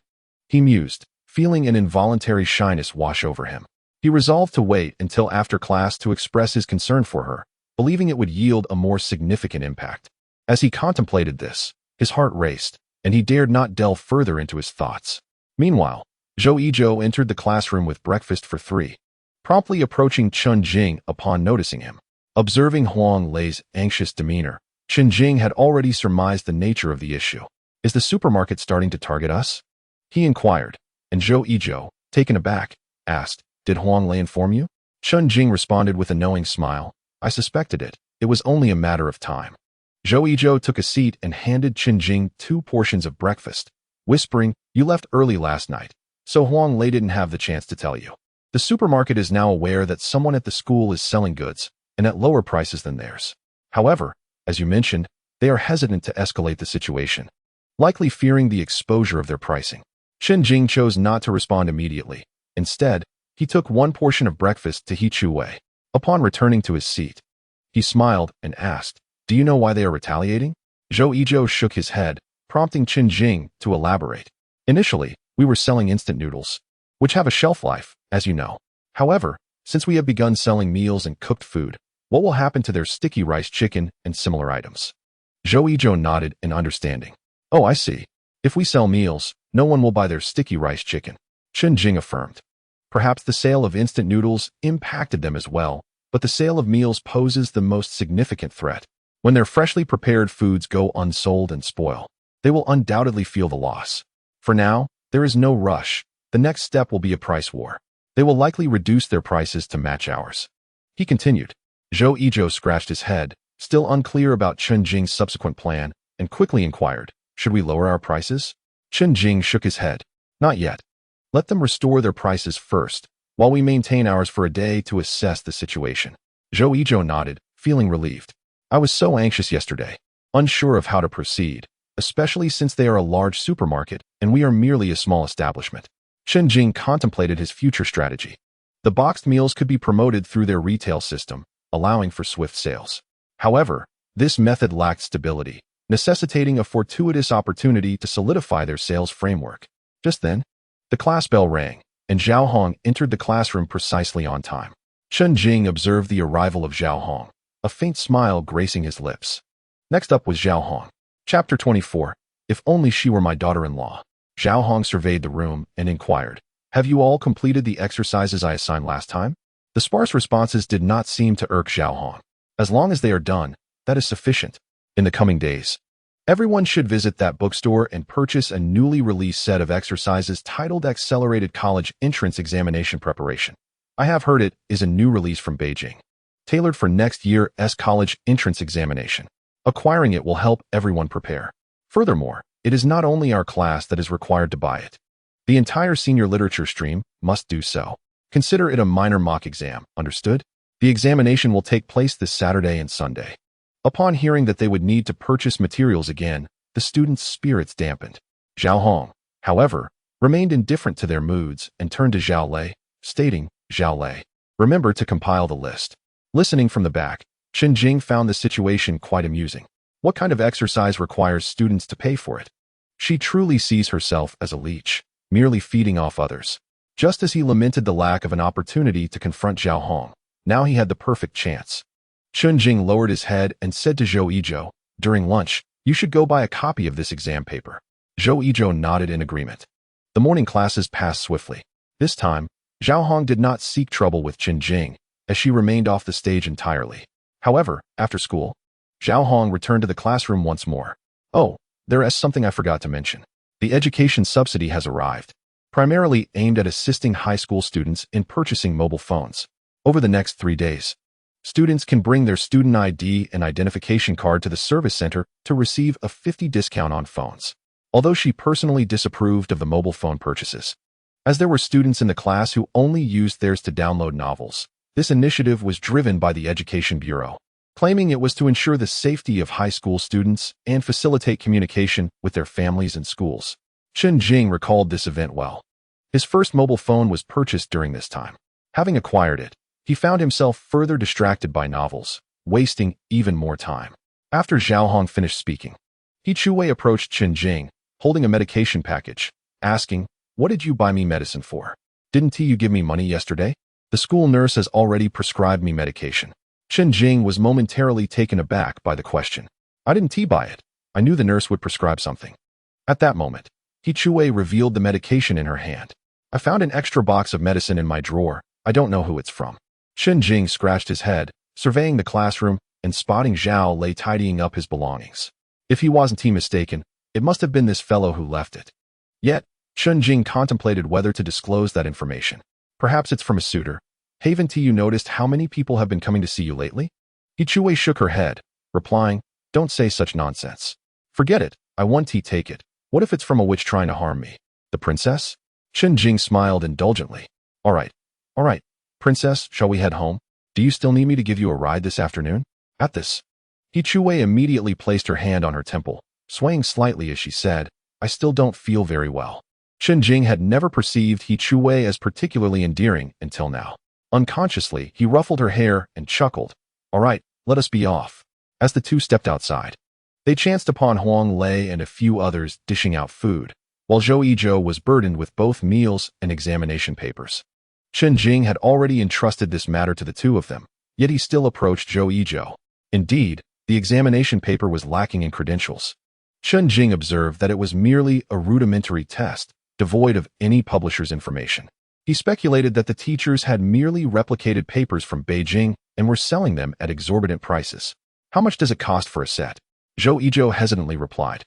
A: He mused, feeling an involuntary shyness wash over him. He resolved to wait until after class to express his concern for her, believing it would yield a more significant impact. As he contemplated this, his heart raced, and he dared not delve further into his thoughts. Meanwhile, Zhou Yizhou entered the classroom with breakfast for 3, promptly approaching Chen Jing upon noticing him. Observing Huang Lei's anxious demeanor, Chen Jing had already surmised the nature of the issue. Is the supermarket starting to target us? He inquired, and Zhou Yizhou, taken aback, asked, Did Huang Lei inform you? Chen Jing responded with a knowing smile, I suspected it. It was only a matter of time. Zhou Yizhou took a seat and handed Chen Jing 2 portions of breakfast, whispering, You left early last night, so Huang Lei didn't have the chance to tell you. The supermarket is now aware that someone at the school is selling goods, and at lower prices than theirs. However, as you mentioned, they are hesitant to escalate the situation, likely fearing the exposure of their pricing. Chen Jing chose not to respond immediately. Instead, he took 1 portion of breakfast to He Chuwei. Upon returning to his seat, he smiled and asked, Do you know why they are retaliating? Zhou Yizhou shook his head, prompting Chen Jing to elaborate. Initially, we were selling instant noodles, which have a shelf life, as you know. However, since we have begun selling meals and cooked food, what will happen to their sticky rice chicken and similar items? Zhou Yizhou nodded in understanding. Oh, I see. If we sell meals, no one will buy their sticky rice chicken, Chen Jing affirmed. Perhaps the sale of instant noodles impacted them as well, but the sale of meals poses the most significant threat. When their freshly prepared foods go unsold and spoil, they will undoubtedly feel the loss. For now, there is no rush. The next step will be a price war. They will likely reduce their prices to match ours. He continued. Zhou Yizhou scratched his head, still unclear about Chen Jing's subsequent plan, and quickly inquired, Should we lower our prices? Chen Jing shook his head. Not yet. Let them restore their prices first, while we maintain ours for a day to assess the situation. Zhou Yizhou nodded, feeling relieved. I was so anxious yesterday, unsure of how to proceed, especially since they are a large supermarket and we are merely a small establishment. Chen Jing contemplated his future strategy. The boxed meals could be promoted through their retail system, allowing for swift sales. However, this method lacked stability, necessitating a fortuitous opportunity to solidify their sales framework. Just then, the class bell rang, and Zhao Hong entered the classroom precisely on time. Chen Jing observed the arrival of Zhao Hong, a faint smile gracing his lips. Next up was Zhao Hong. Chapter 24. If only she were my daughter-in-law. Zhao Hong surveyed the room and inquired, Have you all completed the exercises I assigned last time? The sparse responses did not seem to irk Zhao Hong. As long as they are done, that is sufficient. In the coming days, everyone should visit that bookstore and purchase a newly released set of exercises titled Accelerated College Entrance Examination Preparation. I have heard it is a new release from Beijing, tailored for next year's college entrance examination. Acquiring it will help everyone prepare. Furthermore, it is not only our class that is required to buy it. The entire senior literature stream must do so. Consider it a minor mock exam, understood? The examination will take place this Saturday and Sunday. Upon hearing that they would need to purchase materials again, the students' spirits dampened. Zhao Hong, however, remained indifferent to their moods and turned to Zhao Lei, stating, Zhao Lei, remember to compile the list. Listening from the back, Chen Jing found the situation quite amusing. What kind of exercise requires students to pay for it? She truly sees herself as a leech, merely feeding off others. Just as he lamented the lack of an opportunity to confront Zhao Hong, now he had the perfect chance. Chen Jing lowered his head and said to Zhou Yizhou, during lunch, you should go buy a copy of this exam paper. Zhou Yizhou nodded in agreement. The morning classes passed swiftly. This time, Zhao Hong did not seek trouble with Chen Jing, as she remained off the stage entirely. However, after school, Zhao Hong returned to the classroom once more. Oh, there is something I forgot to mention. The education subsidy has arrived, primarily aimed at assisting high school students in purchasing mobile phones. Over the next 3 days, students can bring their student ID and identification card to the service center to receive a 50% discount on phones. Although she personally disapproved of the mobile phone purchases, as there were students in the class who only used theirs to download novels, this initiative was driven by the Education Bureau, claiming it was to ensure the safety of high school students and facilitate communication with their families and schools. Chen Jing recalled this event well. His first mobile phone was purchased during this time. Having acquired it, he found himself further distracted by novels, wasting even more time. After Zhao Hong finished speaking, He Chuwei approached Chen Jing, holding a medication package, asking, what did you buy me medicine for? Didn't you give me money yesterday? The school nurse has already prescribed me medication. Chen Jing was momentarily taken aback by the question. I didn't buy it. I knew the nurse would prescribe something. At that moment, He Chuwei revealed the medication in her hand. I found an extra box of medicine in my drawer. I don't know who it's from. Chen Jing scratched his head, surveying the classroom and spotting Zhao Lei tidying up his belongings. If he wasn't mistaken, it must have been this fellow who left it. Yet, Chen Jing contemplated whether to disclose that information. Perhaps it's from a suitor. Haven't you noticed how many people have been coming to see you lately? He Chuwei shook her head, replying, don't say such nonsense. Forget it, I want to take it. What if it's from a witch trying to harm me? The princess? Chen Jing smiled indulgently. All right. Princess, shall we head home? Do you still need me to give you a ride this afternoon? At this, He Chuwei immediately placed her hand on her temple, swaying slightly as she said, I still don't feel very well. Chen Jing had never perceived He Chuwei as particularly endearing until now. Unconsciously, he ruffled her hair and chuckled. All right, let us be off. As the two stepped outside, they chanced upon Huang Lei and a few others dishing out food, while Zhou Yizhou was burdened with both meals and examination papers. Chen Jing had already entrusted this matter to the two of them, yet he still approached Zhou Yizhou. Indeed, the examination paper was lacking in credentials. Chen Jing observed that it was merely a rudimentary test, devoid of any publisher's information. He speculated that the teachers had merely replicated papers from Beijing and were selling them at exorbitant prices. How much does it cost for a set? Zhou Yizhou hesitantly replied.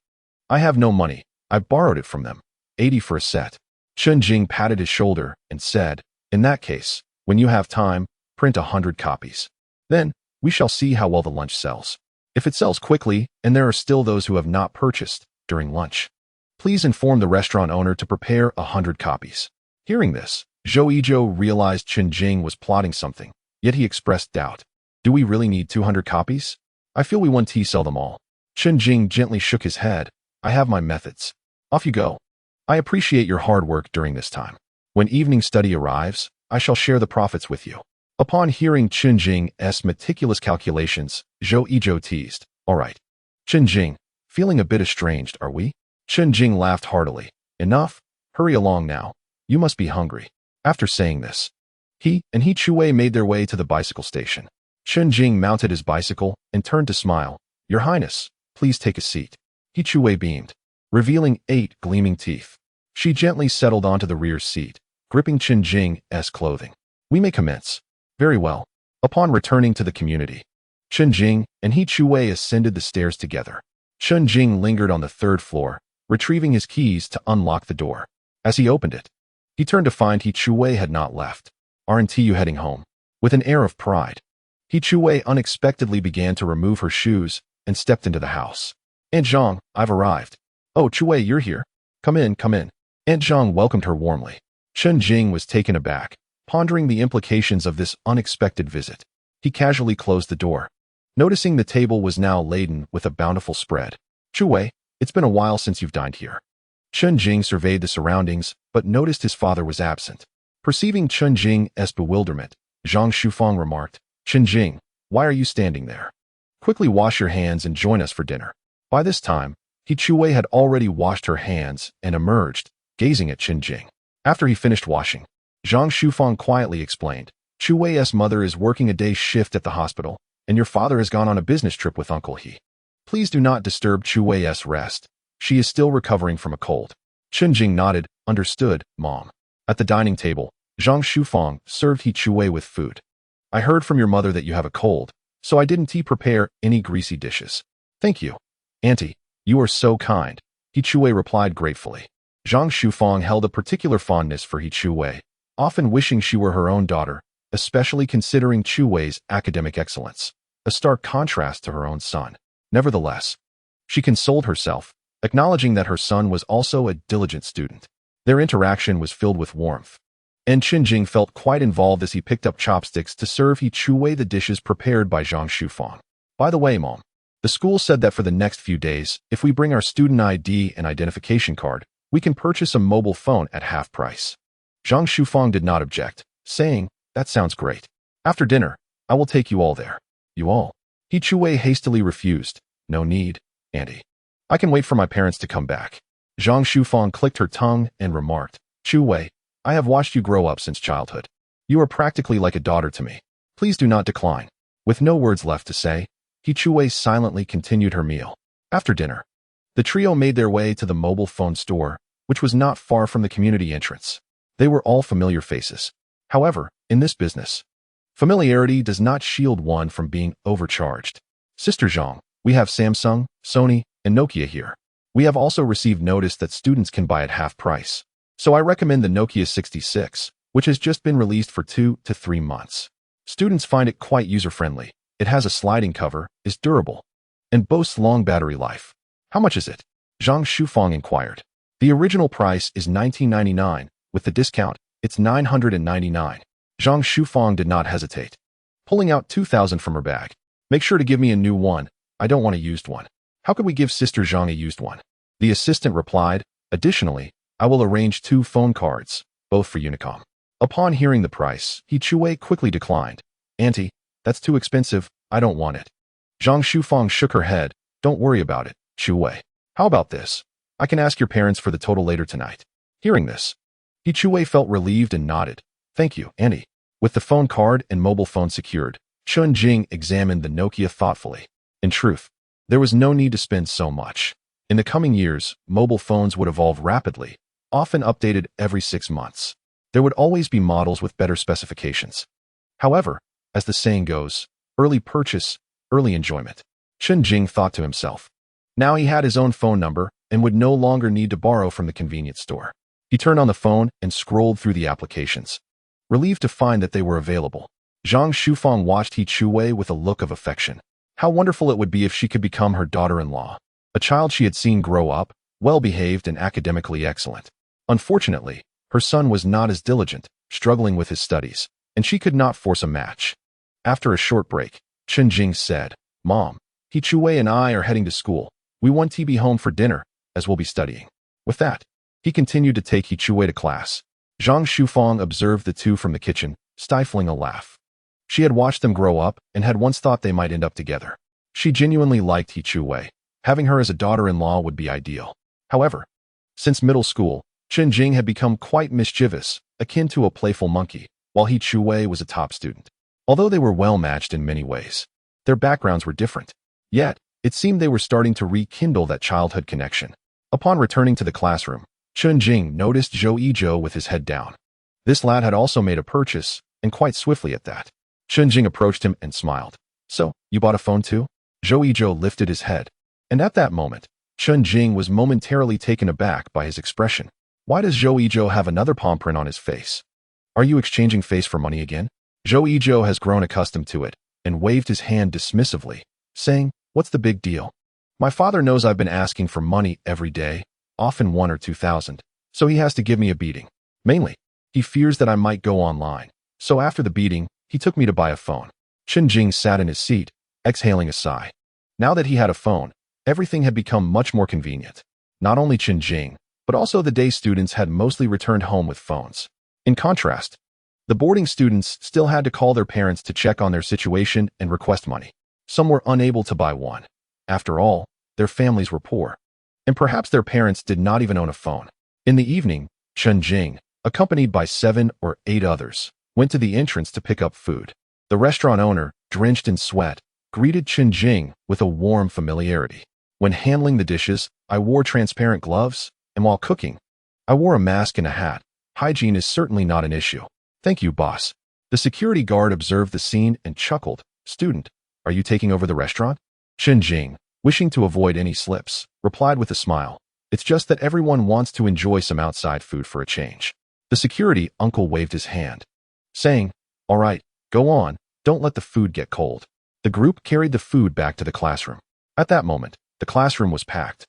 A: I have no money. I borrowed it from them. 80 for a set. Chen Jing patted his shoulder and said, in that case, when you have time, print 100 copies. Then, we shall see how well the lunch sells. If it sells quickly, and there are still those who have not purchased during lunch, please inform the restaurant owner to prepare 100 copies. Hearing this, Zhou Yizhou realized Chen Jing was plotting something, yet he expressed doubt. Do we really need 200 copies? I feel we want to sell them all. Chen Jing gently shook his head. I have my methods. Off you go. I appreciate your hard work during this time. When evening study arrives, I shall share the profits with you. Upon hearing Chen Jing's meticulous calculations, Zhou Yizhou teased. All right. Chen Jing, feeling a bit estranged, are we? Chen Jing laughed heartily. Enough. Hurry along now. You must be hungry. After saying this, he and He Chuwei made their way to the bicycle station. Chen Jing mounted his bicycle and turned to smile. Your Highness, please take a seat. He Chuwei beamed, revealing 8 gleaming teeth. She gently settled onto the rear seat, gripping Chen Jing's clothing. We may commence. Very well. Upon returning to the community, Chen Jing and He Chuwei ascended the stairs together. Chen Jing lingered on the 3rd floor, retrieving his keys to unlock the door. As he opened it, he turned to find He Chuwei had not left. Aren't you heading home? With an air of pride, He Chuwei unexpectedly began to remove her shoes and stepped into the house. Aunt Zhang, I've arrived. Oh, Chuwei, you're here. Come in, come in. Aunt Zhang welcomed her warmly. Chen Jing was taken aback, pondering the implications of this unexpected visit. He casually closed the door. noticing the table was now laden with a bountiful spread. Chu Wei, it's been a while since you've dined here. Chen Jing surveyed the surroundings, but noticed his father was absent. Perceiving Chen Jing's bewilderment, Zhang Shufang remarked, Chen Jing, why are you standing there? Quickly wash your hands and join us for dinner. By this time, Chu Wei had already washed her hands and emerged, gazing at Chen Jing. After he finished washing, Zhang Shufang quietly explained, Chu Wei's mother is working a day shift at the hospital, and your father has gone on a business trip with Uncle He. Please do not disturb Chu Wei's rest. She is still recovering from a cold. Chen Jing nodded, understood, Mom. At the dining table, Zhang Shufang served Chu Wei with food. I heard from your mother that you have a cold, so I didn't prepare any greasy dishes. Thank you. Auntie, you are so kind, Chu Wei replied gratefully. Zhang Shufang held a particular fondness for Chu Wei, often wishing she were her own daughter, especially considering Chu Wei's academic excellence, a stark contrast to her own son. Nevertheless, she consoled herself, acknowledging that her son was also a diligent student. Their interaction was filled with warmth, and Chen Jing felt quite involved as he picked up chopsticks to serve Chu Wei the dishes prepared by Zhang Shufang. By the way, Mom, the school said that for the next few days, if we bring our student ID and identification card, we can purchase a mobile phone at half price. Zhang Shufang did not object, saying, that sounds great. After dinner, I will take you all there. You all? Chu Wei hastily refused. No need, Auntie. I can wait for my parents to come back. Zhang Shufang clicked her tongue and remarked, Chu Wei, I have watched you grow up since childhood. You are practically like a daughter to me. Please do not decline. With no words left to say, Chu Wei silently continued her meal. After dinner, the trio made their way to the mobile phone store, which was not far from the community entrance. They were all familiar faces. However, in this business, familiarity does not shield one from being overcharged. Sister Zhang, we have Samsung, Sony, and Nokia here. We have also received notice that students can buy at half price. So I recommend the Nokia 66, which has just been released for 2 to 3 months. Students find it quite user-friendly. It has a sliding cover, is durable, and boasts long battery life. How much is it? Zhang Shufang inquired. The original price is $19.99. With the discount, it's $999. Zhang Shufang did not hesitate, pulling out 2,000 from her bag. Make sure to give me a new one. I don't want a used one. How could we give Sister Zhang a used one? The assistant replied, additionally, I will arrange 2 phone cards, both for Unicom. Upon hearing the price, Chu Wei quickly declined. Auntie, that's too expensive. I don't want it. Zhang Shufang shook her head. Don't worry about it, Chu Wei. How about this? I can ask your parents for the total later tonight. Hearing this, Chu Wei felt relieved and nodded. Thank you, Auntie. With the phone card and mobile phone secured, Chen Jing examined the Nokia thoughtfully. In truth, there was no need to spend so much. In the coming years, mobile phones would evolve rapidly, often updated every 6 months. There would always be models with better specifications. However, as the saying goes, early purchase, early enjoyment. Chen Jing thought to himself. Now he had his own phone number and would no longer need to borrow from the convenience store. He turned on the phone and scrolled through the applications, relieved to find that they were available. Zhang Shufang watched Chu Wei with a look of affection. How wonderful it would be if she could become her daughter-in-law, a child she had seen grow up, well-behaved and academically excellent. Unfortunately, her son was not as diligent, struggling with his studies, and she could not force a match. After a short break, Chen Jing said, Mom, Chu Wei and I are heading to school. We want to be home for dinner, as we'll be studying. With that, he continued to take Chu Wei to class. Zhang Shufang observed the two from the kitchen, stifling a laugh. She had watched them grow up and had once thought they might end up together. She genuinely liked Chu Wei. Having her as a daughter-in-law would be ideal. However, since middle school, Chen Jing had become quite mischievous, akin to a playful monkey, while Chu Wei was a top student. Although they were well-matched in many ways, their backgrounds were different. Yet, it seemed they were starting to rekindle that childhood connection. Upon returning to the classroom, Chen Jing noticed Zhou Yizhou with his head down. This lad had also made a purchase, and quite swiftly at that. Chen Jing approached him and smiled. So, you bought a phone too? Zhou Yizhou lifted his head. And at that moment, Chen Jing was momentarily taken aback by his expression. Why does Zhou Yizhou have another palm print on his face? Are you exchanging face for money again? Zhou Yizhou has grown accustomed to it, and waved his hand dismissively, saying, What's the big deal? My father knows I've been asking for money every day, often 1 or 2,000, so he has to give me a beating. Mainly, he fears that I might go online, so after the beating, he took me to buy a phone. Chen Jing sat in his seat, exhaling a sigh. Now that he had a phone, everything had become much more convenient. Not only Chen Jing, but also the day students had mostly returned home with phones. In contrast, the boarding students still had to call their parents to check on their situation and request money. Some were unable to buy one. After all, their families were poor. And perhaps their parents did not even own a phone. In the evening, Chen Jing, accompanied by 7 or 8 others, went to the entrance to pick up food. The restaurant owner, drenched in sweat, greeted Chen Jing with a warm familiarity. When handling the dishes, I wore transparent gloves, and while cooking, I wore a mask and a hat. Hygiene is certainly not an issue. Thank you, boss. The security guard observed the scene and chuckled. Student, are you taking over the restaurant? Chen Jing, wishing to avoid any slips, replied with a smile. It's just that everyone wants to enjoy some outside food for a change. The security uncle waved his hand, saying, all right, go on, don't let the food get cold. The group carried the food back to the classroom. At that moment, the classroom was packed.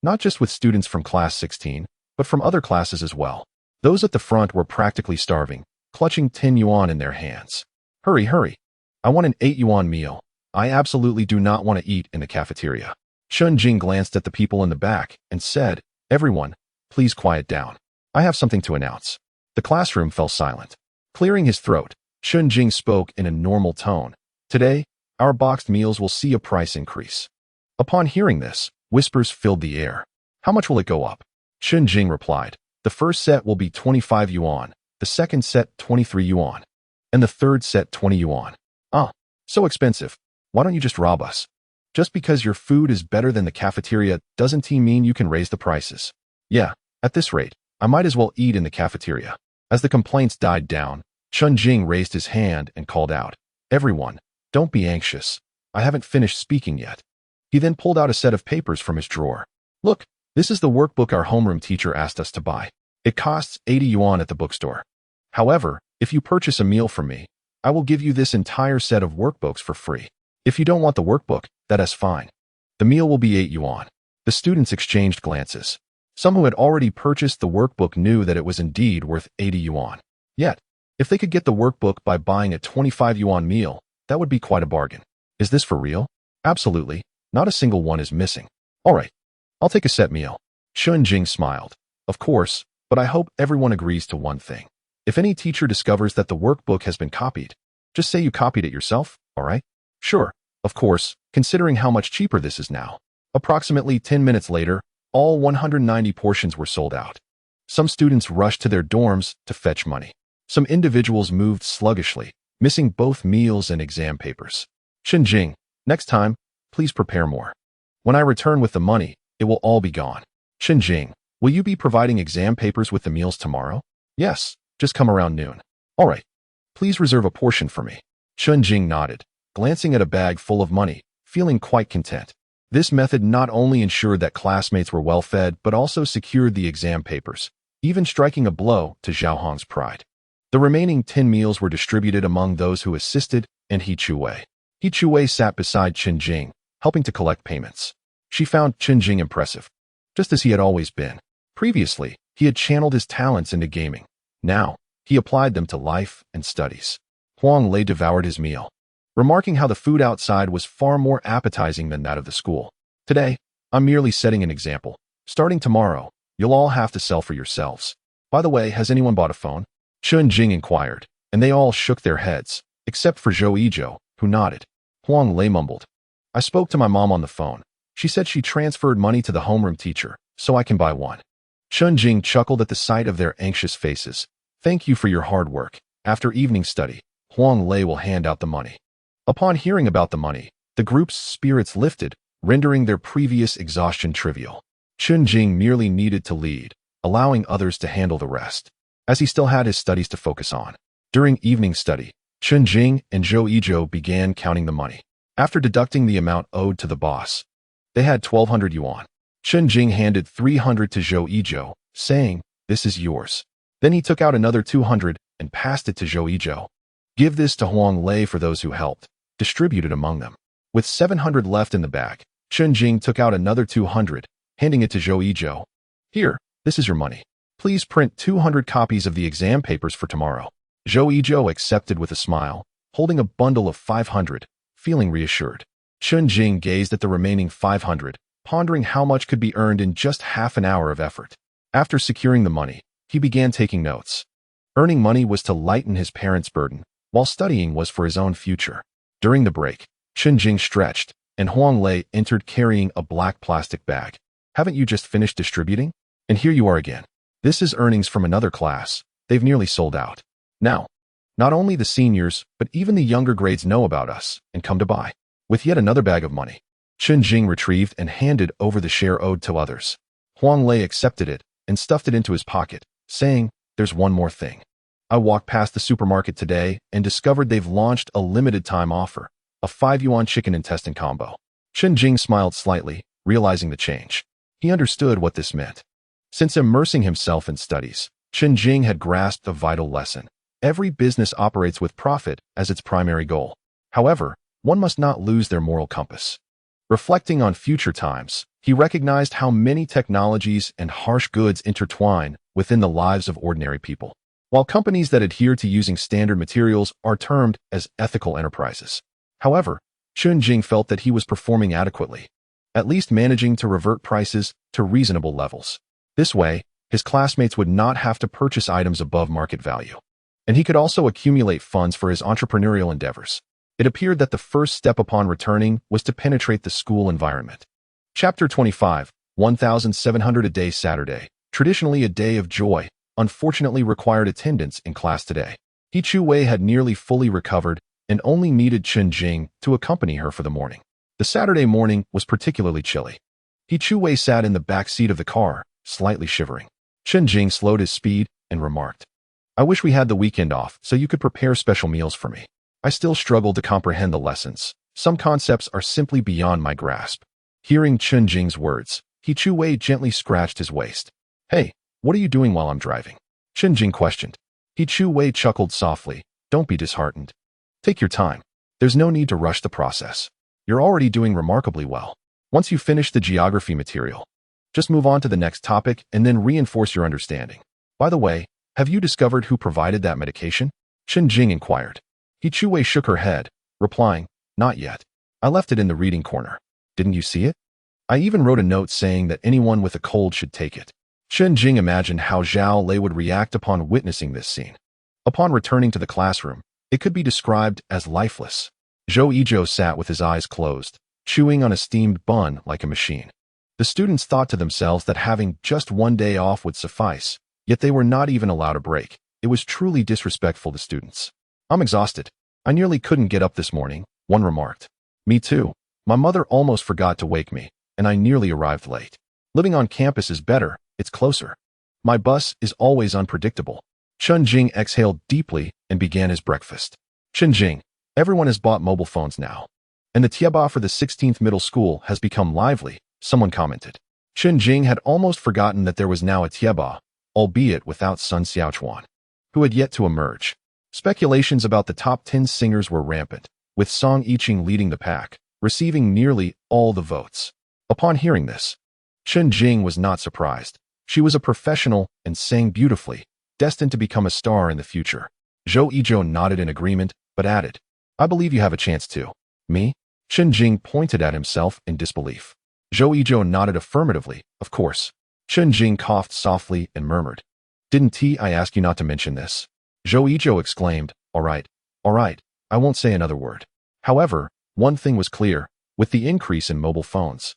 A: Not just with students from class 16, but from other classes as well. Those at the front were practically starving, clutching 10 yuan in their hands. Hurry, hurry. I want an 8 yuan meal. I absolutely do not want to eat in the cafeteria. Chen Jing glanced at the people in the back and said, everyone, please quiet down. I have something to announce. The classroom fell silent. Clearing his throat, Chen Jing spoke in a normal tone. Today, our boxed meals will see a price increase. Upon hearing this, whispers filled the air. How much will it go up? Chen Jing replied, the first set will be 25 yuan, the second set 23 yuan, and the third set 20 yuan. So expensive. Why don't you just rob us? Just because your food is better than the cafeteria doesn't mean you can raise the prices. Yeah, at this rate, I might as well eat in the cafeteria. As the complaints died down, Chen Jing raised his hand and called out, everyone, don't be anxious. I haven't finished speaking yet. He then pulled out a set of papers from his drawer. Look, this is the workbook our homeroom teacher asked us to buy. It costs 80 yuan at the bookstore. However, if you purchase a meal from me, I will give you this entire set of workbooks for free. If you don't want the workbook, that is fine. The meal will be 8 yuan. The students exchanged glances. Some who had already purchased the workbook knew that it was indeed worth 80 yuan. Yet, if they could get the workbook by buying a 25 yuan meal, that would be quite a bargain. Is this for real? Absolutely. Not a single one is missing. All right, I'll take a set meal. Chen Jing smiled. Of course, but I hope everyone agrees to one thing. If any teacher discovers that the workbook has been copied, just say you copied it yourself, all right? Sure, of course, considering how much cheaper this is now. Approximately 10 minutes later, all 190 portions were sold out. Some students rushed to their dorms to fetch money. Some individuals moved sluggishly, missing both meals and exam papers. Chen Jing, next time, please prepare more. When I return with the money, it will all be gone. Chen Jing, will you be providing exam papers with the meals tomorrow? Yes, just come around noon. All right. Please reserve a portion for me. Chen Jing nodded, glancing at a bag full of money, feeling quite content. This method not only ensured that classmates were well fed, but also secured the exam papers, even striking a blow to Zhao Hong's pride. The remaining 10 meals were distributed among those who assisted, and He Chuwei. He Chuwei sat beside Chen Jing, helping to collect payments. She found Chen Jing impressive, just as he had always been. Previously, he had channeled his talents into gaming. Now, he applied them to life and studies. Huang Lei devoured his meal, remarking how the food outside was far more appetizing than that of the school. Today, I'm merely setting an example. Starting tomorrow, you'll all have to sell for yourselves. By the way, has anyone bought a phone? Chen Jing inquired, and they all shook their heads, except for Zhou Yizhou, who nodded. Huang Lei mumbled, I spoke to my mom on the phone. She said she transferred money to the homeroom teacher, so I can buy one. Chen Jing chuckled at the sight of their anxious faces. Thank you for your hard work. After evening study, Huang Lei will hand out the money. Upon hearing about the money, the group's spirits lifted, rendering their previous exhaustion trivial. Chen Jing merely needed to lead, allowing others to handle the rest, as he still had his studies to focus on. During evening study, Chen Jing and Zhou Yizhou began counting the money. After deducting the amount owed to the boss, they had 1,200 yuan. Chen Jing handed 300 to Zhou Yizhou, saying, this is yours. Then he took out another 200 and passed it to Zhou Yizhou. Give this to Huang Lei for those who helped, distributed among them. With 700 left in the bag, Chen Jing took out another 200, handing it to Zhou Yizhou. Here, this is your money. Please print 200 copies of the exam papers for tomorrow. Zhou Yizhou accepted with a smile, holding a bundle of 500, feeling reassured. Chen Jing gazed at the remaining 500, pondering how much could be earned in just half an hour of effort. After securing the money, he began taking notes. Earning money was to lighten his parents' burden, while studying was for his own future. During the break, Chen Jing stretched, and Huang Lei entered carrying a black plastic bag. Haven't you just finished distributing? And here you are again. This is earnings from another class. They've nearly sold out. Now, not only the seniors, but even the younger grades know about us and come to buy. With yet another bag of money, Chen Jing retrieved and handed over the share owed to others. Huang Lei accepted it and stuffed it into his pocket, saying, "There's one more thing. I walked past the supermarket today and discovered they've launched a limited-time offer, a 5 yuan chicken intestine combo." Chen Jing smiled slightly, realizing the change. He understood what this meant. Since immersing himself in studies, Chen Jing had grasped a vital lesson. Every business operates with profit as its primary goal. However, one must not lose their moral compass. Reflecting on future times, he recognized how many technologies and harsh goods intertwine within the lives of ordinary people. While companies that adhere to using standard materials are termed as ethical enterprises. However, Chen Jing felt that he was performing adequately, at least managing to revert prices to reasonable levels. This way, his classmates would not have to purchase items above market value. And he could also accumulate funds for his entrepreneurial endeavors. It appeared that the first step upon returning was to penetrate the school environment. Chapter 25, 1700 a day Saturday, traditionally a day of joy, unfortunately required attendance in class today. He Chu Wei had nearly fully recovered and only needed Chen Jing to accompany her for the morning. The Saturday morning was particularly chilly. He Chu Wei sat in the back seat of the car, slightly shivering. Chen Jing slowed his speed and remarked, "I wish we had the weekend off so you could prepare special meals for me. I still struggle to comprehend the lessons. Some concepts are simply beyond my grasp." Hearing Chen Jing's words, He Chu Wei gently scratched his waist. "Hey, what are you doing while I'm driving?" Chen Jing questioned. He Chu Wei chuckled softly. "Don't be disheartened. Take your time. There's no need to rush the process. You're already doing remarkably well. Once you finish the geography material, just move on to the next topic and then reinforce your understanding. By the way, have you discovered who provided that medication?" Chen Jing inquired. He Chu Wei shook her head, replying, "Not yet. I left it in the reading corner. Didn't you see it? I even wrote a note saying that anyone with a cold should take it." Chen Jing imagined how Zhao Lei would react upon witnessing this scene. Upon returning to the classroom, it could be described as lifeless. Zhou Yizhou sat with his eyes closed, chewing on a steamed bun like a machine. The students thought to themselves that having just one day off would suffice, yet they were not even allowed a break. It was truly disrespectful to students. "I'm exhausted. I nearly couldn't get up this morning," one remarked. "Me too. My mother almost forgot to wake me, and I nearly arrived late. Living on campus is better, it's closer. My bus is always unpredictable." Chen Jing exhaled deeply and began his breakfast. "Chen Jing, everyone has bought mobile phones now. And the tieba for the 16th middle school has become lively," someone commented. Chen Jing had almost forgotten that there was now a tieba, albeit without Sun Xiaochuan, who had yet to emerge. Speculations about the top 10 singers were rampant, with Song Yiqing leading the pack, receiving nearly all the votes. Upon hearing this, Chen Jing was not surprised. She was a professional and sang beautifully, destined to become a star in the future. Zhou Yizhou nodded in agreement, but added, "I believe you have a chance too." "Me?" Chen Jing pointed at himself in disbelief. Zhou Yizhou nodded affirmatively, "Of course." Chen Jing coughed softly and murmured, "Didn't I ask you not to mention this?" Zhou Yizhou exclaimed, all right, I won't say another word." However, one thing was clear, with the increase in mobile phones,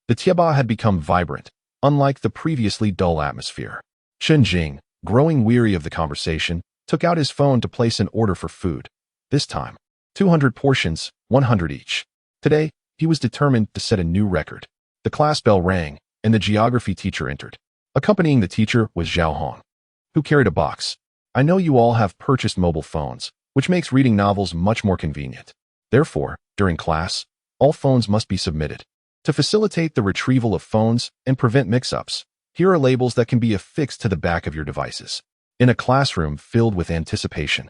A: the tieba had become vibrant, unlike the previously dull atmosphere. Chen Jing, growing weary of the conversation, took out his phone to place an order for food. This time, 200 portions, 100 each. Today, he was determined to set a new record. The class bell rang, and the geography teacher entered. Accompanying the teacher was Zhao Hong, who carried a box. "I know you all have purchased mobile phones, which makes reading novels much more convenient. Therefore, during class, all phones must be submitted. To facilitate the retrieval of phones and prevent mix-ups, here are labels that can be affixed to the back of your devices." In a classroom filled with anticipation,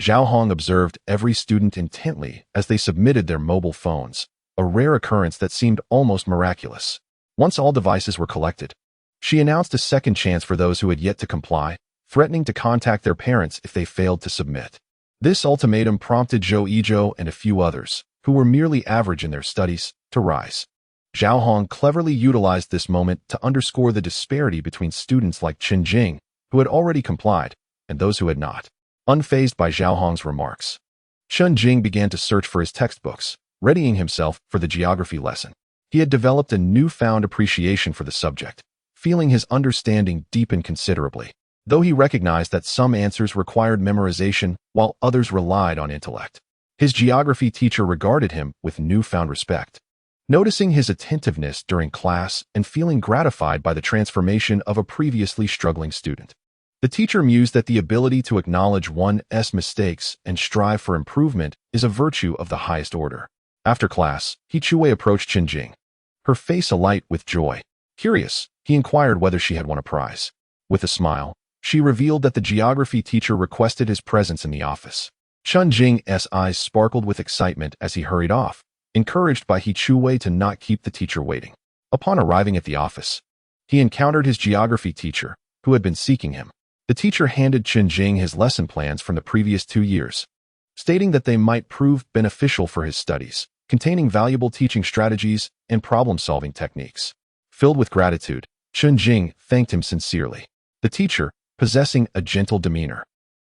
A: Zhao Hong observed every student intently as they submitted their mobile phones, a rare occurrence that seemed almost miraculous. Once all devices were collected, she announced a second chance for those who had yet to comply, threatening to contact their parents if they failed to submit. This ultimatum prompted Zhou Yizhou and a few others, who were merely average in their studies, to rise. Zhao Hong cleverly utilized this moment to underscore the disparity between students like Chen Jing, who had already complied, and those who had not. Unfazed by Zhao Hong's remarks, Chen Jing began to search for his textbooks, readying himself for the geography lesson. He had developed a newfound appreciation for the subject, feeling his understanding deepen considerably, though he recognized that some answers required memorization while others relied on intellect. His geography teacher regarded him with newfound respect. Noticing his attentiveness during class and feeling gratified by the transformation of a previously struggling student, the teacher mused that the ability to acknowledge one's mistakes and strive for improvement is a virtue of the highest order. After class, He Chuwei approached Chen Jing, her face alight with joy. Curious, he inquired whether she had won a prize. With a smile, she revealed that the geography teacher requested his presence in the office. Chen Jing's eyes sparkled with excitement as he hurried off, encouraged by He Chuwei to not keep the teacher waiting. Upon arriving at the office, he encountered his geography teacher, who had been seeking him. The teacher handed Chen Jing his lesson plans from the previous 2 years, stating that they might prove beneficial for his studies, containing valuable teaching strategies and problem-solving techniques. Filled with gratitude, Chen Jing thanked him sincerely. The teacher, possessing a gentle demeanor,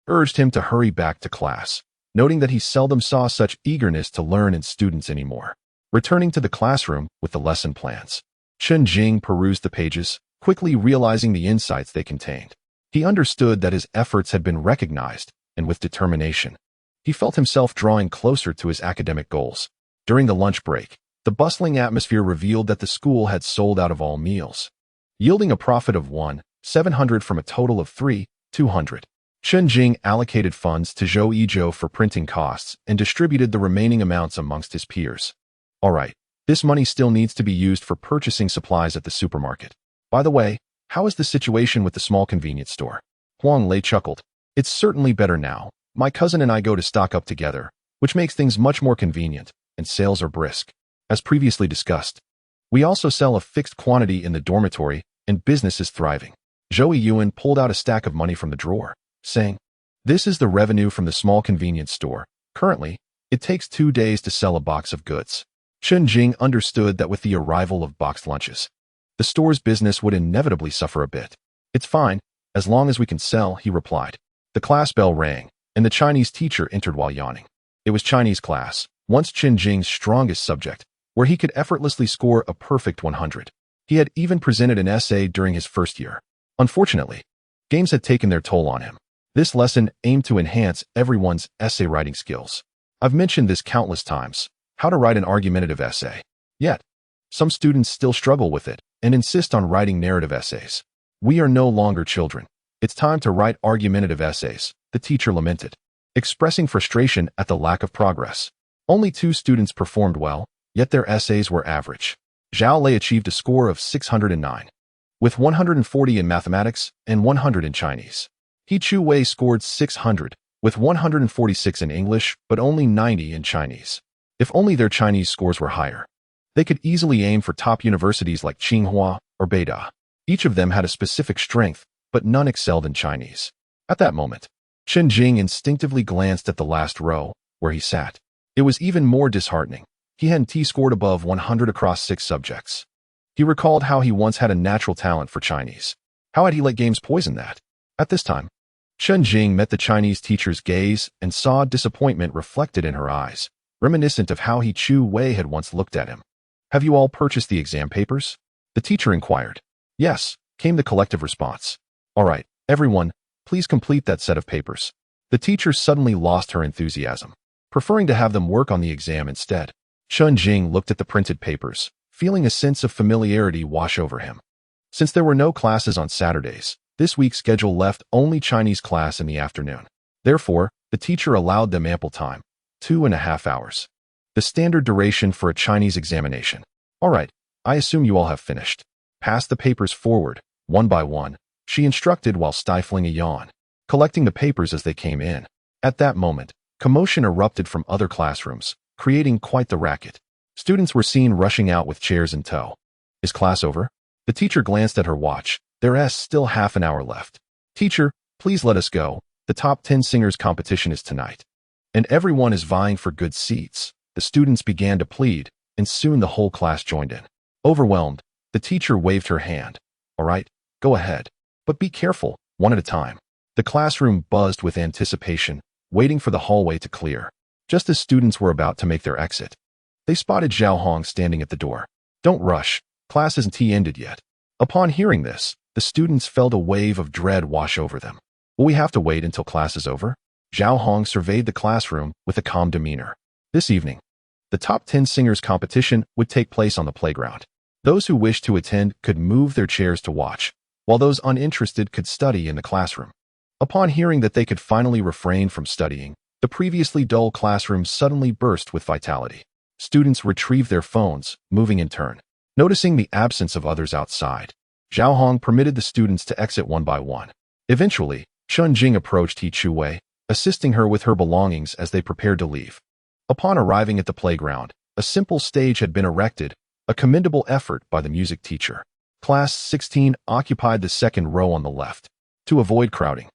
A: urged him to hurry back to class, noting that he seldom saw such eagerness to learn in students anymore. Returning to the classroom with the lesson plans, Chen Jing perused the pages, quickly realizing the insights they contained. He understood that his efforts had been recognized, and with determination, he felt himself drawing closer to his academic goals. During the lunch break, the bustling atmosphere revealed that the school had sold out of all meals, yielding a profit of 1,700 from a total of 3,200. Chen Jing allocated funds to Zhou Yizhou for printing costs and distributed the remaining amounts amongst his peers. All right, this money still needs to be used for purchasing supplies at the supermarket. By the way, how is the situation with the small convenience store? Huang Lei chuckled. It's certainly better now. My cousin and I go to stock up together, which makes things much more convenient, and sales are brisk. As previously discussed, we also sell a fixed quantity in the dormitory, and business is thriving. Zhou Yuan pulled out a stack of money from the drawer, saying, "This is the revenue from the small convenience store. Currently, it takes 2 days to sell a box of goods." Chen Jing understood that with the arrival of boxed lunches, the store's business would inevitably suffer a bit. "It's fine, as long as we can sell," he replied. The class bell rang, and the Chinese teacher entered while yawning. It was Chinese class, once Chen Jing's strongest subject, where he could effortlessly score a perfect 100. He had even presented an essay during his first year. Unfortunately, games had taken their toll on him. This lesson aimed to enhance everyone's essay writing skills. I've mentioned this countless times, how to write an argumentative essay. Yet, some students still struggle with it and insist on writing narrative essays. We are no longer children. It's time to write argumentative essays, the teacher lamented, expressing frustration at the lack of progress. Only 2 students performed well, yet their essays were average. Zhao Lei achieved a score of 609, with 140 in mathematics and 100 in Chinese. He Chuwei scored 600, with 146 in English, but only 90 in Chinese. If only their Chinese scores were higher, they could easily aim for top universities like Tsinghua or Beida. Each of them had a specific strength, but none excelled in Chinese. At that moment, Chen Jing instinctively glanced at the last row, where he sat. It was even more disheartening. He hadn't scored above 100 across 6 subjects. He recalled how he once had a natural talent for Chinese. How had he let games poison that? At this time, Chen Jing met the Chinese teacher's gaze and saw disappointment reflected in her eyes, reminiscent of how He Chuwei had once looked at him. "Have you all purchased the exam papers?" the teacher inquired. "Yes," came the collective response. "All right, everyone, please complete that set of papers." The teacher suddenly lost her enthusiasm, preferring to have them work on the exam instead. Chen Jing looked at the printed papers, feeling a sense of familiarity wash over him. Since there were no classes on Saturdays, this week's schedule left only Chinese class in the afternoon. Therefore, the teacher allowed them ample time, 2.5 hours, the standard duration for a Chinese examination. "All right, I assume you all have finished. Pass the papers forward, one by one," she instructed while stifling a yawn, collecting the papers as they came in. At that moment, commotion erupted from other classrooms, creating quite the racket. Students were seen rushing out with chairs in tow. "Is class over?" The teacher glanced at her watch. "There's still half an hour left." "Teacher, please let us go. The top 10 singers competition is tonight, and everyone is vying for good seats." The students began to plead, and soon the whole class joined in. Overwhelmed, the teacher waved her hand. All right, go ahead. But be careful, one at a time. The classroom buzzed with anticipation, waiting for the hallway to clear. Just as students were about to make their exit, they spotted Zhao Hong standing at the door. Don't rush, class isn't ended yet. Upon hearing this, the students felt a wave of dread wash over them. Will we have to wait until class is over? Zhao Hong surveyed the classroom with a calm demeanor. This evening, the top 10 singers competition would take place on the playground. Those who wished to attend could move their chairs to watch, while those uninterested could study in the classroom. Upon hearing that they could finally refrain from studying, the previously dull classroom suddenly burst with vitality. Students retrieved their phones, moving in turn. Noticing the absence of others outside, Zhao Hong permitted the students to exit one by one. Eventually, Chen Jing approached He Chuwei, assisting her with her belongings as they prepared to leave. Upon arriving at the playground, a simple stage had been erected, a commendable effort by the music teacher. Class 16 occupied the second row on the left. To avoid crowding,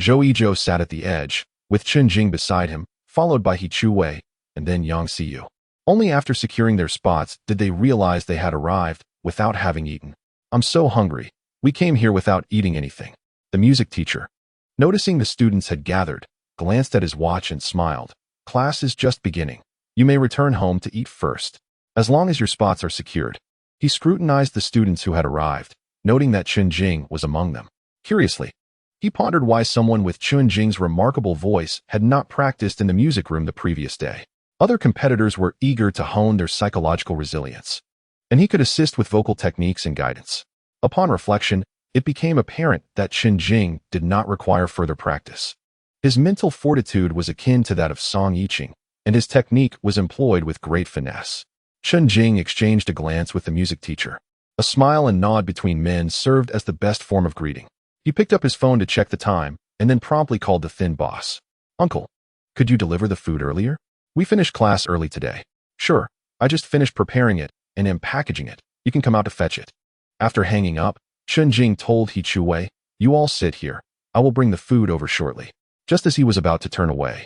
A: Zhou Yizhou sat at the edge, with Chen Jing beside him, followed by He Chuwei, and then Yang Xiyu. Only after securing their spots did they realize they had arrived without having eaten. I'm so hungry. We came here without eating anything. The music teacher, noticing the students had gathered, glanced at his watch and smiled. Class is just beginning. You may return home to eat first, as long as your spots are secured. He scrutinized the students who had arrived, noting that Chen Jing was among them. Curiously, he pondered why someone with Chen Jing's remarkable voice had not practiced in the music room the previous day. Other competitors were eager to hone their psychological resilience, and he could assist with vocal techniques and guidance. Upon reflection, it became apparent that Chen Jing did not require further practice. His mental fortitude was akin to that of Song Yiqing, and his technique was employed with great finesse. Chen Jing exchanged a glance with the music teacher. A smile and nod between men served as the best form of greeting. He picked up his phone to check the time, and then promptly called the thin boss. Uncle, could you deliver the food earlier? We finished class early today. Sure, I just finished preparing it and am packaging it. You can come out to fetch it. After hanging up, Chen Jing told He Chuwei, you all sit here. I will bring the food over shortly. Just as he was about to turn away,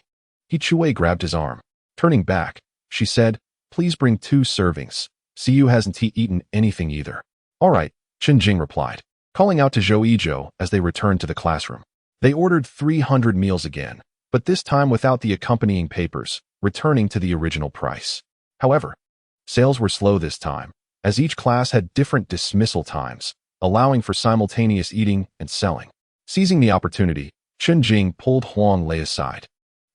A: He Chuwei grabbed his arm. Turning back, she said, please bring 2 servings. Siyu hasn't eaten anything either. All right, Chen Jing replied, calling out to Zhou Yizhou as they returned to the classroom. They ordered 300 meals again, but this time without the accompanying papers, returning to the original price. However, sales were slow this time, as each class had different dismissal times, allowing for simultaneous eating and selling. Seizing the opportunity, Chen Jing pulled Huang Lei aside.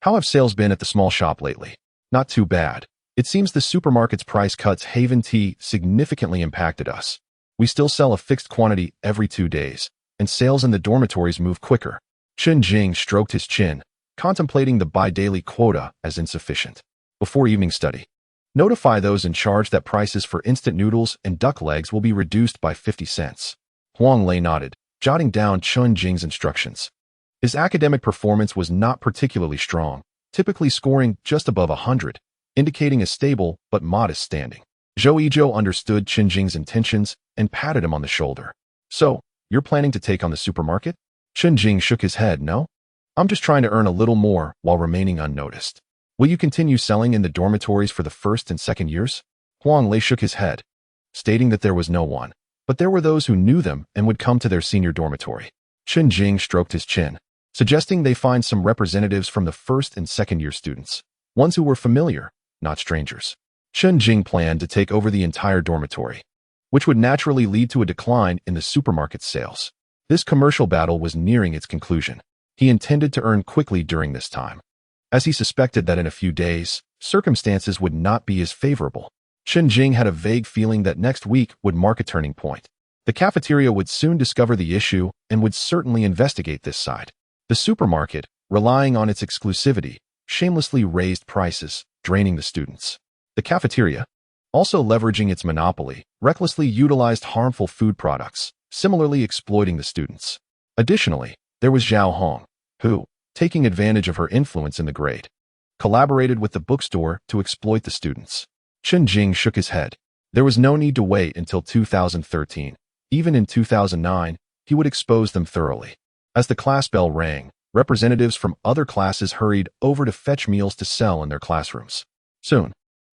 A: How have sales been at the small shop lately? Not too bad. It seems the supermarket's price cuts Haven Tea significantly impacted us. We still sell a fixed quantity every 2 days, and sales in the dormitories move quicker. Chen Jing stroked his chin, contemplating the bi-daily quota as insufficient. Before evening study, notify those in charge that prices for instant noodles and duck legs will be reduced by 50 cents. Huang Lei nodded, jotting down Chen Jing's instructions. His academic performance was not particularly strong, typically scoring just above 100, indicating a stable but modest standing. Zhou Yizhou understood Chen Jing's intentions and patted him on the shoulder. So, you're planning to take on the supermarket? Chen Jing shook his head. No? I'm just trying to earn a little more while remaining unnoticed. Will you continue selling in the dormitories for the first and second years? Huang Lei shook his head, stating that there was no one, but there were those who knew them and would come to their senior dormitory. Chen Jing stroked his chin, suggesting they find some representatives from the first and second year students, ones who were familiar, not strangers. Chen Jing planned to take over the entire dormitory, which would naturally lead to a decline in the supermarket sales. This commercial battle was nearing its conclusion. He intended to earn quickly during this time, as he suspected that in a few days, circumstances would not be as favorable. Chen Jing had a vague feeling that next week would mark a turning point. The cafeteria would soon discover the issue and would certainly investigate this side. The supermarket, relying on its exclusivity, shamelessly raised prices, draining the students. The cafeteria, also leveraging its monopoly, recklessly utilized harmful food products, similarly exploiting the students. Additionally, there was Zhao Hong, who, taking advantage of her influence in the grade, collaborated with the bookstore to exploit the students. Chen Jing shook his head. There was no need to wait until 2013. Even in 2009, he would expose them thoroughly. As the class bell rang, representatives from other classes hurried over to fetch meals to sell in their classrooms. Soon,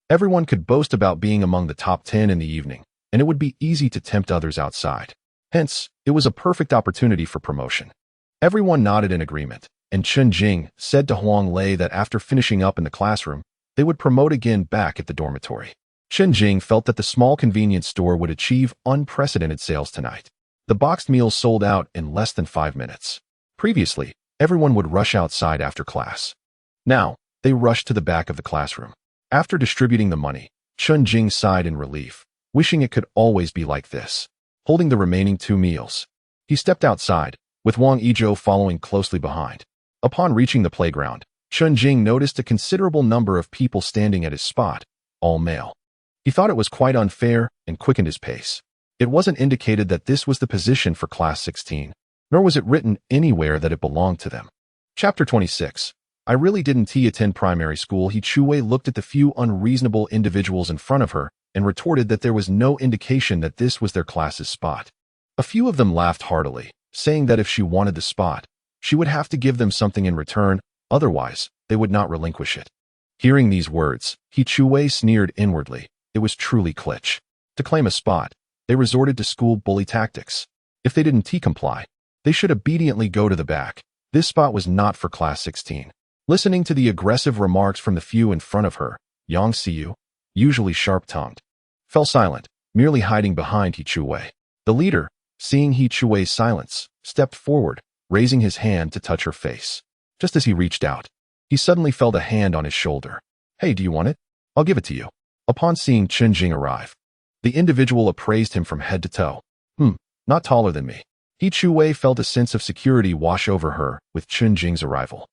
A: Everyone could boast about being among the top 10 in the evening, and it would be easy to tempt others outside. Hence, it was a perfect opportunity for promotion. Everyone nodded in agreement, and Chen Jing said to Huang Lei that after finishing up in the classroom, they would promote again back at the dormitory. Chen Jing felt that the small convenience store would achieve unprecedented sales tonight. The boxed meals sold out in less than 5 minutes. Previously, everyone would rush outside after class. Now, they rushed to the back of the classroom. After distributing the money, Chen Jing sighed in relief, wishing it could always be like this. Holding the remaining 2 meals, he stepped outside, with Wang Yizhou following closely behind. Upon reaching the playground, Chen Jing noticed a considerable number of people standing at his spot, all male. He thought it was quite unfair and quickened his pace. It wasn't indicated that this was the position for Class 16, nor was it written anywhere that it belonged to them. Chapter 26. I really didn't attend primary school. He looked at the few unreasonable individuals in front of her and retorted that there was no indication that this was their class's spot. A few of them laughed heartily, saying that if she wanted the spot, she would have to give them something in return, otherwise, they would not relinquish it. Hearing these words, He sneered inwardly. It was truly kitsch. To claim a spot, they resorted to school bully tactics. If they didn't comply, they should obediently go to the back. This spot was not for Class 16. Listening to the aggressive remarks from the few in front of her, Yang Xiyu, usually sharp-tongued, fell silent, merely hiding behind He Chuwei. The leader, seeing He Chuwei's silence, stepped forward, raising his hand to touch her face. Just as he reached out, he suddenly felt a hand on his shoulder. Hey, do you want it? I'll give it to you. Upon seeing Chen Jing arrive, the individual appraised him from head to toe. Not taller than me. He Chuwei felt a sense of security wash over her with Chen Jing's arrival.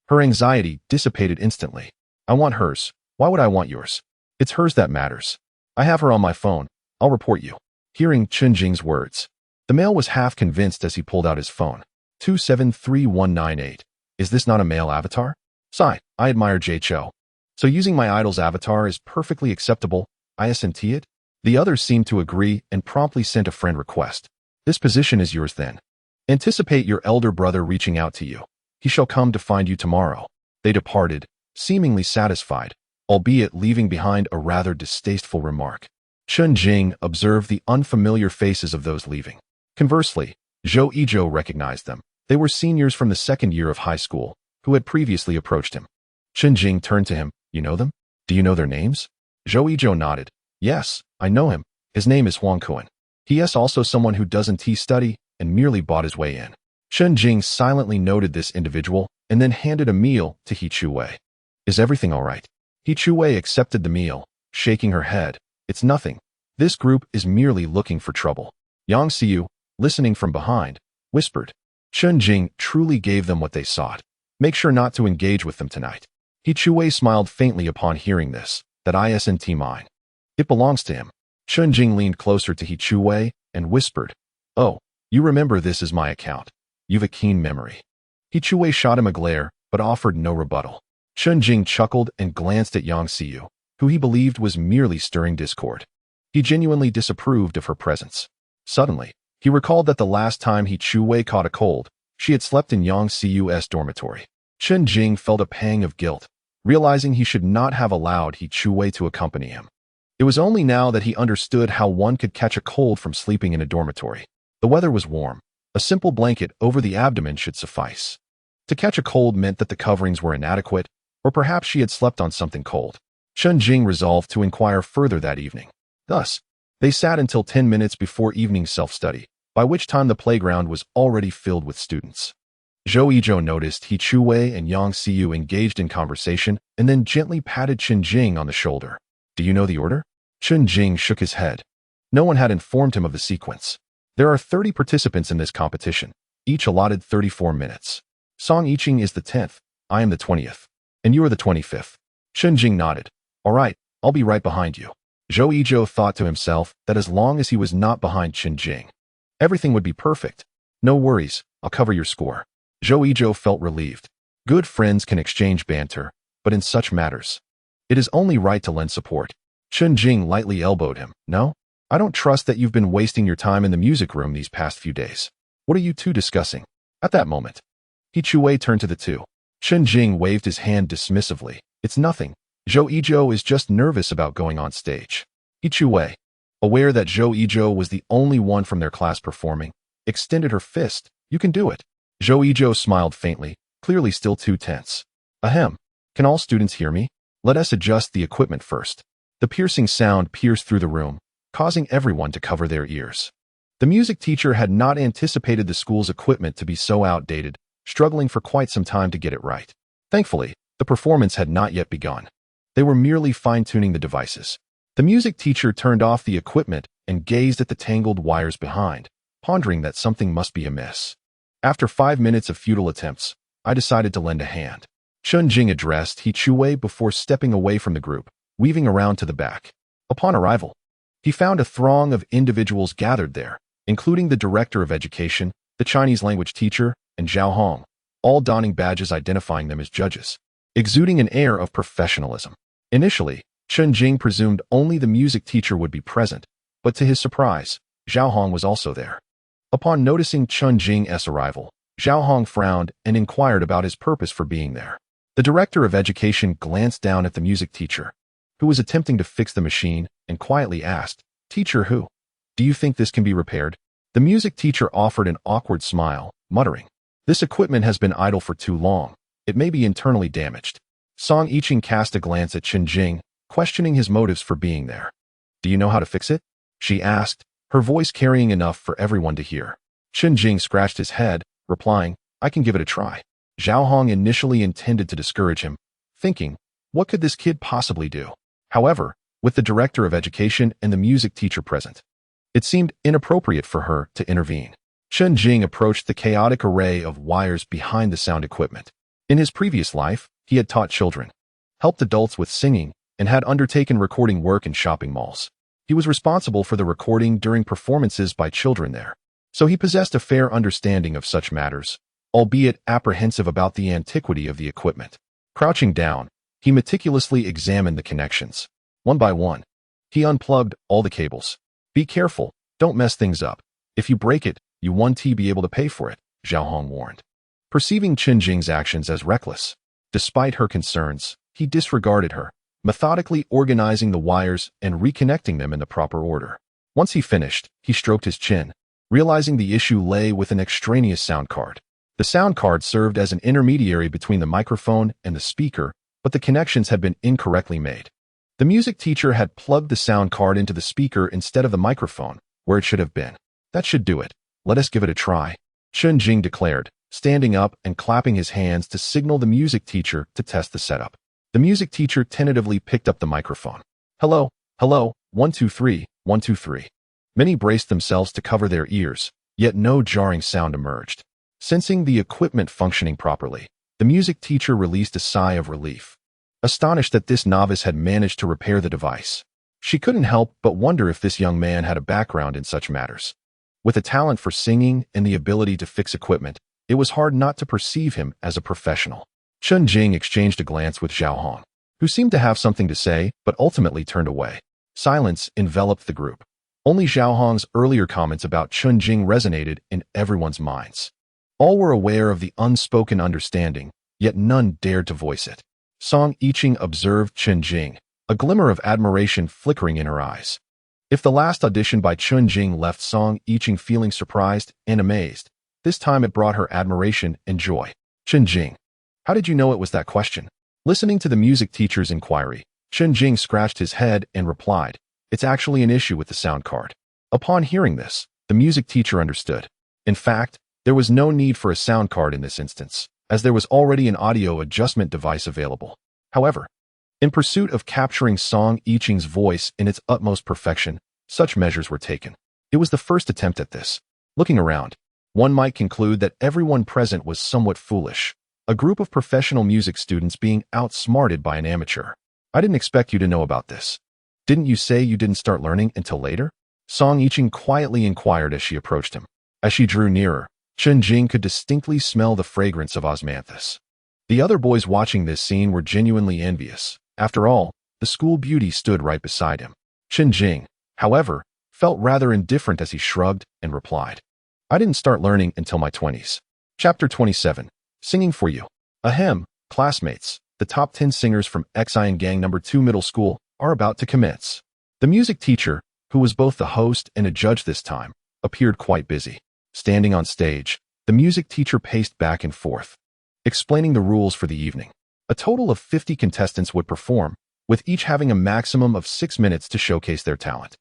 A: Her anxiety dissipated instantly. I want hers. Why would I want yours? It's hers that matters. I have her on my phone. I'll report you. Hearing Chen Jing's words, the male was half convinced as he pulled out his phone. 273198. Is this not a male avatar? Sigh, I admire Jay Cho. So using my idol's avatar is perfectly acceptable, I assent it? The others seemed to agree and promptly sent a friend request. This position is yours then. Anticipate your elder brother reaching out to you. He shall come to find you tomorrow. They departed, seemingly satisfied, albeit leaving behind a rather distasteful remark. Chen Jing observed the unfamiliar faces of those leaving. Conversely, Zhou Yizhou recognized them. They were seniors from the 2nd year of high school, who had previously approached him. Chen Jing turned to him. You know them? Do you know their names? Zhou Yizhou nodded. Yes, I know him. His name is Huang Kuan. He is also someone who doesn't study and merely bought his way in. Chen Jing silently noted this individual and then handed a meal to He Chuwei. Is everything all right? He Chuwei accepted the meal, shaking her head. It's nothing. This group is merely looking for trouble. Yang Xiyu, listening from behind, whispered. Chen Jing truly gave them what they sought. Make sure not to engage with them tonight. He Chuwei smiled faintly upon hearing this. That isn't mine. It belongs to him. Chen Jing leaned closer to He Chuwei and whispered. Oh, you remember this is my account. You've a keen memory. He Chuwei shot him a glare, but offered no rebuttal. Chen Jing chuckled and glanced at Yang Xiyu, who he believed was merely stirring discord. He genuinely disapproved of her presence. Suddenly, he recalled that the last time He Chuwei caught a cold, she had slept in Yang Xiyu's dormitory. Chen Jing felt a pang of guilt, realizing he should not have allowed He Chuwei to accompany him. It was only now that he understood how one could catch a cold from sleeping in a dormitory. The weather was warm. A simple blanket over the abdomen should suffice. To catch a cold meant that the coverings were inadequate, or perhaps she had slept on something cold. Chen Jing resolved to inquire further that evening. Thus, they sat until 10 minutes before evening self-study, by which time the playground was already filled with students. Zhou Yizhou noticed He Chuwei and Yang Xiyu engaged in conversation and then gently patted Chen Jing on the shoulder. Do you know the order? Chen Jing shook his head. No one had informed him of the sequence. There are 30 participants in this competition, each allotted 34 minutes. Song Yiqing is the 10th, I am the 20th, and you are the 25th. Chen Jing nodded. All right, I'll be right behind you. Zhou Yizhou thought to himself that as long as he was not behind Chen Jing, everything would be perfect. No worries, I'll cover your score. Zhou Yizhou felt relieved. Good friends can exchange banter, but in such matters, it is only right to lend support. Chen Jing lightly elbowed him. No? I don't trust that you've been wasting your time in the music room these past few days. What are you two discussing? At that moment, He Chuwei turned to the two. Chen Jing waved his hand dismissively. It's nothing. Zhou Yizhou is just nervous about going on stage. Yique, aware that Zhou Yizhou was the only one from their class performing, extended her fist. You can do it. Zhou Yizhou smiled faintly, clearly still too tense. Ahem. Can all students hear me? Let us adjust the equipment first. The piercing sound pierced through the room, causing everyone to cover their ears. The music teacher had not anticipated the school's equipment to be so outdated, struggling for quite some time to get it right. Thankfully, the performance had not yet begun. They were merely fine-tuning the devices. The music teacher turned off the equipment and gazed at the tangled wires behind, pondering that something must be amiss. After 5 minutes of futile attempts, I decided to lend a hand. Chen Jing addressed Yique before stepping away from the group, weaving around to the back. Upon arrival, he found a throng of individuals gathered there, including the director of education, the Chinese language teacher, and Zhao Hong, all donning badges identifying them as judges, exuding an air of professionalism. Initially, Chen Jing presumed only the music teacher would be present, but to his surprise, Zhao Hong was also there. Upon noticing Chen Jing's arrival, Zhao Hong frowned and inquired about his purpose for being there. The director of education glanced down at the music teacher, who was attempting to fix the machine, and quietly asked, "Teacher who? Do you think this can be repaired?" The music teacher offered an awkward smile, muttering, "This equipment has been idle for too long. It may be internally damaged." Song Yiqing cast a glance at Chen Jing, questioning his motives for being there. "Do you know how to fix it?" she asked, her voice carrying enough for everyone to hear. Chen Jing scratched his head, replying, "I can give it a try." Zhao Hong initially intended to discourage him, thinking, what could this kid possibly do? However, with the director of education and the music teacher present, it seemed inappropriate for her to intervene. Chen Jing approached the chaotic array of wires behind the sound equipment. In his previous life, he had taught children, helped adults with singing, and had undertaken recording work in shopping malls. He was responsible for the recording during performances by children there, so he possessed a fair understanding of such matters, albeit apprehensive about the antiquity of the equipment. Crouching down, he meticulously examined the connections. One by one, he unplugged all the cables. "Be careful, don't mess things up. If you break it, you won't be able to pay for it," Zhao Hong warned. Perceiving Chen Jing's actions as reckless, despite her concerns, he disregarded her, methodically organizing the wires and reconnecting them in the proper order. Once he finished, he stroked his chin, realizing the issue lay with an extraneous sound card. The sound card served as an intermediary between the microphone and the speaker, but the connections had been incorrectly made. The music teacher had plugged the sound card into the speaker instead of the microphone, where it should have been. "That should do it. Let us give it a try," Chen Jing declared, standing up and clapping his hands to signal the music teacher to test the setup. The music teacher tentatively picked up the microphone. "Hello, hello, 1 2 3, 1 2 3. Many braced themselves to cover their ears, yet no jarring sound emerged. Sensing the equipment functioning properly, the music teacher released a sigh of relief, astonished that this novice had managed to repair the device. She couldn't help but wonder if this young man had a background in such matters. With a talent for singing and the ability to fix equipment, it was hard not to perceive him as a professional. Chen Jing exchanged a glance with Zhao Hong, who seemed to have something to say but ultimately turned away. Silence enveloped the group. Only Zhao Hong's earlier comments about Chen Jing resonated in everyone's minds. All were aware of the unspoken understanding, yet none dared to voice it. Song Yiqing observed Chen Jing, a glimmer of admiration flickering in her eyes. If the last audition by Chen Jing left Song Yiqing feeling surprised and amazed, this time it brought her admiration and joy. "Chen Jing, how did you know it was that question?" Listening to the music teacher's inquiry, Chen Jing scratched his head and replied, "It's actually an issue with the sound card." Upon hearing this, the music teacher understood. In fact, there was no need for a sound card in this instance, as there was already an audio adjustment device available. However, in pursuit of capturing Song Yiqing's voice in its utmost perfection, such measures were taken. It was the first attempt at this. Looking around, one might conclude that everyone present was somewhat foolish, a group of professional music students being outsmarted by an amateur. "I didn't expect you to know about this. Didn't you say you didn't start learning until later?" Song Yiqing quietly inquired as she approached him. As she drew nearer, Chen Jing could distinctly smell the fragrance of osmanthus. The other boys watching this scene were genuinely envious. After all, the school beauty stood right beside him. Chen Jing, however, felt rather indifferent as he shrugged and replied, "I didn't start learning until my 20s. Chapter 27. Singing for you. Ahem, classmates. the top 10 singers from Xian Gang Number 2 Middle School are about to commence. The music teacher, who was both the host and a judge this time, appeared quite busy. Standing on stage, the music teacher paced back and forth, explaining the rules for the evening. A total of 50 contestants would perform, with each having a maximum of 6 minutes to showcase their talent.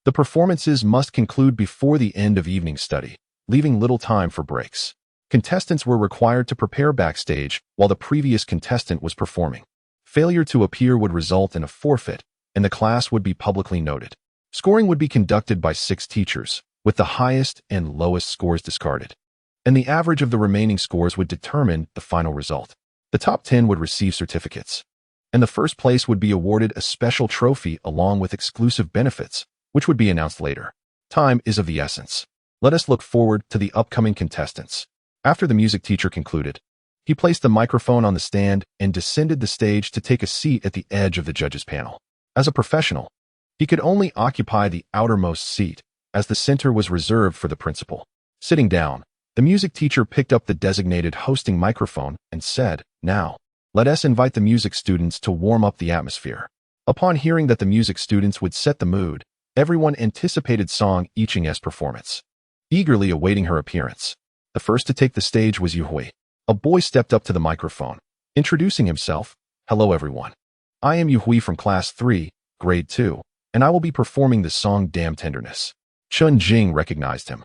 A: The performances must conclude before the end of evening study, leaving little time for breaks. Contestants were required to prepare backstage while the previous contestant was performing. Failure to appear would result in a forfeit, and the class would be publicly noted. Scoring would be conducted by 6 teachers, with the highest and lowest scores discarded, and the average of the remaining scores would determine the final result. The top 10 would receive certificates, and the first place would be awarded a special trophy along with exclusive benefits, which would be announced later. Time is of the essence. Let us look forward to the upcoming contestants. After the music teacher concluded, he placed the microphone on the stand and descended the stage to take a seat at the edge of the judges' panel. As a professional, he could only occupy the outermost seat, as the center was reserved for the principal. Sitting down, the music teacher picked up the designated hosting microphone and said, "Now, let us invite the music students to warm up the atmosphere." Upon hearing that the music students would set the mood, everyone anticipated Song Yiqing's performance, eagerly awaiting her appearance. The first to take the stage was Yuhui. A boy stepped up to the microphone, introducing himself. "Hello everyone. I am Yuhui from Class 3, Grade 2, and I will be performing the song Damn Tenderness." Chen Jing recognized him.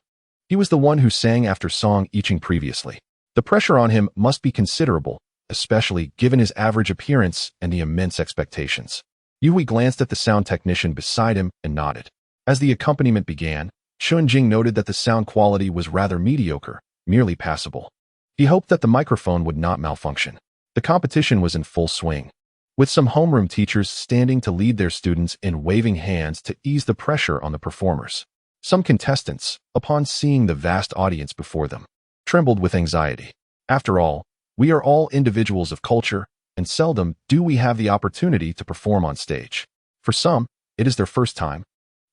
A: He was the one who sang after Song Yiqing previously. The pressure on him must be considerable, especially given his average appearance and the immense expectations. Yuhui glanced at the sound technician beside him and nodded. As the accompaniment began, Chen Jing noted that the sound quality was rather mediocre, merely passable. He hoped that the microphone would not malfunction. The competition was in full swing, with some homeroom teachers standing to lead their students and waving hands to ease the pressure on the performers. Some contestants, upon seeing the vast audience before them, trembled with anxiety. After all, we are all individuals of culture, and seldom do we have the opportunity to perform on stage. For some, it is their first time,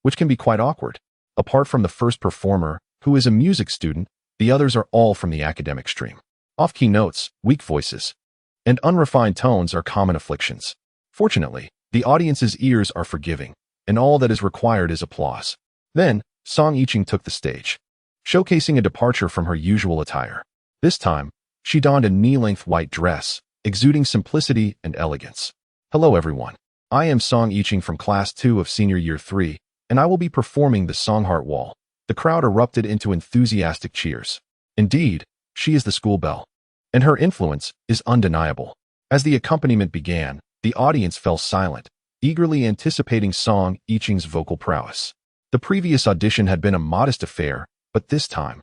A: which can be quite awkward. Apart from the first performer, who is a music student, the others are all from the academic stream. Off-key notes, weak voices, and unrefined tones are common afflictions. Fortunately, the audience's ears are forgiving, and all that is required is applause. Then, Song Yiqing took the stage, showcasing a departure from her usual attire. This time, she donned a knee-length white dress, exuding simplicity and elegance. "Hello everyone. I am Song Yiqing from Class 2 of Senior Year 3, and I will be performing the song Heart Wall." The crowd erupted into enthusiastic cheers. Indeed, she is the school belle, and her influence is undeniable. As the accompaniment began, the audience fell silent, eagerly anticipating Song Yiqing's vocal prowess. The previous audition had been a modest affair, but this time,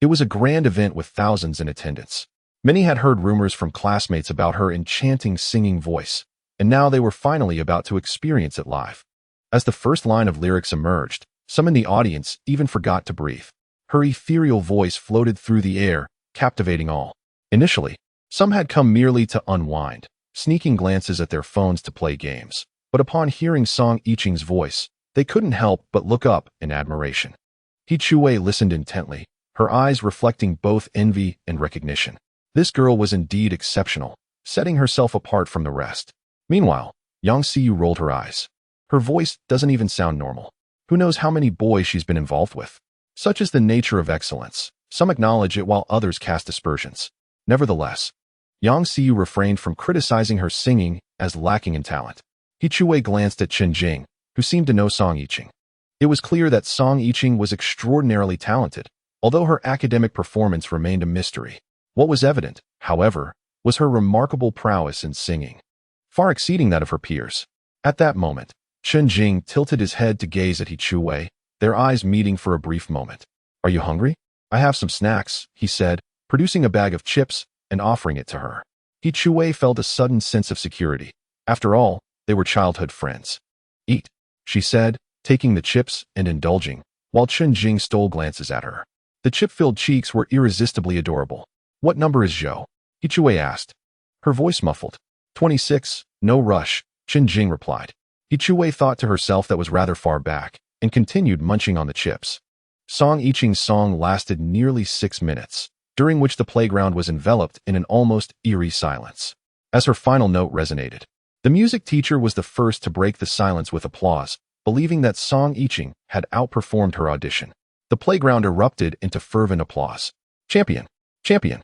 A: it was a grand event with thousands in attendance. Many had heard rumors from classmates about her enchanting singing voice, and now they were finally about to experience it live. As the first line of lyrics emerged, some in the audience even forgot to breathe. Her ethereal voice floated through the air, captivating all. Initially, some had come merely to unwind, sneaking glances at their phones to play games. But upon hearing Song Yiqing's voice, they couldn't help but look up in admiration. He Chue listened intently, her eyes reflecting both envy and recognition. This girl was indeed exceptional, setting herself apart from the rest. Meanwhile, Yang Siyu rolled her eyes. Her voice doesn't even sound normal. Who knows how many boys she's been involved with? Such is the nature of excellence. Some acknowledge it while others cast aspersions. Nevertheless, Yang Siyu refrained from criticizing her singing as lacking in talent. He Chue glanced at Chen Jing, who seemed to know Song Yiqing. It was clear that Song Yiqing was extraordinarily talented, although her academic performance remained a mystery. What was evident, however, was her remarkable prowess in singing, far exceeding that of her peers. At that moment, Chen Jing tilted his head to gaze at He Chue, their eyes meeting for a brief moment. "Are you hungry? I have some snacks," he said, producing a bag of chips and offering it to her. He Chue felt a sudden sense of security. After all, they were childhood friends. "Eat," she said, taking the chips and indulging, while Chen Jing stole glances at her. The chip-filled cheeks were irresistibly adorable. "What number is Zhou?" He Chue asked. Her voice muffled. 26, no rush, Chen Jing replied. He Chue thought to herself that was rather far back, and continued munching on the chips. Song Yiqing's song lasted nearly 6 minutes, during which the playground was enveloped in an almost eerie silence. as her final note resonated. The music teacher was the first to break the silence with applause, believing that Song Yiqing had outperformed her audition. The playground erupted into fervent applause. Champion! Champion!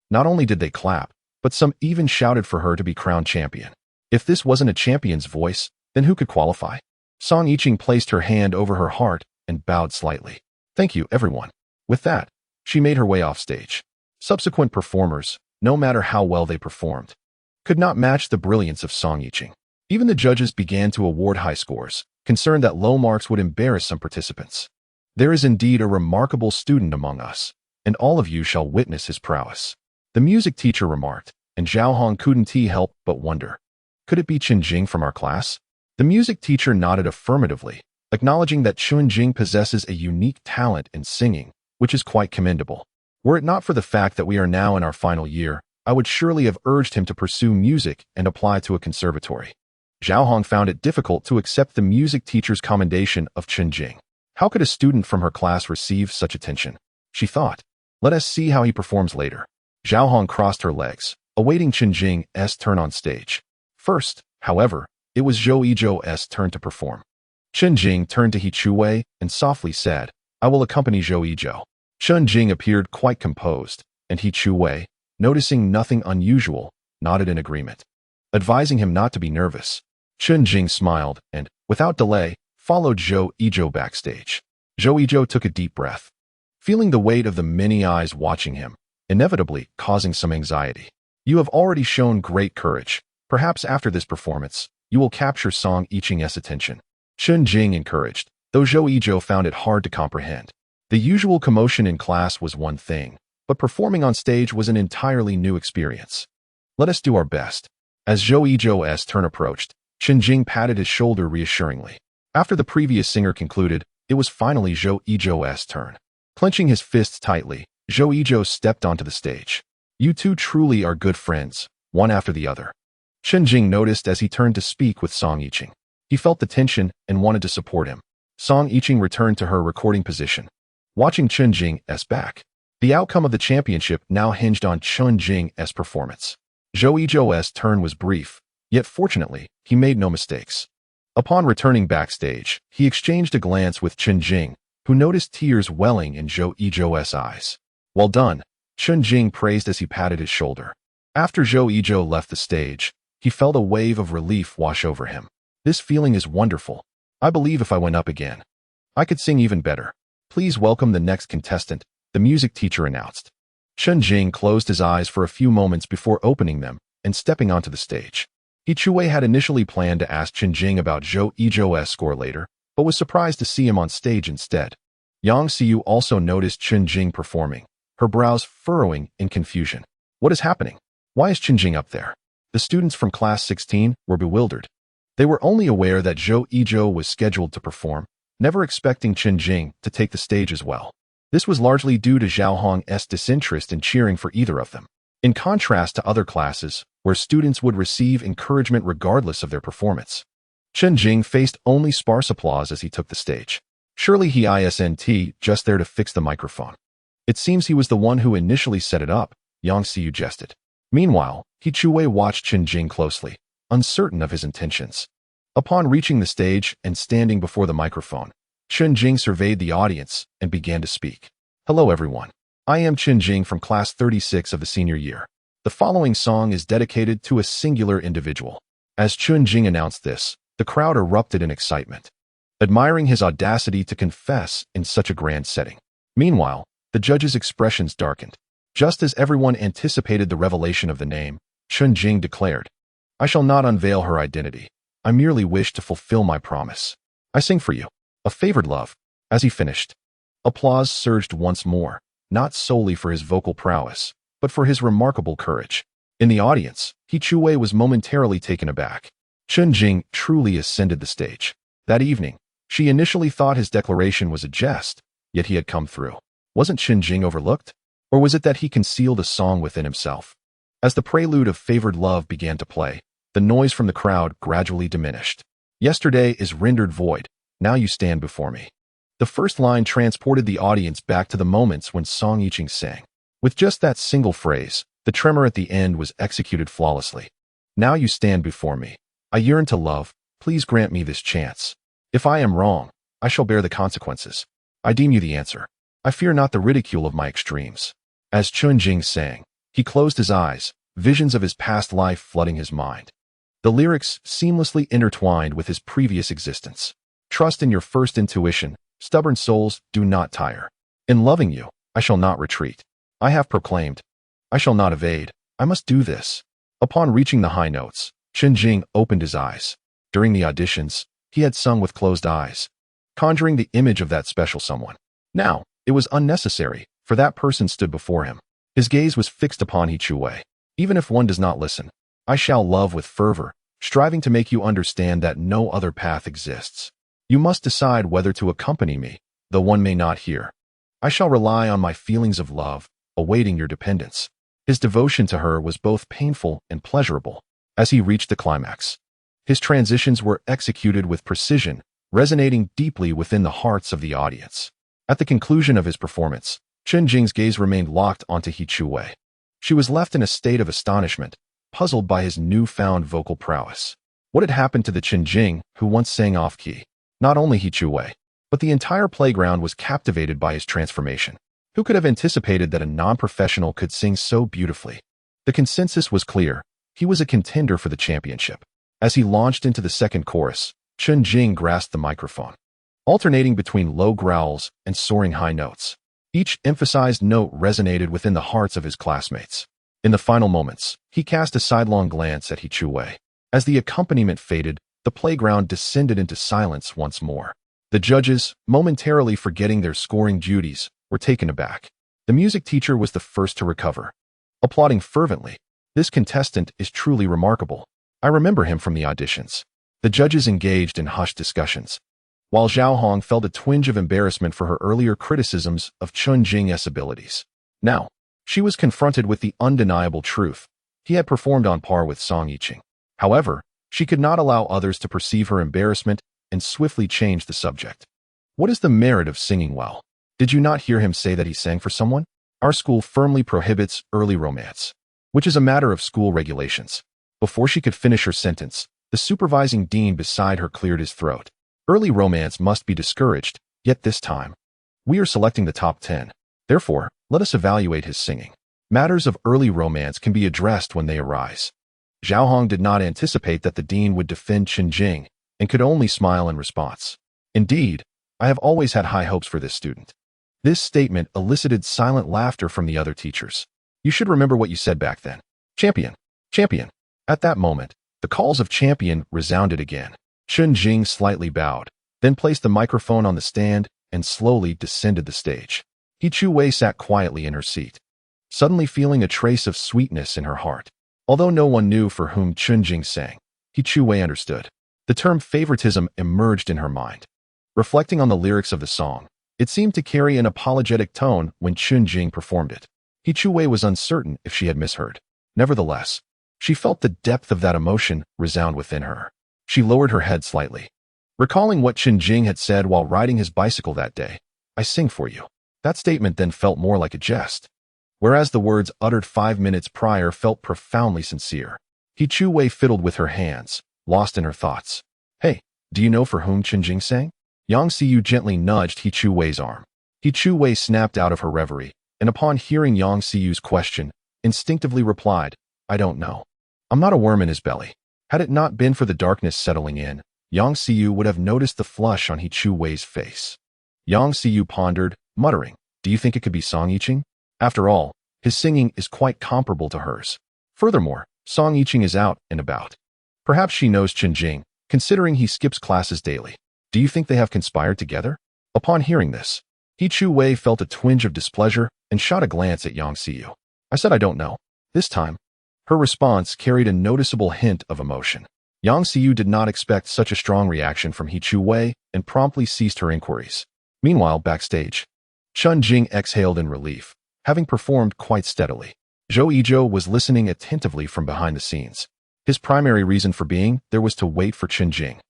A: Not only did they clap, but some even shouted for her to be crowned champion. If this wasn't a champion's voice, then who could qualify? Song Yiqing placed her hand over her heart and bowed slightly. Thank you, everyone. With that, she made her way off stage. Subsequent performers, no matter how well they performed, could not match the brilliance of Song Yiqing. Even the judges began to award high scores, concerned that low marks would embarrass some participants. There is indeed a remarkable student among us, and all of you shall witness his prowess, the music teacher remarked, and Zhao Hong couldn't help but wonder. Could it be Chen Jing from our class? The music teacher nodded affirmatively, acknowledging that Chen Jing possesses a unique talent in singing, which is quite commendable. Were it not for the fact that we are now in our final year, I would surely have urged him to pursue music and apply to a conservatory. Zhao Hong found it difficult to accept the music teacher's commendation of Chen Jing. How could a student from her class receive such attention? She thought. Let us see how he performs later. Zhao Hong crossed her legs, awaiting Chen Jing's turn on stage. First, however, it was Zhou Yizhou's turn to perform. Chen Jing turned to He Chuwei and softly said, I will accompany Zhou Yizhou. Chen Jing appeared quite composed, and He Chuwei, noticing nothing unusual, nodded in agreement, advising him not to be nervous. Chen Jing smiled and, without delay, followed Zhou Yizhou backstage. Zhou Yizhou took a deep breath, feeling the weight of the many eyes watching him, inevitably causing some anxiety. You have already shown great courage. Perhaps after this performance, you will capture Song Yiqing's attention. Chen Jing encouraged, though Zhou Yizhou found it hard to comprehend. The usual commotion in class was one thing, but performing on stage was an entirely new experience. Let us do our best. As Zhou Yizhou's turn approached, Chen Jing patted his shoulder reassuringly. After the previous singer concluded, it was finally Zhou Yizhou's turn. Clenching his fists tightly, Zhou Yizhou stepped onto the stage. You two truly are good friends, one after the other. Chen Jing noticed as he turned to speak with Song Yiqing. He felt the tension and wanted to support him. Song Yiqing returned to her recording position, watching Chen Jing's back. The outcome of the championship now hinged on Chen Jing's performance. Zhou Yizhou's turn was brief, yet fortunately, he made no mistakes. Upon returning backstage, he exchanged a glance with Chen Jing, who noticed tears welling in Zhou Yizhou's eyes. Well done, Chen Jing praised as he patted his shoulder. After Zhou Yizhou left the stage, he felt a wave of relief wash over him. This feeling is wonderful. I believe if I went up again, I could sing even better. Please welcome the next contestant, the music teacher announced. Chen Jing closed his eyes for a few moments before opening them and stepping onto the stage. He Chuwei had initially planned to ask Chen Jing about Zhou Yizhou's score later, but was surprised to see him on stage instead. Yang Xiu also noticed Chen Jing performing, her brows furrowing in confusion. What is happening? Why is Chen Jing up there? The students from class 16 were bewildered. They were only aware that Zhou Yizhou was scheduled to perform, never expecting Chen Jing to take the stage as well. This was largely due to Zhao Hong's disinterest in cheering for either of them. In contrast to other classes, where students would receive encouragement regardless of their performance, Chen Jing faced only sparse applause as he took the stage. Surely he isn't just there to fix the microphone. It seems he was the one who initially set it up, Yang Xiu jested. Meanwhile, He Chuwei watched Chen Jing closely, uncertain of his intentions. Upon reaching the stage and standing before the microphone, Chen Jing surveyed the audience and began to speak. Hello everyone. I am Chen Jing from class 36 of the senior year. The following song is dedicated to a singular individual. As Chen Jing announced this, the crowd erupted in excitement, admiring his audacity to confess in such a grand setting. Meanwhile, the judges' expressions darkened. Just as everyone anticipated the revelation of the name, Chen Jing declared, I shall not unveil her identity. I merely wish to fulfill my promise. I sing for you, a favored love. As he finished, applause surged once more, not solely for his vocal prowess, but for his remarkable courage. In the audience, He Chuwei was momentarily taken aback. Chen Jing truly ascended the stage. That evening, she initially thought his declaration was a jest, yet he had come through. Wasn't Chen Jing overlooked? Or was it that he concealed a song within himself? As the prelude of Favored Love began to play, the noise from the crowd gradually diminished. Yesterday is rendered void, now you stand before me. The first line transported the audience back to the moments when Song Yiqing sang. With just that single phrase, the tremor at the end was executed flawlessly. Now you stand before me. I yearn to love. Please grant me this chance. If I am wrong, I shall bear the consequences. I deem you the answer. I fear not the ridicule of my extremes." As Chen Jing sang, he closed his eyes, visions of his past life flooding his mind. The lyrics seamlessly intertwined with his previous existence. "Trust in your first intuition. Stubborn souls do not tire. In loving you, I shall not retreat. I have proclaimed. I shall not evade. I must do this." Upon reaching the high notes, Chen Jing opened his eyes. During the auditions, he had sung with closed eyes, conjuring the image of that special someone. Now, it was unnecessary, for that person stood before him. His gaze was fixed upon He Chuwei. "Even if one does not listen, I shall love with fervor, striving to make you understand that no other path exists. You must decide whether to accompany me, though one may not hear. I shall rely on my feelings of love, awaiting your dependence." His devotion to her was both painful and pleasurable. As he reached the climax, his transitions were executed with precision, resonating deeply within the hearts of the audience. At the conclusion of his performance, Chen Jing's gaze remained locked onto He Chuwei. She was left in a state of astonishment, puzzled by his newfound vocal prowess. What had happened to the Chen Jing who once sang off-key? Not only He Chuwei, but the entire playground was captivated by his transformation. Who could have anticipated that a non-professional could sing so beautifully? The consensus was clear. He was a contender for the championship. As he launched into the second chorus, Chen Jing grasped the microphone, alternating between low growls and soaring high notes. Each emphasized note resonated within the hearts of his classmates. In the final moments, he cast a sidelong glance at He Chuwei. As the accompaniment faded, the playground descended into silence once more. The judges, momentarily forgetting their scoring duties, were taken aback. The music teacher was the first to recover, applauding fervently. "This contestant is truly remarkable. I remember him from the auditions." The judges engaged in hushed discussions, while Zhao Hong felt a twinge of embarrassment for her earlier criticisms of Chen Jing's abilities. Now, she was confronted with the undeniable truth. He had performed on par with Song Yiqing. However, she could not allow others to perceive her embarrassment and swiftly changed the subject. "What is the merit of singing well? Did you not hear him say that he sang for someone? Our school firmly prohibits early romance, which is a matter of school regulations." Before she could finish her sentence, the supervising dean beside her cleared his throat. "Early romance must be discouraged, yet this time, we are selecting the top 10. Therefore, let us evaluate his singing. Matters of early romance can be addressed when they arise." Zhao Hong did not anticipate that the dean would defend Chen Jing and could only smile in response. "Indeed, I have always had high hopes for this student." This statement elicited silent laughter from the other teachers. "You should remember what you said back then. Champion, champion." At that moment, the calls of champion resounded again. Chen Jing slightly bowed, then placed the microphone on the stand and slowly descended the stage. He Chuwei sat quietly in her seat, suddenly feeling a trace of sweetness in her heart. Although no one knew for whom Chen Jing sang, He Chuwei understood. The term favoritism emerged in her mind. Reflecting on the lyrics of the song, it seemed to carry an apologetic tone when Chen Jing performed it. He Chuwei was uncertain if she had misheard. Nevertheless, she felt the depth of that emotion resound within her. She lowered her head slightly, recalling what Chen Jing had said while riding his bicycle that day. "I sing for you." That statement then felt more like a jest, whereas the words uttered 5 minutes prior felt profoundly sincere. He Chuwei fiddled with her hands, lost in her thoughts. "Hey, do you know for whom Chen Jing sang?" Yang Xiyu gently nudged He Chuwei's arm. He Chuwei snapped out of her reverie, and upon hearing Yang Xiyu's question, instinctively replied, "I don't know. I'm not a worm in his belly." Had it not been for the darkness settling in, Yang Xiyu would have noticed the flush on He Chuwei's face. Yang Xiyu pondered, muttering, "Do you think it could be Song Yiqing? After all, his singing is quite comparable to hers. Furthermore, Song Yiqing is out and about. Perhaps she knows Chen Jing, considering he skips classes daily. Do you think they have conspired together?" Upon hearing this, He Chuwei felt a twinge of displeasure and shot a glance at Yang Xiyu. "I said I don't know." This time, her response carried a noticeable hint of emotion. Yang Xiyu did not expect such a strong reaction from He Chuwei and promptly ceased her inquiries. Meanwhile, backstage, Chen Jing exhaled in relief, having performed quite steadily. Zhou Yizhou was listening attentively from behind the scenes. His primary reason for being there was to wait for Chen Jing,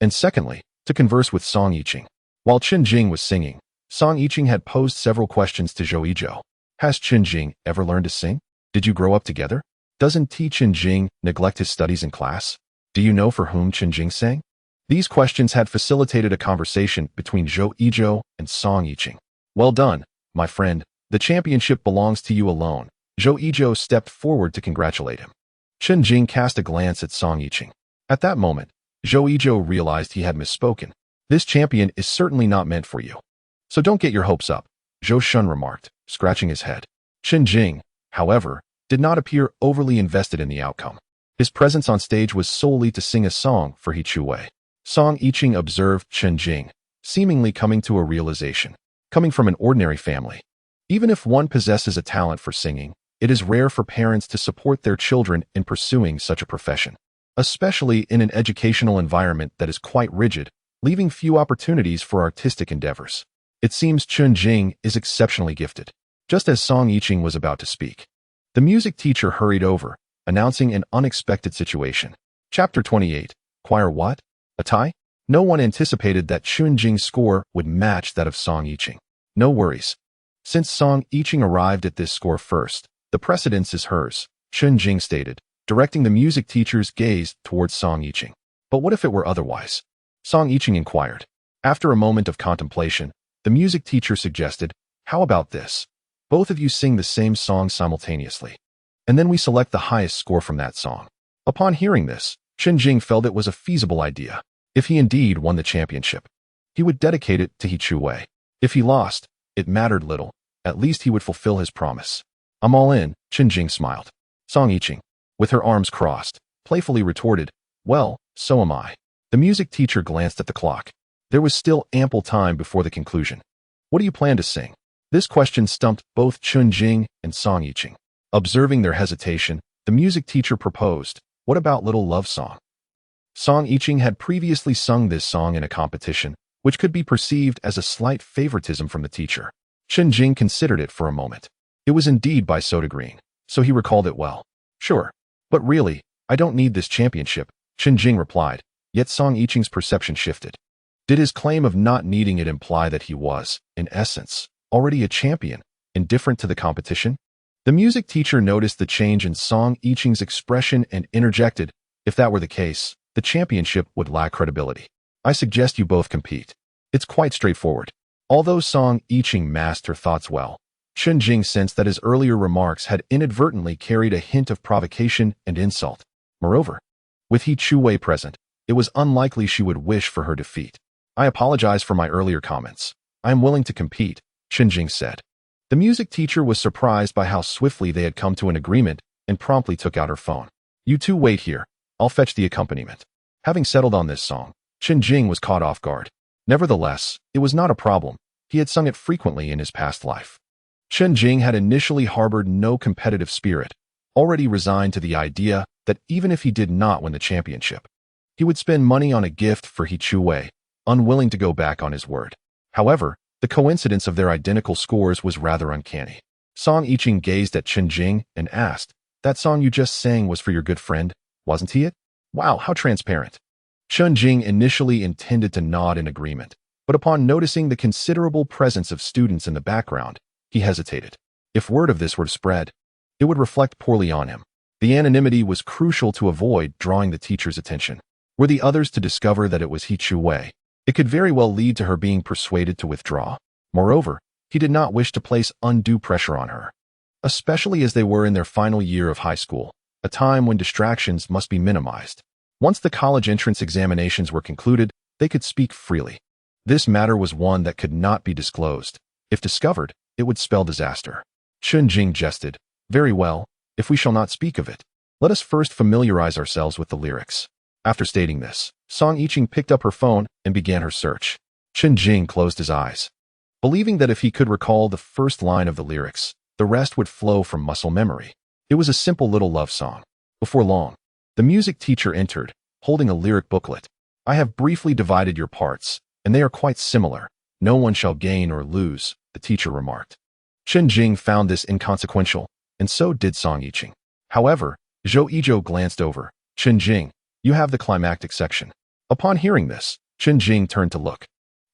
A: and secondly, to converse with Song Yiqing. While Chen Jing was singing, Song Yiqing had posed several questions to Zhou Yizhou. "Has Chen Jing ever learned to sing? Did you grow up together?" Doesn't Chen Jing neglect his studies in class? Do you know for whom Chen Jing sang? These questions had facilitated a conversation between Zhou Yizhou and Song Yiqing. Well done, my friend. The championship belongs to you alone. Zhou Yizhou stepped forward to congratulate him. Chen Jing cast a glance at Song Yiqing. At that moment, Zhou Yizhou realized he had misspoken. This champion is certainly not meant for you. So don't get your hopes up, Zhou Shun remarked, scratching his head. Chen Jing, however, did not appear overly invested in the outcome. His presence on stage was solely to sing a song for He Chuwei. Song Yiqing observed Chen Jing, seemingly coming to a realization. Coming from an ordinary family, even if one possesses a talent for singing, it is rare for parents to support their children in pursuing such a profession, especially in an educational environment that is quite rigid, leaving few opportunities for artistic endeavors. It seems Chen Jing is exceptionally gifted. Just as Song Yiqing was about to speak, the music teacher hurried over, announcing an unexpected situation. Chapter 28. Choir what? A tie? No one anticipated that Chen Jing's score would match that of Song Yiqing. No worries. Since Song Yiqing arrived at this score first, the precedence is hers, Chen Jing stated, directing the music teacher's gaze towards Song Yiqing. But what if it were otherwise? Song Yiqing inquired. After a moment of contemplation, the music teacher suggested, how about this? Both of you sing the same song simultaneously. And then we select the highest score from that song. Upon hearing this, Chen Jing felt it was a feasible idea. If he indeed won the championship, he would dedicate it to He Chuwei. If he lost, it mattered little. At least he would fulfill his promise. I'm all in, Chen Jing smiled. Song Yiqing, with her arms crossed, playfully retorted, well, so am I. The music teacher glanced at the clock. There was still ample time before the conclusion. What do you plan to sing? This question stumped both Chen Jing and Song Yiqing. Observing their hesitation, the music teacher proposed, what about Little Love Song? Song Yiqing had previously sung this song in a competition, which could be perceived as a slight favoritism from the teacher. Chen Jing considered it for a moment. It was indeed by Soda Green, so he recalled it well. Sure, but really, I don't need this championship, Chen Jing replied, yet Song Yiqing's perception shifted. Did his claim of not needing it imply that he was, in essence, already a champion, indifferent to the competition? The music teacher noticed the change in Song Yiqing's expression and interjected, if that were the case, the championship would lack credibility. I suggest you both compete. It's quite straightforward. Although Song Yiqing masked her thoughts well, Chen Jing sensed that his earlier remarks had inadvertently carried a hint of provocation and insult. Moreover, with He Chuwei present, it was unlikely she would wish for her defeat. I apologize for my earlier comments. I am willing to compete, Chen Jing said. The music teacher was surprised by how swiftly they had come to an agreement and promptly took out her phone. You two wait here. I'll fetch the accompaniment. Having settled on this song, Chen Jing was caught off guard. Nevertheless, it was not a problem. He had sung it frequently in his past life. Chen Jing had initially harbored no competitive spirit, already resigned to the idea that even if he did not win the championship, he would spend money on a gift for He Chuwei, unwilling to go back on his word. However, the coincidence of their identical scores was rather uncanny. Song Yiqing gazed at Chen Jing and asked, that song you just sang was for your good friend, wasn't he it? Wow, how transparent. Chen Jing initially intended to nod in agreement, but upon noticing the considerable presence of students in the background, he hesitated. If word of this were to spread, it would reflect poorly on him. The anonymity was crucial to avoid drawing the teacher's attention. Were the others to discover that it was He Chuwei, it could very well lead to her being persuaded to withdraw. Moreover, he did not wish to place undue pressure on her, especially as they were in their final year of high school, a time when distractions must be minimized. Once the college entrance examinations were concluded, they could speak freely. This matter was one that could not be disclosed. If discovered, it would spell disaster. Chen Jing jested, very well, if we shall not speak of it, let us first familiarize ourselves with the lyrics. After stating this, Song Yiqing picked up her phone and began her search. Chen Jing closed his eyes, believing that if he could recall the first line of the lyrics, the rest would flow from muscle memory. It was a simple little love song. Before long, the music teacher entered, holding a lyric booklet. I have briefly divided your parts, and they are quite similar. No one shall gain or lose, the teacher remarked. Chen Jing found this inconsequential, and so did Song Yiqing. However, Zhou Yizhou glanced over. Chen Jing, you have the climactic section. Upon hearing this, Chen Jing turned to look.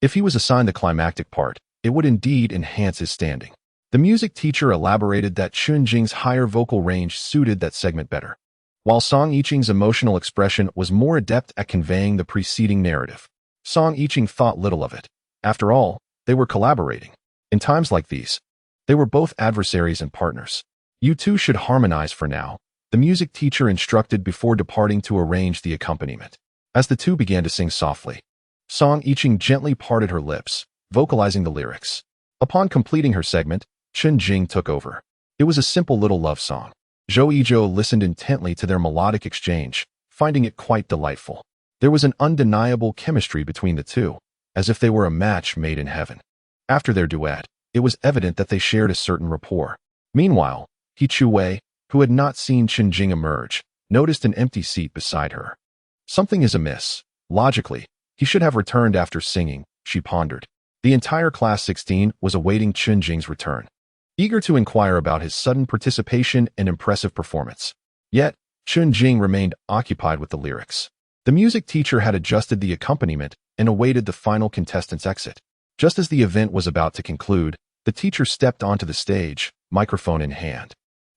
A: If he was assigned the climactic part, it would indeed enhance his standing. The music teacher elaborated that Chen Jing's higher vocal range suited that segment better, while Song Yiqing's emotional expression was more adept at conveying the preceding narrative. Song Yiqing thought little of it. After all, they were collaborating. In times like these, they were both adversaries and partners. You two should harmonize for now, the music teacher instructed before departing to arrange the accompaniment. As the two began to sing softly, Song Yiqing gently parted her lips, vocalizing the lyrics. Upon completing her segment, Chen Jing took over. It was a simple little love song. Zhou Yizhou listened intently to their melodic exchange, finding it quite delightful. There was an undeniable chemistry between the two, as if they were a match made in heaven. After their duet, it was evident that they shared a certain rapport. Meanwhile, He Chuwei, who had not seen Chen Jing emerge, noticed an empty seat beside her. Something is amiss. Logically, he should have returned after singing, she pondered. The entire Class 16 was awaiting Chen Jing's return, eager to inquire about his sudden participation and impressive performance. Yet, Chen Jing remained occupied with the lyrics. The music teacher had adjusted the accompaniment and awaited the final contestant's exit. Just as the event was about to conclude, the teacher stepped onto the stage, microphone in hand,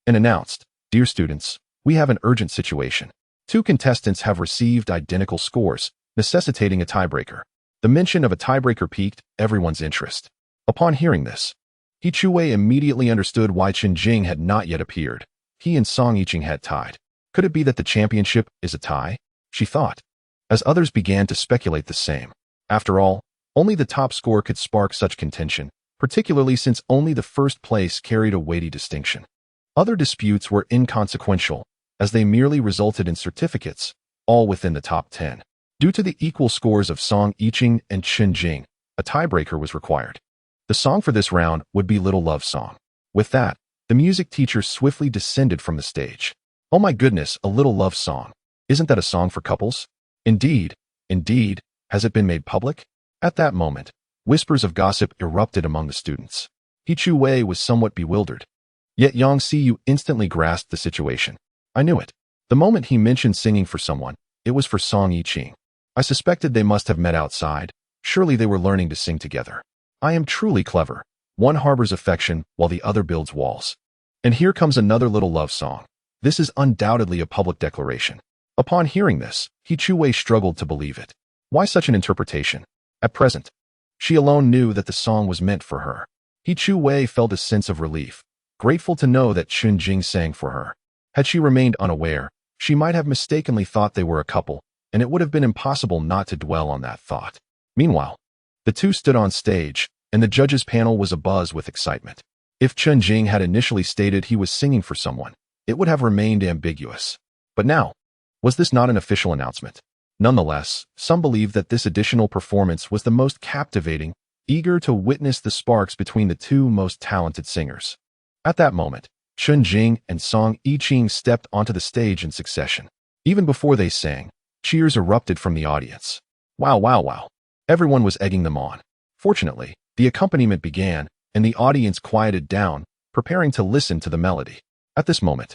A: and announced, "Dear students, we have an urgent situation. 2 contestants have received identical scores, necessitating a tiebreaker." The mention of a tiebreaker piqued everyone's interest. Upon hearing this, He Chuwei immediately understood why Chen Jing had not yet appeared. He and Song Yiqing had tied. Could it be that the championship is a tie? She thought, as others began to speculate the same. After all, only the top score could spark such contention, particularly since only the first place carried a weighty distinction. Other disputes were inconsequential, as they merely resulted in certificates, all within the top 10. Due to the equal scores of Song Yiqing and Chen Jing, a tiebreaker was required. The song for this round would be Little Love Song. With that, the music teacher swiftly descended from the stage. Oh my goodness, a little love song. Isn't that a song for couples? Indeed, has it been made public? At that moment, whispers of gossip erupted among the students. He Chuwei was somewhat bewildered. Yet Yang Xiyu instantly grasped the situation. I knew it. The moment he mentioned singing for someone, it was for Song Yiqing. I suspected they must have met outside. Surely they were learning to sing together. I am truly clever. One harbors affection while the other builds walls. And here comes another little love song. This is undoubtedly a public declaration. Upon hearing this, He Chuwei struggled to believe it. Why such an interpretation? At present, she alone knew that the song was meant for her. He Chuwei felt a sense of relief, grateful to know that Chen Jing sang for her. Had she remained unaware, she might have mistakenly thought they were a couple, and it would have been impossible not to dwell on that thought. Meanwhile, the two stood on stage, and the judges' panel was abuzz with excitement. If Chen Jing had initially stated he was singing for someone, it would have remained ambiguous. But now, was this not an official announcement? Nonetheless, some believed that this additional performance was the most captivating, eager to witness the sparks between the two most talented singers. At that moment, Chen Jing and Song Yiqing stepped onto the stage in succession. Even before they sang, cheers erupted from the audience. Wow, wow, wow. Everyone was egging them on. Fortunately, the accompaniment began, and the audience quieted down, preparing to listen to the melody. At this moment,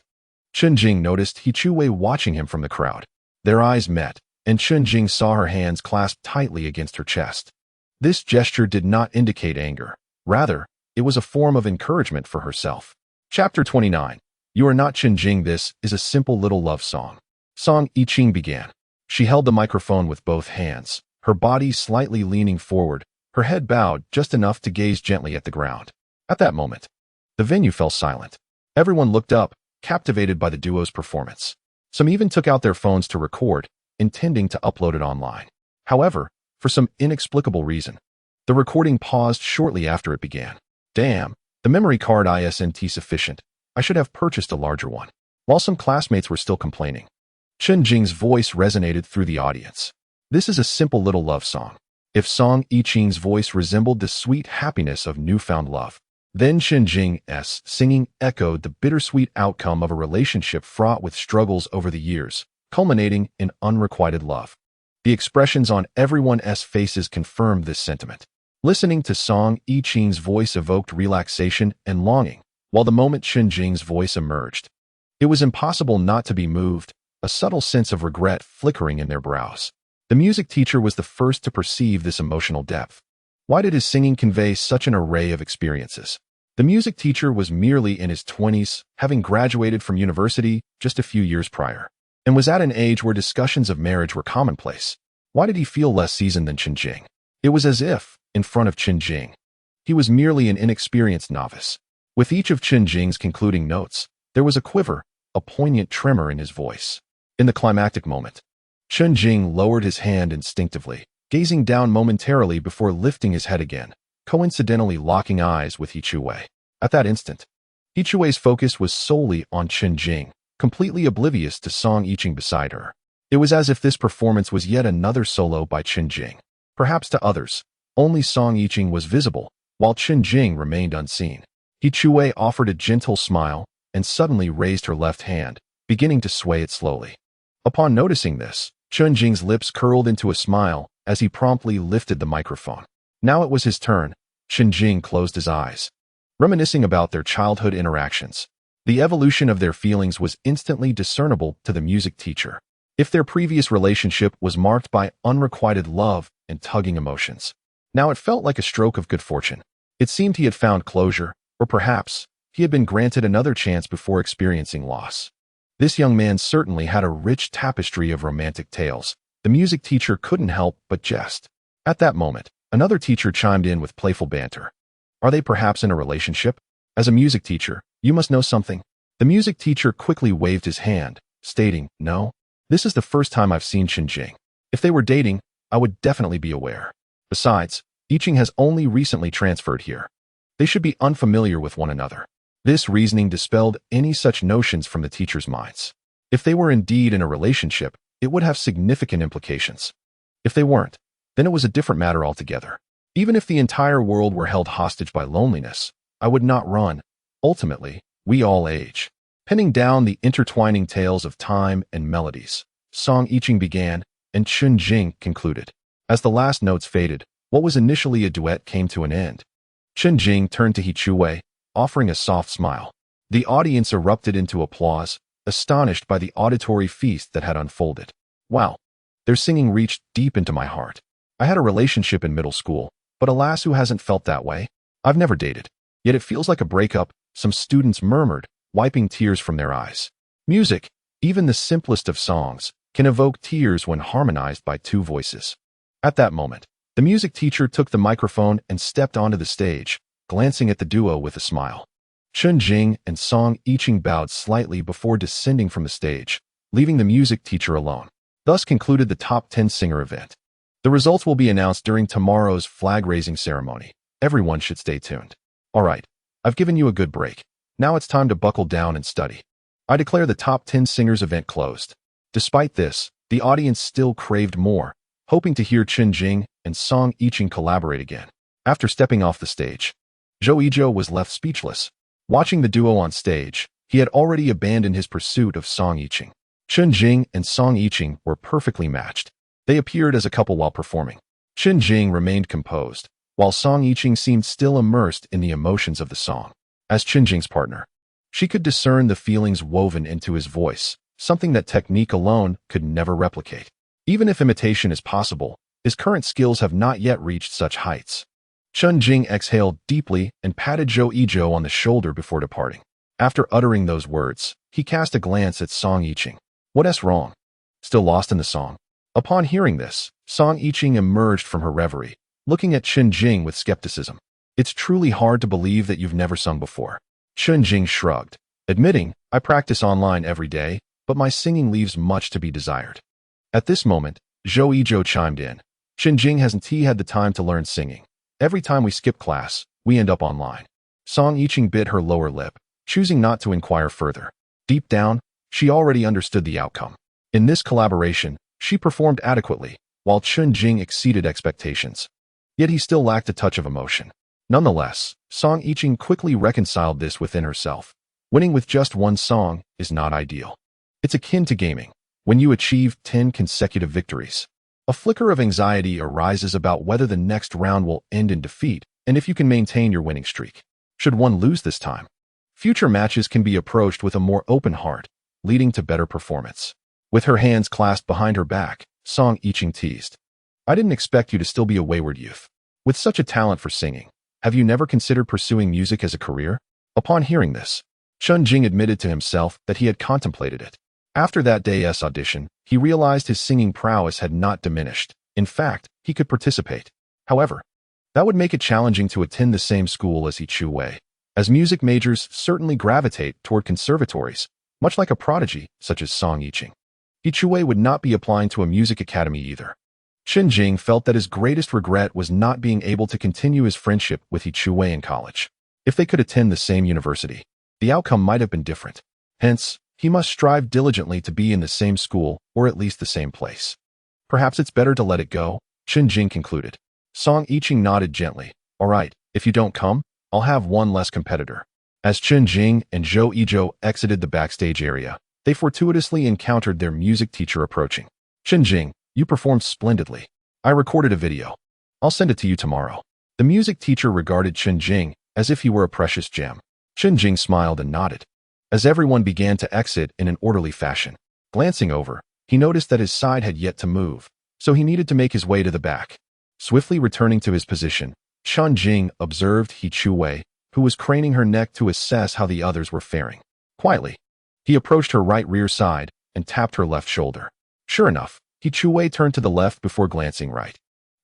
A: Chen Jing noticed He Chuwei watching him from the crowd. Their eyes met, and Chen Jing saw her hands clasped tightly against her chest. This gesture did not indicate anger. Rather, it was a form of encouragement for herself. Chapter 29. You are not Chen Jing. This is a simple little love song. Song Yiqing began. She held the microphone with both hands, her body slightly leaning forward, her head bowed just enough to gaze gently at the ground. At that moment, the venue fell silent. Everyone looked up, captivated by the duo's performance. Some even took out their phones to record, intending to upload it online. However, for some inexplicable reason, the recording paused shortly after it began. Damn, the memory card isn't sufficient. I should have purchased a larger one. While some classmates were still complaining, Chen Jing's voice resonated through the audience. This is a simple little love song. If Song Yiqing's voice resembled the sweet happiness of newfound love, then Chen Jing's singing echoed the bittersweet outcome of a relationship fraught with struggles over the years, culminating in unrequited love. The expressions on everyone's faces confirmed this sentiment. Listening to Song Yiqing's voice evoked relaxation and longing, while the moment Chen Jing's voice emerged, it was impossible not to be moved, a subtle sense of regret flickering in their brows. The music teacher was the first to perceive this emotional depth. Why did his singing convey such an array of experiences? The music teacher was merely in his 20s, having graduated from university just a few years prior, and was at an age where discussions of marriage were commonplace. Why did he feel less seasoned than Chen Jing? It was as if, in front of Chen Jing, he was merely an inexperienced novice. With each of Chen Jing's concluding notes, there was a quiver, a poignant tremor in his voice. In the climactic moment, Chen Jing lowered his hand instinctively, gazing down momentarily before lifting his head again, coincidentally locking eyes with He Chuwei. At that instant, He Chuwei's focus was solely on Chen Jing, completely oblivious to Song Yiqing beside her. It was as if this performance was yet another solo by Chen Jing. Perhaps to others, only Song Yiqing was visible, while Chen Jing remained unseen. He Chuwei offered a gentle smile and suddenly raised her left hand, beginning to sway it slowly. Upon noticing this, Chen Jing's lips curled into a smile as he promptly lifted the microphone. Now it was his turn. Chen Jing closed his eyes, reminiscing about their childhood interactions. The evolution of their feelings was instantly discernible to the music teacher. If their previous relationship was marked by unrequited love and tugging emotions, now it felt like a stroke of good fortune. It seemed he had found closure, or perhaps he had been granted another chance before experiencing loss. This young man certainly had a rich tapestry of romantic tales. The music teacher couldn't help but jest. At that moment, another teacher chimed in with playful banter. Are they perhaps in a relationship? As a music teacher, you must know something. The music teacher quickly waved his hand, stating, no, this is the first time I've seen Chen Jing. If they were dating, I would definitely be aware. Besides, Yiqing has only recently transferred here. They should be unfamiliar with one another. This reasoning dispelled any such notions from the teacher's minds. If they were indeed in a relationship, it would have significant implications. If they weren't, then it was a different matter altogether. Even if the entire world were held hostage by loneliness, I would not run. Ultimately, we all age. Penning down the intertwining tales of time and melodies, Song Yiqing began, and Chen Jing concluded. As the last notes faded, what was initially a duet came to an end. Chen Jing turned to He Chuwei, offering a soft smile. The audience erupted into applause, astonished by the auditory feast that had unfolded. Wow, their singing reached deep into my heart. I had a relationship in middle school, but alas, who hasn't felt that way? I've never dated. Yet it feels like a breakup, some students murmured, wiping tears from their eyes. Music, even the simplest of songs, can evoke tears when harmonized by two voices. At that moment, the music teacher took the microphone and stepped onto the stage, glancing at the duo with a smile. Chen Jing and Song Yiqing bowed slightly before descending from the stage, leaving the music teacher alone. Thus concluded the top 10 singer event. The results will be announced during tomorrow's flag-raising ceremony. Everyone should stay tuned. Alright, I've given you a good break. Now it's time to buckle down and study. I declare the top 10 singers event closed. Despite this, the audience still craved more, hoping to hear Chen Jing and Song Yiqing collaborate again. After stepping off the stage, Zhou Yizhou was left speechless. Watching the duo on stage, he had already abandoned his pursuit of Song Yiqing. Chen Jing and Song Yiqing were perfectly matched. They appeared as a couple while performing. Chen Jing remained composed, while Song Yiqing seemed still immersed in the emotions of the song. As Chen Jing's partner, she could discern the feelings woven into his voice, something that technique alone could never replicate. Even if imitation is possible, his current skills have not yet reached such heights. Chen Jing exhaled deeply and patted Zhou Yizhou on the shoulder before departing. After uttering those words, he cast a glance at Song Yiqing. What's wrong? Still lost in the song? Upon hearing this, Song Yiqing emerged from her reverie, looking at Chen Jing with skepticism. It's truly hard to believe that you've never sung before. Chen Jing shrugged, admitting, I practice online every day, but my singing leaves much to be desired. At this moment, Zhou Yizhou chimed in. Chen Jing hasn't had the time to learn singing. Every time we skip class, we end up online. Song Yiqing bit her lower lip, choosing not to inquire further. Deep down, she already understood the outcome. In this collaboration, she performed adequately, while Chen Jing exceeded expectations. Yet he still lacked a touch of emotion. Nonetheless, Song Yiqing quickly reconciled this within herself. Winning with just one song is not ideal. It's akin to gaming. When you achieve 10 consecutive victories, a flicker of anxiety arises about whether the next round will end in defeat and if you can maintain your winning streak. Should one lose this time, future matches can be approached with a more open heart, leading to better performance. With her hands clasped behind her back, Song Yiqing teased, I didn't expect you to still be a wayward youth. With such a talent for singing, Have you never considered pursuing music as a career? Upon hearing this, Chen Jing admitted to himself that he had contemplated it. After that day's audition, he realized his singing prowess had not diminished. In fact, he could participate. However, that would make it challenging to attend the same school as He Chu-wei, as music majors certainly gravitate toward conservatories, much like a prodigy such as Song Yiqing. He Chu-wei would not be applying to a music academy either. Chen Jing felt that his greatest regret was not being able to continue his friendship with He Chu-wei in college. If they could attend the same university, the outcome might have been different. Hence, he must strive diligently to be in the same school or at least the same place. Perhaps it's better to let it go, Chen Jing concluded. Song Yiqing nodded gently. All right, if you don't come, I'll have one less competitor. As Chen Jing and Zhou Yizhou exited the backstage area, they fortuitously encountered their music teacher approaching. Chen Jing, you performed splendidly. I recorded a video. I'll send it to you tomorrow. The music teacher regarded Chen Jing as if he were a precious gem. Chen Jing smiled and nodded. As everyone began to exit in an orderly fashion, glancing over, he noticed that his side had yet to move, so he needed to make his way to the back. Swiftly returning to his position, Chen Jing observed He Chu-wei, who was craning her neck to assess how the others were faring. Quietly, he approached her right rear side and tapped her left shoulder. Sure enough, He Chu-wei turned to the left before glancing right,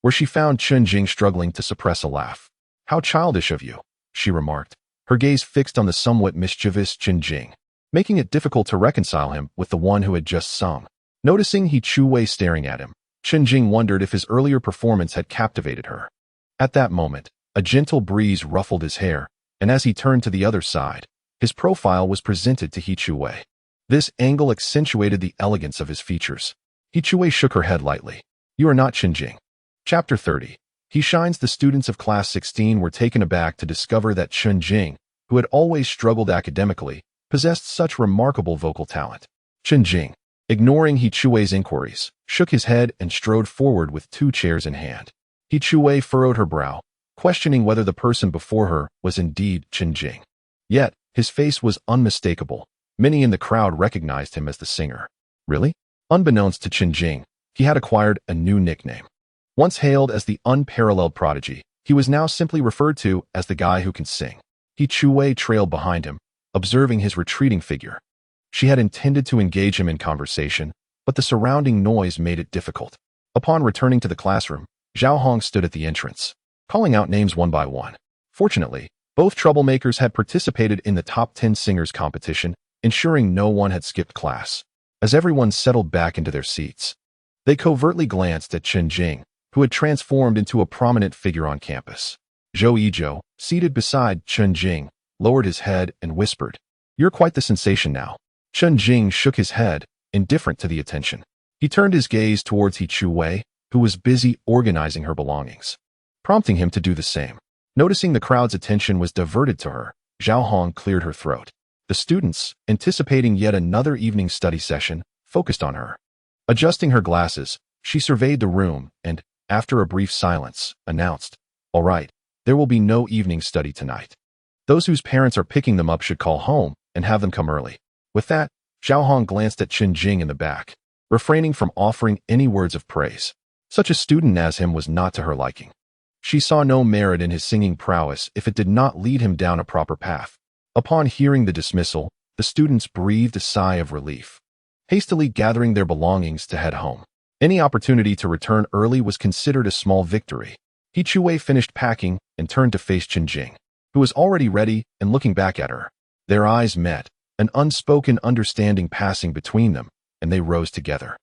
A: where she found Chen Jing struggling to suppress a laugh. How childish of you, she remarked, her gaze fixed on the somewhat mischievous Chen Jing, making it difficult to reconcile him with the one who had just sung. Noticing He Chu-wei staring at him, Chen Jing wondered if his earlier performance had captivated her. At that moment, a gentle breeze ruffled his hair, and as he turned to the other side, his profile was presented to He Chu-wei. This angle accentuated the elegance of his features. He Chu-wei shook her head lightly. You are not Chen Jing. Chapter 30. He shines. The students of class 16 were taken aback to discover that Chen Jing, who had always struggled academically, possessed such remarkable vocal talent. Chen Jing, ignoring He Chu-wei's inquiries, shook his head and strode forward with 2 chairs in hand. He Chu-wei furrowed her brow, questioning whether the person before her was indeed Chen Jing. Yet, his face was unmistakable. Many in the crowd recognized him as the singer. Really? Unbeknownst to Chen Jing, he had acquired a new nickname. Once hailed as the unparalleled prodigy, he was now simply referred to as the guy who can sing. He Chu-wei trailed behind him, observing his retreating figure. She had intended to engage him in conversation, but the surrounding noise made it difficult. Upon returning to the classroom, Zhao Hong stood at the entrance, calling out names one by one. Fortunately, both troublemakers had participated in the top 10 singers competition, ensuring no one had skipped class. As everyone settled back into their seats, they covertly glanced at Chen Jing, who had transformed into a prominent figure on campus. Zhou Yizhou, seated beside Chen Jing, lowered his head and whispered, "You're quite the sensation now." Chen Jing shook his head, indifferent to the attention. He turned his gaze towards He Chu-wei, who was busy organizing her belongings, prompting him to do the same. Noticing the crowd's attention was diverted to her, Zhao Hong cleared her throat. The students, anticipating yet another evening study session, focused on her. Adjusting her glasses, she surveyed the room and, after a brief silence, announced, "All right, there will be no evening study tonight. Those whose parents are picking them up should call home and have them come early." With that, Zhao Hong glanced at Chen Jing in the back, refraining from offering any words of praise. Such a student as him was not to her liking. She saw no merit in his singing prowess if it did not lead him down a proper path. Upon hearing the dismissal, the students breathed a sigh of relief, hastily gathering their belongings to head home. Any opportunity to return early was considered a small victory. He Chu-wei finished packing and turned to face Chen Jing, who was already ready and looking back at her. Their eyes met, an unspoken understanding passing between them, and they rose together.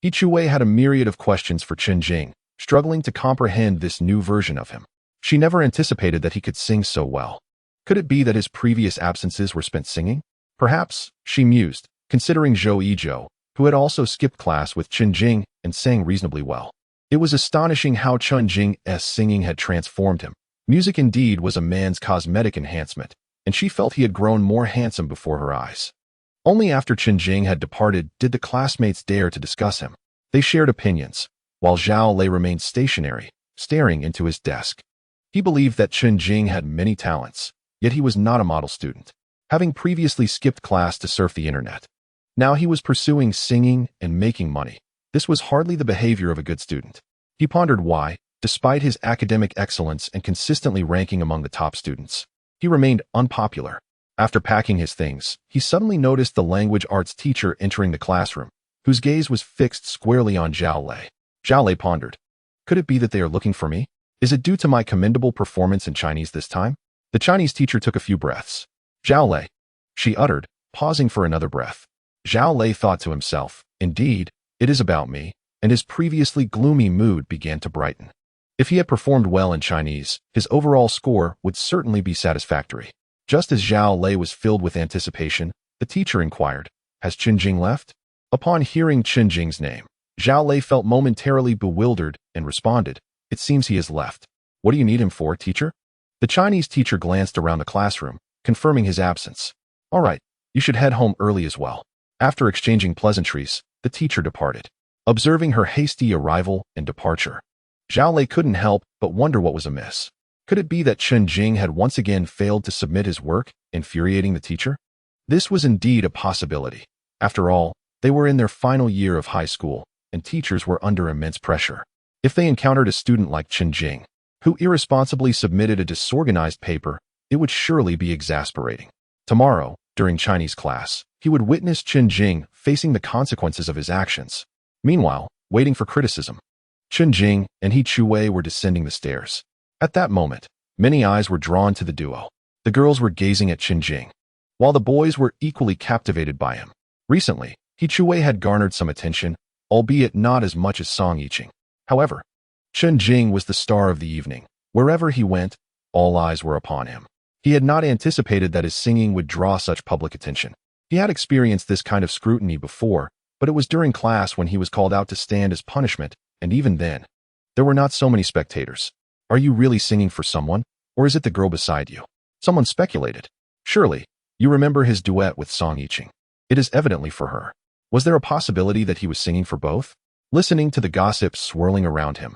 A: He Chu-wei had a myriad of questions for Chen Jing, struggling to comprehend this new version of him. She never anticipated that he could sing so well. Could it be that his previous absences were spent singing? Perhaps, she mused, considering Zhou Yizhou, who had also skipped class with Chen Jing and sang reasonably well. It was astonishing how Chen Jing's singing had transformed him. Music indeed was a man's cosmetic enhancement, and she felt he had grown more handsome before her eyes. Only after Chen Jing had departed did the classmates dare to discuss him. They shared opinions, while Zhao Lei remained stationary, staring into his desk. He believed that Chen Jing had many talents, yet he was not a model student, having previously skipped class to surf the internet. Now he was pursuing singing and making money. This was hardly the behavior of a good student. He pondered why, Despite his academic excellence and consistently ranking among the top students, he remained unpopular. After packing his things, he suddenly noticed the language arts teacher entering the classroom, whose gaze was fixed squarely on Zhao Lei. Zhao Lei pondered. Could it be that they are looking for me? Is it due to my commendable performance in Chinese this time? The Chinese teacher took a few breaths. Zhao Lei, she uttered, pausing for another breath. Zhao Lei thought to himself, indeed, it is about me, and his previously gloomy mood began to brighten. If he had performed well in Chinese, his overall score would certainly be satisfactory. Just as Zhao Lei was filled with anticipation, the teacher inquired, has Chen Jing left? Upon hearing Chen Jing's name, Zhao Lei felt momentarily bewildered and responded, it seems he has left. What do you need him for, teacher? The Chinese teacher glanced around the classroom, confirming his absence. All right, you should head home early as well. After exchanging pleasantries, the teacher departed. Observing her hasty arrival and departure, Zhao Lei couldn't help but wonder what was amiss. Could it be that Chen Jing had once again failed to submit his work, infuriating the teacher? This was indeed a possibility. After all, they were in their final year of high school, and teachers were under immense pressure. If they encountered a student like Chen Jing, who irresponsibly submitted a disorganized paper, it would surely be exasperating. Tomorrow, during Chinese class, he would witness Chen Jing facing the consequences of his actions. Meanwhile, waiting for criticism, Chen Jing and He Chuwei were descending the stairs. At that moment, many eyes were drawn to the duo. The girls were gazing at Chen Jing, while the boys were equally captivated by him. Recently, He Chuwei had garnered some attention, albeit not as much as Song Yiqing. However, Chen Jing was the star of the evening. Wherever he went, all eyes were upon him. He had not anticipated that his singing would draw such public attention. He had experienced this kind of scrutiny before, but it was during class when he was called out to stand as punishment, and even then, there were not so many spectators. Are you really singing for someone, or is it the girl beside you? Someone speculated. Surely, you remember his duet with Song Yiqing. It is evidently for her. Was there a possibility that he was singing for both? Listening to the gossip swirling around him,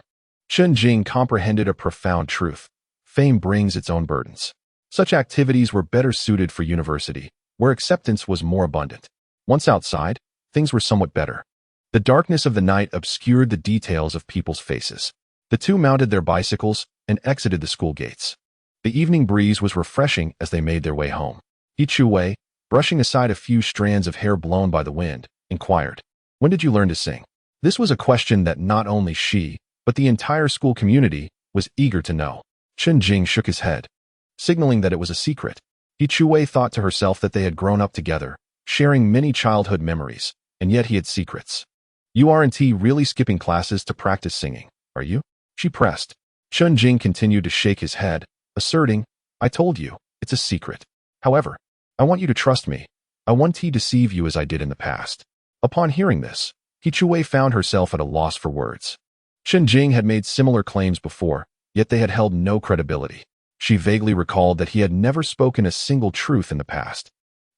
A: Chen Jing comprehended a profound truth. Fame brings its own burdens. Such activities were better suited for university, where acceptance was more abundant. Once outside, things were somewhat better. The darkness of the night obscured the details of people's faces. The two mounted their bicycles and exited the school gates. The evening breeze was refreshing as they made their way home. He Chuwei, brushing aside a few strands of hair blown by the wind, inquired, when did you learn to sing? This was a question that not only she, but the entire school community was eager to know. Chen Jing shook his head, signaling that it was a secret. He Chuwei thought to herself that they had grown up together, sharing many childhood memories, and yet he had secrets. You aren't really skipping classes to practice singing, are you? She pressed. Chen Jing continued to shake his head, asserting, I told you, it's a secret. However, I want you to trust me. I won't deceive you as I did in the past. Upon hearing this, He Chuwei found herself at a loss for words. Chen Jing had made similar claims before, yet they had held no credibility. She vaguely recalled that he had never spoken a single truth in the past.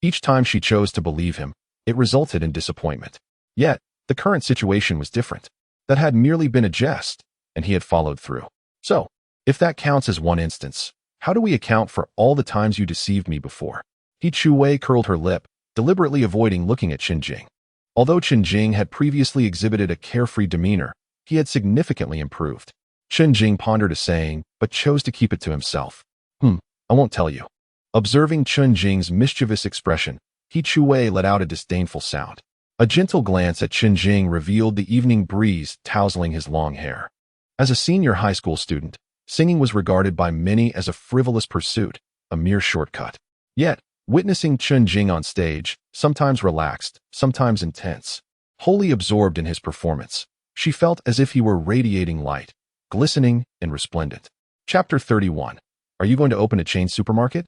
A: Each time she chose to believe him, it resulted in disappointment. Yet, the current situation was different. That had merely been a jest, and he had followed through. So, if that counts as one instance, how do we account for all the times you deceived me before? He Chuwei curled her lip, deliberately avoiding looking at Chen Jing. Although Chen Jing had previously exhibited a carefree demeanor, he had significantly improved. Chen Jing pondered a saying, but chose to keep it to himself. I won't tell you. Observing Chen Jing's mischievous expression, He Chuwei let out a disdainful sound. A gentle glance at Chen Jing revealed the evening breeze tousling his long hair. As a senior high school student, singing was regarded by many as a frivolous pursuit, a mere shortcut. Yet, witnessing Chen Jing on stage, sometimes relaxed, sometimes intense, wholly absorbed in his performance, she felt as if he were radiating light, glistening and resplendent. Chapter 31. Are you going to open a chain supermarket?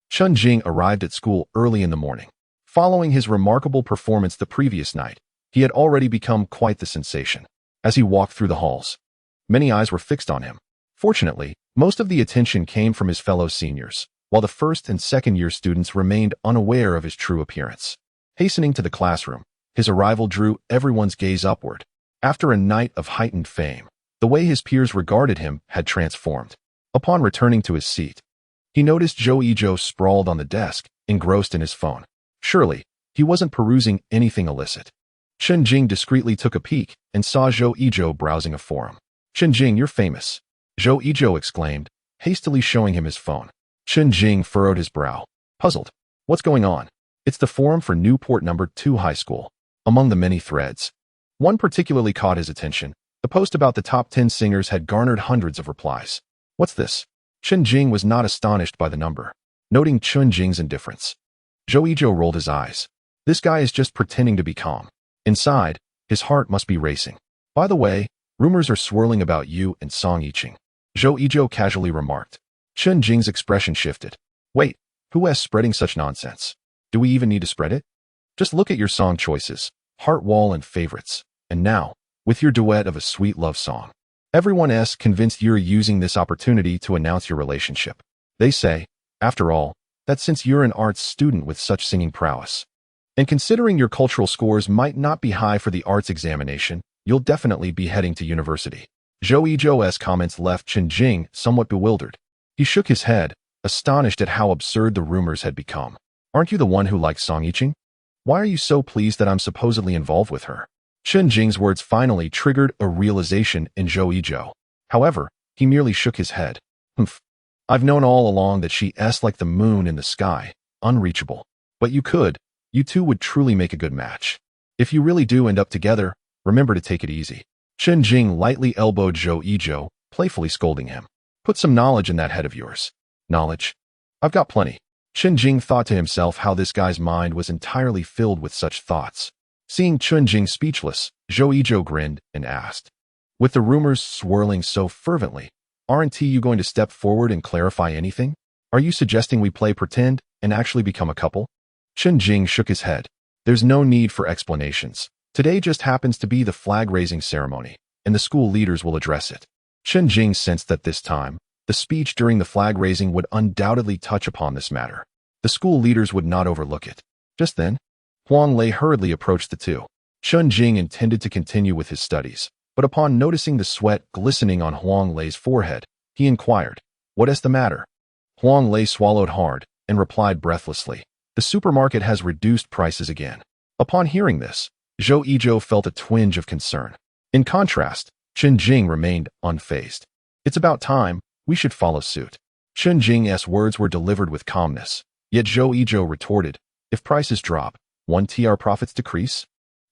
A: Chen Jing arrived at school early in the morning. Following his remarkable performance the previous night, he had already become quite the sensation. As he walked through the halls, many eyes were fixed on him. Fortunately, most of the attention came from his fellow seniors, while the first and second-year students remained unaware of his true appearance. Hastening to the classroom, his arrival drew everyone's gaze upward. After a night of heightened fame, the way his peers regarded him had transformed. Upon returning to his seat, he noticed Zhou Yizhou sprawled on the desk, engrossed in his phone. Surely, he wasn't perusing anything illicit. Chen Jing discreetly took a peek and saw Zhou Yizhou browsing a forum. Chen Jing, you're famous. Zhou Yizhou exclaimed, hastily showing him his phone. Chen Jing furrowed his brow, puzzled. What's going on? It's the forum for Newport number 2 high school. Among the many threads, one particularly caught his attention. The post about the top 10 singers had garnered hundreds of replies. What's this? Chen Jing was not astonished by the number, noting Chen Jing's indifference. Zhou Yizhou rolled his eyes. This guy is just pretending to be calm. Inside, his heart must be racing. By the way, rumors are swirling about you and Song Yiqing. Zhou Yizhou casually remarked. Chen Jing's expression shifted. Wait, who is spreading such nonsense? Do we even need to spread it? Just look at your song choices, heart wall and favorites, and now, with your duet of a sweet love song. Everyone's convinced you're using this opportunity to announce your relationship. They say, after all, that since you're an arts student with such singing prowess, and considering your cultural scores might not be high for the arts examination, you'll definitely be heading to university. Zhou Yizhou's comments left Chen Jing somewhat bewildered. He shook his head, astonished at how absurd the rumors had become. Aren't you the one who likes Song Yiqing? Why are you so pleased that I'm supposedly involved with her? Chen Jing's words finally triggered a realization in Zhou Yizhou. However, he merely shook his head. Humph. I've known all along that she's like the moon in the sky, unreachable. But you two would truly make a good match. If you really do end up together, remember to take it easy. Chen Jing lightly elbowed Zhou Yizhou, playfully scolding him. Put some knowledge in that head of yours. Knowledge? I've got plenty. Chen Jing thought to himself how this guy's mind was entirely filled with such thoughts. Seeing Chen Jing speechless, Zhou Yizhou grinned and asked, with the rumors swirling so fervently, aren't you going to step forward and clarify anything? Are you suggesting we play pretend and actually become a couple? Chen Jing shook his head. There's no need for explanations. Today just happens to be the flag-raising ceremony, and the school leaders will address it. Chen Jing sensed that this time, the speech during the flag-raising would undoubtedly touch upon this matter. The school leaders would not overlook it. Just then, Huang Lei hurriedly approached the two. Chen Jing intended to continue with his studies, but upon noticing the sweat glistening on Huang Lei's forehead, he inquired, "What is the matter?" Huang Lei swallowed hard and replied breathlessly, "The supermarket has reduced prices again." Upon hearing this, Zhou Yizhou felt a twinge of concern. In contrast, Chen Jing remained unfazed. It's about time, we should follow suit. Chen Jing's words were delivered with calmness, yet Zhou Yizhou retorted, if prices drop, won't our profits decrease?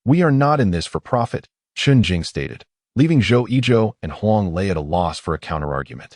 A: We are not in this for profit, Chen Jing stated, leaving Zhou Yizhou and Huang Lei at a loss for a counterargument.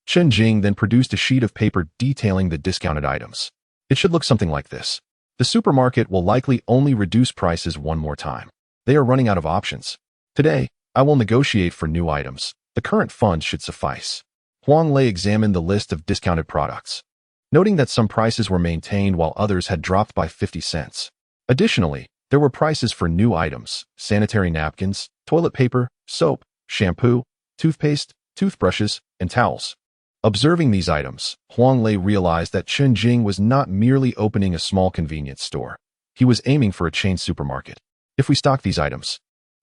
A: Chen Jing then produced a sheet of paper detailing the discounted items. It should look something like this. The supermarket will likely only reduce prices one more time. They are running out of options. Today, I will negotiate for new items. The current funds should suffice. Huang Lei examined the list of discounted products, noting that some prices were maintained while others had dropped by 50 cents. Additionally, there were prices for new items, sanitary napkins, toilet paper, soap, shampoo, toothpaste, toothbrushes, and towels. Observing these items, Huang Lei realized that Chen Jing was not merely opening a small convenience store. He was aiming for a chain supermarket. If we stock these items,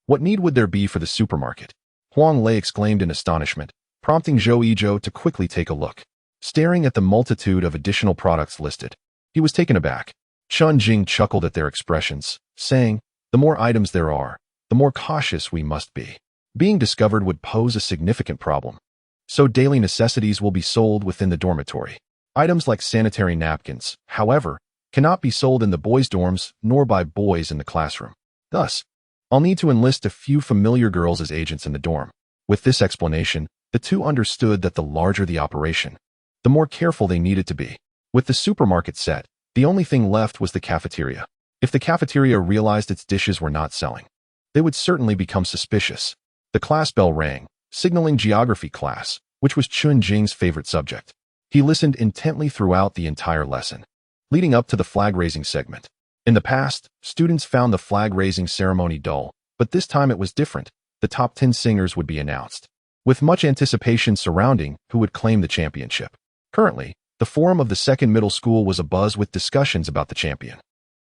A: what need would there be for the supermarket? Huang Lei exclaimed in astonishment, prompting Zhou Yizhou to quickly take a look. Staring at the multitude of additional products listed, he was taken aback. Chen Jing chuckled at their expressions, saying, the more items there are, the more cautious we must be. Being discovered would pose a significant problem. So daily necessities will be sold within the dormitory. Items like sanitary napkins, however, cannot be sold in the boys' dorms nor by boys in the classroom. Thus, I'll need to enlist a few familiar girls as agents in the dorm. With this explanation, the two understood that the larger the operation, the more careful they needed to be. With the supermarket set, the only thing left was the cafeteria. If the cafeteria realized its dishes were not selling, they would certainly become suspicious. The class bell rang, signaling geography class, which was Chen Jing's favorite subject. He listened intently throughout the entire lesson, leading up to the flag-raising segment. In the past, students found the flag-raising ceremony dull, but this time it was different. The top 10 singers would be announced, with much anticipation surrounding who would claim the championship. Currently, the forum of the second middle school was abuzz with discussions about the champion.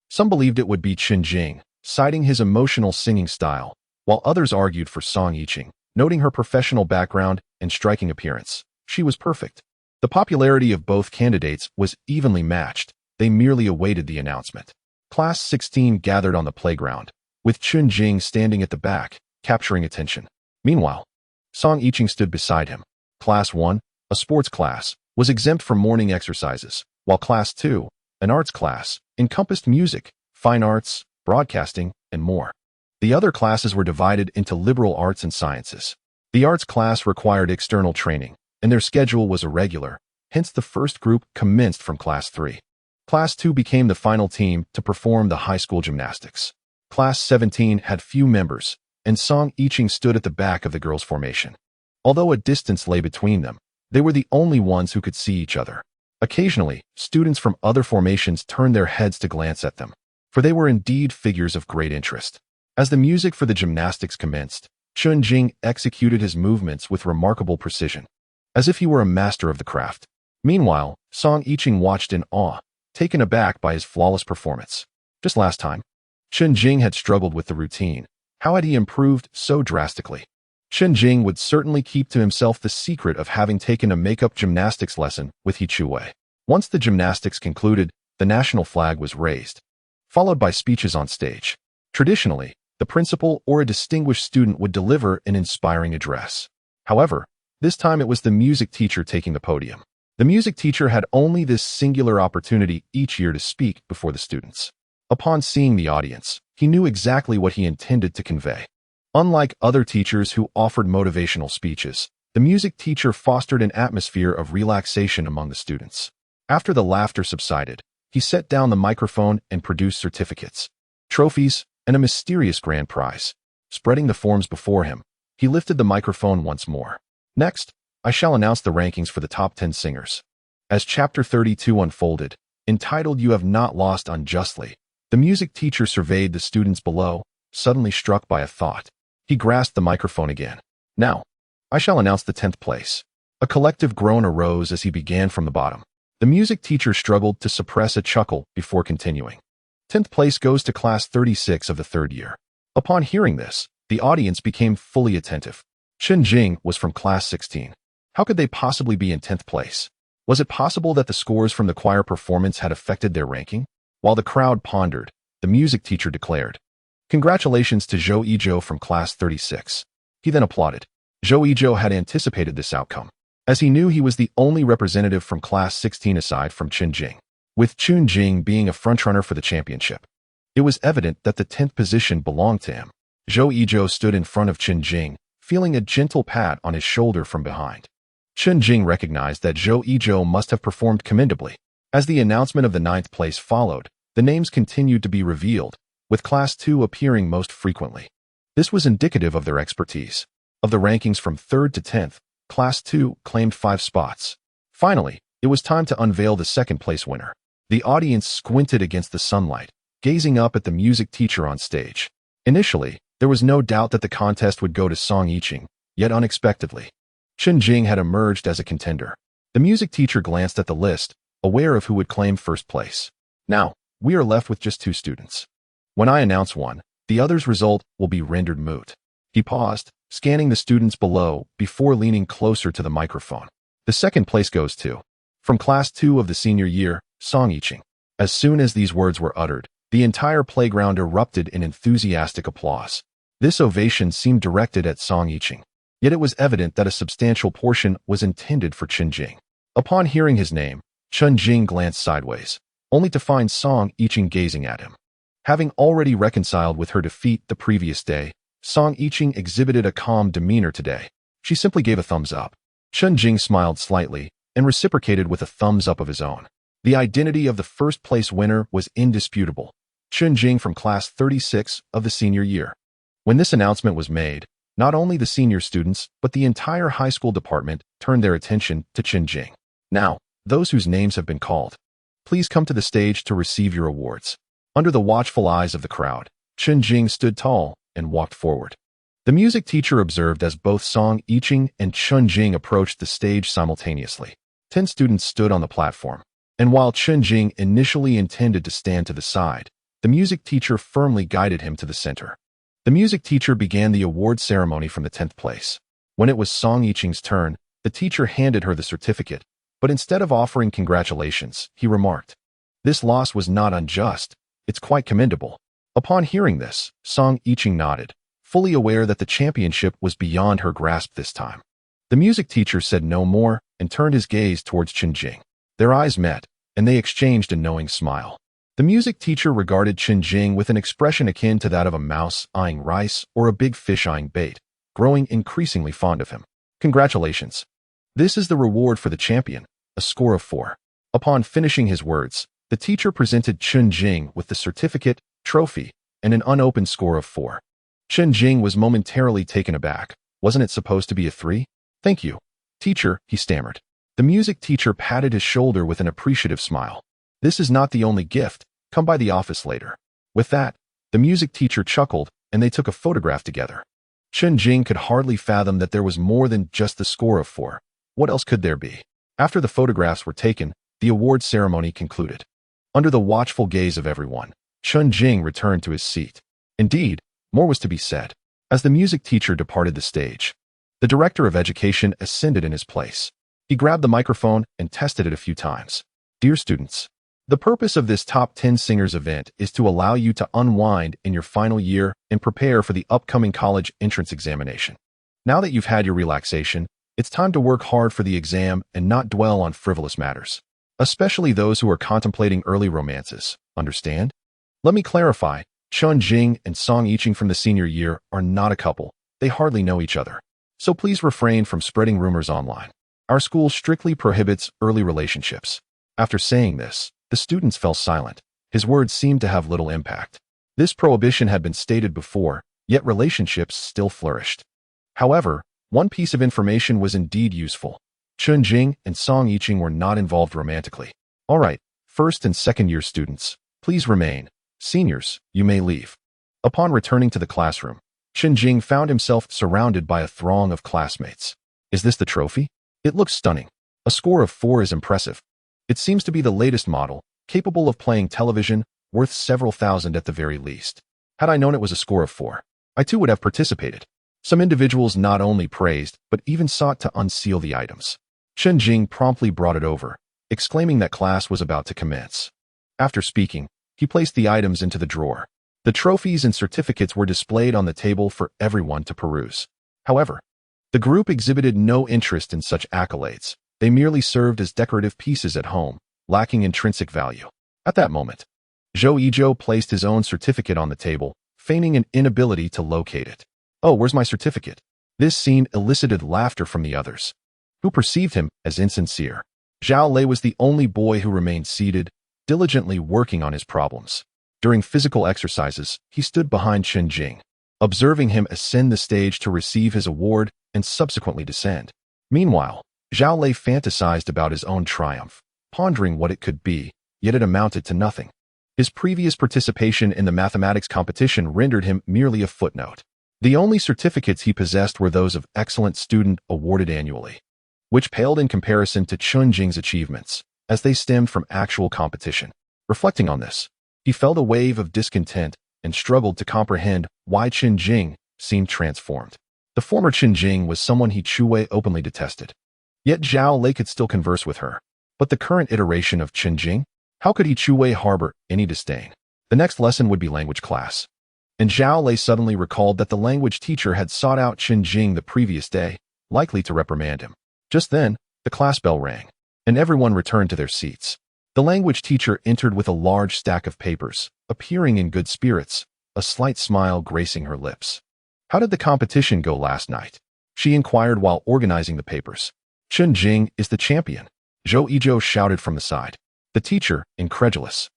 A: Some believed it would be Chen Jing, citing his emotional singing style, while others argued for Song Yiqing, noting her professional background and striking appearance. She was perfect. The popularity of both candidates was evenly matched. They merely awaited the announcement. Class 16 gathered on the playground, with Chen Jing standing at the back, capturing attention. Meanwhile, Song Yiqing stood beside him, Class 1, a sports class, was exempt from morning exercises, while Class 2, an arts class, encompassed music, fine arts, broadcasting, and more. The other classes were divided into liberal arts and sciences. The arts class required external training, and their schedule was irregular, hence the first group commenced from Class 3. Class 2 became the final team to perform the high school gymnastics. Class 17 had few members, and Song Yiqing stood at the back of the girls' formation. Although a distance lay between them, they were the only ones who could see each other. Occasionally, students from other formations turned their heads to glance at them, for they were indeed figures of great interest. As the music for the gymnastics commenced, Chen Jing executed his movements with remarkable precision, as if he were a master of the craft. Meanwhile, Song Yiqing watched in awe, taken aback by his flawless performance. Just last time, Chen Jing had struggled with the routine. How had he improved so drastically? Chen Jing would certainly keep to himself the secret of having taken a make-up gymnastics lesson with He Chuwei. Once the gymnastics concluded, the national flag was raised, followed by speeches on stage. Traditionally, the principal or a distinguished student would deliver an inspiring address. However, this time it was the music teacher taking the podium. The music teacher had only this singular opportunity each year to speak before the students. Upon seeing the audience, he knew exactly what he intended to convey. Unlike other teachers who offered motivational speeches, the music teacher fostered an atmosphere of relaxation among the students. After the laughter subsided, he set down the microphone and produced certificates, trophies, and a mysterious grand prize. Spreading the forms before him, he lifted the microphone once more. Next, I shall announce the rankings for the top 10 singers. As Chapter 32 unfolded, entitled You Have Not Lost Unjustly, the music teacher surveyed the students below, suddenly struck by a thought. He grasped the microphone again. Now, I shall announce the 10th place. A collective groan arose as he began from the bottom. The music teacher struggled to suppress a chuckle before continuing. 10th place goes to Class 36 of the 3rd year. Upon hearing this, the audience became fully attentive. Chen Jing was from Class 16. How could they possibly be in 10th place? Was it possible that the scores from the choir performance had affected their ranking? While the crowd pondered, the music teacher declared, "Congratulations to Zhou Yizhou from Class 36. He then applauded. Zhou Yizhou had anticipated this outcome, as he knew he was the only representative from Class 16 aside from Chen Jing, with Chen Jing being a frontrunner for the championship. It was evident that the 10th position belonged to him. Zhou Yizhou stood in front of Chen Jing, feeling a gentle pat on his shoulder from behind. Chen Jing recognized that Zhou Yizhou must have performed commendably. As the announcement of the 9th place followed, the names continued to be revealed, with Class 2 appearing most frequently. This was indicative of their expertise. Of the rankings from 3rd to 10th, Class 2 claimed 5 spots. Finally, it was time to unveil the 2nd place winner. The audience squinted against the sunlight, gazing up at the music teacher on stage. Initially, there was no doubt that the contest would go to Song Yiqing, yet unexpectedly, Chen Jing had emerged as a contender. The music teacher glanced at the list, aware of who would claim 1st place. Now, we are left with just 2 students. When I announce one, the other's result will be rendered moot. He paused, scanning the students below before leaning closer to the microphone. The 2nd place goes to, from Class 2 of the senior year, Song Yiqing. As soon as these words were uttered, the entire playground erupted in enthusiastic applause. This ovation seemed directed at Song Yiqing, yet it was evident that a substantial portion was intended for Chen Jing. Upon hearing his name, Chen Jing glanced sideways, only to find Song Yiqing gazing at him. Having already reconciled with her defeat the previous day, Song Yiqing exhibited a calm demeanor today. She simply gave a thumbs up. Chen Jing smiled slightly and reciprocated with a thumbs up of his own. The identity of the 1st place winner was indisputable. Chen Jing from Class 36 of the senior year. When this announcement was made, not only the senior students, but the entire high school department turned their attention to Chen Jing. Now, those whose names have been called, please come to the stage to receive your awards. Under the watchful eyes of the crowd, Chen Jing stood tall and walked forward. The music teacher observed as both Song Yiqing and Chen Jing approached the stage simultaneously. 10 students stood on the platform, and while Chen Jing initially intended to stand to the side, the music teacher firmly guided him to the center. The music teacher began the award ceremony from the 10th place. When it was Song Yiqing's turn, the teacher handed her the certificate, but instead of offering congratulations, he remarked, "This loss was not unjust. It's quite commendable." Upon hearing this, Song Yiqing nodded, fully aware that the championship was beyond her grasp this time. The music teacher said no more and turned his gaze towards Chen Jing. Their eyes met, and they exchanged a knowing smile. The music teacher regarded Chen Jing with an expression akin to that of a mouse eyeing rice or a big fish eyeing bait, growing increasingly fond of him. Congratulations. This is the reward for the champion, a score of 4. Upon finishing his words, the teacher presented Chen Jing with the certificate, trophy, and an unopened score of 4. Chen Jing was momentarily taken aback. Wasn't it supposed to be a 3? Thank you, teacher, he stammered. The music teacher patted his shoulder with an appreciative smile. This is not the only gift. Come by the office later. With that, the music teacher chuckled, and they took a photograph together. Chen Jing could hardly fathom that there was more than just the score of 4. What else could there be? After the photographs were taken, the award ceremony concluded. Under the watchful gaze of everyone, Chen Jing returned to his seat. Indeed, more was to be said. As the music teacher departed the stage, the director of education ascended in his place. He grabbed the microphone and tested it a few times. Dear students, the purpose of this Top 10 Singers event is to allow you to unwind in your final year and prepare for the upcoming college entrance examination. Now that you've had your relaxation, it's time to work hard for the exam and not dwell on frivolous matters, especially those who are contemplating early romances. Understand? Let me clarify, Chen Jing and Song Yiqing from the senior year are not a couple. They hardly know each other. So please refrain from spreading rumors online. Our school strictly prohibits early relationships. After saying this, the students fell silent. His words seemed to have little impact. This prohibition had been stated before, yet relationships still flourished. However, one piece of information was indeed useful. Chen Jing and Song Yiqing were not involved romantically. All right, first and second year students, please remain. Seniors, you may leave. Upon returning to the classroom, Chen Jing found himself surrounded by a throng of classmates. Is this the trophy? It looks stunning. A score of 4 is impressive. It seems to be the latest model, capable of playing television, worth several thousand at the very least. Had I known it was a score of 4, I too would have participated. Some individuals not only praised, but even sought to unseal the items. Chen Jing promptly brought it over, exclaiming that class was about to commence. After speaking, he placed the items into the drawer. The trophies and certificates were displayed on the table for everyone to peruse. However, the group exhibited no interest in such accolades. They merely served as decorative pieces at home, lacking intrinsic value. At that moment, Zhou Yizhou placed his own certificate on the table, feigning an inability to locate it. Oh, where's my certificate? This scene elicited laughter from the others, who perceived him as insincere. Zhao Lei was the only boy who remained seated, diligently working on his problems. During physical exercises, he stood behind Chen Jing, observing him ascend the stage to receive his award and subsequently descend. Meanwhile, Zhao Lei fantasized about his own triumph, pondering what it could be, yet it amounted to nothing. His previous participation in the mathematics competition rendered him merely a footnote. The only certificates he possessed were those of excellent student awarded annually, which paled in comparison to Chen Jing's achievements, as they stemmed from actual competition. Reflecting on this, he felt a wave of discontent and struggled to comprehend why Chen Jing seemed transformed. The former Chen Jing was someone he Chu openly detested. Yet Zhao Lei could still converse with her. But the current iteration of Chen Jing? How could he Chu harbor any disdain? The next lesson would be language class. And Zhao Lei suddenly recalled that the language teacher had sought out Chen Jing the previous day, likely to reprimand him. Just then, the class bell rang, and everyone returned to their seats. The language teacher entered with a large stack of papers, appearing in good spirits, a slight smile gracing her lips. How did the competition go last night? She inquired while organizing the papers. Chen Jing is the champion, Zhou Yizhou shouted from the side. The teacher, incredulous,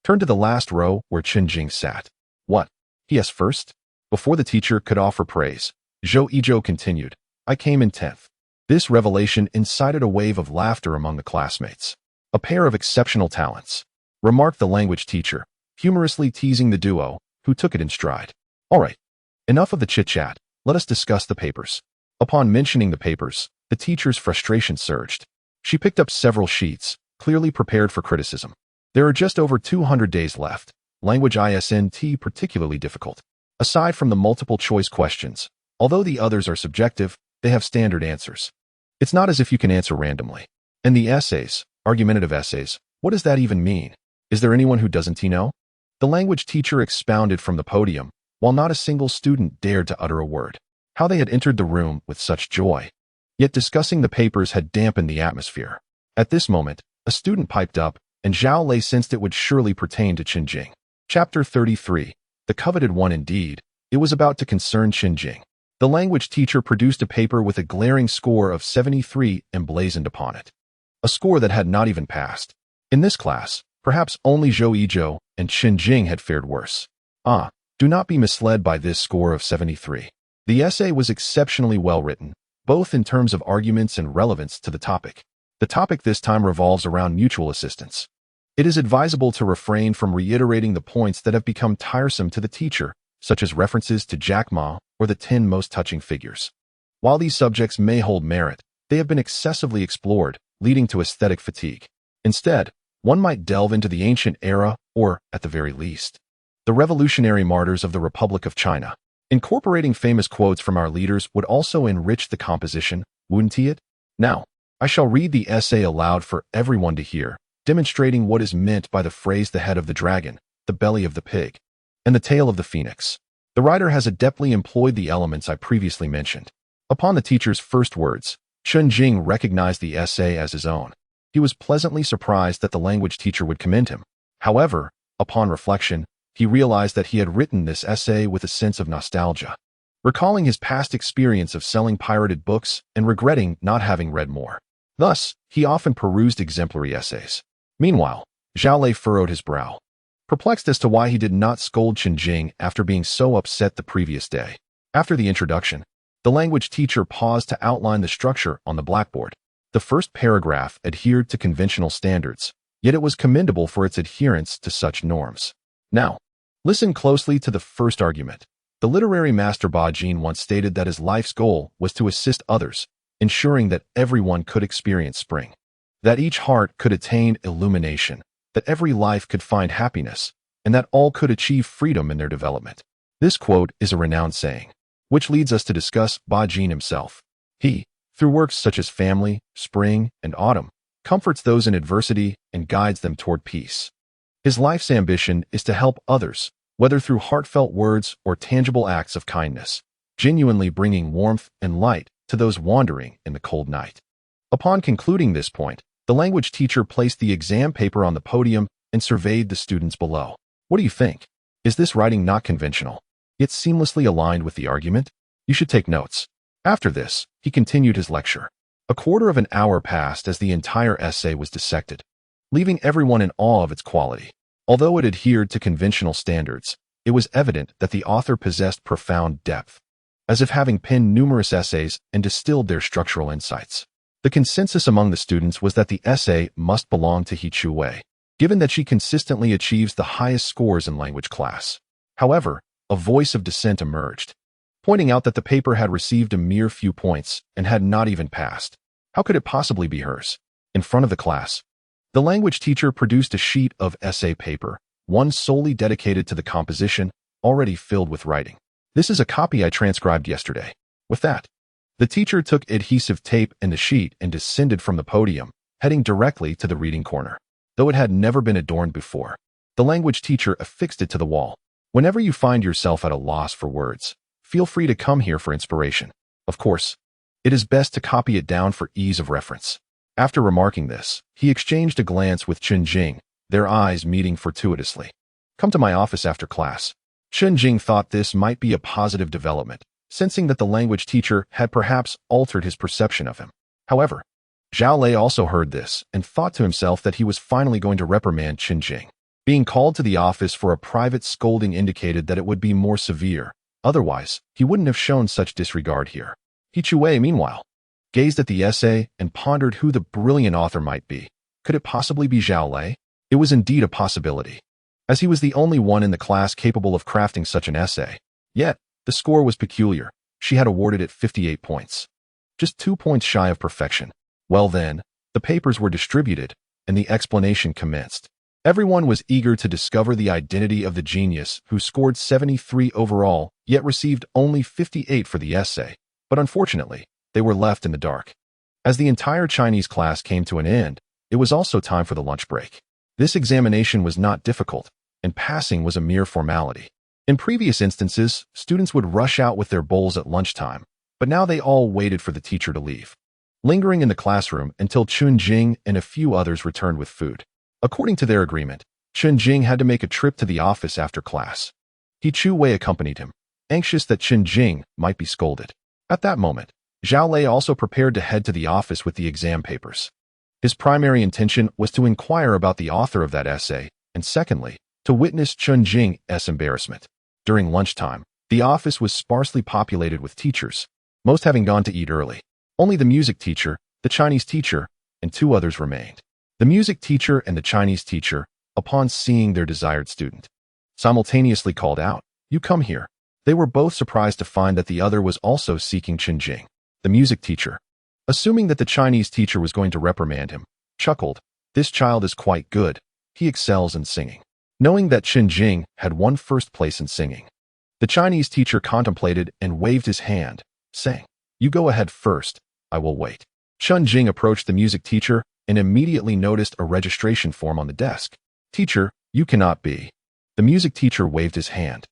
A: turned to the last row where Chen Jing sat. What? He asked first? Before the teacher could offer praise, Zhou Yizhou continued, I came in 10th. This revelation incited a wave of laughter among the classmates. A pair of exceptional talents, remarked the language teacher, humorously teasing the duo, who took it in stride. All right, enough of the chit-chat, let us discuss the papers. Upon mentioning the papers, the teacher's frustration surged. She picked up several sheets, clearly prepared for criticism. There are just over 200 days left. Language ISNT particularly difficult. Aside from the multiple choice questions, although the others are subjective, they have standard answers. It's not as if you can answer randomly. And the essays, argumentative essays, what does that even mean? Is there anyone who doesn't know? The language teacher expounded from the podium, while not a single student dared to utter a word. How they had entered the room with such joy. Yet discussing the papers had dampened the atmosphere. At this moment, a student piped up, and Zhao Lei sensed it would surely pertain to Chen Jing. Chapter 33. The coveted one indeed. It was about to concern Chen Jing. The language teacher produced a paper with a glaring score of 73 emblazoned upon it. A score that had not even passed. In this class, perhaps only Zhou Yizhou and Chen Jing had fared worse. Do not be misled by this score of 73. The essay was exceptionally well written, both in terms of arguments and relevance to the topic. The topic this time revolves around mutual assistance. It is advisable to refrain from reiterating the points that have become tiresome to the teacher, such as references to Jack Ma or the 10 most touching figures. While these subjects may hold merit, they have been excessively explored, leading to aesthetic fatigue. Instead, one might delve into the ancient era or, at the very least, the revolutionary martyrs of the Republic of China. Incorporating famous quotes from our leaders would also enrich the composition, wouldn't it? Now, I shall read the essay aloud for everyone to hear, demonstrating what is meant by the phrase the head of the dragon, the belly of the pig, and the tail of the phoenix. The writer has adeptly employed the elements I previously mentioned. Upon the teacher's first words, Chen Jing recognized the essay as his own. He was pleasantly surprised that the language teacher would commend him. However, upon reflection, he realized that he had written this essay with a sense of nostalgia, recalling his past experience of selling pirated books and regretting not having read more. Thus, he often perused exemplary essays. Meanwhile, Zhao Lei furrowed his brow, perplexed as to why he did not scold Chen Jing after being so upset the previous day. After the introduction, the language teacher paused to outline the structure on the blackboard. The first paragraph adhered to conventional standards, yet it was commendable for its adherence to such norms. Now, listen closely to the first argument. The literary master Ba Jin once stated that his life's goal was to assist others, ensuring that everyone could experience spring, that each heart could attain illumination, that every life could find happiness, and that all could achieve freedom in their development. This quote is a renowned saying, which leads us to discuss Ba Jin himself. He, through works such as Family, Spring, and Autumn, comforts those in adversity and guides them toward peace. His life's ambition is to help others, whether through heartfelt words or tangible acts of kindness, genuinely bringing warmth and light to those wandering in the cold night. Upon concluding this point, the language teacher placed the exam paper on the podium and surveyed the students below. What do you think? Is this writing not conventional, yet seamlessly aligned with the argument? You should take notes. After this, he continued his lecture. A quarter of an hour passed as the entire essay was dissected, leaving everyone in awe of its quality. Although it adhered to conventional standards, it was evident that the author possessed profound depth, as if having penned numerous essays and distilled their structural insights. The consensus among the students was that the essay must belong to He Chu Wei, given that she consistently achieves the highest scores in language class. However, a voice of dissent emerged, pointing out that the paper had received a mere few points and had not even passed. How could it possibly be hers? In front of the class, the language teacher produced a sheet of essay paper, one solely dedicated to the composition, already filled with writing. This is a copy I transcribed yesterday. With that, the teacher took adhesive tape and the sheet and descended from the podium, heading directly to the reading corner. Though it had never been adorned before, the language teacher affixed it to the wall. Whenever you find yourself at a loss for words, feel free to come here for inspiration. Of course, it is best to copy it down for ease of reference. After remarking this, he exchanged a glance with Chen Jing, their eyes meeting fortuitously. Come to my office after class. Chen Jing thought this might be a positive development, sensing that the language teacher had perhaps altered his perception of him. However, Zhao Lei also heard this and thought to himself that he was finally going to reprimand Chen Jing. Being called to the office for a private scolding indicated that it would be more severe. Otherwise, he wouldn't have shown such disregard here. He Chu Wei, meanwhile, gazed at the essay and pondered who the brilliant author might be. Could it possibly be Zhao Lei? It was indeed a possibility, as he was the only one in the class capable of crafting such an essay. Yet, the score was peculiar. She had awarded it 58 points. Just 2 points shy of perfection. Well then, the papers were distributed, and the explanation commenced. Everyone was eager to discover the identity of the genius who scored 73 overall, yet received only 58 for the essay. But unfortunately, they were left in the dark. As the entire Chinese class came to an end, it was also time for the lunch break. This examination was not difficult, and passing was a mere formality. In previous instances, students would rush out with their bowls at lunchtime, but now they all waited for the teacher to leave. lingering in the classroom until Chen Jing and a few others returned with food. According to their agreement, Chen Jing had to make a trip to the office after class. Chu Wei accompanied him, anxious that Chen Jing might be scolded. At that moment, Zhao Lei also prepared to head to the office with the exam papers. His primary intention was to inquire about the author of that essay, and secondly, to witness Chen Jing's embarrassment. During lunchtime, the office was sparsely populated with teachers, most having gone to eat early. Only the music teacher, the Chinese teacher, and two others remained. The music teacher and the Chinese teacher, upon seeing their desired student, simultaneously called out, "You come here." They were both surprised to find that the other was also seeking Chen Jing. The music teacher, assuming that the Chinese teacher was going to reprimand him, chuckled, "This child is quite good. He excels in singing." Knowing that Chen Jing had won first place in singing, the Chinese teacher contemplated and waved his hand, saying, "You go ahead first, I will wait." Chen Jing approached the music teacher and immediately noticed a registration form on the desk. "Teacher, you cannot be." The music teacher waved his hand.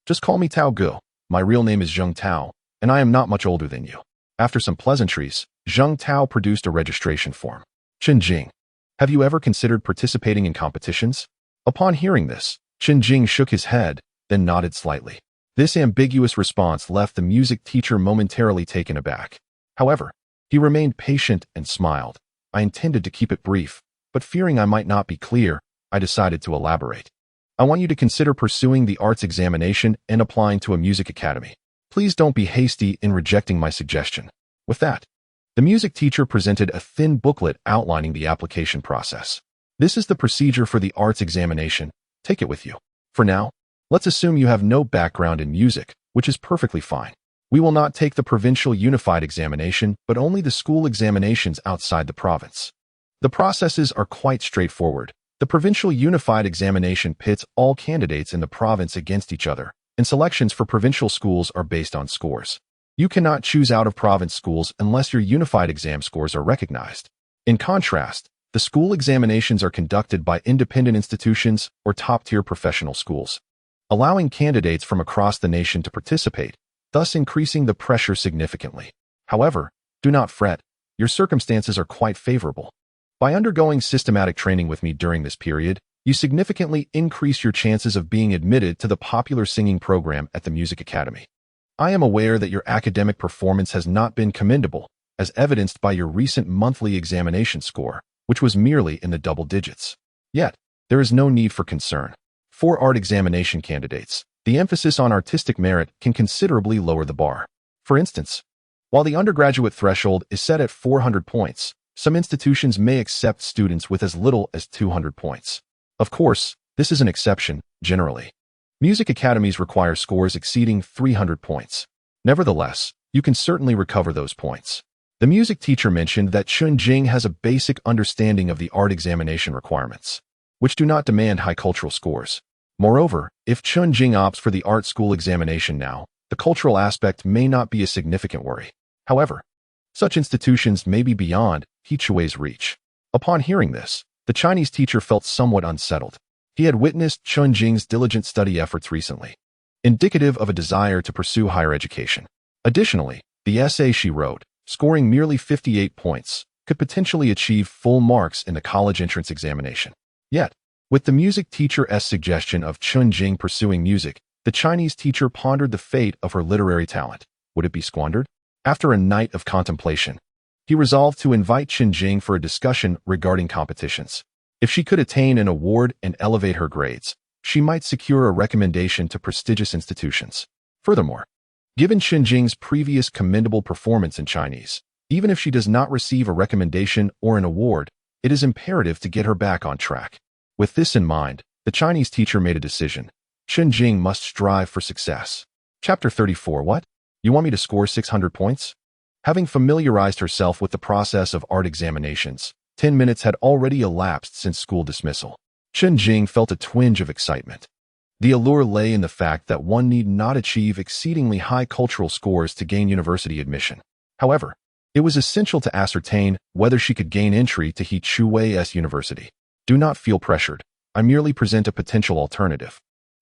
A: "Just call me Tao Gu. My real name is Zheng Tao, and I am not much older than you." After some pleasantries, Zheng Tao produced a registration form. "Chen Jing, have you ever considered participating in competitions?" Upon hearing this, Chen Jing shook his head, then nodded slightly. This ambiguous response left the music teacher momentarily taken aback. However, he remained patient and smiled. "I intended to keep it brief, but fearing I might not be clear, I decided to elaborate. I want you to consider pursuing the arts examination and applying to a music academy. Please don't be hasty in rejecting my suggestion." With that, the music teacher presented a thin booklet outlining the application process. "This is the procedure for the arts examination. Take it with you. For now, let's assume you have no background in music, which is perfectly fine. We will not take the provincial unified examination, but only the school examinations outside the province. The processes are quite straightforward. The provincial unified examination pits all candidates in the province against each other, and selections for provincial schools are based on scores. You cannot choose out of province schools unless your unified exam scores are recognized. In contrast, the school examinations are conducted by independent institutions or top-tier professional schools, allowing candidates from across the nation to participate, thus increasing the pressure significantly. However, do not fret, your circumstances are quite favorable. By undergoing systematic training with me during this period, you significantly increase your chances of being admitted to the popular singing program at the Music Academy. I am aware that your academic performance has not been commendable, as evidenced by your recent monthly examination score, which was merely in the double digits. Yet, there is no need for concern. For art examination candidates, the emphasis on artistic merit can considerably lower the bar. For instance, while the undergraduate threshold is set at 400 points, some institutions may accept students with as little as 200 points. Of course, this is an exception, generally. Music academies require scores exceeding 300 points. Nevertheless, you can certainly recover those points. The music teacher mentioned that Chen Jing has a basic understanding of the art examination requirements, which do not demand high cultural scores. Moreover, if Chen Jing opts for the art school examination now, the cultural aspect may not be a significant worry. However, such institutions may be beyond Chu Wei's reach. Upon hearing this, the Chinese teacher felt somewhat unsettled. He had witnessed Chen Jing's diligent study efforts recently, indicative of a desire to pursue higher education. Additionally, the essay she wrote, scoring merely 58 points, could potentially achieve full marks in the college entrance examination. Yet, with the music teacher's suggestion of Chen Jing pursuing music, the Chinese teacher pondered the fate of her literary talent. Would it be squandered? After a night of contemplation, he resolved to invite Chen Jing for a discussion regarding competitions. If she could attain an award and elevate her grades, she might secure a recommendation to prestigious institutions. Furthermore, given Chen Jing's previous commendable performance in Chinese, even if she does not receive a recommendation or an award, it is imperative to get her back on track. With this in mind, the Chinese teacher made a decision. Chen Jing must strive for success. Chapter 34. What? You want me to score 600 points? Having familiarized herself with the process of art examinations, 10 minutes had already elapsed since school dismissal. Chen Jing felt a twinge of excitement. The allure lay in the fact that one need not achieve exceedingly high cultural scores to gain university admission. However, it was essential to ascertain whether she could gain entry to Chu Wei's university. Do not feel pressured. I merely present a potential alternative.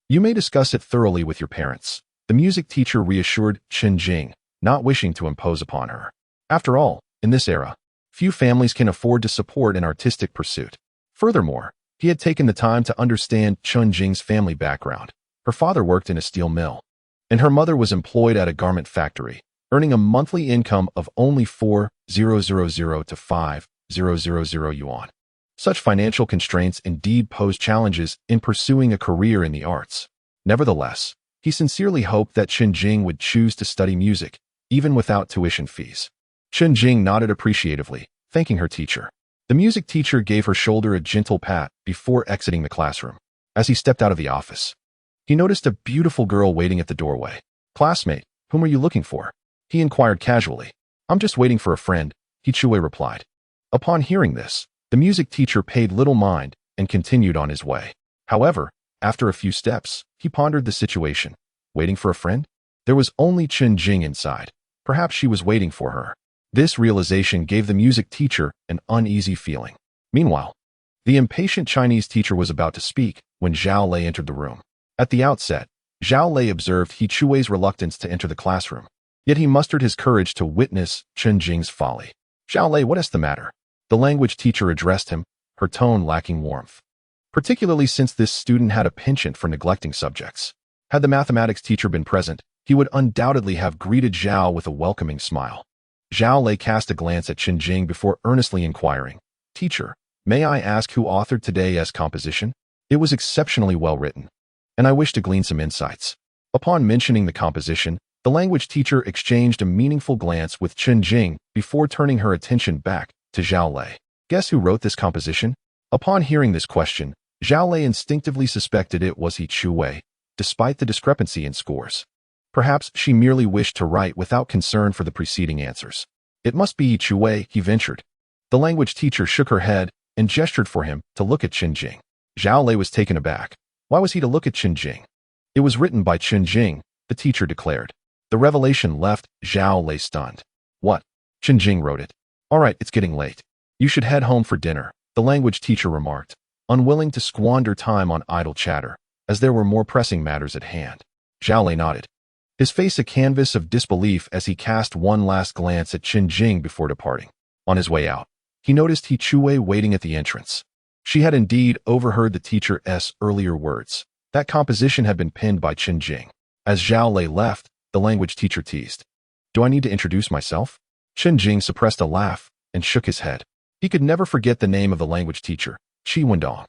A: You may discuss it thoroughly with your parents. The music teacher reassured Chen Jing, not wishing to impose upon her. After all, In this era, few families can afford to support an artistic pursuit. Furthermore, he had taken the time to understand Chen Jing's family background. Her father worked in a steel mill, and her mother was employed at a garment factory, earning a monthly income of only 4,000 to 5,000 yuan. Such financial constraints indeed posed challenges in pursuing a career in the arts. Nevertheless, he sincerely hoped that Chen Jing would choose to study music, even without tuition fees. Chen Jing nodded appreciatively, thanking her teacher. The music teacher gave her shoulder a gentle pat before exiting the classroom. As he stepped out of the office, he noticed a beautiful girl waiting at the doorway. "Classmate, whom are you looking for?" he inquired casually. "I'm just waiting for a friend," Chue replied. Upon hearing this, the music teacher paid little mind and continued on his way. However, after a few steps, he pondered the situation. Waiting for a friend? There was only Chen Jing inside. Perhaps she was waiting for her. This realization gave the music teacher an uneasy feeling. Meanwhile, the impatient Chinese teacher was about to speak when Zhao Lei entered the room. At the outset, Zhao Lei observed Chue's reluctance to enter the classroom. Yet he mustered his courage to witness Chen Jing's folly. "Zhao Lei, what is the matter?" The language teacher addressed him, her tone lacking warmth, particularly since this student had a penchant for neglecting subjects. Had the mathematics teacher been present, he would undoubtedly have greeted Zhao with a welcoming smile. Zhao Lei cast a glance at Chen Jing before earnestly inquiring, "Teacher, may I ask who authored today's composition? It was exceptionally well written, and I wish to glean some insights." Upon mentioning the composition, the language teacher exchanged a meaningful glance with Chen Jing before turning her attention back to Zhao Lei. "Guess who wrote this composition?" Upon hearing this question, Zhao Lei instinctively suspected it was Chue, despite the discrepancy in scores. Perhaps she merely wished to write without concern for the preceding answers. "It must be Chue," he ventured. The language teacher shook her head and gestured for him to look at Chen Jing. Zhao Lei was taken aback. Why was he to look at Chen Jing? "It was written by Chen Jing," the teacher declared. The revelation left Zhao Lei stunned. "What? Chen Jing wrote it. All right, it's getting late. You should head home for dinner," the language teacher remarked, unwilling to squander time on idle chatter, as there were more pressing matters at hand. Zhao Lei nodded, his face a canvas of disbelief as he cast one last glance at Chen Jing before departing. On his way out, he noticed Chue waiting at the entrance. She had indeed overheard the teacher's earlier words. That composition had been penned by Chen Jing. As Zhao Lei left, the language teacher teased, "Do I need to introduce myself?" Chen Jing suppressed a laugh and shook his head. He could never forget the name of the language teacher, Qi Wendong.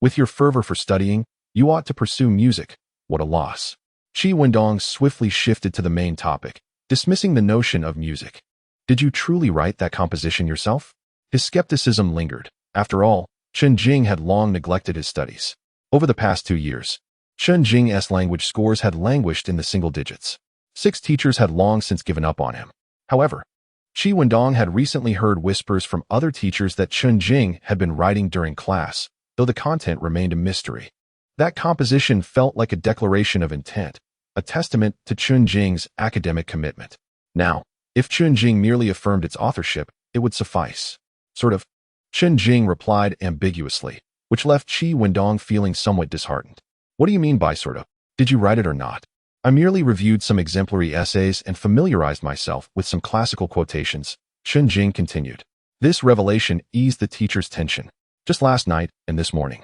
A: "With your fervor for studying, you ought to pursue music. What a loss." Qi Wendong swiftly shifted to the main topic, dismissing the notion of music. "Did you truly write that composition yourself?" His skepticism lingered. After all, Chen Jing had long neglected his studies. Over the past 2 years, Chen Jing's language scores had languished in the single digits. 6 teachers had long since given up on him. However, Qi Wendong had recently heard whispers from other teachers that Chen Jing had been writing during class, though the content remained a mystery. That composition felt like a declaration of intent, a testament to Chen Jing's academic commitment. Now, if Chen Jing merely affirmed its authorship, it would suffice. Sort of. Chen Jing replied ambiguously, which left Qi Wendong feeling somewhat disheartened. "What do you mean by sort of? Did you write it or not?" "I merely reviewed some exemplary essays and familiarized myself with some classical quotations," Chen Jing continued. This revelation eased the teacher's tension. Just last night and this morning,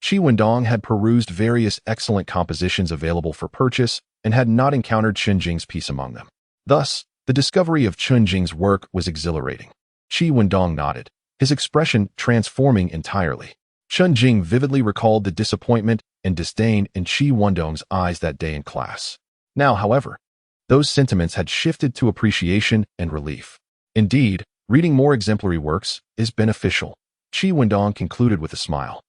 A: Qi Wendong had perused various excellent compositions available for purchase and had not encountered Chen Jing's piece among them. Thus, the discovery of Chen Jing's work was exhilarating. Qi Wendong nodded, his expression transforming entirely. Chen Jing vividly recalled the disappointment and disdain in Qi Wendong's eyes that day in class. Now, however, those sentiments had shifted to appreciation and relief. Indeed, reading more exemplary works is beneficial, Qi Wendong concluded with a smile,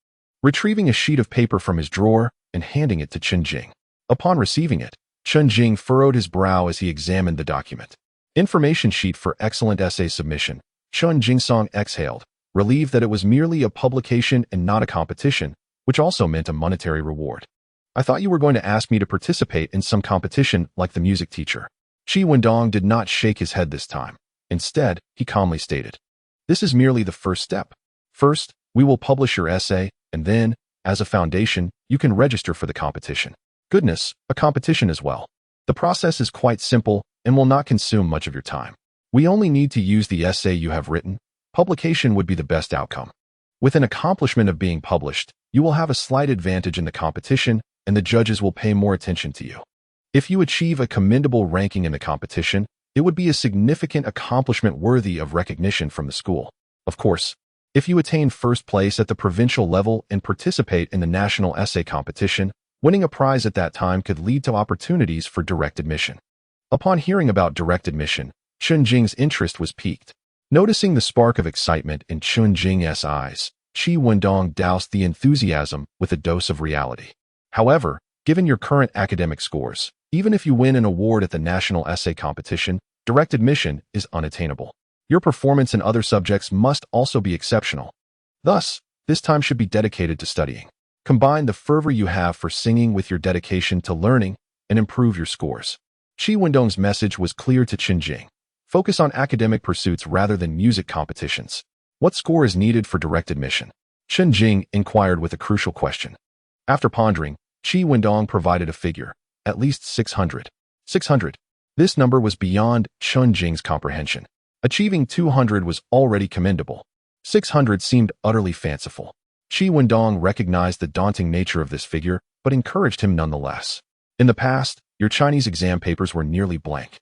A: retrieving a sheet of paper from his drawer and handing it to Chen Jing. Upon receiving it, Chen Jing furrowed his brow as he examined the document. Information sheet for excellent essay submission. Chen Jing exhaled, relieved that it was merely a publication and not a competition, which also meant a monetary reward. "I thought you were going to ask me to participate in some competition like the music teacher." Qi Wendong did not shake his head this time. Instead, he calmly stated, "This is merely the first step. First, we will publish your essay, and then, as a foundation, you can register for the competition." Goodness, a competition as well. The process is quite simple and will not consume much of your time. We only need to use the essay you have written. Publication would be the best outcome. With an accomplishment of being published, you will have a slight advantage in the competition, and the judges will pay more attention to you. If you achieve a commendable ranking in the competition, it would be a significant accomplishment worthy of recognition from the school. Of course, if you attain first place at the provincial level and participate in the national essay competition, winning a prize at that time could lead to opportunities for direct admission. Upon hearing about direct admission, Chen Jing's interest was piqued. Noticing the spark of excitement in Chen Jing's eyes, Qi Wendong doused the enthusiasm with a dose of reality. However, given your current academic scores, even if you win an award at the national essay competition, direct admission is unattainable. Your performance in other subjects must also be exceptional. Thus, this time should be dedicated to studying. Combine the fervor you have for singing with your dedication to learning and improve your scores. Qi Wendong's message was clear to Chen Jing. Focus on academic pursuits rather than music competitions. What score is needed for direct admission? Chen Jing inquired with a crucial question. After pondering, Qi Wendong provided a figure, at least 600. 600. This number was beyond Chen Jing's comprehension. Achieving 200 was already commendable. 600 seemed utterly fanciful. Qi Wendong recognized the daunting nature of this figure, but encouraged him nonetheless. In the past, your Chinese exam papers were nearly blank,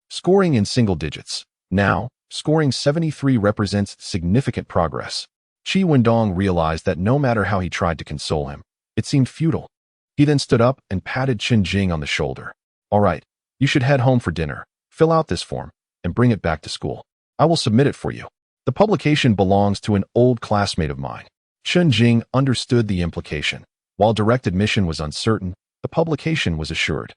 A: scoring in single digits. Now, scoring 73 represents significant progress. Qi Wendong realized that no matter how he tried to console him, it seemed futile. He then stood up and patted Chen Jing on the shoulder. All right, you should head home for dinner. Fill out this form and bring it back to school. I will submit it for you. The publication belongs to an old classmate of mine. Chen Jing understood the implication. While direct admission was uncertain, the publication was assured.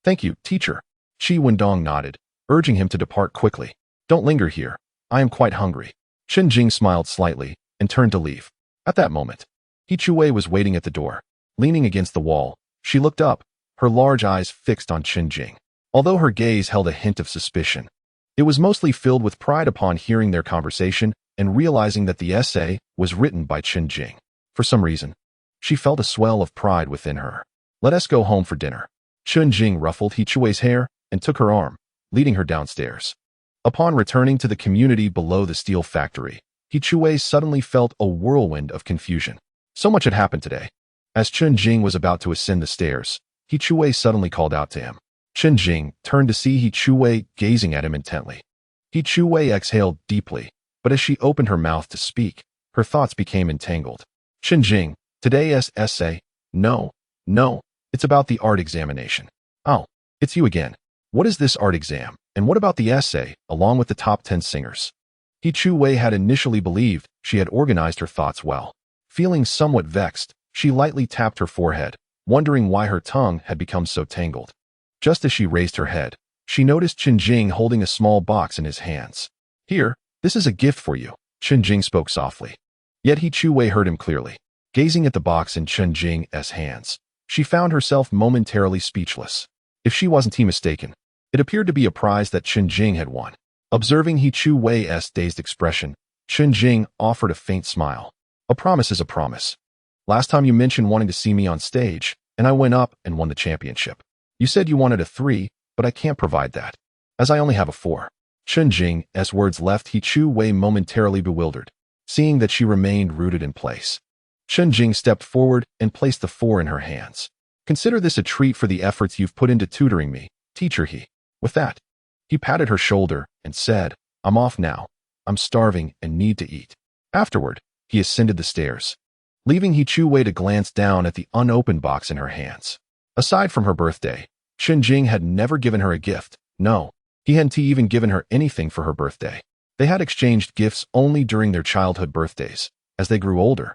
A: Thank you, teacher. Qi Wendong nodded, urging him to depart quickly. Don't linger here. I am quite hungry. Chen Jing smiled slightly and turned to leave. At that moment, He Chuwei was waiting at the door. Leaning against the wall, she looked up, her large eyes fixed on Chen Jing. Although her gaze held a hint of suspicion, it was mostly filled with pride upon hearing their conversation and realizing that the essay was written by Chen Jing. For some reason, she felt a swell of pride within her. Let us go home for dinner. Chen Jing ruffled He Chuwei's hair and took her arm, leading her downstairs. Upon returning to the community below the steel factory, He Chuwei suddenly felt a whirlwind of confusion. So much had happened today. As Chen Jing was about to ascend the stairs, He Chuwei suddenly called out to him. Chen Jing turned to see He Chuwei gazing at him intently. He Chuwei exhaled deeply, but as she opened her mouth to speak, her thoughts became entangled. Chen Jing, today's essay? No, it's about the art examination. Oh, it's you again. What is this art exam, and what about the essay, along with the top 10 singers? He Chuwei had initially believed she had organized her thoughts well. Feeling somewhat vexed, she lightly tapped her forehead, wondering why her tongue had become so tangled. Just as she raised her head, she noticed Chen Jing holding a small box in his hands. Here, this is a gift for you, Chen Jing spoke softly. Yet He Chuwei heard him clearly. Gazing at the box in Chen Jing's hands, she found herself momentarily speechless. If she wasn't mistaken, it appeared to be a prize that Chen Jing had won. Observing He Chuwei's dazed expression, Chen Jing offered a faint smile. A promise is a promise. Last time you mentioned wanting to see me on stage, and I went up and won the championship. You said you wanted a 3, but I can't provide that, as I only have a 4. Chen Jing's words left He Chuwei momentarily bewildered, seeing that she remained rooted in place. Chen Jing stepped forward and placed the 4 in her hands. Consider this a treat for the efforts you've put into tutoring me, teacher he. With that, he patted her shoulder and said, I'm off now. I'm starving and need to eat. Afterward, he ascended the stairs, leaving He Chuwei to glance down at the unopened box in her hands. Aside from her birthday, Chen Jing had never given her a gift. No, he hadn't even given her anything for her birthday. They had exchanged gifts only during their childhood birthdays. As they grew older,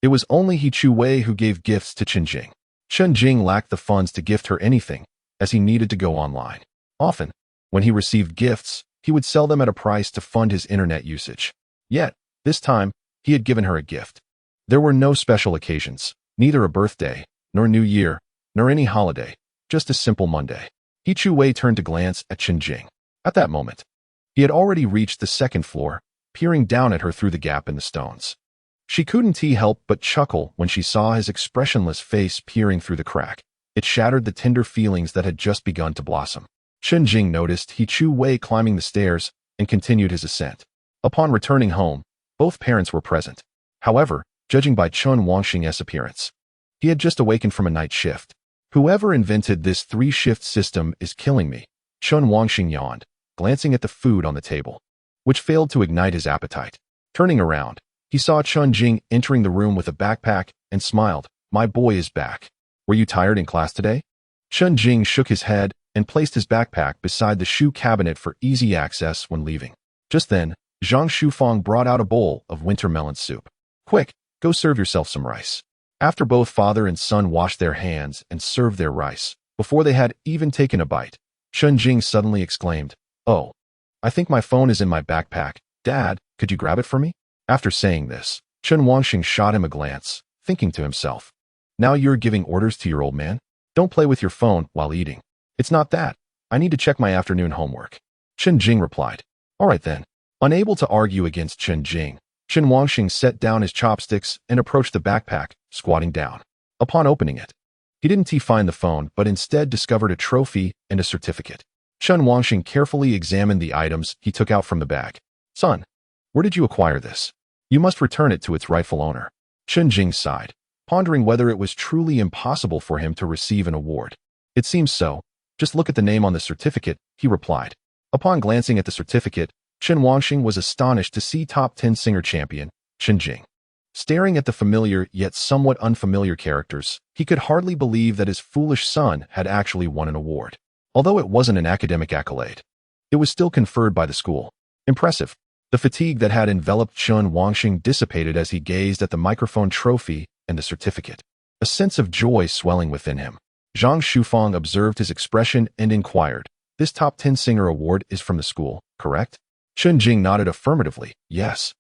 A: it was only He Chuwei who gave gifts to Chen Jing. Chen Jing lacked the funds to gift her anything, as he needed to go online. Often, when he received gifts, he would sell them at a price to fund his internet usage. Yet, this time, he had given her a gift. There were no special occasions, neither a birthday, nor New Year, nor any holiday, just a simple Monday. He Chuwei turned to glance at Chen Jing. At that moment, he had already reached the second floor, peering down at her through the gap in the stones. She couldn't help but chuckle when she saw his expressionless face peering through the crack. It shattered the tender feelings that had just begun to blossom. Chen Jing noticed He Chuwei climbing the stairs and continued his ascent. Upon returning home, both parents were present. However, judging by Chen Wangxing's appearance, he had just awakened from a night shift. Whoever invented this three-shift system is killing me, Chen Wangxing yawned, glancing at the food on the table, which failed to ignite his appetite. Turning around, he saw Chen Jing entering the room with a backpack and smiled. My boy is back. Were you tired in class today? Chen Jing shook his head and placed his backpack beside the shoe cabinet for easy access when leaving. Just then, Zhang Shufang brought out a bowl of winter melon soup. Quick, go serve yourself some rice. After both father and son washed their hands and served their rice, before they had even taken a bite, Chen Jing suddenly exclaimed, "Oh, I think my phone is in my backpack. Dad, could you grab it for me?" After saying this, Chen Wangxing shot him a glance, thinking to himself, "Now you're giving orders to your old man? Don't play with your phone while eating." "It's not that. I need to check my afternoon homework." Chen Jing replied. "All right then." Unable to argue against Chen Jing, Chen Wangxing set down his chopsticks and approached the backpack, squatting down. Upon opening it, he didn't find the phone, but instead discovered a trophy and a certificate. Chen Wangxing carefully examined the items he took out from the bag. "Son, where did you acquire this? You must return it to its rightful owner." Chen Jing sighed, pondering whether it was truly impossible for him to receive an award. "It seems so. Just look at the name on the certificate," he replied. Upon glancing at the certificate, Chen Wangxing was astonished to see top 10 singer champion, Chen Jing. Staring at the familiar yet somewhat unfamiliar characters, he could hardly believe that his foolish son had actually won an award. Although it wasn't an academic accolade, it was still conferred by the school. Impressive. The fatigue that had enveloped Chen Wangxing dissipated as he gazed at the microphone trophy and the certificate, a sense of joy swelling within him. Zhang Shufang observed his expression and inquired, "This top 10 singer award is from the school, correct?" Chen Jing nodded affirmatively. "Yes.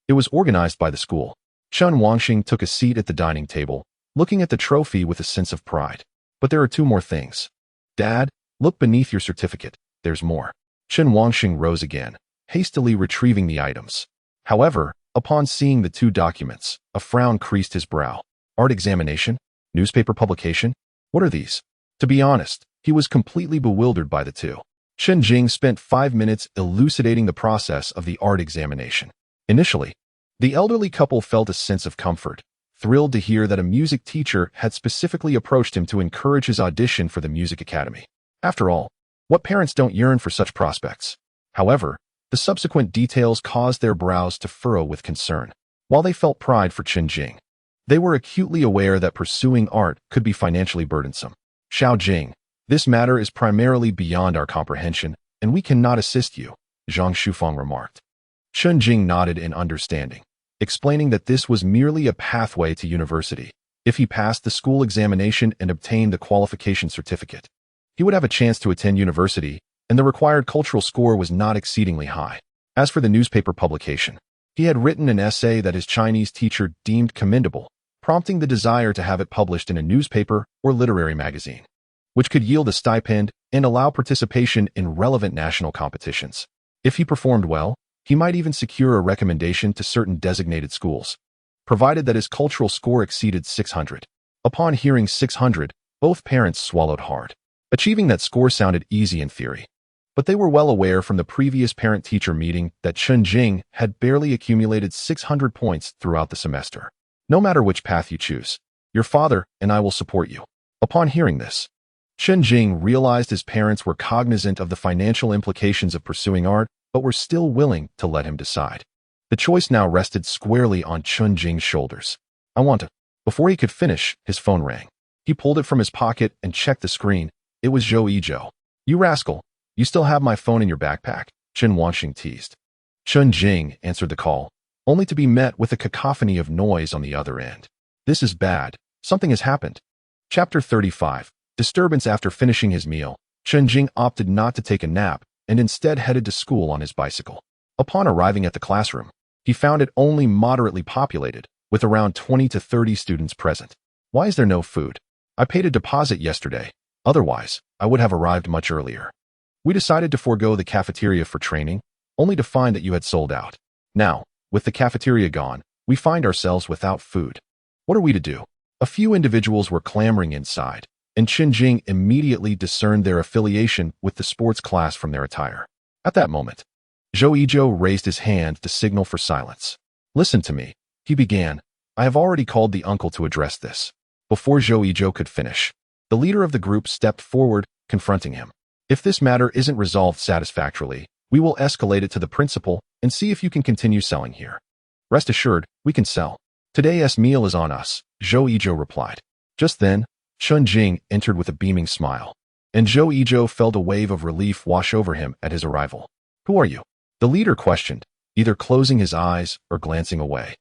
A: It was organized by the school." Chen Wangxing took a seat at the dining table, looking at the trophy with a sense of pride. "But there are two more things. Dad, look beneath your certificate. There's more." Chen Wangxing rose again, hastily retrieving the items. However, upon seeing the two documents, a frown creased his brow. Art examination? Newspaper publication? What are these? To be honest, he was completely bewildered by the two. Chen Jing spent 5 minutes elucidating the process of the art examination. Initially, the elderly couple felt a sense of comfort, thrilled to hear that a music teacher had specifically approached him to encourage his audition for the music academy. After all, what parents don't yearn for such prospects? However, the subsequent details caused their brows to furrow with concern. While they felt pride for Chen Jing, they were acutely aware that pursuing art could be financially burdensome. "Xiao Jing, this matter is primarily beyond our comprehension, and we cannot assist you," Zhang Shufang remarked. Chen Jing nodded in understanding, explaining that this was merely a pathway to university. If he passed the school examination and obtained the qualification certificate, he would have a chance to attend university, and the required cultural score was not exceedingly high. As for the newspaper publication, he had written an essay that his Chinese teacher deemed commendable, prompting the desire to have it published in a newspaper or literary magazine, which could yield a stipend and allow participation in relevant national competitions. If he performed well, he might even secure a recommendation to certain designated schools, provided that his cultural score exceeded 600. Upon hearing 600, both parents swallowed hard. Achieving that score sounded easy in theory, but they were well aware from the previous parent-teacher meeting that Chen Jing had barely accumulated 600 points throughout the semester. "No matter which path you choose, your father and I will support you." Upon hearing this, Chen Jing realized his parents were cognizant of the financial implications of pursuing art, but were still willing to let him decide. The choice now rested squarely on Chen Jing's shoulders. "I want to." Before he could finish, his phone rang. He pulled it from his pocket and checked the screen. It was Zhou Yizhou. "You rascal, you still have my phone in your backpack," Chen Wangxing teased. Chen Jing answered the call, only to be met with a cacophony of noise on the other end. "This is bad. Something has happened." Chapter 35. Disturbance. After finishing his meal, Chen Jing opted not to take a nap and instead headed to school on his bicycle. Upon arriving at the classroom, he found it only moderately populated, with around 20 to 30 students present. "Why is there no food? I paid a deposit yesterday. Otherwise, I would have arrived much earlier. We decided to forego the cafeteria for training, only to find that you had sold out. Now, with the cafeteria gone, we find ourselves without food. What are we to do?" A few individuals were clamoring inside, and Chen Jing immediately discerned their affiliation with the sports class from their attire. At that moment, Zhou Yizhou raised his hand to signal for silence. Listen to me, he began. I have already called the uncle to address this. Before Zhou Yizhou could finish, the leader of the group stepped forward, confronting him. If this matter isn't resolved satisfactorily, we will escalate it to the principal and see if you can continue selling here. Rest assured, we can sell. Today's meal is on us, Zhou Yizhou replied. Just then, Chen Jing entered with a beaming smile, and Zhou Yizhou felt a wave of relief wash over him at his arrival. Who are you? The leader questioned, either closing his eyes or glancing away.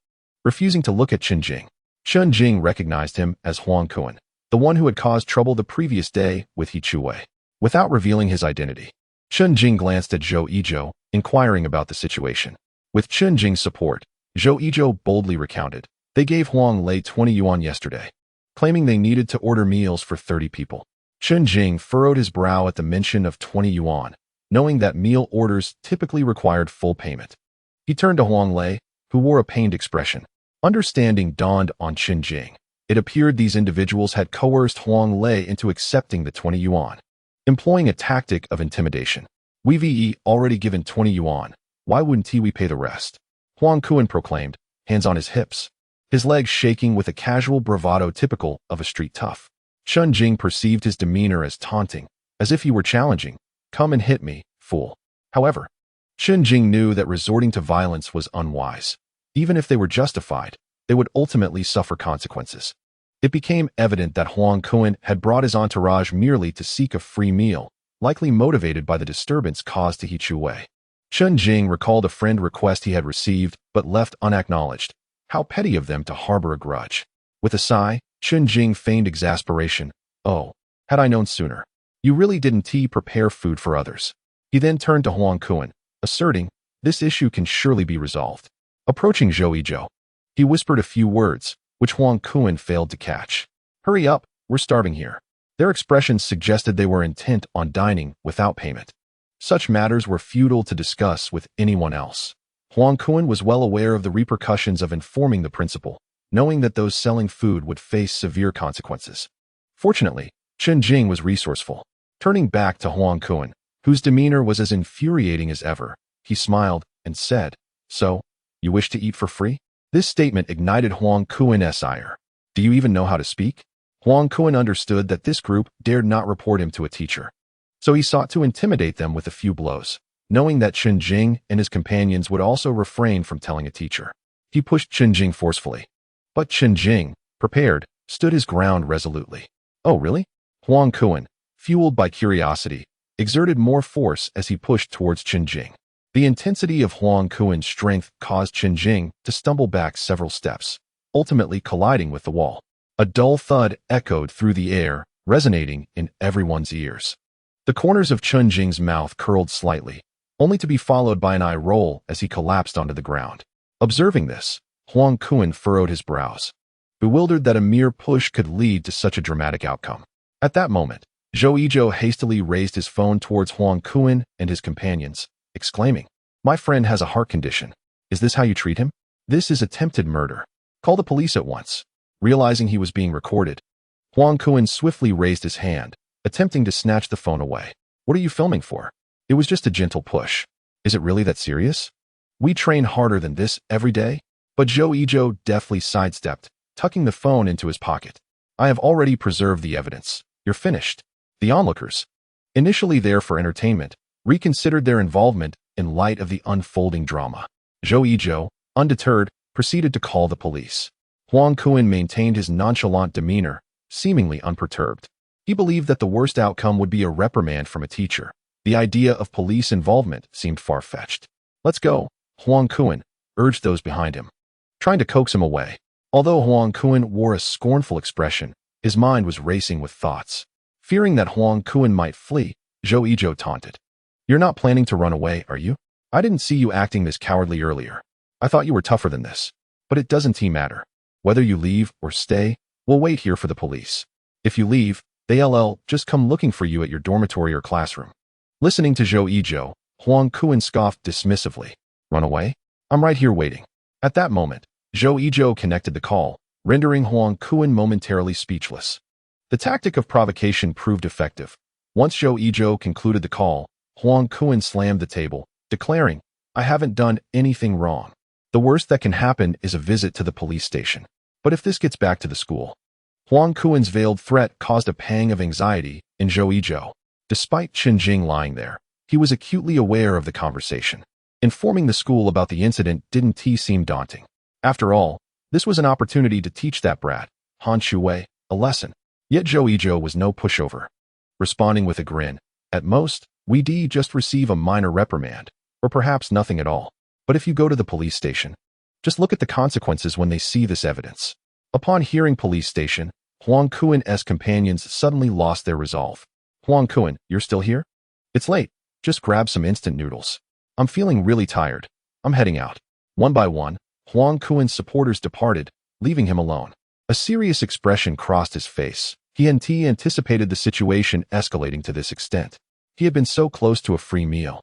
A: Refusing to look at Chen Jing, Chen Jing recognized him as Huang Kuan, the one who had caused trouble the previous day with He Chuwei. Without revealing his identity, Chen Jing glanced at Zhou Yizhou, inquiring about the situation. With Chen Jing's support, Zhou Yizhou boldly recounted. They gave Huang Lei 20 yuan yesterday, claiming they needed to order meals for 30 people. Chen Jing furrowed his brow at the mention of 20 yuan, knowing that meal orders typically required full payment. He turned to Huang Lei, who wore a pained expression. Understanding dawned on Chen Jing. It appeared these individuals had coerced Huang Lei into accepting the 20 yuan, employing a tactic of intimidation. We've already given 20 yuan. Why wouldn't we pay the rest? Huang Kuan proclaimed, hands on his hips, his legs shaking with a casual bravado typical of a street tough. Chen Jing perceived his demeanor as taunting, as if he were challenging. Come and hit me, fool. However, Chen Jing knew that resorting to violence was unwise. Even if they were justified, they would ultimately suffer consequences. It became evident that Huang Kuan had brought his entourage merely to seek a free meal, likely motivated by the disturbance caused to He Chuwei. Chen Jing recalled a friend request he had received but left unacknowledged. How petty of them to harbor a grudge. With a sigh, Chen Jing feigned exasperation. Oh, had I known sooner. You really didn't prepare food for others. He then turned to Huang Kuan, asserting, this issue can surely be resolved. Approaching Zhou Yizhou, he whispered a few words, which Huang Kuan failed to catch. Hurry up, we're starving here. Their expressions suggested they were intent on dining without payment. Such matters were futile to discuss with anyone else. Huang Kuan was well aware of the repercussions of informing the principal, knowing that those selling food would face severe consequences. Fortunately, Chen Jing was resourceful. Turning back to Huang Kuan, whose demeanor was as infuriating as ever, he smiled and said, So, you wish to eat for free? This statement ignited Huang Kuan's ire. Do you even know how to speak? Huang Kuan understood that this group dared not report him to a teacher. So he sought to intimidate them with a few blows, knowing that Chen Jing and his companions would also refrain from telling a teacher. He pushed Chen Jing forcefully. But Chen Jing, prepared, stood his ground resolutely. Oh, really? Huang Kuan, fueled by curiosity, exerted more force as he pushed towards Chen Jing. The intensity of Huang Kuan's strength caused Chen Jing to stumble back several steps, ultimately colliding with the wall. A dull thud echoed through the air, resonating in everyone's ears. The corners of Chen Jing's mouth curled slightly, only to be followed by an eye roll as he collapsed onto the ground. Observing this, Huang Kuan furrowed his brows, bewildered that a mere push could lead to such a dramatic outcome. At that moment, Zhou Yizhou hastily raised his phone towards Huang Kuan and his companions, exclaiming, My friend has a heart condition. Is this how you treat him? This is attempted murder. Call the police at once. Realizing he was being recorded, Huang Kuan swiftly raised his hand, attempting to snatch the phone away. What are you filming for? It was just a gentle push. Is it really that serious? We train harder than this every day? But Zhou Yizhou deftly sidestepped, tucking the phone into his pocket. I have already preserved the evidence. You're finished. The onlookers, initially there for entertainment, reconsidered their involvement in light of the unfolding drama. Zhou Yizhou, undeterred, proceeded to call the police. Huang Kuan maintained his nonchalant demeanor, seemingly unperturbed. He believed that the worst outcome would be a reprimand from a teacher. The idea of police involvement seemed far-fetched. Let's go, Huang Kuan urged those behind him, trying to coax him away. Although Huang Kuan wore a scornful expression, his mind was racing with thoughts. Fearing that Huang Kuan might flee, Zhou Yizhou taunted. You're not planning to run away, are you? I didn't see you acting this cowardly earlier. I thought you were tougher than this. But it doesn't matter. Whether you leave or stay, we'll wait here for the police. If you leave, they'll just come looking for you at your dormitory or classroom. Listening to Zhou Yizhou, Huang Kuan scoffed dismissively. Run away? I'm right here waiting. At that moment, Zhou Yizhou connected the call, rendering Huang Kuan momentarily speechless. The tactic of provocation proved effective. Once Zhou Yizhou concluded the call, Huang Kuan slammed the table, declaring, I haven't done anything wrong. The worst that can happen is a visit to the police station. But if this gets back to the school. Huang Kuen's veiled threat caused a pang of anxiety in Zhou Yizhou. Despite Chen Jing lying there, he was acutely aware of the conversation. Informing the school about the incident didn't seem daunting. After all, this was an opportunity to teach that brat, Han Shuwei, a lesson. Yet Zhou Yizhou was no pushover. Responding with a grin, at most, we just receive a minor reprimand, or perhaps nothing at all. But if you go to the police station, just look at the consequences when they see this evidence. Upon hearing police station, Huang Kuen's companions suddenly lost their resolve. Huang Kuen, you're still here? It's late. Just grab some instant noodles. I'm feeling really tired. I'm heading out. One by one, Huang Kuen's supporters departed, leaving him alone. A serious expression crossed his face. He anticipated the situation escalating to this extent. He had been so close to a free meal.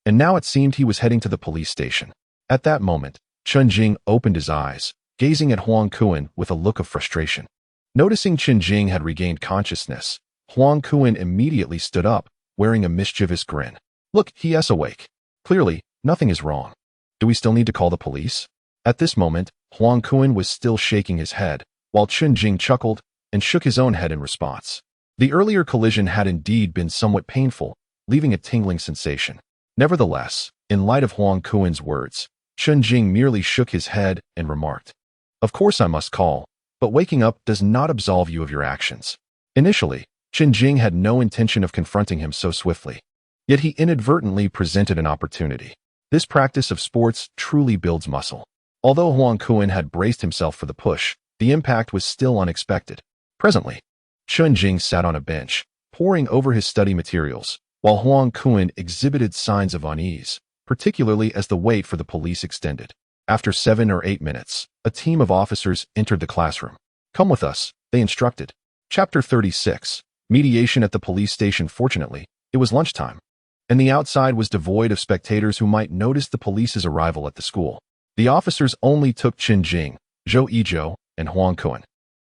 A: And now it seemed he was heading to the police station. At that moment, Chen Jing opened his eyes, gazing at Huang Kuen with a look of frustration. Noticing Chen Jing had regained consciousness, Huang Kuen immediately stood up, wearing a mischievous grin. Look, he is awake. Clearly, nothing is wrong. Do we still need to call the police? At this moment, Huang Kuen was still shaking his head, while Chen Jing chuckled and shook his own head in response. The earlier collision had indeed been somewhat painful, leaving a tingling sensation. Nevertheless, in light of Huang Kuen's words, Chen Jing merely shook his head and remarked, "Of course I must call, but waking up does not absolve you of your actions." Initially, Chen Jing had no intention of confronting him so swiftly. Yet he inadvertently presented an opportunity. This practice of sports truly builds muscle. Although Huang Kuen had braced himself for the push, the impact was still unexpected. Presently, Chen Jing sat on a bench, poring over his study materials, while Huang Kuen exhibited signs of unease, particularly as the wait for the police extended. After 7 or 8 minutes, a team of officers entered the classroom. "Come with us," they instructed. Chapter 36. Mediation at the police station. Fortunately, it was lunchtime, and the outside was devoid of spectators who might notice the police's arrival at the school. The officers only took Chen Jing, Zhou Yizhou, and Huang Kuen,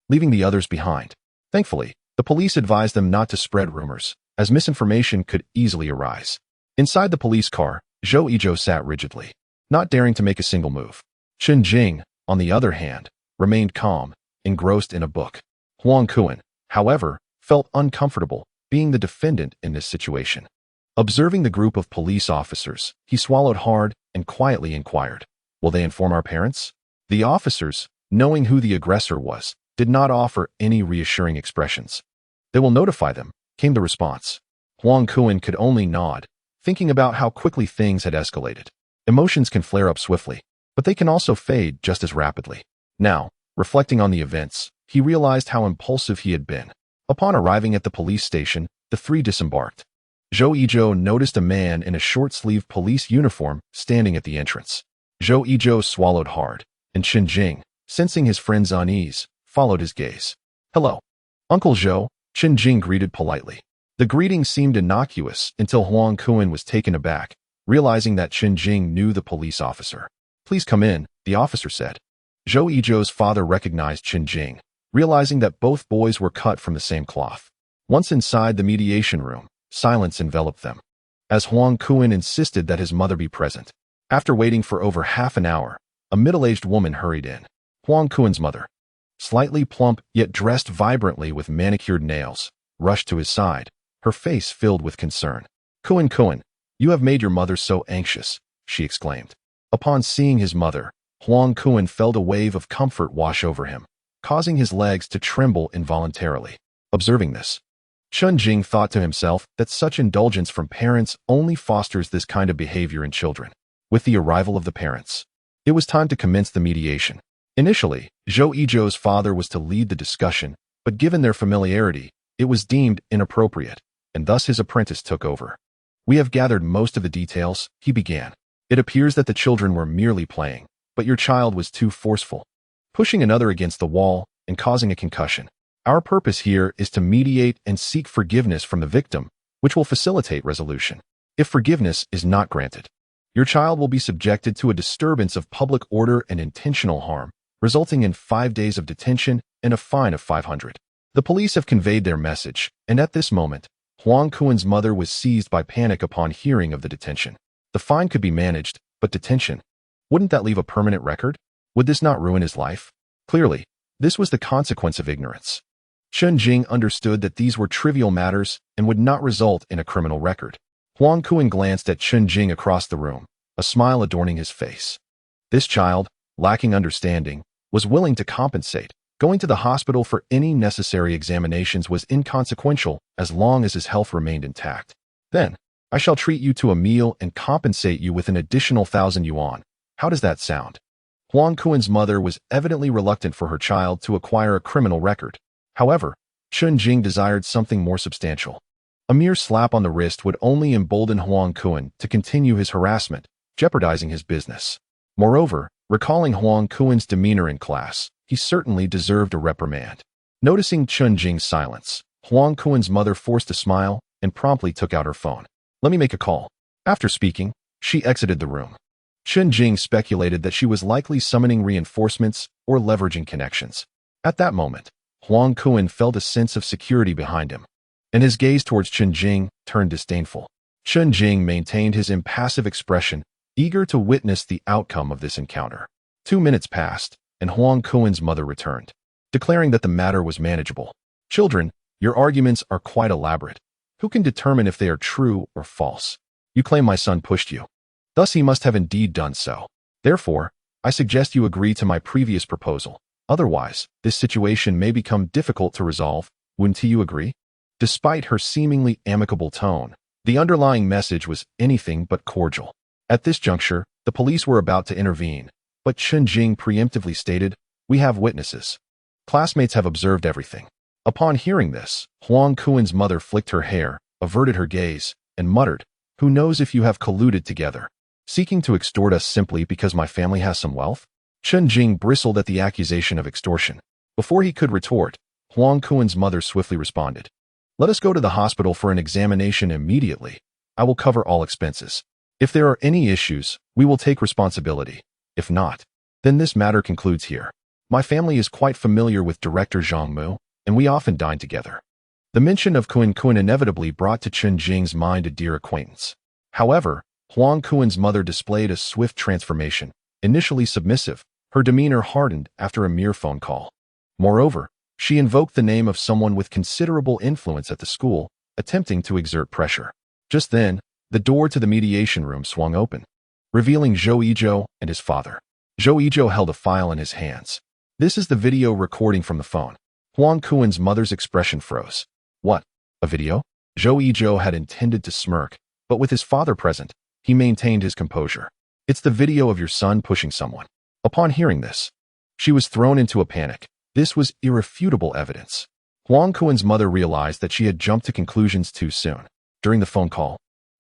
A: leaving the others behind. Thankfully, the police advised them not to spread rumors, as misinformation could easily arise. Inside the police car, Zhou Yizhou sat rigidly, not daring to make a single move. Chen Jing, on the other hand, remained calm, engrossed in a book. Huang Kuen, however, felt uncomfortable being the defendant in this situation. Observing the group of police officers, he swallowed hard and quietly inquired, "Will they inform our parents?" The officers, knowing who the aggressor was, did not offer any reassuring expressions. "They will notify them," came the response. Huang Kuen could only nod, thinking about how quickly things had escalated. Emotions can flare up swiftly, but they can also fade just as rapidly. Now, reflecting on the events, he realized how impulsive he had been. Upon arriving at the police station, the three disembarked. Zhou Yizhou noticed a man in a short-sleeved police uniform standing at the entrance. Zhou Yizhou swallowed hard, and Chen Jing, sensing his friend's unease, followed his gaze. "Hello, Uncle Zhou," Chen Jing greeted politely. The greeting seemed innocuous until Huang Kuen was taken aback, realizing that Chen Jing knew the police officer. "Please come in," the officer said. Zhou Yizhou's father recognized Chen Jing, realizing that both boys were cut from the same cloth. Once inside the mediation room, silence enveloped them, as Huang Kuen insisted that his mother be present. After waiting for over half an hour, a middle-aged woman hurried in. Huang Kuen's mother, slightly plump yet dressed vibrantly with manicured nails, rushed to his side, her face filled with concern. Kuen, you have made your mother so anxious," she exclaimed. Upon seeing his mother, Huang Kuen felt a wave of comfort wash over him, causing his legs to tremble involuntarily. Observing this, Chen Jing thought to himself that such indulgence from parents only fosters this kind of behavior in children. With the arrival of the parents, it was time to commence the mediation. Initially, Zhou Yizhou's father was to lead the discussion, but given their familiarity, it was deemed inappropriate, and thus his apprentice took over. "We have gathered most of the details," he began. "It appears that the children were merely playing, but your child was too forceful, pushing another against the wall and causing a concussion. Our purpose here is to mediate and seek forgiveness from the victim, which will facilitate resolution. If forgiveness is not granted, your child will be subjected to a disturbance of public order and intentional harm, resulting in 5 days of detention and a fine of 500. The police have conveyed their message, and at this moment, Huang Kuen's mother was seized by panic upon hearing of the detention. The fine could be managed, But detention? Wouldn't that leave a permanent record? Would this not ruin his life? Clearly, this was the consequence of ignorance. Chen Jing understood that these were trivial matters and would not result in a criminal record. Huang Kuan glanced at Chen Jing across the room, a smile adorning his face. This child, lacking understanding, was willing to compensate. Going to the hospital for any necessary examinations was inconsequential as long as his health remained intact. Then, I shall treat you to a meal and compensate you with an additional 1,000 yuan. How does that sound? Huang Kuan's mother was evidently reluctant for her child to acquire a criminal record. However, Chen Jing desired something more substantial. A mere slap on the wrist would only embolden Huang Kuan to continue his harassment, jeopardizing his business. Moreover, recalling Huang Kuan's demeanor in class, he certainly deserved a reprimand. Noticing Chen Jing's silence, Huang Kuan's mother forced a smile and promptly took out her phone. Let me make a call. After speaking, she exited the room. Chen Jing speculated that she was likely summoning reinforcements or leveraging connections. At that moment, Huang Kuan felt a sense of security behind him, and his gaze towards Chen Jing turned disdainful. Chen Jing maintained his impassive expression, eager to witness the outcome of this encounter. 2 minutes passed, and Huang Kuan's mother returned, declaring that the matter was manageable. Children, your arguments are quite elaborate. Who can determine if they are true or false? You claim my son pushed you. Thus he must have indeed done so. Therefore, I suggest you agree to my previous proposal. Otherwise, this situation may become difficult to resolve. Wouldn't you agree? Despite her seemingly amicable tone, the underlying message was anything but cordial. At this juncture, the police were about to intervene, but Chen Jing preemptively stated, "We have witnesses. Classmates have observed everything." Upon hearing this, Huang Kuan's mother flicked her hair, averted her gaze, and muttered, "Who knows if you have colluded together, seeking to extort us simply because my family has some wealth?" Chen Jing bristled at the accusation of extortion. Before he could retort, Huang Kuan's mother swiftly responded, "Let us go to the hospital for an examination immediately. I will cover all expenses. If there are any issues, we will take responsibility. If not, then this matter concludes here. My family is quite familiar with Director Zhang Mu, and we often dine together." The mention of Kuan inevitably brought to Chen Jing's mind a dear acquaintance. However, Huang Kuan's mother displayed a swift transformation. Initially submissive, her demeanor hardened after a mere phone call. Moreover, she invoked the name of someone with considerable influence at the school, attempting to exert pressure. Just then, the door to the mediation room swung open, revealing Zhou Yizhou and his father. Zhou Yizhou held a file in his hands. "This is the video recording from the phone." Huang Kuan's mother's expression froze. "What? A video?" Zhou Yizhou had intended to smirk, but with his father present, he maintained his composure. "It's the video of your son pushing someone." Upon hearing this, she was thrown into a panic. This was irrefutable evidence. Huang Kuan's mother realized that she had jumped to conclusions too soon. During the phone call,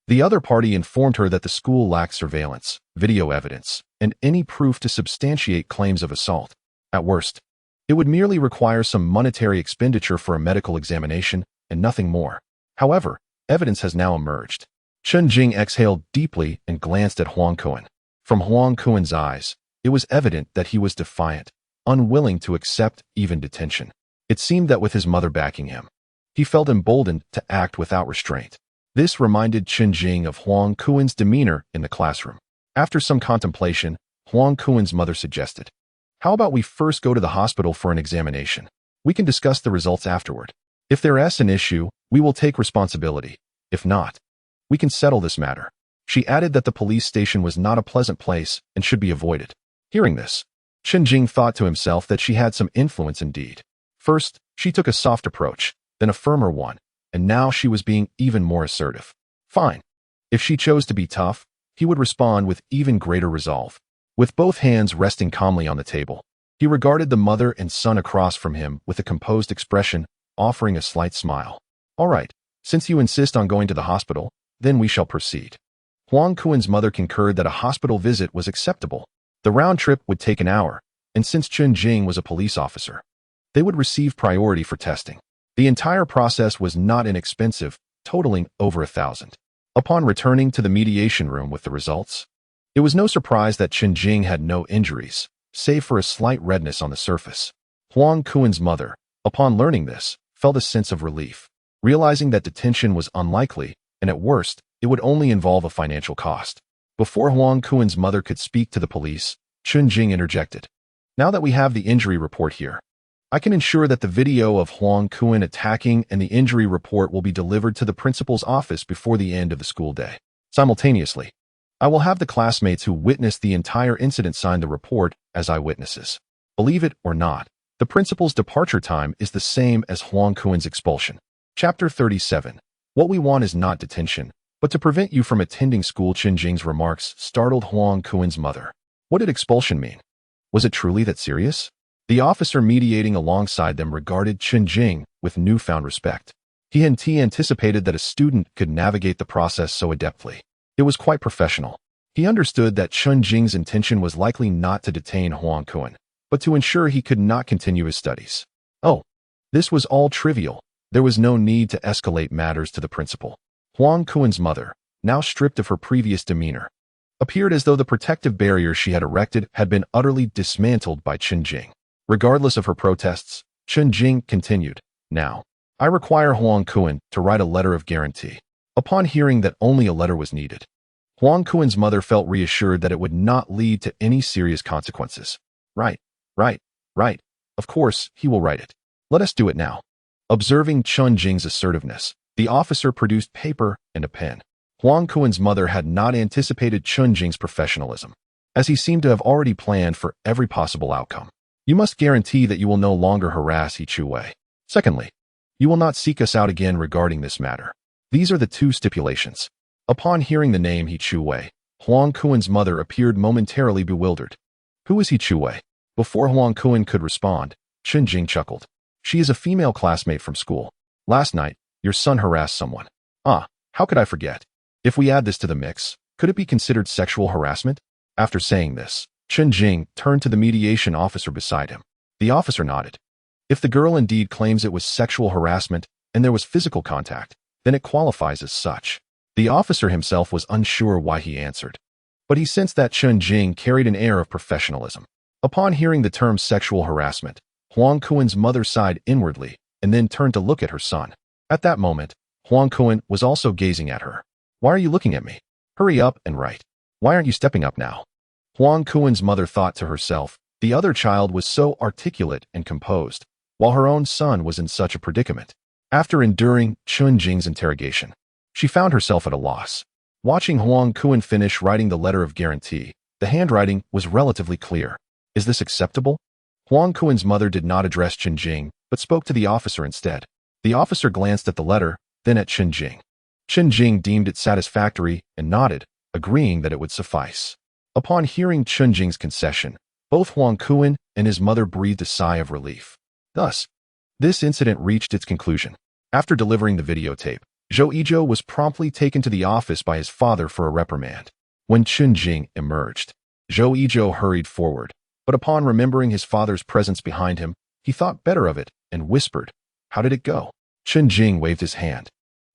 A: the other party informed her that the school lacked surveillance, video evidence, and any proof to substantiate claims of assault. At worst, it would merely require some monetary expenditure for a medical examination and nothing more. However, evidence has now emerged. Chen Jing exhaled deeply and glanced at Huang Kuan. From Huang Kuan's eyes, it was evident that he was defiant, unwilling to accept even detention. It seemed that with his mother backing him, he felt emboldened to act without restraint. This reminded Chen Jing of Huang Kuan's demeanor in the classroom. After some contemplation, Huang Kuan's mother suggested, "How about we first go to the hospital for an examination? We can discuss the results afterward. If there is an issue, we will take responsibility. If not, we can settle this matter." She added that the police station was not a pleasant place and should be avoided. Hearing this, Chen Jing thought to himself that she had some influence indeed. First, she took a soft approach, then a firmer one, and now she was being even more assertive. Fine. If she chose to be tough, he would respond with even greater resolve. With both hands resting calmly on the table, he regarded the mother and son across from him with a composed expression, offering a slight smile. "All right, since you insist on going to the hospital, then we shall proceed." Huang Kuan's mother concurred that a hospital visit was acceptable. The round trip would take an hour, and since Chen Jing was a police officer, they would receive priority for testing. The entire process was not inexpensive, totaling over 1,000. Upon returning to the mediation room with the results, it was no surprise that Chen Jing had no injuries, save for a slight redness on the surface. Huang Kuan's mother, upon learning this, felt a sense of relief, realizing that detention was unlikely, and at worst, it would only involve a financial cost. Before Huang Kuan's mother could speak to the police, Chen Jing interjected. Now that we have the injury report here, I can ensure that the video of Huang Kuan attacking and the injury report will be delivered to the principal's office before the end of the school day. Simultaneously, I will have the classmates who witnessed the entire incident sign the report as eyewitnesses. Believe it or not, the principal's departure time is the same as Huang Kuan's expulsion. Chapter 37. What we want is not detention, but to prevent you from attending school. Chen Jing's remarks startled Huang Kuan's mother. What did expulsion mean? Was it truly that serious? The officer mediating alongside them regarded Chen Jing with newfound respect. He had anticipated that a student could navigate the process so adeptly. It was quite professional. He understood that Chen Jing's intention was likely not to detain Huang Kuan, but to ensure he could not continue his studies. Oh, this was all trivial. There was no need to escalate matters to the principal. Huang Kuan's mother, now stripped of her previous demeanor, appeared as though the protective barrier she had erected had been utterly dismantled by Chen Jing. Regardless of her protests, Chen Jing continued, Now, I require Huang Kuan to write a letter of guarantee. Upon hearing that only a letter was needed, Huang Kuan's mother felt reassured that it would not lead to any serious consequences. Right. Of course, he will write it. Let us do it now. Observing Chen Jing's assertiveness, the officer produced paper and a pen. Huang Kuan's mother had not anticipated Chen Jing's professionalism, as he seemed to have already planned for every possible outcome. You must guarantee that you will no longer harass He Chu Wei. Secondly, you will not seek us out again regarding this matter. These are the two stipulations. Upon hearing the name He Chu Wei, Huang Kuan's mother appeared momentarily bewildered. Who is He Chu Wei? Before Huang Kuan could respond, Chen Jing chuckled. She is a female classmate from school. Last night, your son harassed someone. How could I forget? If we add this to the mix, could it be considered sexual harassment? After saying this, Chen Jing turned to the mediation officer beside him. The officer nodded. If the girl indeed claims it was sexual harassment and there was physical contact, then it qualifies as such. The officer himself was unsure why he answered, but he sensed that Chen Jing carried an air of professionalism. Upon hearing the term sexual harassment, Huang Kuan's mother sighed inwardly and then turned to look at her son. At that moment, Huang Kuan was also gazing at her. Why are you looking at me? Hurry up and write. Why aren't you stepping up now? Huang Kuan's mother thought to herself, the other child was so articulate and composed, while her own son was in such a predicament. After enduring Chen Jing's interrogation, she found herself at a loss. Watching Huang Kuan finish writing the letter of guarantee, the handwriting was relatively clear. Is this acceptable? Huang Kuan's mother did not address Chen Jing, but spoke to the officer instead. The officer glanced at the letter, then at Chen Jing. Chen Jing deemed it satisfactory and nodded, agreeing that it would suffice. Upon hearing Chen Jing's concession, both Huang Kuan and his mother breathed a sigh of relief. Thus, this incident reached its conclusion. After delivering the videotape, Zhou Yizhou was promptly taken to the office by his father for a reprimand. When Chen Jing emerged, Zhou Yizhou hurried forward, but upon remembering his father's presence behind him, he thought better of it and whispered, How did it go? Chen Jing waved his hand,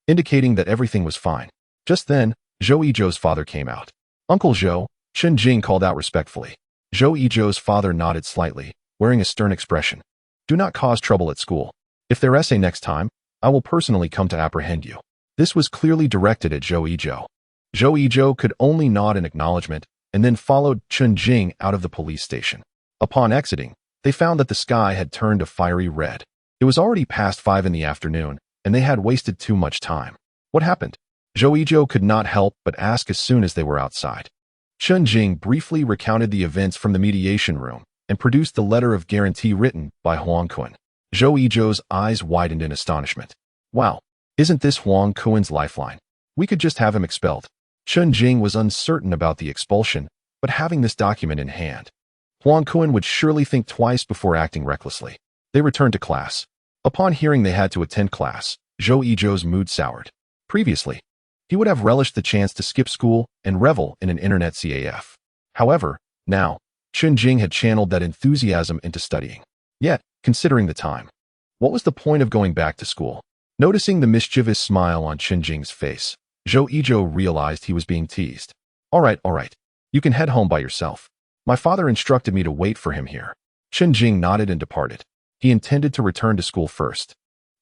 A: indicating that everything was fine. Just then, Zhou Yizhou's father came out. Uncle Zhou, Chen Jing called out respectfully. Zhou Yizhou's father nodded slightly, wearing a stern expression. Do not cause trouble at school. If there essay next time, I will personally come to apprehend you. This was clearly directed at Zhou Yizhou. Zhou Yizhou could only nod in acknowledgement and then followed Chen Jing out of the police station. Upon exiting, they found that the sky had turned a fiery red. It was already past 5 in the afternoon, and they had wasted too much time. What happened? Zhou Yizhou could not help but ask as soon as they were outside. Chen Jing briefly recounted the events from the mediation room and produced the letter of guarantee written by Huang Kuan. Zhou Yizhou's eyes widened in astonishment. Wow, isn't this Huang Kuan's lifeline? We could just have him expelled. Chen Jing was uncertain about the expulsion, but having this document in hand, Huang Kuan would surely think twice before acting recklessly. They returned to class. Upon hearing they had to attend class, Zhou Yizhou's mood soured. Previously, he would have relished the chance to skip school and revel in an internet CAF. However, now, Chen Jing had channeled that enthusiasm into studying. Yet, considering the time, what was the point of going back to school? Noticing the mischievous smile on Chen Jing's face, Zhou Yizhou realized he was being teased. All right. You can head home by yourself. My father instructed me to wait for him here. Chen Jing nodded and departed. He intended to return to school first,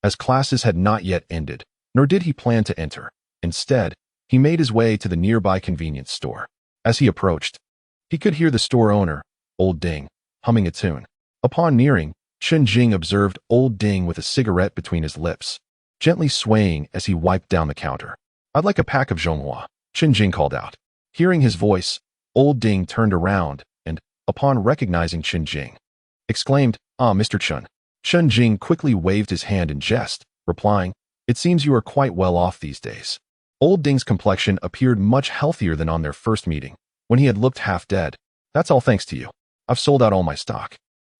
A: as classes had not yet ended, nor did he plan to enter. Instead, he made his way to the nearby convenience store. As he approached, he could hear the store owner, Old Ding, humming a tune. Upon nearing, Chen Jing observed Old Ding with a cigarette between his lips, gently swaying as he wiped down the counter. "I'd like a pack of Zhonghua," Chen Jing called out. Hearing his voice, Old Ding turned around and, upon recognizing Chen Jing, exclaimed, "Ah, Mr. Chen." Chen Jing quickly waved his hand in jest, replying, "It seems you are quite well off these days." Old Ding's complexion appeared much healthier than on their first meeting, when he had looked half dead. "That's all thanks to you. I've sold out all my stock.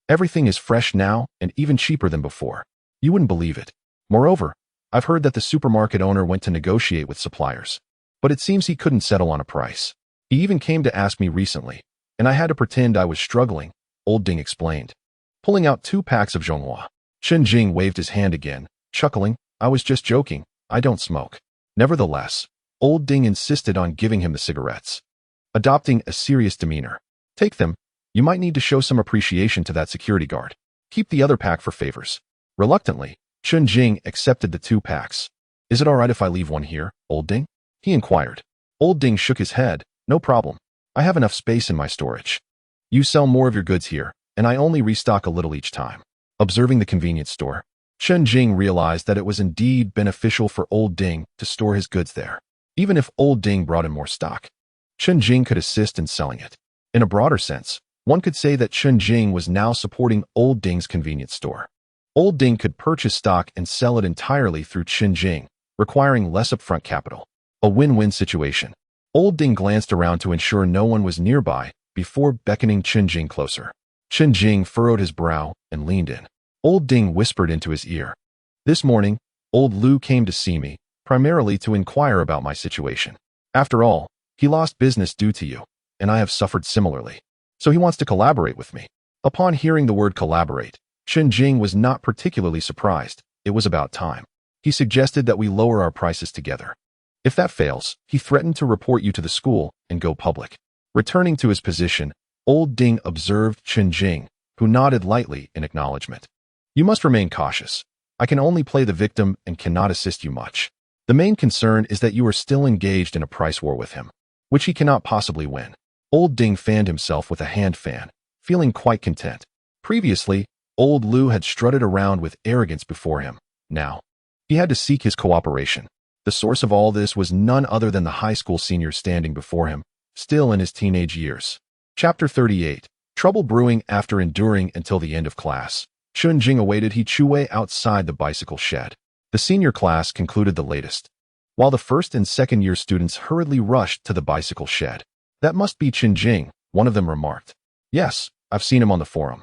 A: Everything is fresh now and even cheaper than before. You wouldn't believe it. Moreover, I've heard that the supermarket owner went to negotiate with suppliers, but it seems he couldn't settle on a price. He even came to ask me recently, and I had to pretend I was struggling," Old Ding explained, pulling out 2 packs of Zhonghua. Chen Jing waved his hand again, chuckling, "I was just joking. I don't smoke." Nevertheless, Old Ding insisted on giving him the cigarettes, adopting a serious demeanor. "Take them. You might need to show some appreciation to that security guard. Keep the other pack for favors." Reluctantly, Chen Jing accepted the 2 packs. "Is it all right if I leave one here, Old Ding?" he inquired. Old Ding shook his head. "No problem. I have enough space in my storage. You sell more of your goods here, and I only restock a little each time." Observing the convenience store, Chen Jing realized that it was indeed beneficial for Old Ding to store his goods there. Even if Old Ding brought in more stock, Chen Jing could assist in selling it. In a broader sense, one could say that Chen Jing was now supporting Old Ding's convenience store. Old Ding could purchase stock and sell it entirely through Chen Jing, requiring less upfront capital. A win-win situation. Old Ding glanced around to ensure no one was nearby before beckoning Chen Jing closer. Chen Jing furrowed his brow and leaned in. Old Ding whispered into his ear, "This morning, Old Lu came to see me, primarily to inquire about my situation. After all, he lost business due to you, and I have suffered similarly. So he wants to collaborate with me." Upon hearing the word collaborate, Chen Jing was not particularly surprised. It was about time. He suggested that we lower our prices together. If that fails, he threatened to report you to the school and go public. Returning to his position, Old Ding observed Chen Jing, who nodded lightly in acknowledgement. "You must remain cautious. I can only play the victim and cannot assist you much. The main concern is that you are still engaged in a price war with him, which he cannot possibly win." Old Ding fanned himself with a hand fan, feeling quite content. Previously, Old Lu had strutted around with arrogance before him. Now, he had to seek his cooperation. The source of all this was none other than the high school senior standing before him, still in his teenage years. Chapter 38. Trouble brewing after enduring until the end of class. Chen Jing awaited He Chuwei outside the bicycle shed. The senior class concluded the latest, while the first and second year students hurriedly rushed to the bicycle shed. "That must be Chen Jing," one of them remarked. "Yes, I've seen him on the forum.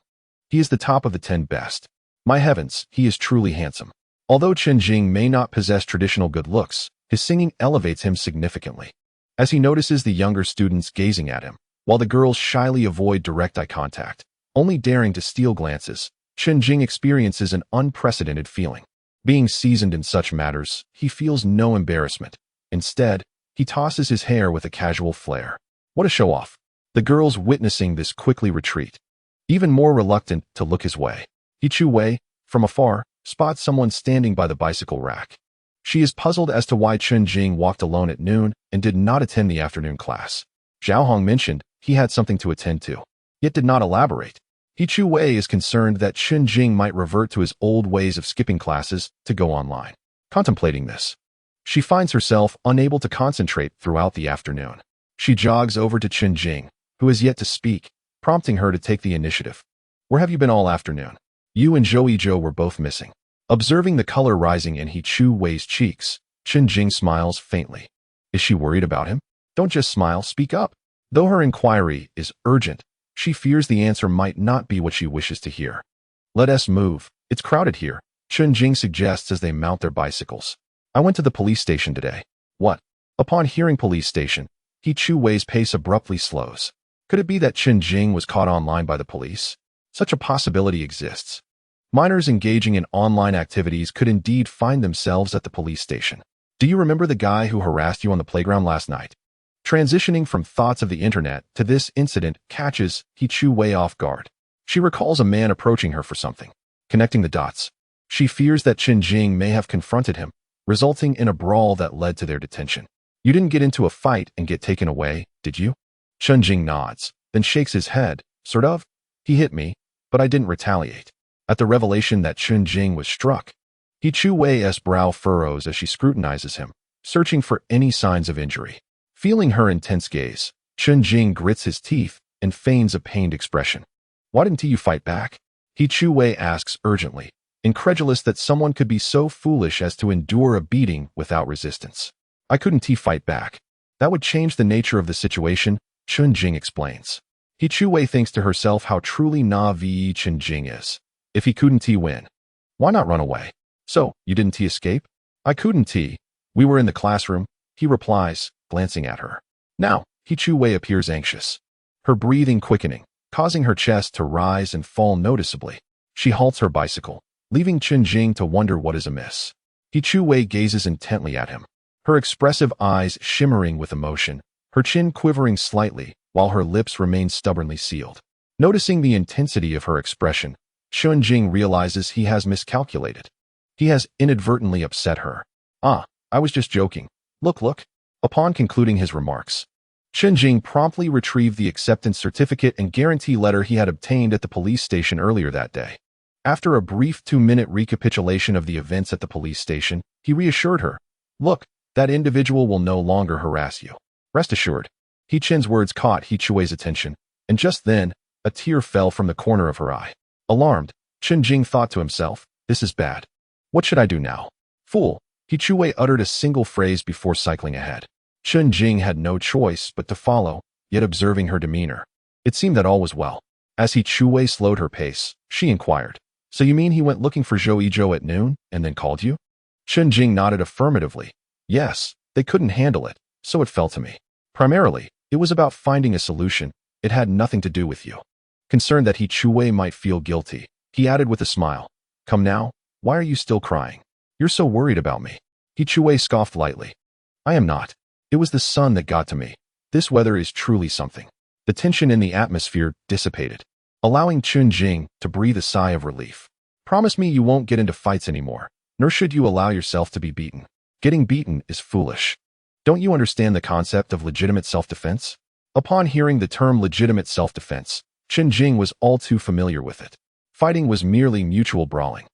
A: He is the top of the 10 best. My heavens, he is truly handsome." Although Chen Jing may not possess traditional good looks, his singing elevates him significantly. As he notices the younger students gazing at him, while the girls shyly avoid direct eye contact, only daring to steal glances, Chen Jing experiences an unprecedented feeling. Being seasoned in such matters, he feels no embarrassment. Instead, he tosses his hair with a casual flair. What a show-off. The girls witnessing this quickly retreat, even more reluctant to look his way. He Chuwei, from afar, spots someone standing by the bicycle rack. She is puzzled as to why Chen Jing walked alone at noon and did not attend the afternoon class. Zhao Hong mentioned he had something to attend to, yet did not elaborate. He Chuwei is concerned that Chen Jing might revert to his old ways of skipping classes to go online. Contemplating this, she finds herself unable to concentrate throughout the afternoon. She jogs over to Chen Jing, who has yet to speak, prompting her to take the initiative. "Where have you been all afternoon? You and Zhou were both missing." Observing the color rising in He Chuwei's cheeks, Chen Jing smiles faintly. Is she worried about him? Don't just smile, speak up. Though her inquiry is urgent, she fears the answer might not be what she wishes to hear. "Let us move. It's crowded here," Chen Jing suggests as they mount their bicycles. "I went to the police station today." "What?" Upon hearing police station, He Chuwei's pace abruptly slows. Could it be that Chen Jing was caught online by the police? Such a possibility exists. Minors engaging in online activities could indeed find themselves at the police station. "Do you remember the guy who harassed you on the playground last night?" Transitioning from thoughts of the internet to this incident catches He Chuwei off guard. She recalls a man approaching her for something. Connecting the dots, she fears that Chen Jing may have confronted him, resulting in a brawl that led to their detention. "You didn't get into a fight and get taken away, did you?" Chen Jing nods, then shakes his head. Sort of. He hit me, but I didn't retaliate. At the revelation that Chen Jing was struck, He Chu Wei's brow furrows as she scrutinizes him, searching for any signs of injury. Feeling her intense gaze, Chen Jing grits his teeth and feigns a pained expression. Why didn't you fight back? He Chu Wei asks urgently, incredulous that someone could be so foolish as to endure a beating without resistance. I couldn't fight back. That would change the nature of the situation, Chen Jing explains. He Chu Wei thinks to herself how truly naive Chen Jing is. If he couldn't win, why not run away? So, you didn't escape? I couldn't. We were in the classroom, he replies, glancing at her. Now, He Chu Wei appears anxious, her breathing quickening, causing her chest to rise and fall noticeably. She halts her bicycle, leaving Chen Jing to wonder what is amiss. He Chu Wei gazes intently at him, her expressive eyes shimmering with emotion, her chin quivering slightly, while her lips remain stubbornly sealed. Noticing the intensity of her expression, Chen Jing realizes he has miscalculated. He has inadvertently upset her. I was just joking. Look. Upon concluding his remarks, Chen Jing promptly retrieved the acceptance certificate and guarantee letter he had obtained at the police station earlier that day. After a brief 2-minute recapitulation of the events at the police station, he reassured her. Look, that individual will no longer harass you. Rest assured. He Chen's words caught He Chu Wei's attention, and just then, a tear fell from the corner of her eye. Alarmed, Chen Jing thought to himself, this is bad. What should I do now? Fool. He Chu Wei uttered a single phrase before cycling ahead. Chen Jing had no choice but to follow, yet observing her demeanor. It seemed that all was well. As He Chu Wei slowed her pace, she inquired, So you mean he went looking for Zhou Yizhou at noon, and then called you? Chen Jing nodded affirmatively. Yes, they couldn't handle it, so it fell to me. Primarily, it was about finding a solution. It had nothing to do with you. Concerned that He Chu Wei might feel guilty, he added with a smile, Come now, why are you still crying? You're so worried about me. He Chu Wei scoffed lightly. I am not. It was the sun that got to me. This weather is truly something. The tension in the atmosphere dissipated, allowing Chen Jing to breathe a sigh of relief. Promise me you won't get into fights anymore, nor should you allow yourself to be beaten. Getting beaten is foolish. Don't you understand the concept of legitimate self-defense? Upon hearing the term legitimate self-defense, Chen Jing was all too familiar with it. Fighting was merely mutual brawling.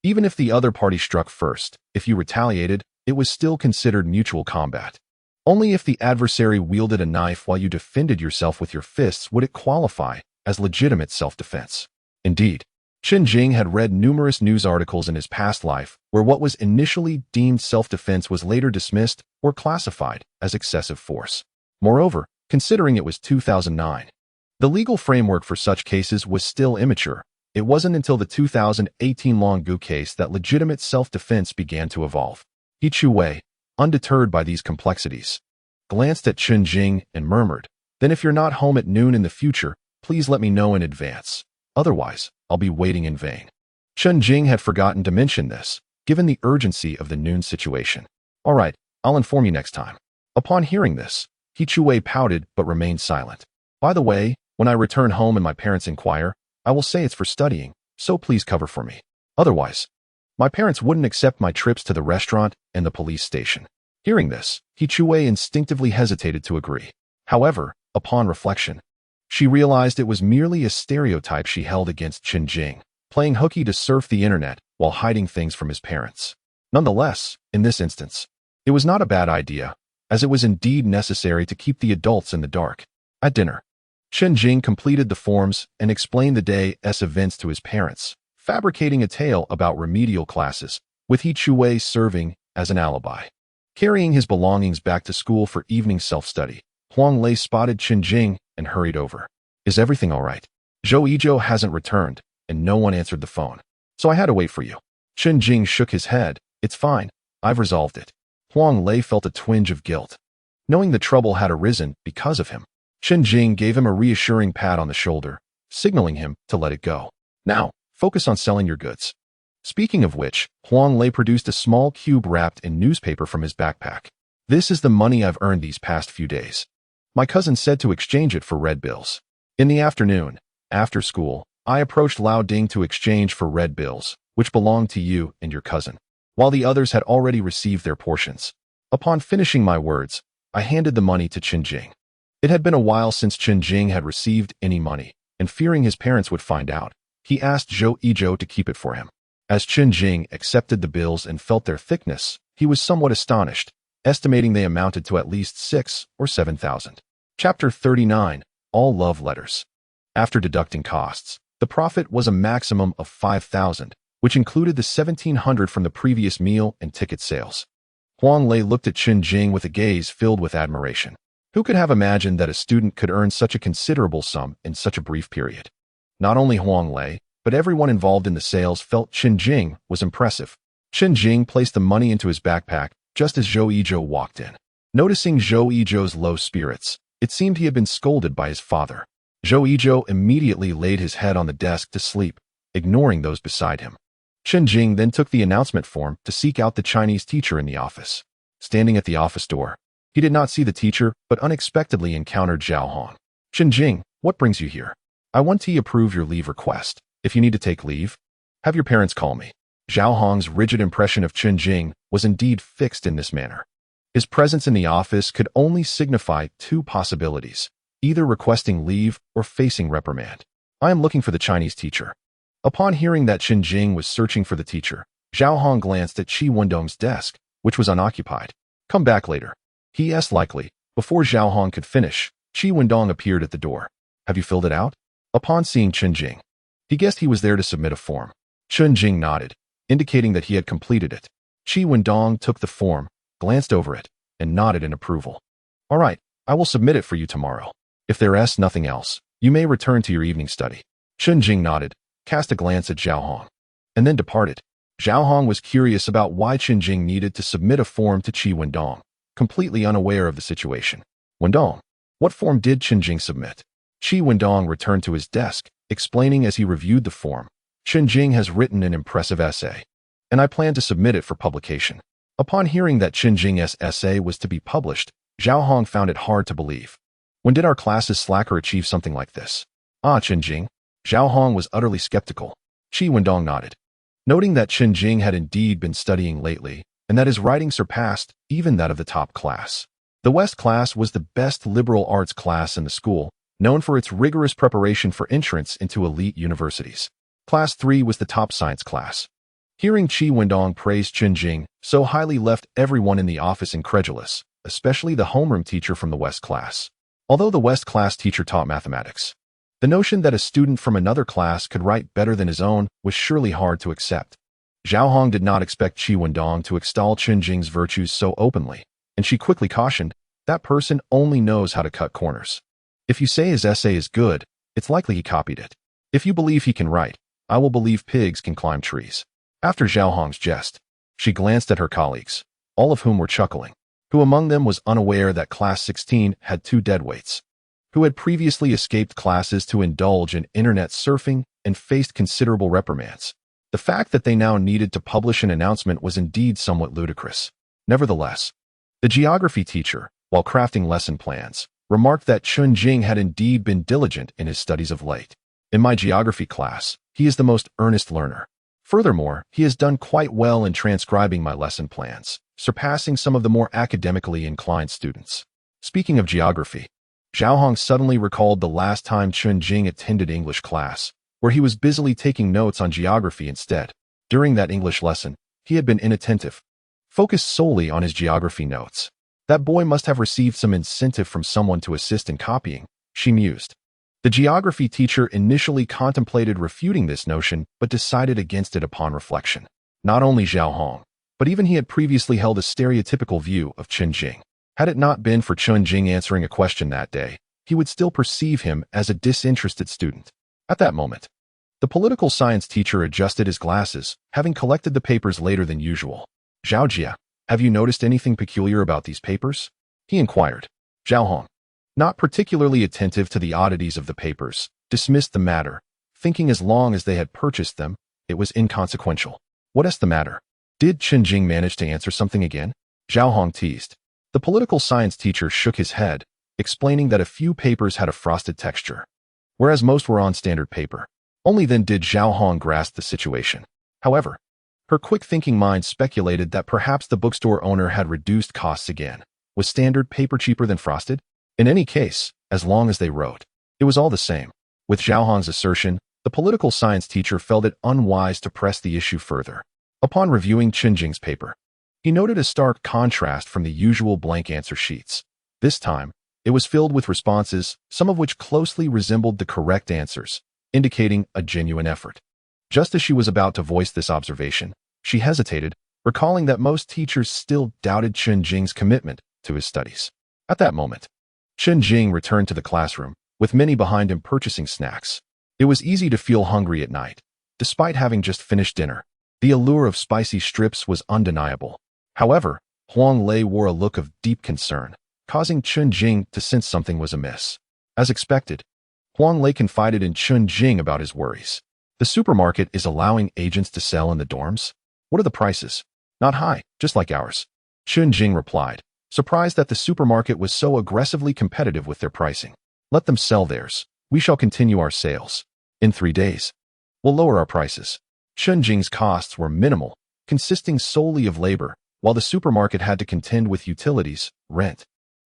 A: Even if the other party struck first, if you retaliated, it was still considered mutual combat. Only if the adversary wielded a knife while you defended yourself with your fists would it qualify as legitimate self-defense. Indeed, Chen Jing had read numerous news articles in his past life where what was initially deemed self-defense was later dismissed or classified as excessive force. Moreover, considering it was 2009, the legal framework for such cases was still immature. It wasn't until the 2018 Long-Gu case that legitimate self-defense began to evolve. He Chu Wei, undeterred by these complexities, glanced at Chen Jing and murmured, Then if you're not home at noon in the future, please let me know in advance. Otherwise, I'll be waiting in vain. Chen Jing had forgotten to mention this, given the urgency of the noon situation. All right, I'll inform you next time. Upon hearing this, He Chu Wei pouted but remained silent. By the way, when I return home and my parents inquire, I will say it's for studying, so please cover for me. Otherwise, my parents wouldn't accept my trips to the restaurant and the police station. Hearing this, He Chu Wei instinctively hesitated to agree. However, upon reflection, she realized it was merely a stereotype she held against Chen Jing, playing hooky to surf the internet while hiding things from his parents. Nonetheless, in this instance, it was not a bad idea, as it was indeed necessary to keep the adults in the dark. At dinner, Chen Jing completed the forms and explained the day's events to his parents, fabricating a tale about remedial classes, with He Chu Wei serving as an alibi. Carrying his belongings back to school for evening self-study, Huang Lei spotted Chen Jing and hurried over. Is everything all right? Zhou Yizhou hasn't returned, and no one answered the phone, so I had to wait for you. Chen Jing shook his head. It's fine. I've resolved it. Huang Lei felt a twinge of guilt, knowing the trouble had arisen because of him. Chen Jing gave him a reassuring pat on the shoulder, signaling him to let it go. Now, focus on selling your goods. Speaking of which, Huang Lei produced a small cube wrapped in newspaper from his backpack. This is the money I've earned these past few days. My cousin said to exchange it for red bills. In the afternoon, after school, I approached Lao Ding to exchange for red bills, which belonged to you and your cousin, while the others had already received their portions. Upon finishing my words, I handed the money to Chen Jing. It had been a while since Chen Jing had received any money, and fearing his parents would find out, he asked Zhou Yizhou to keep it for him. As Chen Jing accepted the bills and felt their thickness, he was somewhat astonished, estimating they amounted to at least 6,000 or 7,000. Chapter 39. All Love Letters. After deducting costs, the profit was a maximum of 5,000, which included the 1,700 from the previous meal and ticket sales. Huang Lei looked at Chen Jing with a gaze filled with admiration. Who could have imagined that a student could earn such a considerable sum in such a brief period? Not only Huang Lei, but everyone involved in the sales felt Chen Jing was impressive. Chen Jing placed the money into his backpack just as Zhou Yizhou walked in. Noticing Zhou Yizhou's low spirits, it seemed he had been scolded by his father. Zhou Yizhou immediately laid his head on the desk to sleep, ignoring those beside him. Chen Jing then took the announcement form to seek out the Chinese teacher in the office. Standing at the office door, he did not see the teacher, but unexpectedly encountered Zhao Hong. Chen Jing, what brings you here? I want to approve your leave request. If you need to take leave, have your parents call me. Zhao Hong's rigid impression of Chen Jing was indeed fixed in this manner. His presence in the office could only signify two possibilities, either requesting leave or facing reprimand. I am looking for the Chinese teacher. Upon hearing that Chen Jing was searching for the teacher, Zhao Hong glanced at Qi Wendong's desk, which was unoccupied. Come back later. He asked likely. Before Zhao Hong could finish, Qi Wendong appeared at the door. Have you filled it out? Upon seeing Chen Jing, he guessed he was there to submit a form. Chen Jing nodded, indicating that he had completed it. Qi Wendong took the form, glanced over it, and nodded in approval. All right, I will submit it for you tomorrow. If there is nothing else, you may return to your evening study. Chen Jing nodded, cast a glance at Zhao Hong, and then departed. Zhao Hong was curious about why Chen Jing needed to submit a form to Qi Wendong, completely unaware of the situation. Wendong, what form did Chen Jing submit? Qi Wendong returned to his desk, explaining as he reviewed the form. Chen Jing has written an impressive essay, and I plan to submit it for publication. Upon hearing that Chen Jing's essay was to be published, Zhao Hong found it hard to believe. When did our class's slacker achieve something like this? Ah, Chen Jing. Zhao Hong was utterly skeptical. Qi Wendong nodded. Noting that Chen Jing had indeed been studying lately, and that his writing surpassed even that of the top class. The West class was the best liberal arts class in the school, known for its rigorous preparation for entrance into elite universities. Class 3 was the top science class. Hearing Qi Wendong praise Chen Jing so highly left everyone in the office incredulous, especially the homeroom teacher from the West class. Although the West class teacher taught mathematics, the notion that a student from another class could write better than his own was surely hard to accept. Zhao Hong did not expect Qi Wendong to extol Chen Jing's virtues so openly, and she quickly cautioned, that person only knows how to cut corners. If you say his essay is good, it's likely he copied it. If you believe he can write, I will believe pigs can climb trees. After Zhao Hong's jest, she glanced at her colleagues, all of whom were chuckling. Who among them was unaware that Class 16 had two deadweights? Who had previously escaped classes to indulge in internet surfing and faced considerable reprimands? The fact that they now needed to publish an announcement was indeed somewhat ludicrous. Nevertheless, the geography teacher, while crafting lesson plans, remarked that Chen Jing had indeed been diligent in his studies of late. In my geography class, he is the most earnest learner. Furthermore, he has done quite well in transcribing my lesson plans, surpassing some of the more academically inclined students. Speaking of geography, Zhao Hong suddenly recalled the last time Chen Jing attended English class, where he was busily taking notes on geography instead. During that English lesson, he had been inattentive, focused solely on his geography notes. That boy must have received some incentive from someone to assist in copying, she mused. The geography teacher initially contemplated refuting this notion, but decided against it upon reflection. Not only Zhao Hong, but even he had previously held a stereotypical view of Chen Jing. Had it not been for Chen Jing answering a question that day, he would still perceive him as a disinterested student. At that moment, the political science teacher adjusted his glasses, having collected the papers later than usual. Zhao Jia, have you noticed anything peculiar about these papers? He inquired. Zhao Hong, not particularly attentive to the oddities of the papers, dismissed the matter, thinking as long as they had purchased them, it was inconsequential. What is the matter? Did Chen Jing manage to answer something again? Zhao Hong teased. The political science teacher shook his head, explaining that a few papers had a frosted texture, whereas most were on standard paper. Only then did Zhao Hong grasp the situation. However, her quick-thinking mind speculated that perhaps the bookstore owner had reduced costs again. Was standard paper cheaper than frosted? In any case, as long as they wrote, it was all the same. With Zhao assertion, the political science teacher felt it unwise to press the issue further. Upon reviewing Chen Jing's paper, he noted a stark contrast from the usual blank answer sheets. This time, it was filled with responses, some of which closely resembled the correct answers, indicating a genuine effort. Just as she was about to voice this observation, she hesitated, recalling that most teachers still doubted Chen Jing's commitment to his studies. At that moment, Chen Jing returned to the classroom, with many behind him purchasing snacks. It was easy to feel hungry at night, despite having just finished dinner. The allure of spicy strips was undeniable. However, Huang Lei wore a look of deep concern, causing Chen Jing to sense something was amiss. As expected, Huang Lei confided in Chen Jing about his worries. The supermarket is allowing agents to sell in the dorms? What are the prices? Not high, just like ours. Chen Jing replied, surprised that the supermarket was so aggressively competitive with their pricing. Let them sell theirs. We shall continue our sales. In 3 days, we'll lower our prices. Chen Jing's costs were minimal, consisting solely of labor, while the supermarket had to contend with utilities, rent,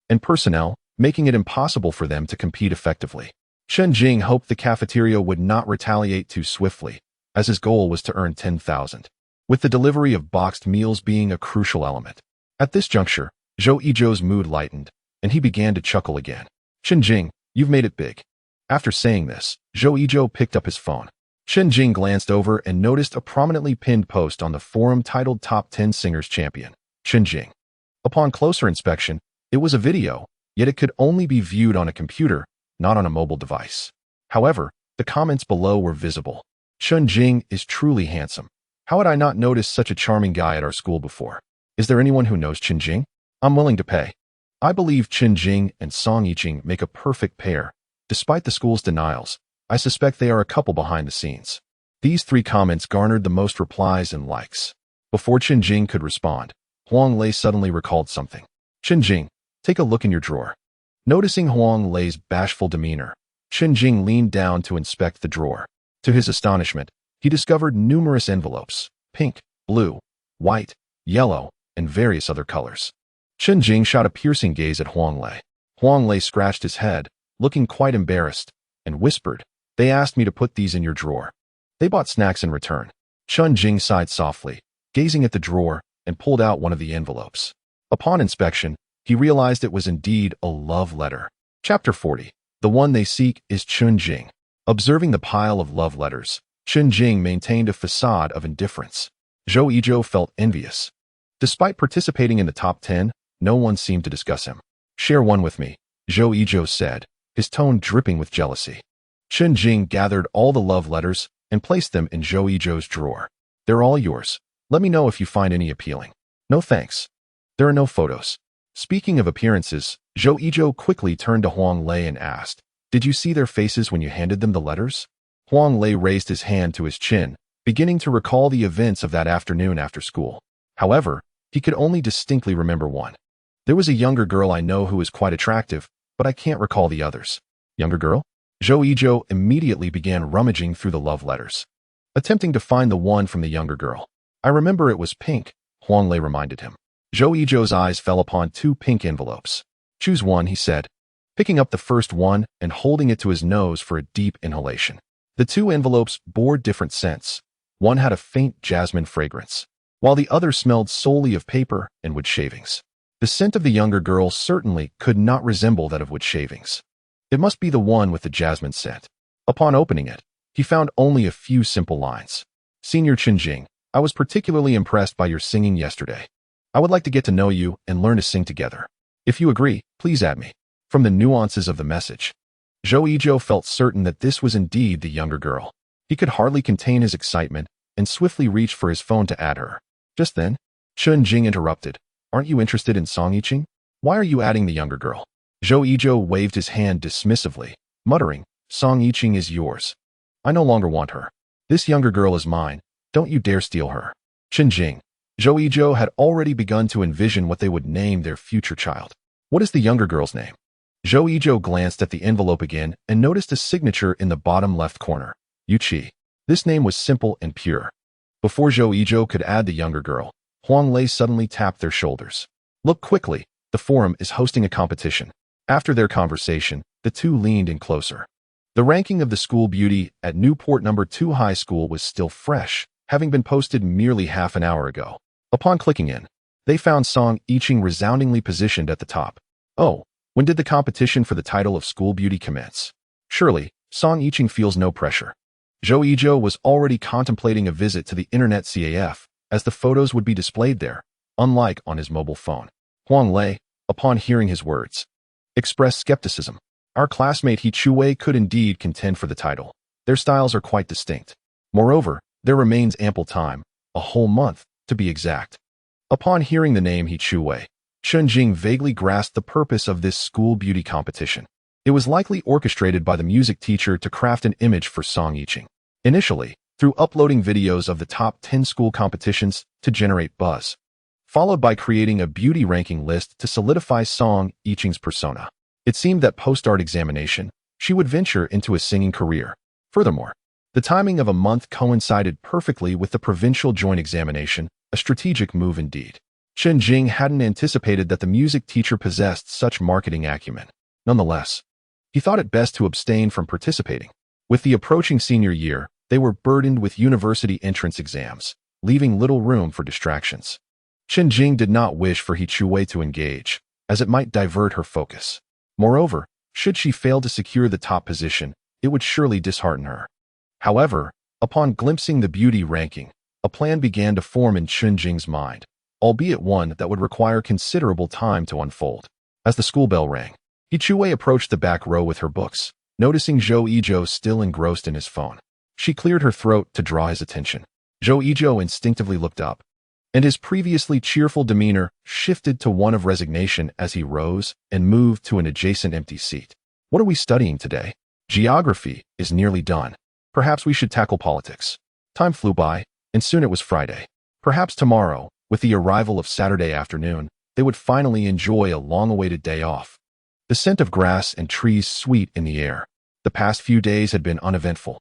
A: and personnel, making it impossible for them to compete effectively. Chen Jing hoped the cafeteria would not retaliate too swiftly, as his goal was to earn 10,000, with the delivery of boxed meals being a crucial element. At this juncture, Zhou Yizhou's mood lightened, and he began to chuckle again. Chen Jing, you've made it big. After saying this, Zhou Yizhou picked up his phone. Chen Jing glanced over and noticed a prominently pinned post on the forum titled Top 10 Singers Champion, Chen Jing. Upon closer inspection, it was a video, yet it could only be viewed on a computer, not on a mobile device. However, the comments below were visible. Chen Jing is truly handsome. How had I not noticed such a charming guy at our school before? Is there anyone who knows Chen Jing? I'm willing to pay. I believe Chen Jing and Song Yiqing make a perfect pair. Despite the school's denials, I suspect they are a couple behind the scenes. These 3 comments garnered the most replies and likes. Before Chen Jing could respond, Huang Lei suddenly recalled something. Chen Jing, take a look in your drawer. Noticing Huang Lei's bashful demeanor, Chen Jing leaned down to inspect the drawer. To his astonishment, he discovered numerous envelopes, pink, blue, white, yellow, and various other colors. Chen Jing shot a piercing gaze at Huang Lei. Huang Lei scratched his head, looking quite embarrassed, and whispered, "They asked me to put these in your drawer. They bought snacks in return." Chen Jing sighed softly, gazing at the drawer, and pulled out one of the envelopes. Upon inspection, he realized it was indeed a love letter. Chapter 40. The one they seek is Chen Jing. Observing the pile of love letters, Chen Jing maintained a facade of indifference. Zhou Yizhou felt envious. Despite participating in the top 10, no one seemed to discuss him. "Share one with me," Zhou Yizhou said, his tone dripping with jealousy. Chen Jing gathered all the love letters and placed them in Zhou Yizhou's drawer. "They're all yours. Let me know if you find any appealing." "No thanks. There are no photos." Speaking of appearances, Zhou Yizhou quickly turned to Huang Lei and asked, "Did you see their faces when you handed them the letters?" Huang Lei raised his hand to his chin, beginning to recall the events of that afternoon after school. However, he could only distinctly remember one. "There was a younger girl I know who is quite attractive, but I can't recall the others." "Younger girl?" Zhou Yizhou immediately began rummaging through the love letters, attempting to find the one from the younger girl. "I remember it was pink," Huang Lei reminded him. Zhou Yizhou's eyes fell upon 2 pink envelopes. "Choose one," he said, picking up the first one and holding it to his nose for a deep inhalation. The 2 envelopes bore different scents. One had a faint jasmine fragrance, while the other smelled solely of paper and wood shavings. The scent of the younger girl certainly could not resemble that of wood shavings. It must be the one with the jasmine scent. Upon opening it, he found only a few simple lines. "Senior Chen Jing, I was particularly impressed by your singing yesterday. I would like to get to know you and learn to sing together. If you agree, please add me." From the nuances of the message, Zhou Yizhou felt certain that this was indeed the younger girl. He could hardly contain his excitement and swiftly reached for his phone to add her. Just then, Chen Jing interrupted. "Aren't you interested in Song Yiqing? Why are you adding the younger girl?" Zhou Yizhou waved his hand dismissively, muttering, "Song Yiqing is yours. I no longer want her. This younger girl is mine. Don't you dare steal her." Chen Jing. Zhou Yizhou had already begun to envision what they would name their future child. "What is the younger girl's name?" Zhou Yizhou glanced at the envelope again and noticed a signature in the bottom left corner. Yuqi. This name was simple and pure. Before Zhou Yizhou could add the younger girl, Huang Lei suddenly tapped their shoulders. "Look quickly, the forum is hosting a competition. After their conversation, the two leaned in closer. The ranking of the school beauty at Newport No. 2 High School was still fresh, having been posted merely half an hour ago. Upon clicking in, they found Song Yiqing resoundingly positioned at the top. Oh, when did the competition for the title of school beauty commence? Surely, Song Yiqing feels no pressure. Zhou Yizhou was already contemplating a visit to the internet CAF, as the photos would be displayed there, unlike on his mobile phone. Huang Lei, upon hearing his words, expressed skepticism. Our classmate He Chuwei could indeed contend for the title. Their styles are quite distinct. Moreover, there remains ample time, a whole month, to be exact. Upon hearing the name He Chuwei, Chen Jing vaguely grasped the purpose of this school beauty competition. It was likely orchestrated by the music teacher to craft an image for Song Yiqing. Initially, through uploading videos of the top 10 school competitions to generate buzz, followed by creating a beauty ranking list to solidify Song Yiqing's persona. It seemed that post-art examination, she would venture into a singing career. Furthermore, the timing of a month coincided perfectly with the provincial joint examination, a strategic move indeed. Chen Jing hadn't anticipated that the music teacher possessed such marketing acumen. Nonetheless, he thought it best to abstain from participating. With the approaching senior year, they were burdened with university entrance exams, leaving little room for distractions. Chen Jing did not wish for He Chuwei to engage, as it might divert her focus. Moreover, should she fail to secure the top position, it would surely dishearten her. However, upon glimpsing the beauty ranking, a plan began to form in Chen Jing's mind, albeit one that would require considerable time to unfold. As the school bell rang, He Chuwei approached the back row with her books, noticing Zhou Yizhou still engrossed in his phone. She cleared her throat to draw his attention. Zhou Yizhou instinctively looked up, and his previously cheerful demeanor shifted to one of resignation as he rose and moved to an adjacent empty seat. What are we studying today? Geography is nearly done. Perhaps we should tackle politics. Time flew by, and soon it was Friday. Perhaps tomorrow, with the arrival of Saturday afternoon, they would finally enjoy a long-awaited day off. The scent of grass and trees sweet in the air. The past few days had been uneventful.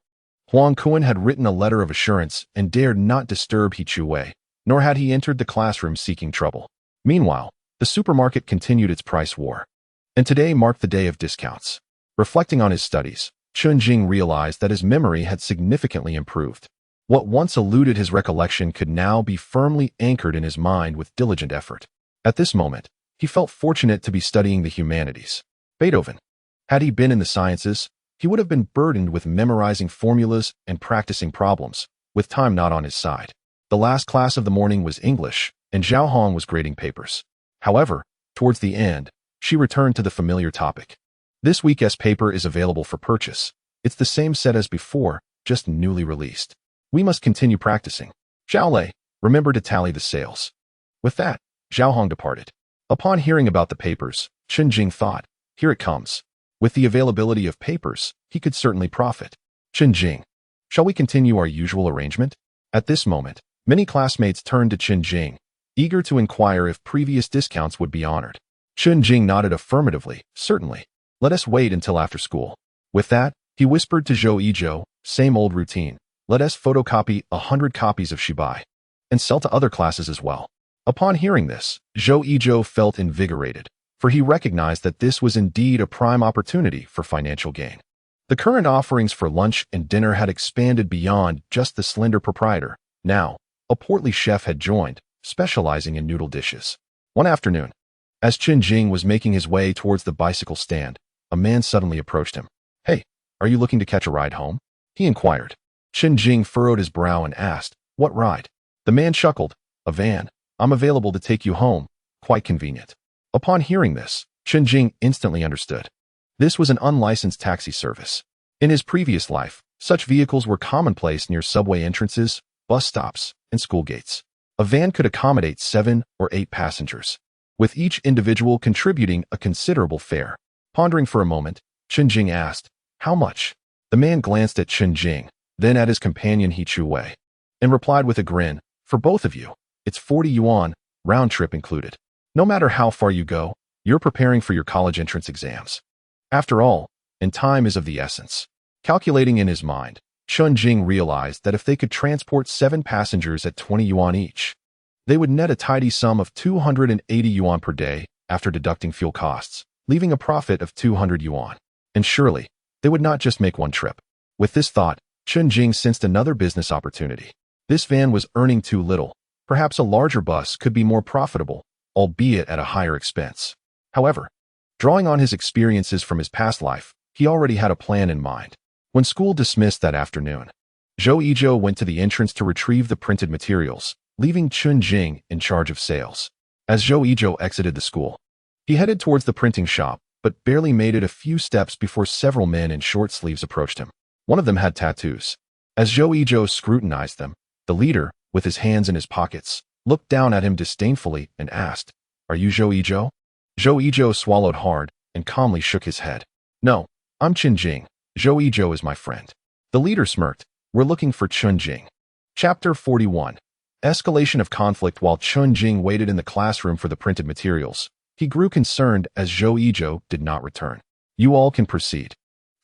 A: Huang Kuan had written a letter of assurance and dared not disturb He Chuwei, nor had he entered the classroom seeking trouble. Meanwhile, the supermarket continued its price war. And today marked the day of discounts. Reflecting on his studies, Chen Jing realized that his memory had significantly improved. What once eluded his recollection could now be firmly anchored in his mind with diligent effort. At this moment, he felt fortunate to be studying the humanities. Beethoven. Had he been in the sciences, he would have been burdened with memorizing formulas and practicing problems, with time not on his side. The last class of the morning was English, and Zhao Hong was grading papers. However, towards the end, she returned to the familiar topic. This week's paper is available for purchase. It's the same set as before, just newly released. We must continue practicing. Zhao Lei, remember to tally the sales. With that, Zhao Hong departed. Upon hearing about the papers, Chen Jing thought, here it comes. With the availability of papers, he could certainly profit. Chen Jing, shall we continue our usual arrangement? At this moment, many classmates turned to Chen Jing, eager to inquire if previous discounts would be honored. Chen Jing nodded affirmatively, certainly. Let us wait until after school. With that, he whispered to Zhou Yizhou, same old routine. Let us photocopy 100 copies of Shibai, and sell to other classes as well. Upon hearing this, Zhou Yizhou felt invigorated, for he recognized that this was indeed a prime opportunity for financial gain. The current offerings for lunch and dinner had expanded beyond just the slender proprietor. Now, a portly chef had joined, specializing in noodle dishes. One afternoon, as Chen Jing was making his way towards the bicycle stand, a man suddenly approached him. Hey, are you looking to catch a ride home? He inquired. Chen Jing furrowed his brow and asked, what ride? The man chuckled, a van. I'm available to take you home. Quite convenient. Upon hearing this, Chen Jing instantly understood. This was an unlicensed taxi service. In his previous life, such vehicles were commonplace near subway entrances, bus stops, and school gates. A van could accommodate 7 or 8 passengers, with each individual contributing a considerable fare. Pondering for a moment, Chen Jing asked, how much? The man glanced at Chen Jing, then at his companion He Chuwei, and replied with a grin, for both of you, it's 40 yuan, round trip included. No matter how far you go, you're preparing for your college entrance exams. After all, and time is of the essence. Calculating in his mind, Chen Jing realized that if they could transport 7 passengers at 20 yuan each, they would net a tidy sum of 280 yuan per day after deducting fuel costs. leaving a profit of 200 yuan. And surely, they would not just make one trip. With this thought, Chen Jing sensed another business opportunity. This van was earning too little. Perhaps a larger bus could be more profitable, albeit at a higher expense. However, drawing on his experiences from his past life, he already had a plan in mind. When school dismissed that afternoon, Zhou Yizhou went to the entrance to retrieve the printed materials, leaving Chen Jing in charge of sales. As Zhou Yizhou exited the school, he headed towards the printing shop, but barely made it a few steps before several men in short sleeves approached him. One of them had tattoos. As Zhou Yizhou scrutinized them, the leader, with his hands in his pockets, looked down at him disdainfully and asked, "Are you Zhou Yizhou?" Zhou Yizhou swallowed hard and calmly shook his head. "No, I'm Chen Jing. Zhou Yizhou is my friend." The leader smirked. "We're looking for Chen Jing." Chapter 41. Escalation of conflict. While Chen Jing waited in the classroom for the printed materials, he grew concerned as Zhou Yizhou did not return. "You all can proceed.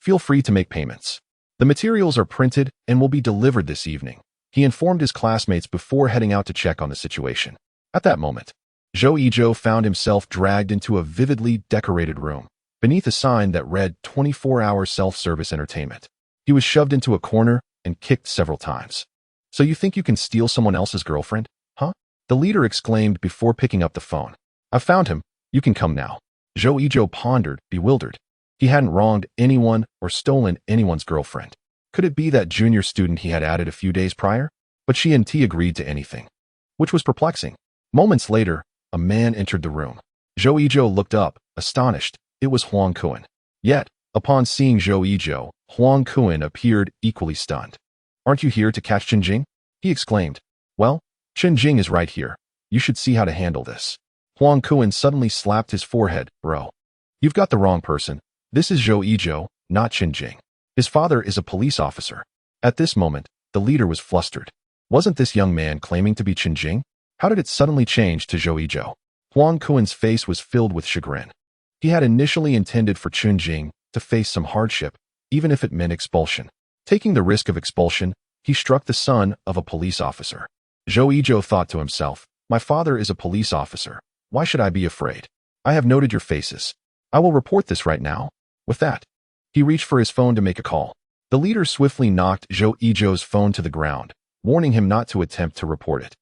A: Feel free to make payments. The materials are printed and will be delivered this evening," he informed his classmates before heading out to check on the situation. At that moment, Zhou Yizhou found himself dragged into a vividly decorated room, beneath a sign that read 24-hour self-service entertainment. He was shoved into a corner and kicked several times. "So you think you can steal someone else's girlfriend, huh?" the leader exclaimed before picking up the phone. "I've found him. You can come now." Zhou Yizhou pondered, bewildered. He hadn't wronged anyone or stolen anyone's girlfriend. Could it be that junior student he had added a few days prior? But she and T agreed to anything, which was perplexing. Moments later, a man entered the room. Zhou Yizhou looked up, astonished. It was Huang Kuan. Yet, upon seeing Zhou Yizhou, Huang Kuan appeared equally stunned. "Aren't you here to catch Chen Jing?" he exclaimed. "Well, Chen Jing is right here. You should see how to handle this." Huang Kuan suddenly slapped his forehead. "Bro, you've got the wrong person. This is Zhou Yizhou, not Chen Jing. His father is a police officer." At this moment, the leader was flustered. Wasn't this young man claiming to be Chen Jing? How did it suddenly change to Zhou Yizhou? Huang Kuan's face was filled with chagrin. He had initially intended for Chen Jing to face some hardship, even if it meant expulsion. Taking the risk of expulsion, he struck the son of a police officer. Zhou Yizhou thought to himself, "My father is a police officer. Why should I be afraid? I have noted your faces. I will report this right now." With that, he reached for his phone to make a call. The leader swiftly knocked Zhou Yizhou's phone to the ground, warning him not to attempt to report it.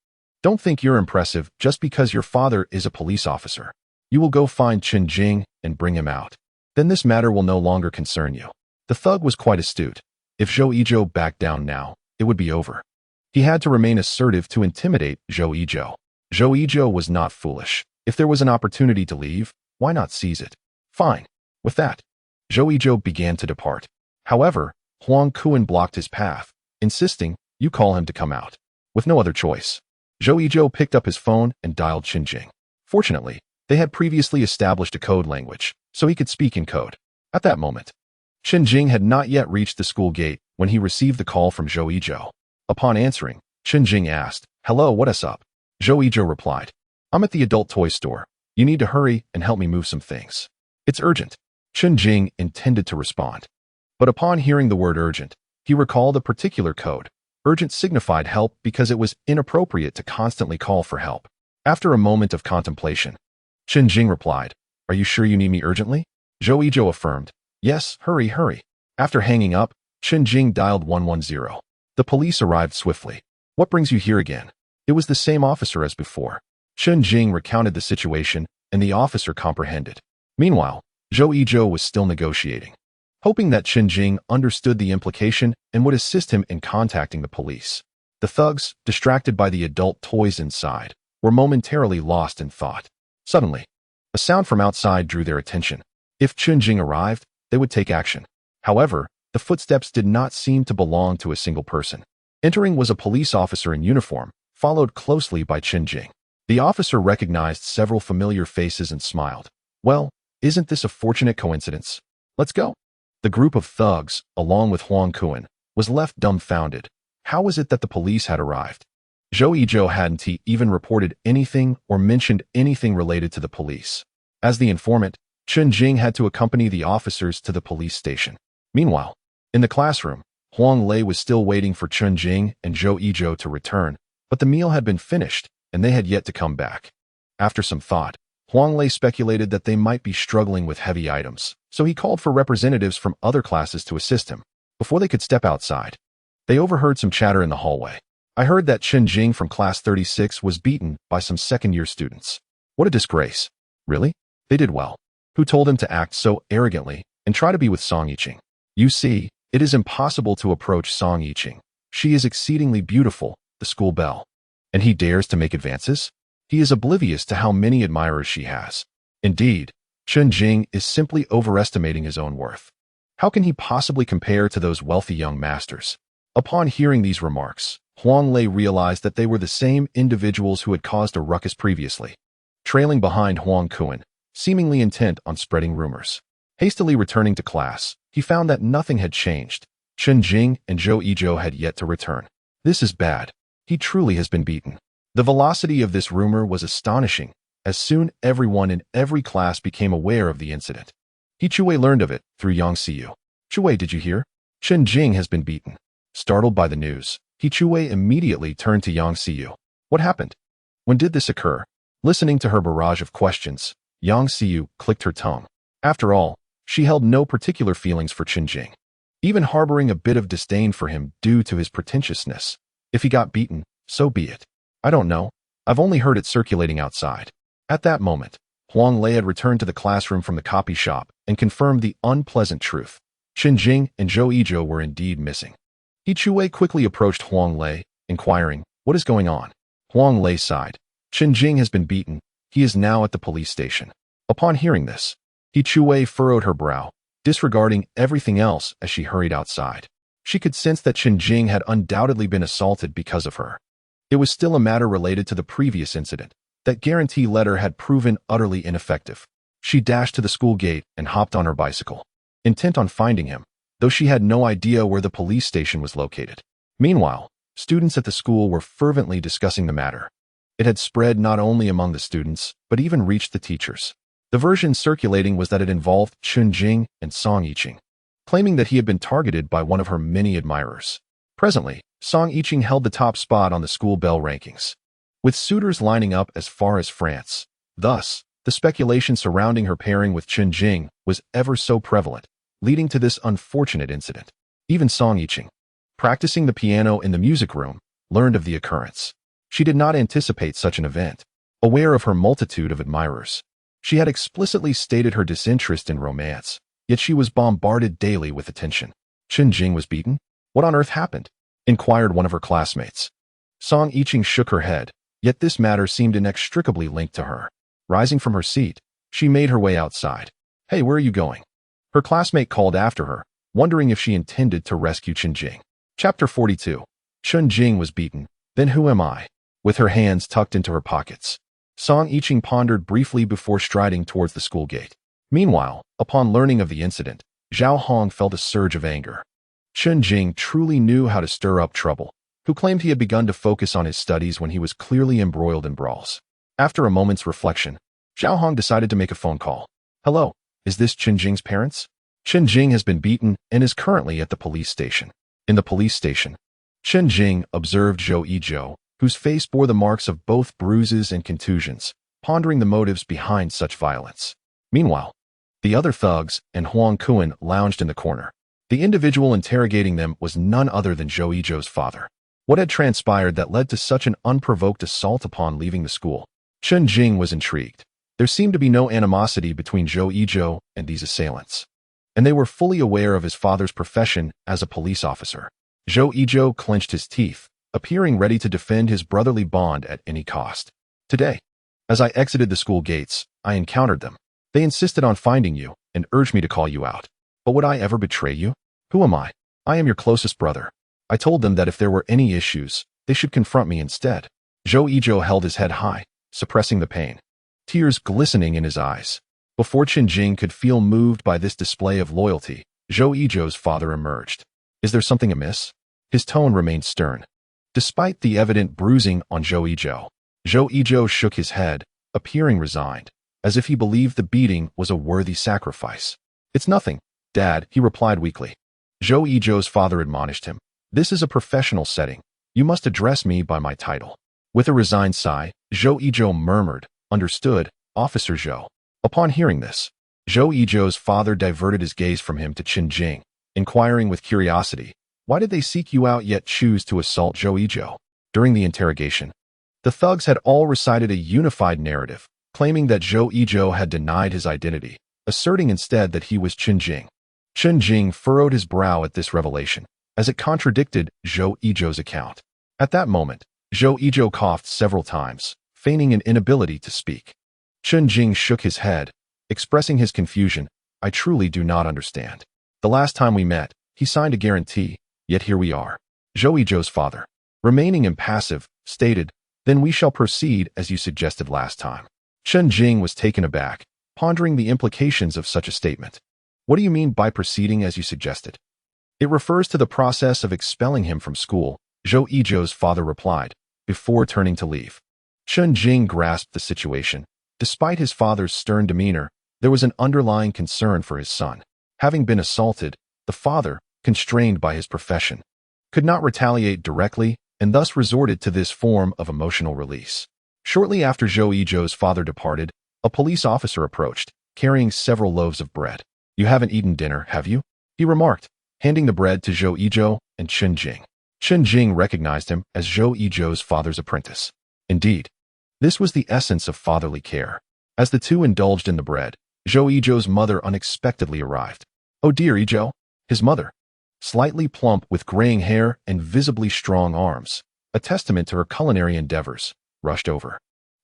A: "Don't think you're impressive just because your father is a police officer. You will go find Chen Jing and bring him out. Then this matter will no longer concern you." The thug was quite astute. If Zhou Yizhou backed down now, it would be over. He had to remain assertive to intimidate Zhou Yizhou. Zhou Yizhou was not foolish. If there was an opportunity to leave, why not seize it? Fine. With that, Zhou Yizhou began to depart. However, Huang Kuan blocked his path, insisting, "You call him to come out." With no other choice, Zhou Yizhou picked up his phone and dialed Chen Jing. Fortunately, they had previously established a code language, so he could speak in code. At that moment, Chen Jing had not yet reached the school gate when he received the call from Zhou Yizhou. Upon answering, Chen Jing asked, "Hello, what's up?" Zhou Yizhou replied, "I'm at the adult toy store. You need to hurry and help me move some things. It's urgent." Chen Jing intended to respond, but upon hearing the word urgent, he recalled a particular code. Urgent signified help because it was inappropriate to constantly call for help. After a moment of contemplation, Chen Jing replied, "Are you sure you need me urgently?" Zhou Yizhou affirmed, "Yes, hurry, hurry." After hanging up, Chen Jing dialed 110. The police arrived swiftly. "What brings you here again?" It was the same officer as before. Chen Jing recounted the situation, and the officer comprehended. Meanwhile, Zhou Yizhou was still negotiating, hoping that Chen Jing understood the implication and would assist him in contacting the police. The thugs, distracted by the adult toys inside, were momentarily lost in thought. Suddenly, a sound from outside drew their attention. If Chen Jing arrived, they would take action. However, the footsteps did not seem to belong to a single person. Entering was a police officer in uniform, followed closely by Chen Jing. The officer recognized several familiar faces and smiled. "Well, isn't this a fortunate coincidence? Let's go." The group of thugs, along with Huang Kuan, was left dumbfounded. How was it that the police had arrived? Zhou Yizhou hadn't even reported anything or mentioned anything related to the police. As the informant, Chen Jing had to accompany the officers to the police station. Meanwhile, in the classroom, Huang Lei was still waiting for Chen Jing and Zhou Yizhou to return, but the meal had been finished, and they had yet to come back. After some thought, Huang Lei speculated that they might be struggling with heavy items, so he called for representatives from other classes to assist him. Before they could step outside, they overheard some chatter in the hallway. I heard that Chen Jing from class 36 was beaten by some second-year students. What a disgrace. Really? They did well. Who told him to act so arrogantly and try to be with Song Yiqing? You see, it is impossible to approach Song Yiqing. She is exceedingly beautiful, the school belle. And he dares to make advances? He is oblivious to how many admirers she has. Indeed, Chen Jing is simply overestimating his own worth. How can he possibly compare to those wealthy young masters? Upon hearing these remarks, Huang Lei realized that they were the same individuals who had caused a ruckus previously. Trailing behind Huang Kuan, seemingly intent on spreading rumors. Hastily returning to class, he found that nothing had changed. Chen Jing and Zhou Yizhou had yet to return. This is bad. He truly has been beaten. The velocity of this rumor was astonishing, as soon everyone in every class became aware of the incident. He Chuwei learned of it through Yang Xiyu. Chuwei, did you hear? Chen Jing has been beaten. Startled by the news, He Chuwei immediately turned to Yang Xiyu. What happened? When did this occur? Listening to her barrage of questions, Yang Xiyu clicked her tongue. After all, she held no particular feelings for Chen Jing, even harboring a bit of disdain for him due to his pretentiousness. If he got beaten, so be it. I don't know. I've only heard it circulating outside. At that moment, Huang Lei had returned to the classroom from the copy shop and confirmed the unpleasant truth. Chen Jing and Zhou Yizhou were indeed missing. He Chuwei quickly approached Huang Lei, inquiring, "What is going on?" Huang Lei sighed. Chen Jing has been beaten. He is now at the police station. Upon hearing this, He Chuwei furrowed her brow, disregarding everything else as she hurried outside. She could sense that Chen Jing had undoubtedly been assaulted because of her. It was still a matter related to the previous incident. That guarantee letter had proven utterly ineffective. She dashed to the school gate and hopped on her bicycle, intent on finding him, though she had no idea where the police station was located. Meanwhile, students at the school were fervently discussing the matter. It had spread not only among the students, but even reached the teachers. The version circulating was that it involved Chen Jing and Song Yiqing, claiming that he had been targeted by one of her many admirers. Presently, Song Yiqing held the top spot on the school belle rankings, with suitors lining up as far as France. Thus, the speculation surrounding her pairing with Chen Jing was ever so prevalent, leading to this unfortunate incident. Even Song Yiqing, practicing the piano in the music room, learned of the occurrence. She did not anticipate such an event. Aware of her multitude of admirers, she had explicitly stated her disinterest in romance, yet she was bombarded daily with attention. Chen Jing was beaten? What on earth happened? Inquired one of her classmates. Song Yiqing shook her head, yet this matter seemed inextricably linked to her. Rising from her seat, she made her way outside. "Hey, where are you going?" Her classmate called after her, wondering if she intended to rescue Chen Jing. Chapter 42. Chen Jing was beaten. Then who am I? With her hands tucked into her pockets, Song Yiqing pondered briefly before striding towards the school gate. Meanwhile, upon learning of the incident, Zhao Hong felt a surge of anger. Chen Jing truly knew how to stir up trouble, who claimed he had begun to focus on his studies when he was clearly embroiled in brawls. After a moment's reflection, Zhao Hong decided to make a phone call. "Hello, is this Chen Jing's parents?" Chen Jing has been beaten and is currently at the police station. In the police station, Chen Jing observed Zhou Yizhou, whose face bore the marks of both bruises and contusions, pondering the motives behind such violence. Meanwhile, the other thugs and Huang Kuan lounged in the corner. The individual interrogating them was none other than Zhou Yizhou's father. What had transpired that led to such an unprovoked assault upon leaving the school? Chen Jing was intrigued. There seemed to be no animosity between Zhou Yizhou and these assailants, and they were fully aware of his father's profession as a police officer. Zhou Yizhou clenched his teeth, appearing ready to defend his brotherly bond at any cost. "Today, as I exited the school gates, I encountered them. They insisted on finding you and urged me to call you out. But would I ever betray you? Who am I? I am your closest brother. I told them that if there were any issues, they should confront me instead." Zhou Yizhou held his head high, suppressing the pain, tears glistening in his eyes. Before Chen Jing could feel moved by this display of loyalty, Zhou Yizhou's father emerged. "Is there something amiss?" His tone remained stern. Despite the evident bruising on Zhou Yizhou shook his head, appearing resigned, as if he believed the beating was a worthy sacrifice. "It's nothing, Dad," he replied weakly. Zhou Yizhou's father admonished him. "This is a professional setting. You must address me by my title." With a resigned sigh, Zhou Yizhou murmured, "Understood, Officer Zhou. Upon hearing this, Zhou Yizhou's father diverted his gaze from him to Chen Jing, inquiring with curiosity, "Why did they seek you out yet choose to assault Zhou Yizhou?" During the interrogation, the thugs had all recited a unified narrative, claiming that Zhou Yizhou had denied his identity, asserting instead that he was Chen Jing. Chen Jing furrowed his brow at this revelation, as it contradicted Zhou Yizhou's account. At that moment, Zhou Yizhou coughed several times, feigning an inability to speak. Chen Jing shook his head, expressing his confusion. "I truly do not understand. The last time we met, he signed a guarantee, yet here we are." Zhou Yizhou's father, remaining impassive, stated, "Then we shall proceed as you suggested last time." Chen Jing was taken aback, pondering the implications of such a statement. "What do you mean by proceeding as you suggested?" "It refers to the process of expelling him from school," Zhou Yizhou's father replied, before turning to leave. Chen Jing grasped the situation. Despite his father's stern demeanor, there was an underlying concern for his son. Having been assaulted, the father, constrained by his profession, could not retaliate directly and thus resorted to this form of emotional release. Shortly after Zhou Yizhou's father departed, a police officer approached, carrying several loaves of bread. "You haven't eaten dinner, have you?" he remarked, handing the bread to Zhou Yizhou and Chen Jing. Chen Jing recognized him as Zhou Yizhou's father's apprentice. Indeed, this was the essence of fatherly care. As the two indulged in the bread, Zhou Yizhou's mother unexpectedly arrived. "Oh dear, Yizhou," his mother, slightly plump with graying hair and visibly strong arms, a testament to her culinary endeavors, rushed over.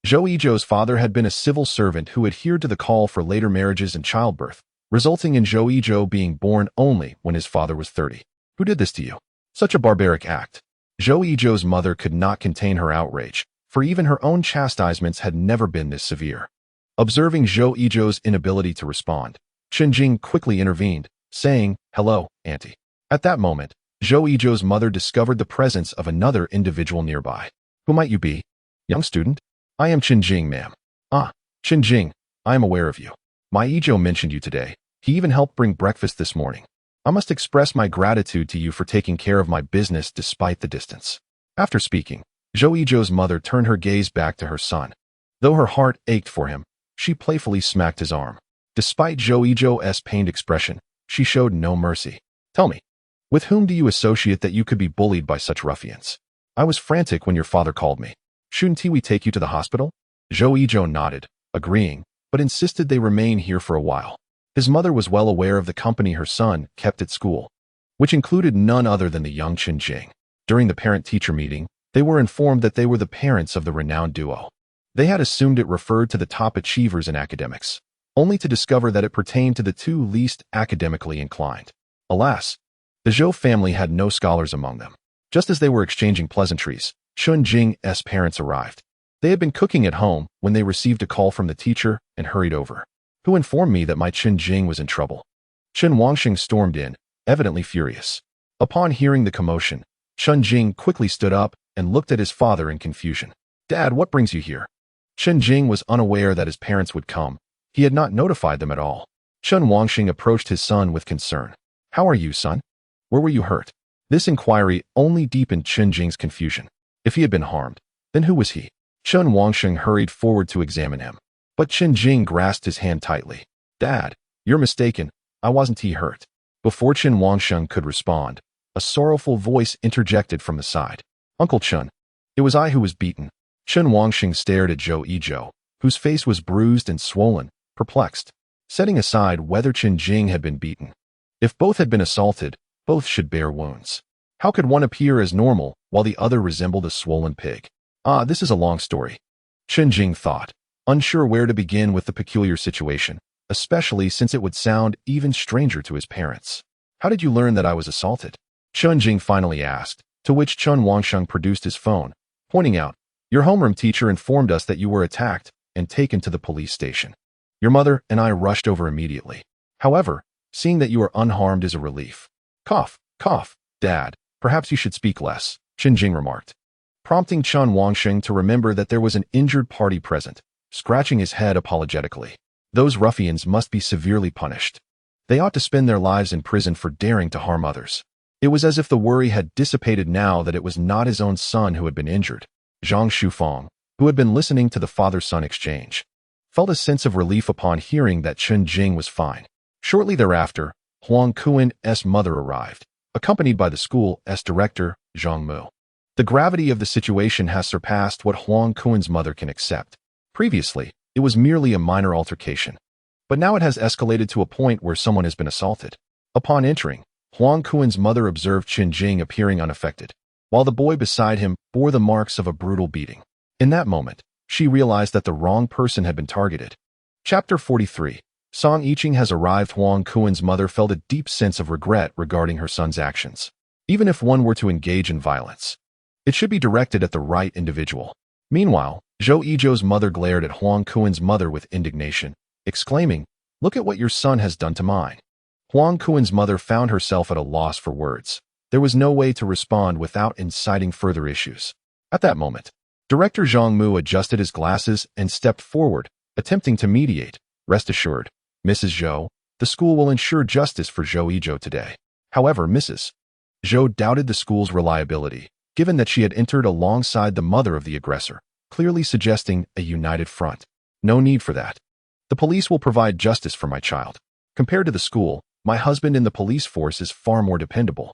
A: Zhou Yizhou's father had been a civil servant who adhered to the call for later marriages and childbirth, resulting in Zhou Yizhou being born only when his father was 30. "Who did this to you? Such a barbaric act." Zhou Yizhou's mother could not contain her outrage, for even her own chastisements had never been this severe. Observing Zhou Yizhou's inability to respond, Chen Jing quickly intervened, saying, "Hello, auntie." At that moment, Zhou Yizhou's mother discovered the presence of another individual nearby. "Who might you be?" "Young student." "I am Chen Jing, ma'am." "Ah, Chen Jing, I am aware of you. My Yizhou mentioned you today. He even helped bring breakfast this morning. I must express my gratitude to you for taking care of my business despite the distance." After speaking, Zhou Yizhou's mother turned her gaze back to her son. Though her heart ached for him, she playfully smacked his arm. Despite Zhou Yizhou's pained expression, she showed no mercy. "Tell me, with whom do you associate that you could be bullied by such ruffians?" "I was frantic when your father called me." "Shouldn't we take you to the hospital?" Zhou Yizhou nodded, agreeing, but insisted they remain here for a while. His mother was well aware of the company her son kept at school, which included none other than the young Chen Jing. During the parent-teacher meeting, they were informed that they were the parents of the renowned duo. They had assumed it referred to the top achievers in academics, only to discover that it pertained to the two least academically inclined. Alas, the Zhou family had no scholars among them. Just as they were exchanging pleasantries, Chen Jing's parents arrived. They had been cooking at home when they received a call from the teacher and hurried over. "Who informed me that my Chen Jing was in trouble?" Chen Wangxing stormed in, evidently furious. Upon hearing the commotion, Chen Jing quickly stood up and looked at his father in confusion. "Dad, what brings you here?" Chen Jing was unaware that his parents would come. He had not notified them at all. Chen Wangxing approached his son with concern. "How are you, son? Where were you hurt?" This inquiry only deepened Chen Jing's confusion. If he had been harmed, then who was he? Chen Wangxing hurried forward to examine him. But Chen Jing grasped his hand tightly. "Dad, you're mistaken. I wasn't hurt." Before Chen Wangxing could respond, a sorrowful voice interjected from the side. "Uncle Chen, it was I who was beaten." Chen Wangxing stared at Zhou Yizhou, whose face was bruised and swollen, perplexed. Setting aside whether Chen Jing had been beaten, if both had been assaulted, both should bear wounds. How could one appear as normal while the other resembled a swollen pig? This is a long story, Chen Jing thought, unsure where to begin with the peculiar situation, especially since it would sound even stranger to his parents. "How did you learn that I was assaulted?" Chen Jing finally asked, to which Chen Wangxing produced his phone, pointing out, "Your homeroom teacher informed us that you were attacked and taken to the police station. Your mother and I rushed over immediately. However, seeing that you are unharmed is a relief." "Cough, cough, Dad, perhaps you should speak less," Chen Jing remarked, prompting Chen Wangxing to remember that there was an injured party present, scratching his head apologetically. "Those ruffians must be severely punished. They ought to spend their lives in prison for daring to harm others." It was as if the worry had dissipated now that it was not his own son who had been injured. Zhang Shufang, who had been listening to the father-son exchange, felt a sense of relief upon hearing that Chen Jing was fine. Shortly thereafter, Huang Kuan's mother arrived, accompanied by the school's director, Zhang Mu. The gravity of the situation has surpassed what Huang Kuan's mother can accept. Previously, it was merely a minor altercation, but now it has escalated to a point where someone has been assaulted. Upon entering, Huang Kuan's mother observed Chen Jing appearing unaffected, while the boy beside him bore the marks of a brutal beating. In that moment, she realized that the wrong person had been targeted. Chapter 43. Song Yiqing has arrived. Huang Kuan's mother felt a deep sense of regret regarding her son's actions. Even if one were to engage in violence, it should be directed at the right individual. Meanwhile, Zhou Yizhou's mother glared at Huang Kuan's mother with indignation, exclaiming, "Look at what your son has done to mine." Huang Kuan's mother found herself at a loss for words. There was no way to respond without inciting further issues. At that moment, Director Zhang Mu adjusted his glasses and stepped forward, attempting to mediate. "Rest assured, Mrs. Zhou, the school will ensure justice for Zhou Yizhou today." However, Mrs. Zhou doubted the school's reliability, given that she had entered alongside the mother of the aggressor, clearly suggesting a united front. "No need for that. The police will provide justice for my child. Compared to the school, my husband in the police force is far more dependable."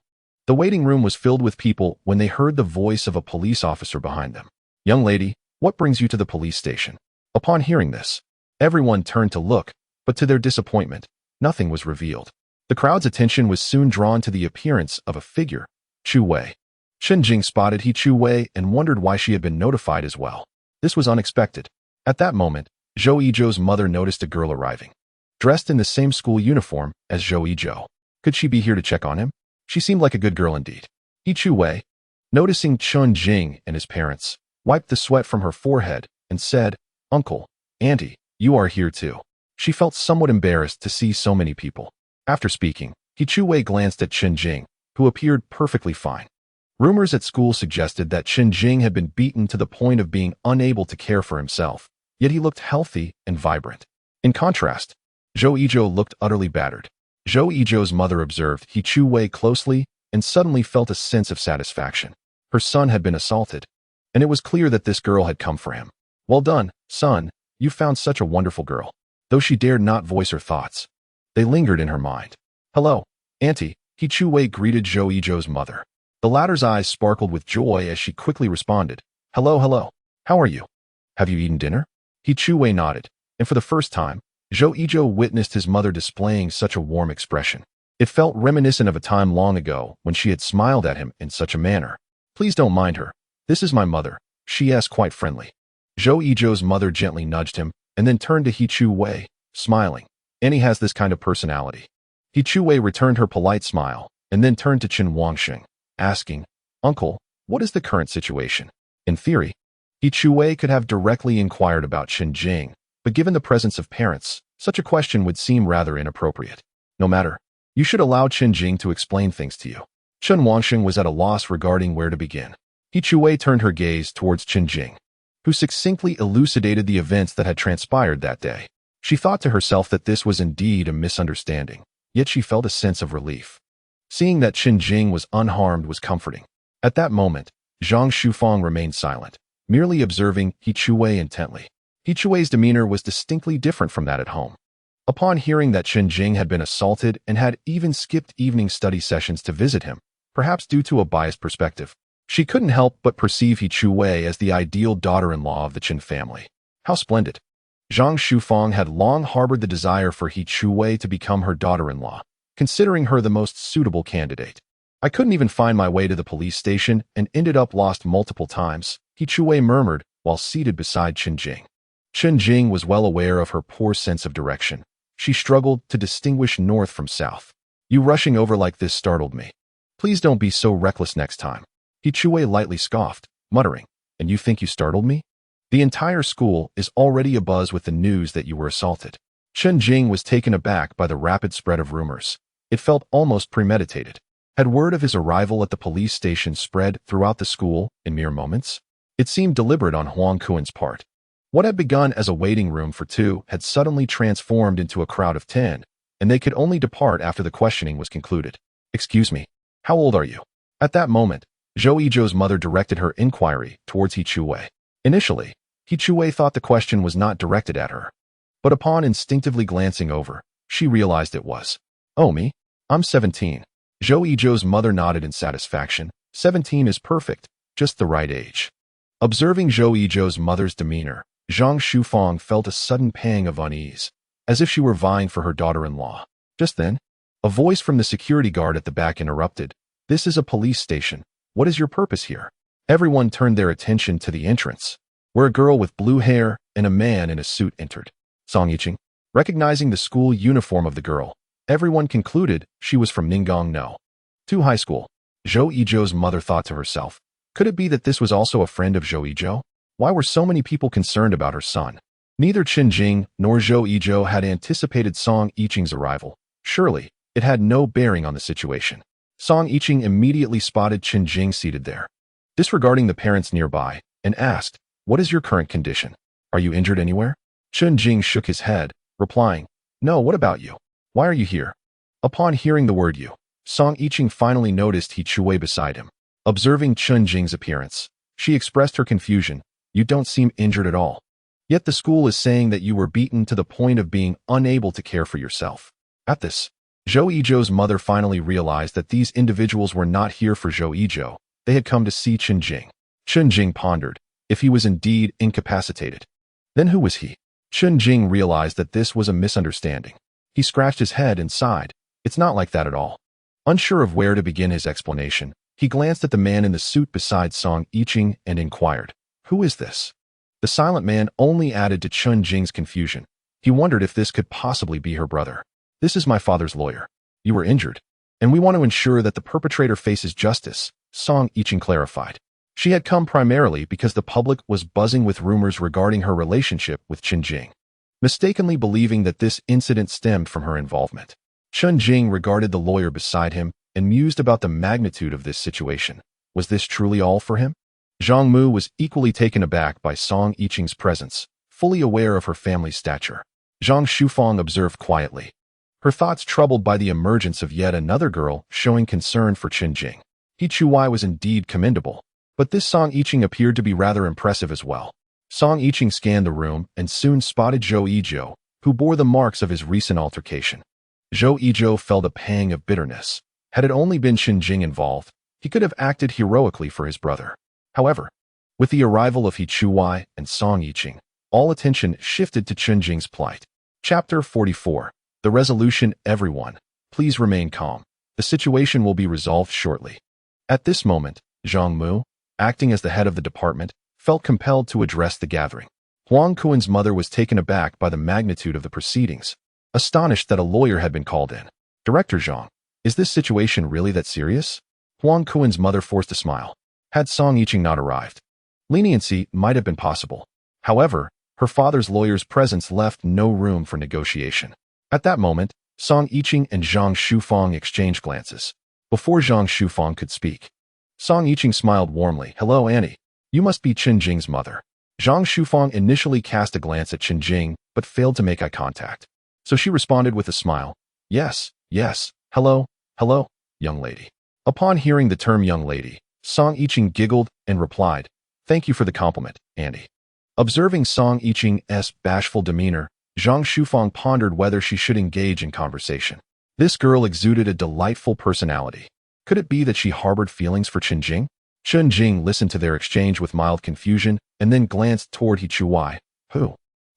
A: The waiting room was filled with people when they heard the voice of a police officer behind them. "Young lady, what brings you to the police station?" Upon hearing this, everyone turned to look, but to their disappointment, nothing was revealed. The crowd's attention was soon drawn to the appearance of a figure, Chu Wei. Chen Jing spotted Chu Wei and wondered why she had been notified as well. This was unexpected. At that moment, Zhou Yizhou's mother noticed a girl arriving, dressed in the same school uniform as Zhou Yizhou. Could she be here to check on him? She seemed like a good girl indeed. Chu Wei, noticing Chen Jing and his parents, wiped the sweat from her forehead and said, "Uncle, Auntie, you are here too." She felt somewhat embarrassed to see so many people. After speaking, Chu Wei glanced at Chen Jing, who appeared perfectly fine. Rumors at school suggested that Chen Jing had been beaten to the point of being unable to care for himself, yet he looked healthy and vibrant. In contrast, Zhou Yizhou looked utterly battered. Zhou Yizhou's mother observed Chu Wei closely and suddenly felt a sense of satisfaction. Her son had been assaulted, and it was clear that this girl had come for him. "Well done, son, you found such a wonderful girl." Though she dared not voice her thoughts, they lingered in her mind. "Hello, Auntie," Chu Wei greeted Zhou Yizhou's mother. The latter's eyes sparkled with joy as she quickly responded, Hello, how are you? Have you eaten dinner?" Chu Wei nodded, and for the first time, Zhou Yizhou witnessed his mother displaying such a warm expression. It felt reminiscent of a time long ago when she had smiled at him in such a manner. "Please don't mind her. This is my mother," she asked quite friendly. Zhou Yizhou's mother gently nudged him and then turned to Chu Wei, smiling. "Annie has this kind of personality." Chu Wei returned her polite smile and then turned to Chen Wangxing, asking, "Uncle, what is the current situation?" In theory, Chu Wei could have directly inquired about Chen Jing, but given the presence of parents, such a question would seem rather inappropriate. "No matter. You should allow Chen Jing to explain things to you." Chen Wangxing was at a loss regarding where to begin. Chu Wei turned her gaze towards Chen Jing, who succinctly elucidated the events that had transpired that day. She thought to herself that this was indeed a misunderstanding, yet she felt a sense of relief. Seeing that Chen Jing was unharmed was comforting. At that moment, Zhang Shufang remained silent, merely observing Chu Wei intently. Chu Wei's demeanor was distinctly different from that at home. Upon hearing that Chen Jing had been assaulted and had even skipped evening study sessions to visit him, perhaps due to a biased perspective, she couldn't help but perceive Chu Wei as the ideal daughter-in-law of the Chen family. How splendid! Zhang Shufang had long harbored the desire for Chu Wei to become her daughter-in-law, considering her the most suitable candidate. "I couldn't even find my way to the police station and ended up lost multiple times," Chu Wei murmured while seated beside Chen Jing. Chen Jing was well aware of her poor sense of direction. She struggled to distinguish north from south. "You rushing over like this startled me. Please don't be so reckless next time." Chu Wei lightly scoffed, muttering, "And you think you startled me? The entire school is already abuzz with the news that you were assaulted." Chen Jing was taken aback by the rapid spread of rumors. It felt almost premeditated. Had word of his arrival at the police station spread throughout the school in mere moments? It seemed deliberate on Huang Kuan's part. What had begun as a waiting room for two had suddenly transformed into a crowd of 10, and they could only depart after the questioning was concluded. "Excuse me, how old are you?" At that moment, Zhou Yizhou's mother directed her inquiry towards Chu Wei. Initially, Chu Wei thought the question was not directed at her. But upon instinctively glancing over, she realized it was. Oh, me? I'm 17. Zhou Yizhou's mother nodded in satisfaction. 17 is perfect, just the right age. Observing Zhou Yizhou's mother's demeanor, Zhang Shufang felt a sudden pang of unease, as if she were vying for her daughter-in-law. Just then, a voice from the security guard at the back interrupted. This is a police station. What is your purpose here? Everyone turned their attention to the entrance, where a girl with blue hair and a man in a suit entered. Song Yiqing. Recognizing the school uniform of the girl, everyone concluded she was from Ningong No. 2 High School. Zhou Yizhou's mother thought to herself, could it be that this was also a friend of Zhou Yizhou? Why were so many people concerned about her son? Neither Chen Jing nor Zhou Yizhou had anticipated Song Yiqing's arrival. Surely, it had no bearing on the situation. Song Yiqing immediately spotted Chen Jing seated there, disregarding the parents nearby, and asked, what is your current condition? Are you injured anywhere? Chen Jing shook his head, replying, no, what about you? Why are you here? Upon hearing the word you, Song Yiqing finally noticed He Chuwei beside him. Observing Chen Jing's appearance, she expressed her confusion. You don't seem injured at all. Yet the school is saying that you were beaten to the point of being unable to care for yourself. At this, Zhou Yizhou's mother finally realized that these individuals were not here for Zhou Yizhou. They had come to see Chen Jing. Chen Jing pondered, if he was indeed incapacitated. Then who was he? Chen Jing realized that this was a misunderstanding. He scratched his head and sighed. It's not like that at all. Unsure of where to begin his explanation, he glanced at the man in the suit beside Song Yiqing and inquired, who is this? The silent man only added to Chen Jing's confusion. He wondered if this could possibly be her brother. This is my father's lawyer. You were injured, and we want to ensure that the perpetrator faces justice, Song Yiqing clarified. She had come primarily because the public was buzzing with rumors regarding her relationship with Chen Jing, mistakenly believing that this incident stemmed from her involvement. Chen Jing regarded the lawyer beside him and mused about the magnitude of this situation. Was this truly all for him? Zhang Mu was equally taken aback by Song Yiqing's presence, fully aware of her family's stature. Zhang Shufang observed quietly, her thoughts troubled by the emergence of yet another girl showing concern for Chen Jing. He Chuwei was indeed commendable, but this Song Yiqing appeared to be rather impressive as well. Song Yiqing scanned the room and soon spotted Zhou Yizhou, who bore the marks of his recent altercation. Zhou Yizhou felt a pang of bitterness. Had it only been Chen Jing involved, he could have acted heroically for his brother. However, with the arrival of He Chuwei and Song Yiqing, all attention shifted to Chen Jing's plight. Chapter 44. The resolution. Everyone, please remain calm. The situation will be resolved shortly. At this moment, Zhang Mu, acting as the head of the department, felt compelled to address the gathering. Huang Kuan's mother was taken aback by the magnitude of the proceedings, astonished that a lawyer had been called in. Director Zhang, is this situation really that serious? Huang Kuan's mother forced a smile. Had Song Yiqing not arrived, leniency might have been possible. However, her father's lawyer's presence left no room for negotiation. At that moment, Song Yiqing and Zhang Shufang exchanged glances. Before Zhang Shufang could speak, Song Yiqing smiled warmly. Hello, Annie. You must be Chen Jing's mother. Zhang Shufang initially cast a glance at Chen Jing, but failed to make eye contact. So she responded with a smile. Yes, yes, hello, young lady. Upon hearing the term young lady, Song Yiqing giggled and replied, thank you for the compliment, Annie. Observing Song Yiqing's bashful demeanor, Zhang Shufang pondered whether she should engage in conversation. This girl exuded a delightful personality. Could it be that she harbored feelings for Chen Jing? Chen Jing listened to their exchange with mild confusion and then glanced toward He Chuwei, who,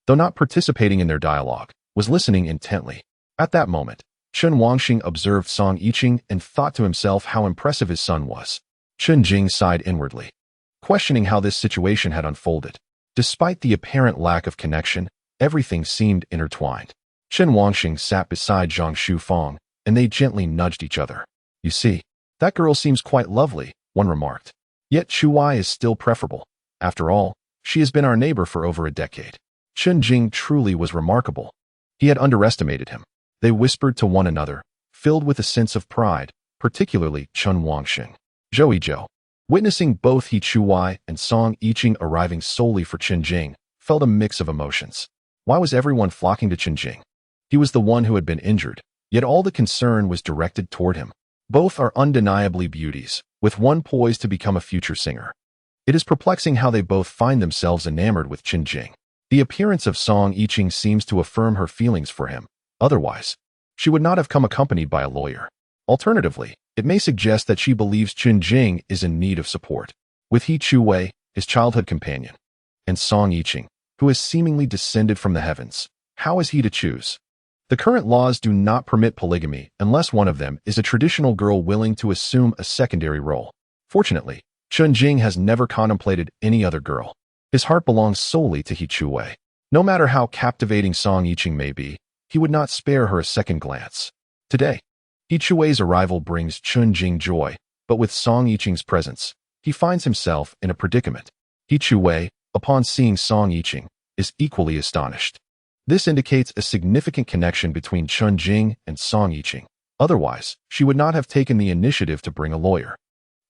A: though not participating in their dialogue, was listening intently. At that moment, Chen Wangxing observed Song Yiqing and thought to himself how impressive his son was. Chen Jing sighed inwardly, questioning how this situation had unfolded. Despite the apparent lack of connection, everything seemed intertwined. Chen Wangxing sat beside Zhang Shufang, and they gently nudged each other. You see, that girl seems quite lovely, one remarked. Yet Chuwei is still preferable. After all, she has been our neighbor for over a decade. Chen Jing truly was remarkable. He had underestimated him. They whispered to one another, filled with a sense of pride, particularly Chen Wangxing. Zhou Yizhou, witnessing both He Chuwei and Song Yiqing arriving solely for Chen Jing, felt a mix of emotions. Why was everyone flocking to Chen Jing? He was the one who had been injured, yet all the concern was directed toward him. Both are undeniably beauties, with one poised to become a future singer. It is perplexing how they both find themselves enamored with Chen Jing. The appearance of Song Yiqing seems to affirm her feelings for him. Otherwise, she would not have come accompanied by a lawyer. Alternatively, it may suggest that she believes Chen Jing is in need of support. With He Chuwei, his childhood companion, and Song Yiqing, who has seemingly descended from the heavens, how is he to choose? The current laws do not permit polygamy unless one of them is a traditional girl willing to assume a secondary role. Fortunately, Chen Jing has never contemplated any other girl. His heart belongs solely to He Chuwei. No matter how captivating Song Yiqing may be, he would not spare her a second glance. Today, He Chuwei's arrival brings Chen Jing joy, but with Song Yiqing's presence, he finds himself in a predicament. He Chuwei, upon seeing Song Yiqing, is equally astonished. This indicates a significant connection between Chen Jing and Song Yiqing. Otherwise, she would not have taken the initiative to bring a lawyer.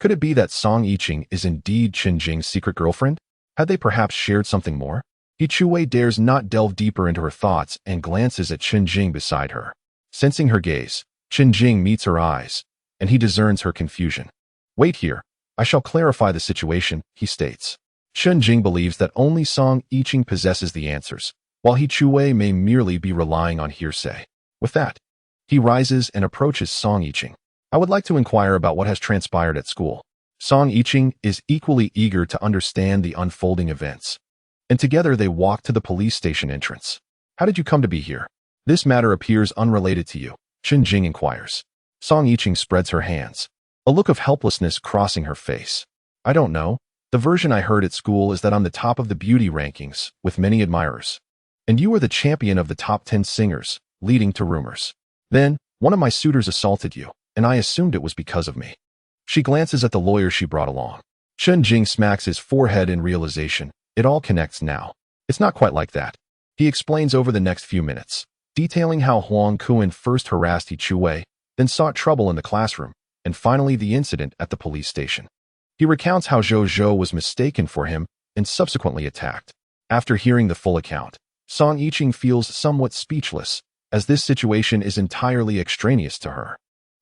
A: Could it be that Song Yiqing is indeed Chen Jing's secret girlfriend? Had they perhaps shared something more? He Chuwei dares not delve deeper into her thoughts and glances at Chen Jing beside her. Sensing her gaze, Chen Jing meets her eyes, and he discerns her confusion. Wait here, I shall clarify the situation, he states. Chen Jing believes that only Song Yiqing possesses the answers, while He Chuwei may merely be relying on hearsay. With that, he rises and approaches Song Yiqing. I would like to inquire about what has transpired at school. Song Yiqing is equally eager to understand the unfolding events, and together they walk to the police station entrance. How did you come to be here? This matter appears unrelated to you, Chen Jing inquires. Song Yiqing spreads her hands, a look of helplessness crossing her face. I don't know. The version I heard at school is that I'm the top of the beauty rankings, with many admirers. And you are the champion of the top 10 singers, leading to rumors. Then, one of my suitors assaulted you, and I assumed it was because of me. She glances at the lawyer she brought along. Chen Jing smacks his forehead in realization. It all connects now. It's not quite like that. He explains over the next few minutes, detailing how Huang Kuan first harassed He Chuwei, then sought trouble in the classroom, and finally the incident at the police station. He recounts how Zhou Zhou was mistaken for him and subsequently attacked. After hearing the full account, Song Yiqing feels somewhat speechless, as this situation is entirely extraneous to her.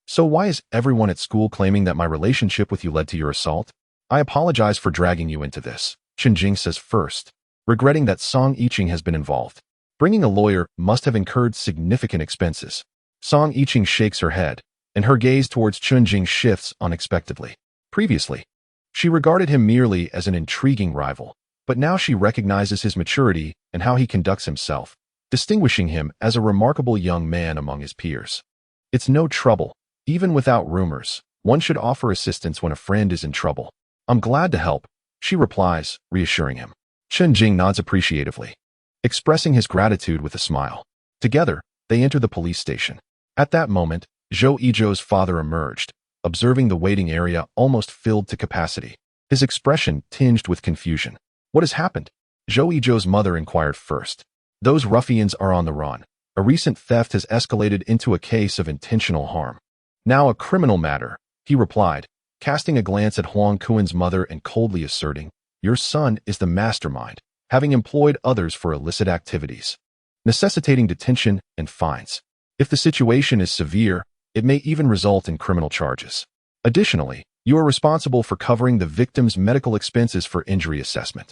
A: So why is everyone at school claiming that my relationship with you led to your assault? I apologize for dragging you into this, Chen Jing says first, regretting that Song Yiqing has been involved. Bringing a lawyer must have incurred significant expenses. Song Yiqing shakes her head, and her gaze towards Chen Jing shifts unexpectedly. Previously, she regarded him merely as an intriguing rival, but now she recognizes his maturity and how he conducts himself, distinguishing him as a remarkable young man among his peers. It's no trouble. Even without rumors, one should offer assistance when a friend is in trouble. I'm glad to help, she replies, reassuring him. Chen Jing nods appreciatively, expressing his gratitude with a smile. Together, they enter the police station. At that moment, Zhou Yizhou's father emerged, observing the waiting area almost filled to capacity, his expression tinged with confusion. What has happened? Zhou Yizhou's mother inquired first. Those ruffians are on the run. A recent theft has escalated into a case of intentional harm. Now a criminal matter, he replied, casting a glance at Huang Kuan's mother and coldly asserting, your son is the mastermind, having employed others for illicit activities, necessitating detention and fines. If the situation is severe, it may even result in criminal charges. Additionally, you are responsible for covering the victim's medical expenses for injury assessment.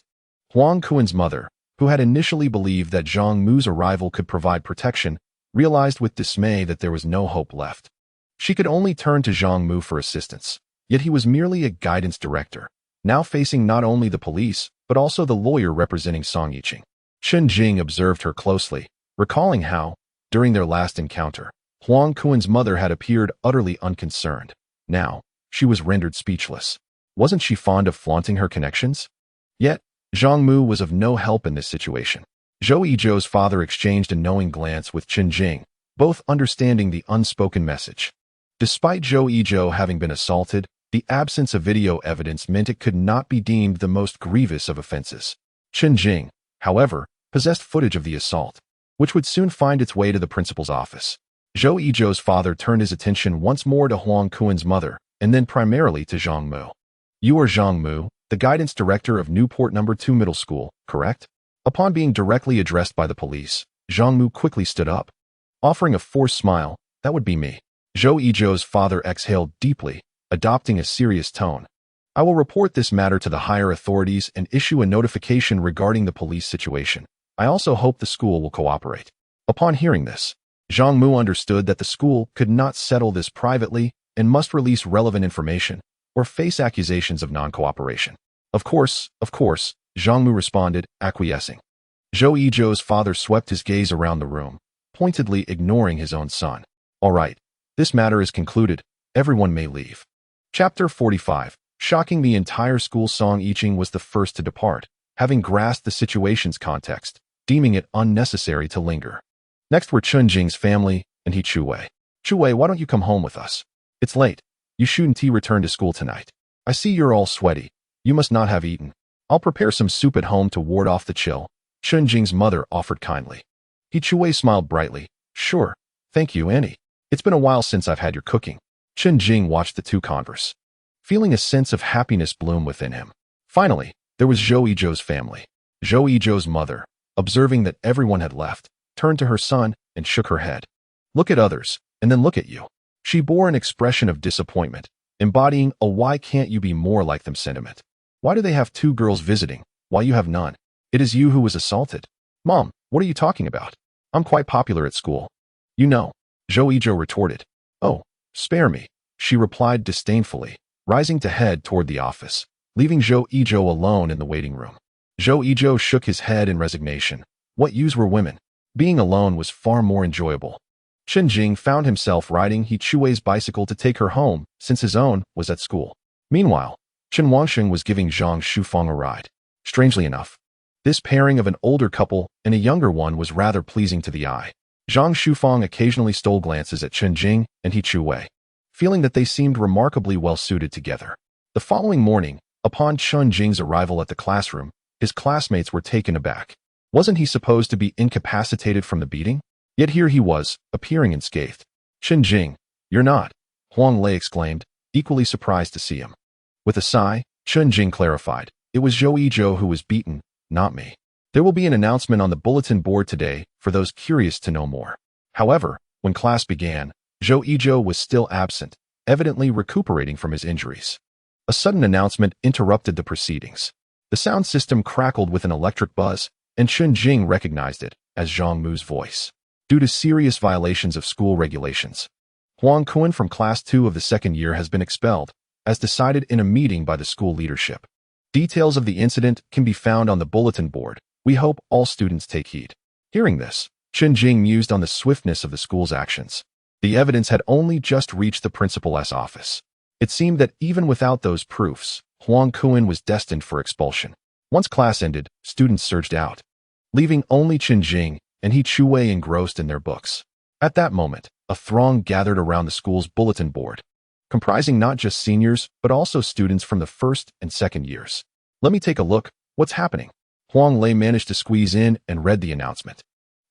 A: Huang Kuan's mother, who had initially believed that Zhang Mu's arrival could provide protection, realized with dismay that there was no hope left. She could only turn to Zhang Mu for assistance, yet he was merely a guidance director, now facing not only the police, but also the lawyer representing Song Yiqing. Chen Jing observed her closely, recalling how, during their last encounter, Huang Kuan's mother had appeared utterly unconcerned. Now, she was rendered speechless. Wasn't she fond of flaunting her connections? Yet, Zhang Mu was of no help in this situation. Zhou Yizhou's father exchanged a knowing glance with Chen Jing, both understanding the unspoken message. Despite Zhou Yizhou having been assaulted, the absence of video evidence meant it could not be deemed the most grievous of offenses. Chen Jing, however, possessed footage of the assault, which would soon find its way to the principal's office. Zhou Yizhou's father turned his attention once more to Huang Kuan's mother, and then primarily to Zhang Mu. You are Zhang Mu, the guidance director of Newport No. 2 Middle School, correct? Upon being directly addressed by the police, Zhang Mu quickly stood up, offering a forced smile. That would be me. Zhou Yizhou's father exhaled deeply, adopting a serious tone. I will report this matter to the higher authorities and issue a notification regarding the police situation. I also hope the school will cooperate. Upon hearing this, Zhang Mu understood that the school could not settle this privately and must release relevant information or face accusations of non-cooperation. Of course, Zhang Mu responded, acquiescing. Zhou Yizhou's father swept his gaze around the room, pointedly ignoring his own son. All right, this matter is concluded. Everyone may leave. Chapter 45. Shocking the entire school, Song Yiqing was the first to depart, having grasped the situation's context, deeming it unnecessary to linger. Next were Chen Jing's family and he Chu Wei. Chu Wei, why don't you come home with us? It's late. You shouldn't return to school tonight. I see you're all sweaty. You must not have eaten. I'll prepare some soup at home to ward off the chill, Chen Jing's mother offered kindly. He Chu Wei smiled brightly. Sure. Thank you, Annie. It's been a while since I've had your cooking. Chen Jing watched the two converse, feeling a sense of happiness bloom within him. Finally, there was Zhou Yizhou's family. Zhou Yizhou's mother, observing that everyone had left, turned to her son and shook her head. Look at others, and then look at you. She bore an expression of disappointment, embodying a why can't you be more like them sentiment. Why do they have two girls visiting, while you have none? It is you who was assaulted. Mom, what are you talking about? I'm quite popular at school. You know, Zhou Yizhou retorted. Oh, spare me, she replied disdainfully, rising to head toward the office, leaving Zhou Yizhou alone in the waiting room. Zhou Yizhou shook his head in resignation. What use were women? Being alone was far more enjoyable. Chen Jing found himself riding He Chu Wei's bicycle to take her home, since his own was at school. Meanwhile, Chen Wangsheng was giving Zhang Shufang a ride. Strangely enough, this pairing of an older couple and a younger one was rather pleasing to the eye. Zhang Shufang occasionally stole glances at Chen Jing and He Chu Wei, feeling that they seemed remarkably well suited together. The following morning, upon Chen Jing's arrival at the classroom, his classmates were taken aback. Wasn't he supposed to be incapacitated from the beating? Yet here he was, appearing unscathed. Chen Jing, you're not, Huang Lei exclaimed, equally surprised to see him. With a sigh, Chen Jing clarified, it was Zhou Yizhou who was beaten, not me. There will be an announcement on the bulletin board today for those curious to know more. However, when class began, Zhou Yizhou was still absent, evidently recuperating from his injuries. A sudden announcement interrupted the proceedings. The sound system crackled with an electric buzz, and Chen Jing recognized it as Zhang Mu's voice. Due to serious violations of school regulations, Huang Kun from Class 2 of the second year has been expelled, as decided in a meeting by the school leadership. Details of the incident can be found on the bulletin board. We hope all students take heed. Hearing this, Chen Jing mused on the swiftness of the school's actions. The evidence had only just reached the principal's office. It seemed that even without those proofs, Huang Kun was destined for expulsion. Once class ended, students surged out, leaving only Chen Jing and He Chu Wei engrossed in their books. At that moment, a throng gathered around the school's bulletin board, comprising not just seniors, but also students from the first and second years. Let me take a look. What's happening? Huang Lei managed to squeeze in and read the announcement.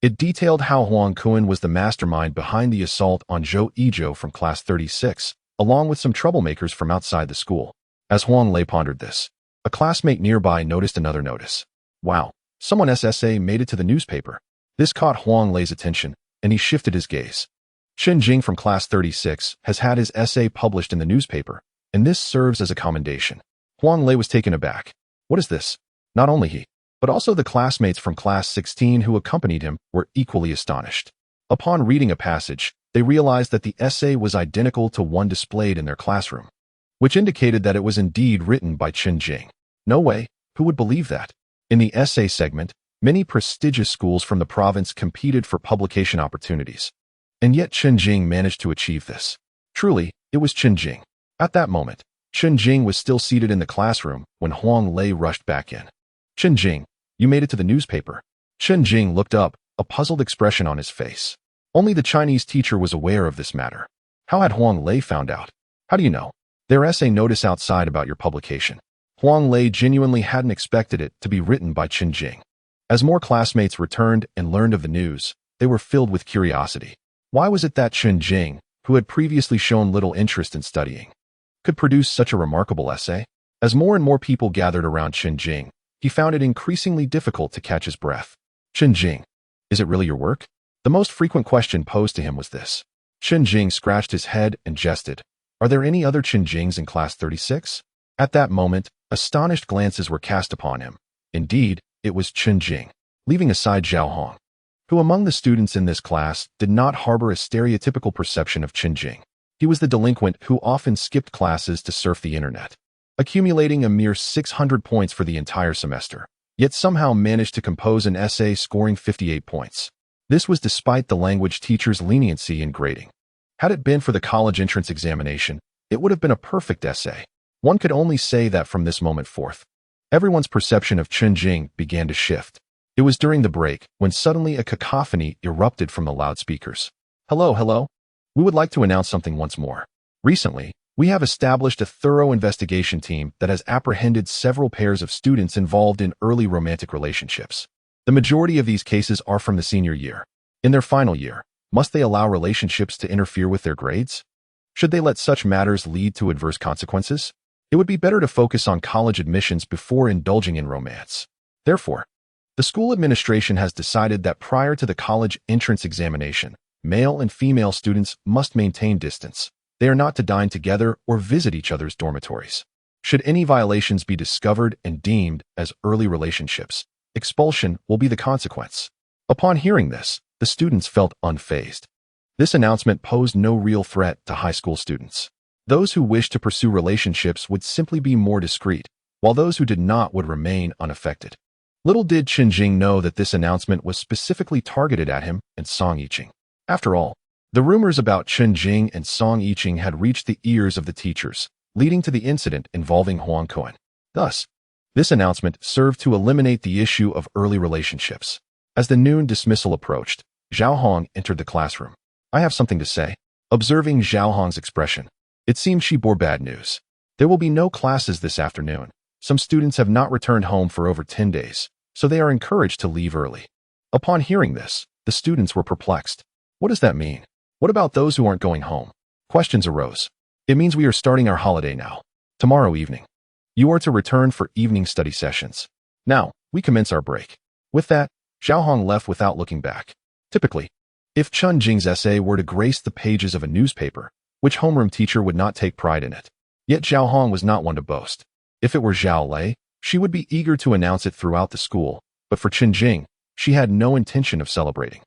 A: It detailed how Huang Kun was the mastermind behind the assault on Zhou Yizhou from Class 36, along with some troublemakers from outside the school. As Huang Lei pondered this, a classmate nearby noticed another notice. Wow, someone's essay made it to the newspaper. This caught Huang Lei's attention, and he shifted his gaze. Chen Jing from Class 36 has had his essay published in the newspaper, and this serves as a commendation. Huang Lei was taken aback. What is this? Not only he, but also the classmates from Class 16 who accompanied him were equally astonished. Upon reading a passage, they realized that the essay was identical to one displayed in their classroom, which indicated that it was indeed written by Chen Jing. No way, who would believe that? In the essay segment, many prestigious schools from the province competed for publication opportunities. And yet Chen Jing managed to achieve this. Truly, it was Chen Jing. At that moment, Chen Jing was still seated in the classroom when Huang Lei rushed back in. Chen Jing, you made it to the newspaper. Chen Jing looked up, a puzzled expression on his face. Only the Chinese teacher was aware of this matter. How had Huang Lei found out? How do you know? Their essay notice outside about your publication. Huang Lei genuinely hadn't expected it to be written by Chen Jing. As more classmates returned and learned of the news, they were filled with curiosity. Why was it that Chen Jing, who had previously shown little interest in studying, could produce such a remarkable essay? As more and more people gathered around Chen Jing, he found it increasingly difficult to catch his breath. Chen Jing, is it really your work? The most frequent question posed to him was this. Chen Jing scratched his head and jested. Are there any other Chen Jings in Class 36? At that moment, astonished glances were cast upon him. Indeed, it was Chen Jing. leaving aside Zhao Hong, who among the students in this class did not harbor a stereotypical perception of Chen Jing. He was the delinquent who often skipped classes to surf the internet, accumulating a mere 600 points for the entire semester, yet somehow managed to compose an essay scoring 58 points. This was despite the language teacher's leniency in grading. Had it been for the college entrance examination, it would have been a perfect essay. One could only say that from this moment forth, everyone's perception of Chen Jing began to shift. It was during the break when suddenly a cacophony erupted from the loudspeakers. Hello, hello. We would like to announce something once more. Recently, we have established a thorough investigation team that has apprehended several pairs of students involved in early romantic relationships. The majority of these cases are from the senior year. In their final year, must they allow relationships to interfere with their grades? Should they let such matters lead to adverse consequences? It would be better to focus on college admissions before indulging in romance. Therefore, the school administration has decided that prior to the college entrance examination, male and female students must maintain distance. They are not to dine together or visit each other's dormitories. Should any violations be discovered and deemed as early relationships, expulsion will be the consequence. Upon hearing this, the students felt unfazed. This announcement posed no real threat to high school students. Those who wished to pursue relationships would simply be more discreet, while those who did not would remain unaffected. Little did Chen Jing know that this announcement was specifically targeted at him and Song Yiqing. After all, the rumors about Chen Jing and Song Yiqing had reached the ears of the teachers, leading to the incident involving Huang Cohen. Thus, this announcement served to eliminate the issue of early relationships. As the noon dismissal approached, Zhao Hong entered the classroom. I have something to say. Observing Zhao Hong's expression, it seemed she bore bad news. There will be no classes this afternoon. Some students have not returned home for over 10 days, so they are encouraged to leave early. Upon hearing this, the students were perplexed. What does that mean? What about those who aren't going home? Questions arose. It means we are starting our holiday now. Tomorrow evening, you are to return for evening study sessions. Now, we commence our break. With that, Zhao Hong left without looking back. Typically, if Chen Jing's essay were to grace the pages of a newspaper, which homeroom teacher would not take pride in it? Yet Zhao Hong was not one to boast. If it were Zhao Lei, she would be eager to announce it throughout the school, but for Chen Jing, she had no intention of celebrating.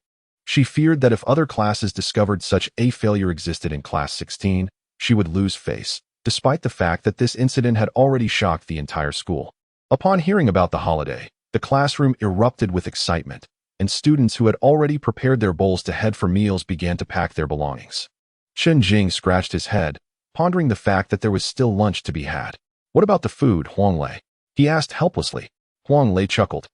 A: She feared that if other classes discovered such a failure existed in class 16, she would lose face, despite the fact that this incident had already shocked the entire school. Upon hearing about the holiday, the classroom erupted with excitement, and students who had already prepared their bowls to head for meals began to pack their belongings. Chen Jing scratched his head, pondering the fact that there was still lunch to be had. What about the food, Huang Lei? He asked helplessly. Huang Lei chuckled.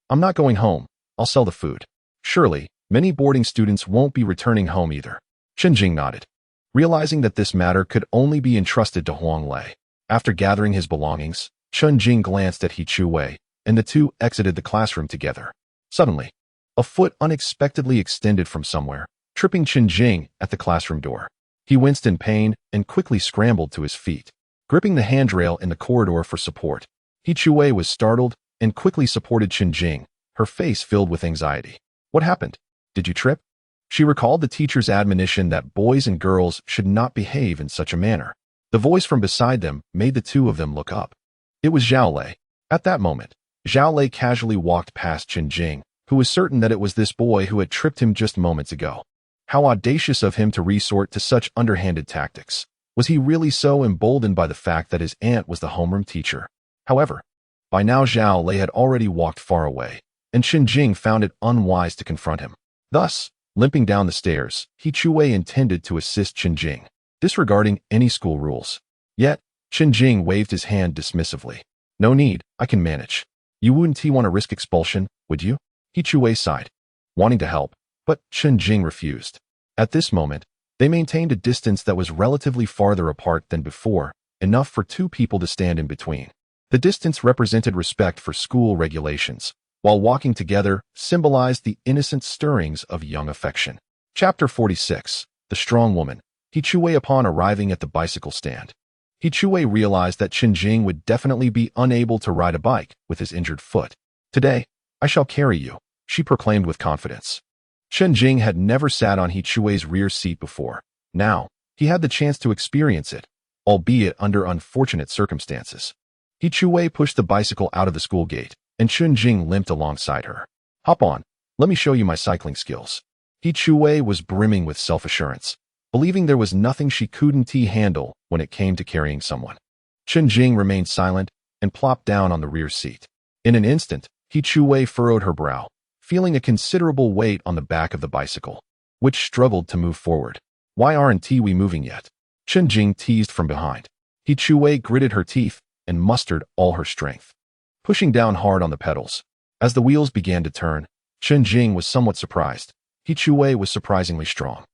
A: I'm not going home. I'll sell the food. Surely, many boarding students won't be returning home either. Chen Jing nodded, realizing that this matter could only be entrusted to Huang Lei. After gathering his belongings, Chen Jing glanced at He Chu Wei, and the two exited the classroom together. Suddenly, a foot unexpectedly extended from somewhere, tripping Chen Jing at the classroom door. He winced in pain and quickly scrambled to his feet, gripping the handrail in the corridor for support. He Chu Wei was startled and quickly supported Chen Jing, her face filled with anxiety. What happened? Did you trip? She recalled the teacher's admonition that boys and girls should not behave in such a manner. The voice from beside them made the two of them look up. It was Zhao Lei. At that moment, Zhao Lei casually walked past Chen Jing, who was certain that it was this boy who had tripped him just moments ago. How audacious of him to resort to such underhanded tactics. Was he really so emboldened by the fact that his aunt was the homeroom teacher? However, by now Zhao Lei had already walked far away, and Chen Jing found it unwise to confront him. Thus, limping down the stairs, He Chu Wei intended to assist Chen Jing, disregarding any school rules. Yet, Chen Jing waved his hand dismissively. No need, I can manage. You wouldn't want to risk expulsion, would you? He Chu Wei sighed, wanting to help, but Chen Jing refused. At this moment, they maintained a distance that was relatively farther apart than before, enough for two people to stand in between. The distance represented respect for school regulations, while walking together symbolized the innocent stirrings of young affection. Chapter 46. The Strong Woman. He Chu Wei upon arriving at the bicycle stand. He Chu Wei realized that Chen Jing would definitely be unable to ride a bike with his injured foot. Today, I shall carry you, she proclaimed with confidence. Chen Jing had never sat on He Chu Wei's rear seat before. Now, he had the chance to experience it, albeit under unfortunate circumstances. He Chu Wei pushed the bicycle out of the school gate, and Chen Jing limped alongside her. Hop on, let me show you my cycling skills. He Chuwei was brimming with self-assurance, believing there was nothing she couldn't handle when it came to carrying someone. Chen Jing remained silent and plopped down on the rear seat. In an instant, He Chuwei furrowed her brow, feeling a considerable weight on the back of the bicycle, which struggled to move forward. Why aren't we moving yet? Chen Jing teased from behind. He Chuwei gritted her teeth and mustered all her strength, pushing down hard on the pedals. As the wheels began to turn, Chen Jing was somewhat surprised. He Chuwei was surprisingly strong.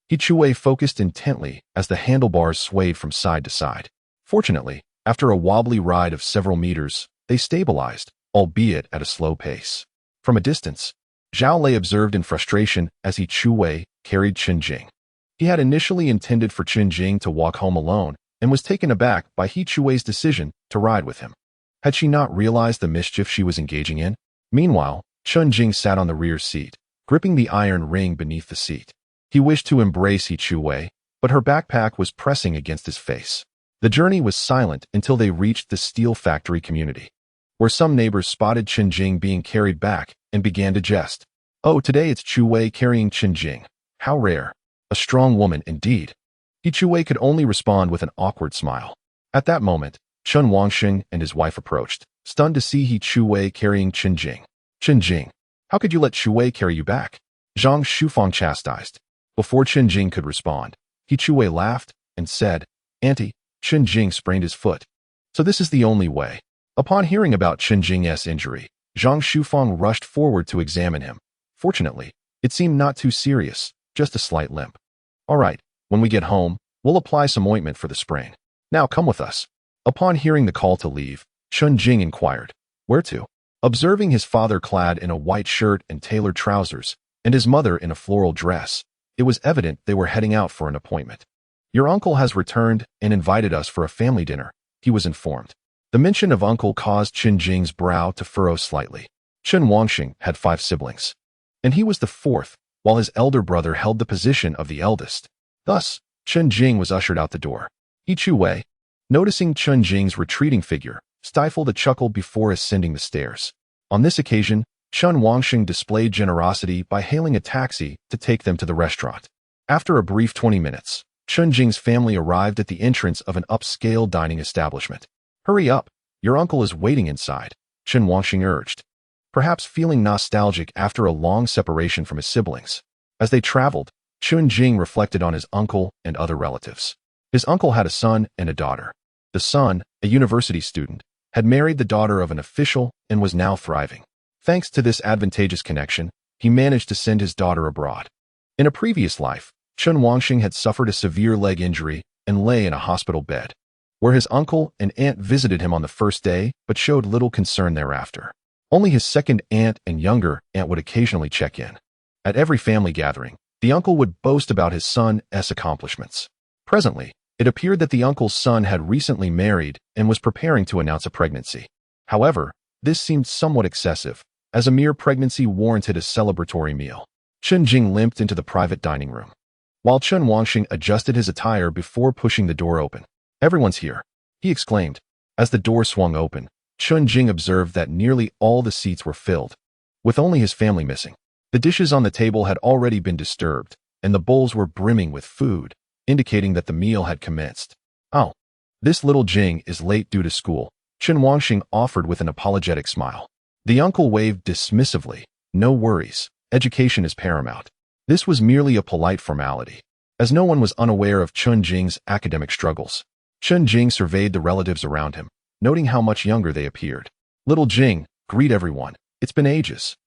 A: He Chuwei focused intently as the handlebars swayed from side to side. Fortunately, after a wobbly ride of several meters, they stabilized, albeit at a slow pace. From a distance, Zhao Lei observed in frustration as He Chuwei carried Chen Jing. He had initially intended for Chen Jing to walk home alone and was taken aback by He Chuwei's decision to ride with him. Had she not realized the mischief she was engaging in? Meanwhile, Chen Jing sat on the rear seat, gripping the iron ring beneath the seat. He wished to embrace He Chuwei, but her backpack was pressing against his face. The journey was silent until they reached the steel factory community, where some neighbors spotted Chen Jing being carried back and began to jest. Oh, today it's Chuwei carrying Chen Jing. How rare. A strong woman indeed. He Chuwei could only respond with an awkward smile. At that moment, Chen Wangxing and his wife approached, stunned to see He Chuwei carrying Chen Jing. Chen Jing, how could you let Chuwei carry you back? Zhang Shufang chastised. Before Chen Jing could respond, He Chuwei laughed and said, Auntie, Chen Jing sprained his foot. So this is the only way. Upon hearing about Chen Jing's injury, Zhang Shufang rushed forward to examine him. Fortunately, it seemed not too serious, just a slight limp. All right, when we get home, we'll apply some ointment for the sprain. Now come with us. Upon hearing the call to leave, Chen Jing inquired, where to? Observing his father clad in a white shirt and tailored trousers, and his mother in a floral dress, it was evident they were heading out for an appointment. Your uncle has returned and invited us for a family dinner, he was informed. The mention of uncle caused Chen Jing's brow to furrow slightly. Chen Wangxing had 5 siblings, and he was the 4th, while his elder brother held the position of the eldest. Thus, Chen Jing was ushered out the door. He Chuwei, noticing Chen Jing's retreating figure, stifled a chuckle before ascending the stairs. On this occasion, Chen Wangxing displayed generosity by hailing a taxi to take them to the restaurant. After a brief 20 minutes, Chen Jing's family arrived at the entrance of an upscale dining establishment. Hurry up, your uncle is waiting inside, Chen Wangxing urged, perhaps feeling nostalgic after a long separation from his siblings. As they traveled, Chen Jing reflected on his uncle and other relatives. His uncle had a son and a daughter. The son, a university student, had married the daughter of an official and was now thriving. Thanks to this advantageous connection, he managed to send his daughter abroad. In a previous life, Chen Wangxing had suffered a severe leg injury and lay in a hospital bed, where his uncle and aunt visited him on the first day but showed little concern thereafter. Only his second aunt and younger aunt would occasionally check in. At every family gathering, the uncle would boast about his son's accomplishments. Presently, it appeared that the uncle's son had recently married and was preparing to announce a pregnancy. However, this seemed somewhat excessive, as a mere pregnancy warranted a celebratory meal. Chen Jing limped into the private dining room, while Chen Wangxing adjusted his attire before pushing the door open. Everyone's here, he exclaimed. As the door swung open, Chen Jing observed that nearly all the seats were filled, with only his family missing. The dishes on the table had already been disturbed, and the bowls were brimming with food, indicating that the meal had commenced. Oh, this little Jing is late due to school, Chen Wangxing offered with an apologetic smile. The uncle waved dismissively. No worries, education is paramount. This was merely a polite formality, as no one was unaware of Chen Jing's academic struggles. Chen Jing surveyed the relatives around him, noting how much younger they appeared. Little Jing, greet everyone. It's been ages.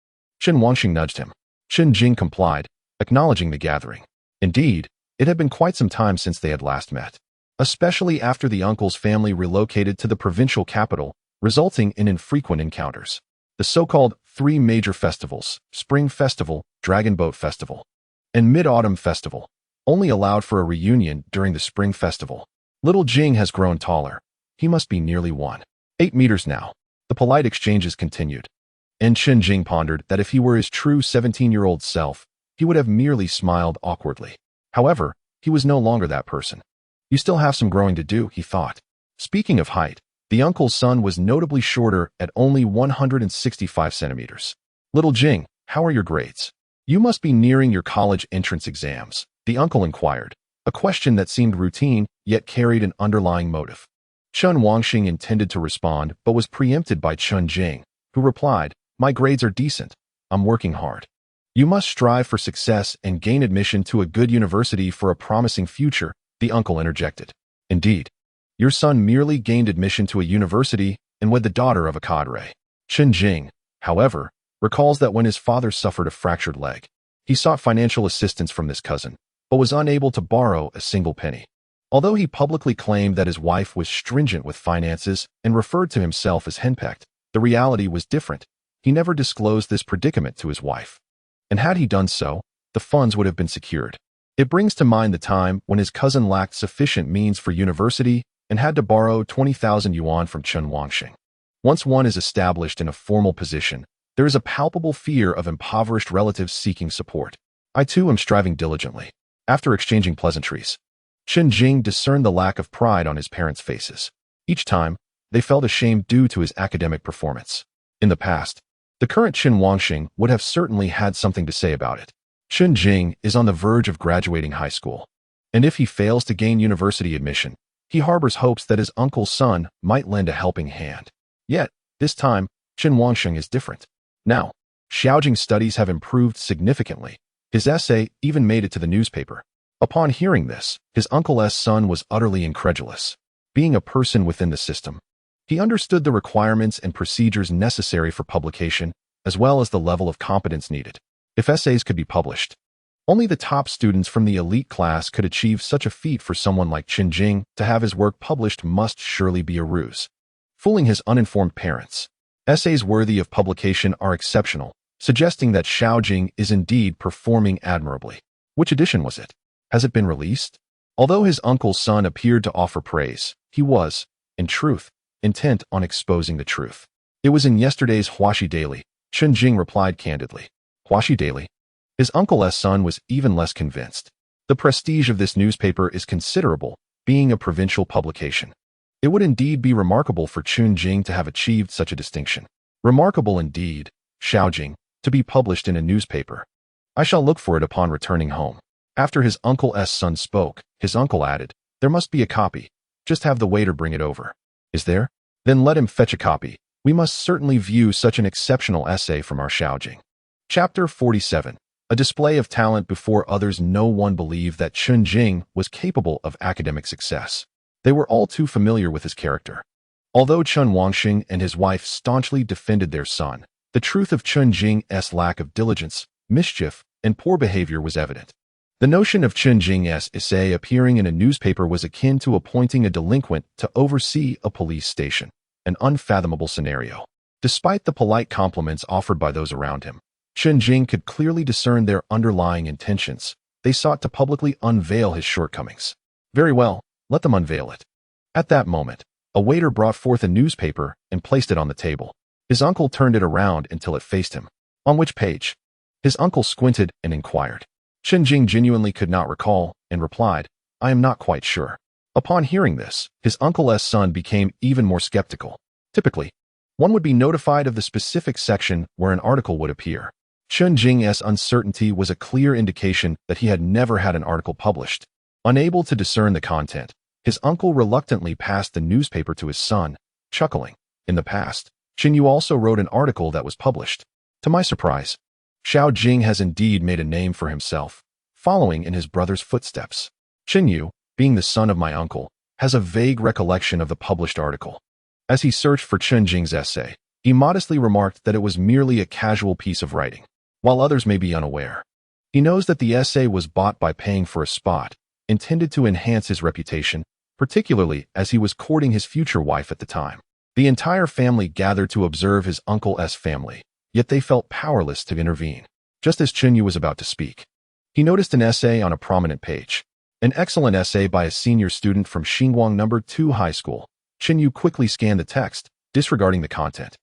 A: Chen Wangxing nudged him. Chen Jing complied, acknowledging the gathering. Indeed, it had been quite some time since they had last met, especially after the uncle's family relocated to the provincial capital, resulting in infrequent encounters. The so-called 3 major festivals, Spring Festival, Dragon Boat Festival, and Mid-Autumn Festival, only allowed for a reunion during the Spring Festival. Little Jing has grown taller. He must be nearly 1.8 meters now. The polite exchanges continued, and Chen Jing pondered that if he were his true 17-year-old self, he would have merely smiled awkwardly. However, he was no longer that person. You still have some growing to do, he thought. Speaking of height, the uncle's son was notably shorter at only 165 centimeters. Little Jing, how are your grades? You must be nearing your college entrance exams, the uncle inquired, a question that seemed routine yet carried an underlying motive. Chen Yiqing intended to respond but was preempted by Chen Jing, who replied, "My grades are decent. I'm working hard. You must strive for success and gain admission to a good university for a promising future," the uncle interjected. "Indeed. Your son merely gained admission to a university and wed the daughter of a cadre." Chen Jing, however, recalls that when his father suffered a fractured leg, he sought financial assistance from this cousin, but was unable to borrow a single penny. Although he publicly claimed that his wife was stringent with finances and referred to himself as henpecked, the reality was different. He never disclosed this predicament to his wife. And had he done so, the funds would have been secured. It brings to mind the time when his cousin lacked sufficient means for university and had to borrow 20,000 yuan from Chen Yiqing. Once one is established in a formal position, there is a palpable fear of impoverished relatives seeking support. I too am striving diligently. After exchanging pleasantries, Chen Jing discerned the lack of pride on his parents' faces. Each time, they felt ashamed due to his academic performance. In the past, the current Chen Yiqing would have certainly had something to say about it. Chen Jing is on the verge of graduating high school, and if he fails to gain university admission, he harbors hopes that his uncle's son might lend a helping hand. Yet, this time, Chen Yiqing is different. Now, Xiao Jing's studies have improved significantly. His essay even made it to the newspaper. Upon hearing this, his uncle's son was utterly incredulous. Being a person within the system, he understood the requirements and procedures necessary for publication, as well as the level of competence needed. If essays could be published, only the top students from the elite class could achieve such a feat. For someone like Chen Jing to have his work published must surely be a ruse, fooling his uninformed parents. Essays worthy of publication are exceptional, suggesting that Xiao Jing is indeed performing admirably. Which edition was it? Has it been released? Although his uncle's son appeared to offer praise, he was, in truth, intent on exposing the truth. It was in yesterday's Huaxi Daily, Chen Jing replied candidly. Huaxi Daily? His uncle's son was even less convinced. The prestige of this newspaper is considerable, being a provincial publication. It would indeed be remarkable for Chen Jing to have achieved such a distinction. Remarkable indeed, Xiao Jing, to be published in a newspaper. I shall look for it upon returning home. After his uncle's son spoke, his uncle added, "There must be a copy. Just have the waiter bring it over." "Is there? Then let him fetch a copy. We must certainly view such an exceptional essay from our Xiao Jing." Chapter 47. A display of talent before others. No one believed that Chen Jing was capable of academic success. They were all too familiar with his character. Although Chen Yiqing and his wife staunchly defended their son, the truth of Chen Jing's lack of diligence, mischief, and poor behavior was evident. The notion of Chen Jing's essay appearing in a newspaper was akin to appointing a delinquent to oversee a police station, an unfathomable scenario. Despite the polite compliments offered by those around him, Chen Jing could clearly discern their underlying intentions. They sought to publicly unveil his shortcomings. Very well, let them unveil it. At that moment, a waiter brought forth a newspaper and placed it on the table. His uncle turned it around until it faced him. On which page? His uncle squinted and inquired. Chen Jing genuinely could not recall, and replied, "I am not quite sure." Upon hearing this, his uncle's son became even more skeptical. Typically, one would be notified of the specific section where an article would appear. Chen Jing's uncertainty was a clear indication that he had never had an article published. Unable to discern the content, his uncle reluctantly passed the newspaper to his son, chuckling. "In the past, Chen Yu also wrote an article that was published. To my surprise, Xiao Jing has indeed made a name for himself, following in his brother's footsteps. Chen Yu, being the son of my uncle, has a vague recollection of the published article." As he searched for Chen Jing's essay, he modestly remarked that it was merely a casual piece of writing, while others may be unaware. He knows that the essay was bought by paying for a spot, intended to enhance his reputation, particularly as he was courting his future wife at the time. The entire family gathered to observe his uncle's family, yet they felt powerless to intervene. Just as Chen Yu was about to speak, he noticed an essay on a prominent page. An excellent essay by a senior student from Xinguang No. 2 High School. Chen Yu quickly scanned the text, disregarding the content,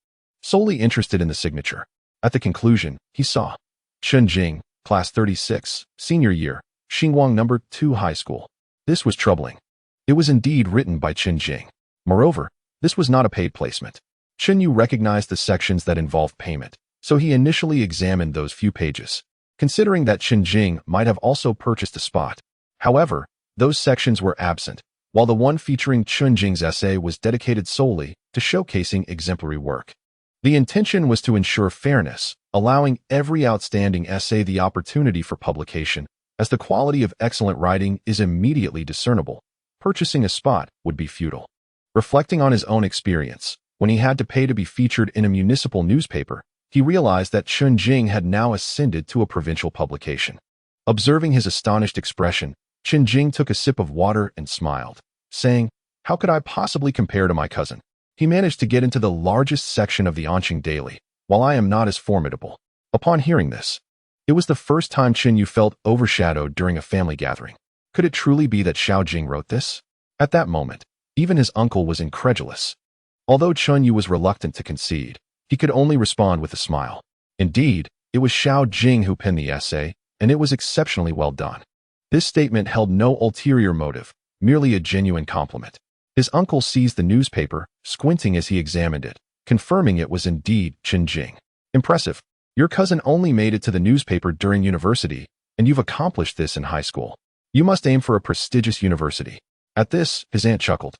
A: solely interested in the signature. At the conclusion, he saw Chen Jing, Class 36, Senior Year, Xinguang No. 2 High School. This was troubling. It was indeed written by Chen Jing. Moreover, this was not a paid placement. Chen Yu recognized the sections that involved payment, so he initially examined those few pages, considering that Chen Jing might have also purchased a spot. However, those sections were absent, while the one featuring Chen Jing's essay was dedicated solely to showcasing exemplary work. The intention was to ensure fairness, allowing every outstanding essay the opportunity for publication, as the quality of excellent writing is immediately discernible. Purchasing a spot would be futile. Reflecting on his own experience, when he had to pay to be featured in a municipal newspaper, he realized that Chen Jing had now ascended to a provincial publication. Observing his astonished expression, Chen Jing took a sip of water and smiled, saying, "How could I possibly compare to my cousin? He managed to get into the largest section of the Anqing Daily, while I am not as formidable." Upon hearing this, it was the first time Chen Yu felt overshadowed during a family gathering. Could it truly be that Xiao Jing wrote this? At that moment, even his uncle was incredulous. Although Chen Yu was reluctant to concede, he could only respond with a smile. Indeed, it was Xiao Jing who penned the essay, and it was exceptionally well done. This statement held no ulterior motive, merely a genuine compliment. His uncle seized the newspaper, squinting as he examined it, confirming it was indeed Chen Jing. "Impressive. Your cousin only made it to the newspaper during university, and you've accomplished this in high school. You must aim for a prestigious university." At this, his aunt chuckled,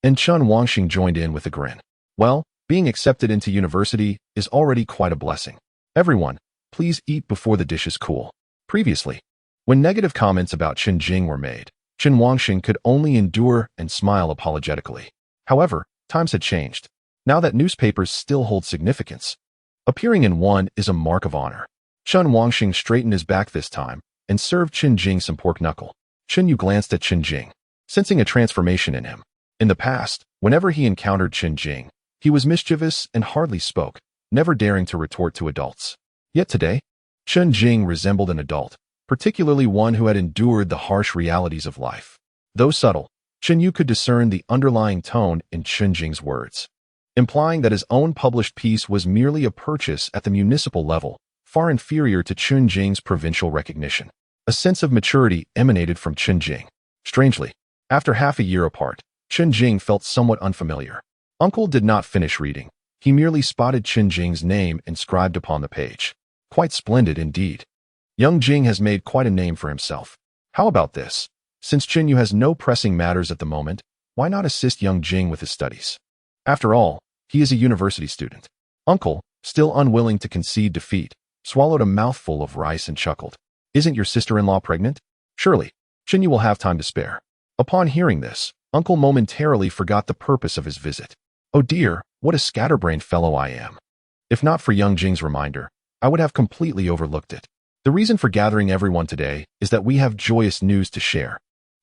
A: and Chen Wangxing joined in with a grin. "Well, being accepted into university is already quite a blessing. Everyone, please eat before the dishes cool." Previously, when negative comments about Chen Jing were made, Chen Wangxing could only endure and smile apologetically. However, times had changed. Now that newspapers still hold significance, appearing in one is a mark of honor. Chen Wangxing straightened his back this time and served Chen Jing some pork knuckle. Chen Yu glanced at Chen Jing, sensing a transformation in him. In the past, whenever he encountered Chen Jing, he was mischievous and hardly spoke, never daring to retort to adults. Yet today, Chen Jing resembled an adult, particularly one who had endured the harsh realities of life. Though subtle, Chen Yu could discern the underlying tone in Chen Jing's words, implying that his own published piece was merely a purchase at the municipal level, far inferior to Chen Jing's provincial recognition. A sense of maturity emanated from Chen Jing. Strangely, after half a year apart, Chen Jing felt somewhat unfamiliar. Uncle did not finish reading. He merely spotted Chen Jing's name inscribed upon the page. Quite splendid indeed. Young Jing has made quite a name for himself. How about this? Since Chen Yu has no pressing matters at the moment, why not assist young Jing with his studies? After all, he is a university student. Uncle, still unwilling to concede defeat, swallowed a mouthful of rice and chuckled. "Isn't your sister-in-law pregnant? Surely, Chen Yu will have time to spare." Upon hearing this, Uncle momentarily forgot the purpose of his visit. "Oh dear, what a scatterbrained fellow I am. If not for young Jing's reminder, I would have completely overlooked it. The reason for gathering everyone today is that we have joyous news to share."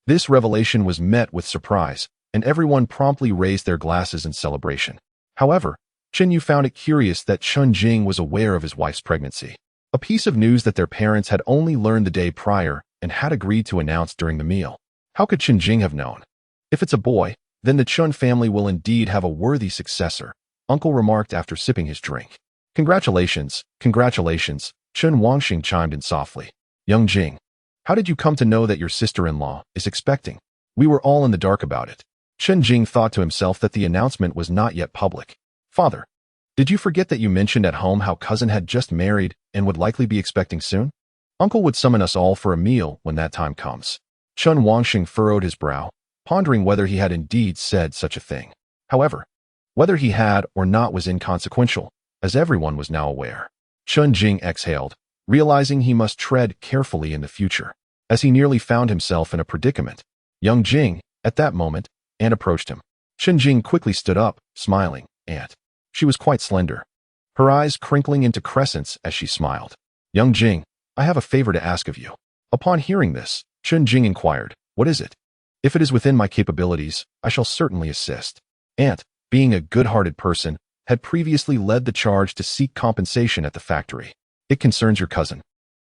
A: This revelation was met with surprise, and everyone promptly raised their glasses in celebration. However, Chen Yu found it curious that Chen Jing was aware of his wife's pregnancy, a piece of news that their parents had only learned the day prior and had agreed to announce during the meal. How could Chen Jing have known? "If it's a boy, then the Chen family will indeed have a worthy successor," Uncle remarked after sipping his drink. "Congratulations, congratulations," Chen Wangxing chimed in softly. "Young Jing, how did you come to know that your sister-in-law is expecting? We were all in the dark about it." Chen Jing thought to himself that the announcement was not yet public. "Father, did you forget that you mentioned at home how cousin had just married and would likely be expecting soon? Uncle would summon us all for a meal when that time comes." Chen Wangxing furrowed his brow, pondering whether he had indeed said such a thing. However, whether he had or not was inconsequential, as everyone was now aware. Chen Jing exhaled, realizing he must tread carefully in the future, as he nearly found himself in a predicament. Young Jing, at that moment, Aunt approached him. Chen Jing quickly stood up, smiling. Aunt. She was quite slender, her eyes crinkling into crescents as she smiled. "Young Jing, I have a favor to ask of you." Upon hearing this, Chen Jing inquired, "What is it?" "If it is within my capabilities, I shall certainly assist." Aunt, being a good-hearted person, had previously led the charge to seek compensation at the factory. "It concerns your cousin.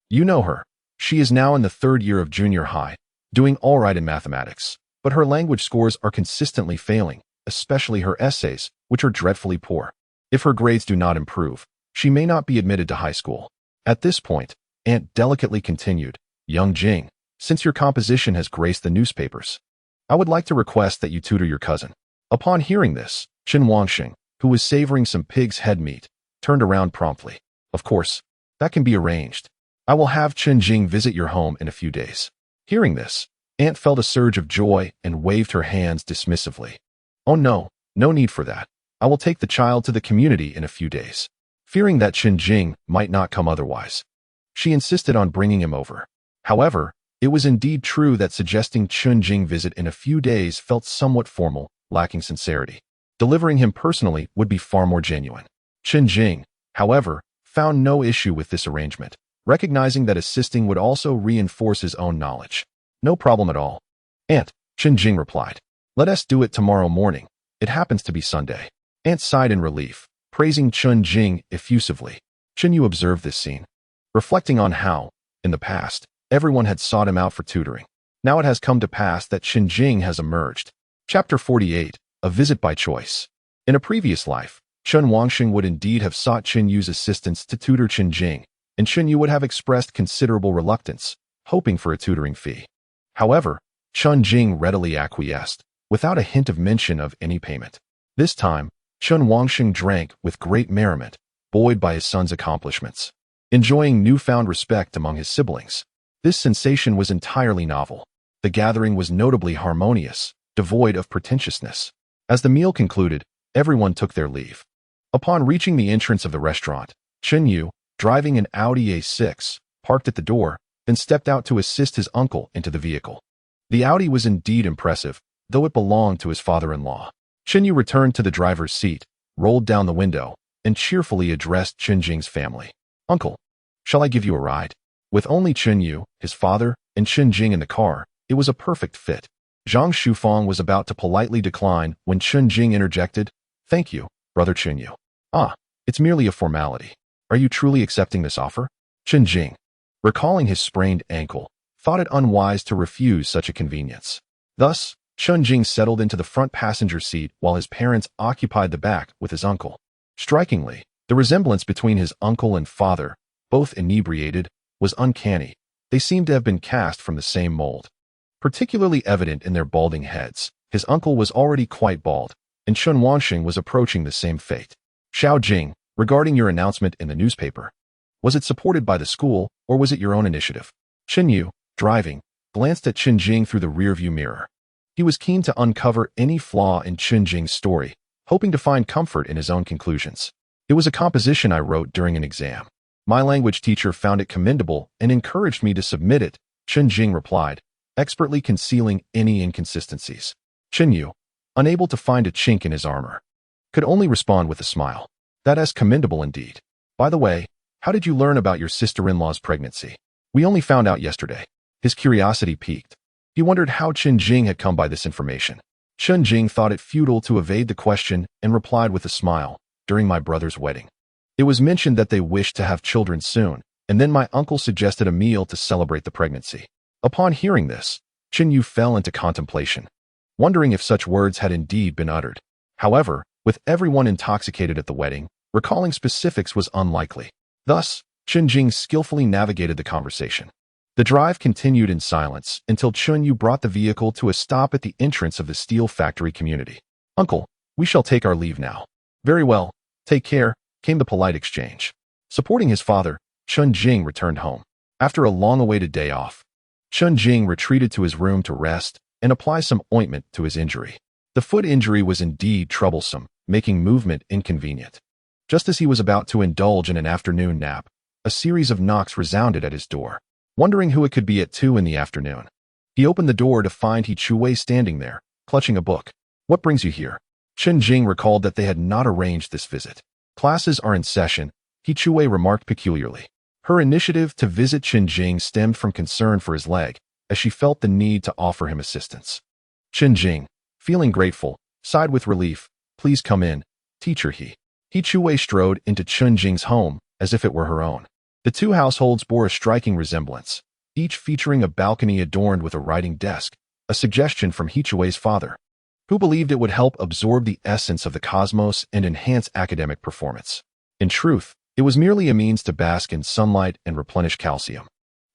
A: You know her. She is now in the 3rd year of junior high, doing all right in mathematics, but her language scores are consistently failing, especially her essays, which are dreadfully poor. If her grades do not improve, she may not be admitted to high school." At this point, Aunt delicately continued, "Young Jing, since your composition has graced the newspapers, I would like to request that you tutor your cousin." Upon hearing this, Chen Wangxing, who was savoring some pig's head meat, turned around promptly. Of course, that can be arranged. I will have Chen Jing visit your home in a few days. Hearing this, Aunt felt a surge of joy and waved her hands dismissively. Oh no, no need for that. I will take the child to the community in a few days. Fearing that Chen Jing might not come otherwise, she insisted on bringing him over. However, it was indeed true that suggesting Chen Jing visit in a few days felt somewhat formal, lacking sincerity. Delivering him personally would be far more genuine. Chen Jing, however, found no issue with this arrangement, recognizing that assisting would also reinforce his own knowledge. No problem at all. Aunt, Chen Jing replied. Let us do it tomorrow morning. It happens to be Sunday. Aunt sighed in relief, praising Chen Jing effusively. Chen Yu observed this scene, reflecting on how, in the past, everyone had sought him out for tutoring. Now it has come to pass that Chen Jing has emerged. Chapter 48, A Visit by Choice. In a previous life, Chen Wangxing would indeed have sought Chen Yu's assistance to tutor Chen Jing, and Chen Yu would have expressed considerable reluctance, hoping for a tutoring fee. However, Chen Jing readily acquiesced, without a hint of mention of any payment. This time, Chen Wangxing drank with great merriment, buoyed by his son's accomplishments, enjoying newfound respect among his siblings. This sensation was entirely novel. The gathering was notably harmonious, devoid of pretentiousness. As the meal concluded, everyone took their leave. Upon reaching the entrance of the restaurant, Chen Yu, driving an Audi A6, parked at the door, then stepped out to assist his uncle into the vehicle. The Audi was indeed impressive, though it belonged to his father-in-law. Chen Yu returned to the driver's seat, rolled down the window, and cheerfully addressed Chen Jing's family. Uncle, shall I give you a ride? With only Chen Yu, his father, and Chen Jing in the car, it was a perfect fit. Zhang Shufang was about to politely decline when Chen Jing interjected, Thank you, brother Chen Yu. Ah, it's merely a formality. Are you truly accepting this offer? Chen Jing, recalling his sprained ankle, thought it unwise to refuse such a convenience. Thus, Chen Jing settled into the front passenger seat while his parents occupied the back with his uncle. Strikingly, the resemblance between his uncle and father, both inebriated, was uncanny. They seemed to have been cast from the same mold. Particularly evident in their balding heads, his uncle was already quite bald, and Chen Wangxing was approaching the same fate. Xiao Jing, regarding your announcement in the newspaper, was it supported by the school, or was it your own initiative? Chen Yu, driving, glanced at Chen Jing through the rearview mirror. He was keen to uncover any flaw in Chen Jing's story, hoping to find comfort in his own conclusions. It was a composition I wrote during an exam. My language teacher found it commendable and encouraged me to submit it, Chen Jing replied, expertly concealing any inconsistencies. Chen Yu, unable to find a chink in his armor, could only respond with a smile. That is commendable indeed. By the way, how did you learn about your sister-in-law's pregnancy? We only found out yesterday. His curiosity piqued. He wondered how Chen Jing had come by this information. Chen Jing thought it futile to evade the question and replied with a smile, during my brother's wedding. It was mentioned that they wished to have children soon, and then my uncle suggested a meal to celebrate the pregnancy. Upon hearing this, Chen Yu fell into contemplation, wondering if such words had indeed been uttered. However, with everyone intoxicated at the wedding, recalling specifics was unlikely. Thus, Chen Jing skillfully navigated the conversation. The drive continued in silence until Chen Yu brought the vehicle to a stop at the entrance of the steel factory community. Uncle, we shall take our leave now. Very well, take care, came the polite exchange. Supporting his father, Chen Jing returned home. After a long-awaited day off, Chen Jing retreated to his room to rest and apply some ointment to his injury. The foot injury was indeed troublesome, making movement inconvenient. Just as he was about to indulge in an afternoon nap, a series of knocks resounded at his door. Wondering who it could be at 2 in the afternoon, he opened the door to find He Chuwei standing there, clutching a book. What brings you here? Chen Jing recalled that they had not arranged this visit. Classes are in session, He Chuwei remarked peculiarly. Her initiative to visit Chen Jing stemmed from concern for his leg, as she felt the need to offer him assistance. Chen Jing, feeling grateful, sighed with relief. Please come in, teacher He Chuwei strode into Chen Jing's home, as if it were her own. The two households bore a striking resemblance, each featuring a balcony adorned with a writing desk, a suggestion from He Chuwei's father, who believed it would help absorb the essence of the cosmos and enhance academic performance. In truth, it was merely a means to bask in sunlight and replenish calcium.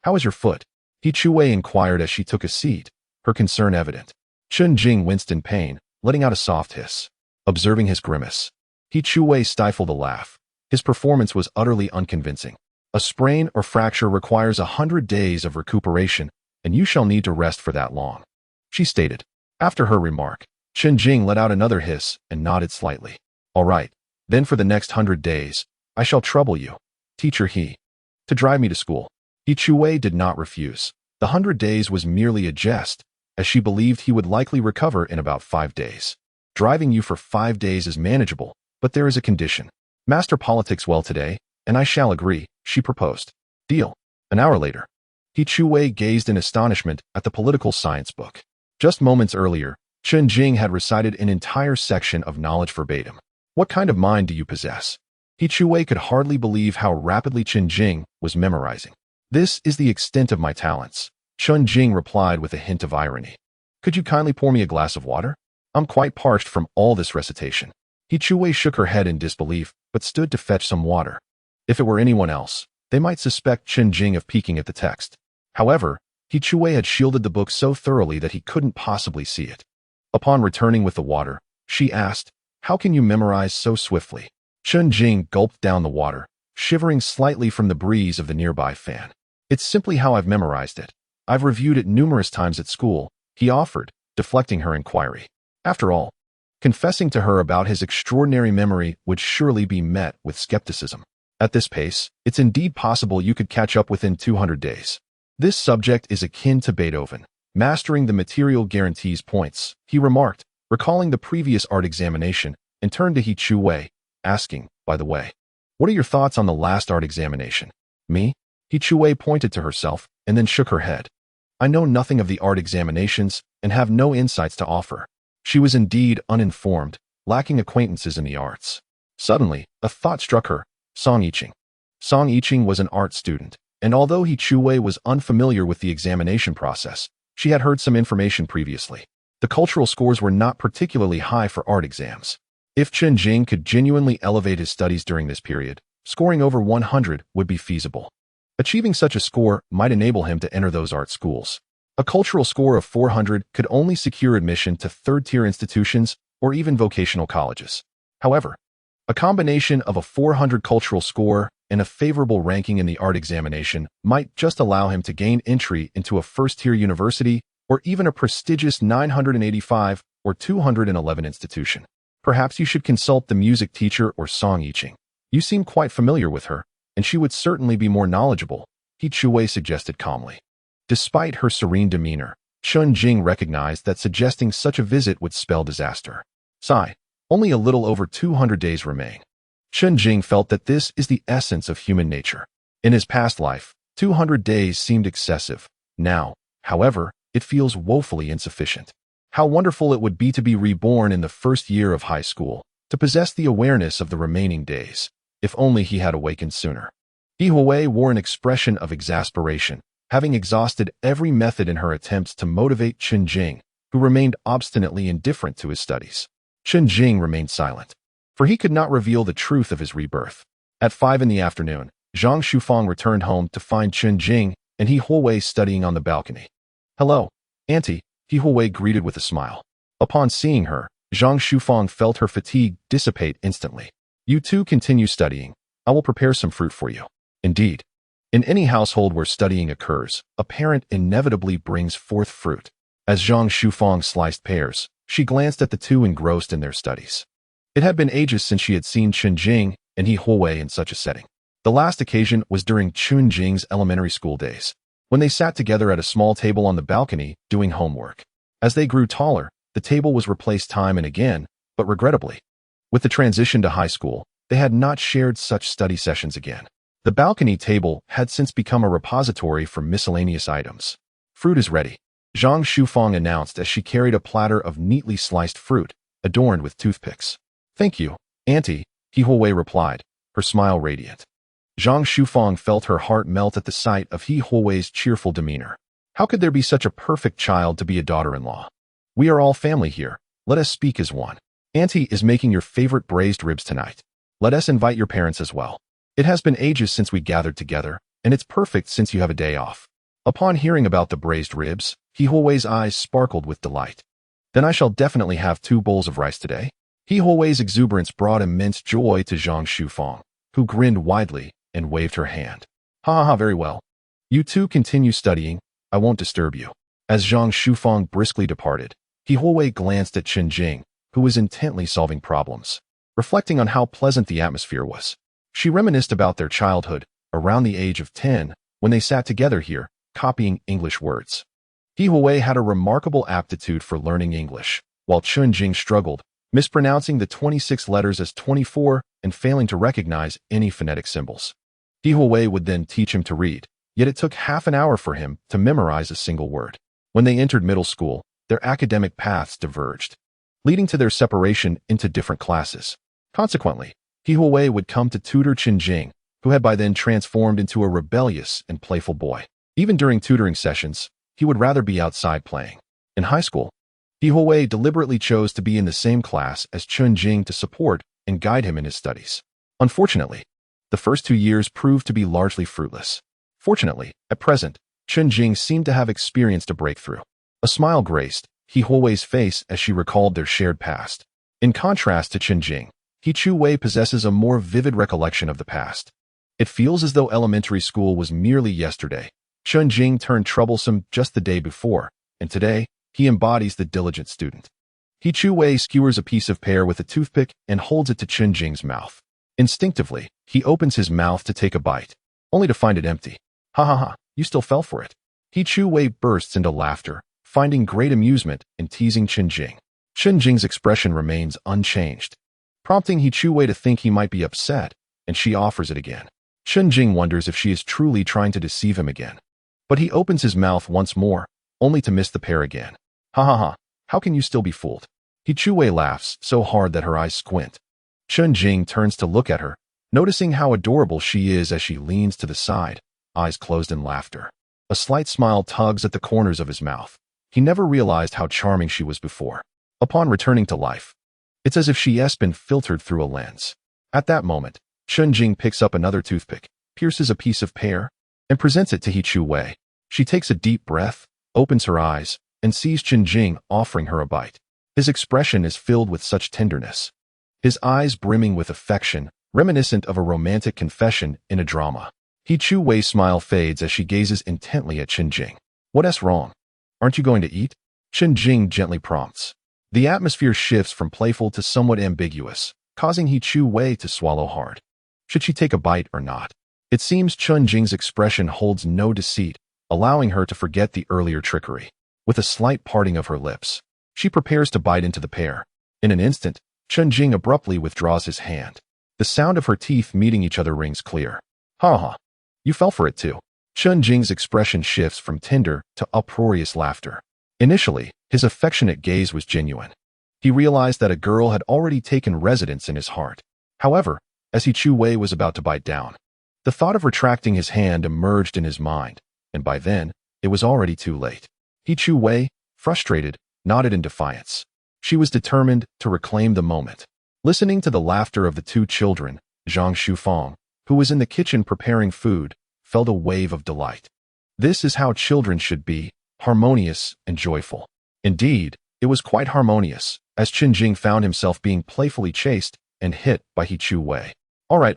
A: How is your foot? He Chuwei inquired as she took a seat, her concern evident. Chen Jing winced in pain, letting out a soft hiss. Observing his grimace, He Chuwei stifled a laugh. His performance was utterly unconvincing. A sprain or fracture requires 100 days of recuperation, and you shall need to rest for that long, she stated. After her remark, Chen Jing let out another hiss and nodded slightly. All right, then for the next 100 days, I shall trouble you, teacher he, to drive me to school. He Chuwei did not refuse. The 100 days was merely a jest, as she believed he would likely recover in about 5 days. Driving you for 5 days is manageable, but there is a condition. Master politics well today, and I shall agree, she proposed. Deal. An hour later, He Chuwei gazed in astonishment at the political science book. Just moments earlier, Chen Jing had recited an entire section of knowledge verbatim. What kind of mind do you possess? He Chuwei could hardly believe how rapidly Chen Jing was memorizing. This is the extent of my talents, Chen Jing replied with a hint of irony. Could you kindly pour me a glass of water? I'm quite parched from all this recitation. He Chuwei shook her head in disbelief, but stood to fetch some water. If it were anyone else, they might suspect Chen Jing of peeking at the text. However, He Chuwei had shielded the book so thoroughly that he couldn't possibly see it. Upon returning with the water, she asked, How can you memorize so swiftly? Chen Jing gulped down the water, shivering slightly from the breeze of the nearby fan. It's simply how I've memorized it. I've reviewed it numerous times at school, he offered, deflecting her inquiry. After all, confessing to her about his extraordinary memory would surely be met with skepticism. At this pace, it's indeed possible you could catch up within 200 days. This subject is akin to Beethoven. Mastering the material guarantees points, he remarked, recalling the previous art examination, and turned to He Chuwei, asking, by the way, what are your thoughts on the last art examination? Me? He Chuwei pointed to herself, and then shook her head. I know nothing of the art examinations, and have no insights to offer. She was indeed uninformed, lacking acquaintances in the arts. Suddenly, a thought struck her, Song Yiqing. Song Yiqing was an art student, and although He Chuwei was unfamiliar with the examination process, she had heard some information previously. The cultural scores were not particularly high for art exams. If Chen Jing could genuinely elevate his studies during this period, scoring over 100 would be feasible. Achieving such a score might enable him to enter those art schools. A cultural score of 400 could only secure admission to third-tier institutions or even vocational colleges. However, a combination of a 400 cultural score and a favorable ranking in the art examination might just allow him to gain entry into a first-tier university or even a prestigious 985 or 211 institution. Perhaps you should consult the music teacher or Song Yiqing. You seem quite familiar with her, and she would certainly be more knowledgeable, He Chuwei suggested calmly. Despite her serene demeanor, Chen Jing recognized that suggesting such a visit would spell disaster. Sigh, only a little over 200 days remain. Chen Jing felt that this is the essence of human nature. In his past life, 200 days seemed excessive. Now, however, it feels woefully insufficient. How wonderful it would be to be reborn in the first year of high school, to possess the awareness of the remaining days. If only he had awakened sooner. He Chuwei wore an expression of exasperation, having exhausted every method in her attempts to motivate Chen Jing, who remained obstinately indifferent to his studies. Chen Jing remained silent, for he could not reveal the truth of his rebirth. At 5 in the afternoon, Zhang Shufang returned home to find Chen Jing and He Chuwei studying on the balcony. Hello, Auntie, He Chuwei greeted with a smile. Upon seeing her, Zhang Shufang felt her fatigue dissipate instantly. You too continue studying. I will prepare some fruit for you. Indeed, in any household where studying occurs, a parent inevitably brings forth fruit. As Zhang Shufang sliced pears, she glanced at the two engrossed in their studies. It had been ages since she had seen Chen Jing and He Chuwei in such a setting. The last occasion was during Chen Jing's elementary school days, when they sat together at a small table on the balcony doing homework. As they grew taller, the table was replaced time and again, but regrettably. With the transition to high school, they had not shared such study sessions again. The balcony table had since become a repository for miscellaneous items. Fruit is ready, Zhang Shufang announced as she carried a platter of neatly sliced fruit, adorned with toothpicks. Thank you, Auntie, He Chuwei replied, her smile radiant. Zhang Shufang felt her heart melt at the sight of He Chuwei's cheerful demeanor. How could there be such a perfect child to be a daughter-in-law? We are all family here. Let us speak as one. Auntie is making your favorite braised ribs tonight. Let us invite your parents as well. It has been ages since we gathered together, and it's perfect since you have a day off. Upon hearing about the braised ribs, He Chuwei's eyes sparkled with delight. Then I shall definitely have 2 bowls of rice today. He Chuwei's exuberance brought immense joy to Zhang Shufang. who grinned widely and waved her hand. Ha ha ha, very well. You two continue studying, I won't disturb you. As Zhang Shufang briskly departed, He Huawei glanced at Chen Jing, who was intently solving problems, reflecting on how pleasant the atmosphere was. She reminisced about their childhood, around the age of 10, when they sat together here, copying English words. He Huawei had a remarkable aptitude for learning English, while Chen Jing struggled, mispronouncing the 26 letters as 24 and failing to recognize any phonetic symbols. He Huawei would then teach him to read, yet it took half an hour for him to memorize a single word. When they entered middle school, their academic paths diverged, leading to their separation into different classes. Consequently, He Huawei would come to tutor Chen Jing, who had by then transformed into a rebellious and playful boy. Even during tutoring sessions, he would rather be outside playing. In high school, He Huawei deliberately chose to be in the same class as Chen Jing to support and guide him in his studies. Unfortunately, the first 2 years proved to be largely fruitless. Fortunately, at present, Chen Jing seemed to have experienced a breakthrough. A smile graced He Huawei's face as she recalled their shared past. In contrast to Chen Jing, He Chuwei possesses a more vivid recollection of the past. It feels as though elementary school was merely yesterday. Chen Jing turned troublesome just the day before, and today, he embodies the diligent student. He Chuwei skewers a piece of pear with a toothpick and holds it to Chen Jing's mouth. Instinctively, he opens his mouth to take a bite, only to find it empty. Ha ha ha, you still fell for it. He Chuwei bursts into laughter, finding great amusement in teasing Chen Jing. Chen Jing's expression remains unchanged, prompting He Chuwei to think he might be upset, and she offers it again. Chen Jing wonders if she is truly trying to deceive him again. But he opens his mouth once more, only to miss the pear again. Ha ha ha, how can you still be fooled? He Chuwei laughs so hard that her eyes squint. Chen Jing turns to look at her, noticing how adorable she is as she leans to the side, eyes closed in laughter. A slight smile tugs at the corners of his mouth. He never realized how charming she was before. Upon returning to life, it's as if she has been filtered through a lens. At that moment, Chen Jing picks up another toothpick, pierces a piece of pear, and presents it to He Chuwei. She takes a deep breath, opens her eyes, and sees Chen Jing offering her a bite. His expression is filled with such tenderness, his eyes brimming with affection, reminiscent of a romantic confession in a drama. He Chuwei's smile fades as she gazes intently at Chen Jing. What's wrong? Aren't you going to eat? Chen Jing gently prompts. The atmosphere shifts from playful to somewhat ambiguous, causing He Chuwei to swallow hard. Should she take a bite or not? It seems Chen Jing's expression holds no deceit, allowing her to forget the earlier trickery. With a slight parting of her lips, she prepares to bite into the pear. In an instant, Chen Jing abruptly withdraws his hand. The sound of her teeth meeting each other rings clear. Ha ha, you fell for it too. Chen Jing's expression shifts from tender to uproarious laughter. Initially, his affectionate gaze was genuine. He realized that a girl had already taken residence in his heart. However, as He Chuwei was about to bite down, the thought of retracting his hand emerged in his mind, and by then, it was already too late. He Chuwei, frustrated, nodded in defiance. She was determined to reclaim the moment. Listening to the laughter of the two children, Zhang Shufang, who was in the kitchen preparing food, felt a wave of delight. This is how children should be, harmonious and joyful. Indeed, it was quite harmonious, as Chen Jing found himself being playfully chased and hit by He Chuwei. All right.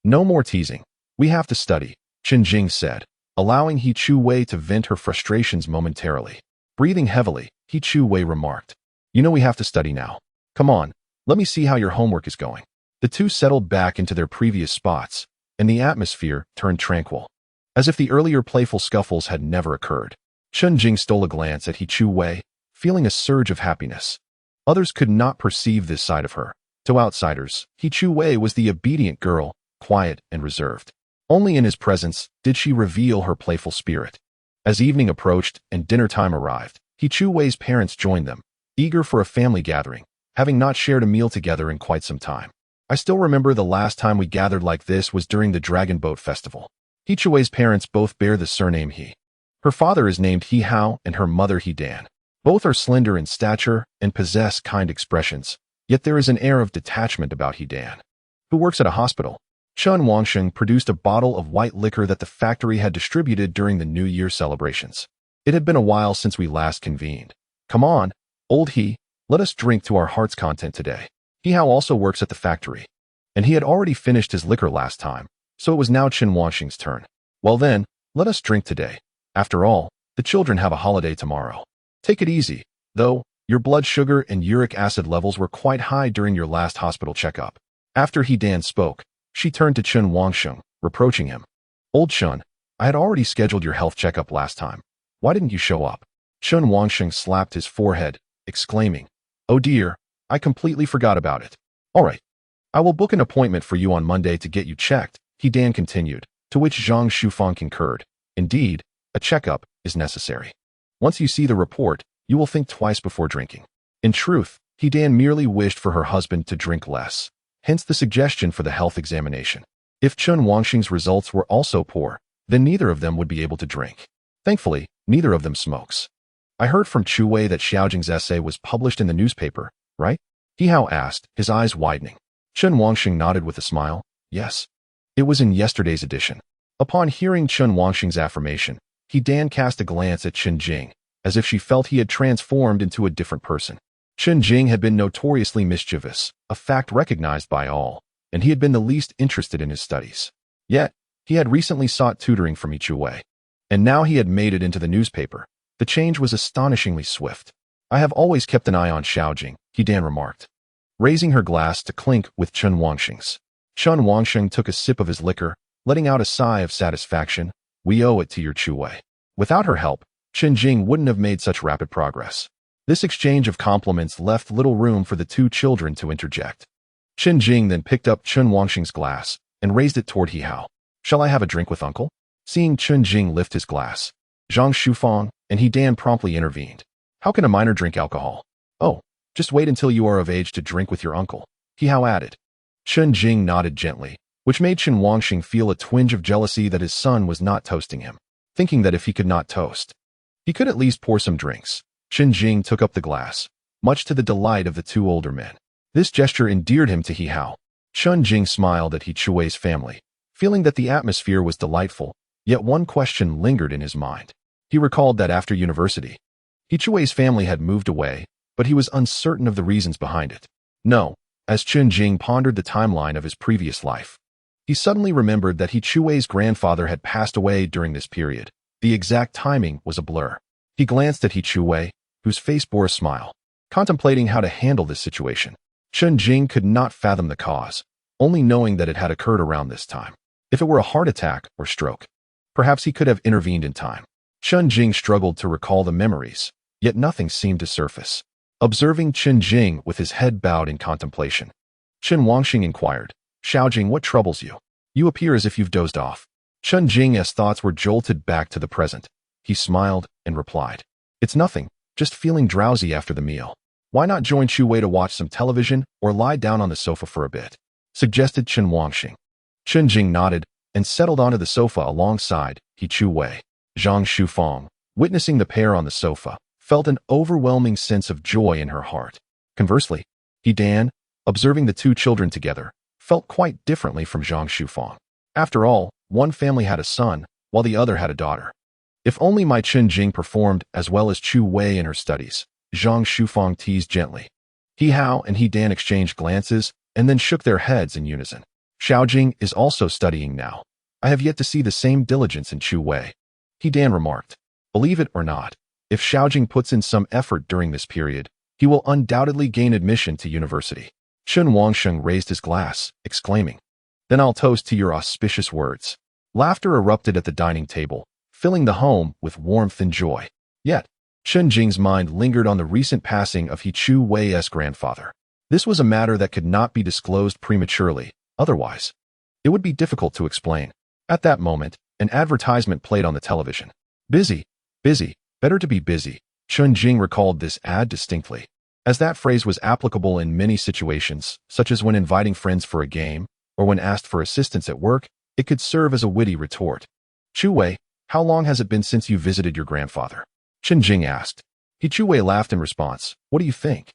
A: No more teasing. We have to study, Chen Jing said, allowing He Chuwei to vent her frustrations momentarily. Breathing heavily, He Chuwei remarked, you know we have to study now. Come on, let me see how your homework is going. The two settled back into their previous spots, and the atmosphere turned tranquil, as if the earlier playful scuffles had never occurred. Chen Jing stole a glance at He Chuwei, feeling a surge of happiness. Others could not perceive this side of her. To outsiders, He Chuwei was the obedient girl, quiet and reserved. Only in his presence did she reveal her playful spirit. As evening approached and dinner time arrived, He Chuwei's parents joined them, eager for a family gathering, having not shared a meal together in quite some time. I still remember the last time we gathered like this was during the Dragon Boat Festival. He Chuwei's parents both bear the surname He. Her father is named He Hao and her mother He Dan. Both are slender in stature and possess kind expressions, yet there is an air of detachment about He Dan, who works at a hospital. Chen Wangsheng produced a bottle of white liquor that the factory had distributed during the New Year celebrations. It had been a while since we last convened. Come on, old He, let us drink to our heart's content today. He Hao also works at the factory. and he had already finished his liquor last time, so it was now Chen Wanxing's turn. Well then, let us drink today. After all, the children have a holiday tomorrow. Take it easy, though. Your blood sugar and uric acid levels were quite high during your last hospital checkup. After He Dan spoke, she turned to Chen Wanxing, reproaching him. Old Chen, I had already scheduled your health checkup last time. Why didn't you show up? Chen Wanxing slapped his forehead, exclaiming, Oh dear, I completely forgot about it. All right. I will book an appointment for you on Monday to get you checked, He Dan continued, to which Zhang Shufang concurred. Indeed, a checkup is necessary. Once you see the report, you will think twice before drinking. In truth, He Dan merely wished for her husband to drink less, hence the suggestion for the health examination. If Chen Wanxing's results were also poor, then neither of them would be able to drink. Thankfully, neither of them smokes. I heard from Chu Wei that Xiaojing's essay was published in the newspaper, right? He Hao asked, his eyes widening. Chen Wanxing nodded with a smile. Yes. It was in yesterday's edition. Upon hearing Chen Wanxing's affirmation, He Dan cast a glance at Chen Jing, as if she felt he had transformed into a different person. Chen Jing had been notoriously mischievous, a fact recognized by all, and he had been the least interested in his studies. Yet, he had recently sought tutoring from Chu Wei, and now he had made it into the newspaper. The change was astonishingly swift. I have always kept an eye on Xiaojing, He Dan remarked, raising her glass to clink with Chen Wanxing's. Chen Wanxing took a sip of his liquor, letting out a sigh of satisfaction. We owe it to your Chu Wei. Without her help, Chen Jing wouldn't have made such rapid progress. This exchange of compliments left little room for the two children to interject. Chen Jing then picked up Chen Wanxing's glass and raised it toward He Hao. Shall I have a drink with uncle? Seeing Chen Jing lift his glass, Zhang Shufang and He Dan promptly intervened. How can a minor drink alcohol? Oh, just wait until you are of age to drink with your uncle, He Hao added. Chen Jing nodded gently, which made Chen Wanxing feel a twinge of jealousy that his son was not toasting him, thinking that if he could not toast, he could at least pour some drinks. Chen Jing took up the glass, much to the delight of the two older men. This gesture endeared him to He Hao. Chen Jing smiled at He Chui's family, feeling that the atmosphere was delightful, yet one question lingered in his mind. He recalled that after university, He Chui's family had moved away, but he was uncertain of the reasons behind it. No, as Chen Jing pondered the timeline of his previous life, he suddenly remembered that He Chui's grandfather had passed away during this period. The exact timing was a blur. He glanced at He Chui, whose face bore a smile, contemplating how to handle this situation. Chen Jing could not fathom the cause, only knowing that it had occurred around this time. If it were a heart attack or stroke, perhaps he could have intervened in time. Chen Jing struggled to recall the memories, yet nothing seemed to surface. Observing Chen Jing with his head bowed in contemplation, Chen Wanxing inquired, Xiaojing, what troubles you? You appear as if you've dozed off. Chen Jing's thoughts were jolted back to the present. He smiled and replied, It's nothing, just feeling drowsy after the meal. Why not join Chu Wei to watch some television or lie down on the sofa for a bit? Suggested Chen Wanxing. Chen Jing nodded and settled onto the sofa alongside He Chu Wei. Zhang Shufang, witnessing the pair on the sofa, felt an overwhelming sense of joy in her heart. Conversely, He Dan, observing the two children together, felt quite differently from Zhang Shufang. After all, one family had a son, while the other had a daughter. If only my Chen Jing performed as well as Chu Wei in her studies, Zhang Shufang teased gently. He Hao and He Dan exchanged glances and then shook their heads in unison. Xiaojing is also studying now. I have yet to see the same diligence in Chu Wei. He Dan remarked. Believe it or not, if Xiaojing puts in some effort during this period, he will undoubtedly gain admission to university. Chen Wanxing raised his glass, exclaiming, Then I'll toast to your auspicious words. Laughter erupted at the dining table, filling the home with warmth and joy. Yet, Chen Jing's mind lingered on the recent passing of He Chu Wei's grandfather. This was a matter that could not be disclosed prematurely, otherwise it would be difficult to explain. At that moment, an advertisement played on the television. Busy, better to be busy. Chen Jing recalled this ad distinctly, as that phrase was applicable in many situations, such as when inviting friends for a game, or when asked for assistance at work. It could serve as a witty retort. Chu Wei, how long has it been since you visited your grandfather? Chen Jing asked. He Chu Wei laughed in response. What do you think?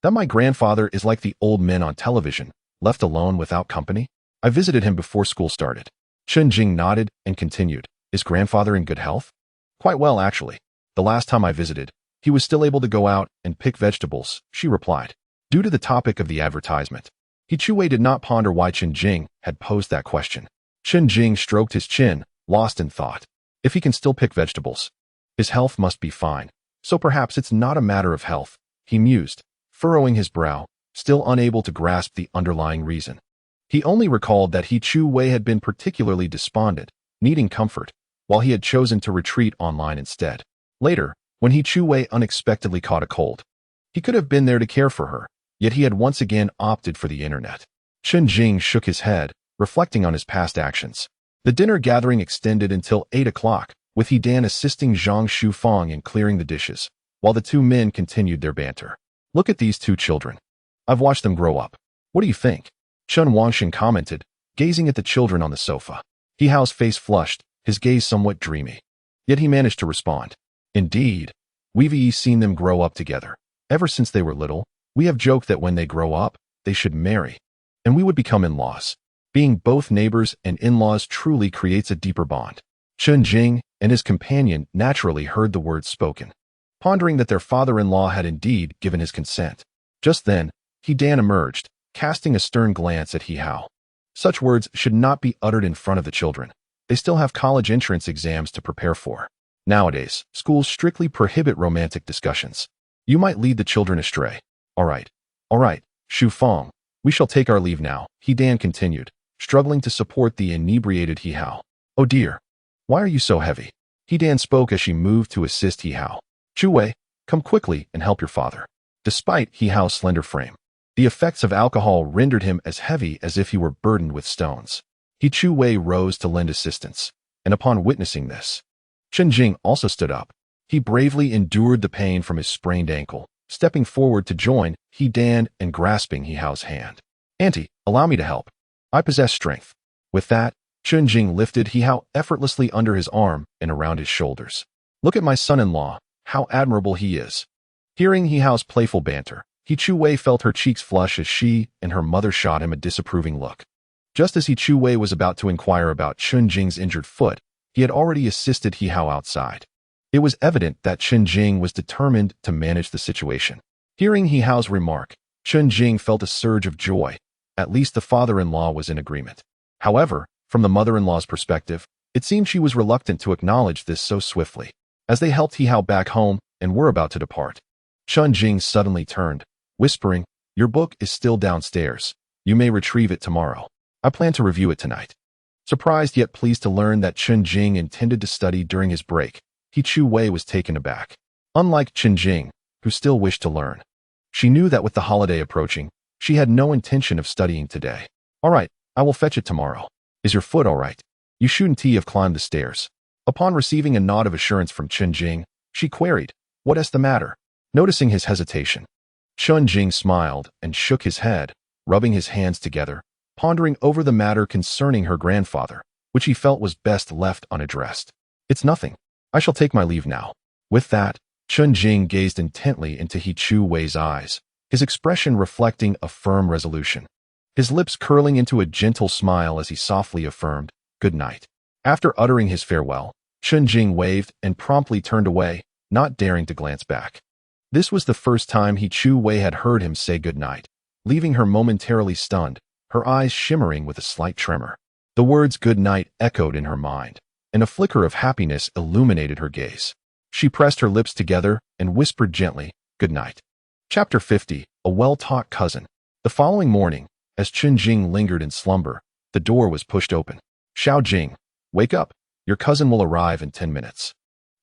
A: That my grandfather is like the old men on television, left alone without company? I visited him before school started. Chen Jing nodded and continued. Is grandfather in good health? Quite well, actually. The last time I visited, he was still able to go out and pick vegetables, she replied. Due to the topic of the advertisement, He Chu-wei did not ponder why Chen Jing had posed that question. Chen Jing stroked his chin, lost in thought. If he can still pick vegetables, his health must be fine. So perhaps it's not a matter of health, he mused, furrowing his brow, still unable to grasp the underlying reason. He only recalled that He Chu-wei had been particularly despondent, needing comfort, while he had chosen to retreat online instead. Later, when He Chu-wei unexpectedly caught a cold, he could have been there to care for her, yet he had once again opted for the internet. Chen Jing shook his head, reflecting on his past actions. The dinner gathering extended until 8 o'clock, with He Dan assisting Zhang Shufang in clearing the dishes, while the two men continued their banter. Look at these two children. I've watched them grow up. What do you think? Chen Wangxin commented, gazing at the children on the sofa. He Hao's face flushed, his gaze somewhat dreamy. Yet he managed to respond. Indeed, we've seen them grow up together. Ever since they were little, we have joked that when they grow up, they should marry, and we would become in-laws. Being both neighbors and in-laws truly creates a deeper bond. Chen Jing and his companion naturally heard the words spoken, pondering that their father-in-law had indeed given his consent. Just then, He Dan emerged, casting a stern glance at He Hao. Such words should not be uttered in front of the children. They still have college entrance exams to prepare for. Nowadays, schools strictly prohibit romantic discussions. You might lead the children astray. All right, Shu Fang, we shall take our leave now, He Dan continued, struggling to support the inebriated He Hao. Oh dear, why are you so heavy? He Dan spoke as she moved to assist He Hao. Chu-wei, come quickly and help your father. Despite He Hao's slender frame, the effects of alcohol rendered him as heavy as if he were burdened with stones. He Chu-wei rose to lend assistance, and upon witnessing this, Chen Jing also stood up. He bravely endured the pain from his sprained ankle, stepping forward to join He Dan and grasping He Hao's hand. Auntie, allow me to help. I possess strength. With that, Chen Jing lifted He Hao effortlessly under his arm and around his shoulders. Look at my son-in-law, how admirable he is. Hearing He Hao's playful banter, He Chu-wei felt her cheeks flush as she and her mother shot him a disapproving look. Just as He Chu-wei was about to inquire about Chen Jing's injured foot, he had already assisted He Hao outside. It was evident that Chen Jing was determined to manage the situation. Hearing He Hao's remark, Chen Jing felt a surge of joy. At least the father-in-law was in agreement. However, from the mother-in-law's perspective, it seemed she was reluctant to acknowledge this so swiftly. As they helped He Hao back home and were about to depart, Chen Jing suddenly turned, whispering, "Your book is still downstairs. You may retrieve it tomorrow. I plan to review it tonight." Surprised yet pleased to learn that Chen Jing intended to study during his break, He Chu-wei was taken aback. Unlike Chen Jing, who still wished to learn, she knew that with the holiday approaching, she had no intention of studying today. All right, I will fetch it tomorrow. Is your foot all right? You shouldn't have climbed the stairs. Upon receiving a nod of assurance from Chen Jing, she queried, "What is the matter?" Noticing his hesitation, Chen Jing smiled and shook his head, rubbing his hands together, pondering over the matter concerning her grandfather, which he felt was best left unaddressed. "It's nothing. I shall take my leave now." With that, Chen Jing gazed intently into He Chu-wei's eyes, his expression reflecting a firm resolution. His lips curling into a gentle smile as he softly affirmed, "Good night." After uttering his farewell, Chen Jing waved and promptly turned away, not daring to glance back. This was the first time He Chu-wei had heard him say good night, leaving her momentarily stunned, her eyes shimmering with a slight tremor. The words good night echoed in her mind, and a flicker of happiness illuminated her gaze. She pressed her lips together and whispered gently, "Good night." Chapter 50, A Well-Taught Cousin. The following morning, as Chen Jing lingered in slumber, the door was pushed open. "Xiao Jing, wake up. Your cousin will arrive in 10 minutes.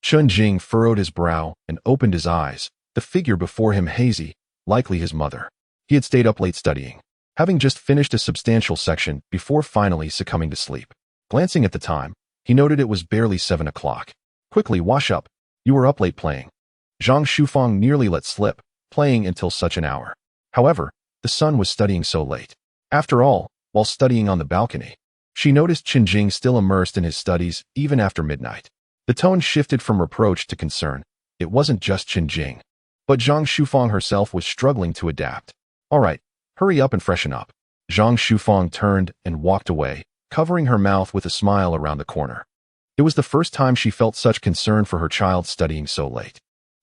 A: Chen Jing furrowed his brow and opened his eyes, the figure before him hazy, likely his mother. He had stayed up late studying, having just finished a substantial section before finally succumbing to sleep. Glancing at the time, he noted it was barely 7 o'clock. "Quickly, wash up. You were up late playing." Zhang Shufang nearly let slip, playing until such an hour. However, the son was studying so late. After all, while studying on the balcony, she noticed Chen Jing still immersed in his studies even after midnight. The tone shifted from reproach to concern. It wasn't just Chen Jing, but Zhang Shufang herself was struggling to adapt. "All right, hurry up and freshen up." Zhang Shufang turned and walked away, covering her mouth with a smile around the corner. It was the first time she felt such concern for her child studying so late.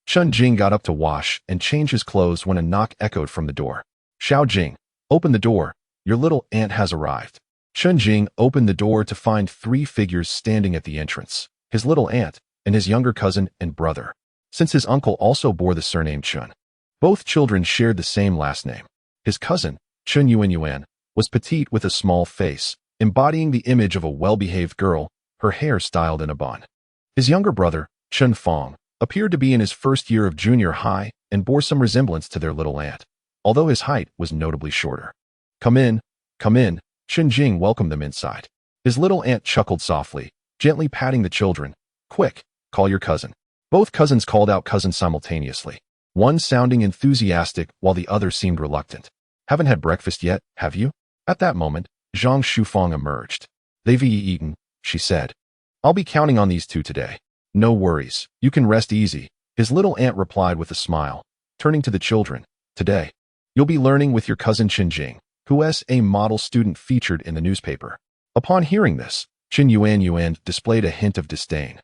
A: Chen Jing got up to wash and change his clothes when a knock echoed from the door. "Xiao Jing, open the door. Your little aunt has arrived. Chen Jing opened the door to find 3 figures standing at the entrance, his little aunt and his younger cousin and brother, since his uncle also bore the surname Chen. Both children shared the same last name. His cousin, Chen Yuan, was petite with a small face, embodying the image of a well-behaved girl, her hair styled in a bun. His younger brother, Chen Fong, appeared to be in his first year of junior high and bore some resemblance to their little aunt, although his height was notably shorter. Come in, Chen Jing welcomed them inside. His little aunt chuckled softly, gently patting the children. Quick, call your cousin. Both cousins called out cousin simultaneously, one sounding enthusiastic while the other seemed reluctant. Haven't had breakfast yet, have you? At that moment, Zhang Shufang emerged. They've eaten, she said. I'll be counting on these 2 today. No worries, you can rest easy, his little aunt replied with a smile, turning to the children. Today, you'll be learning with your cousin Chen Jing, who is a model student featured in the newspaper. Upon hearing this, Chen Yuan displayed a hint of disdain,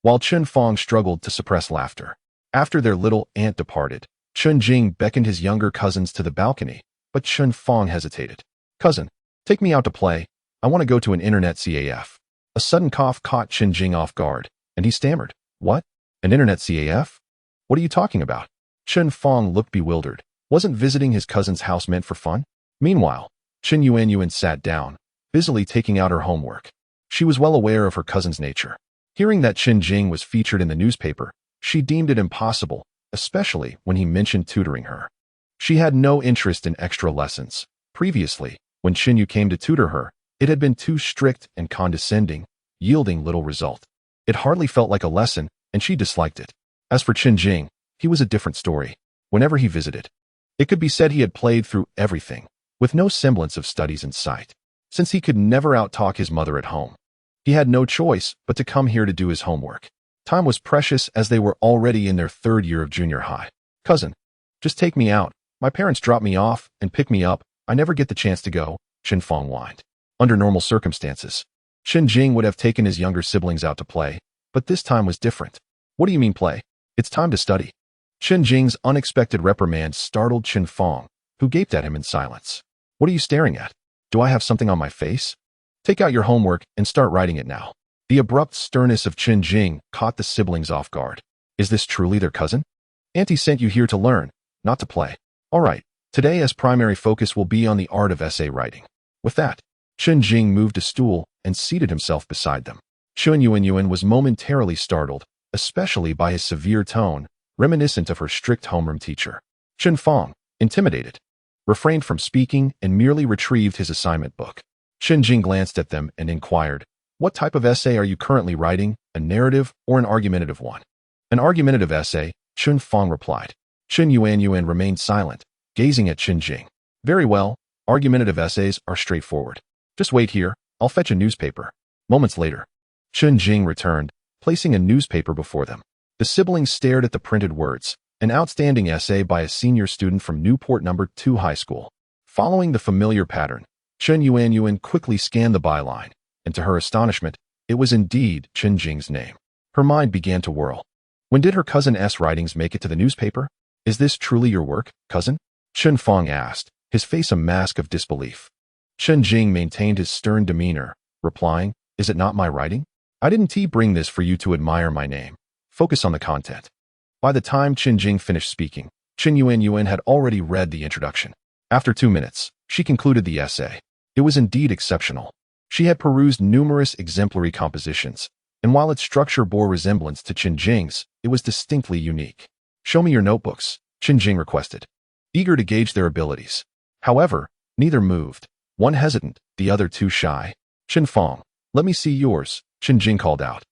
A: while Chen Fong struggled to suppress laughter. After their little aunt departed, Chen Jing beckoned his younger cousins to the balcony, but Chen Fong hesitated. Cousin, take me out to play. I want to go to an internet CAF. A sudden cough caught Chen Jing off guard, and he stammered. What? An internet CAF? What are you talking about? Chen Fong looked bewildered. Wasn't visiting his cousin's house meant for fun? Meanwhile, Chen Yuan sat down, busily taking out her homework. She was well aware of her cousin's nature. Hearing that Chen Jing was featured in the newspaper, she deemed it impossible, especially when he mentioned tutoring her. She had no interest in extra lessons. Previously, when Chen Yu came to tutor her, it had been too strict and condescending, yielding little result. It hardly felt like a lesson, and she disliked it. As for Chen Jing, he was a different story. Whenever he visited, it could be said he had played through everything, with no semblance of studies in sight. Since he could never outtalk his mother at home, he had no choice but to come here to do his homework. Time was precious as they were already in their 3rd year of junior high. Cousin, just take me out. My parents drop me off and pick me up. I never get the chance to go, Chen Fong whined. Under normal circumstances, Chen Jing would have taken his younger siblings out to play, but this time was different. What do you mean play? It's time to study. Chen Jing's unexpected reprimand startled Chen Fong, who gaped at him in silence. What are you staring at? Do I have something on my face? Take out your homework and start writing it now. The abrupt sternness of Chen Jing caught the siblings off guard. Is this truly their cousin? Auntie sent you here to learn, not to play. All right, today as primary focus will be on the art of essay writing. With that, Chen Jing moved a stool and seated himself beside them. Chen Yuan was momentarily startled, especially by his severe tone, reminiscent of her strict homeroom teacher. Chen Fong, intimidated, refrained from speaking and merely retrieved his assignment book. Chen Jing glanced at them and inquired, what type of essay are you currently writing, a narrative or an argumentative one? An argumentative essay, Chen Fong replied. Chen Yuan remained silent, gazing at Chen Jing. Very well, argumentative essays are straightforward. Just wait here, I'll fetch a newspaper. Moments later, Chen Jing returned, placing a newspaper before them. The siblings stared at the printed words, an outstanding essay by a senior student from Newport No. 2 High School. Following the familiar pattern, Chen Yuan quickly scanned the byline, and to her astonishment, it was indeed Chen Jing's name. Her mind began to whirl. When did her cousin S writings make it to the newspaper? Is this truly your work, cousin? Chen Fong asked, his face a mask of disbelief. Chen Jing maintained his stern demeanor, replying, is it not my writing? I didn't bring this for you to admire my name. Focus on the content. By the time Chen Jing finished speaking, Chen Yuan had already read the introduction. After 2 minutes, she concluded the essay. It was indeed exceptional. She had perused numerous exemplary compositions, and while its structure bore resemblance to Chen Jing's, it was distinctly unique. Show me your notebooks, Chen Jing requested, eager to gauge their abilities. However, neither moved, one hesitant, the other too shy. Chen Fong, let me see yours, Chen Jing called out,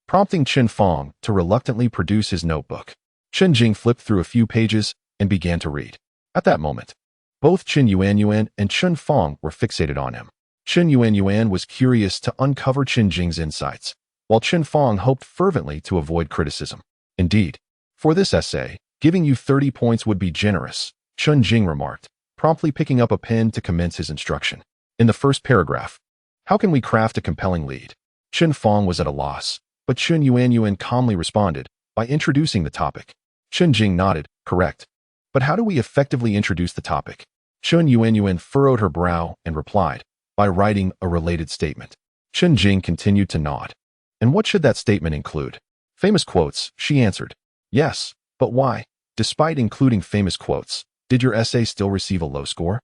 A: prompting Chen Fong to reluctantly produce his notebook. Chen Jing flipped through a few pages and began to read. At that moment, both Chen Yuan and Chen Fong were fixated on him. Chen Yuan was curious to uncover Chen Jing's insights, while Chen Fong hoped fervently to avoid criticism. Indeed, for this essay, giving you 30 points would be generous, Chen Jing remarked, promptly picking up a pen to commence his instruction. In the first paragraph, how can we craft a compelling lead? Chen Fong was at a loss, but Chen Yuan calmly responded by introducing the topic. Chen Jing nodded, correct. But how do we effectively introduce the topic? Chen Yuanyuan furrowed her brow and replied, by writing a related statement. Chen Jing continued to nod. And what should that statement include? Famous quotes, she answered. Yes, but why? Despite including famous quotes, did your essay still receive a low score?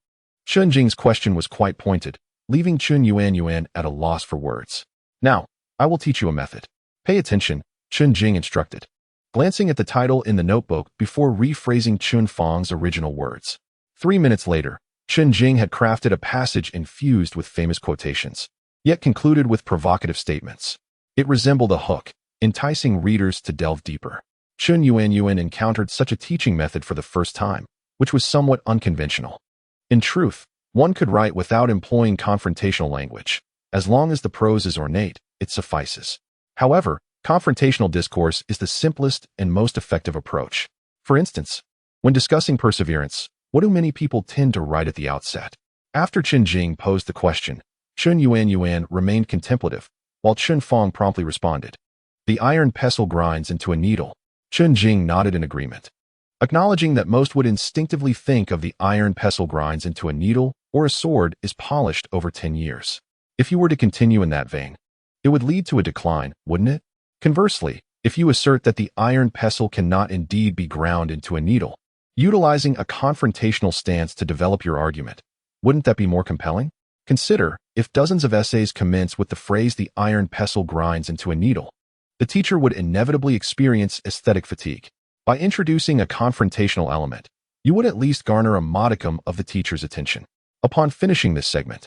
A: Chen Jing's question was quite pointed, leaving Chen Yuanyuan at a loss for words. Now, I will teach you a method. Pay attention, Chen Jing instructed, glancing at the title in the notebook before rephrasing Chen Fang's original words. 3 minutes later, Chen Jing had crafted a passage infused with famous quotations, yet concluded with provocative statements. It resembled a hook, enticing readers to delve deeper. Chen Yuanyuan encountered such a teaching method for the first time, which was somewhat unconventional. In truth, one could write without employing confrontational language. As long as the prose is ornate, it suffices. However, confrontational discourse is the simplest and most effective approach. For instance, when discussing perseverance, what do many people tend to write at the outset? After Chen Jing posed the question, Chen Yuanyuan remained contemplative, while Chen Fang promptly responded. The iron pestle grinds into a needle. Chen Jing nodded in agreement, acknowledging that most would instinctively think of the iron pestle grinds into a needle or a sword is polished over 10 years. If you were to continue in that vein, it would lead to a decline, wouldn't it? Conversely, if you assert that the iron pestle cannot indeed be ground into a needle, utilizing a confrontational stance to develop your argument, wouldn't that be more compelling? Consider, if dozens of essays commence with the phrase the iron pestle grinds into a needle, the teacher would inevitably experience aesthetic fatigue. By introducing a confrontational element, you would at least garner a modicum of the teacher's attention. Upon finishing this segment,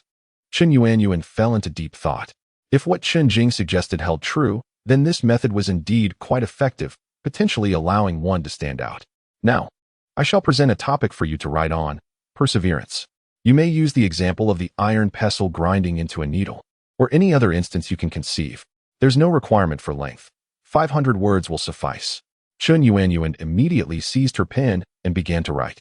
A: Chen Yuanyuan fell into deep thought. If what Chen Jing suggested held true, then this method was indeed quite effective, potentially allowing one to stand out. Now, I shall present a topic for you to write on: perseverance. You may use the example of the iron pestle grinding into a needle, or any other instance you can conceive. There's no requirement for length. 500 words will suffice. Chen Yuanyuan immediately seized her pen and began to write.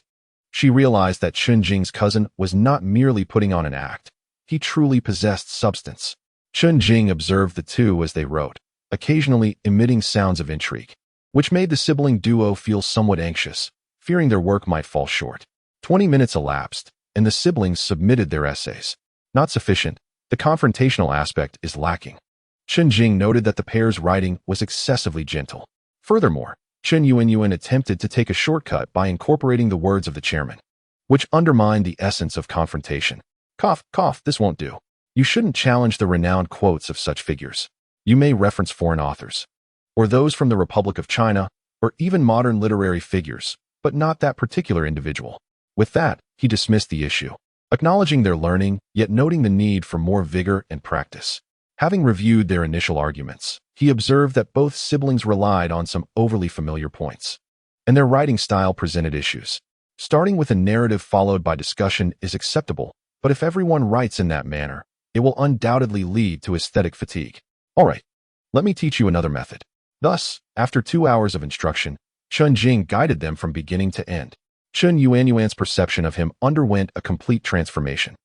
A: She realized that Chen Jing's cousin was not merely putting on an act. He truly possessed substance. Chen Jing observed the two as they wrote, occasionally emitting sounds of intrigue, which made the sibling duo feel somewhat anxious, fearing their work might fall short. 20 minutes elapsed, and the siblings submitted their essays. Not sufficient, the confrontational aspect is lacking. Chen Jing noted that the pair's writing was excessively gentle. Furthermore, Chen Yuanyuan attempted to take a shortcut by incorporating the words of the chairman, which undermined the essence of confrontation. Cough, cough, this won't do. You shouldn't challenge the renowned quotes of such figures. You may reference foreign authors, or those from the Republic of China, or even modern literary figures, but not that particular individual. With that, he dismissed the issue, acknowledging their learning, yet noting the need for more vigor and practice. Having reviewed their initial arguments, he observed that both siblings relied on some overly familiar points, and their writing style presented issues. Starting with a narrative followed by discussion is acceptable, but if everyone writes in that manner, it will undoubtedly lead to aesthetic fatigue. All right, let me teach you another method. Thus, after 2 hours of instruction, Chen Jing guided them from beginning to end. Chen Yuanyuan's perception of him underwent a complete transformation.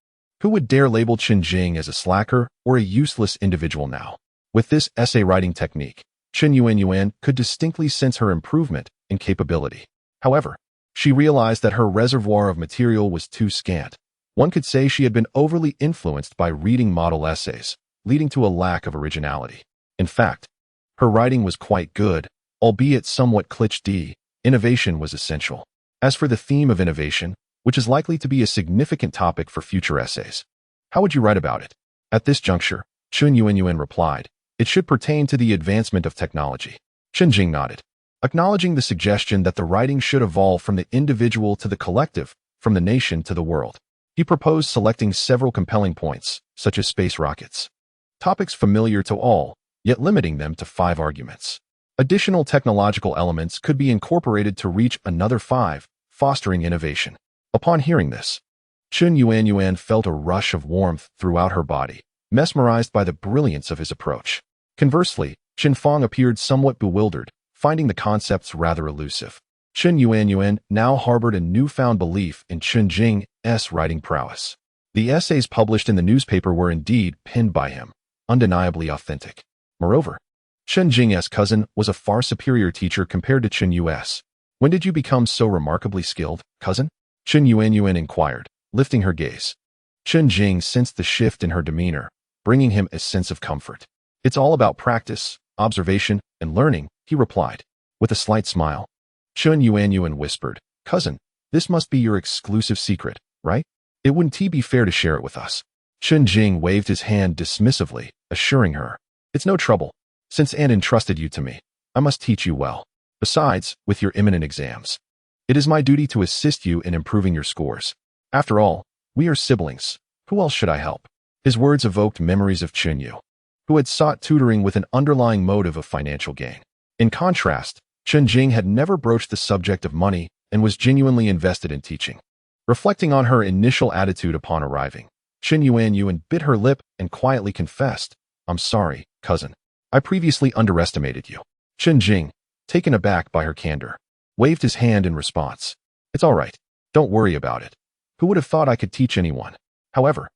A: Who would dare label Chen Jing as a slacker or a useless individual now? With this essay writing technique, Chen Yuanyuan could distinctly sense her improvement in capability. However, she realized that her reservoir of material was too scant. One could say she had been overly influenced by reading model essays, leading to a lack of originality. In fact, her writing was quite good, albeit somewhat cliché. Innovation was essential. As for the theme of innovation, which is likely to be a significant topic for future essays, how would you write about it? At this juncture, Chen Yuanyuan replied, it should pertain to the advancement of technology. Chen Jing nodded, acknowledging the suggestion that the writing should evolve from the individual to the collective, from the nation to the world. He proposed selecting several compelling points, such as space rockets, topics familiar to all, yet limiting them to 5 arguments. Additional technological elements could be incorporated to reach another 5, fostering innovation. Upon hearing this, Chen Yuanyuan felt a rush of warmth throughout her body, mesmerized by the brilliance of his approach. Conversely, Chen Fang appeared somewhat bewildered, finding the concepts rather elusive. Chen Yuanyuan now harbored a newfound belief in Chen Jing's writing prowess. The essays published in the newspaper were indeed penned by him, undeniably authentic. Moreover, Chen Jing's cousin was a far superior teacher compared to Chen Yu's. When did you become so remarkably skilled, cousin? Chen Yuanyuan inquired, lifting her gaze. Chen Jing sensed the shift in her demeanor, bringing him a sense of comfort. It's all about practice, observation, and learning, he replied, with a slight smile. Chen Yuan whispered, cousin, this must be your exclusive secret, right? It wouldn't be fair to share it with us. Chen Jing waved his hand dismissively, assuring her, it's no trouble. Since Aunt entrusted you to me, I must teach you well. Besides, with your imminent exams, it is my duty to assist you in improving your scores. After all, we are siblings. Who else should I help? His words evoked memories of Chen Yu, who had sought tutoring with an underlying motive of financial gain. In contrast, Chen Jing had never broached the subject of money and was genuinely invested in teaching. Reflecting on her initial attitude upon arriving, Chen Yuan bit her lip and quietly confessed, I'm sorry, cousin. I previously underestimated you. Chen Jing, taken aback by her candor, waved his hand in response. It's all right. Don't worry about it. Who would have thought I could teach anyone? However,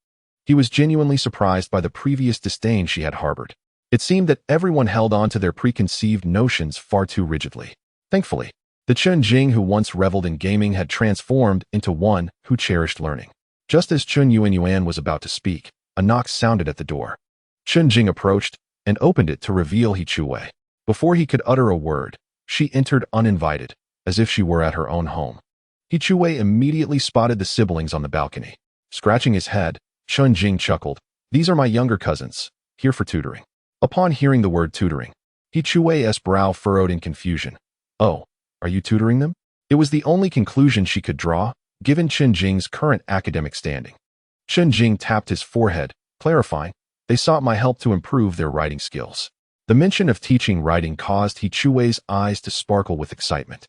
A: he was genuinely surprised by the previous disdain she had harbored. It seemed that everyone held on to their preconceived notions far too rigidly. Thankfully, the Chen Jing who once reveled in gaming had transformed into one who cherished learning. Just as Chen Yuan was about to speak, a knock sounded at the door. Chen Jing approached and opened it to reveal He Chuwei. Before he could utter a word, she entered uninvited, as if she were at her own home. He Chuwei immediately spotted the siblings on the balcony. Scratching his head, Chen Jing chuckled, these are my younger cousins, here for tutoring. Upon hearing the word tutoring, He Chuwei's brow furrowed in confusion. Oh, are you tutoring them? It was the only conclusion she could draw, given Chen Jing's current academic standing. Chen Jing tapped his forehead, clarifying, they sought my help to improve their writing skills. The mention of teaching writing caused He Chuwei's eyes to sparkle with excitement,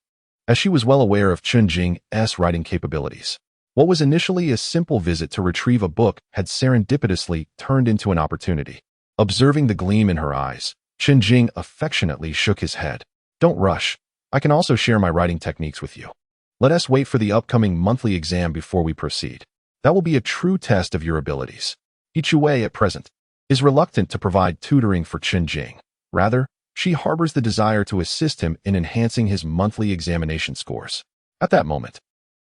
A: as she was well aware of Chen Jing's writing capabilities. What was initially a simple visit to retrieve a book had serendipitously turned into an opportunity. Observing the gleam in her eyes, Chen Jing affectionately shook his head. Don't rush. I can also share my writing techniques with you. Let us wait for the upcoming monthly exam before we proceed. That will be a true test of your abilities. He Chuwei at present is reluctant to provide tutoring for Chen Jing. Rather, she harbors the desire to assist him in enhancing his monthly examination scores. At that moment,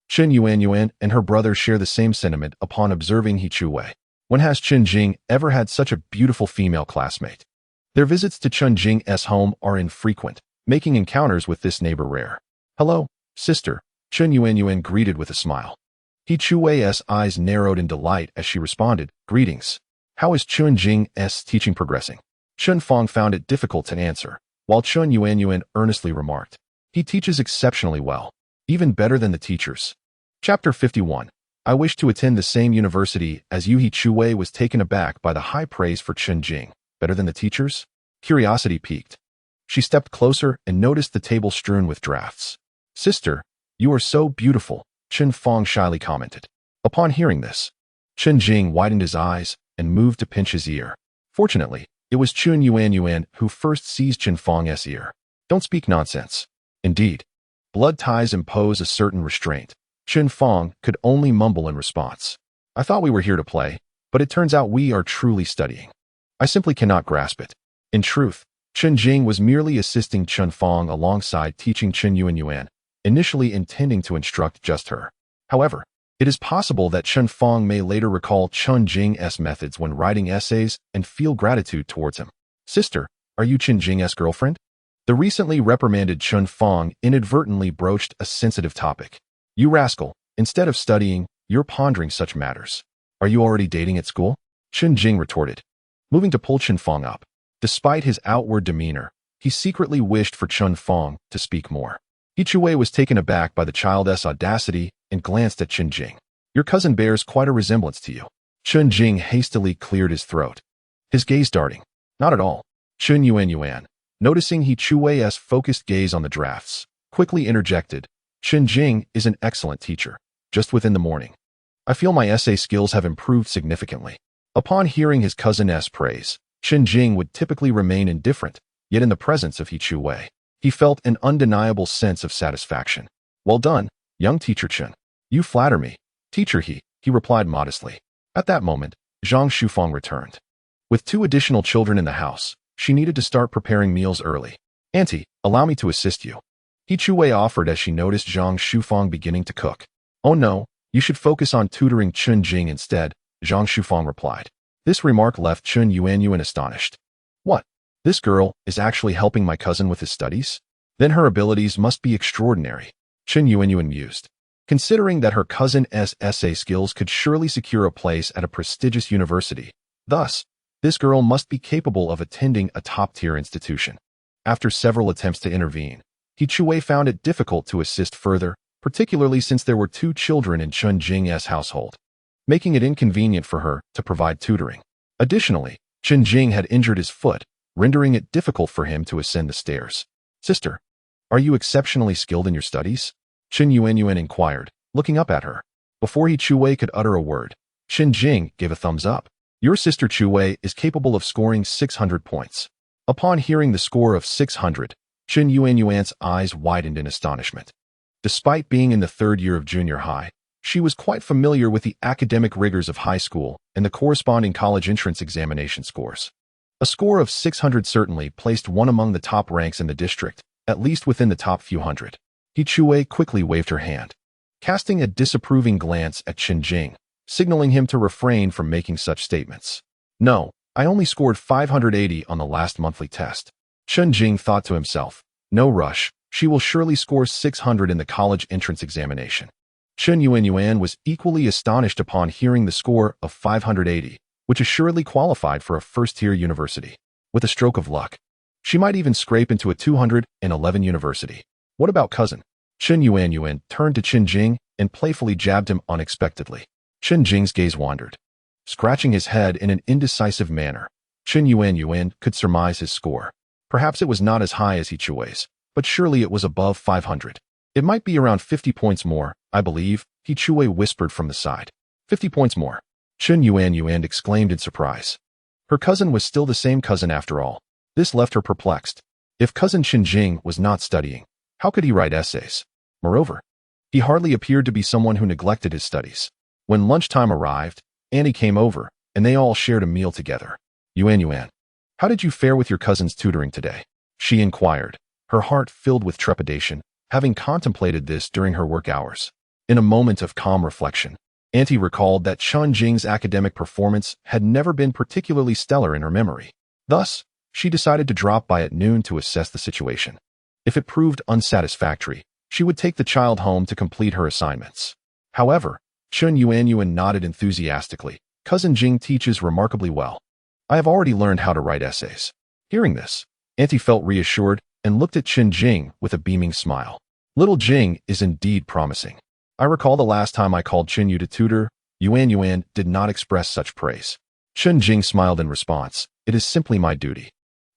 A: Chen Yuan and her brother share the same sentiment upon observing He Chuwei. When has Chen Jing ever had such a beautiful female classmate? Their visits to Chen Jing's home are infrequent, making encounters with this neighbor rare. Hello, sister, Chen Yuan greeted with a smile. He Chuwei's eyes narrowed in delight as she responded, greetings. How is Chen Jing's teaching progressing? Chen Fong found it difficult to answer, while Chen Yuan earnestly remarked, he teaches exceptionally well, even better than the teachers. Chapter 51. I wish to attend the same university as you. He Chuwei was taken aback by the high praise for Chen Jing. Better than the teachers? Curiosity piqued. She stepped closer and noticed the table strewn with drafts. Sister, you are so beautiful, Chen Fong shyly commented. Upon hearing this, Chen Jing widened his eyes and moved to pinch his ear. Fortunately, it was Chen Yuan who first seized Chen Fong's ear. Don't speak nonsense. Indeed, blood ties impose a certain restraint. Chen Fong could only mumble in response. I thought we were here to play, but it turns out we are truly studying. I simply cannot grasp it. In truth, Chen Jing was merely assisting Chen Fong alongside teaching Chen Yuan, initially intending to instruct just her. However, it is possible that Chen Fong may later recall Chen Jing's methods when writing essays and feel gratitude towards him. Sister, are you Chen Jing's girlfriend? The recently reprimanded Chen Fong inadvertently broached a sensitive topic. You rascal, instead of studying, you're pondering such matters. Are you already dating at school? Chen Jing retorted, moving to pull Chen Fong up. Despite his outward demeanor, he secretly wished for Chen Fong to speak more. He Chuwei was taken aback by the child's audacity and glanced at Chen Jing. Your cousin bears quite a resemblance to you. Chen Jing hastily cleared his throat, his gaze darting. Not at all. Chen Yuan, noticing He Chuwei's focused gaze on the drafts, quickly interjected. Chen Jing is an excellent teacher. Just within the morning, I feel my essay skills have improved significantly. Upon hearing his cousin's praise, Chen Jing would typically remain indifferent, yet in the presence of He Chuwei, he felt an undeniable sense of satisfaction. Well done, young teacher Chen. You flatter me. Teacher he replied modestly. At that moment, Zhang Shufang returned. With 2 additional children in the house, she needed to start preparing meals early. Auntie, allow me to assist you. He Chuwei offered as she noticed Zhang Shufang beginning to cook. Oh no, You should focus on tutoring Chen Jing instead, Zhang Shufang replied. This remark left Chen Yuanyuan astonished. What? This girl is actually helping my cousin with his studies? Then her abilities must be extraordinary, Chen Yuanyuan mused. Considering that her cousin's essay skills could surely secure a place at a prestigious university, thus, this girl must be capable of attending a top-tier institution. After several attempts to intervene, He Chui found it difficult to assist further, particularly since there were 2 children in Chen Jing's household, making it inconvenient for her to provide tutoring. Additionally, Chen Jing had injured his foot, rendering it difficult for him to ascend the stairs. Sister, are you exceptionally skilled in your studies? Chen Yuanyuan inquired, looking up at her. Before He Chui could utter a word, Chen Jing gave a thumbs up. Your sister Chui is capable of scoring 600 points. Upon hearing the score of 600, Chen Yuanyuan's eyes widened in astonishment. Despite being in the 3rd year of junior high, she was quite familiar with the academic rigors of high school and the corresponding college entrance examination scores. A score of 600 certainly placed one among the top ranks in the district, at least within the top few hundred. He Chui quickly waved her hand, casting a disapproving glance at Chen Jing, signaling him to refrain from making such statements. No, I only scored 580 on the last monthly test. Chen Jing thought to himself, no rush, she will surely score 600 in the college entrance examination. Chen Yuanyuan was equally astonished upon hearing the score of 580, which assuredly qualified for a first-tier university. With a stroke of luck, she might even scrape into a 211 university. What about cousin? Chen Yuanyuan turned to Chen Jing and playfully jabbed him unexpectedly. Chen Jing's gaze wandered. Scratching his head in an indecisive manner, Chen Yuanyuan could surmise his score. Perhaps it was not as high as He Chui's, but surely it was above 500. It might be around 50 points more, I believe, He Chui whispered from the side. 50 points more. Chen Yuanyuan exclaimed in surprise. Her cousin was still the same cousin after all. This left her perplexed. If cousin Chen Jing was not studying, how could he write essays? Moreover, he hardly appeared to be someone who neglected his studies. When lunchtime arrived, Annie came over, and they all shared a meal together. Yuanyuan, how did you fare with your cousin's tutoring today? She inquired, her heart filled with trepidation, having contemplated this during her work hours. In a moment of calm reflection, Auntie recalled that Chen Jing's academic performance had never been particularly stellar in her memory. Thus, she decided to drop by at noon to assess the situation. If it proved unsatisfactory, she would take the child home to complete her assignments. However, Chen Yuanyuan nodded enthusiastically. Cousin Jing teaches remarkably well. I have already learned how to write essays. Hearing this, Auntie felt reassured and looked at Chen Jing with a beaming smile. Little Jing is indeed promising. I recall the last time I called Chen Yu to tutor, Yuanyuan did not express such praise. Chen Jing smiled in response. It is simply my duty.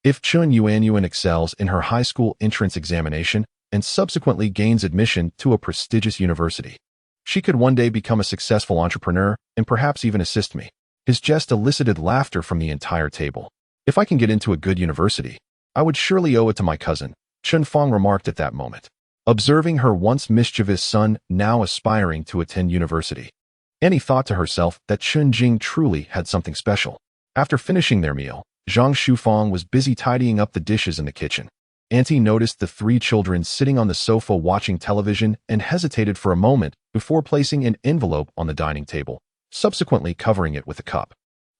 A: If Chen Yuanyuan excels in her high school entrance examination and subsequently gains admission to a prestigious university, she could one day become a successful entrepreneur and perhaps even assist me. His jest elicited laughter from the entire table. If I can get into a good university, I would surely owe it to my cousin, Chen Fang remarked at that moment, observing her once mischievous son now aspiring to attend university. Annie thought to herself that Chen Jing truly had something special. After finishing their meal, Zhang Shufang was busy tidying up the dishes in the kitchen. Auntie noticed the 3 children sitting on the sofa watching television and hesitated for a moment before placing an envelope on the dining table, subsequently covering it with a cup.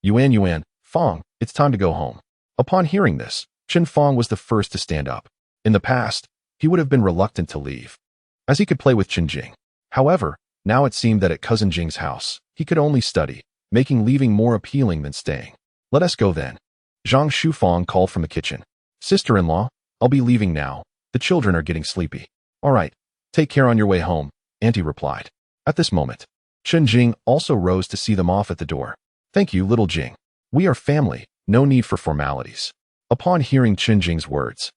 A: Yuanyuan, Fang, it's time to go home. Upon hearing this, Chen Fang was the first to stand up. In the past, he would have been reluctant to leave, as he could play with Chen Jing. However, now it seemed that at cousin Jing's house, he could only study, making leaving more appealing than staying. Let us go then. Zhang Shufang called from the kitchen. Sister-in-law, I'll be leaving now. The children are getting sleepy. All right, take care on your way home, Auntie replied. At this moment, Chen Jing also rose to see them off at the door. Thank you, little Jing. We are family, no need for formalities. Upon hearing Chen Jing's words,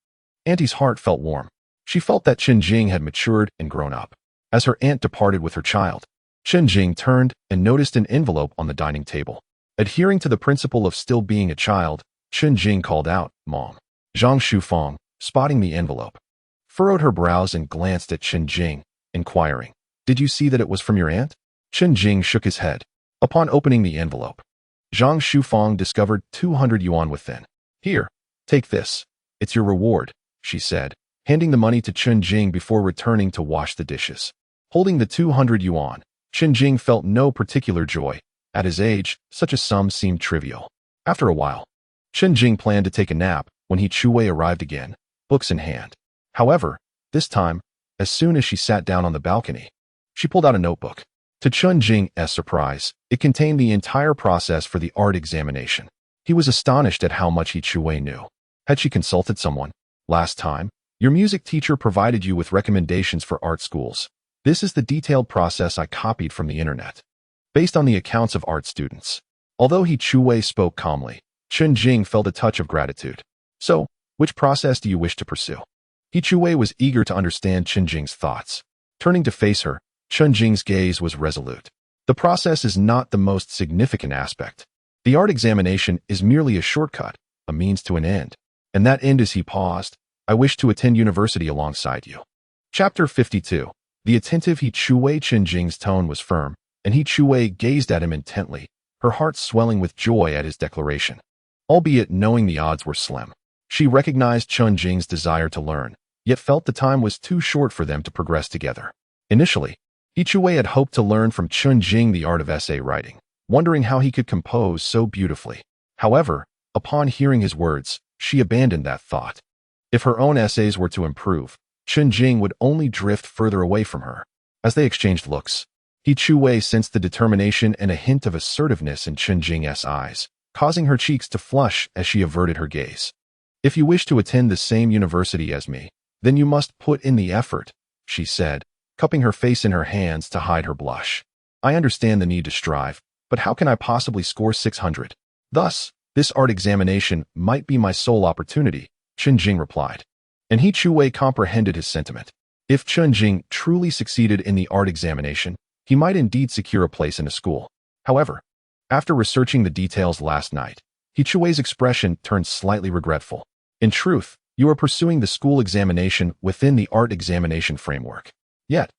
A: Auntie's heart felt warm. She felt that Chen Jing had matured and grown up. As her aunt departed with her child, Chen Jing turned and noticed an envelope on the dining table. Adhering to the principle of still being a child, Chen Jing called out, Mom. Zhang Shufang, spotting the envelope, furrowed her brows and glanced at Chen Jing, inquiring, Did you see that it was from your aunt? Chen Jing shook his head. Upon opening the envelope, Zhang Shufang discovered 200 yuan within. Here, take this. It's your reward, she said, handing the money to Chen Jing before returning to wash the dishes. Holding the 200 yuan, Chen Jing felt no particular joy. At his age, such a sum seemed trivial. After a while, Chen Jing planned to take a nap when He Chuwei arrived again, books in hand. However, this time, as soon as she sat down on the balcony, she pulled out a notebook. To Chen Jing's surprise, it contained the entire process for the art examination. He was astonished at how much He Chuwei knew. Had she consulted someone? Last time, your music teacher provided you with recommendations for art schools. This is the detailed process I copied from the internet, based on the accounts of art students. Although He Chuwei spoke calmly, Chen Jing felt a touch of gratitude. So, which process do you wish to pursue? He Chuwei was eager to understand Chen Jing's thoughts. Turning to face her, Chen Jing's gaze was resolute. The process is not the most significant aspect. The art examination is merely a shortcut, a means to an end. And that end is, he paused, I wish to attend university alongside you. Chapter 52. The attentive He Chuwei. Chen Jing's tone was firm, and He Chuwei gazed at him intently, her heart swelling with joy at his declaration. Albeit knowing the odds were slim, she recognized Chen Jing's desire to learn, yet felt the time was too short for them to progress together. Initially, He Chuwei had hoped to learn from Chen Jing the art of essay writing, wondering how he could compose so beautifully. However, upon hearing his words, she abandoned that thought. If her own essays were to improve, Chen Jing would only drift further away from her. As they exchanged looks, He Chuwei sensed the determination and a hint of assertiveness in Chen Jing's eyes, causing her cheeks to flush as she averted her gaze. If you wish to attend the same university as me, then you must put in the effort, she said, cupping her face in her hands to hide her blush. I understand the need to strive, but how can I possibly score 600? Thus, this art examination might be my sole opportunity, Chen Jing replied. And He Chuwei comprehended his sentiment. If Chen Jing truly succeeded in the art examination, he might indeed secure a place in a school. However, after researching the details last night, He Chuwei's expression turned slightly regretful. In truth, you are pursuing the school examination within the art examination framework. Yet,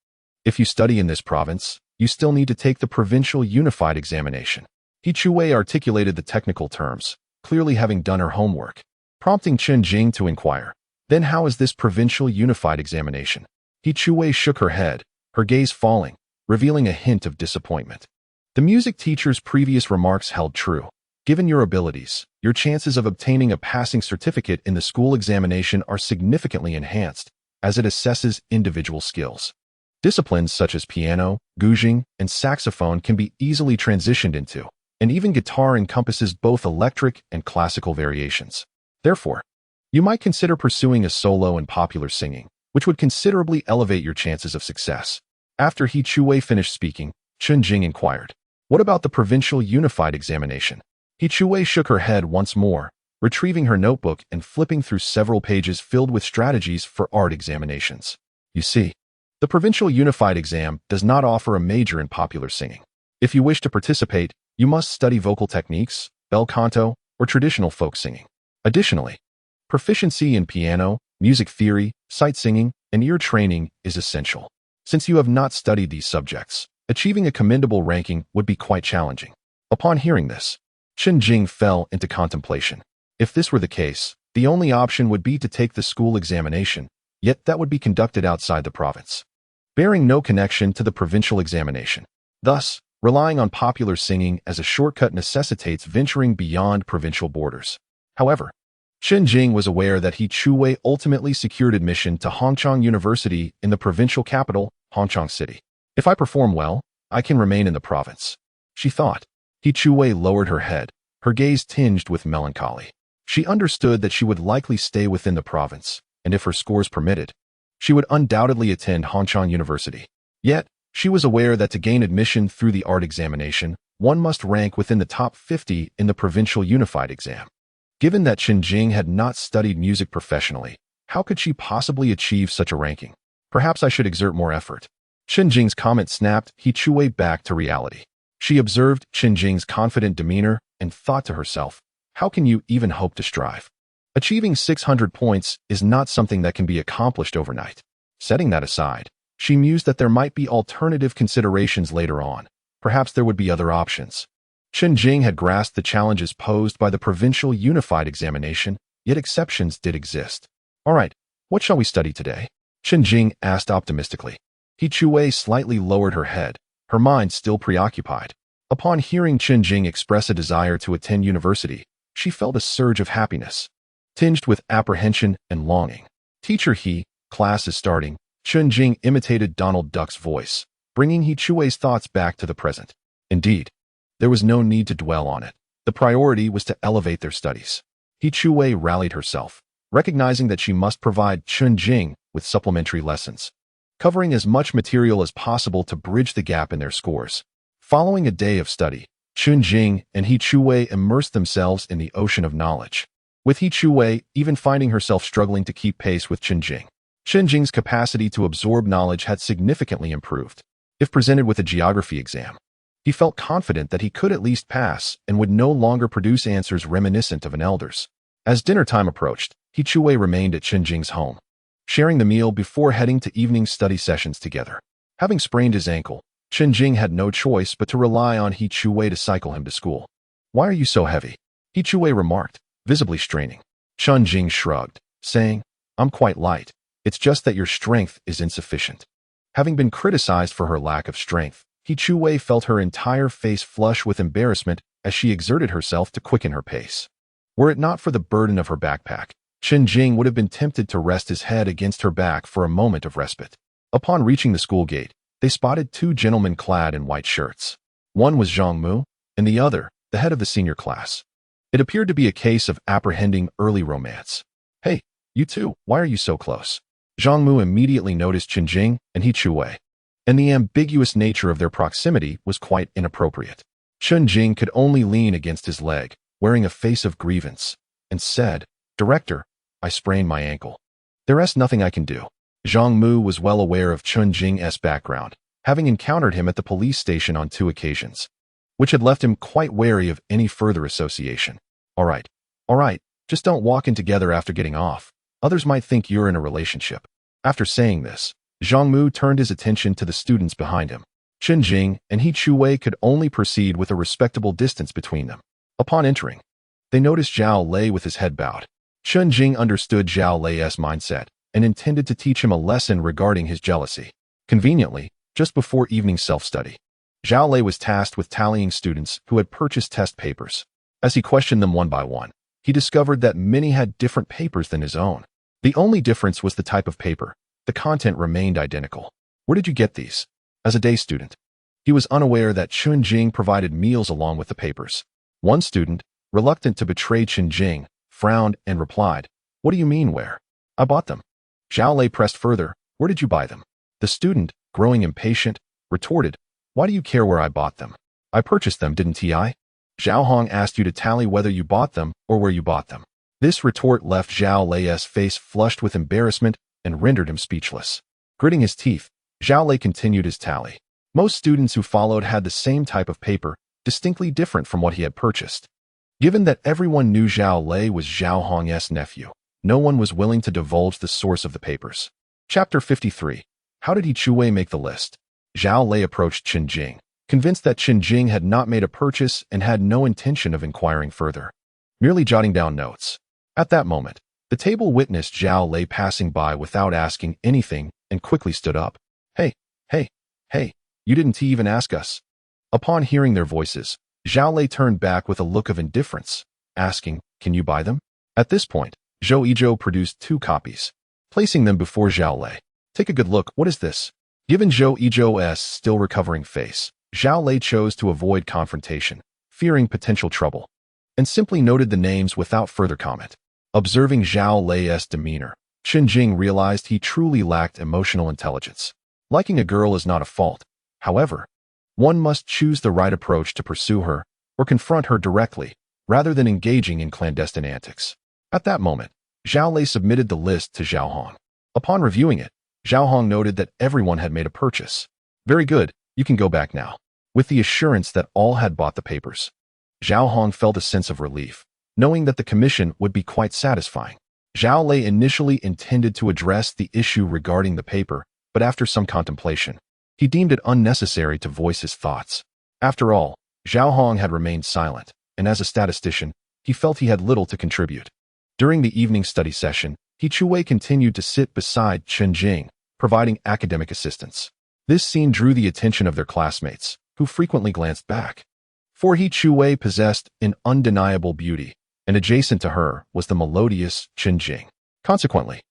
A: if you study in this province, you still need to take the provincial unified examination. He Chuwei articulated the technical terms, clearly having done her homework, prompting Chen Jing to inquire, then how is this provincial unified examination? He Chuwei shook her head, her gaze falling, revealing a hint of disappointment. The music teacher's previous remarks held true. Given your abilities, your chances of obtaining a passing certificate in the school examination are significantly enhanced, as it assesses individual skills. Disciplines such as piano, guzheng, and saxophone can be easily transitioned into, and even guitar encompasses both electric and classical variations. Therefore, you might consider pursuing a solo and popular singing, which would considerably elevate your chances of success. After He Chuwei finished speaking, Chen Jing inquired, what about the provincial unified examination? He Chuwei shook her head once more, retrieving her notebook and flipping through several pages filled with strategies for art examinations. You see, the provincial unified exam does not offer a major in popular singing. If you wish to participate, you must study vocal techniques, bel canto, or traditional folk singing. Additionally, proficiency in piano, music theory, sight singing, and ear training is essential. Since you have not studied these subjects, achieving a commendable ranking would be quite challenging. Upon hearing this, Chen Jing fell into contemplation. If this were the case, the only option would be to take the school examination, yet that would be conducted outside the province, bearing no connection to the provincial examination. Thus, relying on popular singing as a shortcut necessitates venturing beyond provincial borders. However, Chen Jing was aware that He Chuwei ultimately secured admission to Hongchang University in the provincial capital, Hongchang City. If I perform well, I can remain in the province, she thought. He Chuwei lowered her head, her gaze tinged with melancholy. She understood that she would likely stay within the province, and if her scores permitted, she would undoubtedly attend Hongchang University. Yet, she was aware that to gain admission through the art examination, one must rank within the top 50 in the provincial unified exam. Given that Chen Jing had not studied music professionally, how could she possibly achieve such a ranking? Perhaps I should exert more effort. Chen Jing's comment snapped He Chuwei back to reality. She observed Chen Jing's confident demeanor and thought to herself, how can you even hope to strive? Achieving 600 points is not something that can be accomplished overnight. Setting that aside, she mused that there might be alternative considerations later on. Perhaps there would be other options. Chen Jing had grasped the challenges posed by the provincial unified examination, yet exceptions did exist. All right, what shall we study today? Chen Jing asked optimistically. He Chuwei slightly lowered her head, her mind still preoccupied. Upon hearing Chen Jing express a desire to attend university, she felt a surge of happiness, tinged with apprehension and longing. Teacher He, class is starting. Chen Jing imitated Donald Duck's voice, bringing He Chui's thoughts back to the present. Indeed, there was no need to dwell on it. The priority was to elevate their studies. He Chui rallied herself, recognizing that she must provide Chen Jing with supplementary lessons, covering as much material as possible to bridge the gap in their scores. Following a day of study, Chen Jing and He Chui immersed themselves in the ocean of knowledge, with He Chui even finding herself struggling to keep pace with Chen Jing. Chen Jing's capacity to absorb knowledge had significantly improved. If presented with a geography exam, he felt confident that he could at least pass and would no longer produce answers reminiscent of an elder's. As dinner time approached, He Chui remained at Chen Jing's home, sharing the meal before heading to evening study sessions together. Having sprained his ankle, Chen Jing had no choice but to rely on He Chui to cycle him to school. "Why are you so heavy?" He Chui remarked, visibly straining. Chen Jing shrugged, saying, "I'm quite light. It's just that your strength is insufficient." Having been criticized for her lack of strength, He Chui felt her entire face flush with embarrassment as she exerted herself to quicken her pace. Were it not for the burden of her backpack, Chen Jing would have been tempted to rest his head against her back for a moment of respite. Upon reaching the school gate, they spotted two gentlemen clad in white shirts. One was Zhang Mu, and the other, the head of the senior class. It appeared to be a case of apprehending early romance. "Hey, you two, why are you so close?" Zhang Mu immediately noticed Chen Jing and He Chui, and the ambiguous nature of their proximity was quite inappropriate. Chen Jing could only lean against his leg, wearing a face of grievance, and said, "Director, I sprained my ankle. There's nothing I can do." Zhang Mu was well aware of Chen Jing's background, having encountered him at the police station on 2 occasions, which had left him quite wary of any further association. All right, just don't walk in together after getting off. Others might think you're in a relationship." After saying this, Zhang Mu turned his attention to the students behind him. Chen Jing and He Chui could only proceed with a respectable distance between them. Upon entering, they noticed Zhao Lei with his head bowed. Chen Jing understood Zhao Lei's mindset and intended to teach him a lesson regarding his jealousy. Conveniently, just before evening self-study, Zhao Lei was tasked with tallying students who had purchased test papers. As he questioned them one by one, he discovered that many had different papers than his own. The only difference was the type of paper. The content remained identical. "Where did you get these?" As a day student, he was unaware that Chen Jing provided meals along with the papers. One student, reluctant to betray Chen Jing, frowned and replied, "What do you mean where?" "I bought them." Zhao Lei pressed further, "Where did you buy them?" The student, growing impatient, retorted, "Why do you care where I bought them? I purchased them, didn't I?" Zhao Hong asked you to tally whether you bought them or where you bought them. This retort left Zhao Lei's face flushed with embarrassment and rendered him speechless. Gritting his teeth, Zhao Lei continued his tally. Most students who followed had the same type of paper, distinctly different from what he had purchased. Given that everyone knew Zhao Lei was Zhao Hong's nephew, no one was willing to divulge the source of the papers. Chapter 53. How did He Chui make the list? Zhao Lei approached Chen Jing, convinced that Chen Jing had not made a purchase and had no intention of inquiring further, merely jotting down notes. At that moment, the table witnessed Zhao Lei passing by without asking anything and quickly stood up. Hey, you didn't even ask us." Upon hearing their voices, Zhao Lei turned back with a look of indifference, asking, "Can you buy them?" At this point, Zhou Yizhou produced 2 copies, placing them before Zhao Lei. "Take a good look, what is this?" Given Zhou Yizhou's still recovering face, Zhao Lei chose to avoid confrontation, fearing potential trouble, and simply noted the names without further comment. Observing Zhao Lei's demeanor, Chen Jing realized he truly lacked emotional intelligence. Liking a girl is not a fault. However, one must choose the right approach to pursue her or confront her directly, rather than engaging in clandestine antics. At that moment, Zhao Lei submitted the list to Zhao Hong. Upon reviewing it, Zhao Hong noted that everyone had made a purchase. "Very good, you can go back now," with the assurance that all had bought the papers. Zhao Hong felt a sense of relief, knowing that the commission would be quite satisfying. Zhao Lei initially intended to address the issue regarding the paper, but after some contemplation, he deemed it unnecessary to voice his thoughts. After all, Zhao Hong had remained silent, and as a statistician, he felt he had little to contribute. During the evening study session, He Chui continued to sit beside Chen Jing, providing academic assistance. This scene drew the attention of their classmates, who frequently glanced back. For He Chuwei possessed an undeniable beauty, and adjacent to her was the melodious Chen Jing. Consequently,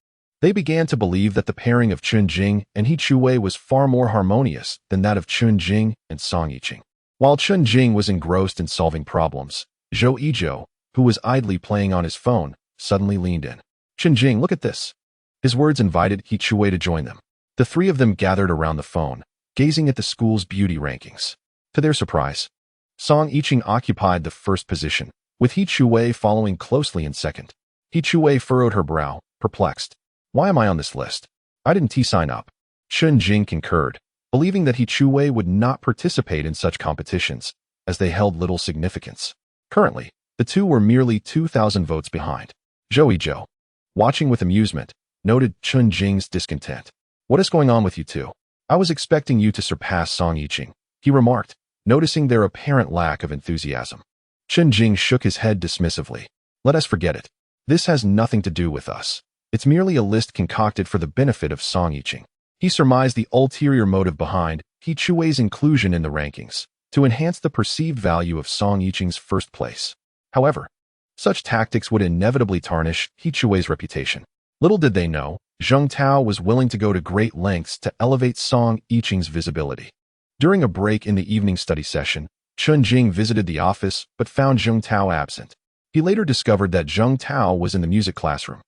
A: they began to believe that the pairing of Chen Jing and He Chuwei was far more harmonious than that of Chen Jing and Song Yiqing. While Chen Jing was engrossed in solving problems, Zhou Yizhou, who was idly playing on his phone, suddenly leaned in. "Chen Jing, look at this." His words invited He Chuwei to join them. The three of them gathered around the phone, gazing at the school's beauty rankings. To their surprise, Song Yiqing occupied the first position, with He Chuwei following closely in second. He Chuwei furrowed her brow, perplexed. "Why am I on this list? I didn't sign up." Chen Jing concurred, believing that He Chuwei would not participate in such competitions, as they held little significance. Currently, the two were merely 2,000 votes behind. Zhou Yizhou, watching with amusement, noted Chen Jing's discontent. "What is going on with you two? I was expecting you to surpass Song Yiqing," he remarked, noticing their apparent lack of enthusiasm. Chen Jing shook his head dismissively. "Let us forget it. This has nothing to do with us. It's merely a list concocted for the benefit of Song Yiqing." He surmised the ulterior motive behind He Chuwei's inclusion in the rankings, to enhance the perceived value of Song Yiqing's first place. However, such tactics would inevitably tarnish He Chuwei's reputation. Little did they know, Zheng Tao was willing to go to great lengths to elevate Song Yiqing's visibility. During a break in the evening study session, Chen Jing visited the office but found Zheng Tao absent. He later discovered that Zheng Tao was in the music classroom.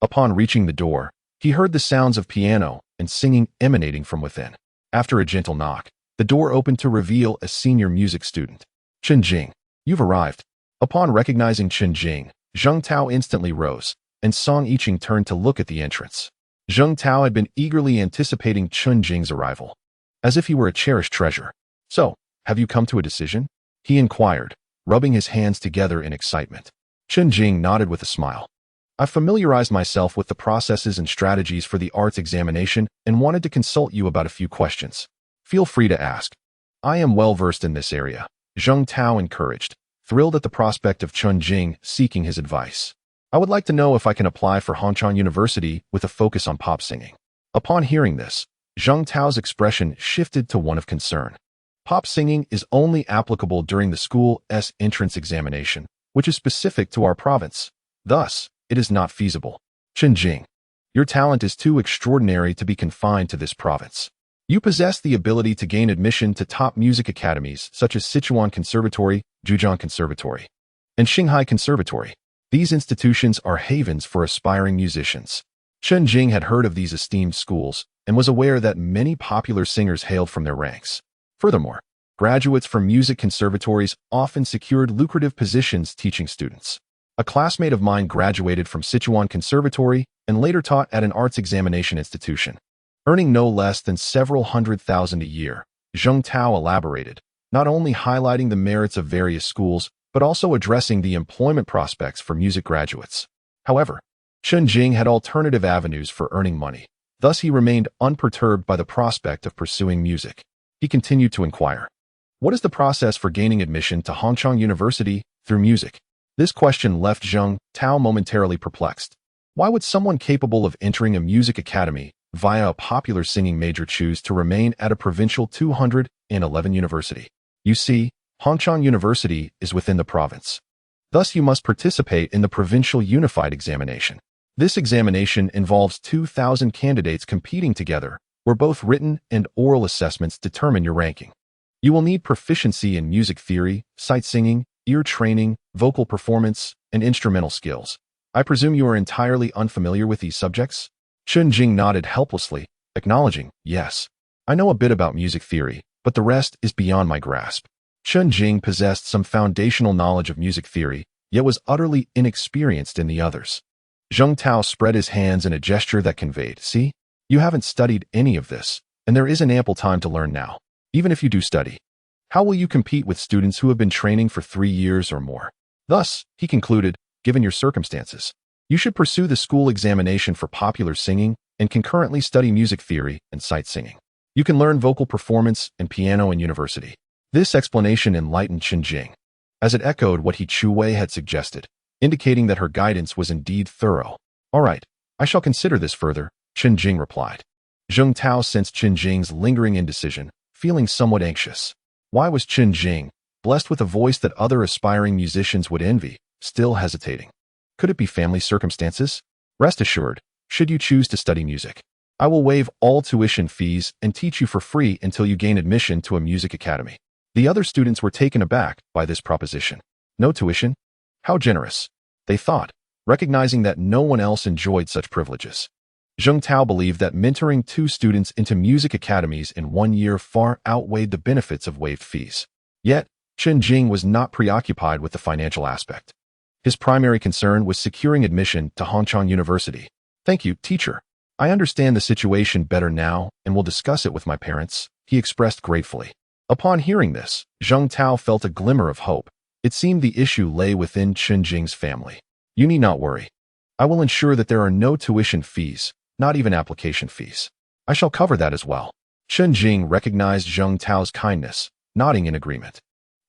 A: Upon reaching the door, he heard the sounds of piano and singing emanating from within. After a gentle knock, the door opened to reveal a senior music student. "Chen Jing, you've arrived." Upon recognizing Chen Jing, Zheng Tao instantly rose, and Song Yiqing turned to look at the entrance. Zheng Tao had been eagerly anticipating Chen Jing's arrival, as if he were a cherished treasure. "So, have you come to a decision?" he inquired, rubbing his hands together in excitement. Chen Jing nodded with a smile. "I've familiarized myself with the processes and strategies for the arts examination and wanted to consult you about a few questions. Feel free to ask. I am well versed in this area," Zheng Tao encouraged, thrilled at the prospect of Chen Jing seeking his advice. "I would like to know if I can apply for Hongqiang University with a focus on pop singing." Upon hearing this, Zheng Tao's expression shifted to one of concern. Pop singing is only applicable during the school's entrance examination, which is specific to our province. Thus, it is not feasible. "Chen Jing, your talent is too extraordinary to be confined to this province. You possess the ability to gain admission to top music academies such as Sichuan Conservatory, Zhejiang Conservatory, and Shanghai Conservatory. These institutions are havens for aspiring musicians." Chen Jing had heard of these esteemed schools and was aware that many popular singers hailed from their ranks. Furthermore, graduates from music conservatories often secured lucrative positions teaching students. A classmate of mine graduated from Sichuan Conservatory and later taught at an arts examination institution, earning no less than several $100,000 a year. Zheng Tao elaborated, not only highlighting the merits of various schools, but also addressing the employment prospects for music graduates. However, Chen Jing had alternative avenues for earning money. Thus, he remained unperturbed by the prospect of pursuing music. He continued to inquire, "What is the process for gaining admission to Hongqiang University through music?" This question left Zheng Tao momentarily perplexed. Why would someone capable of entering a music academy via a popular singing major choose to remain at a provincial 211 university? You see, Hongqiang University is within the province. Thus, you must participate in the provincial unified examination. This examination involves 2,000 candidates competing together, where both written and oral assessments determine your ranking. You will need proficiency in music theory, sight singing, ear training, vocal performance, and instrumental skills. I presume you are entirely unfamiliar with these subjects? Chen Jing nodded helplessly, acknowledging, "Yes. I know a bit about music theory, but the rest is beyond my grasp." Chen Jing possessed some foundational knowledge of music theory, yet was utterly inexperienced in the others. Zheng Tao spread his hands in a gesture that conveyed, "See, you haven't studied any of this, and there isn't ample time to learn now. Even if you do study, how will you compete with students who have been training for 3 years or more?" Thus, he concluded, given your circumstances, you should pursue the school examination for popular singing and concurrently study music theory and sight singing. You can learn vocal performance and piano in university. This explanation enlightened Chen Jing, as it echoed what He Chuwei had suggested, indicating that her guidance was indeed thorough. "All right, I shall consider this further," Chen Jing replied. Zheng Tao sensed Chen Jing's lingering indecision, feeling somewhat anxious. Why was Chen Jing, blessed with a voice that other aspiring musicians would envy, still hesitating? Could it be family circumstances? Rest assured, should you choose to study music, I will waive all tuition fees and teach you for free until you gain admission to a music academy. The other students were taken aback by this proposition. No tuition? How generous, they thought, recognizing that no one else enjoyed such privileges. Zheng Tao believed that mentoring 2 students into music academies in 1 year far outweighed the benefits of waived fees. Yet, Chen Jing was not preoccupied with the financial aspect. His primary concern was securing admission to Hongqiang University. Thank you, teacher. I understand the situation better now and will discuss it with my parents, he expressed gratefully. Upon hearing this, Zheng Tao felt a glimmer of hope. It seemed the issue lay within Chen Jing's family. You need not worry. I will ensure that there are no tuition fees, not even application fees. I shall cover that as well. Chen Jing recognized Zheng Tao's kindness, nodding in agreement.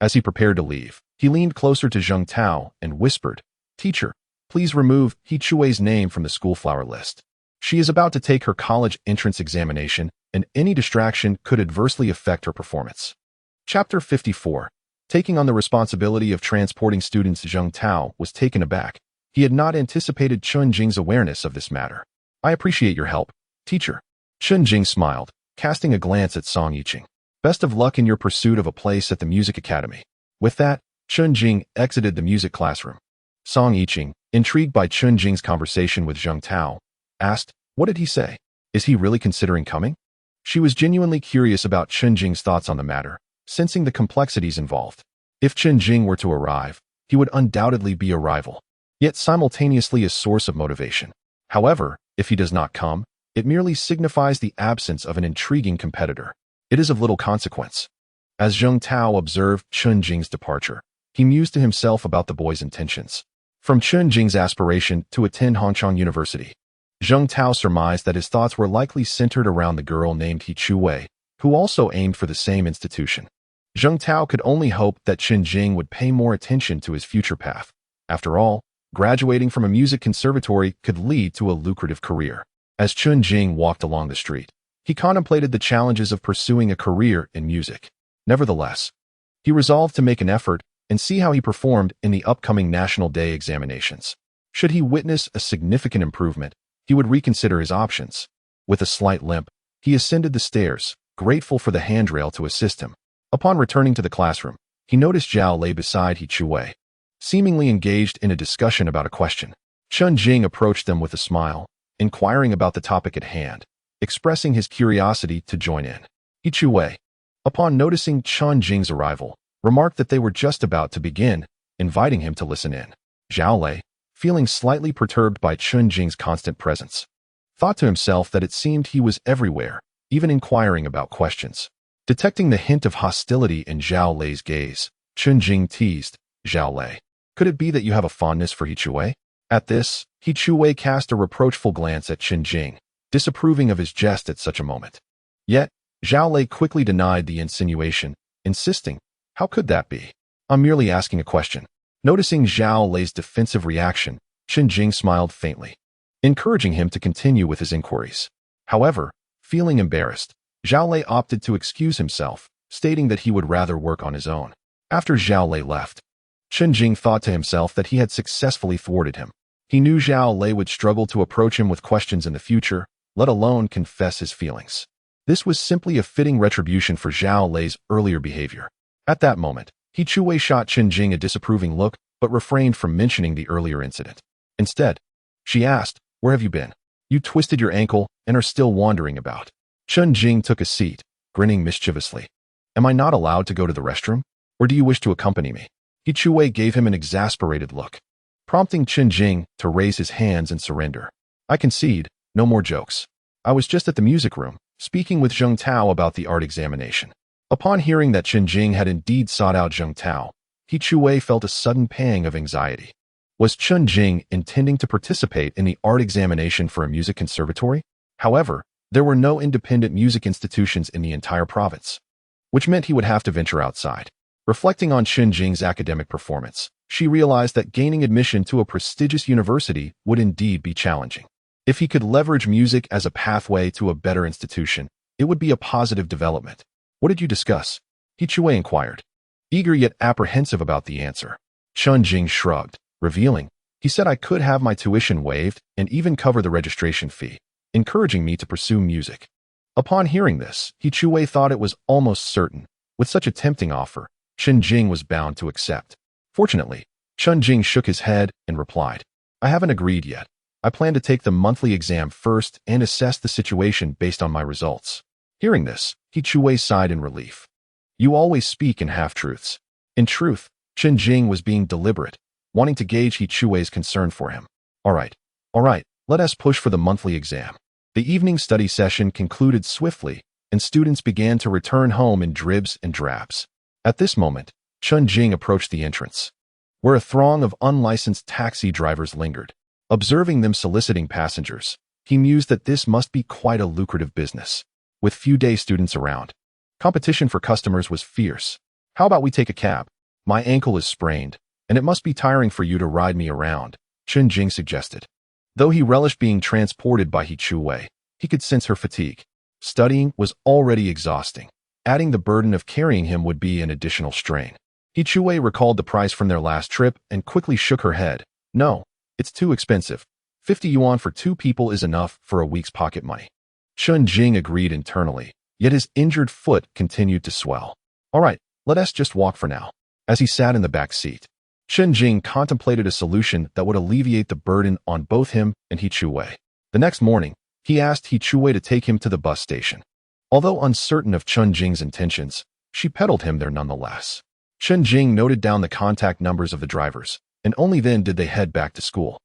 A: As he prepared to leave, he leaned closer to Zheng Tao and whispered, Teacher, please remove He Chui's name from the schoolflower list. She is about to take her college entrance examination, and any distraction could adversely affect her performance. Chapter 54. Taking on the responsibility of transporting students, Zheng Tao was taken aback. He had not anticipated Chen Jing's awareness of this matter. I appreciate your help, teacher. Chen Jing smiled, casting a glance at Song Yiqing. Best of luck in your pursuit of a place at the music academy. With that, Chen Jing exited the music classroom. Song Yiqing, intrigued by Chen Jing's conversation with Zheng Tao, asked, what did he say? Is he really considering coming? She was genuinely curious about Chen Jing's thoughts on the matter, sensing the complexities involved. If Chen Jing were to arrive, he would undoubtedly be a rival, yet simultaneously a source of motivation. However, if he does not come, it merely signifies the absence of an intriguing competitor. It is of little consequence. As Zheng Tao observed Chen Jing's departure, he mused to himself about the boy's intentions. From Chen Jing's aspiration to attend Hongqiang University, Zheng Tao surmised that his thoughts were likely centered around the girl named He Chui, who also aimed for the same institution. Zheng Tao could only hope that Chen Jing would pay more attention to his future path. After all, graduating from a music conservatory could lead to a lucrative career. As Chen Jing walked along the street, he contemplated the challenges of pursuing a career in music. Nevertheless, he resolved to make an effort and see how he performed in the upcoming National Day examinations. Should he witness a significant improvement, he would reconsider his options. With a slight limp, he ascended the stairs, grateful for the handrail to assist him. Upon returning to the classroom, he noticed Zhao lay beside He Chui, seemingly engaged in a discussion about a question. Chen Jing approached them with a smile, inquiring about the topic at hand, expressing his curiosity to join in. He Chui, upon noticing Chen Jing's arrival, remarked that they were just about to begin, inviting him to listen in. Zhao Lei, feeling slightly perturbed by Chen Jing's constant presence, thought to himself that it seemed he was everywhere, even inquiring about questions. Detecting the hint of hostility in Zhao Lei's gaze, Chen Jing teased, Zhao Lei, could it be that you have a fondness for He Chui? At this, He Chui cast a reproachful glance at Chen Jing, disapproving of his jest at such a moment. Yet, Zhao Lei quickly denied the insinuation, insisting, how could that be? I'm merely asking a question. Noticing Zhao Lei's defensive reaction, Chen Jing smiled faintly, encouraging him to continue with his inquiries. However, feeling embarrassed, Zhao Lei opted to excuse himself, stating that he would rather work on his own. After Zhao Lei left, Chen Jing thought to himself that he had successfully thwarted him. He knew Zhao Lei would struggle to approach him with questions in the future, let alone confess his feelings. This was simply a fitting retribution for Zhao Lei's earlier behavior. At that moment, He Chui shot Chen Jing a disapproving look, but refrained from mentioning the earlier incident. Instead, she asked, where have you been? You twisted your ankle and are still wandering about. Chen Jing took a seat, grinning mischievously. Am I not allowed to go to the restroom? Or do you wish to accompany me? He Chui gave him an exasperated look, prompting Chen Jing to raise his hands and surrender. I concede, no more jokes. I was just at the music room, speaking with Zheng Tao about the art examination. Upon hearing that Chen Jing had indeed sought out Zheng Tao, He Chui felt a sudden pang of anxiety. Was Chen Jing intending to participate in the art examination for a music conservatory? However, there were no independent music institutions in the entire province, which meant he would have to venture outside. Reflecting on Chen Jing's academic performance, she realized that gaining admission to a prestigious university would indeed be challenging. If he could leverage music as a pathway to a better institution, it would be a positive development. What did you discuss? He inquired, eager yet apprehensive about the answer. Chen Jing shrugged, revealing, he said I could have my tuition waived and even cover the registration fee, encouraging me to pursue music. Upon hearing this, He thought it was almost certain. With such a tempting offer, Chen Jing was bound to accept. Fortunately, Chen Jing shook his head and replied, I haven't agreed yet. I plan to take the monthly exam first and assess the situation based on my results. Hearing this, He sighed in relief. You always speak in half-truths. In truth, Chen Jing was being deliberate, wanting to gauge He concern for him. All right, let us push for the monthly exam. The evening study session concluded swiftly, and students began to return home in dribs and drabs. At this moment, Chen Jing approached the entrance, where a throng of unlicensed taxi drivers lingered. Observing them soliciting passengers, he mused that this must be quite a lucrative business. With few day students around, competition for customers was fierce. How about we take a cab? My ankle is sprained, and it must be tiring for you to ride me around, Chen Jing suggested. Though he relished being transported by He he could sense her fatigue. Studying was already exhausting. Adding the burden of carrying him would be an additional strain. He recalled the price from their last trip and quickly shook her head. No, it's too expensive. 50 yuan for 2 people is enough for a week's pocket money. Chen Jing agreed internally, yet his injured foot continued to swell. All right, let us just walk for now. As he sat in the back seat, Chen Jing contemplated a solution that would alleviate the burden on both him and He The next morning, he asked He to take him to the bus station. Although uncertain of Chen Jing's intentions, she pedaled him there nonetheless. Chen Jing noted down the contact numbers of the drivers, and only then did they head back to school.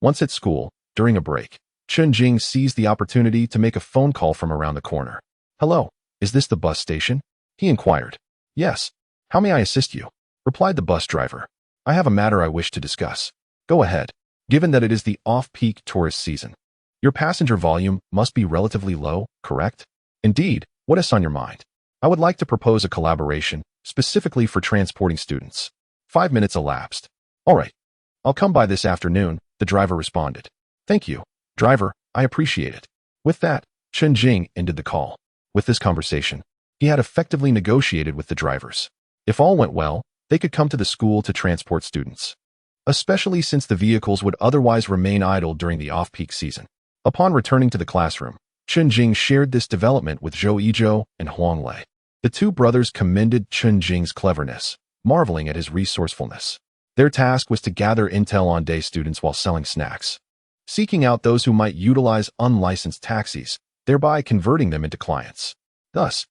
A: Once at school, during a break, Chen Jing seized the opportunity to make a phone call from around the corner. Hello, is this the bus station? He inquired. Yes. How may I assist you? Replied the bus driver. I have a matter I wish to discuss. Go ahead. Given that it is the off-peak tourist season, your passenger volume must be relatively low, correct? Indeed, what is on your mind? I would like to propose a collaboration, specifically for transporting students. 5 minutes elapsed. All right. I'll come by this afternoon, the driver responded. Thank you, driver, I appreciate it. With that, Chen Jing ended the call. With this conversation, he had effectively negotiated with the drivers. If all went well, they could come to the school to transport students, especially since the vehicles would otherwise remain idle during the off-peak season. Upon returning to the classroom, Chen Jing shared this development with Zhou Yizhou and Huang Lei. The two brothers commended Chen Jing's cleverness, marveling at his resourcefulness. Their task was to gather intel on day students while selling snacks, seeking out those who might utilize unlicensed taxis, thereby converting them into clients. Thus,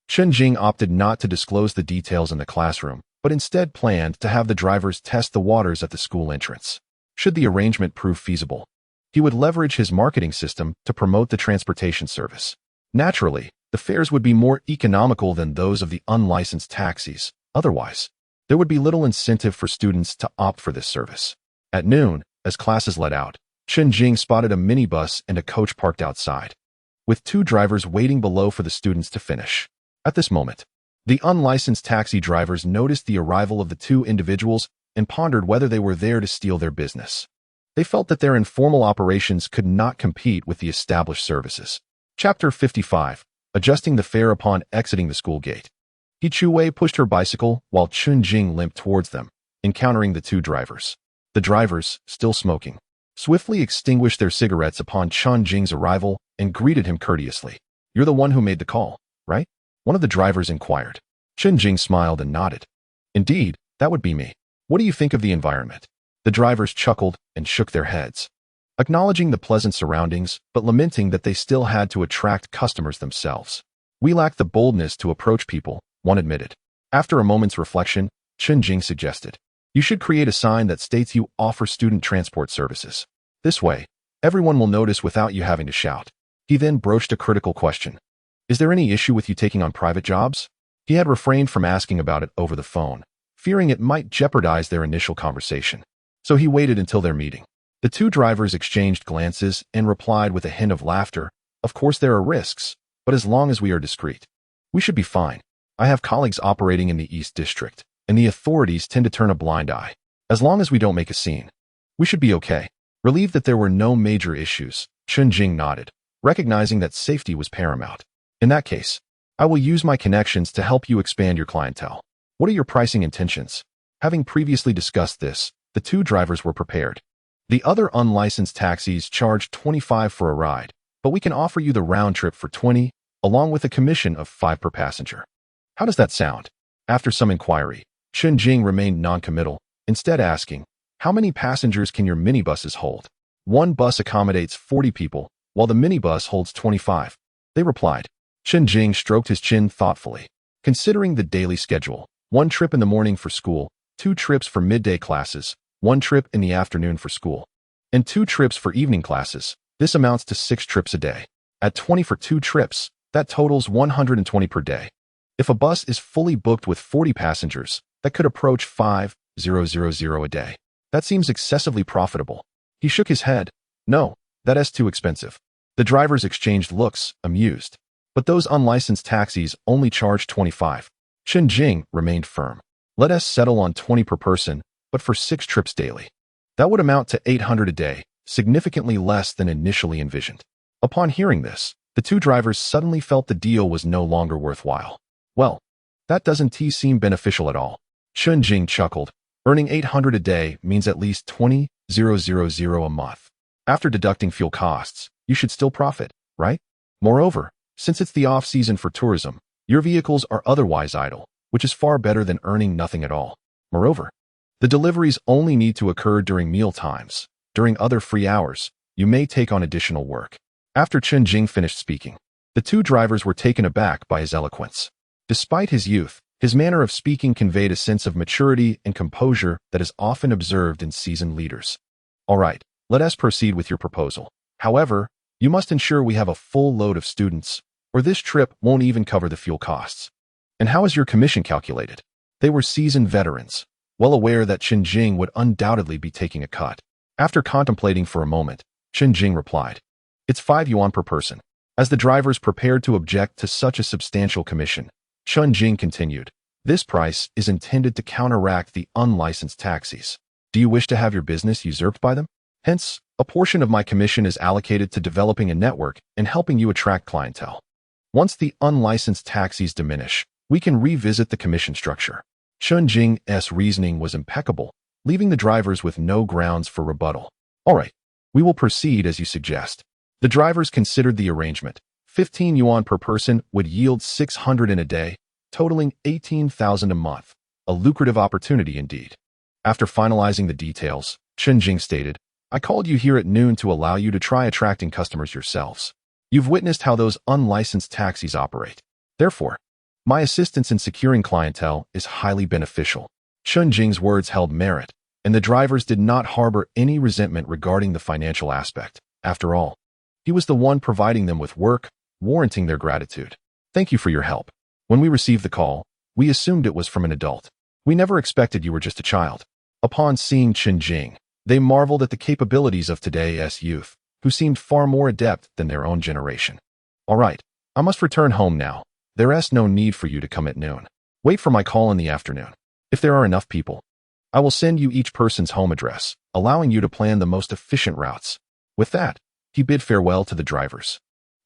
A: Chen Jing opted not to disclose the details in the classroom, but instead planned to have the drivers test the waters at the school entrance. Should the arrangement prove feasible, he would leverage his marketing system to promote the transportation service. Naturally, the fares would be more economical than those of the unlicensed taxis. Otherwise, there would be little incentive for students to opt for this service. At noon, as classes let out, Chen Jing spotted a minibus and a coach parked outside, with 2 drivers waiting below for the students to finish. At this moment, the unlicensed taxi drivers noticed the arrival of the 2 individuals and pondered whether they were there to steal their business. They felt that their informal operations could not compete with the established services. Chapter 55. Adjusting the fare upon exiting the school gate. He pushed her bicycle while Chen Jing limped towards them, encountering the 2 drivers. The drivers, still smoking, swiftly extinguished their cigarettes upon Chen Jing's arrival and greeted him courteously. You're the one who made the call, right? One of the drivers inquired. Chen Jing smiled and nodded. Indeed, that would be me. What do you think of the environment? The drivers chuckled and shook their heads, acknowledging the pleasant surroundings, but lamenting that they still had to attract customers themselves. We lack the boldness to approach people, one admitted. After a moment's reflection, Chen Jing suggested, you should create a sign that states you offer student transport services. This way, everyone will notice without you having to shout. He then broached a critical question. Is there any issue with you taking on private jobs? He had refrained from asking about it over the phone, fearing it might jeopardize their initial conversation. So he waited until their meeting. The 2 drivers exchanged glances and replied with a hint of laughter, of course there are risks, but as long as we are discreet, we should be fine. I have colleagues operating in the East District, and the authorities tend to turn a blind eye. As long as we don't make a scene, we should be okay. Relieved that there were no major issues, Chen Jing nodded, recognizing that safety was paramount. In that case, I will use my connections to help you expand your clientele. What are your pricing intentions? Having previously discussed this, the two drivers were prepared. The other unlicensed taxis charge 25 for a ride, but we can offer you the round trip for 20, along with a commission of 5 per passenger. How does that sound? After some inquiry, Chen Jing remained non-committal, instead asking, how many passengers can your minibuses hold? One bus accommodates 40 people, while the minibus holds 25. They replied. Chen Jing stroked his chin thoughtfully. Considering the daily schedule, 1 trip in the morning for school, 2 trips for midday classes, 1 trip in the afternoon for school, and 2 trips for evening classes, this amounts to 6 trips a day. At 20 for 2 trips, that totals 120 per day. If a bus is fully booked with 40 passengers, that could approach 5,000 a day. That seems excessively profitable. He shook his head. No, that is too expensive. The drivers exchanged looks, amused. But those unlicensed taxis only charge 25. Chen Jing remained firm. Let us settle on 20 per person, but for 6 trips daily. That would amount to 800 a day, significantly less than initially envisioned. Upon hearing this, the two drivers suddenly felt the deal was no longer worthwhile. Well, that doesn't seem beneficial at all. Chen Jing chuckled. Earning 800 a day means at least 20,000 a month. After deducting fuel costs, you should still profit, right? Moreover, since it's the off-season for tourism, your vehicles are otherwise idle, which is far better than earning nothing at all. Moreover, the deliveries only need to occur during meal times. During other free hours, you may take on additional work. After Chen Jing finished speaking, the two drivers were taken aback by his eloquence. Despite his youth, his manner of speaking conveyed a sense of maturity and composure that is often observed in seasoned leaders. All right, let us proceed with your proposal. However, you must ensure we have a full load of students, or this trip won't even cover the fuel costs. And how is your commission calculated? They were seasoned veterans, well aware that Chen Jing would undoubtedly be taking a cut. After contemplating for a moment, Chen Jing replied, "It's 5 yuan per person." As the drivers prepared to object to such a substantial commission, Chen Jing continued, "This price is intended to counteract the unlicensed taxis. Do you wish to have your business usurped by them? Hence, a portion of my commission is allocated to developing a network and helping you attract clientele. Once the unlicensed taxis diminish, we can revisit the commission structure." Chen Jing's reasoning was impeccable, leaving the drivers with no grounds for rebuttal. All right, we will proceed as you suggest. The drivers considered the arrangement. 15 yuan per person would yield 600 in a day, totaling 18,000 a month. A lucrative opportunity indeed. After finalizing the details, Chen Jing stated, "I called you here at noon to allow you to try attracting customers yourselves. You've witnessed how those unlicensed taxis operate. Therefore, my assistance in securing clientele is highly beneficial." Chen Jing's words held merit, and the drivers did not harbor any resentment regarding the financial aspect. After all, he was the one providing them with work, warranting their gratitude. "Thank you for your help. When we received the call, we assumed it was from an adult. We never expected you were just a child." Upon seeing Chen Jing, they marveled at the capabilities of today's youth, who seemed far more adept than their own generation. "All right, I must return home now. There's no need for you to come at noon. Wait for my call in the afternoon. If there are enough people, I will send you each person's home address, allowing you to plan the most efficient routes." With that, he bid farewell to the drivers.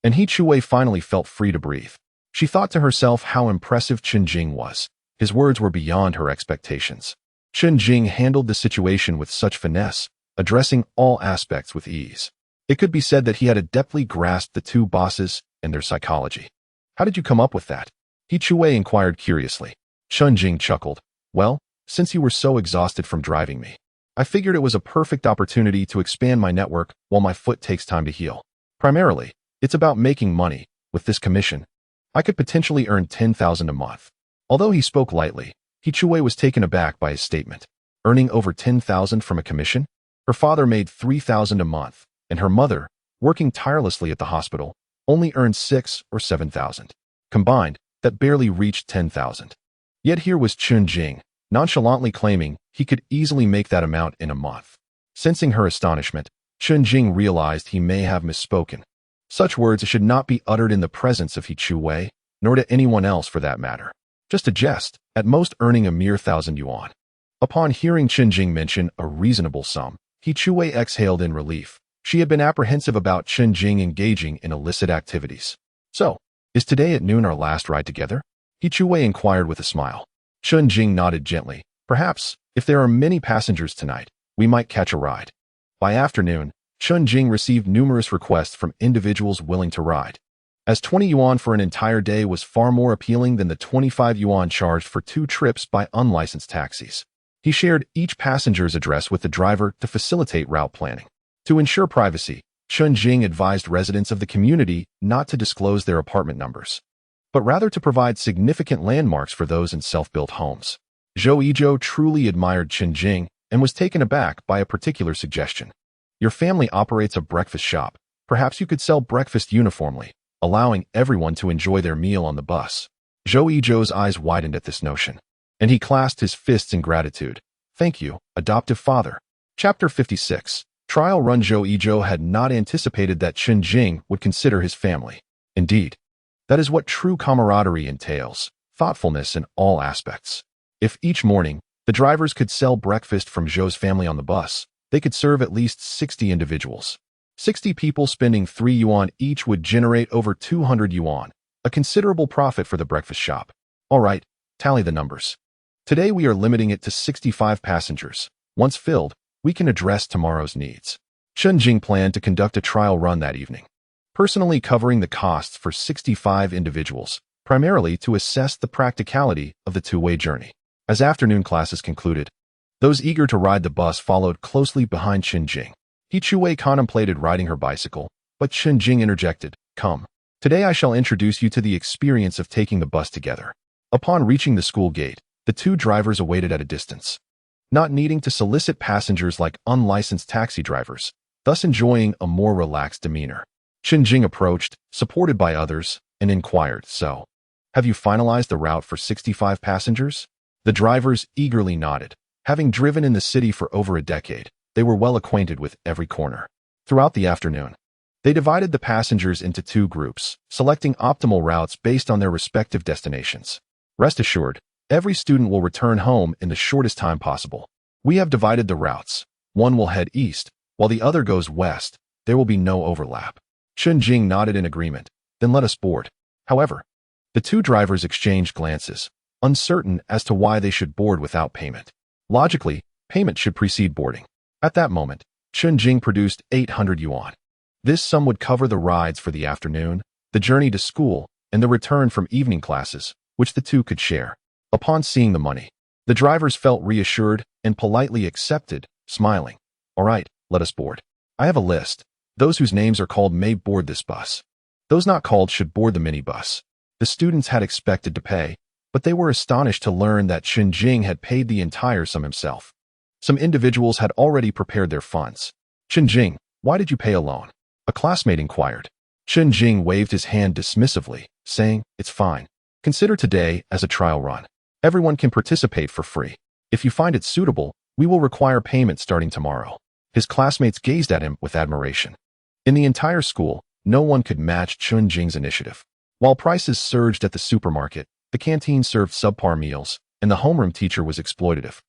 A: And He Chuwei finally felt free to breathe. She thought to herself how impressive Chen Jing was. His words were beyond her expectations. Chen Jing handled the situation with such finesse, addressing all aspects with ease. It could be said that he had adeptly grasped the two bosses and their psychology. "How did you come up with that?" He Chuwei inquired curiously. Chen Jing chuckled. "Well, since you were so exhausted from driving me, I figured it was a perfect opportunity to expand my network while my foot takes time to heal. Primarily, it's about making money. With this commission, I could potentially earn 10,000 a month." Although he spoke lightly, He Chuwei was taken aback by his statement. Earning over 10,000 from a commission? Her father made 3,000 a month, and her mother, working tirelessly at the hospital, only earned 6 or 7,000. Combined, that barely reached 10,000. Yet here was Chen Jing, nonchalantly claiming he could easily make that amount in a month. Sensing her astonishment, Chen Jing realized he may have misspoken. Such words should not be uttered in the presence of He Chuwei, nor to anyone else for that matter. Just a jest, at most earning a mere 1,000 yuan. Upon hearing Chen Jing mention a reasonable sum, He Chuwei exhaled in relief. She had been apprehensive about Chen Jing engaging in illicit activities. So, is today at noon our last ride together? He Chuwei inquired with a smile. Chen Jing nodded gently. Perhaps, if there are many passengers tonight, we might catch a ride. By afternoon, Chen Jing received numerous requests from individuals willing to ride. As 20 yuan for an entire day was far more appealing than the 25 yuan charged for 2 trips by unlicensed taxis. He shared each passenger's address with the driver to facilitate route planning. To ensure privacy, Chen Jing advised residents of the community not to disclose their apartment numbers, but rather to provide significant landmarks for those in self-built homes. Zhou Yizhou truly admired Chen Jing and was taken aback by a particular suggestion. Your family operates a breakfast shop. Perhaps you could sell breakfast uniformly, allowing everyone to enjoy their meal on the bus. Zhou Yizhou's eyes widened at this notion, and he clasped his fists in gratitude. Thank you, adoptive father. Chapter 56. Trial Run. Zhou Yizhou had not anticipated that Chen Jing would consider his family. Indeed, that is what true camaraderie entails, thoughtfulness in all aspects. If each morning, the drivers could sell breakfast from Zhou's family on the bus, they could serve at least 60 individuals. 60 people spending 3 yuan each would generate over 200 yuan, a considerable profit for the breakfast shop. All right, tally the numbers. Today we are limiting it to 65 passengers. Once filled, we can address tomorrow's needs. Chen Jing planned to conduct a trial run that evening, personally covering the costs for 65 individuals, primarily to assess the practicality of the two-way journey. As afternoon classes concluded, those eager to ride the bus followed closely behind Chen Jing. He Chuwei contemplated riding her bicycle, but Chen Jing interjected, "Come. Today I shall introduce you to the experience of taking the bus together." Upon reaching the school gate, the two drivers awaited at a distance, not needing to solicit passengers like unlicensed taxi drivers, thus enjoying a more relaxed demeanor. Chen Jing approached, supported by others, and inquired, "So, have you finalized the route for 65 passengers?" The drivers eagerly nodded. Having driven in the city for over a decade, they were well acquainted with every corner. Throughout the afternoon, they divided the passengers into 2 groups, selecting optimal routes based on their respective destinations. Rest assured, every student will return home in the shortest time possible. We have divided the routes. One will head east, while the other goes west. There will be no overlap. Chen Jing nodded in agreement. Then let us board. However, the 2 drivers exchanged glances, uncertain as to why they should board without payment. Logically, payment should precede boarding. At that moment, Chen Jing produced 800 yuan. This sum would cover the rides for the afternoon, the journey to school, and the return from evening classes, which the 2 could share. Upon seeing the money, the drivers felt reassured and politely accepted, smiling. "All right, let us board. I have a list. Those whose names are called may board this bus. Those not called should board the minibus." The students had expected to pay, but they were astonished to learn that Chen Jing had paid the entire sum himself. Some individuals had already prepared their funds. "Chen Jing, why did you pay alone?" a classmate inquired. Chen Jing waved his hand dismissively, saying, "It's fine. Consider today as a trial run. Everyone can participate for free. If you find it suitable, we will require payment starting tomorrow." His classmates gazed at him with admiration. In the entire school, no one could match Chen Jing's initiative. While prices surged at the supermarket, the canteen served subpar meals, and the homeroom teacher was exploitative.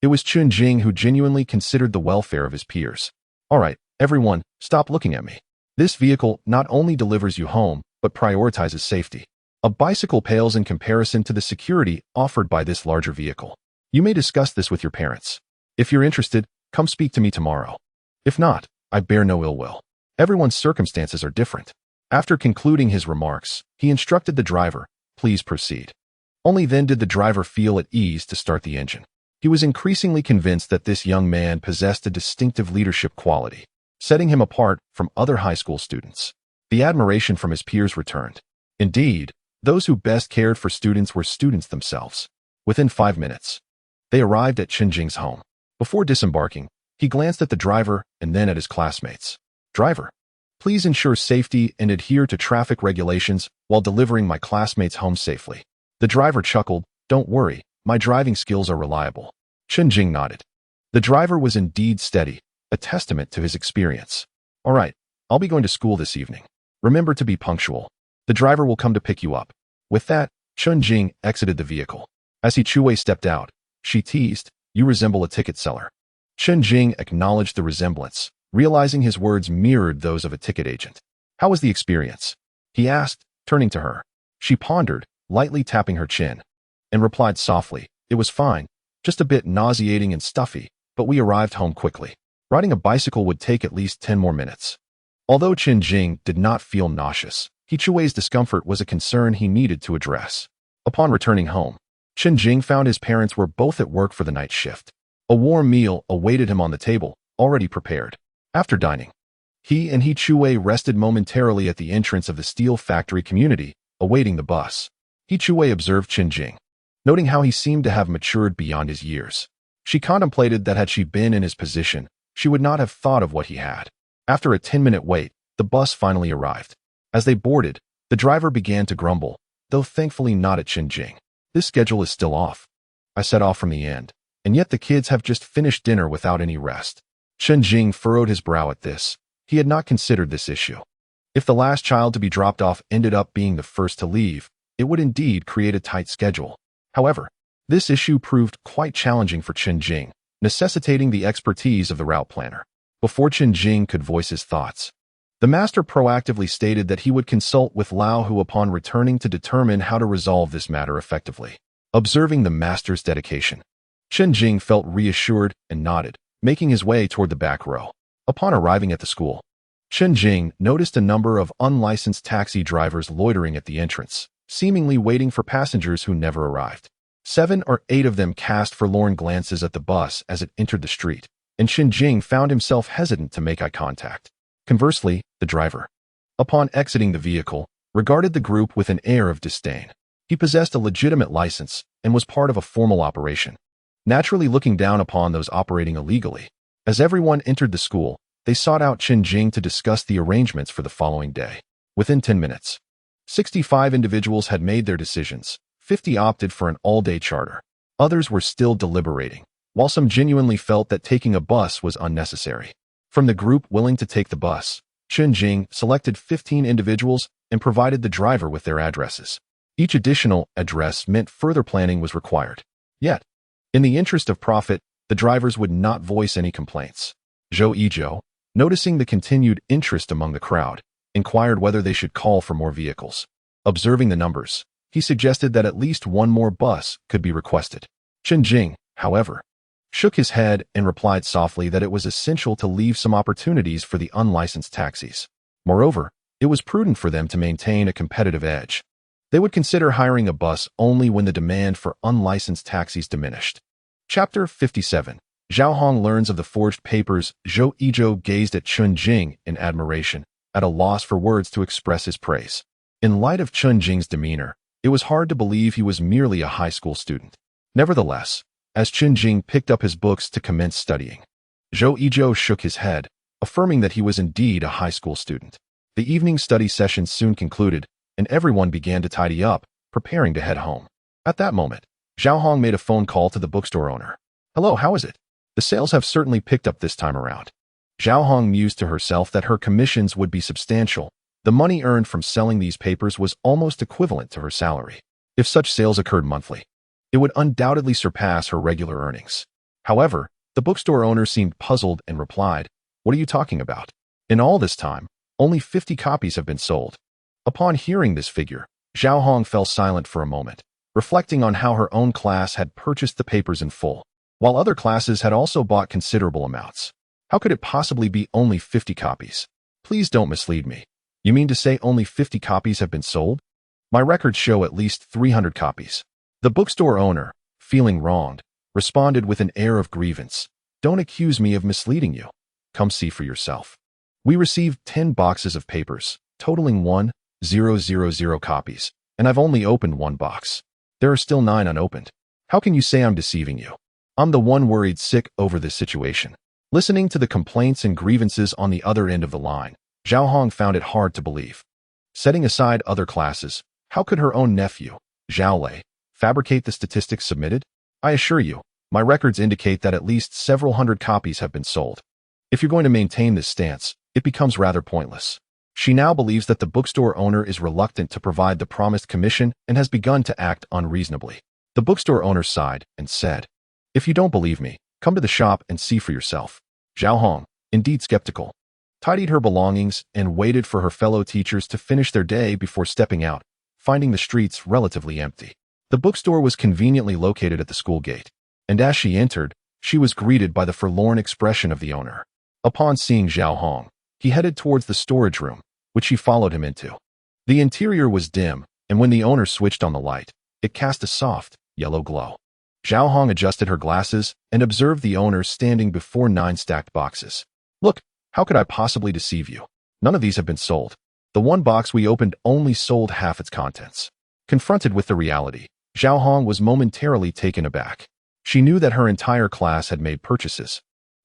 A: It was Chen Jing who genuinely considered the welfare of his peers. "All right, everyone, stop looking at me. This vehicle not only delivers you home, but prioritizes safety. A bicycle pales in comparison to the security offered by this larger vehicle. You may discuss this with your parents. If you're interested, come speak to me tomorrow. If not, I bear no ill will. Everyone's circumstances are different." After concluding his remarks, he instructed the driver, "Please proceed." Only then did the driver feel at ease to start the engine. He was increasingly convinced that this young man possessed a distinctive leadership quality, setting him apart from other high school students. The admiration from his peers returned. Indeed, those who best cared for students were students themselves. Within 5 minutes, they arrived at Chen Jing's home. Before disembarking, he glanced at the driver and then at his classmates. "Driver, please ensure safety and adhere to traffic regulations while delivering my classmates home safely." The driver chuckled, "Don't worry, my driving skills are reliable." Chen Jing nodded. The driver was indeed steady, a testament to his experience. "All right, I'll be going to school this evening. Remember to be punctual. The driver will come to pick you up." With that, Chen Jing exited the vehicle. As he Chuwei stepped out, she teased, "You resemble a ticket seller." Chen Jing acknowledged the resemblance, realizing his words mirrored those of a ticket agent. "How was the experience?" he asked, turning to her. She pondered, lightly tapping her chin, and replied softly, "It was fine, just a bit nauseating and stuffy, but we arrived home quickly. Riding a bicycle would take at least 10 more minutes." Although Chen Jing did not feel nauseous, He Chui's discomfort was a concern he needed to address. Upon returning home, Chen Jing found his parents were both at work for the night shift. A warm meal awaited him on the table, already prepared. After dining, he and He Chui rested momentarily at the entrance of the steel factory community, awaiting the bus. He Chui observed Chen Jing, noting how he seemed to have matured beyond his years. She contemplated that had she been in his position, she would not have thought of what he had. After a 10-minute wait, the bus finally arrived. As they boarded, the driver began to grumble, though thankfully not at Chen Jing. "This schedule is still off. I set off from the end, and yet the kids have just finished dinner without any rest." Chen Jing furrowed his brow at this. He had not considered this issue. If the last child to be dropped off ended up being the first to leave, it would indeed create a tight schedule. However, this issue proved quite challenging for Chen Jing, necessitating the expertise of the route planner. Before Chen Jing could voice his thoughts, the master proactively stated that he would consult with Lao Hu upon returning to determine how to resolve this matter effectively. Observing the master's dedication, Chen Jing felt reassured and nodded, making his way toward the back row. Upon arriving at the school, Chen Jing noticed a number of unlicensed taxi drivers loitering at the entrance, seemingly waiting for passengers who never arrived. 7 or 8 of them cast forlorn glances at the bus as it entered the street, and Chen Jing found himself hesitant to make eye contact. Conversely, the driver, upon exiting the vehicle, regarded the group with an air of disdain. He possessed a legitimate license and was part of a formal operation, naturally looking down upon those operating illegally. As everyone entered the school, they sought out Chen Jing to discuss the arrangements for the following day. Within 10 minutes, 65 individuals had made their decisions. 50 opted for an all-day charter. Others were still deliberating, while some genuinely felt that taking a bus was unnecessary. From the group willing to take the bus, Chen Jing selected 15 individuals and provided the driver with their addresses. Each additional address meant further planning was required. Yet, in the interest of profit, the drivers would not voice any complaints. Zhou Yizhou, noticing the continued interest among the crowd, inquired whether they should call for more vehicles. Observing the numbers, he suggested that at least one more bus could be requested. Chen Jing, however, shook his head and replied softly that it was essential to leave some opportunities for the unlicensed taxis. Moreover, it was prudent for them to maintain a competitive edge. They would consider hiring a bus only when the demand for unlicensed taxis diminished. Chapter 57. Zhao Hong learns of the forged papers. Zhou Yizhou gazed at Chen Jing in admiration, at a loss for words to express his praise. In light of Chen Jing's demeanor, it was hard to believe he was merely a high school student. Nevertheless, as Chen Jing picked up his books to commence studying, Zhou Yizhou shook his head, affirming that he was indeed a high school student. The evening study session soon concluded, and everyone began to tidy up, preparing to head home. At that moment, Zhao Hong made a phone call to the bookstore owner. "Hello, how is it? The sales have certainly picked up this time around." Zhao Hong mused to herself that her commissions would be substantial. The money earned from selling these papers was almost equivalent to her salary. If such sales occurred monthly, it would undoubtedly surpass her regular earnings. However, the bookstore owner seemed puzzled and replied, "What are you talking about? In all this time, only 50 copies have been sold." Upon hearing this figure, Zhao Hong fell silent for a moment, reflecting on how her own class had purchased the papers in full, while other classes had also bought considerable amounts. How could it possibly be only 50 copies? Please don't mislead me. You mean to say only 50 copies have been sold? My records show at least 300 copies. The bookstore owner, feeling wronged, responded with an air of grievance. "Don't accuse me of misleading you. Come see for yourself. We received 10 boxes of papers, totaling 1,000 copies, and I've only opened 1 box. There are still 9 unopened. How can you say I'm deceiving you? I'm the one worried sick over this situation." Listening to the complaints and grievances on the other end of the line, Zhao Hong found it hard to believe. Setting aside other classes, how could her own nephew, Zhao Lei, fabricate the statistics submitted? "I assure you, my records indicate that at least several hundred copies have been sold. If you're going to maintain this stance, it becomes rather pointless." She now believes that the bookstore owner is reluctant to provide the promised commission and has begun to act unreasonably. The bookstore owner sighed and said, "If you don't believe me, come to the shop and see for yourself." "Zhao Hong, indeed skeptical, tidied her belongings, and waited for her fellow teachers to finish their day before stepping out, finding the streets relatively empty. The bookstore was conveniently located at the school gate, and as she entered, she was greeted by the forlorn expression of the owner. Upon seeing Zhao Hong, he headed towards the storage room, which she followed him into. The interior was dim, and when the owner switched on the light, it cast a soft, yellow glow. Zhao Hong adjusted her glasses and observed the owner standing before 9 stacked boxes. Look, how could I possibly deceive you? None of these have been sold. The one box we opened only sold half its contents. Confronted with the reality, Zhao Hong was momentarily taken aback. She knew that her entire class had made purchases,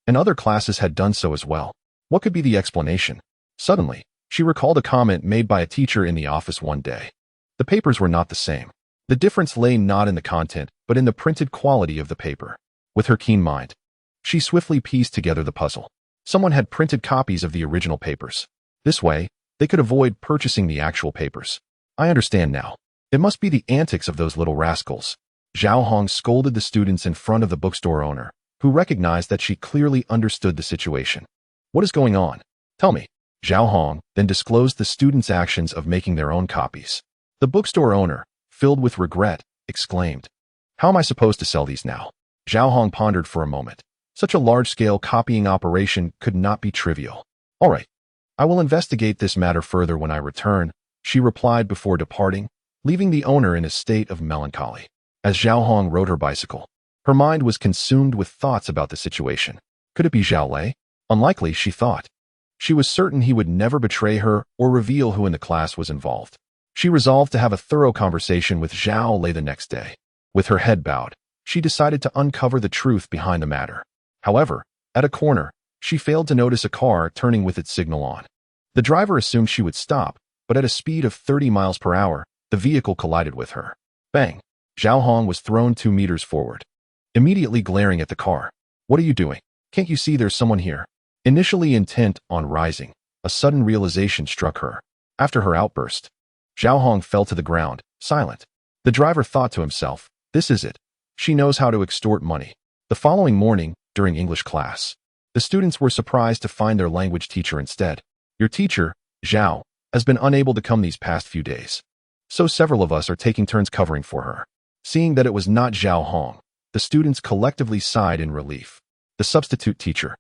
A: and other classes had done so as well. What could be the explanation? Suddenly, she recalled a comment made by a teacher in the office one day. The papers were not the same. The difference lay not in the content, but in the printed quality of the paper. With her keen mind, she swiftly pieced together the puzzle. Someone had printed copies of the original papers. This way, they could avoid purchasing the actual papers. I understand now. It must be the antics of those little rascals. Zhao Hong scolded the students in front of the bookstore owner, who recognized that she clearly understood the situation. What is going on? Tell me. Zhao Hong then disclosed the students' actions of making their own copies. The bookstore owner, filled with regret, exclaimed, "How am I supposed to sell these now?" Zhao Hong pondered for a moment. Such a large-scale copying operation could not be trivial. "All right, I will investigate this matter further when I return," she replied before departing, leaving the owner in a state of melancholy. As Zhao Hong rode her bicycle, her mind was consumed with thoughts about the situation. Could it be Zhao Lei? Unlikely, she thought. She was certain he would never betray her or reveal who in the class was involved. She resolved to have a thorough conversation with Zhao Lei the next day. With her head bowed, she decided to uncover the truth behind the matter. However, at a corner, she failed to notice a car turning with its signal on. The driver assumed she would stop, but at a speed of 30 miles per hour, the vehicle collided with her. Bang! Zhao Hong was thrown 2 meters forward. Immediately glaring at the car. "What are you doing? Can't you see there's someone here?" Initially intent on rising, a sudden realization struck her. After her outburst, Zhao Hong fell to the ground, silent. The driver thought to himself, "This is it. She knows how to extort money." The following morning, during English class, the students were surprised to find their language teacher instead. "Your teacher, Zhao, has been unable to come these past few days, so several of us are taking turns covering for her." Seeing that it was not Zhao Hong, the students collectively sighed in relief. The substitute teacher,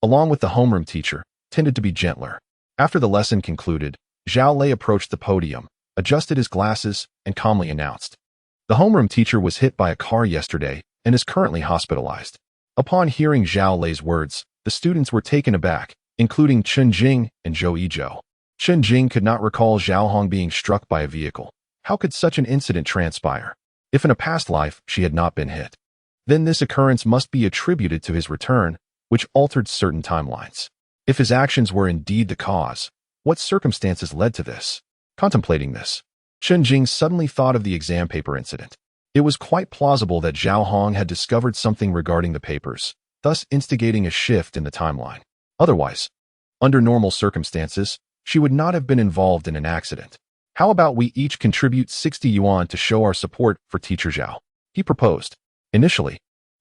A: along with the homeroom teacher, tended to be gentler. After the lesson concluded, Zhao Lei approached the podium, adjusted his glasses, and calmly announced, "The homeroom teacher was hit by a car yesterday and is currently hospitalized." Upon hearing Zhao Lei's words, the students were taken aback, including Chen Jing and Zhou Yizhou. Chen Jing could not recall Zhao Hong being struck by a vehicle. How could such an incident transpire? If in a past life she had not been hit, then this occurrence must be attributed to his return, which altered certain timelines. If his actions were indeed the cause, what circumstances led to this? Contemplating this, Chen Jing suddenly thought of the exam paper incident. It was quite plausible that Zhao Hong had discovered something regarding the papers, thus instigating a shift in the timeline. Otherwise, under normal circumstances, she would not have been involved in an accident. "How about we each contribute 60 yuan to show our support for Teacher Zhao?" he proposed. Initially,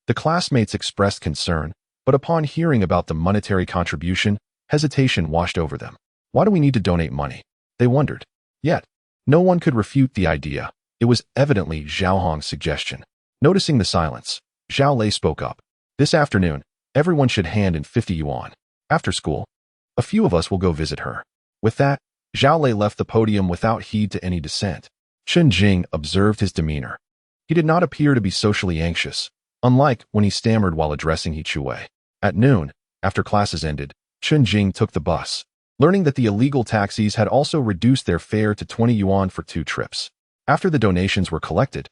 A: the classmates expressed concern, but upon hearing about the monetary contribution, hesitation washed over them. Why do we need to donate money? They wondered. Yet, no one could refute the idea. It was evidently Zhao Hong's suggestion. Noticing the silence, Zhao Lei spoke up. "This afternoon, everyone should hand in 50 yuan. After school, a few of us will go visit her." With that, Zhao Lei left the podium without heed to any dissent. Chen Jing observed his demeanor. He did not appear to be socially anxious, unlike when he stammered while addressing He Chuwei. At noon, after classes ended, Chen Jing took the bus, learning that the illegal taxis had also reduced their fare to 20 yuan for 2 trips. After the donations were collected,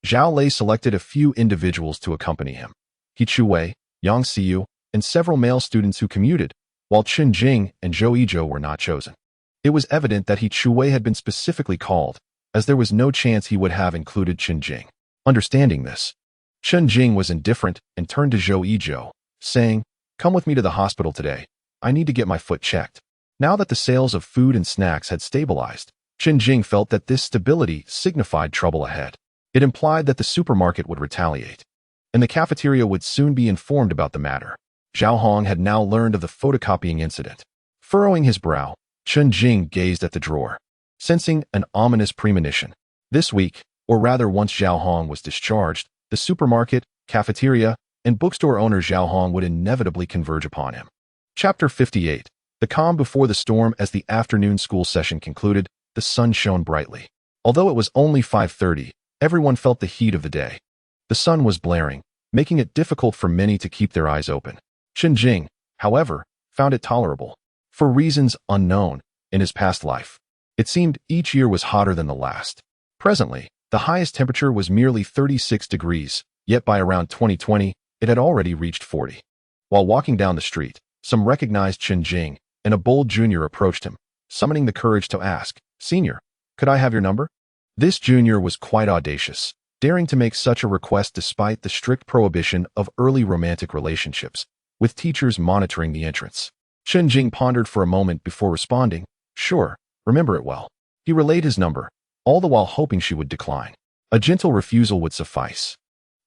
A: Zhao Lei selected a few individuals to accompany him. He Chuwei, Yang Xiu, and several male students who commuted, while Chen Jing and Zhou Yizhou were not chosen. It was evident that He Chuwei had been specifically called, as there was no chance he would have included Chen Jing. Understanding this, Chen Jing was indifferent and turned to Zhou Yizhou, saying, "Come with me to the hospital today. I need to get my foot checked." Now that the sales of food and snacks had stabilized, Chen Jing felt that this stability signified trouble ahead. It implied that the supermarket would retaliate, and the cafeteria would soon be informed about the matter. Zhao Hong had now learned of the photocopying incident. Furrowing his brow, Chen Jing gazed at the drawer, sensing an ominous premonition. This week, or rather once Zhao Hong was discharged, the supermarket, cafeteria, and bookstore owner Zhao Hong would inevitably converge upon him. Chapter 58. The calm before the storm. As the afternoon school session concluded, the sun shone brightly. Although it was only 5:30, everyone felt the heat of the day. The sun was blaring, making it difficult for many to keep their eyes open. Chen Jing, however, found it tolerable. For reasons unknown in his past life, it seemed each year was hotter than the last. Presently, the highest temperature was merely 36 degrees, yet by around 2020, it had already reached 40. While walking down the street, some recognized Chen Jing, and a bold junior approached him, summoning the courage to ask, "Senior, could I have your number?" This junior was quite audacious, daring to make such a request despite the strict prohibition of early romantic relationships, with teachers monitoring the entrance. Chen Jing pondered for a moment before responding, "Sure, remember it well." He relayed his number, all the while hoping she would decline. A gentle refusal would suffice.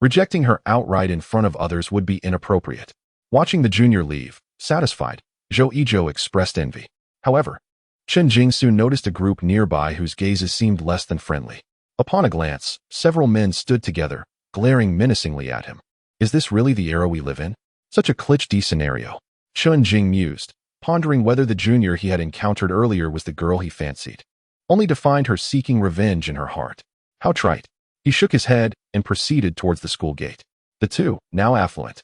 A: Rejecting her outright in front of others would be inappropriate. Watching the junior leave, satisfied, Zhou Yizhou expressed envy. However, Chen Jing soon noticed a group nearby whose gazes seemed less than friendly. Upon a glance, several men stood together, glaring menacingly at him. Is this really the era we live in? Such a cliché scenario. Chen Jing mused, pondering whether the junior he had encountered earlier was the girl he fancied, only to find her seeking revenge in her heart. How trite. He shook his head and proceeded towards the school gate. The two, now affluent,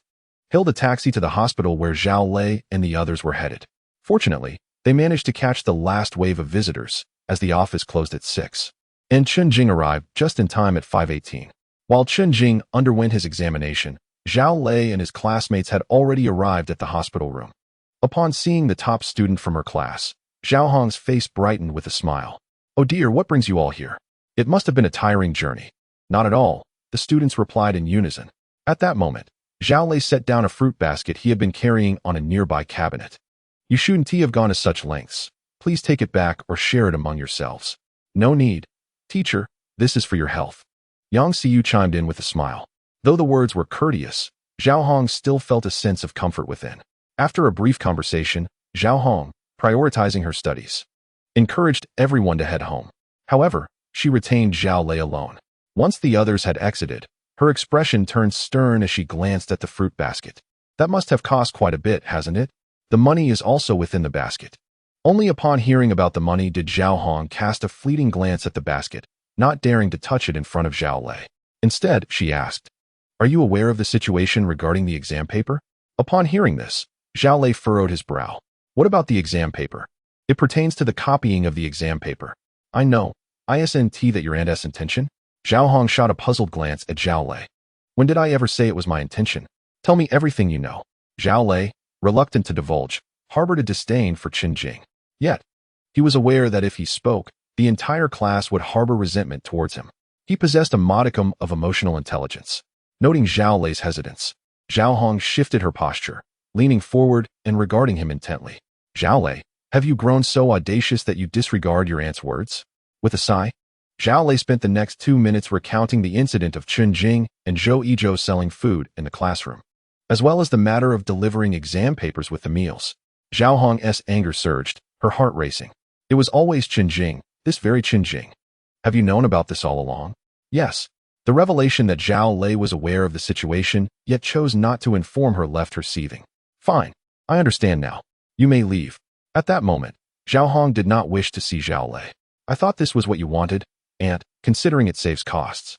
A: hailed a taxi to the hospital where Zhao Lei and the others were headed. Fortunately, they managed to catch the last wave of visitors, as the office closed at 6. And Chen Jing arrived just in time at 5:18. While Chen Jing underwent his examination, Zhao Lei and his classmates had already arrived at the hospital room. Upon seeing the top student from her class, Zhao Hong's face brightened with a smile. "Oh dear, what brings you all here? It must have been a tiring journey." "Not at all," the students replied in unison. At that moment, Zhao Lei set down a fruit basket he had been carrying on a nearby cabinet. "You shouldn't have gone to such lengths. Please take it back or share it among yourselves." "No need. Teacher, this is for your health." Yang Xiyu chimed in with a smile. Though the words were courteous, Zhao Hong still felt a sense of comfort within. After a brief conversation, Zhao Hong, prioritizing her studies, encouraged everyone to head home. However, she retained Zhao Lei alone. Once the others had exited, her expression turned stern as she glanced at the fruit basket. "That must have cost quite a bit, hasn't it? The money is also within the basket." Only upon hearing about the money did Zhao Hong cast a fleeting glance at the basket, not daring to touch it in front of Zhao Lei. Instead, she asked, "Are you aware of the situation regarding the exam paper?" Upon hearing this, Zhao Lei furrowed his brow. "What about the exam paper?" "It pertains to the copying of the exam paper." "I know. Isn't that your aunt's intention?" Zhao Hong shot a puzzled glance at Zhao Lei. "When did I ever say it was my intention? Tell me everything you know." Zhao Lei, reluctant to divulge, harbored a disdain for Chen Jing. Yet, he was aware that if he spoke, the entire class would harbor resentment towards him. He possessed a modicum of emotional intelligence. Noting Zhao Lei's hesitance, Zhao Hong shifted her posture, leaning forward and regarding him intently. "Zhao Lei, have you grown so audacious that you disregard your aunt's words?" With a sigh, Zhao Lei spent the next 2 minutes recounting the incident of Chen Jing and Zhou Yizhou selling food in the classroom, as well as the matter of delivering exam papers with the meals. Zhao Hong's anger surged, her heart racing. It was always Chen Jing, this very Chen Jing. "Have you known about this all along?" "Yes." The revelation that Zhao Lei was aware of the situation, yet chose not to inform her, left her seething. "Fine. I understand now. You may leave." At that moment, Zhao Hong did not wish to see Zhao Lei. "I thought this was what you wanted, and, considering it saves costs."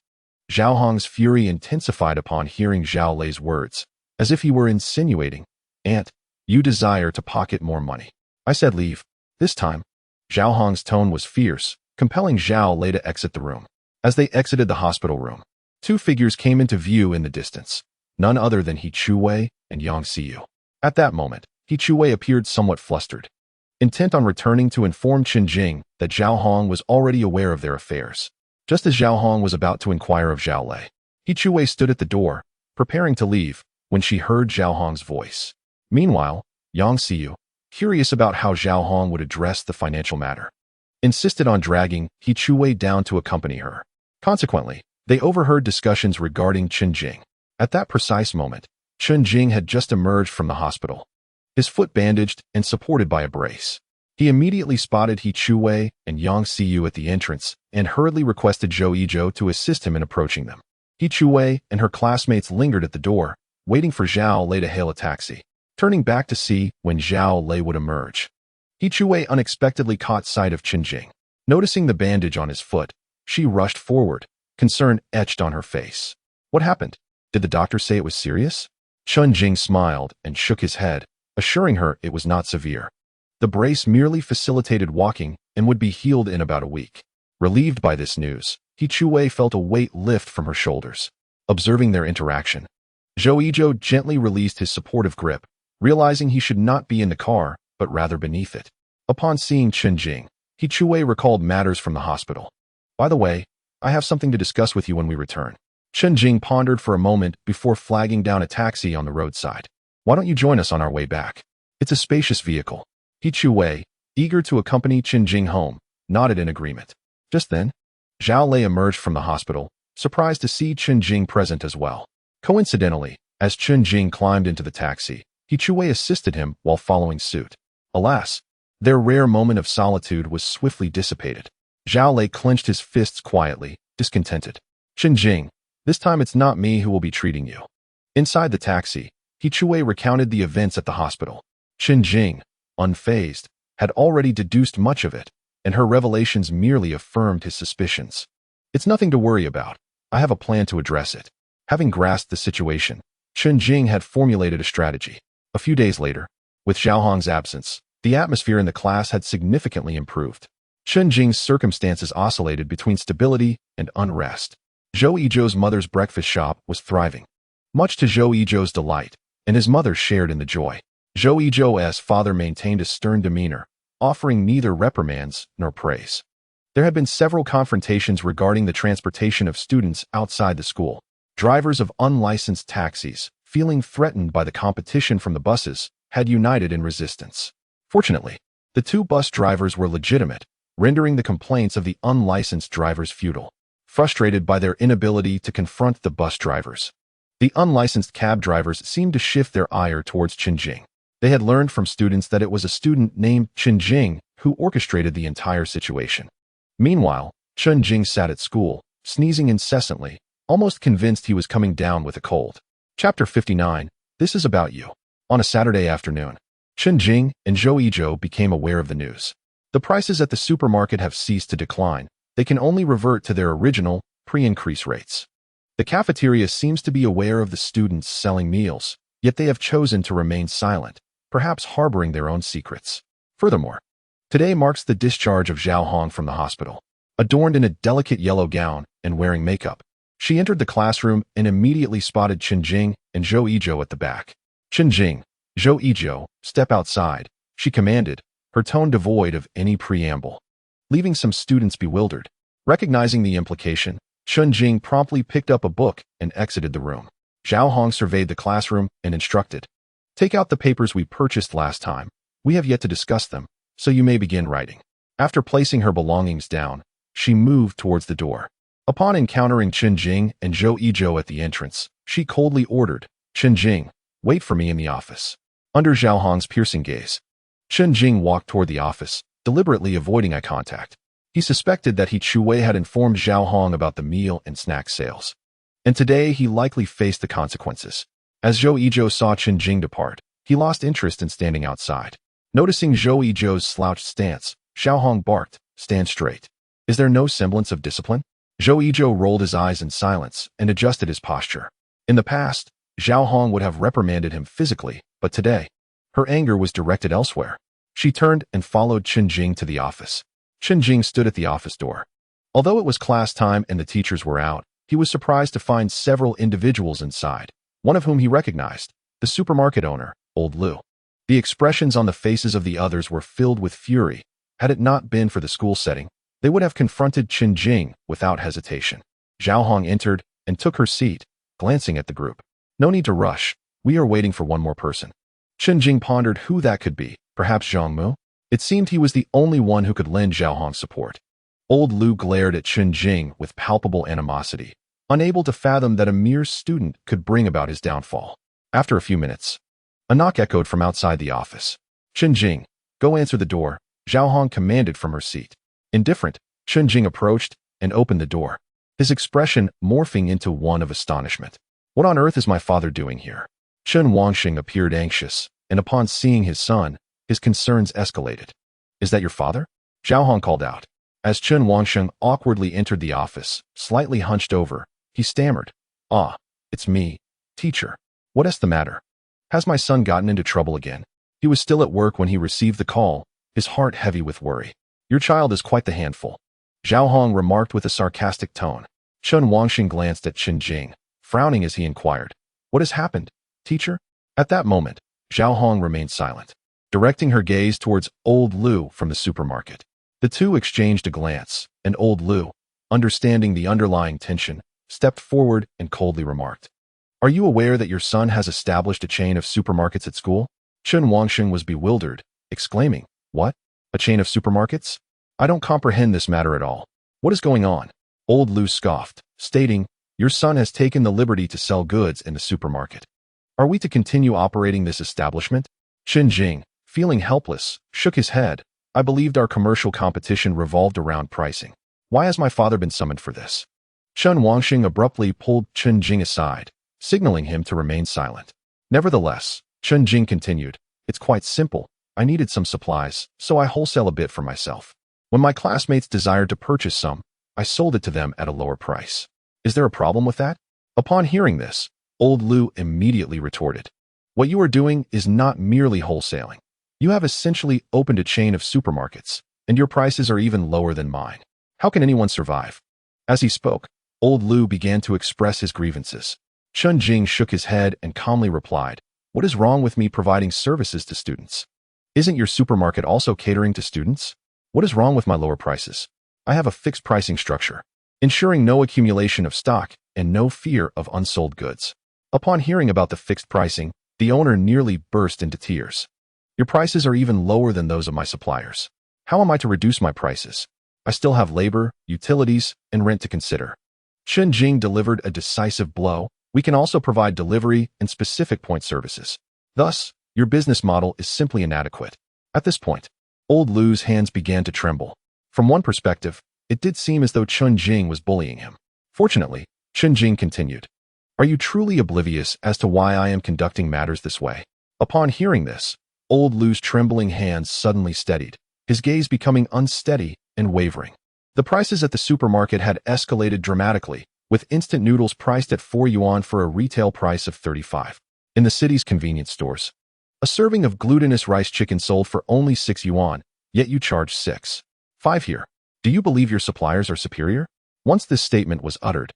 A: Zhao Hong's fury intensified upon hearing Zhao Lei's words, as if he were insinuating, "Aunt, you desire to pocket more money." "I said leave." This time, Zhao Hong's tone was fierce, compelling Zhao Lei to exit the room. As they exited the hospital room, 2 figures came into view in the distance, none other than He Chuwei and Yang Xiyu. At that moment, He Chuwei appeared somewhat flustered, intent on returning to inform Chen Jing that Zhao Hong was already aware of their affairs. Just as Zhao Hong was about to inquire of Zhao Lei, He Chuwei stood at the door, preparing to leave, when she heard Zhao Hong's voice. Meanwhile, Yang Xiyu, curious about how Zhao Hong would address the financial matter, insisted on dragging He Chuwei down to accompany her. Consequently, they overheard discussions regarding Chen Jing. At that precise moment, Chen Jing had just emerged from the hospital, his foot bandaged and supported by a brace. He immediately spotted He Chuwei and Yang Xiyu at the entrance and hurriedly requested Zhou Yizhou to assist him in approaching them. He Chuwei and her classmates lingered at the door, waiting for Zhao Lei to hail a taxi, turning back to see when Zhao Lei would emerge. He Chuwei unexpectedly caught sight of Chen Jing. Noticing the bandage on his foot, she rushed forward, concern etched on her face. What happened? Did the doctor say it was serious? Chen Jing smiled and shook his head, assuring her it was not severe. The brace merely facilitated walking and would be healed in about a week. Relieved by this news, He Chuwei felt a weight lift from her shoulders. Observing their interaction, Zhou Yizhou gently released his supportive grip, realizing he should not be in the car, but rather beneath it. Upon seeing Chen Jing, He Chuwei recalled matters from the hospital. By the way, I have something to discuss with you when we return. Chen Jing pondered for a moment before flagging down a taxi on the roadside. Why don't you join us on our way back? It's a spacious vehicle. He Chuwei, eager to accompany Chen Jing home, nodded in agreement. Just then, Zhao Lei emerged from the hospital, surprised to see Chen Jing present as well. Coincidentally, as Chen Jing climbed into the taxi, He Chuwei assisted him while following suit. Alas, their rare moment of solitude was swiftly dissipated. Zhao Lei clenched his fists quietly, discontented. Chen Jing, this time it's not me who will be treating you. Inside the taxi, He Chuwei recounted the events at the hospital. Chen Jing, unfazed, had already deduced much of it, and her revelations merely affirmed his suspicions. It's nothing to worry about. I have a plan to address it. Having grasped the situation, Chen Jing had formulated a strategy. A few days later, with Xiaohong's absence, the atmosphere in the class had significantly improved. Chen Jing's circumstances oscillated between stability and unrest. Zhou Yizhou's mother's breakfast shop was thriving, much to Zhou Yizhou's delight, and his mother shared in the joy. Zhou Yizhou's father maintained a stern demeanor, offering neither reprimands nor praise. There had been several confrontations regarding the transportation of students outside the school. Drivers of unlicensed taxis, feeling threatened by the competition from the buses, had united in resistance. Fortunately, the two bus drivers were legitimate, rendering the complaints of the unlicensed drivers futile. Frustrated by their inability to confront the bus drivers, the unlicensed cab drivers seemed to shift their ire towards Chen Jing. They had learned from students that it was a student named Chen Jing who orchestrated the entire situation. Meanwhile, Chen Jing sat at school, sneezing incessantly, almost convinced he was coming down with a cold. Chapter 59, This is About You. On a Saturday afternoon, Chen Jing and Zhou Yizhou became aware of the news. The prices at the supermarket have ceased to decline. They can only revert to their original, pre-increase rates. The cafeteria seems to be aware of the students selling meals, yet they have chosen to remain silent, perhaps harboring their own secrets. Furthermore, today marks the discharge of Zhao Hong from the hospital. Adorned in a delicate yellow gown and wearing makeup, she entered the classroom and immediately spotted Chen Jing and Zhou Yizhou at the back. Chen Jing, Zhou Yizhou, step outside, she commanded, her tone devoid of any preamble, leaving some students bewildered. Recognizing the implication, Chen Jing promptly picked up a book and exited the room. Zhao Hong surveyed the classroom and instructed, "Take out the papers we purchased last time. We have yet to discuss them, so you may begin writing." After placing her belongings down, she moved towards the door. Upon encountering Chen Jing and Zhou Yizhou at the entrance, she coldly ordered, "Chen Jing, wait for me in the office." Under Zhao Hong's piercing gaze, Chen Jing walked toward the office, deliberately avoiding eye contact. He suspected that He Chuwei had informed Zhao Hong about the meal and snack sales, and today he likely faced the consequences. As Zhou Yizhou saw Chen Jing depart, he lost interest in standing outside. Noticing Zhou Yizhou's slouched stance, Zhao Hong barked, "Stand straight. Is there no semblance of discipline?" Zhou Yizhou rolled his eyes in silence and adjusted his posture. In the past, Zhao Hong would have reprimanded him physically, but today, her anger was directed elsewhere. She turned and followed Chen Jing to the office. Chen Jing stood at the office door. Although it was class time and the teachers were out, he was surprised to find several individuals inside, one of whom he recognized, the supermarket owner, Old Lu. The expressions on the faces of the others were filled with fury. Had it not been for the school setting, they would have confronted Chen Jing without hesitation. Zhao Hong entered and took her seat, glancing at the group. "No need to rush. We are waiting for one more person." Chen Jing pondered who that could be, perhaps Zhang Mu? It seemed he was the only one who could lend Zhao Hong support. Old Lu glared at Chen Jing with palpable animosity, unable to fathom that a mere student could bring about his downfall. After a few minutes, a knock echoed from outside the office. Chen Jing, go answer the door, Zhao Hong commanded from her seat. Indifferent, Chen Jing approached and opened the door, his expression morphing into one of astonishment. What on earth is my father doing here? Chen Wangxing appeared anxious, and upon seeing his son, his concerns escalated. Is that your father? Zhao Hong called out. As Chen Wangxing awkwardly entered the office, slightly hunched over, he stammered. Ah, it's me, teacher. What is the matter? Has my son gotten into trouble again? He was still at work when he received the call, his heart heavy with worry. Your child is quite the handful, Zhao Hong remarked with a sarcastic tone. Chen Wangxing glanced at Chen Jing, frowning as he inquired. What has happened, teacher? At that moment, Zhao Hong remained silent, directing her gaze towards old Lu from the supermarket. The two exchanged a glance, and old Lu, understanding the underlying tension, stepped forward and coldly remarked. Are you aware that your son has established a chain of supermarkets at school? Chen Wangxing was bewildered, exclaiming, What? A chain of supermarkets? I don't comprehend this matter at all. What is going on? Old Lu scoffed, stating, Your son has taken the liberty to sell goods in the supermarket. Are we to continue operating this establishment? Chen Jing, feeling helpless, shook his head. I believed our commercial competition revolved around pricing. Why has my father been summoned for this? Chen Wangxing abruptly pulled Chen Jing aside, signaling him to remain silent. Nevertheless, Chen Jing continued, It's quite simple. I needed some supplies, so I wholesale a bit for myself. When my classmates desired to purchase some, I sold it to them at a lower price. Is there a problem with that? Upon hearing this, old Lu immediately retorted. What you are doing is not merely wholesaling. You have essentially opened a chain of supermarkets, and your prices are even lower than mine. How can anyone survive? As he spoke, old Lu began to express his grievances. Chen Jing shook his head and calmly replied, What is wrong with me providing services to students? Isn't your supermarket also catering to students? What is wrong with my lower prices? I have a fixed pricing structure, ensuring no accumulation of stock and no fear of unsold goods. Upon hearing about the fixed pricing, the owner nearly burst into tears. Your prices are even lower than those of my suppliers. How am I to reduce my prices? I still have labor, utilities, and rent to consider. Chen Jing delivered a decisive blow. We can also provide delivery and specific point services. Thus, your business model is simply inadequate. At this point, old Lu's hands began to tremble. From one perspective, it did seem as though Chen Jing was bullying him. Fortunately, Chen Jing continued. Are you truly oblivious as to why I am conducting matters this way? Upon hearing this, old Lu's trembling hands suddenly steadied, his gaze becoming unsteady and wavering. The prices at the supermarket had escalated dramatically, with instant noodles priced at 4 yuan for a retail price of 35. In the city's convenience stores, a serving of glutinous rice chicken sold for only 6 yuan, yet you charge 6.5 here. Do you believe your suppliers are superior? Once this statement was uttered,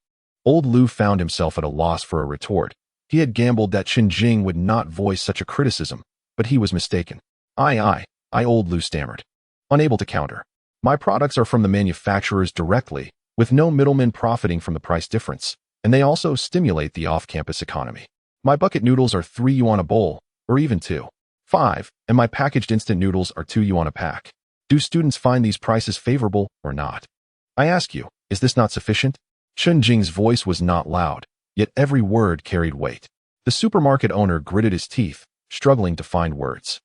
A: old Lu found himself at a loss for a retort. He had gambled that Chen Jing would not voice such a criticism, but he was mistaken. I, old Lu stammered, unable to counter. My products are from the manufacturers directly, with no middlemen profiting from the price difference, and they also stimulate the off-campus economy. My bucket noodles are 3 yuan a bowl, or even 2.5, and my packaged instant noodles are 2 yuan a pack. Do students find these prices favorable or not? I ask you, is this not sufficient? Chen Jing's voice was not loud, yet every word carried weight. The supermarket owner gritted his teeth, struggling to find words.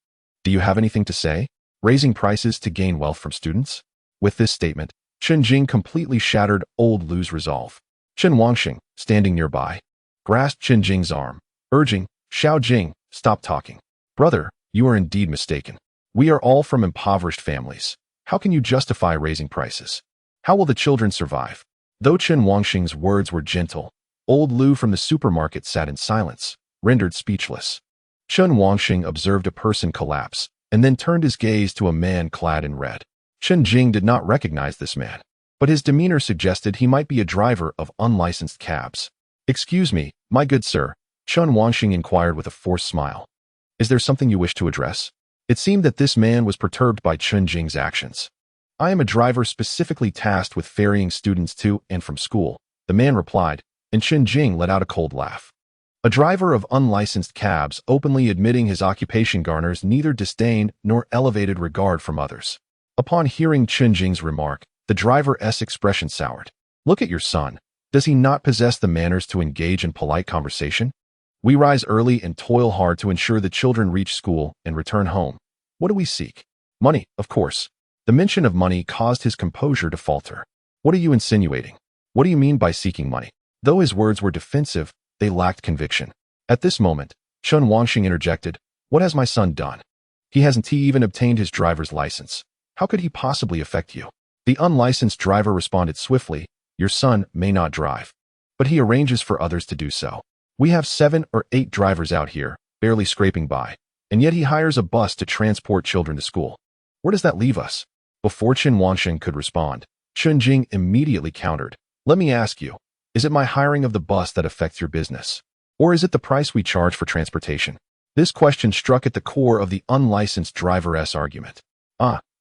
A: Do you have anything to say? Raising prices to gain wealth from students? With this statement, Chen Jing completely shattered old Lu's resolve. Chen Wangxing, standing nearby, grasped Chen Jing's arm, urging, Xiao Jing, stop talking. Brother, you are indeed mistaken. We are all from impoverished families. How can you justify raising prices? How will the children survive? Though Chen Wangxing's words were gentle, old Lu from the supermarket sat in silence, rendered speechless. Chen Wangxing observed a person collapse, and then turned his gaze to a man clad in red. Chen Jing did not recognize this man, but his demeanor suggested he might be a driver of unlicensed cabs. Excuse me, my good sir, Chen Wangxing inquired with a forced smile. Is there something you wish to address? It seemed that this man was perturbed by Chen Jing's actions. I am a driver specifically tasked with ferrying students to and from school, the man replied, and Chen Jing let out a cold laugh. A driver of unlicensed cabs openly admitting his occupation garners neither disdain nor elevated regard from others. Upon hearing Chen Jing's remark, the driver's expression soured. Look at your son. Does he not possess the manners to engage in polite conversation? We rise early and toil hard to ensure the children reach school and return home. What do we seek? Money, of course. The mention of money caused his composure to falter. What are you insinuating? What do you mean by seeking money? Though his words were defensive, they lacked conviction. At this moment, Chen Yiqing interjected, "What has my son done? He hasn't even obtained his driver's license. How could he possibly affect you?" The unlicensed driver responded swiftly, "Your son may not drive, but he arranges for others to do so. We have 7 or 8 drivers out here, barely scraping by, and yet he hires a bus to transport children to school. Where does that leave us?" Before Chen Yiqing could respond, Chen Jing immediately countered, "Let me ask you, is it my hiring of the bus that affects your business? Or is it the price we charge for transportation?" This question struck at the core of the unlicensed driver's argument.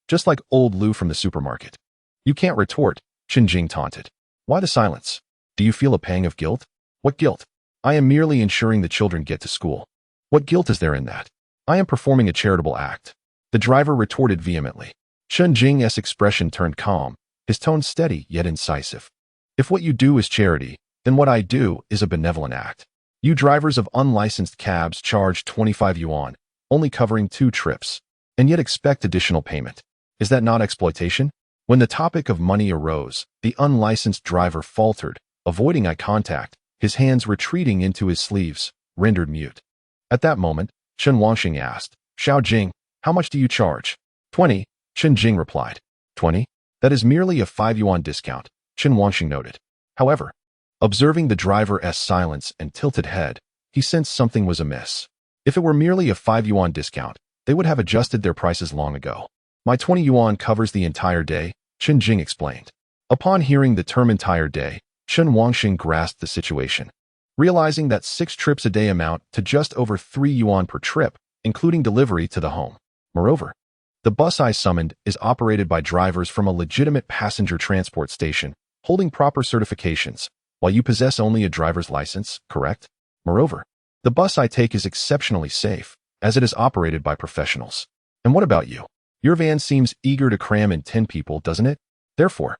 A: Just like old Lou from the supermarket. "You can't retort," Chen Jing taunted. "Why the silence? Do you feel a pang of guilt?" "What guilt? I am merely ensuring the children get to school. What guilt is there in that? I am performing a charitable act," the driver retorted vehemently. Chen Jing's expression turned calm, his tone steady yet incisive. "If what you do is charity, then what I do is a benevolent act. You drivers of unlicensed cabs charge 25 yuan, only covering 2 trips, and yet expect additional payment. Is that not exploitation?" When the topic of money arose, the unlicensed driver faltered, avoiding eye contact, his hands retreating into his sleeves, rendered mute. At that moment, Chen Yiqing asked, "Xiao Jing, how much do you charge?" 20, Chen Jing replied. 20? That is merely a 5 yuan discount, Chen Yiqing noted. However, observing the driver's silence and tilted head, he sensed something was amiss. If it were merely a 5 yuan discount, they would have adjusted their prices long ago. "My 20 yuan covers the entire day," Chen Jing explained. Upon hearing the term entire day, Chen Yiqing grasped the situation. Realizing that 6 trips a day amount to just over 3 yuan per trip, including delivery to the home. Moreover, the bus I summoned is operated by drivers from a legitimate passenger transport station, holding proper certifications, while you possess only a driver's license, correct? Moreover, the bus I take is exceptionally safe, as it is operated by professionals. And what about you? Your van seems eager to cram in 10 people, doesn't it? Therefore,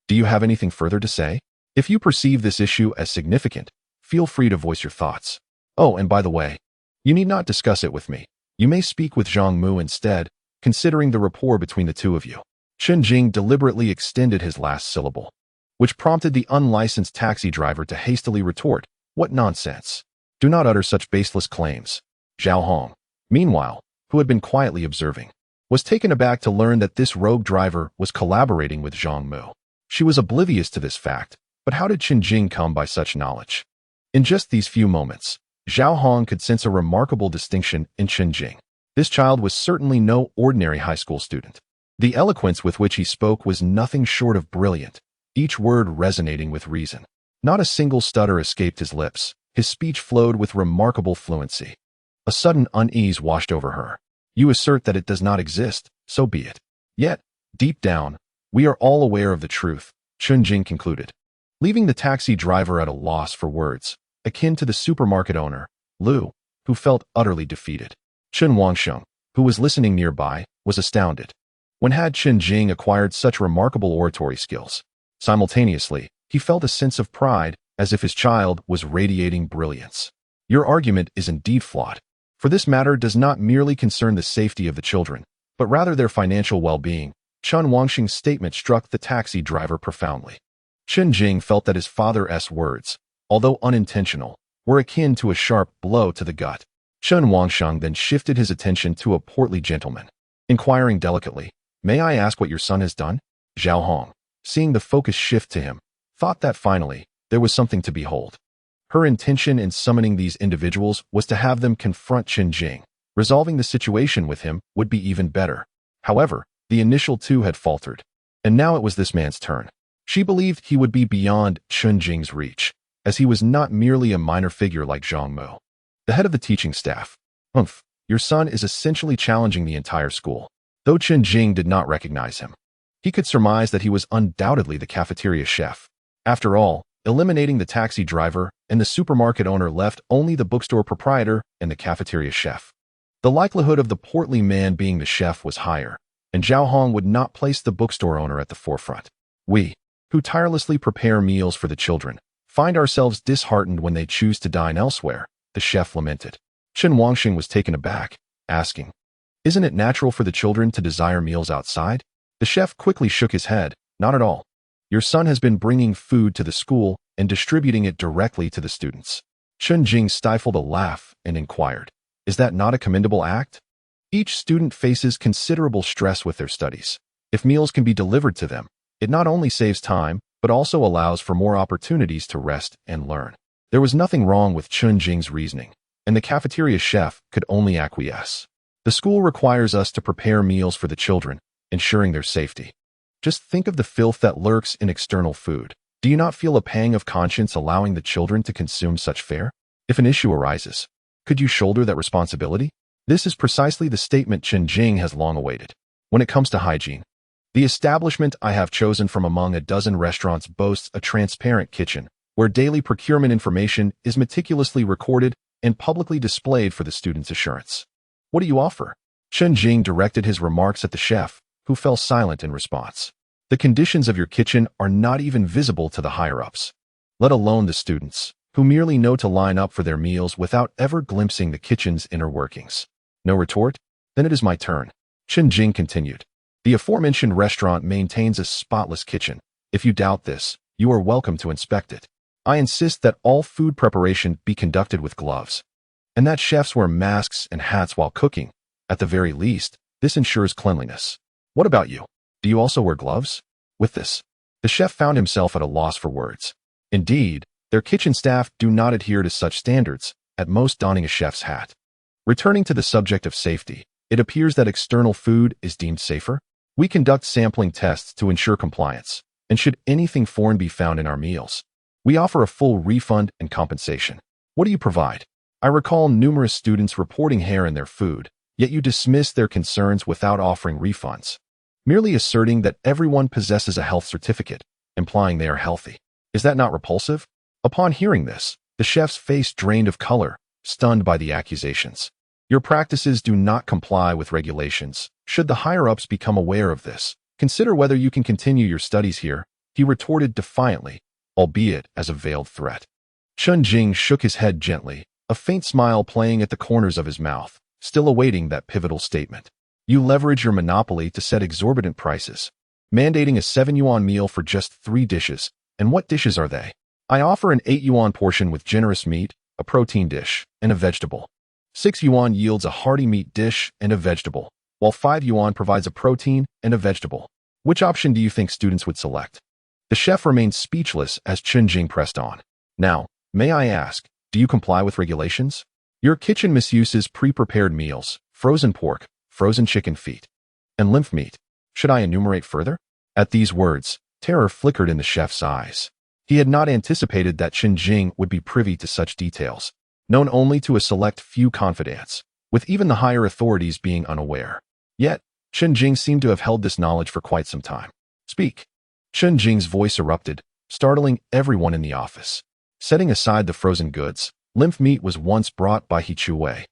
A: do you have anything further to say? If you perceive this issue as significant, feel free to voice your thoughts. Oh, and by the way, you need not discuss it with me. You may speak with Zhang Mu instead, considering the rapport between the two of you." Chen Jing deliberately extended his last syllable, which prompted the unlicensed taxi driver to hastily retort, "What nonsense! Do not utter such baseless claims." Zhao Hong, meanwhile, who had been quietly observing, was taken aback to learn that this rogue driver was collaborating with Zhang Mu. She was oblivious to this fact, but how did Chen Jing come by such knowledge? In just these few moments, Zhao Hong could sense a remarkable distinction in Chen Jing. This child was certainly no ordinary high school student. The eloquence with which he spoke was nothing short of brilliant, each word resonating with reason. Not a single stutter escaped his lips. His speech flowed with remarkable fluency. A sudden unease washed over her. "You assert that it does not exist, so be it. Yet, deep down, we are all aware of the truth," Chen Jing concluded, leaving the taxi driver at a loss for words, akin to the supermarket owner, Lu, who felt utterly defeated. Chen Yiqing, who was listening nearby, was astounded. When had Chen Jing acquired such remarkable oratory skills? Simultaneously, he felt a sense of pride, as if his child was radiating brilliance. "Your argument is indeed flawed, for this matter does not merely concern the safety of the children, but rather their financial well-being." Chen Yiqing's statement struck the taxi driver profoundly. Chen Jing felt that his father's words, although unintentional, were akin to a sharp blow to the gut. Chen Yiqing then shifted his attention to a portly gentleman, inquiring delicately, "May I ask what your son has done?" Zhao Hong, seeing the focus shift to him, thought that finally, there was something to behold. Her intention in summoning these individuals was to have them confront Chen Jing. Resolving the situation with him would be even better. However, the initial 2 had faltered, and now it was this man's turn. She believed he would be beyond Chen Jing's reach, as he was not merely a minor figure like Zhang Mu, the head of the teaching staff. Your son is essentially challenging the entire school." Though Chen Jing did not recognize him, he could surmise that he was undoubtedly the cafeteria chef. After all, eliminating the taxi driver and the supermarket owner left only the bookstore proprietor and the cafeteria chef. The likelihood of the portly man being the chef was higher, and Zhao Hong would not place the bookstore owner at the forefront. We, who tirelessly prepare meals for the children, find ourselves disheartened when they choose to dine elsewhere, the chef lamented. Chen Yiqing was taken aback, asking, "Isn't it natural for the children to desire meals outside?" The chef quickly shook his head. "Not at all. Your son has been bringing food to the school and distributing it directly to the students." Chen Jing stifled a laugh and inquired, "Is that not a commendable act? Each student faces considerable stress with their studies. If meals can be delivered to them, it not only saves time, but also allows for more opportunities to rest and learn." There was nothing wrong with Chen Jing's reasoning, and the cafeteria chef could only acquiesce. The school requires us to prepare meals for the children, ensuring their safety. Just think of the filth that lurks in external food. Do you not feel a pang of conscience allowing the children to consume such fare? If an issue arises, could you shoulder that responsibility? This is precisely the statement Chen Jing has long awaited. When it comes to hygiene, the establishment I have chosen from among a dozen restaurants boasts a transparent kitchen, where daily procurement information is meticulously recorded and publicly displayed for the students' assurance. What do you offer? Chen Jing directed his remarks at the chef, who fell silent in response. The conditions of your kitchen are not even visible to the higher-ups, let alone the students, who merely know to line up for their meals without ever glimpsing the kitchen's inner workings. No retort? Then it is my turn. Chen Jing continued. The aforementioned restaurant maintains a spotless kitchen. If you doubt this, you are welcome to inspect it. I insist that all food preparation be conducted with gloves, and that chefs wear masks and hats while cooking. At the very least, this ensures cleanliness. What about you? Do you also wear gloves? With this, the chef found himself at a loss for words. Indeed, their kitchen staff do not adhere to such standards, at most donning a chef's hat. Returning to the subject of safety, it appears that external food is deemed safer. We conduct sampling tests to ensure compliance, and should anything foreign be found in our meals, we offer a full refund and compensation. What do you provide? I recall numerous students reporting hair in their food, yet you dismiss their concerns without offering refunds, merely asserting that everyone possesses a health certificate, implying they are healthy. Is that not repulsive? Upon hearing this, the chef's face drained of color, stunned by the accusations. Your practices do not comply with regulations. Should the higher-ups become aware of this, consider whether you can continue your studies here, he retorted defiantly, albeit as a veiled threat. Chen Jing shook his head gently, a faint smile playing at the corners of his mouth, still awaiting that pivotal statement. You leverage your monopoly to set exorbitant prices, mandating a 7 yuan meal for just 3 dishes. And what dishes are they? I offer an 8 yuan portion with generous meat, a protein dish, and a vegetable. 6 yuan yields a hearty meat dish and a vegetable, while 5 yuan provides a protein and a vegetable. Which option do you think students would select? The chef remained speechless as Chen Jing pressed on. Now, may I ask, do you comply with regulations? Your kitchen misuses pre-prepared meals, frozen pork, frozen chicken feet, and lymph meat. Should I enumerate further? At these words, terror flickered in the chef's eyes. He had not anticipated that Chen Jing would be privy to such details, known only to a select few confidants, with even the higher authorities being unaware. Yet, Chen Jing seemed to have held this knowledge for quite some time. Speak. Chen Jing's voice erupted, startling everyone in the office. Setting aside the frozen goods, lymph meat was once brought by He Chuwei,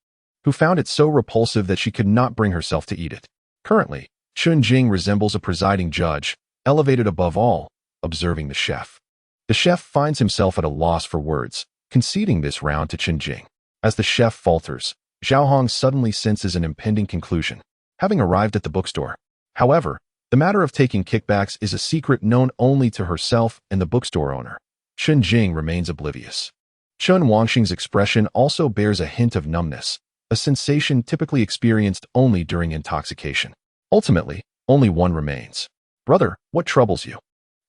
A: who found it so repulsive that she could not bring herself to eat it. Currently, Chen Jing resembles a presiding judge, elevated above all, observing the chef. The chef finds himself at a loss for words, conceding this round to Chen Jing. As the chef falters, Zhao Hong suddenly senses an impending conclusion, having arrived at the bookstore. However, the matter of taking kickbacks is a secret known only to herself and the bookstore owner. Chen Jing remains oblivious. Chen Yiqing's expression also bears a hint of numbness, a sensation typically experienced only during intoxication. Ultimately, only one remains. Brother, what troubles you?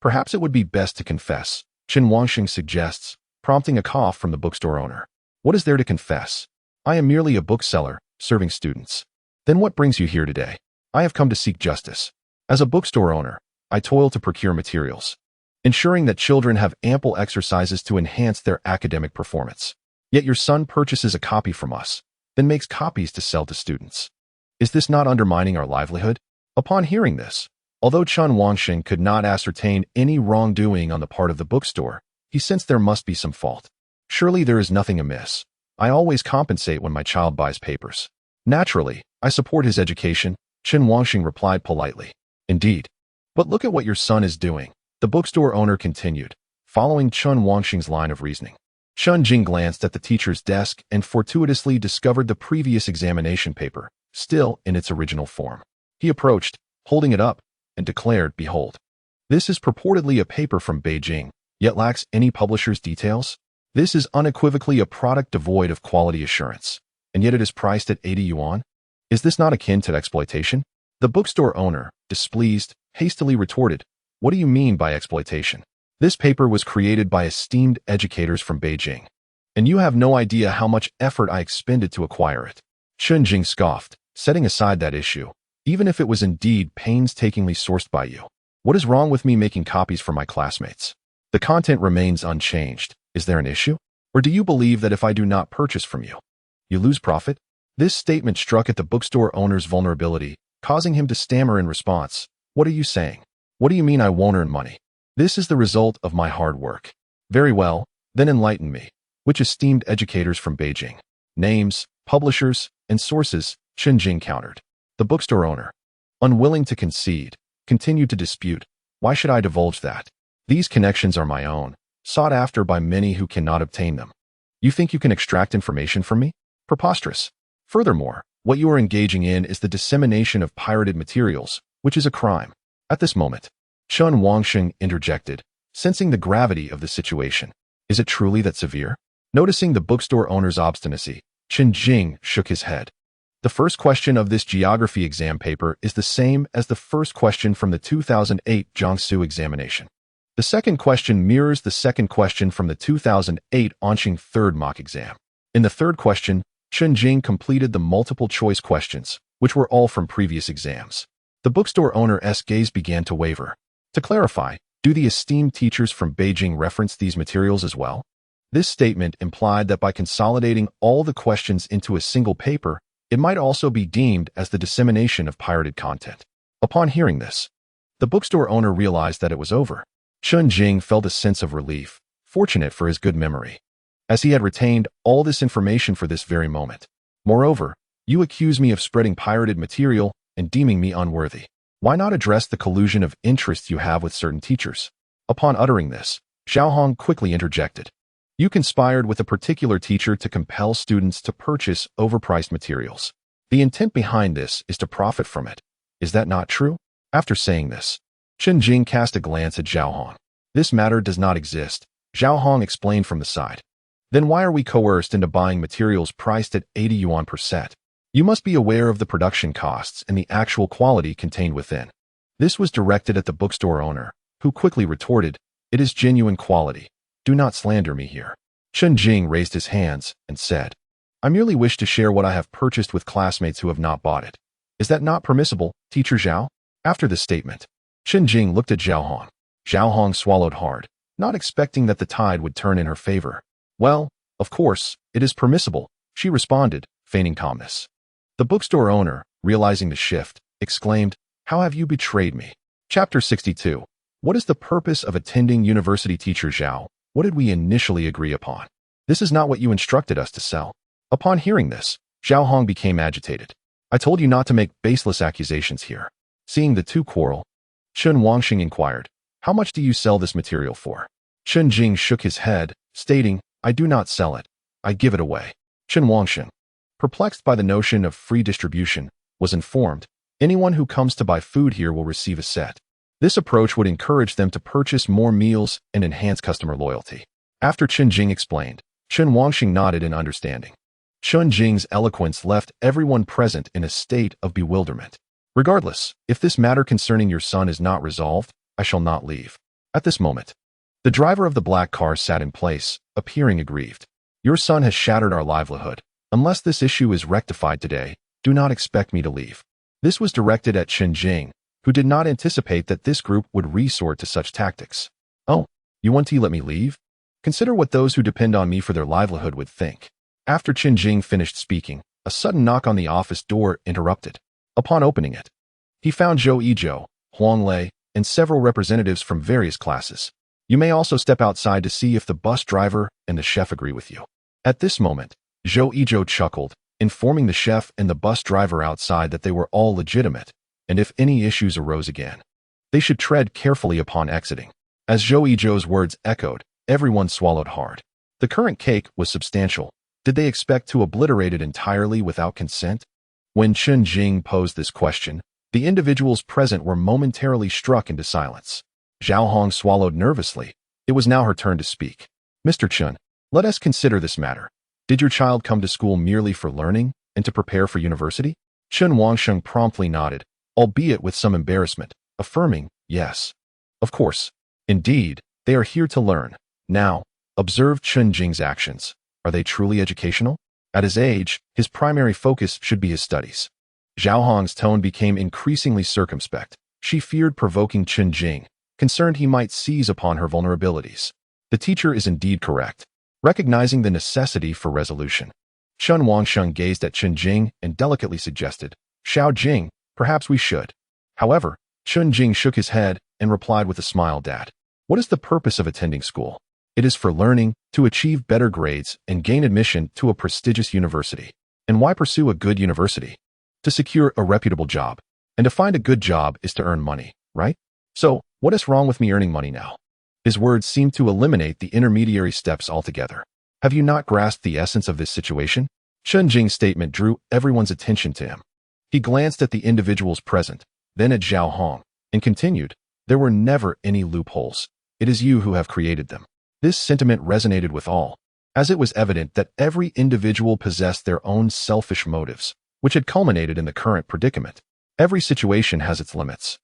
A: Perhaps it would be best to confess, Chen Yiqing suggests, prompting a cough from the bookstore owner. What is there to confess? I am merely a bookseller, serving students. Then what brings you here today? I have come to seek justice. As a bookstore owner, I toil to procure materials, ensuring that children have ample exercises to enhance their academic performance. Yet your son purchases a copy from us, then makes copies to sell to students. Is this not undermining our livelihood? Upon hearing this, although Chen Yiqing could not ascertain any wrongdoing on the part of the bookstore, he sensed there must be some fault. Surely there is nothing amiss. I always compensate when my child buys papers. Naturally, I support his education, Chen Yiqing replied politely. Indeed. But look at what your son is doing, the bookstore owner continued, following Chen Yiqing's line of reasoning. Chen Jing glanced at the teacher's desk and fortuitously discovered the previous examination paper, still in its original form. He approached, holding it up, and declared, "Behold. This is purportedly a paper from Beijing, yet lacks any publisher's details. This is unequivocally a product devoid of quality assurance, and yet it is priced at 80 yuan. Is this not akin to exploitation?" The bookstore owner, displeased, hastily retorted, "What do you mean by exploitation? This paper was created by esteemed educators from Beijing, and you have no idea how much effort I expended to acquire it." Chen Jing scoffed, setting aside that issue. "Even if it was indeed painstakingly sourced by you, what is wrong with me making copies for my classmates? The content remains unchanged. Is there an issue? Or do you believe that if I do not purchase from you, you lose profit?" This statement struck at the bookstore owner's vulnerability, causing him to stammer in response. "What are you saying? What do you mean I won't earn money? This is the result of my hard work." "Very well, then enlighten me. Which esteemed educators from Beijing? Names, publishers, and sources?" Chen Jing countered. The bookstore owner, unwilling to concede, continued to dispute. "Why should I divulge that? These connections are my own, sought after by many who cannot obtain them. You think you can extract information from me? Preposterous. Furthermore, what you are engaging in is the dissemination of pirated materials, which is a crime." At this moment, Chen Yiqing interjected, sensing the gravity of the situation. "Is it truly that severe?" Noticing the bookstore owner's obstinacy, Chen Jing shook his head. "The first question of this geography exam paper is the same as the first question from the 2008 Jiangsu examination. The second question mirrors the second question from the 2008 Anqing third mock exam. In the third question, Chen Jing completed the multiple-choice questions, which were all from previous exams." The bookstore owner's gaze began to waver. "To clarify, do the esteemed teachers from Beijing reference these materials as well?" This statement implied that by consolidating all the questions into a single paper, it might also be deemed as the dissemination of pirated content. Upon hearing this, the bookstore owner realized that it was over. Chen Jing felt a sense of relief, fortunate for his good memory, as he had retained all this information for this very moment. "Moreover, you accuse me of spreading pirated material and deeming me unworthy. Why not address the collusion of interests you have with certain teachers?" Upon uttering this, Xiaohong quickly interjected. "You conspired with a particular teacher to compel students to purchase overpriced materials. The intent behind this is to profit from it. Is that not true?" After saying this, Chen Jing cast a glance at Xiaohong. "This matter does not exist," Xiaohong explained from the side. "Then why are we coerced into buying materials priced at 80 yuan per set? You must be aware of the production costs and the actual quality contained within." This was directed at the bookstore owner, who quickly retorted, "It is genuine quality. Do not slander me here." Chen Jing raised his hands and said, "I merely wish to share what I have purchased with classmates who have not bought it. Is that not permissible, Teacher Zhao?" After this statement, Chen Jing looked at Xiaohong. Xiaohong swallowed hard, not expecting that the tide would turn in her favor. "Well, of course, it is permissible," she responded, feigning calmness. The bookstore owner, realizing the shift, exclaimed, "How have you betrayed me?" Chapter 62. What is the purpose of attending university, Teacher Zhao? What did we initially agree upon? This is not what you instructed us to sell." Upon hearing this, Xiaohong became agitated. "I told you not to make baseless accusations here." Seeing the two quarrel, Chen Yiqing inquired, "How much do you sell this material for?" Chen Jing shook his head, stating, "I do not sell it. I give it away." Chen Yiqing, perplexed by the notion of free distribution, was informed, "Anyone who comes to buy food here will receive a set." This approach would encourage them to purchase more meals and enhance customer loyalty. After Chen Jing explained, Chen Yiqing nodded in understanding. Chen Jing's eloquence left everyone present in a state of bewilderment. "Regardless, if this matter concerning your son is not resolved, I shall not leave." At this moment, the driver of the black car sat in place, appearing aggrieved. "Your son has shattered our livelihood. Unless this issue is rectified today, do not expect me to leave." This was directed at Chen Jing, who did not anticipate that this group would resort to such tactics. "Oh, you want to let me leave? Consider what those who depend on me for their livelihood would think." After Chen Jing finished speaking, a sudden knock on the office door interrupted. Upon opening it, he found Zhou Yizhou, Huang Lei, and several representatives from various classes. "You may also step outside to see if the bus driver and the chef agree with you." At this moment, Zhou Yizhou chuckled, informing the chef and the bus driver outside that they were all legitimate, and if any issues arose again, they should tread carefully upon exiting. As Zhou Yizhou's words echoed, everyone swallowed hard. The current cake was substantial. Did they expect to obliterate it entirely without consent? When Chen Jing posed this question, the individuals present were momentarily struck into silence. Zhao Hong swallowed nervously. It was now her turn to speak. Mr. Chen, let us consider this matter. Did your child come to school merely for learning and to prepare for university? Chen Wangsheng promptly nodded, albeit with some embarrassment, affirming, yes. Of course. Indeed, they are here to learn. Now, observe Chen Jing's actions. Are they truly educational? At his age, his primary focus should be his studies. Zhao Hong's tone became increasingly circumspect. She feared provoking Chen Jing, concerned he might seize upon her vulnerabilities. The teacher is indeed correct, recognizing the necessity for resolution. Chen Wangsheng gazed at Chen Jing and delicately suggested, Xiao Jing, perhaps we should. However, Chen Jing shook his head and replied with a smile, Dad, what is the purpose of attending school? It is for learning, to achieve better grades, and gain admission to a prestigious university. And why pursue a good university? To secure a reputable job. And to find a good job is to earn money, right? So, what is wrong with me earning money now? His words seemed to eliminate the intermediary steps altogether. Have you not grasped the essence of this situation? Chen Jing's statement drew everyone's attention to him. He glanced at the individuals present, then at Zhao Hong, and continued, there were never any loopholes. It is you who have created them. This sentiment resonated with all, as it was evident that every individual possessed their own selfish motives, which had culminated in the current predicament. Every situation has its limits.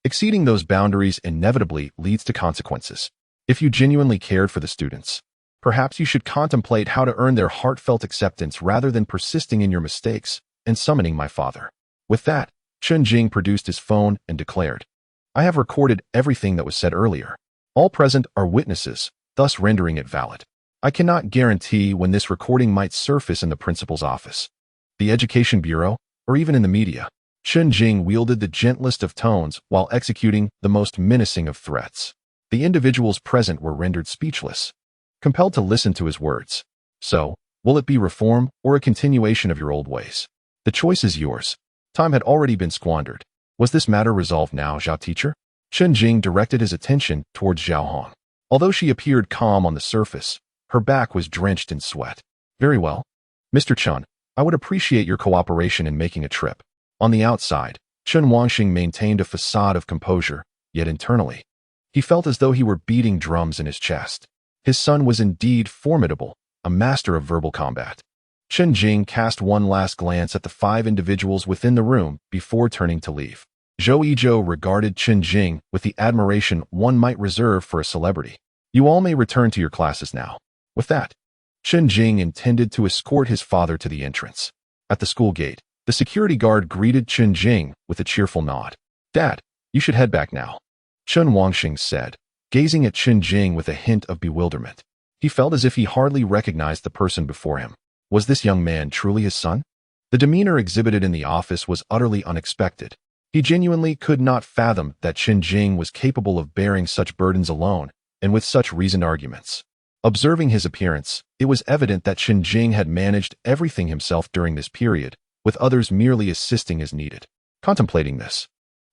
A: Exceeding those boundaries inevitably leads to consequences. If you genuinely cared for the students, perhaps you should contemplate how to earn their heartfelt acceptance rather than persisting in your mistakes and summoning my father. With that, Chen Jing produced his phone and declared, I have recorded everything that was said earlier. All present are witnesses, thus rendering it valid. I cannot guarantee when this recording might surface in the principal's office, the Education Bureau, or even in the media. Chen Jing wielded the gentlest of tones while executing the most menacing of threats. The individuals present were rendered speechless, compelled to listen to his words. So, will it be reform or a continuation of your old ways? The choice is yours. Time had already been squandered. Was this matter resolved now, Zhao teacher? Chen Jing directed his attention towards Zhao Hong. Although she appeared calm on the surface, her back was drenched in sweat. Very well. Mr. Chen, I would appreciate your cooperation in making a trip. On the outside, Chen Wangxing maintained a facade of composure, yet internally, he felt as though he were beating drums in his chest. His son was indeed formidable, a master of verbal combat. Chen Jing cast one last glance at the 5 individuals within the room before turning to leave. Zhou Yizhou regarded Chen Jing with the admiration one might reserve for a celebrity. You all may return to your classes now. With that, Chen Jing intended to escort his father to the entrance. At the school gate, the security guard greeted Chen Jing with a cheerful nod. Dad, you should head back now, Chen Wangxing said, gazing at Chen Jing with a hint of bewilderment. He felt as if he hardly recognized the person before him. Was this young man truly his son? The demeanor exhibited in the office was utterly unexpected. He genuinely could not fathom that Chen Jing was capable of bearing such burdens alone and with such reasoned arguments. Observing his appearance, it was evident that Chen Jing had managed everything himself during this period, with others merely assisting as needed. Contemplating this,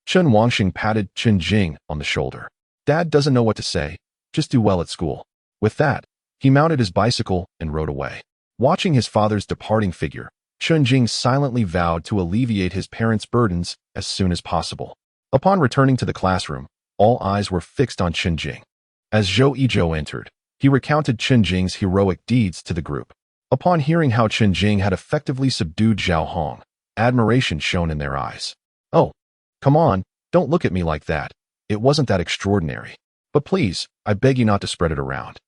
A: Chen Wangxing patted Chen Jing on the shoulder. Dad doesn't know what to say, just do well at school. With that, he mounted his bicycle and rode away. Watching his father's departing figure, Chen Jing silently vowed to alleviate his parents' burdens as soon as possible. Upon returning to the classroom, all eyes were fixed on Chen Jing. As Zhou Yizhou entered, he recounted Chen Jing's heroic deeds to the group. Upon hearing how Chen Jing had effectively subdued Zhao Hong, admiration shone in their eyes. Oh, come on, don't look at me like that. It wasn't that extraordinary. But please, I beg you not to spread it around,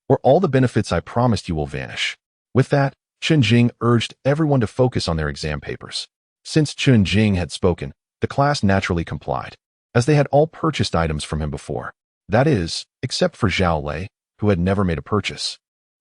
A: or all the benefits I promised you will vanish. With that, Chen Jing urged everyone to focus on their exam papers. Since Chen Jing had spoken, the class naturally complied, as they had all purchased items from him before. That is, except for Zhao Lei, who had never made a purchase.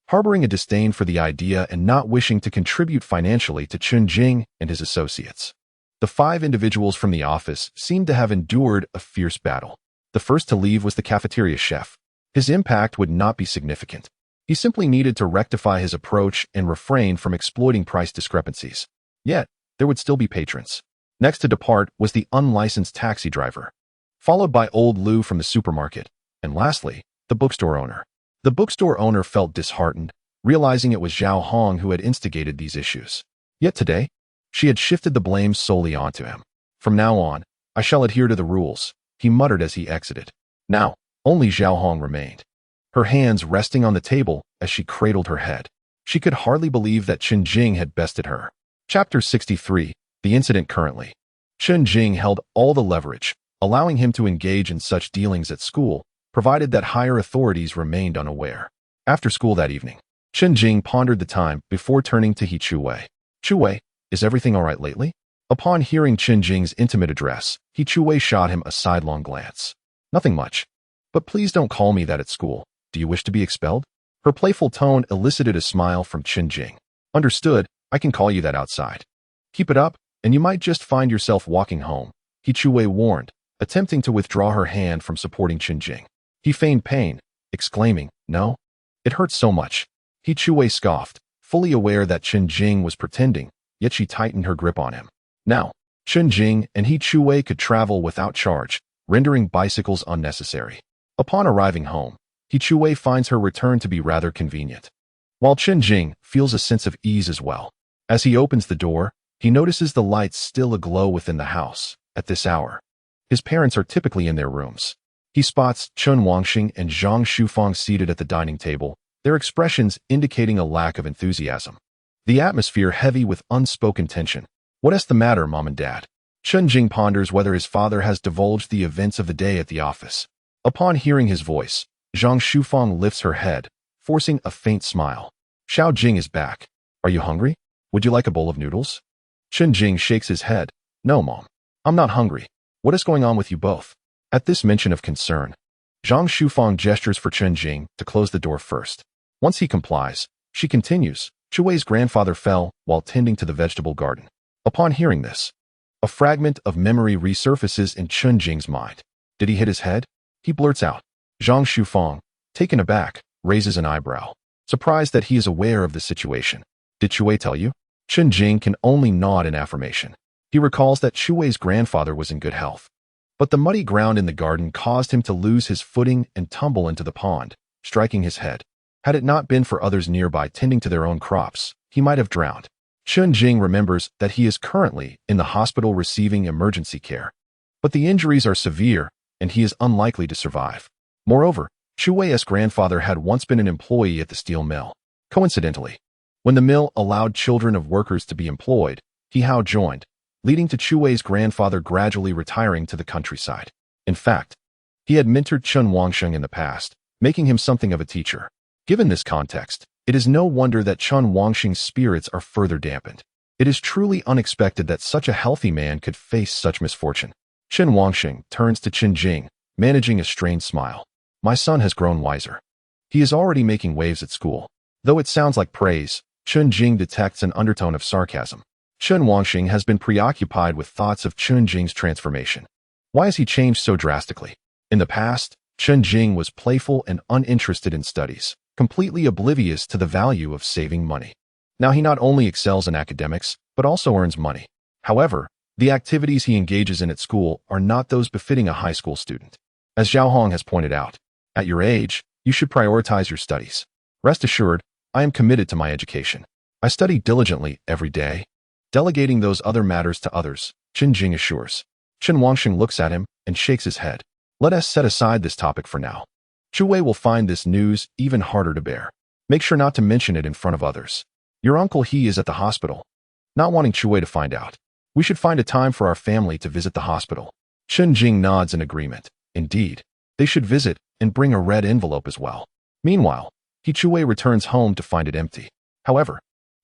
A: Harboring a disdain for the idea and not wishing to contribute financially to Chen Jing and his associates, the 5 individuals from the office seemed to have endured a fierce battle. The first to leave was the cafeteria chef. His impact would not be significant. He simply needed to rectify his approach and refrain from exploiting price discrepancies. Yet, there would still be patrons. Next to depart was the unlicensed taxi driver, followed by old Lou from the supermarket, and lastly, the bookstore owner. The bookstore owner felt disheartened, realizing it was Zhao Hong who had instigated these issues. Yet today, she had shifted the blame solely onto him. From now on, I shall adhere to the rules, he muttered as he exited. Now, only Zhao Hong remained, her hands resting on the table as she cradled her head. She could hardly believe that Chen Jing had bested her. Chapter 63, The Incident Currently. Chen Jing held all the leverage, allowing him to engage in such dealings at school, provided that higher authorities remained unaware. After school that evening, Chen Jing pondered the time before turning to He Chuwei. Chuwei, is everything all right lately? Upon hearing Chen Jing's intimate address, He Chuwei shot him a sidelong glance. Nothing much. But please don't call me that at school. Do you wish to be expelled? Her playful tone elicited a smile from Chen Jing. Understood, I can call you that outside. Keep it up, and you might just find yourself walking home, He Chuwei warned, attempting to withdraw her hand from supporting Chen Jing. He feigned pain, exclaiming, No? It hurts so much. He Chuwei scoffed, fully aware that Chen Jing was pretending, yet she tightened her grip on him. Now, Chen Jing and He Chuwei could travel without charge, rendering bicycles unnecessary. Upon arriving home, He Chuwei finds her return to be rather convenient, while Chen Jing feels a sense of ease as well. As he opens the door, he notices the lights still aglow within the house. At this hour, his parents are typically in their rooms. He spots Chen Wangxing and Zhang Shufang seated at the dining table, their expressions indicating a lack of enthusiasm. The atmosphere heavy with unspoken tension. What's the matter, Mom and Dad? Chen Jing ponders whether his father has divulged the events of the day at the office. Upon hearing his voice, Zhang Shufang lifts her head, forcing a faint smile. Xiao Jing is back. Are you hungry? Would you like a bowl of noodles? Chen Jing shakes his head. No, Mom. I'm not hungry. What is going on with you both? At this mention of concern, Zhang Shufang gestures for Chen Jing to close the door first. Once he complies, she continues. Chuwei's grandfather fell while tending to the vegetable garden. Upon hearing this, a fragment of memory resurfaces in Chen Jing's mind. Did he hit his head? He blurts out. Zhang Shufang, taken aback, raises an eyebrow, surprised that he is aware of the situation. Did Chuwei tell you? Chen Jing can only nod in affirmation. He recalls that Chuwei's grandfather was in good health, but the muddy ground in the garden caused him to lose his footing and tumble into the pond, striking his head. Had it not been for others nearby tending to their own crops, he might have drowned. Chen Jing remembers that he is currently in the hospital receiving emergency care, but the injuries are severe and he is unlikely to survive. Moreover, Chuwei's grandfather had once been an employee at the steel mill. Coincidentally, when the mill allowed children of workers to be employed, he Hao joined, leading to Chuwei's grandfather gradually retiring to the countryside. In fact, he had mentored Chen Wangxing in the past, making him something of a teacher. Given this context, it is no wonder that Chen Wangxing's spirits are further dampened. It is truly unexpected that such a healthy man could face such misfortune. Chen Wangxing turns to Chen Jing, managing a strained smile. My son has grown wiser. He is already making waves at school. Though it sounds like praise, Chen Jing detects an undertone of sarcasm. Chen Wangxing has been preoccupied with thoughts of Chen Jing's transformation. Why has he changed so drastically? In the past, Chen Jing was playful and uninterested in studies, completely oblivious to the value of saving money. Now he not only excels in academics, but also earns money. However, the activities he engages in at school are not those befitting a high school student. As Zhao Hong has pointed out, at your age, you should prioritize your studies. Rest assured, I am committed to my education. I study diligently every day. Delegating those other matters to others, Chen Jing assures. Chen Wangxing looks at him and shakes his head. Let us set aside this topic for now. Chuwei will find this news even harder to bear. Make sure not to mention it in front of others. Your uncle He is at the hospital. Not wanting Chuwei to find out, we should find a time for our family to visit the hospital. Chen Jing nods in agreement. Indeed, they should visit and bring a red envelope as well. Meanwhile, He Chuwei returns home to find it empty. However,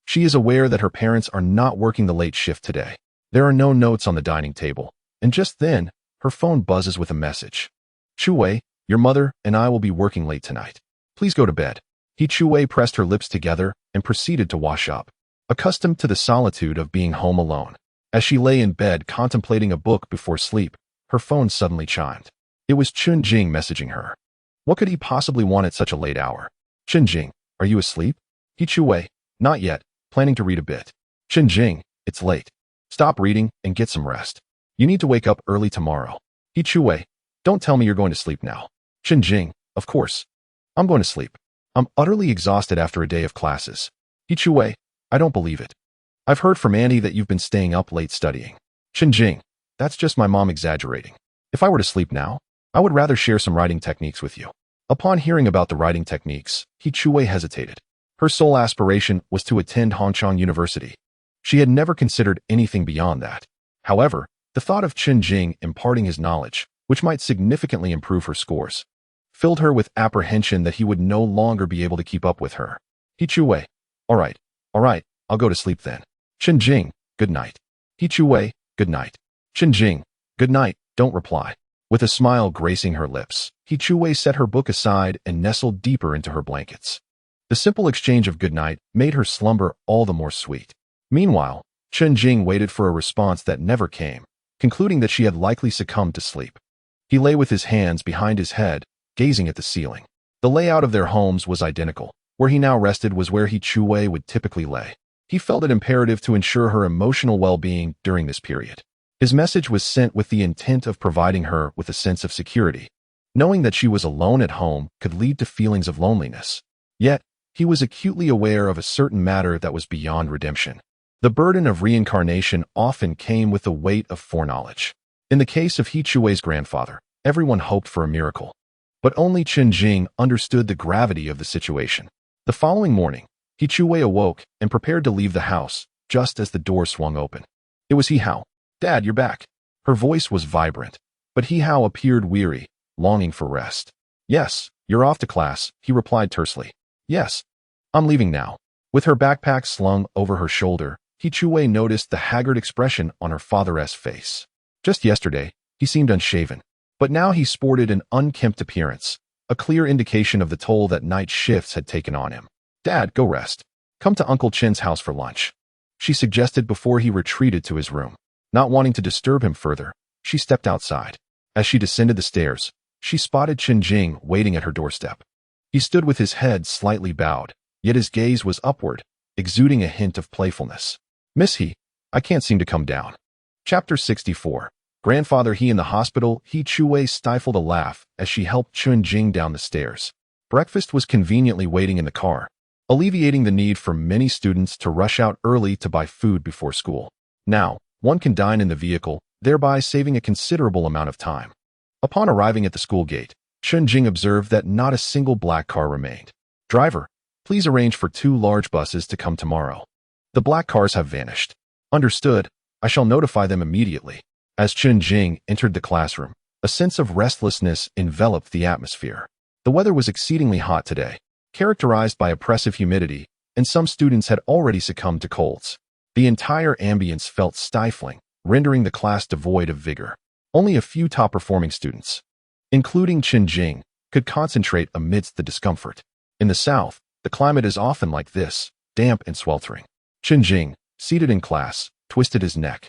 A: she is aware that her parents are not working the late shift today. There are no notes on the dining table, and just then, her phone buzzes with a message. Chuwei, your mother and I will be working late tonight. Please go to bed. He Chuwei pressed her lips together and proceeded to wash up, accustomed to the solitude of being home alone. As she lay in bed contemplating a book before sleep, her phone suddenly chimed. It was Chen Jing messaging her. What could he possibly want at such a late hour? Chen Jing, are you asleep? He Chuwei, not yet. Planning to read a bit. Chen Jing, it's late. Stop reading and get some rest. You need to wake up early tomorrow. He Chuwei, don't tell me you're going to sleep now. Chen Jing, of course. I'm going to sleep. I'm utterly exhausted after a day of classes. Yiqing, I don't believe it. I've heard from Andy that you've been staying up late studying. Chen Jing, that's just my mom exaggerating. If I were to sleep now, I would rather share some writing techniques with you. Upon hearing about the writing techniques, Yiqing hesitated. Her sole aspiration was to attend Hongqiang University. She had never considered anything beyond that. However, the thought of Chen Jing imparting his knowledge, which might significantly improve her scores, filled her with apprehension that he would no longer be able to keep up with her. Yiqing, all right, I'll go to sleep then. Chen Jing, good night. Yiqing, good night. Chen Jing, good night, don't reply. With a smile gracing her lips, Yiqing set her book aside and nestled deeper into her blankets. The simple exchange of good night made her slumber all the more sweet. Meanwhile, Chen Jing waited for a response that never came, concluding that she had likely succumbed to sleep. He lay with his hands behind his head, gazing at the ceiling. The layout of their homes was identical. Where he now rested was where Yiqing would typically lay. He felt it imperative to ensure her emotional well-being during this period. His message was sent with the intent of providing her with a sense of security. Knowing that she was alone at home could lead to feelings of loneliness. Yet, he was acutely aware of a certain matter that was beyond redemption. The burden of reincarnation often came with the weight of foreknowledge. In the case of Yiqing's grandfather, everyone hoped for a miracle. But only Chen Jing understood the gravity of the situation. The following morning, Yiqing awoke and prepared to leave the house, just as the door swung open. It was Yihao. Dad, you're back. Her voice was vibrant, but Yihao appeared weary, longing for rest. Yes, you're off to class, he replied tersely. Yes, I'm leaving now. With her backpack slung over her shoulder, Yiqing noticed the haggard expression on her father's face. Just yesterday, he seemed unshaven, but now he sported an unkempt appearance, a clear indication of the toll that night shifts had taken on him. Dad, go rest. Come to Uncle Chen's house for lunch, she suggested before he retreated to his room. Not wanting to disturb him further, she stepped outside. As she descended the stairs, she spotted Chen Jing waiting at her doorstep. He stood with his head slightly bowed, yet his gaze was upward, exuding a hint of playfulness. Miss He, I can't seem to come down. Chapter 64. Grandfather He in the hospital. Yiqing stifled a laugh as she helped Chen Jing down the stairs. Breakfast was conveniently waiting in the car, alleviating the need for many students to rush out early to buy food before school. Now, one can dine in the vehicle, thereby saving a considerable amount of time. Upon arriving at the school gate, Chen Jing observed that not a single black car remained. Driver, please arrange for 2 large buses to come tomorrow. The black cars have vanished. Understood, I shall notify them immediately. As Chen Jing entered the classroom, a sense of restlessness enveloped the atmosphere. The weather was exceedingly hot today, characterized by oppressive humidity, and some students had already succumbed to colds. The entire ambience felt stifling, rendering the class devoid of vigor. Only a few top-performing students, including Chen Jing, could concentrate amidst the discomfort. In the South, the climate is often like this, damp and sweltering. Chen Jing, seated in class, twisted his neck,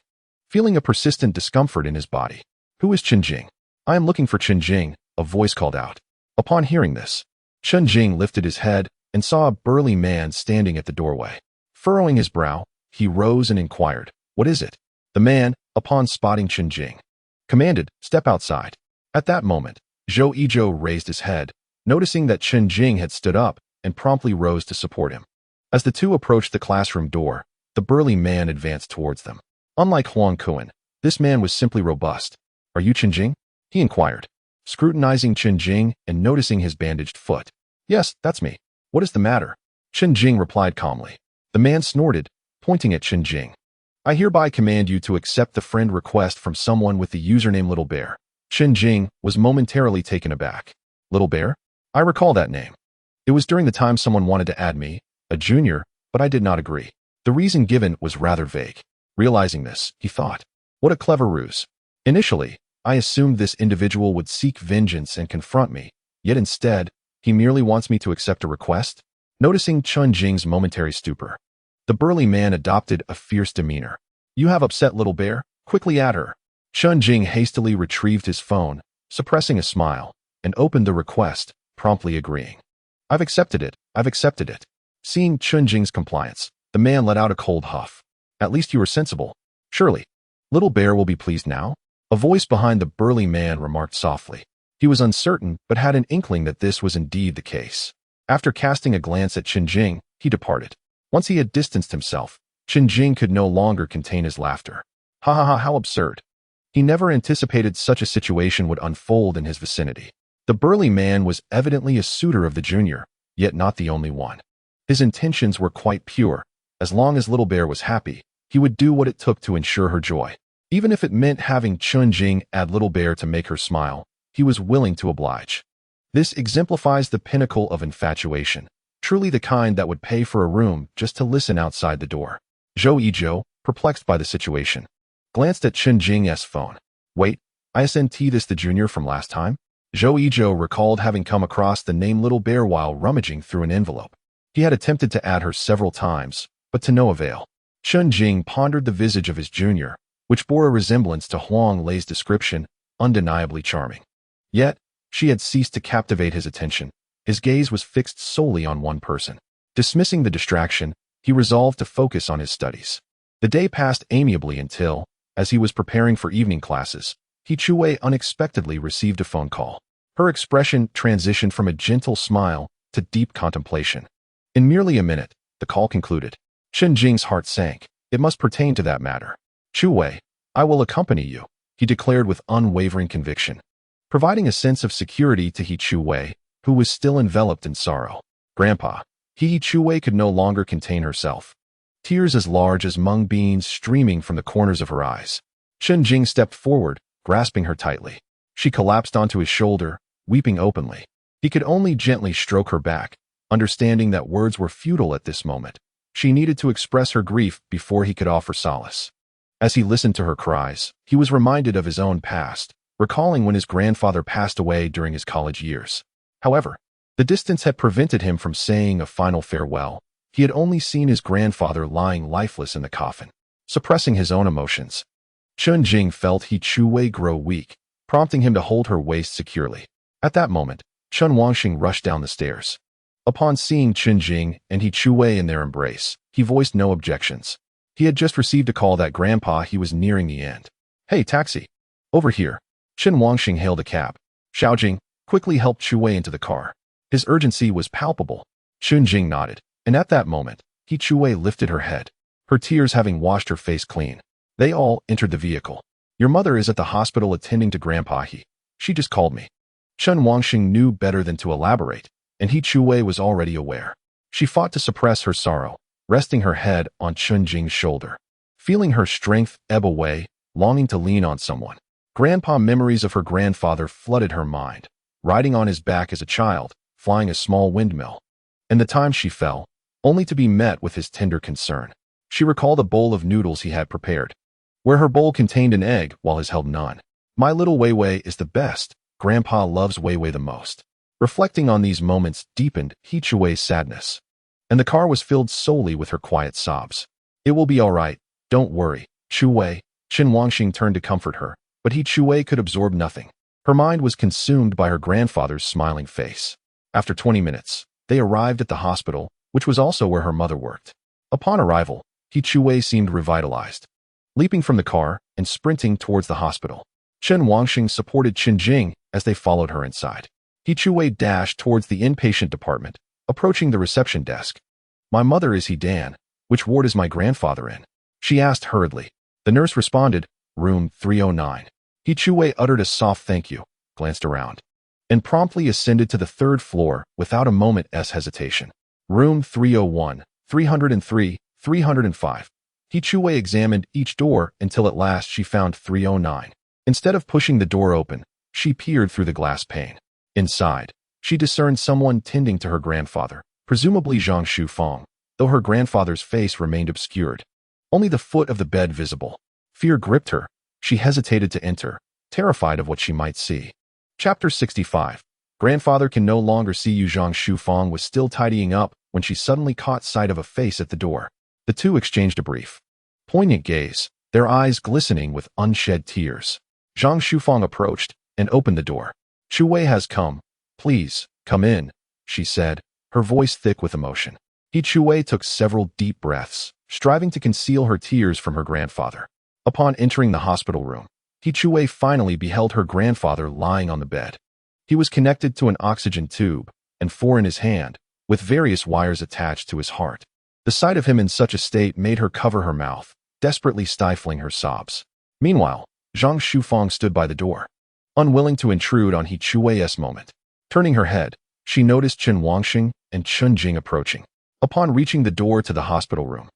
A: feeling a persistent discomfort in his body. Who is Chen Jing? I am looking for Chen Jing, a voice called out. Upon hearing this, Chen Jing lifted his head and saw a burly man standing at the doorway. Furrowing his brow, he rose and inquired, what is it? The man, upon spotting Chen Jing, commanded, step outside. At that moment, Zhou Yizhou raised his head, noticing that Chen Jing had stood up and promptly rose to support him. As the two approached the classroom door, the burly man advanced towards them. Unlike Huang Kuan, this man was simply robust. Are you Chen Jing? He inquired, scrutinizing Chen Jing and noticing his bandaged foot. Yes, that's me. What is the matter? Chen Jing replied calmly. The man snorted, pointing at Chen Jing. I hereby command you to accept the friend request from someone with the username Little Bear. Chen Jing was momentarily taken aback. Little Bear? I recall that name. It was during the time someone wanted to add me, a junior, but I did not agree. The reason given was rather vague. Realizing this, he thought, what a clever ruse. Initially, I assumed this individual would seek vengeance and confront me, yet instead, he merely wants me to accept a request? Noticing Chen Jing's momentary stupor, the burly man adopted a fierce demeanor. You have upset Little Bear? Quickly add her. Chen Jing hastily retrieved his phone, suppressing a smile, and opened the request, promptly agreeing. I've accepted it. Seeing Chen Jing's compliance, the man let out a cold huff. At least you were sensible. Surely, Little Bear will be pleased now? A voice behind the burly man remarked softly. He was uncertain, but had an inkling that this was indeed the case. After casting a glance at Chen Jing, he departed. Once he had distanced himself, Chen Jing could no longer contain his laughter. Ha ha ha, how absurd. He never anticipated such a situation would unfold in his vicinity. The burly man was evidently a suitor of the junior, yet not the only one. His intentions were quite pure. As long as Little Bear was happy, he would do what it took to ensure her joy. Even if it meant having Chen Jing add Little Bear to make her smile, he was willing to oblige. This exemplifies the pinnacle of infatuation, truly the kind that would pay for a room just to listen outside the door. Zhou Yizhou, perplexed by the situation, glanced at Chen Jing's phone. Wait, isn't this the junior from last time? Zhou Yizhou recalled having come across the name Little Bear while rummaging through an envelope. He had attempted to add her several times, but to no avail. Chen Jing pondered the visage of his junior, which bore a resemblance to Huang Lei's description, undeniably charming. Yet, she had ceased to captivate his attention. His gaze was fixed solely on one person. Dismissing the distraction, he resolved to focus on his studies. The day passed amiably until, as he was preparing for evening classes, He Chuwei unexpectedly received a phone call. Her expression transitioned from a gentle smile to deep contemplation. In merely a minute, the call concluded. Chen Jing's heart sank. It must pertain to that matter. Chuwei, I will accompany you, he declared with unwavering conviction, providing a sense of security to He Chuwei, who was still enveloped in sorrow. Grandpa, He Chuwei could no longer contain herself. Tears as large as mung beans streaming from the corners of her eyes. Chen Jing stepped forward, grasping her tightly. She collapsed onto his shoulder, weeping openly. He could only gently stroke her back, understanding that words were futile at this moment. She needed to express her grief before he could offer solace. As he listened to her cries, he was reminded of his own past, recalling when his grandfather passed away during his college years. However, the distance had prevented him from saying a final farewell. He had only seen his grandfather lying lifeless in the coffin, suppressing his own emotions. Chen Jing felt He Chuwei grow weak, prompting him to hold her waist securely. At that moment, Chen Wangxing rushed down the stairs. Upon seeing Chen Jing and He Chuwei in their embrace, he voiced no objections. He had just received a call that Grandpa he was nearing the end. Hey, taxi! Over here. Chen Wangxing hailed a cab. Xiao Jing quickly helped Chuwei into the car. His urgency was palpable. Chen Jing nodded, and at that moment, He Chuwei lifted her head, her tears having washed her face clean. They all entered the vehicle. Your mother is at the hospital attending to Grandpa He. She just called me. Chen Wangxing knew better than to elaborate, and He Chuwei was already aware. She fought to suppress her sorrow, resting her head on Chen Jing's shoulder. Feeling her strength ebb away, longing to lean on someone. Grandpa memories of her grandfather flooded her mind, riding on his back as a child, flying a small windmill. And the time she fell, only to be met with his tender concern. She recalled a bowl of noodles he had prepared, where her bowl contained an egg while his held none. My little Wei Wei is the best. Grandpa loves Wei Wei the most. Reflecting on these moments deepened He Chuwei's sadness, and the car was filled solely with her quiet sobs. It will be all right. Don't worry, Chuwei. Chen Wangxing turned to comfort her, but He Chuwei could absorb nothing. Her mind was consumed by her grandfather's smiling face. After 20 minutes, they arrived at the hospital, which was also where her mother worked. Upon arrival, He Chuwei seemed revitalized. Leaping from the car and sprinting towards the hospital, Chen Wangxing supported Chen Jing as they followed her inside. He Chuwei dashed towards the inpatient department, approaching the reception desk. My mother is He Dan. Which ward is my grandfather in? She asked hurriedly. The nurse responded, room 309. He Chuwei uttered a soft thank you, glanced around, and promptly ascended to the third floor without a moment's hesitation. Room 301, 303, 305. He Chuwei examined each door until at last she found 309. Instead of pushing the door open, she peered through the glass pane. Inside, she discerned someone tending to her grandfather, presumably Zhang Shufang, though her grandfather's face remained obscured. Only the foot of the bed visible. Fear gripped her. She hesitated to enter, terrified of what she might see. Chapter 65. Grandfather can no longer see you. Zhang Shufang was still tidying up when she suddenly caught sight of a face at the door. The two exchanged a brief, poignant gaze, their eyes glistening with unshed tears. Zhang Shufang approached and opened the door. Chuwei has come. Please, come in, she said, her voice thick with emotion. He Chuwei took several deep breaths, striving to conceal her tears from her grandfather. Upon entering the hospital room, He Chuwei finally beheld her grandfather lying on the bed. He was connected to an oxygen tube, and 4 in his hand, with various wires attached to his heart. The sight of him in such a state made her cover her mouth, desperately stifling her sobs. Meanwhile, Zhang Shufang stood by the door, unwilling to intrude on He Chui's moment. Turning her head, she noticed Chen Wangxing and Chen Jing approaching. Upon reaching the door to the hospital room,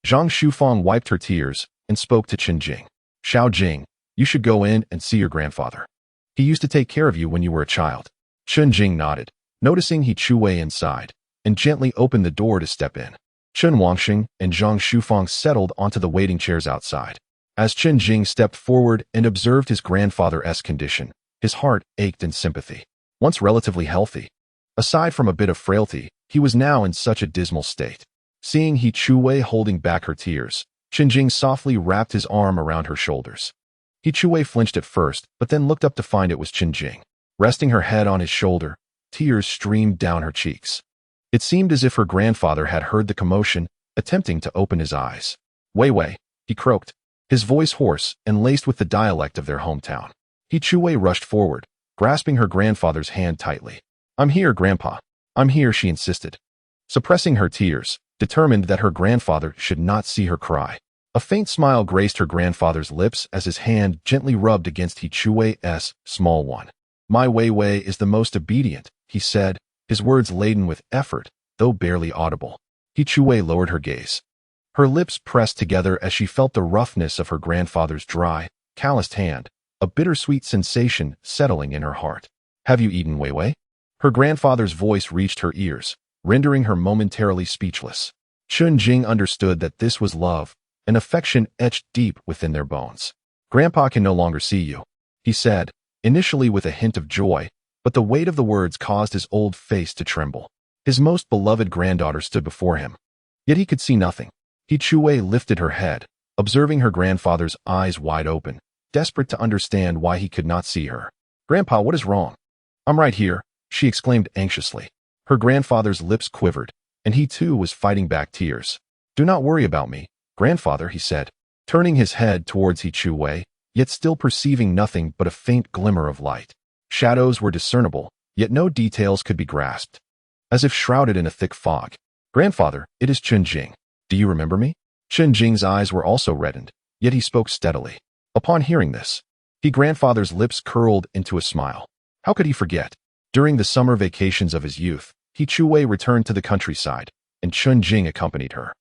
A: Zhang Shufang wiped her tears and spoke to Chen Jing. Xiao Jing, you should go in and see your grandfather. He used to take care of you when you were a child. Chen Jing nodded, noticing He Chui inside, and gently opened the door to step in. Chen Wangxing and Zhang Shufang settled onto the waiting chairs outside. As Chen Jing stepped forward and observed his grandfather's condition, his heart ached in sympathy. Once relatively healthy, aside from a bit of frailty, he was now in such a dismal state. Seeing He Chui holding back her tears, Chen Jing softly wrapped his arm around her shoulders. He Chui flinched at first, but then looked up to find it was Chen Jing. Resting her head on his shoulder, tears streamed down her cheeks. It seemed as if her grandfather had heard the commotion, attempting to open his eyes. Wei Wei, he croaked, his voice hoarse and laced with the dialect of their hometown. He Chui rushed forward, grasping her grandfather's hand tightly. I'm here, Grandpa. I'm here, she insisted, suppressing her tears, determined that her grandfather should not see her cry. A faint smile graced her grandfather's lips as his hand gently rubbed against He Chui's small one. My Wei Wei is the most obedient, he said, his words laden with effort, though barely audible. He Chui lowered her gaze. Her lips pressed together as she felt the roughness of her grandfather's dry, calloused hand, a bittersweet sensation settling in her heart. Have you eaten, Wei Wei? Her grandfather's voice reached her ears, rendering her momentarily speechless. Chen Jing understood that this was love, an affection etched deep within their bones. Grandpa can no longer see you, he said, initially with a hint of joy, but the weight of the words caused his old face to tremble. His most beloved granddaughter stood before him, yet he could see nothing. He Chui lifted her head, observing her grandfather's eyes wide open, desperate to understand why he could not see her. Grandpa, what is wrong? I'm right here, she exclaimed anxiously. Her grandfather's lips quivered, and he too was fighting back tears. Do not worry about me, Grandfather, he said, turning his head towards He Chui, yet still perceiving nothing but a faint glimmer of light. Shadows were discernible, yet no details could be grasped, as if shrouded in a thick fog. Grandfather, it is Chen Jing. Do you remember me? Chen Jing's eyes were also reddened, yet he spoke steadily. Upon hearing this, He grandfather's lips curled into a smile. How could he forget? During the summer vacations of his youth, He Chui returned to the countryside, and Chen Jing accompanied her.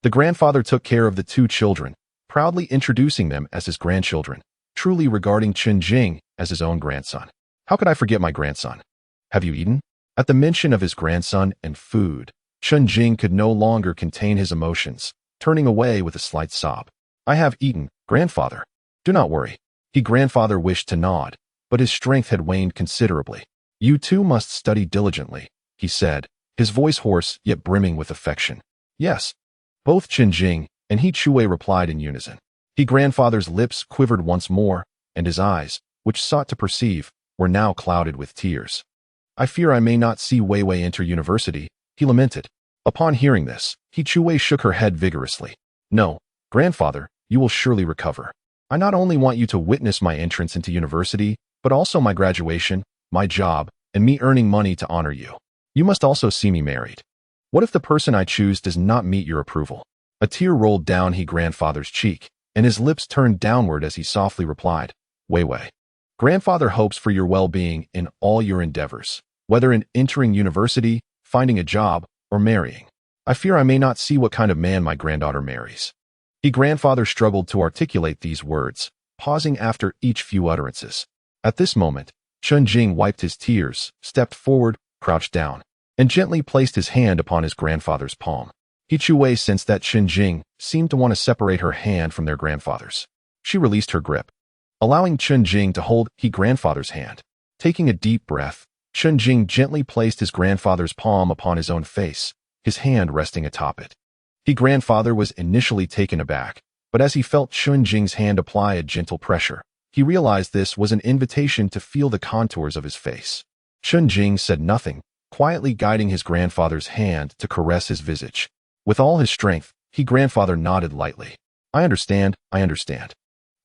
A: The grandfather took care of the two children, proudly introducing them as his grandchildren, truly regarding Chen Jing as his own grandson. How could I forget my grandson? Have you eaten? At the mention of his grandson and food, Chen Jing could no longer contain his emotions, turning away with a slight sob. I have eaten, Grandfather. Do not worry. He grandfather wished to nod, but his strength had waned considerably. You too must study diligently, he said, his voice hoarse yet brimming with affection. Yes. Both Chen Jing and He Chui replied in unison. He grandfather's lips quivered once more, and his eyes, which sought to perceive, were now clouded with tears. I fear I may not see Wei Wei enter university, he lamented. Upon hearing this, He Chui shook her head vigorously. No, Grandfather, you will surely recover. I not only want you to witness my entrance into university, but also my graduation, my job, and me earning money to honor you. You must also see me married. What if the person I choose does not meet your approval? A tear rolled down He grandfather's cheek, and his lips turned downward as he softly replied, Wei Wei. Grandfather hopes for your well-being in all your endeavors, whether in entering university, finding a job, or marrying. I fear I may not see what kind of man my granddaughter marries. He grandfather struggled to articulate these words, pausing after each few utterances. At this moment, Chen Jing wiped his tears, stepped forward, crouched down, and gently placed his hand upon his grandfather's palm. He Chui sensed that Chen Jing seemed to want to separate her hand from their grandfather's. She released her grip, allowing Chen Jing to hold He grandfather's hand. Taking a deep breath, Chen Jing gently placed his grandfather's palm upon his own face, his hand resting atop it. He grandfather was initially taken aback, but as he felt Chen Jing's hand apply a gentle pressure, he realized this was an invitation to feel the contours of his face. Chen Jing said nothing, quietly guiding his grandfather's hand to caress his visage. With all his strength, He grandfather nodded lightly. I understand.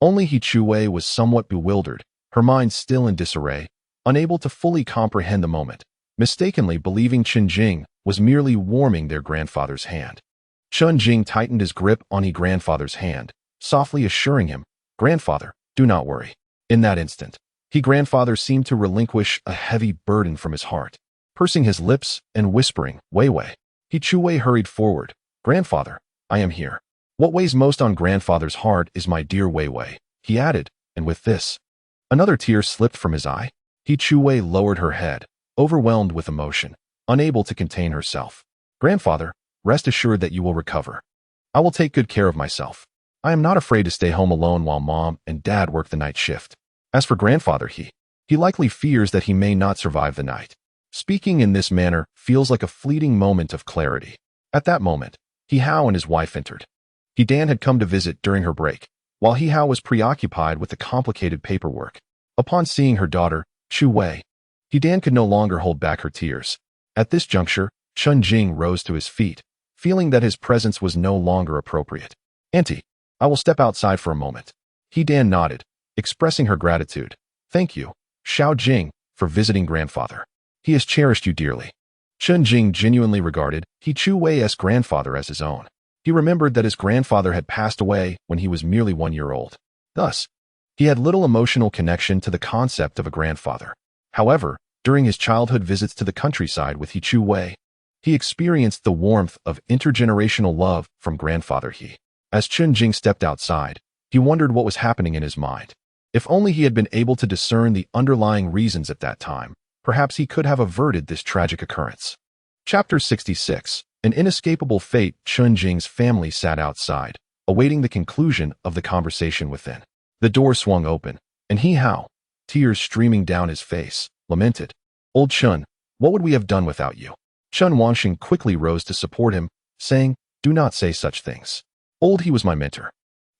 A: Only He Chui was somewhat bewildered, her mind still in disarray, unable to fully comprehend the moment. mistakenly believing Chen Jing was merely warming their grandfather's hand. Chen Jing tightened his grip on his grandfather's hand, softly assuring him, "Grandfather, do not worry." In that instant, his grandfather seemed to relinquish a heavy burden from his heart. Pursing his lips and whispering, "Wei Wei," Chu Wei hurried forward. "Grandfather, I am here. What weighs most on grandfather's heart is my dear Wei Wei," he added, and with this, another tear slipped from his eye. Chu Wei lowered her head, overwhelmed with emotion, unable to contain herself. "Grandfather, rest assured that you will recover. I will take good care of myself. I am not afraid to stay home alone while mom and dad work the night shift. As for grandfather, he likely fears that he may not survive the night." Speaking in this manner feels like a fleeting moment of clarity. At that moment, He Hao and his wife entered. He Dan had come to visit during her break, while He Hao was preoccupied with the complicated paperwork. Upon seeing her daughter, Chu Wei, He Dan could no longer hold back her tears. At this juncture, Chen Jing rose to his feet, feeling that his presence was no longer appropriate. "Auntie, I will step outside for a moment." He Dan nodded, expressing her gratitude. "Thank you, Xiao Jing, for visiting grandfather. He has cherished you dearly." Chen Jing genuinely regarded Chu Wei's grandfather as his own. He remembered that his grandfather had passed away when he was merely 1 year old. Thus, he had little emotional connection to the concept of a grandfather. However, during his childhood visits to the countryside with Chu Wei, he experienced the warmth of intergenerational love from grandfather He. As Chen Jing stepped outside, he wondered what was happening in his mind. If only he had been able to discern the underlying reasons at that time, perhaps he could have averted this tragic occurrence. Chapter 66. An inescapable fate. Chen Jing's family sat outside, awaiting the conclusion of the conversation within. The door swung open, and He Hao, tears streaming down his face, lamented, "Old Chen, what would we have done without you?" Chen Wanxing quickly rose to support him, saying, "Do not say such things. Old He was my mentor.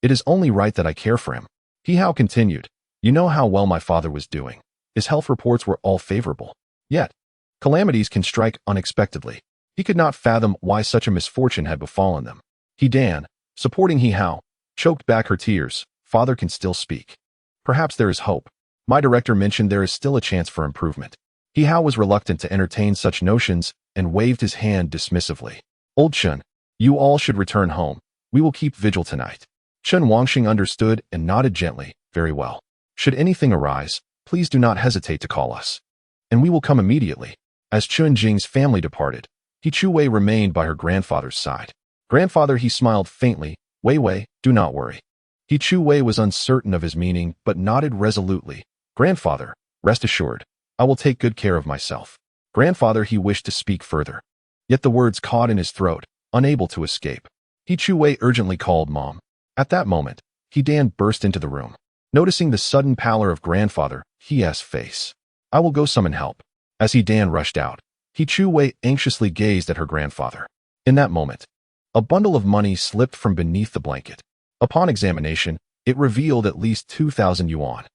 A: It is only right that I care for him." He Hao continued, "You know how well my father was doing. His health reports were all favorable. Yet, calamities can strike unexpectedly. He could not fathom why such a misfortune had befallen them." He Dan, supporting He Hao, choked back her tears. "Father can still speak. Perhaps there is hope. My director mentioned there is still a chance for improvement." He Hao was reluctant to entertain such notions and waved his hand dismissively. "Old Chen, you all should return home. We will keep vigil tonight." Chen Wanxing understood and nodded gently. "Very well. Should anything arise, please do not hesitate to call us, and we will come immediately." As Chen Jing's family departed, Chu Wei remained by her grandfather's side. "Grandfather," he smiled faintly. "Wei Wei, do not worry." Chu Wei was uncertain of his meaning, but nodded resolutely. "Grandfather, rest assured, I will take good care of myself." Grandfather, he wished to speak further, yet the words caught in his throat, unable to escape. Chu Wei urgently called Mom. At that moment, He Dan burst into the room. Noticing the sudden pallor of grandfather, He's face, "I will go summon help." As He Dan rushed out, Chu Wei anxiously gazed at her grandfather. In that moment, a bundle of money slipped from beneath the blanket. Upon examination, it revealed at least 2,000 yuan.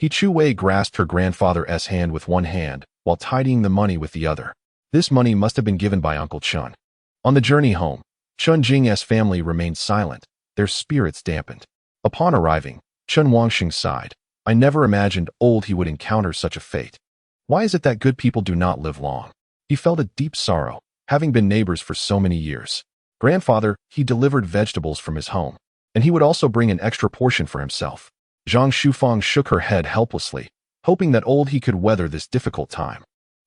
A: Chu Wei grasped her grandfather's hand with one hand, while tidying the money with the other. This money must have been given by Uncle Chen. On the journey home, Chen Jing's family remained silent, their spirits dampened. Upon arriving, Chen Wanxing sighed. "I never imagined old He would encounter such a fate. Why is it that good people do not live long?" He felt a deep sorrow, having been neighbors for so many years. Grandfather, he delivered vegetables from his home, and he would also bring an extra portion for himself. Zhang Shufang shook her head helplessly, hoping that old He could weather this difficult time.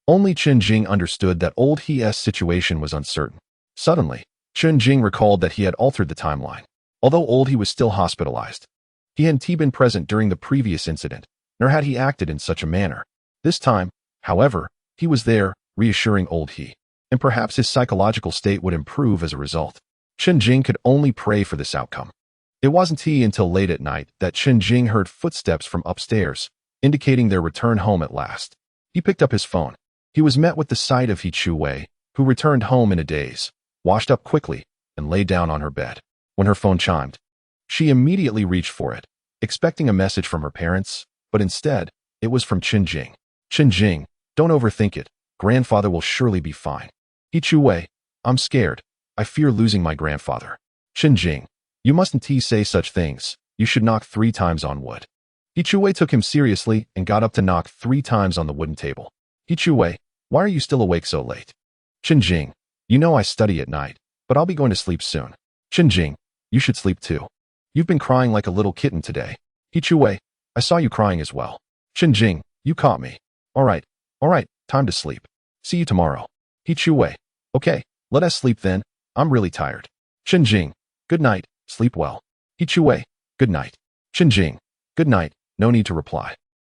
A: Only Chen Jing understood that old He's situation was uncertain. Suddenly, Chen Jing recalled that he had altered the timeline. Although old He was still hospitalized, he hadn't been present during the previous incident, nor had he acted in such a manner. This time, however, he was there, reassuring old He, and perhaps his psychological state would improve as a result. Chen Jing could only pray for this outcome. It wasn't until late at night that Chen Jing heard footsteps from upstairs, indicating their return home at last. He picked up his phone. He was met with the sight of Chu Wei, who returned home in a daze, washed up quickly, and lay down on her bed. When her phone chimed, she immediately reached for it, expecting a message from her parents, but instead, it was from Chen Jing. "Chen Jing, don't overthink it. Grandfather will surely be fine." Chu Wei, "I'm scared. I fear losing my grandfather." Chen Jing, "You mustn't say such things. You should knock 3 times on wood." Chu Wei took him seriously and got up to knock 3 times on the wooden table. Chu Wei, Why are you still awake so late? Chen Jing, you know I study at night, but I'll be going to sleep soon. Chen Jing, you should sleep too. You've been crying like a little kitten today. He Wei, I saw you crying as well. Chen Jing, you caught me. All right, time to sleep. See you tomorrow. He Wei, okay, let us sleep then. I'm really tired. Chen Jing, good night, sleep well. He Wei, good night. Chen Jing, good night, no need to reply.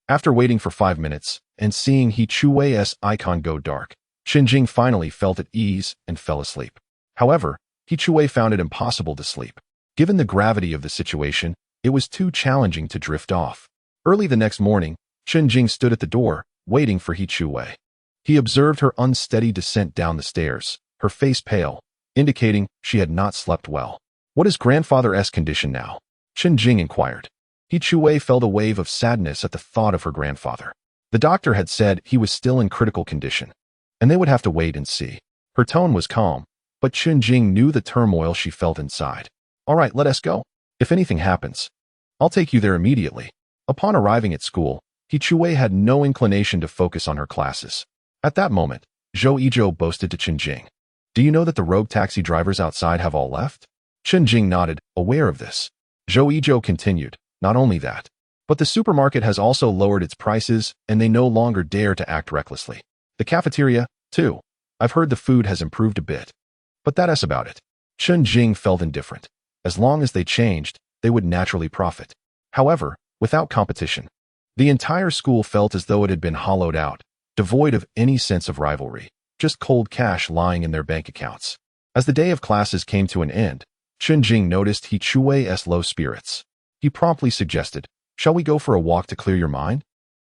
A: After waiting for 5 minutes and seeing He Wei's icon go dark, Chen Jing finally felt at ease and fell asleep. However, He Wei found it impossible to sleep. Given the gravity of the situation, it was too challenging to drift off. Early the next morning, Chen Jing stood at the door, waiting for He Wei. He observed her unsteady descent down the stairs, her face pale, indicating she had not slept well. What is grandfather's condition now? Chen Jing inquired. He Wei felt a wave of sadness at the thought of her grandfather. The doctor had said he was still in critical condition, and they would have to wait and see. Her tone was calm, but Chen Jing knew the turmoil she felt inside. All right, let us go. If anything happens, I'll take you there immediately. Upon arriving at school, He Wei had no inclination to focus on her classes. At that moment, Zhou Yizhou boasted to Chen Jing. Do you know that the rogue taxi drivers outside have all left? Chen Jing nodded, aware of this. Zhou Yizhou continued, not only that, but the supermarket has also lowered its prices and they no longer dare to act recklessly. The cafeteria, too. I've heard the food has improved a bit. But that's about it. Chen Jing felt indifferent. As long as they changed, they would naturally profit. However, without competition, the entire school felt as though it had been hollowed out, devoid of any sense of rivalry, just cold cash lying in their bank accounts. As the day of classes came to an end, Chen Jing noticed He Wei's low spirits. He promptly suggested, shall we go for a walk to clear your mind?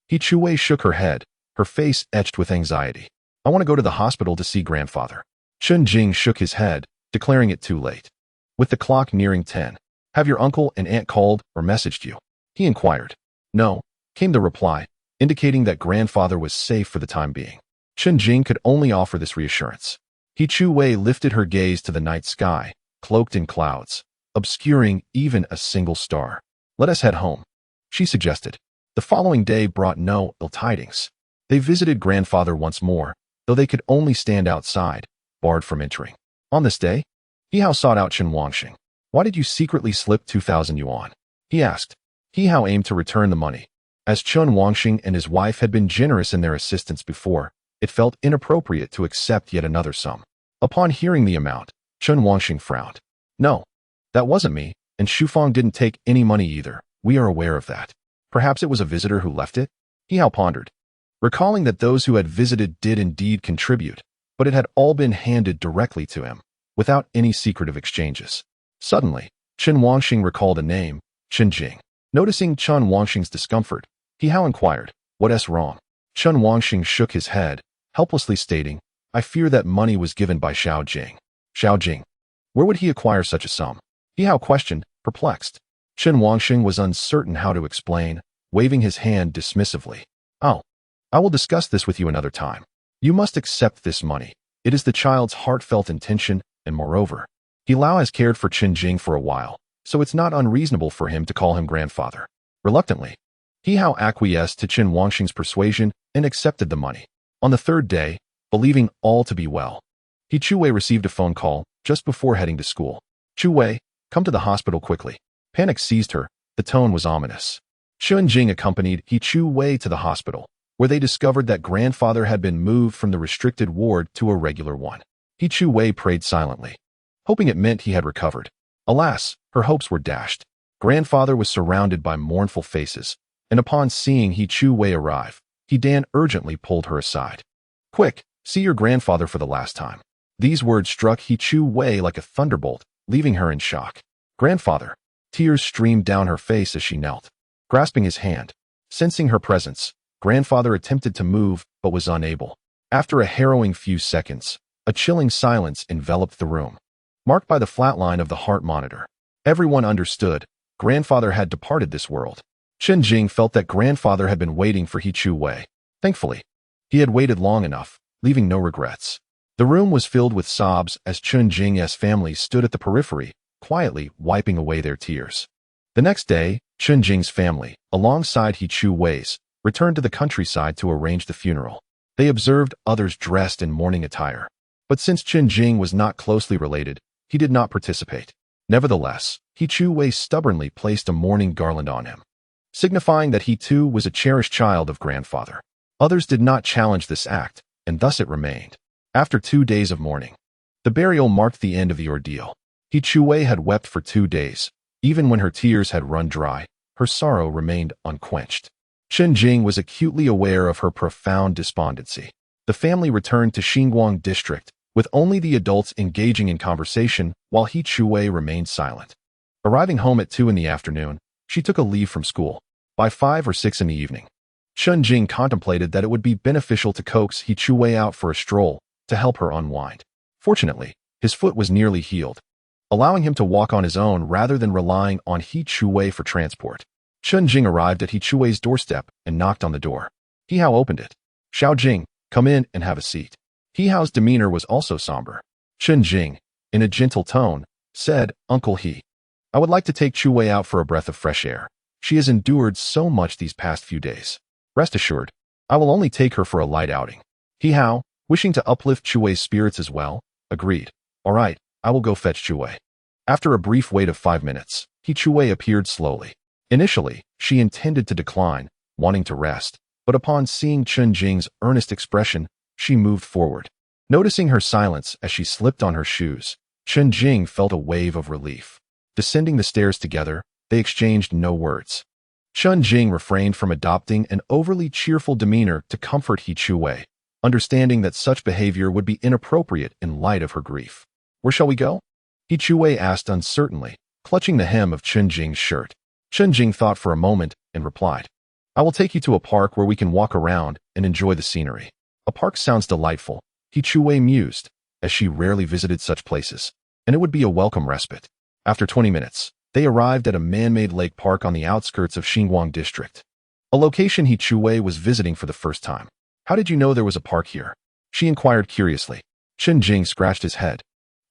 A: He Wei shook her head, her face etched with anxiety. I want to go to the hospital to see grandfather. Chen Jing shook his head, declaring it too late. With the clock nearing 10, have your uncle and aunt called or messaged you? He inquired. No, came the reply, indicating that grandfather was safe for the time being. Chen Jing could only offer this reassurance. He Wei lifted her gaze to the night sky, cloaked in clouds, obscuring even a single star. Let us head home, she suggested. The following day brought no ill tidings. They visited grandfather once more, though they could only stand outside, barred from entering. On this day, He Hao sought out Chen Wangxing. Why did you secretly slip 2,000 yuan? He asked. He Hao aimed to return the money. As Chen Wangxing and his wife had been generous in their assistance before, it felt inappropriate to accept yet another sum. Upon hearing the amount, Chen Wangxing frowned. No, that wasn't me, and Shufang didn't take any money either. We are aware of that. Perhaps it was a visitor who left it? He Hao pondered, recalling that those who had visited did indeed contribute, but it had all been handed directly to him, without any secretive exchanges. Suddenly, Chen Wangxing recalled a name, Chen Jing. Noticing Chen Wangxing's discomfort, He Hao inquired, what's wrong? Chen Wangxing shook his head, helplessly stating, I fear that money was given by Xiao Jing. Xiao Jing. Where would he acquire such a sum? He Hao questioned, perplexed. Chen Wangxing was uncertain how to explain, waving his hand dismissively. Oh, I will discuss this with you another time. You must accept this money. It is the child's heartfelt intention, and moreover, He Lao has cared for Chen Jing for a while, so it's not unreasonable for him to call him grandfather. Reluctantly, He Hao acquiesced to Chen Wangxing's persuasion and accepted the money. On the third day, believing all to be well, He Wei received a phone call just before heading to school. Wei, come to the hospital quickly. Panic seized her, the tone was ominous. Chen Jing accompanied He Wei to the hospital, where they discovered that grandfather had been moved from the restricted ward to a regular one. He Wei prayed silently, hoping it meant he had recovered. Alas, her hopes were dashed. Grandfather was surrounded by mournful faces, and upon seeing He Wei arrive, He Dan urgently pulled her aside. Quick, see your grandfather for the last time. These words struck He Wei like a thunderbolt, leaving her in shock. Grandfather. Tears streamed down her face as she knelt, grasping his hand. Sensing her presence, grandfather attempted to move but was unable. After a harrowing few seconds, a chilling silence enveloped the room, marked by the flat line of the heart monitor. Everyone understood, grandfather had departed this world. Chen Jing felt that grandfather had been waiting for He Wei. Thankfully, he had waited long enough, leaving no regrets. The room was filled with sobs as Chen Jing's family stood at the periphery, quietly wiping away their tears. The next day, Chen Jing's family, alongside He Wei's, returned to the countryside to arrange the funeral. They observed others dressed in mourning attire. But since Chen Jing was not closely related, he did not participate. Nevertheless, He Chu Wei stubbornly placed a mourning garland on him, signifying that he too was a cherished child of grandfather. Others did not challenge this act, and thus it remained. After 2 days of mourning, the burial marked the end of the ordeal. He Chu Wei had wept for 2 days. Even when her tears had run dry, her sorrow remained unquenched. Chen Jing was acutely aware of her profound despondency. The family returned to Xinguang district, with only the adults engaging in conversation while He Chu Wei remained silent. Arriving home at 2 in the afternoon, she took a leave from school. By 5 or 6 in the evening, Chen Jing contemplated that it would be beneficial to coax He Chu Wei out for a stroll to help her unwind. Fortunately, his foot was nearly healed, allowing him to walk on his own rather than relying on He Chu Wei for transport. Chen Jing arrived at He Chu Wei's doorstep and knocked on the door. He Hao opened it. "Xiao Jing, come in and have a seat." He Hao's demeanor was also somber. Chen Jing, in a gentle tone, said, "Uncle He, I would like to take Chu Wei out for a breath of fresh air. She has endured so much these past few days. Rest assured, I will only take her for a light outing." He Hao, wishing to uplift Chu Wei's spirits as well, agreed. "All right, I will go fetch Chu Wei." After a brief wait of 5 minutes, He Chu Wei appeared slowly. Initially, she intended to decline, wanting to rest, but upon seeing Chen Jing's earnest expression, she moved forward. Noticing her silence as she slipped on her shoes, Chen Jing felt a wave of relief. Descending the stairs together, they exchanged no words. Chen Jing refrained from adopting an overly cheerful demeanor to comfort He Chu Wei, understanding that such behavior would be inappropriate in light of her grief. "Where shall we go?" He Chu Wei asked uncertainly, clutching the hem of Chen Jing's shirt. Chen Jing thought for a moment and replied, "I will take you to a park where we can walk around and enjoy the scenery." "A park sounds delightful," He Chu Wei mused, as she rarely visited such places, and it would be a welcome respite. After 20 minutes, they arrived at a man-made lake park on the outskirts of Xinguang district, a location He Chu Wei was visiting for the first time. "How did you know there was a park here?" she inquired curiously. Chen Jing scratched his head,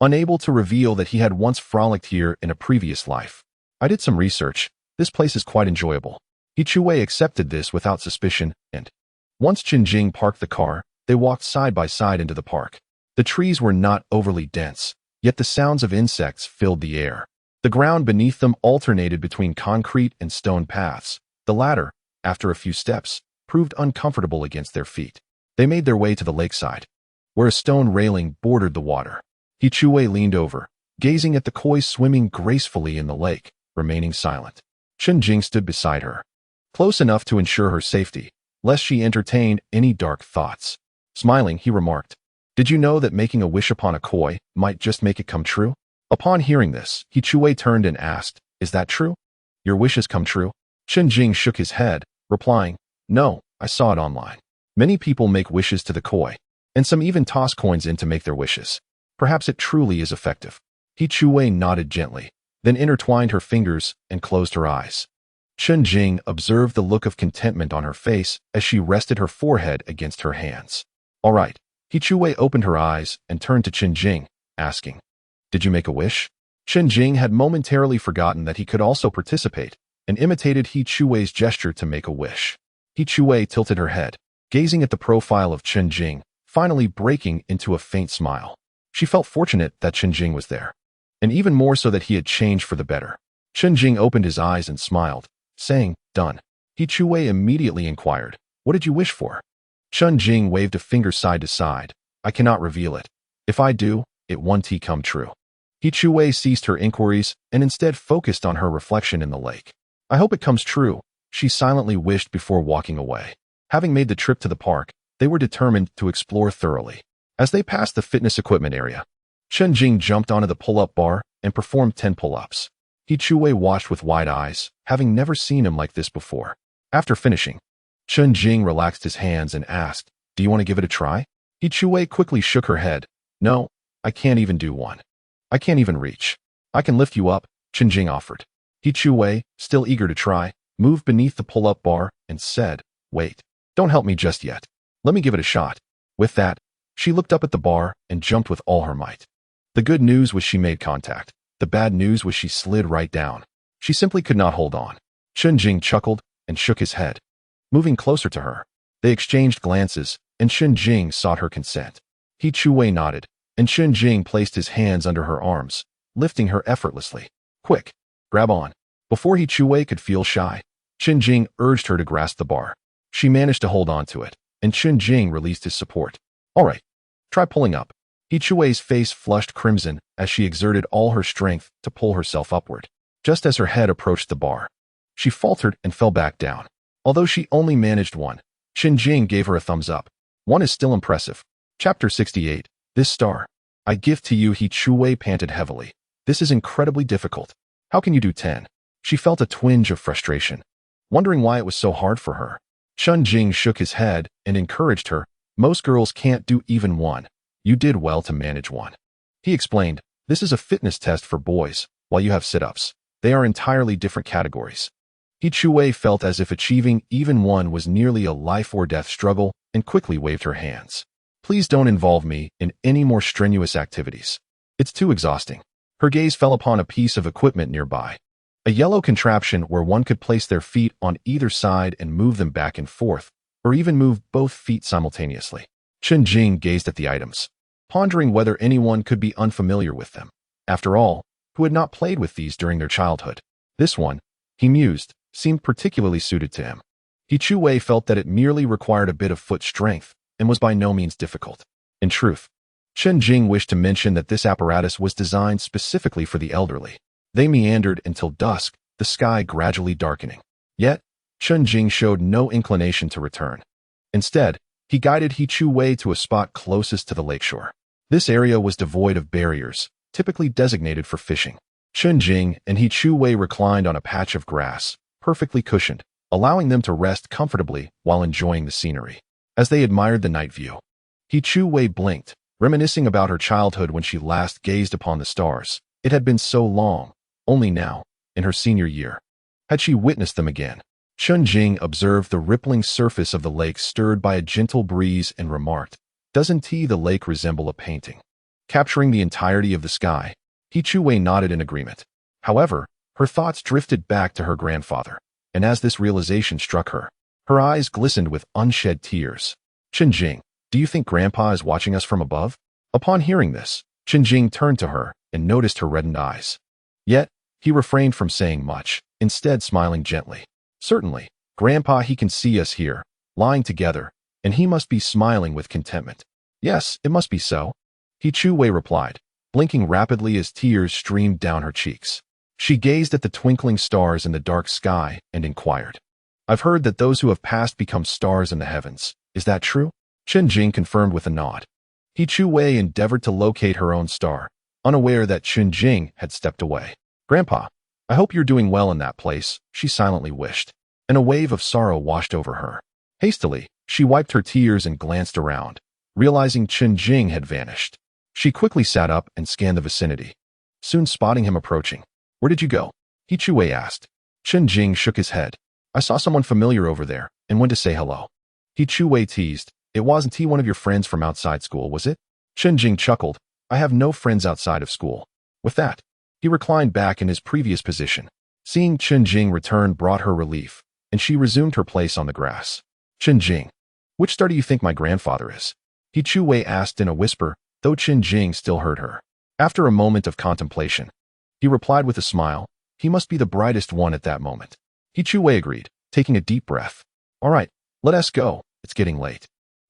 A: unable to reveal that he had once frolicked here in a previous life. "I did some research. This place is quite enjoyable." He Chu Wei accepted this without suspicion, and once Chen Jing parked the car, they walked side by side into the park. The trees were not overly dense, yet the sounds of insects filled the air. The ground beneath them alternated between concrete and stone paths. The latter, after a few steps, proved uncomfortable against their feet. They made their way to the lakeside, where a stone railing bordered the water. He Chu Wei leaned over, gazing at the koi swimming gracefully in the lake, remaining silent. Chen Jing stood beside her, close enough to ensure her safety, lest she entertained any dark thoughts. Smiling, he remarked, "Did you know that making a wish upon a koi might just make it come true?" Upon hearing this, He Chu Wei turned and asked, "Is that true? Your wishes come true?" Chen Jing shook his head, replying, "No, I saw it online. Many people make wishes to the koi, and some even toss coins in to make their wishes. Perhaps it truly is effective." He Chu Wei nodded gently, then intertwined her fingers and closed her eyes. Chen Jing observed the look of contentment on her face as she rested her forehead against her hands. "All right." He Chu Wei opened her eyes and turned to Chen Jing, asking, "Did you make a wish?" Chen Jing had momentarily forgotten that he could also participate, and imitated He Chu Wei's gesture to make a wish. He Chu Wei tilted her head, gazing at the profile of Chen Jing, finally breaking into a faint smile. She felt fortunate that Chen Jing was there, and even more so that he had changed for the better. Chen Jing opened his eyes and smiled, saying, "Done." He Chu Wei immediately inquired, "What did you wish for?" Chen Jing waved a finger side to side. "I cannot reveal it. If I do, it won't come true." He Chu Wei ceased her inquiries and instead focused on her reflection in the lake. "I hope it comes true," she silently wished before walking away. Having made the trip to the park, they were determined to explore thoroughly. As they passed the fitness equipment area, Chen Jing jumped onto the pull-up bar and performed 10 pull-ups. He Chu Wei watched with wide eyes, having never seen him like this before. After finishing, Chen Jing relaxed his hands and asked, "Do you want to give it a try?" He Chu Wei quickly shook her head. "No, I can't even do one. I can't even reach." "I can lift you up," Chen Jing offered. He Chu Wei, still eager to try, moved beneath the pull-up bar and said, "Wait, don't help me just yet. Let me give it a shot." With that, she looked up at the bar and jumped with all her might. The good news was she made contact. The bad news was she slid right down. She simply could not hold on. Chen Jing chuckled and shook his head. Moving closer to her, They exchanged glances, and Chen Jing sought her consent. He Chuwei nodded, and Chen Jing placed his hands under her arms, lifting her effortlessly. Quick, grab on. Before He Chuwei could feel shy, Chen Jing urged her to grasp the bar. She managed to hold on to it, and Chen Jing released his support. All right, try pulling up. He Chuwei's face flushed crimson as she exerted all her strength to pull herself upward. Just as her head approached the bar, she faltered and fell back down. Although she only managed one, Chen Jing gave her a thumbs up. One is still impressive. Chapter 68. This star. I give to you. He Chuwei panted heavily. This is incredibly difficult. How can you do 10? She felt a twinge of frustration, wondering why it was so hard for her. Chen Jing shook his head and encouraged her. Most girls can't do even 1. You did well to manage 1. He explained, this is a fitness test for boys, while you have sit-ups. They are entirely different categories. He Chuwei felt as if achieving even 1 was nearly a life-or-death struggle and quickly waved her hands. Please don't involve me in any more strenuous activities. It's too exhausting. Her gaze fell upon a piece of equipment nearby. A yellow contraption where one could place their feet on either side and move them back and forth, or even move both feet simultaneously. Chen Jing gazed at the items, pondering whether anyone could be unfamiliar with them. After all, who had not played with these during their childhood? This one, he mused, seemed particularly suited to him. He Chuwei felt that it merely required a bit of foot strength and was by no means difficult. In truth, Chen Jing wished to mention that this apparatus was designed specifically for the elderly. They meandered until dusk, the sky gradually darkening. Yet, Chen Jing showed no inclination to return. Instead, he guided He Chuwei to a spot closest to the lakeshore. This area was devoid of barriers, typically designated for fishing. Chen Jing and He Chuwei reclined on a patch of grass, perfectly cushioned, allowing them to rest comfortably while enjoying the scenery. As they admired the night view, He Chuwei blinked, reminiscing about her childhood when she last gazed upon the stars. It had been so long, only now, in her senior year, had she witnessed them again. Chen Jing observed the rippling surface of the lake stirred by a gentle breeze and remarked, doesn't the lake resemble a painting, capturing the entirety of the sky? He Chuwei nodded in agreement. However, her thoughts drifted back to her grandfather, and as this realization struck her, her eyes glistened with unshed tears. Chen Jing, do you think Grandpa is watching us from above? Upon hearing this, Chen Jing turned to her and noticed her reddened eyes. Yet, he refrained from saying much, instead smiling gently. Certainly, Grandpa, he can see us here, lying together, and he must be smiling with contentment. Yes, it must be so. He Chuwei replied, blinking rapidly as tears streamed down her cheeks. She gazed at the twinkling stars in the dark sky and inquired, I've heard that those who have passed become stars in the heavens. Is that true? Chen Jing confirmed with a nod. He Chuwei endeavored to locate her own star, unaware that Chen Jing had stepped away. Grandpa, I hope you're doing well in that place, she silently wished, and a wave of sorrow washed over her. Hastily, she wiped her tears and glanced around, realizing Chen Jing had vanished. She quickly sat up and scanned the vicinity, soon spotting him approaching. Where did you go? He Chuwei asked. Chen Jing shook his head. I saw someone familiar over there and went to say hello. He Chuwei teased. It wasn't he one of your friends from outside school, was it? Chen Jing chuckled. I have no friends outside of school. With that, he reclined back in his previous position. Seeing Chen Jing return brought her relief, and she resumed her place on the grass. Chen Jing, which star do you think my grandfather is? He Chuwei asked in a whisper, though Chen Jing still heard her. After a moment of contemplation, he replied with a smile, he must be the brightest one at that moment. He Chuwei agreed, taking a deep breath. All right, let us go, it's getting late.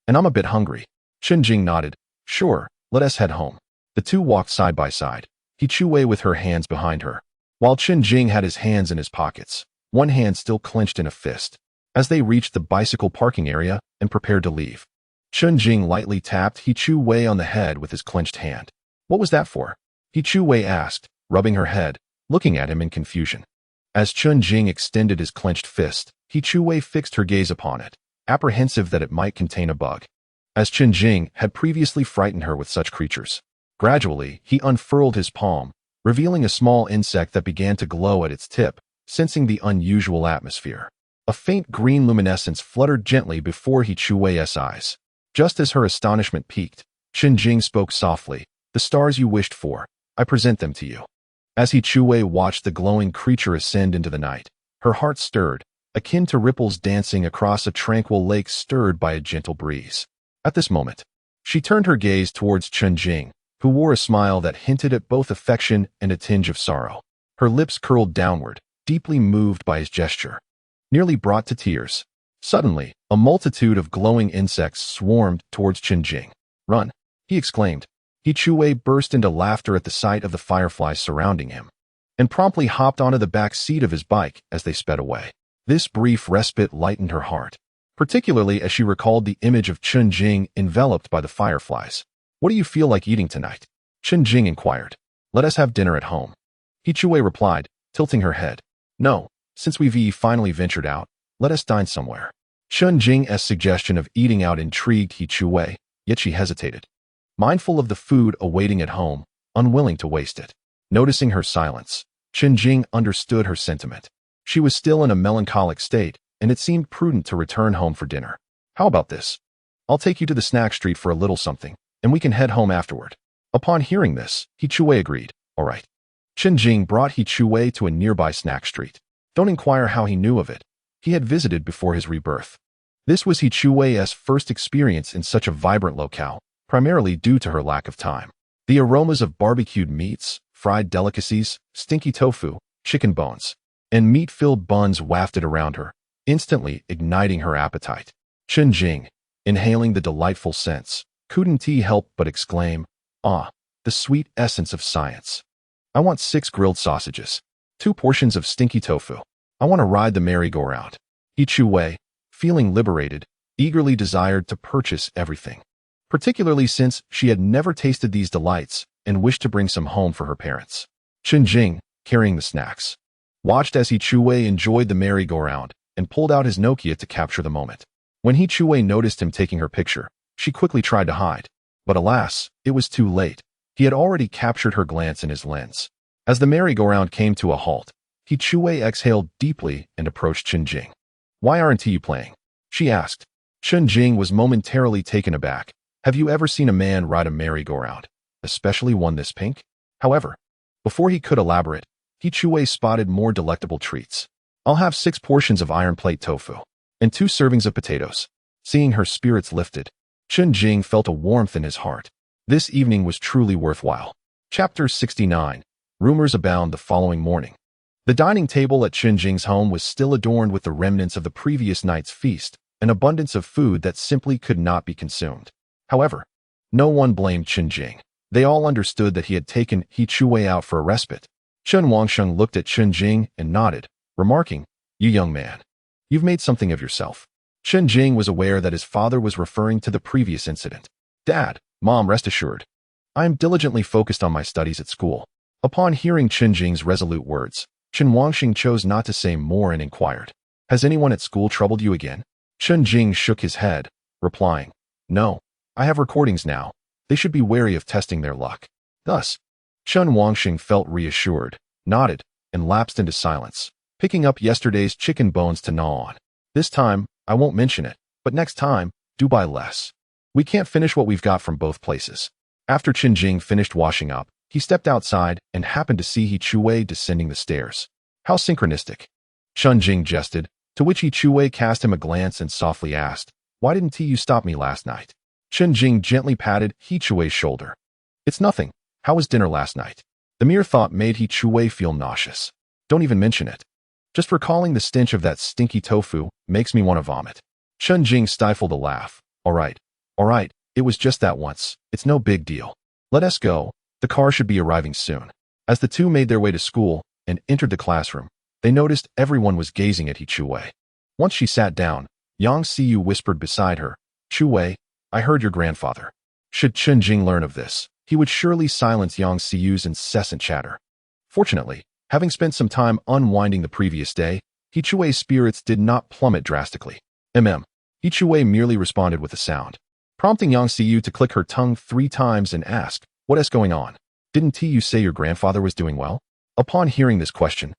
A: And I'm a bit hungry. Chen Jing nodded. Sure, let us head home. The two walked side by side, He Chuwei with her hands behind her, while Chen Jing had his hands in his pockets, one hand still clenched in a fist. As they reached the bicycle parking area and prepared to leave, Chen Jing lightly tapped He Chuwei on the head with his clenched hand. What was that for? He Chuwei asked, rubbing her head, looking at him in confusion. As Chen Jing extended his clenched fist, He Chuwei fixed her gaze upon it, apprehensive that it might contain a bug, as Chen Jing had previously frightened her with such creatures. Gradually, he unfurled his palm, revealing a small insect that began to glow at its tip, sensing the unusual atmosphere. A faint green luminescence fluttered gently before He Chuwei's eyes. Just as her astonishment peaked, Chen Jing spoke softly, the stars you wished for, I present them to you. As He Chuwei watched the glowing creature ascend into the night, her heart stirred, akin to ripples dancing across a tranquil lake stirred by a gentle breeze. At this moment, she turned her gaze towards Chen Jing, who wore a smile that hinted at both affection and a tinge of sorrow. Her lips curled downward, deeply moved by his gesture, nearly brought to tears. Suddenly, a multitude of glowing insects swarmed towards Chen Jing. "Run!" he exclaimed. He Wei burst into laughter at the sight of the fireflies surrounding him, and promptly hopped onto the back seat of his bike as they sped away. This brief respite lightened her heart, particularly as she recalled the image of Chen Jing enveloped by the fireflies. "What do you feel like eating tonight?" Chen Jing inquired. "Let us have dinner at home," He Wei replied, tilting her head. "No, since we've finally ventured out, let us dine somewhere." Chen Jing's suggestion of eating out intrigued He Wei, yet she hesitated, mindful of the food awaiting at home, unwilling to waste it. Noticing her silence, Chen Jing understood her sentiment. She was still in a melancholic state, and it seemed prudent to return home for dinner. "How about this? I'll take you to the snack street for a little something, and we can head home afterward." Upon hearing this, He Wei agreed. "All right." Chen Jing brought He Wei to a nearby snack street. Don't inquire how he knew of it. He had visited before his rebirth. This was He Wei's first experience in such a vibrant locale, primarily due to her lack of time. The aromas of barbecued meats, fried delicacies, stinky tofu, chicken bones, and meat-filled buns wafted around her, instantly igniting her appetite. Chen Jing, inhaling the delightful scents, couldn't help but exclaim, "Ah, the sweet essence of science. I want 6 grilled sausages, 2 portions of stinky tofu. I want to ride the merry-go-round." He Wei, feeling liberated, eagerly desired to purchase everything, particularly since she had never tasted these delights and wished to bring some home for her parents. Chen Jing, carrying the snacks, watched as He Wei enjoyed the merry-go-round and pulled out his Nokia to capture the moment. When He Wei noticed him taking her picture, she quickly tried to hide. But alas, it was too late. He had already captured her glance in his lens. As the merry-go-round came to a halt, He Wei exhaled deeply and approached Chen Jing. "Why aren't you playing?" she asked. Chen Jing was momentarily taken aback. Have you ever seen a man ride a merry-go-round, especially one this pink? However, before he could elaborate, He Wei spotted more delectable treats. "I'll have 6 portions of iron plate tofu and 2 servings of potatoes." Seeing her spirits lifted, Chen Jing felt a warmth in his heart. This evening was truly worthwhile. Chapter 69. Rumors abound the following morning. The dining table at Chen Jing's home was still adorned with the remnants of the previous night's feast, an abundance of food that simply could not be consumed. However, no one blamed Chen Jing. They all understood that he had taken He Wei out for a respite. Chen Wangsheng looked at Chen Jing and nodded, remarking, "You young man, you've made something of yourself." Chen Jing was aware that his father was referring to the previous incident. "Dad, Mom, rest assured, I am diligently focused on my studies at school." Upon hearing Chen Jing's resolute words, Chen Wangxing chose not to say more and inquired, "Has anyone at school troubled you again?" Chen Jing shook his head, replying, "No, I have recordings now. They should be wary of testing their luck." Thus, Chen Wangxing felt reassured, nodded, and lapsed into silence, picking up yesterday's chicken bones to gnaw on. "This time, I won't mention it, but next time, do buy less. We can't finish what we've got from both places." After Chen Jing finished washing up, he stepped outside and happened to see He Wei descending the stairs. "How synchronistic," Chen Jing jested, to which He Wei cast him a glance and softly asked, "Why didn't you stop me last night?" Chen Jing gently patted He Wei's shoulder. "It's nothing. How was dinner last night?" The mere thought made He Wei feel nauseous. "Don't even mention it. Just recalling the stench of that stinky tofu makes me want to vomit." Chen Jing stifled a laugh. All right, it was just that once. It's no big deal. Let us go. The car should be arriving soon." As the two made their way to school and entered the classroom, they noticed everyone was gazing at He Wei. Once she sat down, Yang Xiyu whispered beside her, "Wei, I heard your grandfather." Should Chen Jing learn of this, he would surely silence Yang Xiyu's incessant chatter. Fortunately, having spent some time unwinding the previous day, He Wei's spirits did not plummet drastically. He Wei merely responded with a sound, prompting Yang Xiyu to click her tongue 3 times and ask, "What is going on? Didn't you say your grandfather was doing well?" Upon hearing this question,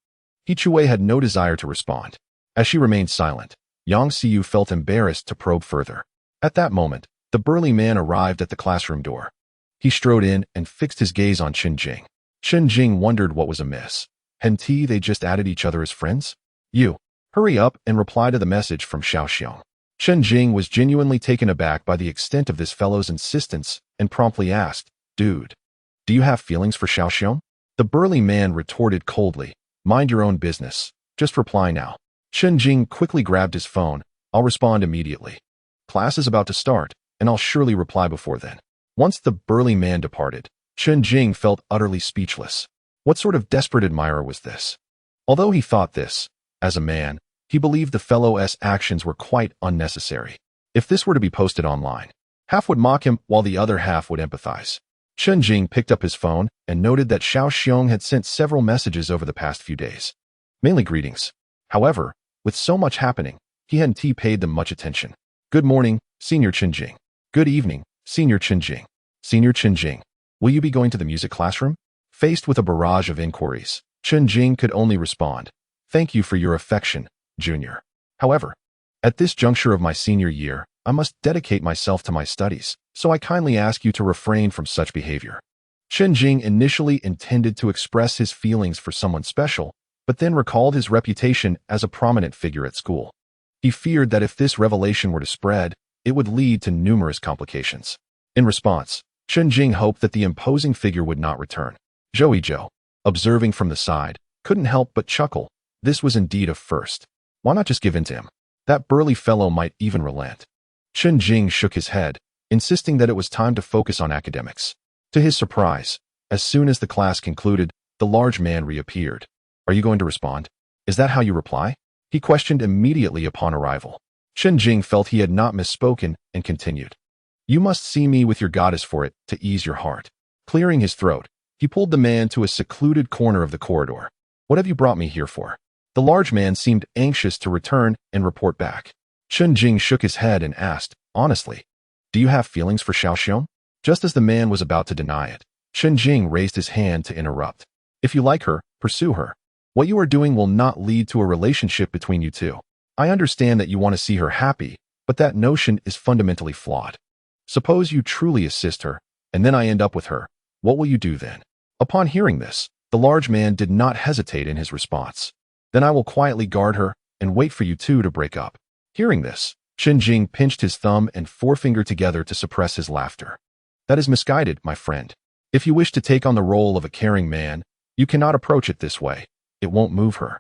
A: He Wei had no desire to respond. As she remained silent, Yang Xiyu felt embarrassed to probe further. At that moment, the burly man arrived at the classroom door. He strode in and fixed his gaze on Chen Jing. Chen Jing wondered what was amiss. Hadn't they just added each other as friends? "You," Hurry up and reply to the message from Xiaoxiong. Chen Jing was genuinely taken aback by the extent of this fellow's insistence and promptly asked, "Dude, do you have feelings for Xiaoxiong?" The burly man retorted coldly, "Mind your own business. Just reply now." Chen Jing quickly grabbed his phone. "I'll respond immediately. Class is about to start, and I'll surely reply before then." Once the burly man departed, Chen Jing felt utterly speechless. What sort of desperate admirer was this? Although he thought this, as a man, he believed the fellow's actions were quite unnecessary. If this were to be posted online, half would mock him while the other half would empathize. Chen Jing picked up his phone and noted that Xiaoxiong had sent several messages over the past few days. Mainly greetings. However, with so much happening, he hadn't paid them much attention. "Good morning, Senior Chen Jing." "Good evening, Senior Chen Jing." "Senior Chen Jing, will you be going to the music classroom?" Faced with a barrage of inquiries, Chen Jing could only respond, "Thank you for your affection, Junior. However, at this juncture of my senior year, I must dedicate myself to my studies, so I kindly ask you to refrain from such behavior." Chen Jing initially intended to express his feelings for someone special, but then recalled his reputation as a prominent figure at school. He feared that if this revelation were to spread, it would lead to numerous complications. In response, Chen Jing hoped that the imposing figure would not return. Zhou, observing from the side, couldn't help but chuckle. This was indeed a first. Why not just give in to him? That burly fellow might even relent. Chen Jing shook his head, insisting that it was time to focus on academics. To his surprise, as soon as the class concluded, the large man reappeared. "Are you going to respond? Is that how you reply?" he questioned immediately upon arrival. Chen Jing felt he had not misspoken and continued, "You must see me with your goddess for it to ease your heart." Clearing his throat, he pulled the man to a secluded corner of the corridor. "What have you brought me here for?" The large man seemed anxious to return and report back. Chen Jing shook his head and asked, "Honestly, do you have feelings for Xiaoxiong?" Just as the man was about to deny it, Chen Jing raised his hand to interrupt. "If you like her, pursue her. What you are doing will not lead to a relationship between you two. I understand that you want to see her happy, but that notion is fundamentally flawed. Suppose you truly assist her, and then I end up with her. What will you do then?" Upon hearing this, the large man did not hesitate in his response. "Then I will quietly guard her and wait for you two to break up." Hearing this, Chen Jing pinched his thumb and forefinger together to suppress his laughter. "That is misguided, my friend. If you wish to take on the role of a caring man, you cannot approach it this way. It won't move her.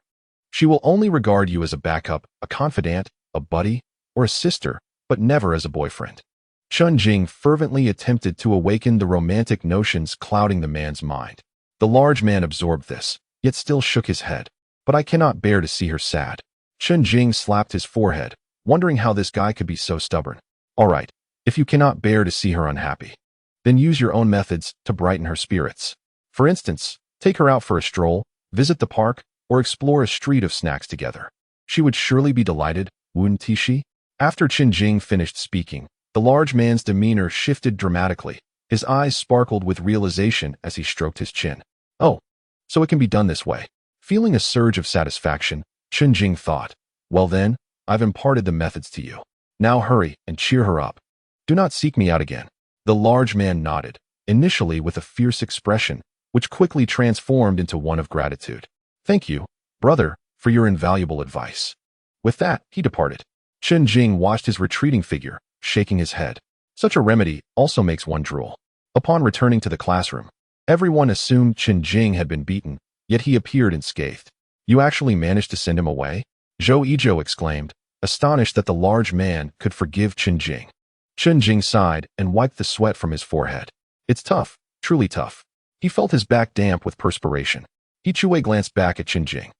A: She will only regard you as a backup, a confidant, a buddy, or a sister, but never as a boyfriend." Chen Jing fervently attempted to awaken the romantic notions clouding the man's mind. The large man absorbed this, yet still shook his head. "But I cannot bear to see her sad." Chen Jing slapped his forehead, wondering how this guy could be so stubborn. "All right, if you cannot bear to see her unhappy, then use your own methods to brighten her spirits. For instance, take her out for a stroll, visit the park, or explore a street of snacks together. She would surely be delighted, wouldn't she?" After Chen Jing finished speaking, the large man's demeanor shifted dramatically. His eyes sparkled with realization as he stroked his chin. "Oh, so it can be done this way." Feeling a surge of satisfaction, Chen Jing thought, "Well then, I've imparted the methods to you. Now hurry and cheer her up. Do not seek me out again." The large man nodded, initially with a fierce expression, which quickly transformed into one of gratitude. "Thank you, brother, for your invaluable advice." With that, he departed. Chen Jing watched his retreating figure, shaking his head. Such a remedy also makes one drool. Upon returning to the classroom, everyone assumed Chen Jing had been beaten, yet he appeared unscathed. "You actually managed to send him away?" Zhou exclaimed, astonished that the large man could forgive Chen Jing. Chen Jing sighed and wiped the sweat from his forehead. "It's tough, truly tough." He felt his back damp with perspiration. He glanced back at Chen Jing.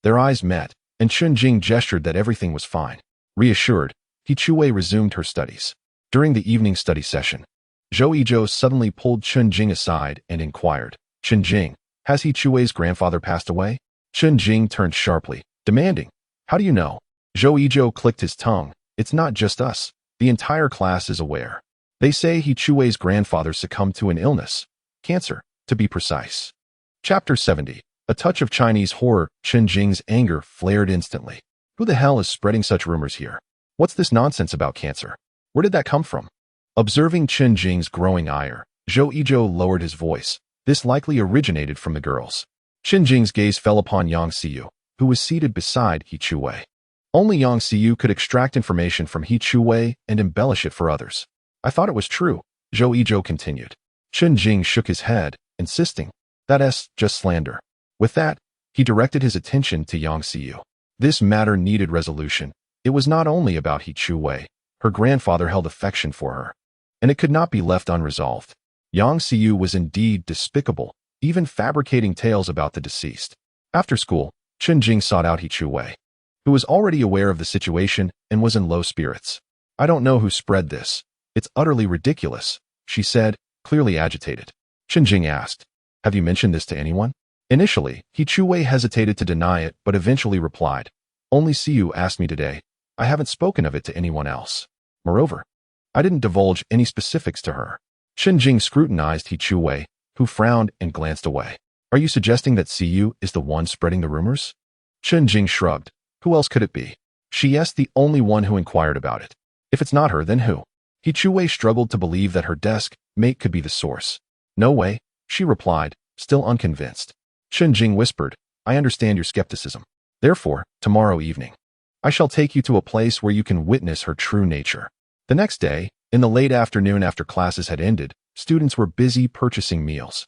A: Their eyes met, and Chen Jing gestured that everything was fine. Reassured, He resumed her studies. During the evening study session, Zhou suddenly pulled Chen Jing aside and inquired, "Chen Jing, has He grandfather passed away?" Chen Jing turned sharply, demanding, "How do you know?" Zhou clicked his tongue. "It's not just us. The entire class is aware. They say He grandfather succumbed to an illness. Cancer, to be precise." Chapter 70. A touch of Chinese horror. Chen Jing's anger flared instantly. Who the hell is spreading such rumors here? What's this nonsense about cancer? Where did that come from? Observing Chen Jing's growing ire, Zhou lowered his voice. This likely originated from the girls. Chen Jing's gaze fell upon Yang Xiu, who was seated beside He. Only Yang Xiu could extract information from He Chuwei and embellish it for others. I thought it was true, Zhou Yizhou continued. Chen Jing shook his head, insisting, that's just slander. With that, he directed his attention to Yang Xiu. This matter needed resolution. It was not only about He Chuwei. Her grandfather held affection for her, and it could not be left unresolved. Yang Xiu was indeed despicable, even fabricating tales about the deceased. After school, Chen Jing sought out He Chuwei, who was already aware of the situation and was in low spirits. I don't know who spread this. It's utterly ridiculous, she said, clearly agitated. Chen Jing asked, have you mentioned this to anyone? Initially, He Chuwei hesitated to deny it but eventually replied, only Xiu asked me today. I haven't spoken of it to anyone else. Moreover, I didn't divulge any specifics to her. Chen Jing scrutinized He Chuwei, who frowned and glanced away. Are you suggesting that Xiu is the one spreading the rumors? Chen Jing shrugged. Who else could it be? She's the only one who inquired about it. If it's not her, then who? He Chuwei struggled to believe that her desk mate could be the source. No way, she replied, still unconvinced. Chen Jing whispered, I understand your skepticism. Therefore, tomorrow evening, I shall take you to a place where you can witness her true nature. The next day, in the late afternoon after classes had ended, students were busy purchasing meals.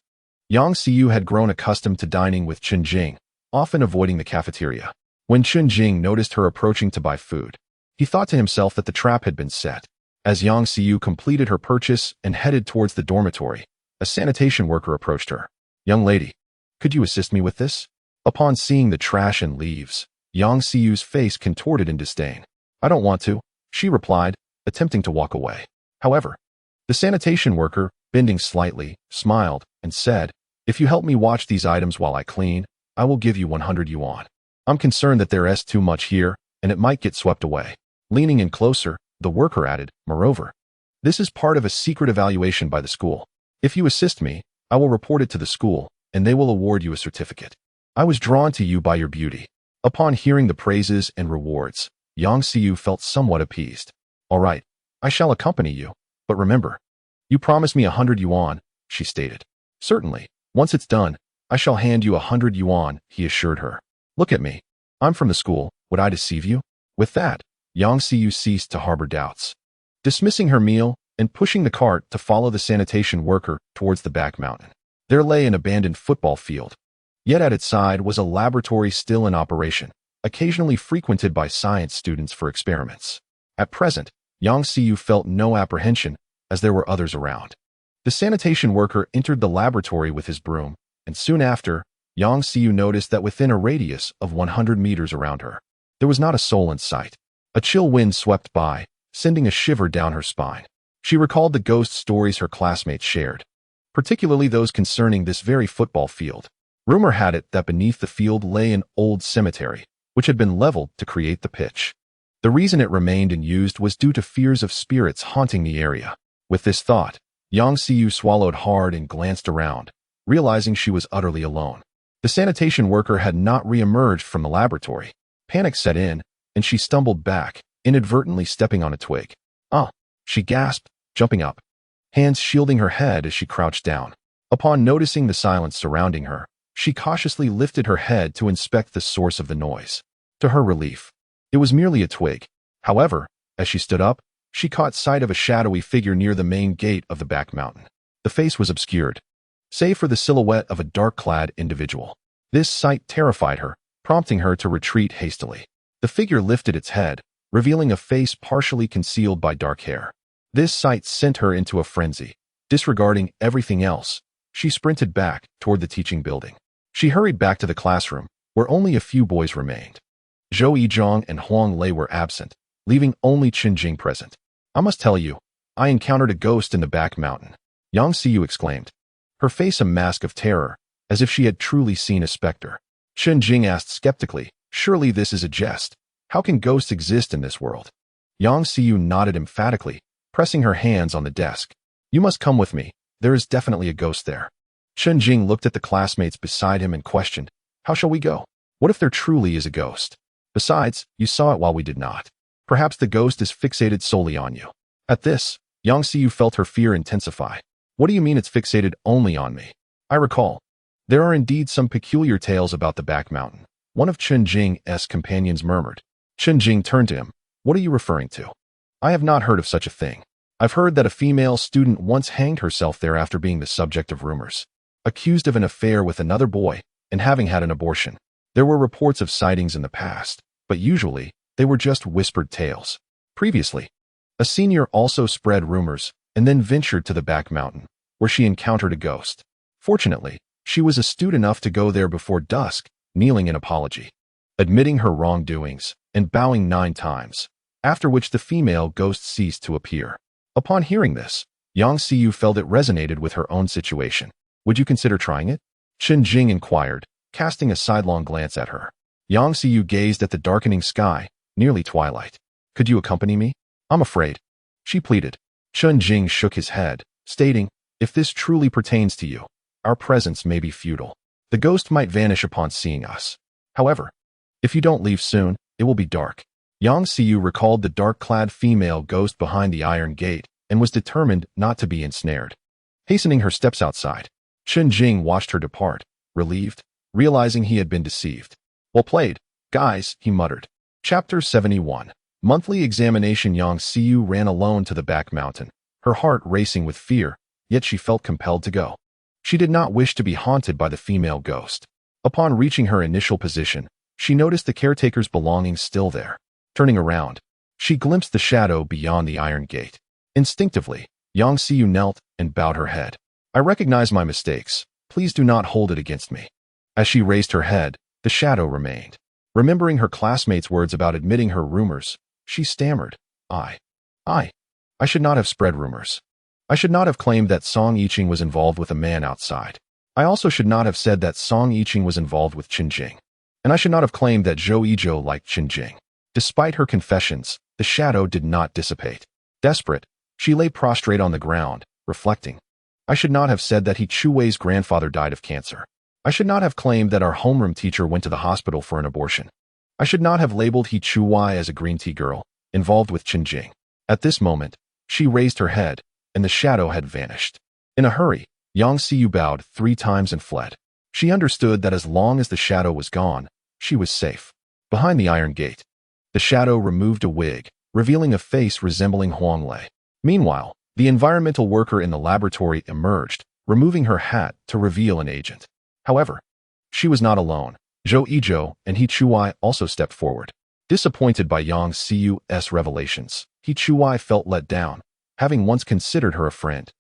A: Yang Xiu had grown accustomed to dining with Chen Jing, often avoiding the cafeteria. When Chen Jing noticed her approaching to buy food, he thought to himself that the trap had been set. As Yang Xiu completed her purchase and headed towards the dormitory, a sanitation worker approached her. Young lady, could you assist me with this? Upon seeing the trash and leaves, Yang Xiu's face contorted in disdain. I don't want to, she replied, attempting to walk away. However, the sanitation worker, bending slightly, smiled and said, if you help me watch these items while I clean, I will give you 100 yuan. I'm concerned that there's too much here, and it might get swept away. Leaning in closer, the worker added, moreover, this is part of a secret evaluation by the school. If you assist me, I will report it to the school, and they will award you a certificate. I was drawn to you by your beauty. Upon hearing the praises and rewards, Yang Xiu felt somewhat appeased. All right, I shall accompany you, but remember, you promised me 100 yuan, she stated. Certainly, once it's done, I shall hand you 100 yuan, he assured her. Look at me. I'm from the school, would I deceive you? With that, Yang Xiu ceased to harbor doubts. Dismissing her meal and pushing the cart to follow the sanitation worker towards the back mountain, there lay an abandoned football field. Yet at its side was a laboratory still in operation, occasionally frequented by science students for experiments. At present, Yang Xiu felt no apprehension, as there were others around. The sanitation worker entered the laboratory with his broom, and soon after, Yang Xiu noticed that within a radius of 100 meters around her, there was not a soul in sight. A chill wind swept by, sending a shiver down her spine. She recalled the ghost stories her classmates shared, particularly those concerning this very football field. Rumor had it that beneath the field lay an old cemetery, which had been leveled to create the pitch. The reason it remained unused was due to fears of spirits haunting the area. With this thought, Yang Xiu swallowed hard and glanced around, realizing she was utterly alone. The sanitation worker had not re-emerged from the laboratory. Panic set in, and she stumbled back, inadvertently stepping on a twig. Ah, she gasped, jumping up, hands shielding her head as she crouched down. Upon noticing the silence surrounding her, she cautiously lifted her head to inspect the source of the noise. To her relief, it was merely a twig. However, as she stood up, she caught sight of a shadowy figure near the main gate of the back mountain. The face was obscured, save for the silhouette of a dark-clad individual. This sight terrified her, prompting her to retreat hastily. The figure lifted its head, revealing a face partially concealed by dark hair. This sight sent her into a frenzy. Disregarding everything else, she sprinted back toward the teaching building. She hurried back to the classroom, where only a few boys remained. Zhou Yizhong and Huang Lei were absent, leaving only Chen Jing present. I must tell you, I encountered a ghost in the back mountain, Yang Xiu exclaimed, her face a mask of terror, as if she had truly seen a specter. Chen Jing asked skeptically, surely this is a jest. How can ghosts exist in this world? Yang Xiu nodded emphatically, pressing her hands on the desk. You must come with me. There is definitely a ghost there. Chen Jing looked at the classmates beside him and questioned, how shall we go? What if there truly is a ghost? Besides, you saw it while we did not. Perhaps the ghost is fixated solely on you. At this, Yang Xiu felt her fear intensify. What do you mean it's fixated only on me? I recall. There are indeed some peculiar tales about the back mountain, one of Chen Jing's companions murmured. Chen Jing turned to him. What are you referring to? I have not heard of such a thing. I've heard that a female student once hanged herself there after being the subject of rumors, accused of an affair with another boy and having had an abortion. There were reports of sightings in the past, but usually they were just whispered tales. Previously, a senior also spread rumors and then ventured to the back mountain, where she encountered a ghost. Fortunately, she was astute enough to go there before dusk, kneeling in apology, admitting her wrongdoings, and bowing 9 times, after which the female ghost ceased to appear. Upon hearing this, Yang Xiyu felt it resonated with her own situation. Would you consider trying it? Chen Jing inquired, casting a sidelong glance at her. Yang Xiyu gazed at the darkening sky, nearly twilight. Could you accompany me? I'm afraid, she pleaded. Chen Jing shook his head, stating, if this truly pertains to you, our presence may be futile. The ghost might vanish upon seeing us. However, if you don't leave soon, it will be dark. Yang Xiyu recalled the dark-clad female ghost behind the iron gate and was determined not to be ensnared. Hastening her steps outside, Chen Jing watched her depart, relieved, realizing he had been deceived. Well played, guys, he muttered. Chapter 71. Monthly examination. Yang Xiyu ran alone to the back mountain, her heart racing with fear, yet she felt compelled to go. She did not wish to be haunted by the female ghost. Upon reaching her initial position, she noticed the caretaker's belongings still there. Turning around, she glimpsed the shadow beyond the iron gate. Instinctively, Yang Xiyu knelt and bowed her head. I recognize my mistakes. Please do not hold it against me. As she raised her head, the shadow remained. Remembering her classmates' words about admitting her rumors, she stammered, I should not have spread rumors. I should not have claimed that Song Yiqing was involved with a man outside. I also should not have said that Song Yiqing was involved with Chen Jing. And I should not have claimed that Zhou Yizhou liked Chen Jing. Despite her confessions, the shadow did not dissipate. Desperate, she lay prostrate on the ground, reflecting. I should not have said that He Chuwei's grandfather died of cancer. I should not have claimed that our homeroom teacher went to the hospital for an abortion. I should not have labeled He Chuwei as a green tea girl, involved with Chen Jing. At this moment, she raised her head, and the shadow had vanished. In a hurry, Yang Xiyu bowed 3 times and fled. She understood that as long as the shadow was gone, she was safe. Behind the iron gate, the shadow removed a wig, revealing a face resembling Huang Lei. Meanwhile, the environmental worker in the laboratory emerged, removing her hat to reveal an agent. However, she was not alone. Zhou Yizhou and He Chuwei also stepped forward. Disappointed by Yang Xiyu's revelations, He Chuwei felt let down, having once considered her a friend,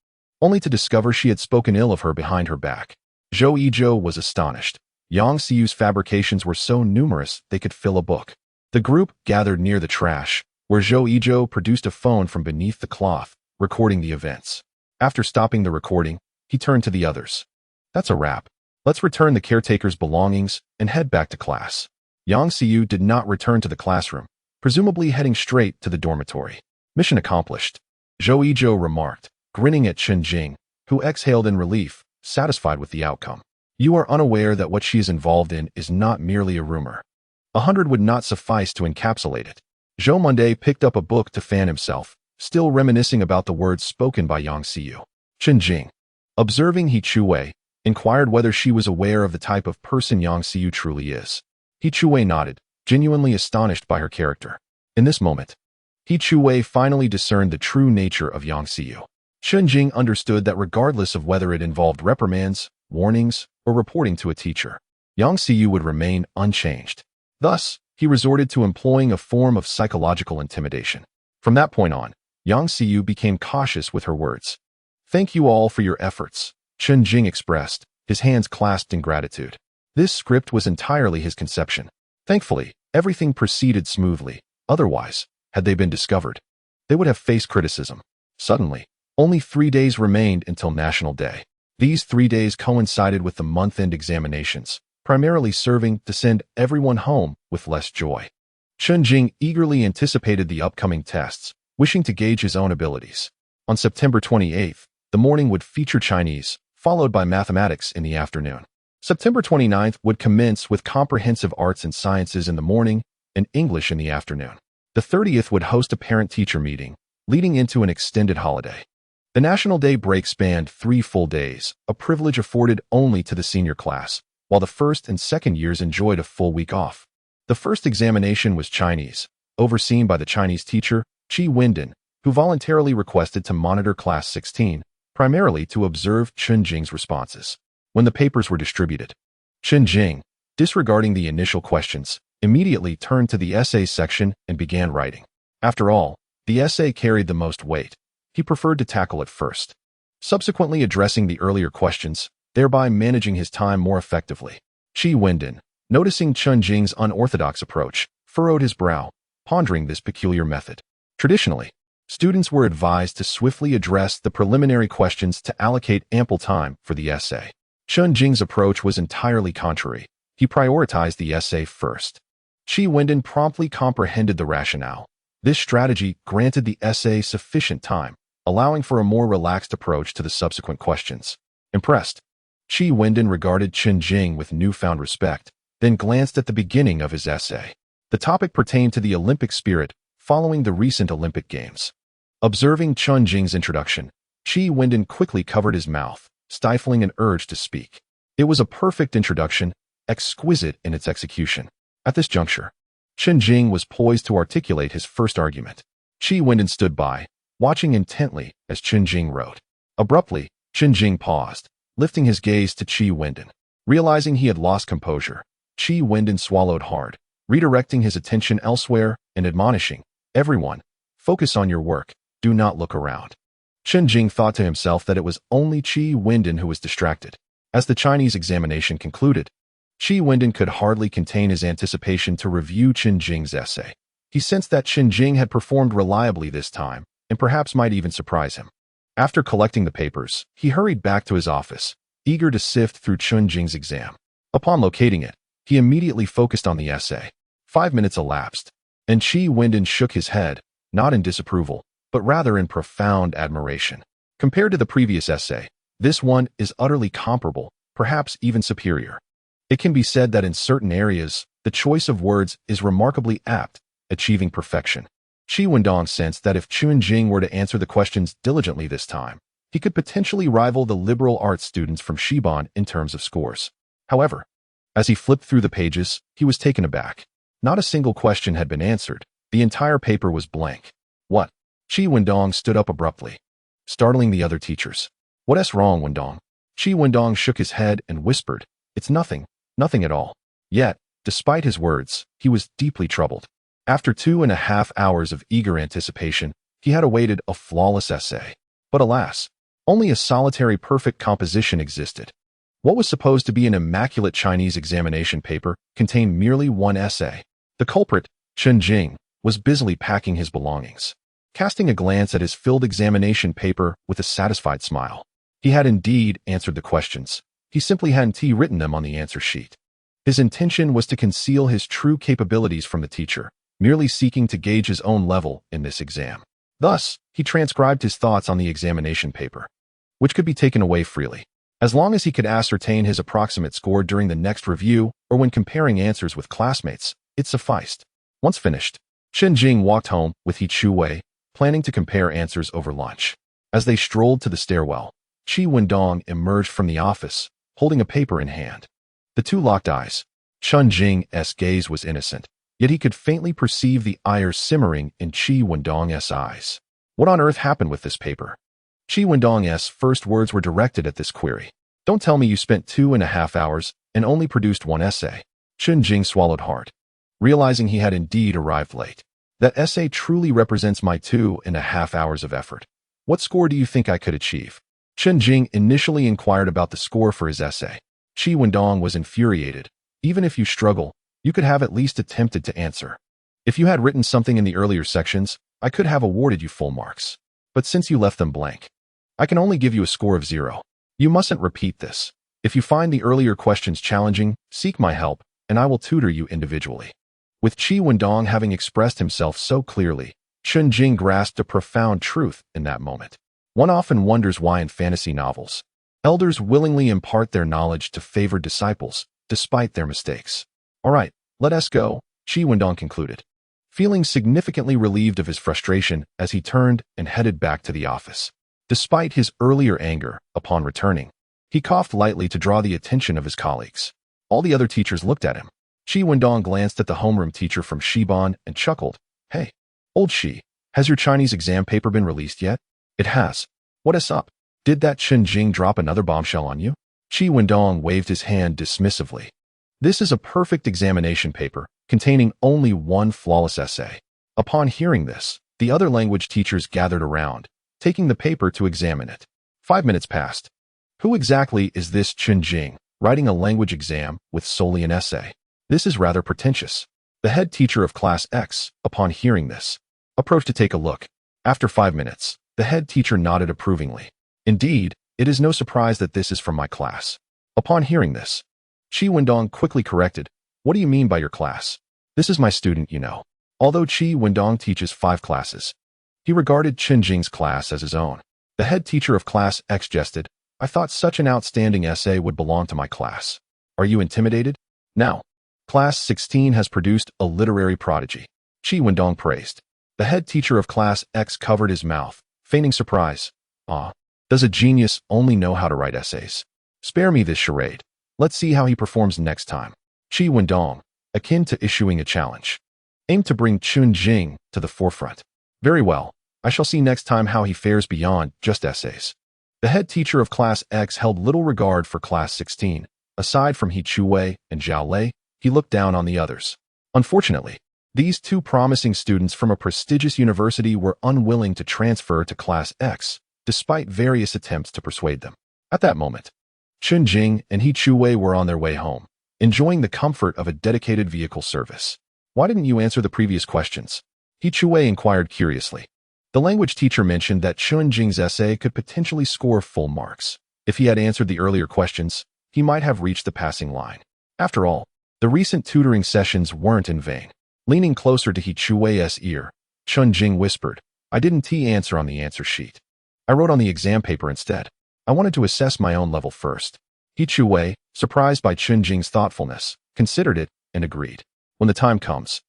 A: only to discover she had spoken ill of her behind her back. Zhou Yizhou was astonished. Yang Xiyu's fabrications were so numerous they could fill a book. The group gathered near the trash, where Zhou Yizhou produced a phone from beneath the cloth, recording the events. After stopping the recording, he turned to the others. That's a wrap. Let's return the caretaker's belongings and head back to class. Yang Xiyu did not return to the classroom, presumably heading straight to the dormitory. Mission accomplished, Zhou Yizhou remarked, grinning at Chen Jing, who exhaled in relief, satisfied with the outcome. You are unaware that what she is involved in is not merely a rumor. 100 would not suffice to encapsulate it. Zhou Monday picked up a book to fan himself, still reminiscing about the words spoken by Yang Xiyu. Chen Jing, observing He Chuwei, inquired whether she was aware of the type of person Yang Xiyu truly is. He Chuwei nodded, genuinely astonished by her character. In this moment, He Chuwei finally discerned the true nature of Yang Xiyu. Chen Jing understood that regardless of whether it involved reprimands, warnings, or reporting to a teacher, Yang Xiyu would remain unchanged. Thus, he resorted to employing a form of psychological intimidation. From that point on, Yang Xiyu became cautious with her words. Thank you all for your efforts, Chen Jing expressed, his hands clasped in gratitude. This script was entirely his conception. Thankfully, everything proceeded smoothly. Otherwise, had they been discovered, they would have faced criticism. Suddenly, only 3 days remained until National Day. These 3 days coincided with the month-end examinations, primarily serving to send everyone home with less joy. Chen Jing eagerly anticipated the upcoming tests, wishing to gauge his own abilities. On September 28th, the morning would feature Chinese, followed by mathematics in the afternoon. September 29th would commence with comprehensive arts and sciences in the morning and English in the afternoon. The 30th would host a parent-teacher meeting, leading into an extended holiday. The National Day break spanned 3 full days, a privilege afforded only to the senior class, while the first and second years enjoyed a full week off. The first examination was Chinese, overseen by the Chinese teacher, Qi Winden, who voluntarily requested to monitor Class 16, primarily to observe Chen Jing's responses. When the papers were distributed, Chen Jing, disregarding the initial questions, immediately turned to the essay section and began writing. After all, the essay carried the most weight. He preferred to tackle it first, subsequently addressing the earlier questions, thereby managing his time more effectively. Qi Winden, noticing Chen Jing's unorthodox approach, furrowed his brow, pondering this peculiar method. Traditionally, students were advised to swiftly address the preliminary questions to allocate ample time for the essay. Chen Jing's approach was entirely contrary. He prioritized the essay first. Qi Winden promptly comprehended the rationale. This strategy granted the essay sufficient time, allowing for a more relaxed approach to the subsequent questions. Impressed, Qi Winden regarded Chen Jing with newfound respect, then glanced at the beginning of his essay. The topic pertained to the Olympic spirit following the recent Olympic Games. Observing Chen Jing's introduction, Qi Winden quickly covered his mouth, stifling an urge to speak. It was a perfect introduction, exquisite in its execution. At this juncture, Chen Jing was poised to articulate his first argument. Qi Winden stood by, watching intently as Chen Jing wrote. Abruptly, Chen Jing paused, lifting his gaze to Qi Winden. Realizing he had lost composure, Qi Winden swallowed hard, redirecting his attention elsewhere and admonishing, "Everyone, focus on your work, do not look around." Chen Jing thought to himself that it was only Qi Winden who was distracted. As the Chinese examination concluded, Qi Winden could hardly contain his anticipation to review Chen Jing's essay. He sensed that Chen Jing had performed reliably this time, and perhaps might even surprise him. After collecting the papers, he hurried back to his office, eager to sift through Chen Jing's exam. Upon locating it, he immediately focused on the essay. 5 minutes elapsed, and Qi Winden shook his head, not in disapproval, but rather in profound admiration. Compared to the previous essay, this one is utterly comparable, perhaps even superior. It can be said that in certain areas, the choice of words is remarkably apt, achieving perfection. Qi Winden sensed that if Chen Jing were to answer the questions diligently this time, he could potentially rival the liberal arts students from Shiban in terms of scores. However, as he flipped through the pages, he was taken aback. Not a single question had been answered. The entire paper was blank. What? Qi Winden stood up abruptly, startling the other teachers. "What's wrong, Winden?" Qi Winden shook his head and whispered, "It's nothing, nothing at all." Yet, despite his words, he was deeply troubled. After 2.5 hours of eager anticipation, he had awaited a flawless essay. But alas, only a solitary perfect composition existed. What was supposed to be an immaculate Chinese examination paper contained merely one essay. The culprit, Chen Jing, was busily packing his belongings, casting a glance at his filled examination paper with a satisfied smile. He had indeed answered the questions. He simply hadn't written them on the answer sheet. His intention was to conceal his true capabilities from the teacher, merely seeking to gauge his own level in this exam. Thus, he transcribed his thoughts on the examination paper, which could be taken away freely, as long as he could ascertain his approximate score during the next review or when comparing answers with classmates. It sufficed. Once finished, Chen Jing walked home with He Chuwei, planning to compare answers over lunch. As they strolled to the stairwell, Qi Winden emerged from the office, holding a paper in hand. The two locked eyes. Chen Jing's gaze was innocent, yet he could faintly perceive the ire simmering in Qi Wenden's eyes. What on earth happened with this paper? Qi Wenden's first words were directed at this query. "Don't tell me you spent 2.5 hours and only produced one essay." Chen Jing swallowed hard, realizing he had indeed arrived late. "That essay truly represents my 2.5 hours of effort. What score do you think I could achieve?" Chen Jing initially inquired about the score for his essay. Qi Winden was infuriated. "Even if you struggle, you could have at least attempted to answer. If you had written something in the earlier sections, I could have awarded you full marks. But since you left them blank, I can only give you a score of 0. You mustn't repeat this. If you find the earlier questions challenging, seek my help, and I will tutor you individually." With Qi Winden having expressed himself so clearly, Chen Jing grasped a profound truth in that moment. One often wonders why in fantasy novels, elders willingly impart their knowledge to favored disciples, despite their mistakes. "All right, let us go," Qi Winden concluded, feeling significantly relieved of his frustration as he turned and headed back to the office. Despite his earlier anger, upon returning, he coughed lightly to draw the attention of his colleagues. All the other teachers looked at him. Qi Wendong glanced at the homeroom teacher from Shiban and chuckled. Hey, old Shi, has your Chinese exam paper been released yet? It has. What is up? Did that Chen Jing drop another bombshell on you? Qi Wendong waved his hand dismissively. This is a perfect examination paper, containing only one flawless essay. Upon hearing this, the other language teachers gathered around, taking the paper to examine it. 5 minutes passed. Who exactly is this Chen Jing, writing a language exam with solely an essay? This is rather pretentious. The head teacher of Class X, upon hearing this, approached to take a look. After 5 minutes, the head teacher nodded approvingly. Indeed, it is no surprise that this is from my class. Upon hearing this, Qi Wendong quickly corrected. What do you mean by your class? This is my student, you know. Although Qi Wendong teaches 5 classes, he regarded Chen Jing's class as his own. The head teacher of Class X jested. I thought such an outstanding essay would belong to my class. Are you intimidated? Now, Class 16 has produced a literary prodigy. Qi Wendong praised. The head teacher of Class X covered his mouth, feigning surprise. Does a genius only know how to write essays? Spare me this charade. Let's see how he performs next time. Qi Wendong, akin to issuing a challenge, aimed to bring Chen Jing to the forefront. Very well, I shall see next time how he fares beyond just essays. The head teacher of Class X held little regard for Class 16. Aside from He Chuwei and Zhao Lei, he looked down on the others. Unfortunately, these 2 promising students from a prestigious university were unwilling to transfer to Class X, despite various attempts to persuade them. At that moment, Chen Jing and He Chuwei were on their way home, enjoying the comfort of a dedicated vehicle service. Why didn't you answer the previous questions? He Chuwei inquired curiously. The language teacher mentioned that Chen Jing's essay could potentially score full marks. If he had answered the earlier questions, he might have reached the passing line. After all, the recent tutoring sessions weren't in vain. Leaning closer to He Chuwei's ear, Chen Jing whispered, I didn't answer on the answer sheet. I wrote on the exam paper instead. I wanted to assess my own level first. He Chuwei, surprised by Chen Jing's thoughtfulness, considered it and agreed. When the time comes,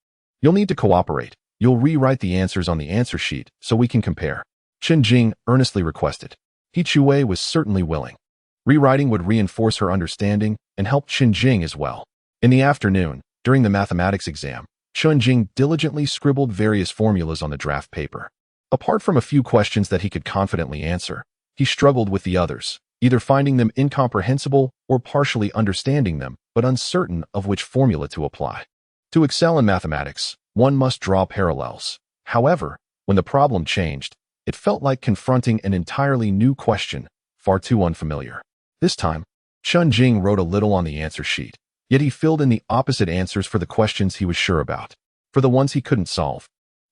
A: you'll need to cooperate. You'll rewrite the answers on the answer sheet so we can compare. Chen Jing earnestly requested. He Chuwei was certainly willing. Rewriting would reinforce her understanding and help Chen Jing as well. In the afternoon, during the mathematics exam, Chen Jing diligently scribbled various formulas on the draft paper. Apart from a few questions that he could confidently answer, he struggled with the others, either finding them incomprehensible or partially understanding them, but uncertain of which formula to apply. To excel in mathematics, one must draw parallels. However, when the problem changed, it felt like confronting an entirely new question, far too unfamiliar. This time, Chen Jing wrote a little on the answer sheet, yet he filled in the opposite answers for the questions he was sure about. For the ones he couldn't solve,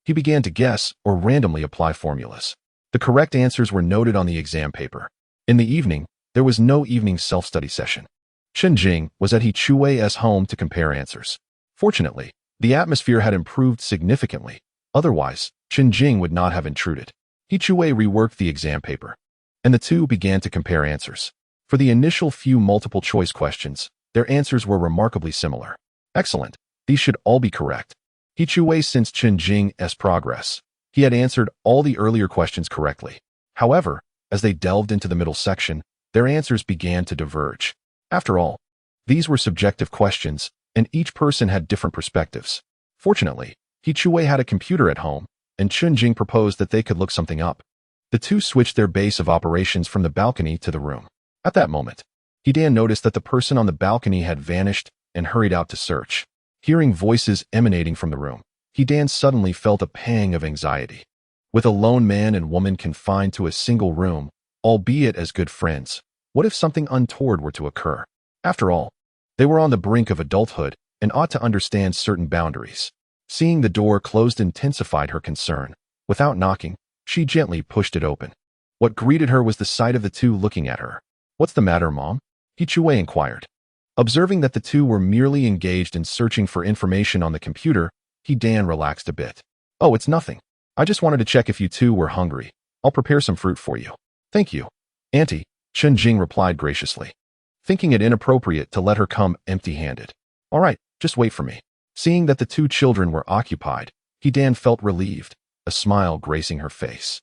A: he began to guess or randomly apply formulas. The correct answers were noted on the exam paper. In the evening, there was no evening self-study session. Chen Jing was at He Chuwei's home to compare answers. Fortunately, the atmosphere had improved significantly. Otherwise, Chen Jing would not have intruded. He Chuwei reworked the exam paper, and the 2 began to compare answers. For the initial few multiple-choice questions, their answers were remarkably similar. Excellent. These should all be correct. He Chuwei sensed Chen Jing's progress. He had answered all the earlier questions correctly. However, as they delved into the middle section, their answers began to diverge. After all, these were subjective questions, and each person had different perspectives. Fortunately, He Chuwei had a computer at home, and Chen Jing proposed that they could look something up. The 2 switched their base of operations from the balcony to the room. At that moment, He Dan noticed that the person on the balcony had vanished and hurried out to search. Hearing voices emanating from the room, He Dan suddenly felt a pang of anxiety. With a lone man and woman confined to a single room, albeit as good friends, what if something untoward were to occur? After all, they were on the brink of adulthood and ought to understand certain boundaries. Seeing the door closed intensified her concern. Without knocking, she gently pushed it open. What greeted her was the sight of the 2 looking at her. What's the matter, Mom? He Chuwei inquired. Observing that the 2 were merely engaged in searching for information on the computer, He Dan relaxed a bit. Oh, it's nothing. I just wanted to check if you 2 were hungry. I'll prepare some fruit for you. Thank you, Auntie, Chen Jing replied graciously, thinking it inappropriate to let her come empty-handed. All right, just wait for me. Seeing that the 2 children were occupied, He Dan felt relieved, a smile gracing her face.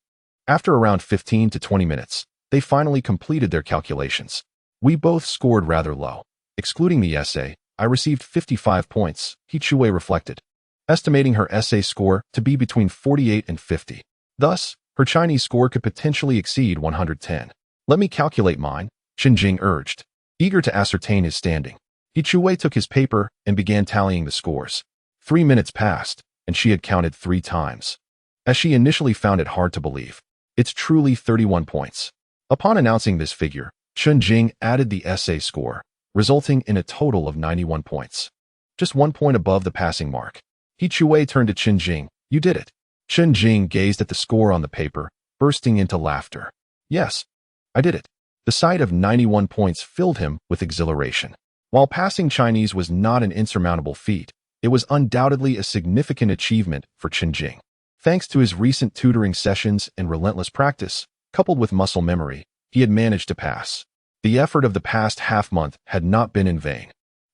A: After around 15 to 20 minutes, they finally completed their calculations. We both scored rather low. Excluding the essay, I received 55 points, He Chue reflected, estimating her essay score to be between 48 and 50. Thus, her Chinese score could potentially exceed 110. Let me calculate mine, Chen Jing urged, eager to ascertain his standing. He Chue took his paper and began tallying the scores. 3 minutes passed, and she had counted 3 times. As she initially found it hard to believe, it's truly 31 points. Upon announcing this figure, Chen Jing added the essay score, resulting in a total of 91 points. Just 1 point above the passing mark. He Chue turned to Chen Jing. You did it. Chen Jing gazed at the score on the paper, bursting into laughter. Yes, I did it. The sight of 91 points filled him with exhilaration. While passing Chinese was not an insurmountable feat, it was undoubtedly a significant achievement for Chen Jing. Thanks to his recent tutoring sessions and relentless practice, coupled with muscle memory, he had managed to pass. The effort of the past half-month had not been in vain.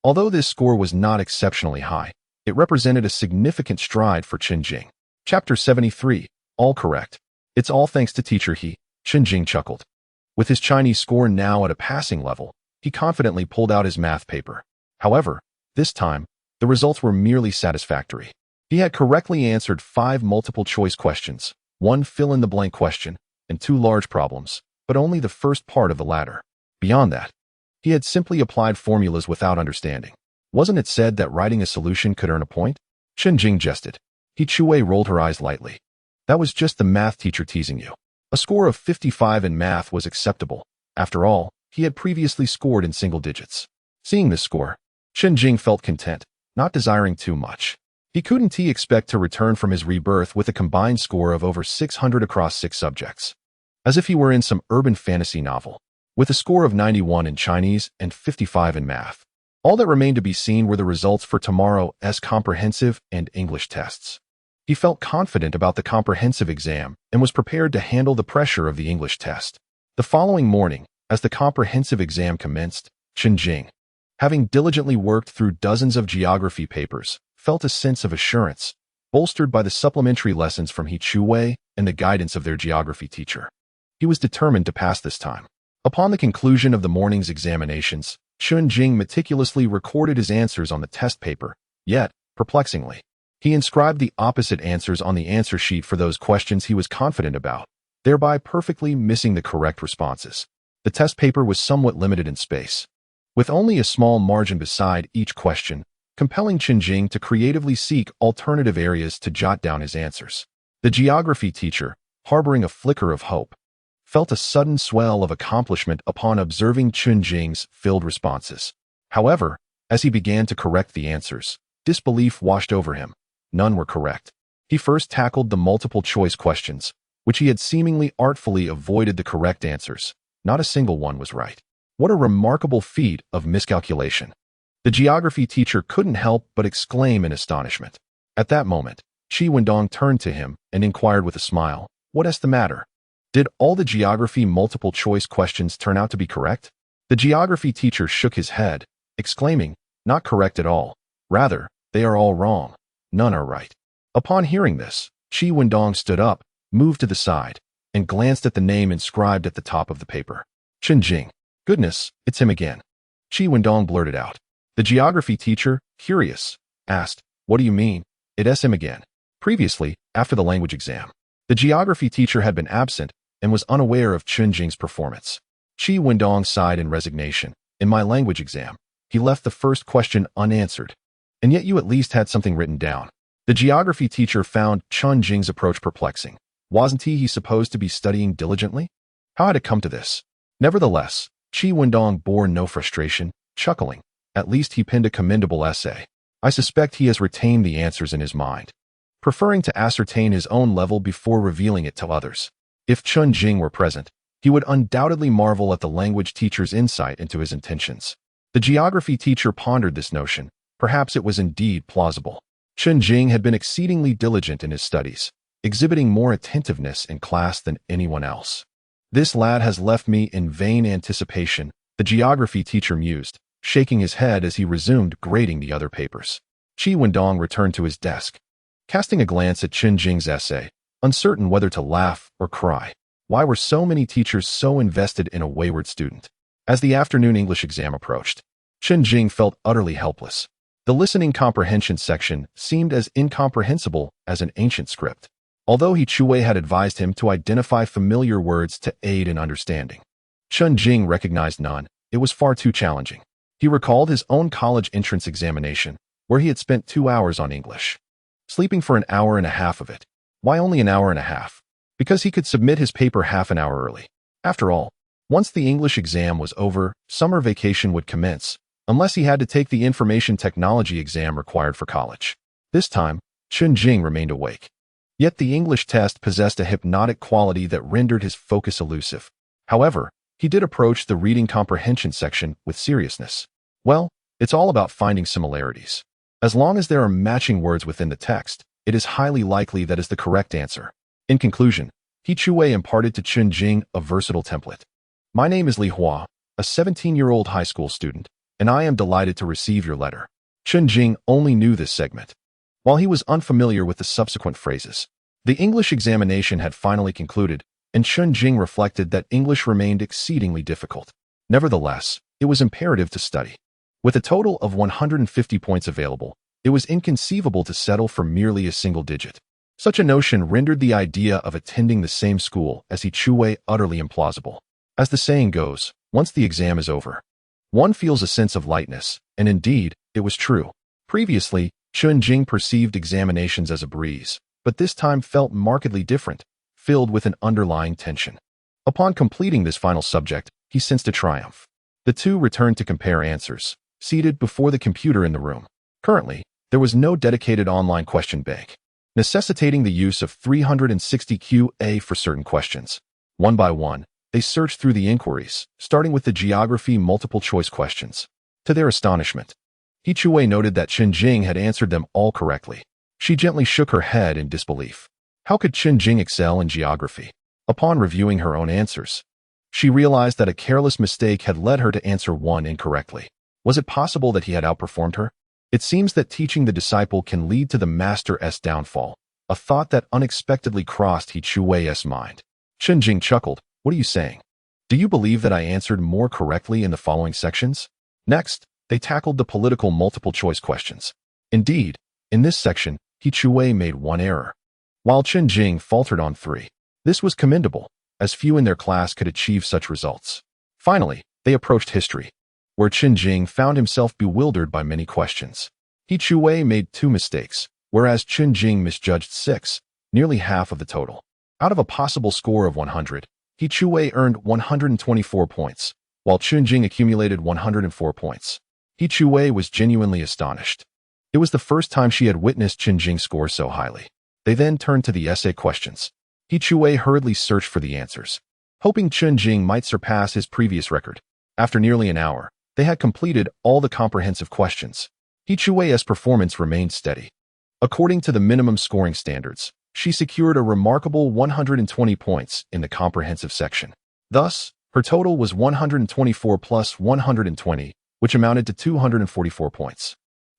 A: Although this score was not exceptionally high, it represented a significant stride for Chen Jing. Chapter 73, All Correct. It's all thanks to Teacher He, Chen Jing chuckled. With his Chinese score now at a passing level, he confidently pulled out his math paper. However, this time, the results were merely satisfactory. He had correctly answered 5 multiple-choice questions, 1 fill-in-the-blank question, and 2 large problems, but only the first part of the latter. Beyond that, he had simply applied formulas without understanding. Wasn't it said that writing a solution could earn a point? Chen Jing jested. He Chue rolled her eyes lightly. That was just the math teacher teasing you. A score of 55 in math was acceptable. After all, he had previously scored in single digits. Seeing this score, Chen Jing felt content, not desiring too much. He couldn't expect to return from his rebirth with a combined score of over 600 across 6 subjects. As if he were in some urban fantasy novel, with a score of 91 in Chinese and 55 in math. All that remained to be seen were the results for tomorrow's comprehensive and English tests. He felt confident about the comprehensive exam and was prepared to handle the pressure of the English test. The following morning, as the comprehensive exam commenced, Chen Jing, having diligently worked through dozens of geography papers, felt a sense of assurance, bolstered by the supplementary lessons from He Chue and the guidance of their geography teacher. He was determined to pass this time. Upon the conclusion of the morning's examinations, Chen Jing meticulously recorded his answers on the test paper, yet, perplexingly, he inscribed the opposite answers on the answer sheet for those questions he was confident about, thereby perfectly missing the correct responses. The test paper was somewhat limited in space, with only a small margin beside each question, compelling Chen Jing to creatively seek alternative areas to jot down his answers. The geography teacher, harboring a flicker of hope, felt a sudden swell of accomplishment upon observing Chen Jing's filled responses. However, as he began to correct the answers, disbelief washed over him. None were correct. He first tackled the multiple-choice questions, which he had seemingly artfully avoided the correct answers. Not a single one was right. What a remarkable feat of miscalculation. The geography teacher couldn't help but exclaim in astonishment. At that moment, Qi Wendong turned to him and inquired with a smile, "What's the matter? Did all the geography multiple-choice questions turn out to be correct?" The geography teacher shook his head, exclaiming, "Not correct at all. Rather, they are all wrong. None are right." Upon hearing this, Qi Wendong stood up, moved to the side, and glanced at the name inscribed at the top of the paper. Chen Jing. "Goodness, it's him again." Qi Wendong blurted out. The geography teacher, curious, asked, "What do you mean? It's him again?" Previously, after the language exam, the geography teacher had been absent and was unaware of Chen Jing's performance. Qi Wendong sighed in resignation. "In my language exam, he left the first question unanswered. And yet you at least had something written down." The geography teacher found Chen Jing's approach perplexing. Wasn't he supposed to be studying diligently? How had it come to this? Nevertheless, Qi Wendong bore no frustration, chuckling. "At least he penned a commendable essay. I suspect he has retained the answers in his mind, preferring to ascertain his own level before revealing it to others." If Chen Jing were present, he would undoubtedly marvel at the language teacher's insight into his intentions. The geography teacher pondered this notion. Perhaps it was indeed plausible. Chen Jing had been exceedingly diligent in his studies, exhibiting more attentiveness in class than anyone else. "This lad has left me in vain anticipation," the geography teacher mused, shaking his head as he resumed grading the other papers. Qi Wendong returned to his desk, casting a glance at Chen Jing's essay, uncertain whether to laugh or cry. Why were so many teachers so invested in a wayward student? As the afternoon English exam approached, Chen Jing felt utterly helpless. The listening comprehension section seemed as incomprehensible as an ancient script, although He Chuwei had advised him to identify familiar words to aid in understanding. Chen Jing recognized none. It was far too challenging. He recalled his own college entrance examination, where he had spent 2 hours on English, sleeping for an hour and a half of it. Why only an hour and a half? Because he could submit his paper half an hour early. After all, once the English exam was over, summer vacation would commence, unless he had to take the information technology exam required for college. This time, Chen Jing remained awake. Yet the English test possessed a hypnotic quality that rendered his focus elusive. However, he did approach the reading comprehension section with seriousness. Well, it's all about finding similarities. As long as there are matching words within the text, it is highly likely that is the correct answer. In conclusion, He Chuwei imparted to Chen Jing a versatile template. My name is Li Hua, a 17-year-old high school student, and I am delighted to receive your letter. Chen Jing only knew this segment, while he was unfamiliar with the subsequent phrases. The English examination had finally concluded, and Chen Jing reflected that English remained exceedingly difficult. Nevertheless, it was imperative to study. With a total of 150 points available, it was inconceivable to settle for merely a single digit. Such a notion rendered the idea of attending the same school as He Chuwei utterly implausible. As the saying goes, once the exam is over, one feels a sense of lightness, and indeed, it was true. Previously, Chen Jing perceived examinations as a breeze, but this time felt markedly different, filled with an underlying tension. Upon completing this final subject, he sensed a triumph. The two returned to compare answers, seated before the computer in the room. Currently, there was no dedicated online question bank, necessitating the use of 360 QA for certain questions. One by one, they searched through the inquiries, starting with the geography multiple-choice questions. To their astonishment, He Chuwei noted that Chen Jing had answered them all correctly. She gently shook her head in disbelief. How could Chen Jing excel in geography? Upon reviewing her own answers, she realized that a careless mistake had led her to answer one incorrectly. Was it possible that he had outperformed her? It seems that teaching the disciple can lead to the master's downfall, a thought that unexpectedly crossed He Chuwei's mind. Chen Jing chuckled. What are you saying? Do you believe that I answered more correctly in the following sections? Next, they tackled the political multiple-choice questions. Indeed, in this section, He Chuwei made one error, while Chen Jing faltered on 3. This was commendable, as few in their class could achieve such results. Finally, they approached history, where Chen Jing found himself bewildered by many questions. He Chuwei made 2 mistakes, whereas Chen Jing misjudged 6, nearly half of the total. Out of a possible score of 100, He Chuwei earned 124 points, while Chen Jing accumulated 104 points. He Chuwei was genuinely astonished. It was the first time she had witnessed Chen Jing score so highly. They then turned to the essay questions. He Chuwei hurriedly searched for the answers, hoping Chen Jing might surpass his previous record. After nearly an hour, they had completed all the comprehensive questions. He Chuwei's performance remained steady. According to the minimum scoring standards, she secured a remarkable 120 points in the comprehensive section. Thus, her total was 124 plus 120, which amounted to 244 points.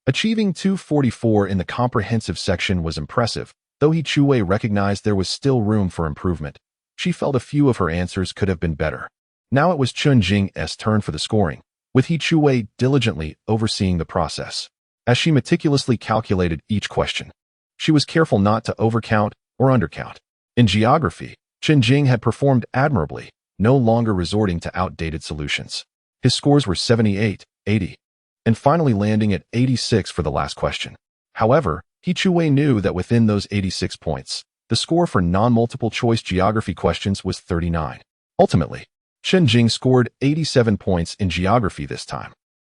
A: Achieving 244 in the comprehensive section was impressive, though He Chuwei recognized there was still room for improvement. She felt a few of her answers could have been better. Now it was Chen Jing's turn for the scoring, with He Chuwei diligently overseeing the process. As she meticulously calculated each question, she was careful not to overcount or undercount. In geography, Chen Jing had performed admirably, no longer resorting to outdated solutions. His scores were 78, 80, and finally landing at 86 for the last question. However, He Chuwei knew that within those 86 points, the score for non-multiple choice geography questions was 39. Ultimately, Chen Jing scored 87 points in geography this time.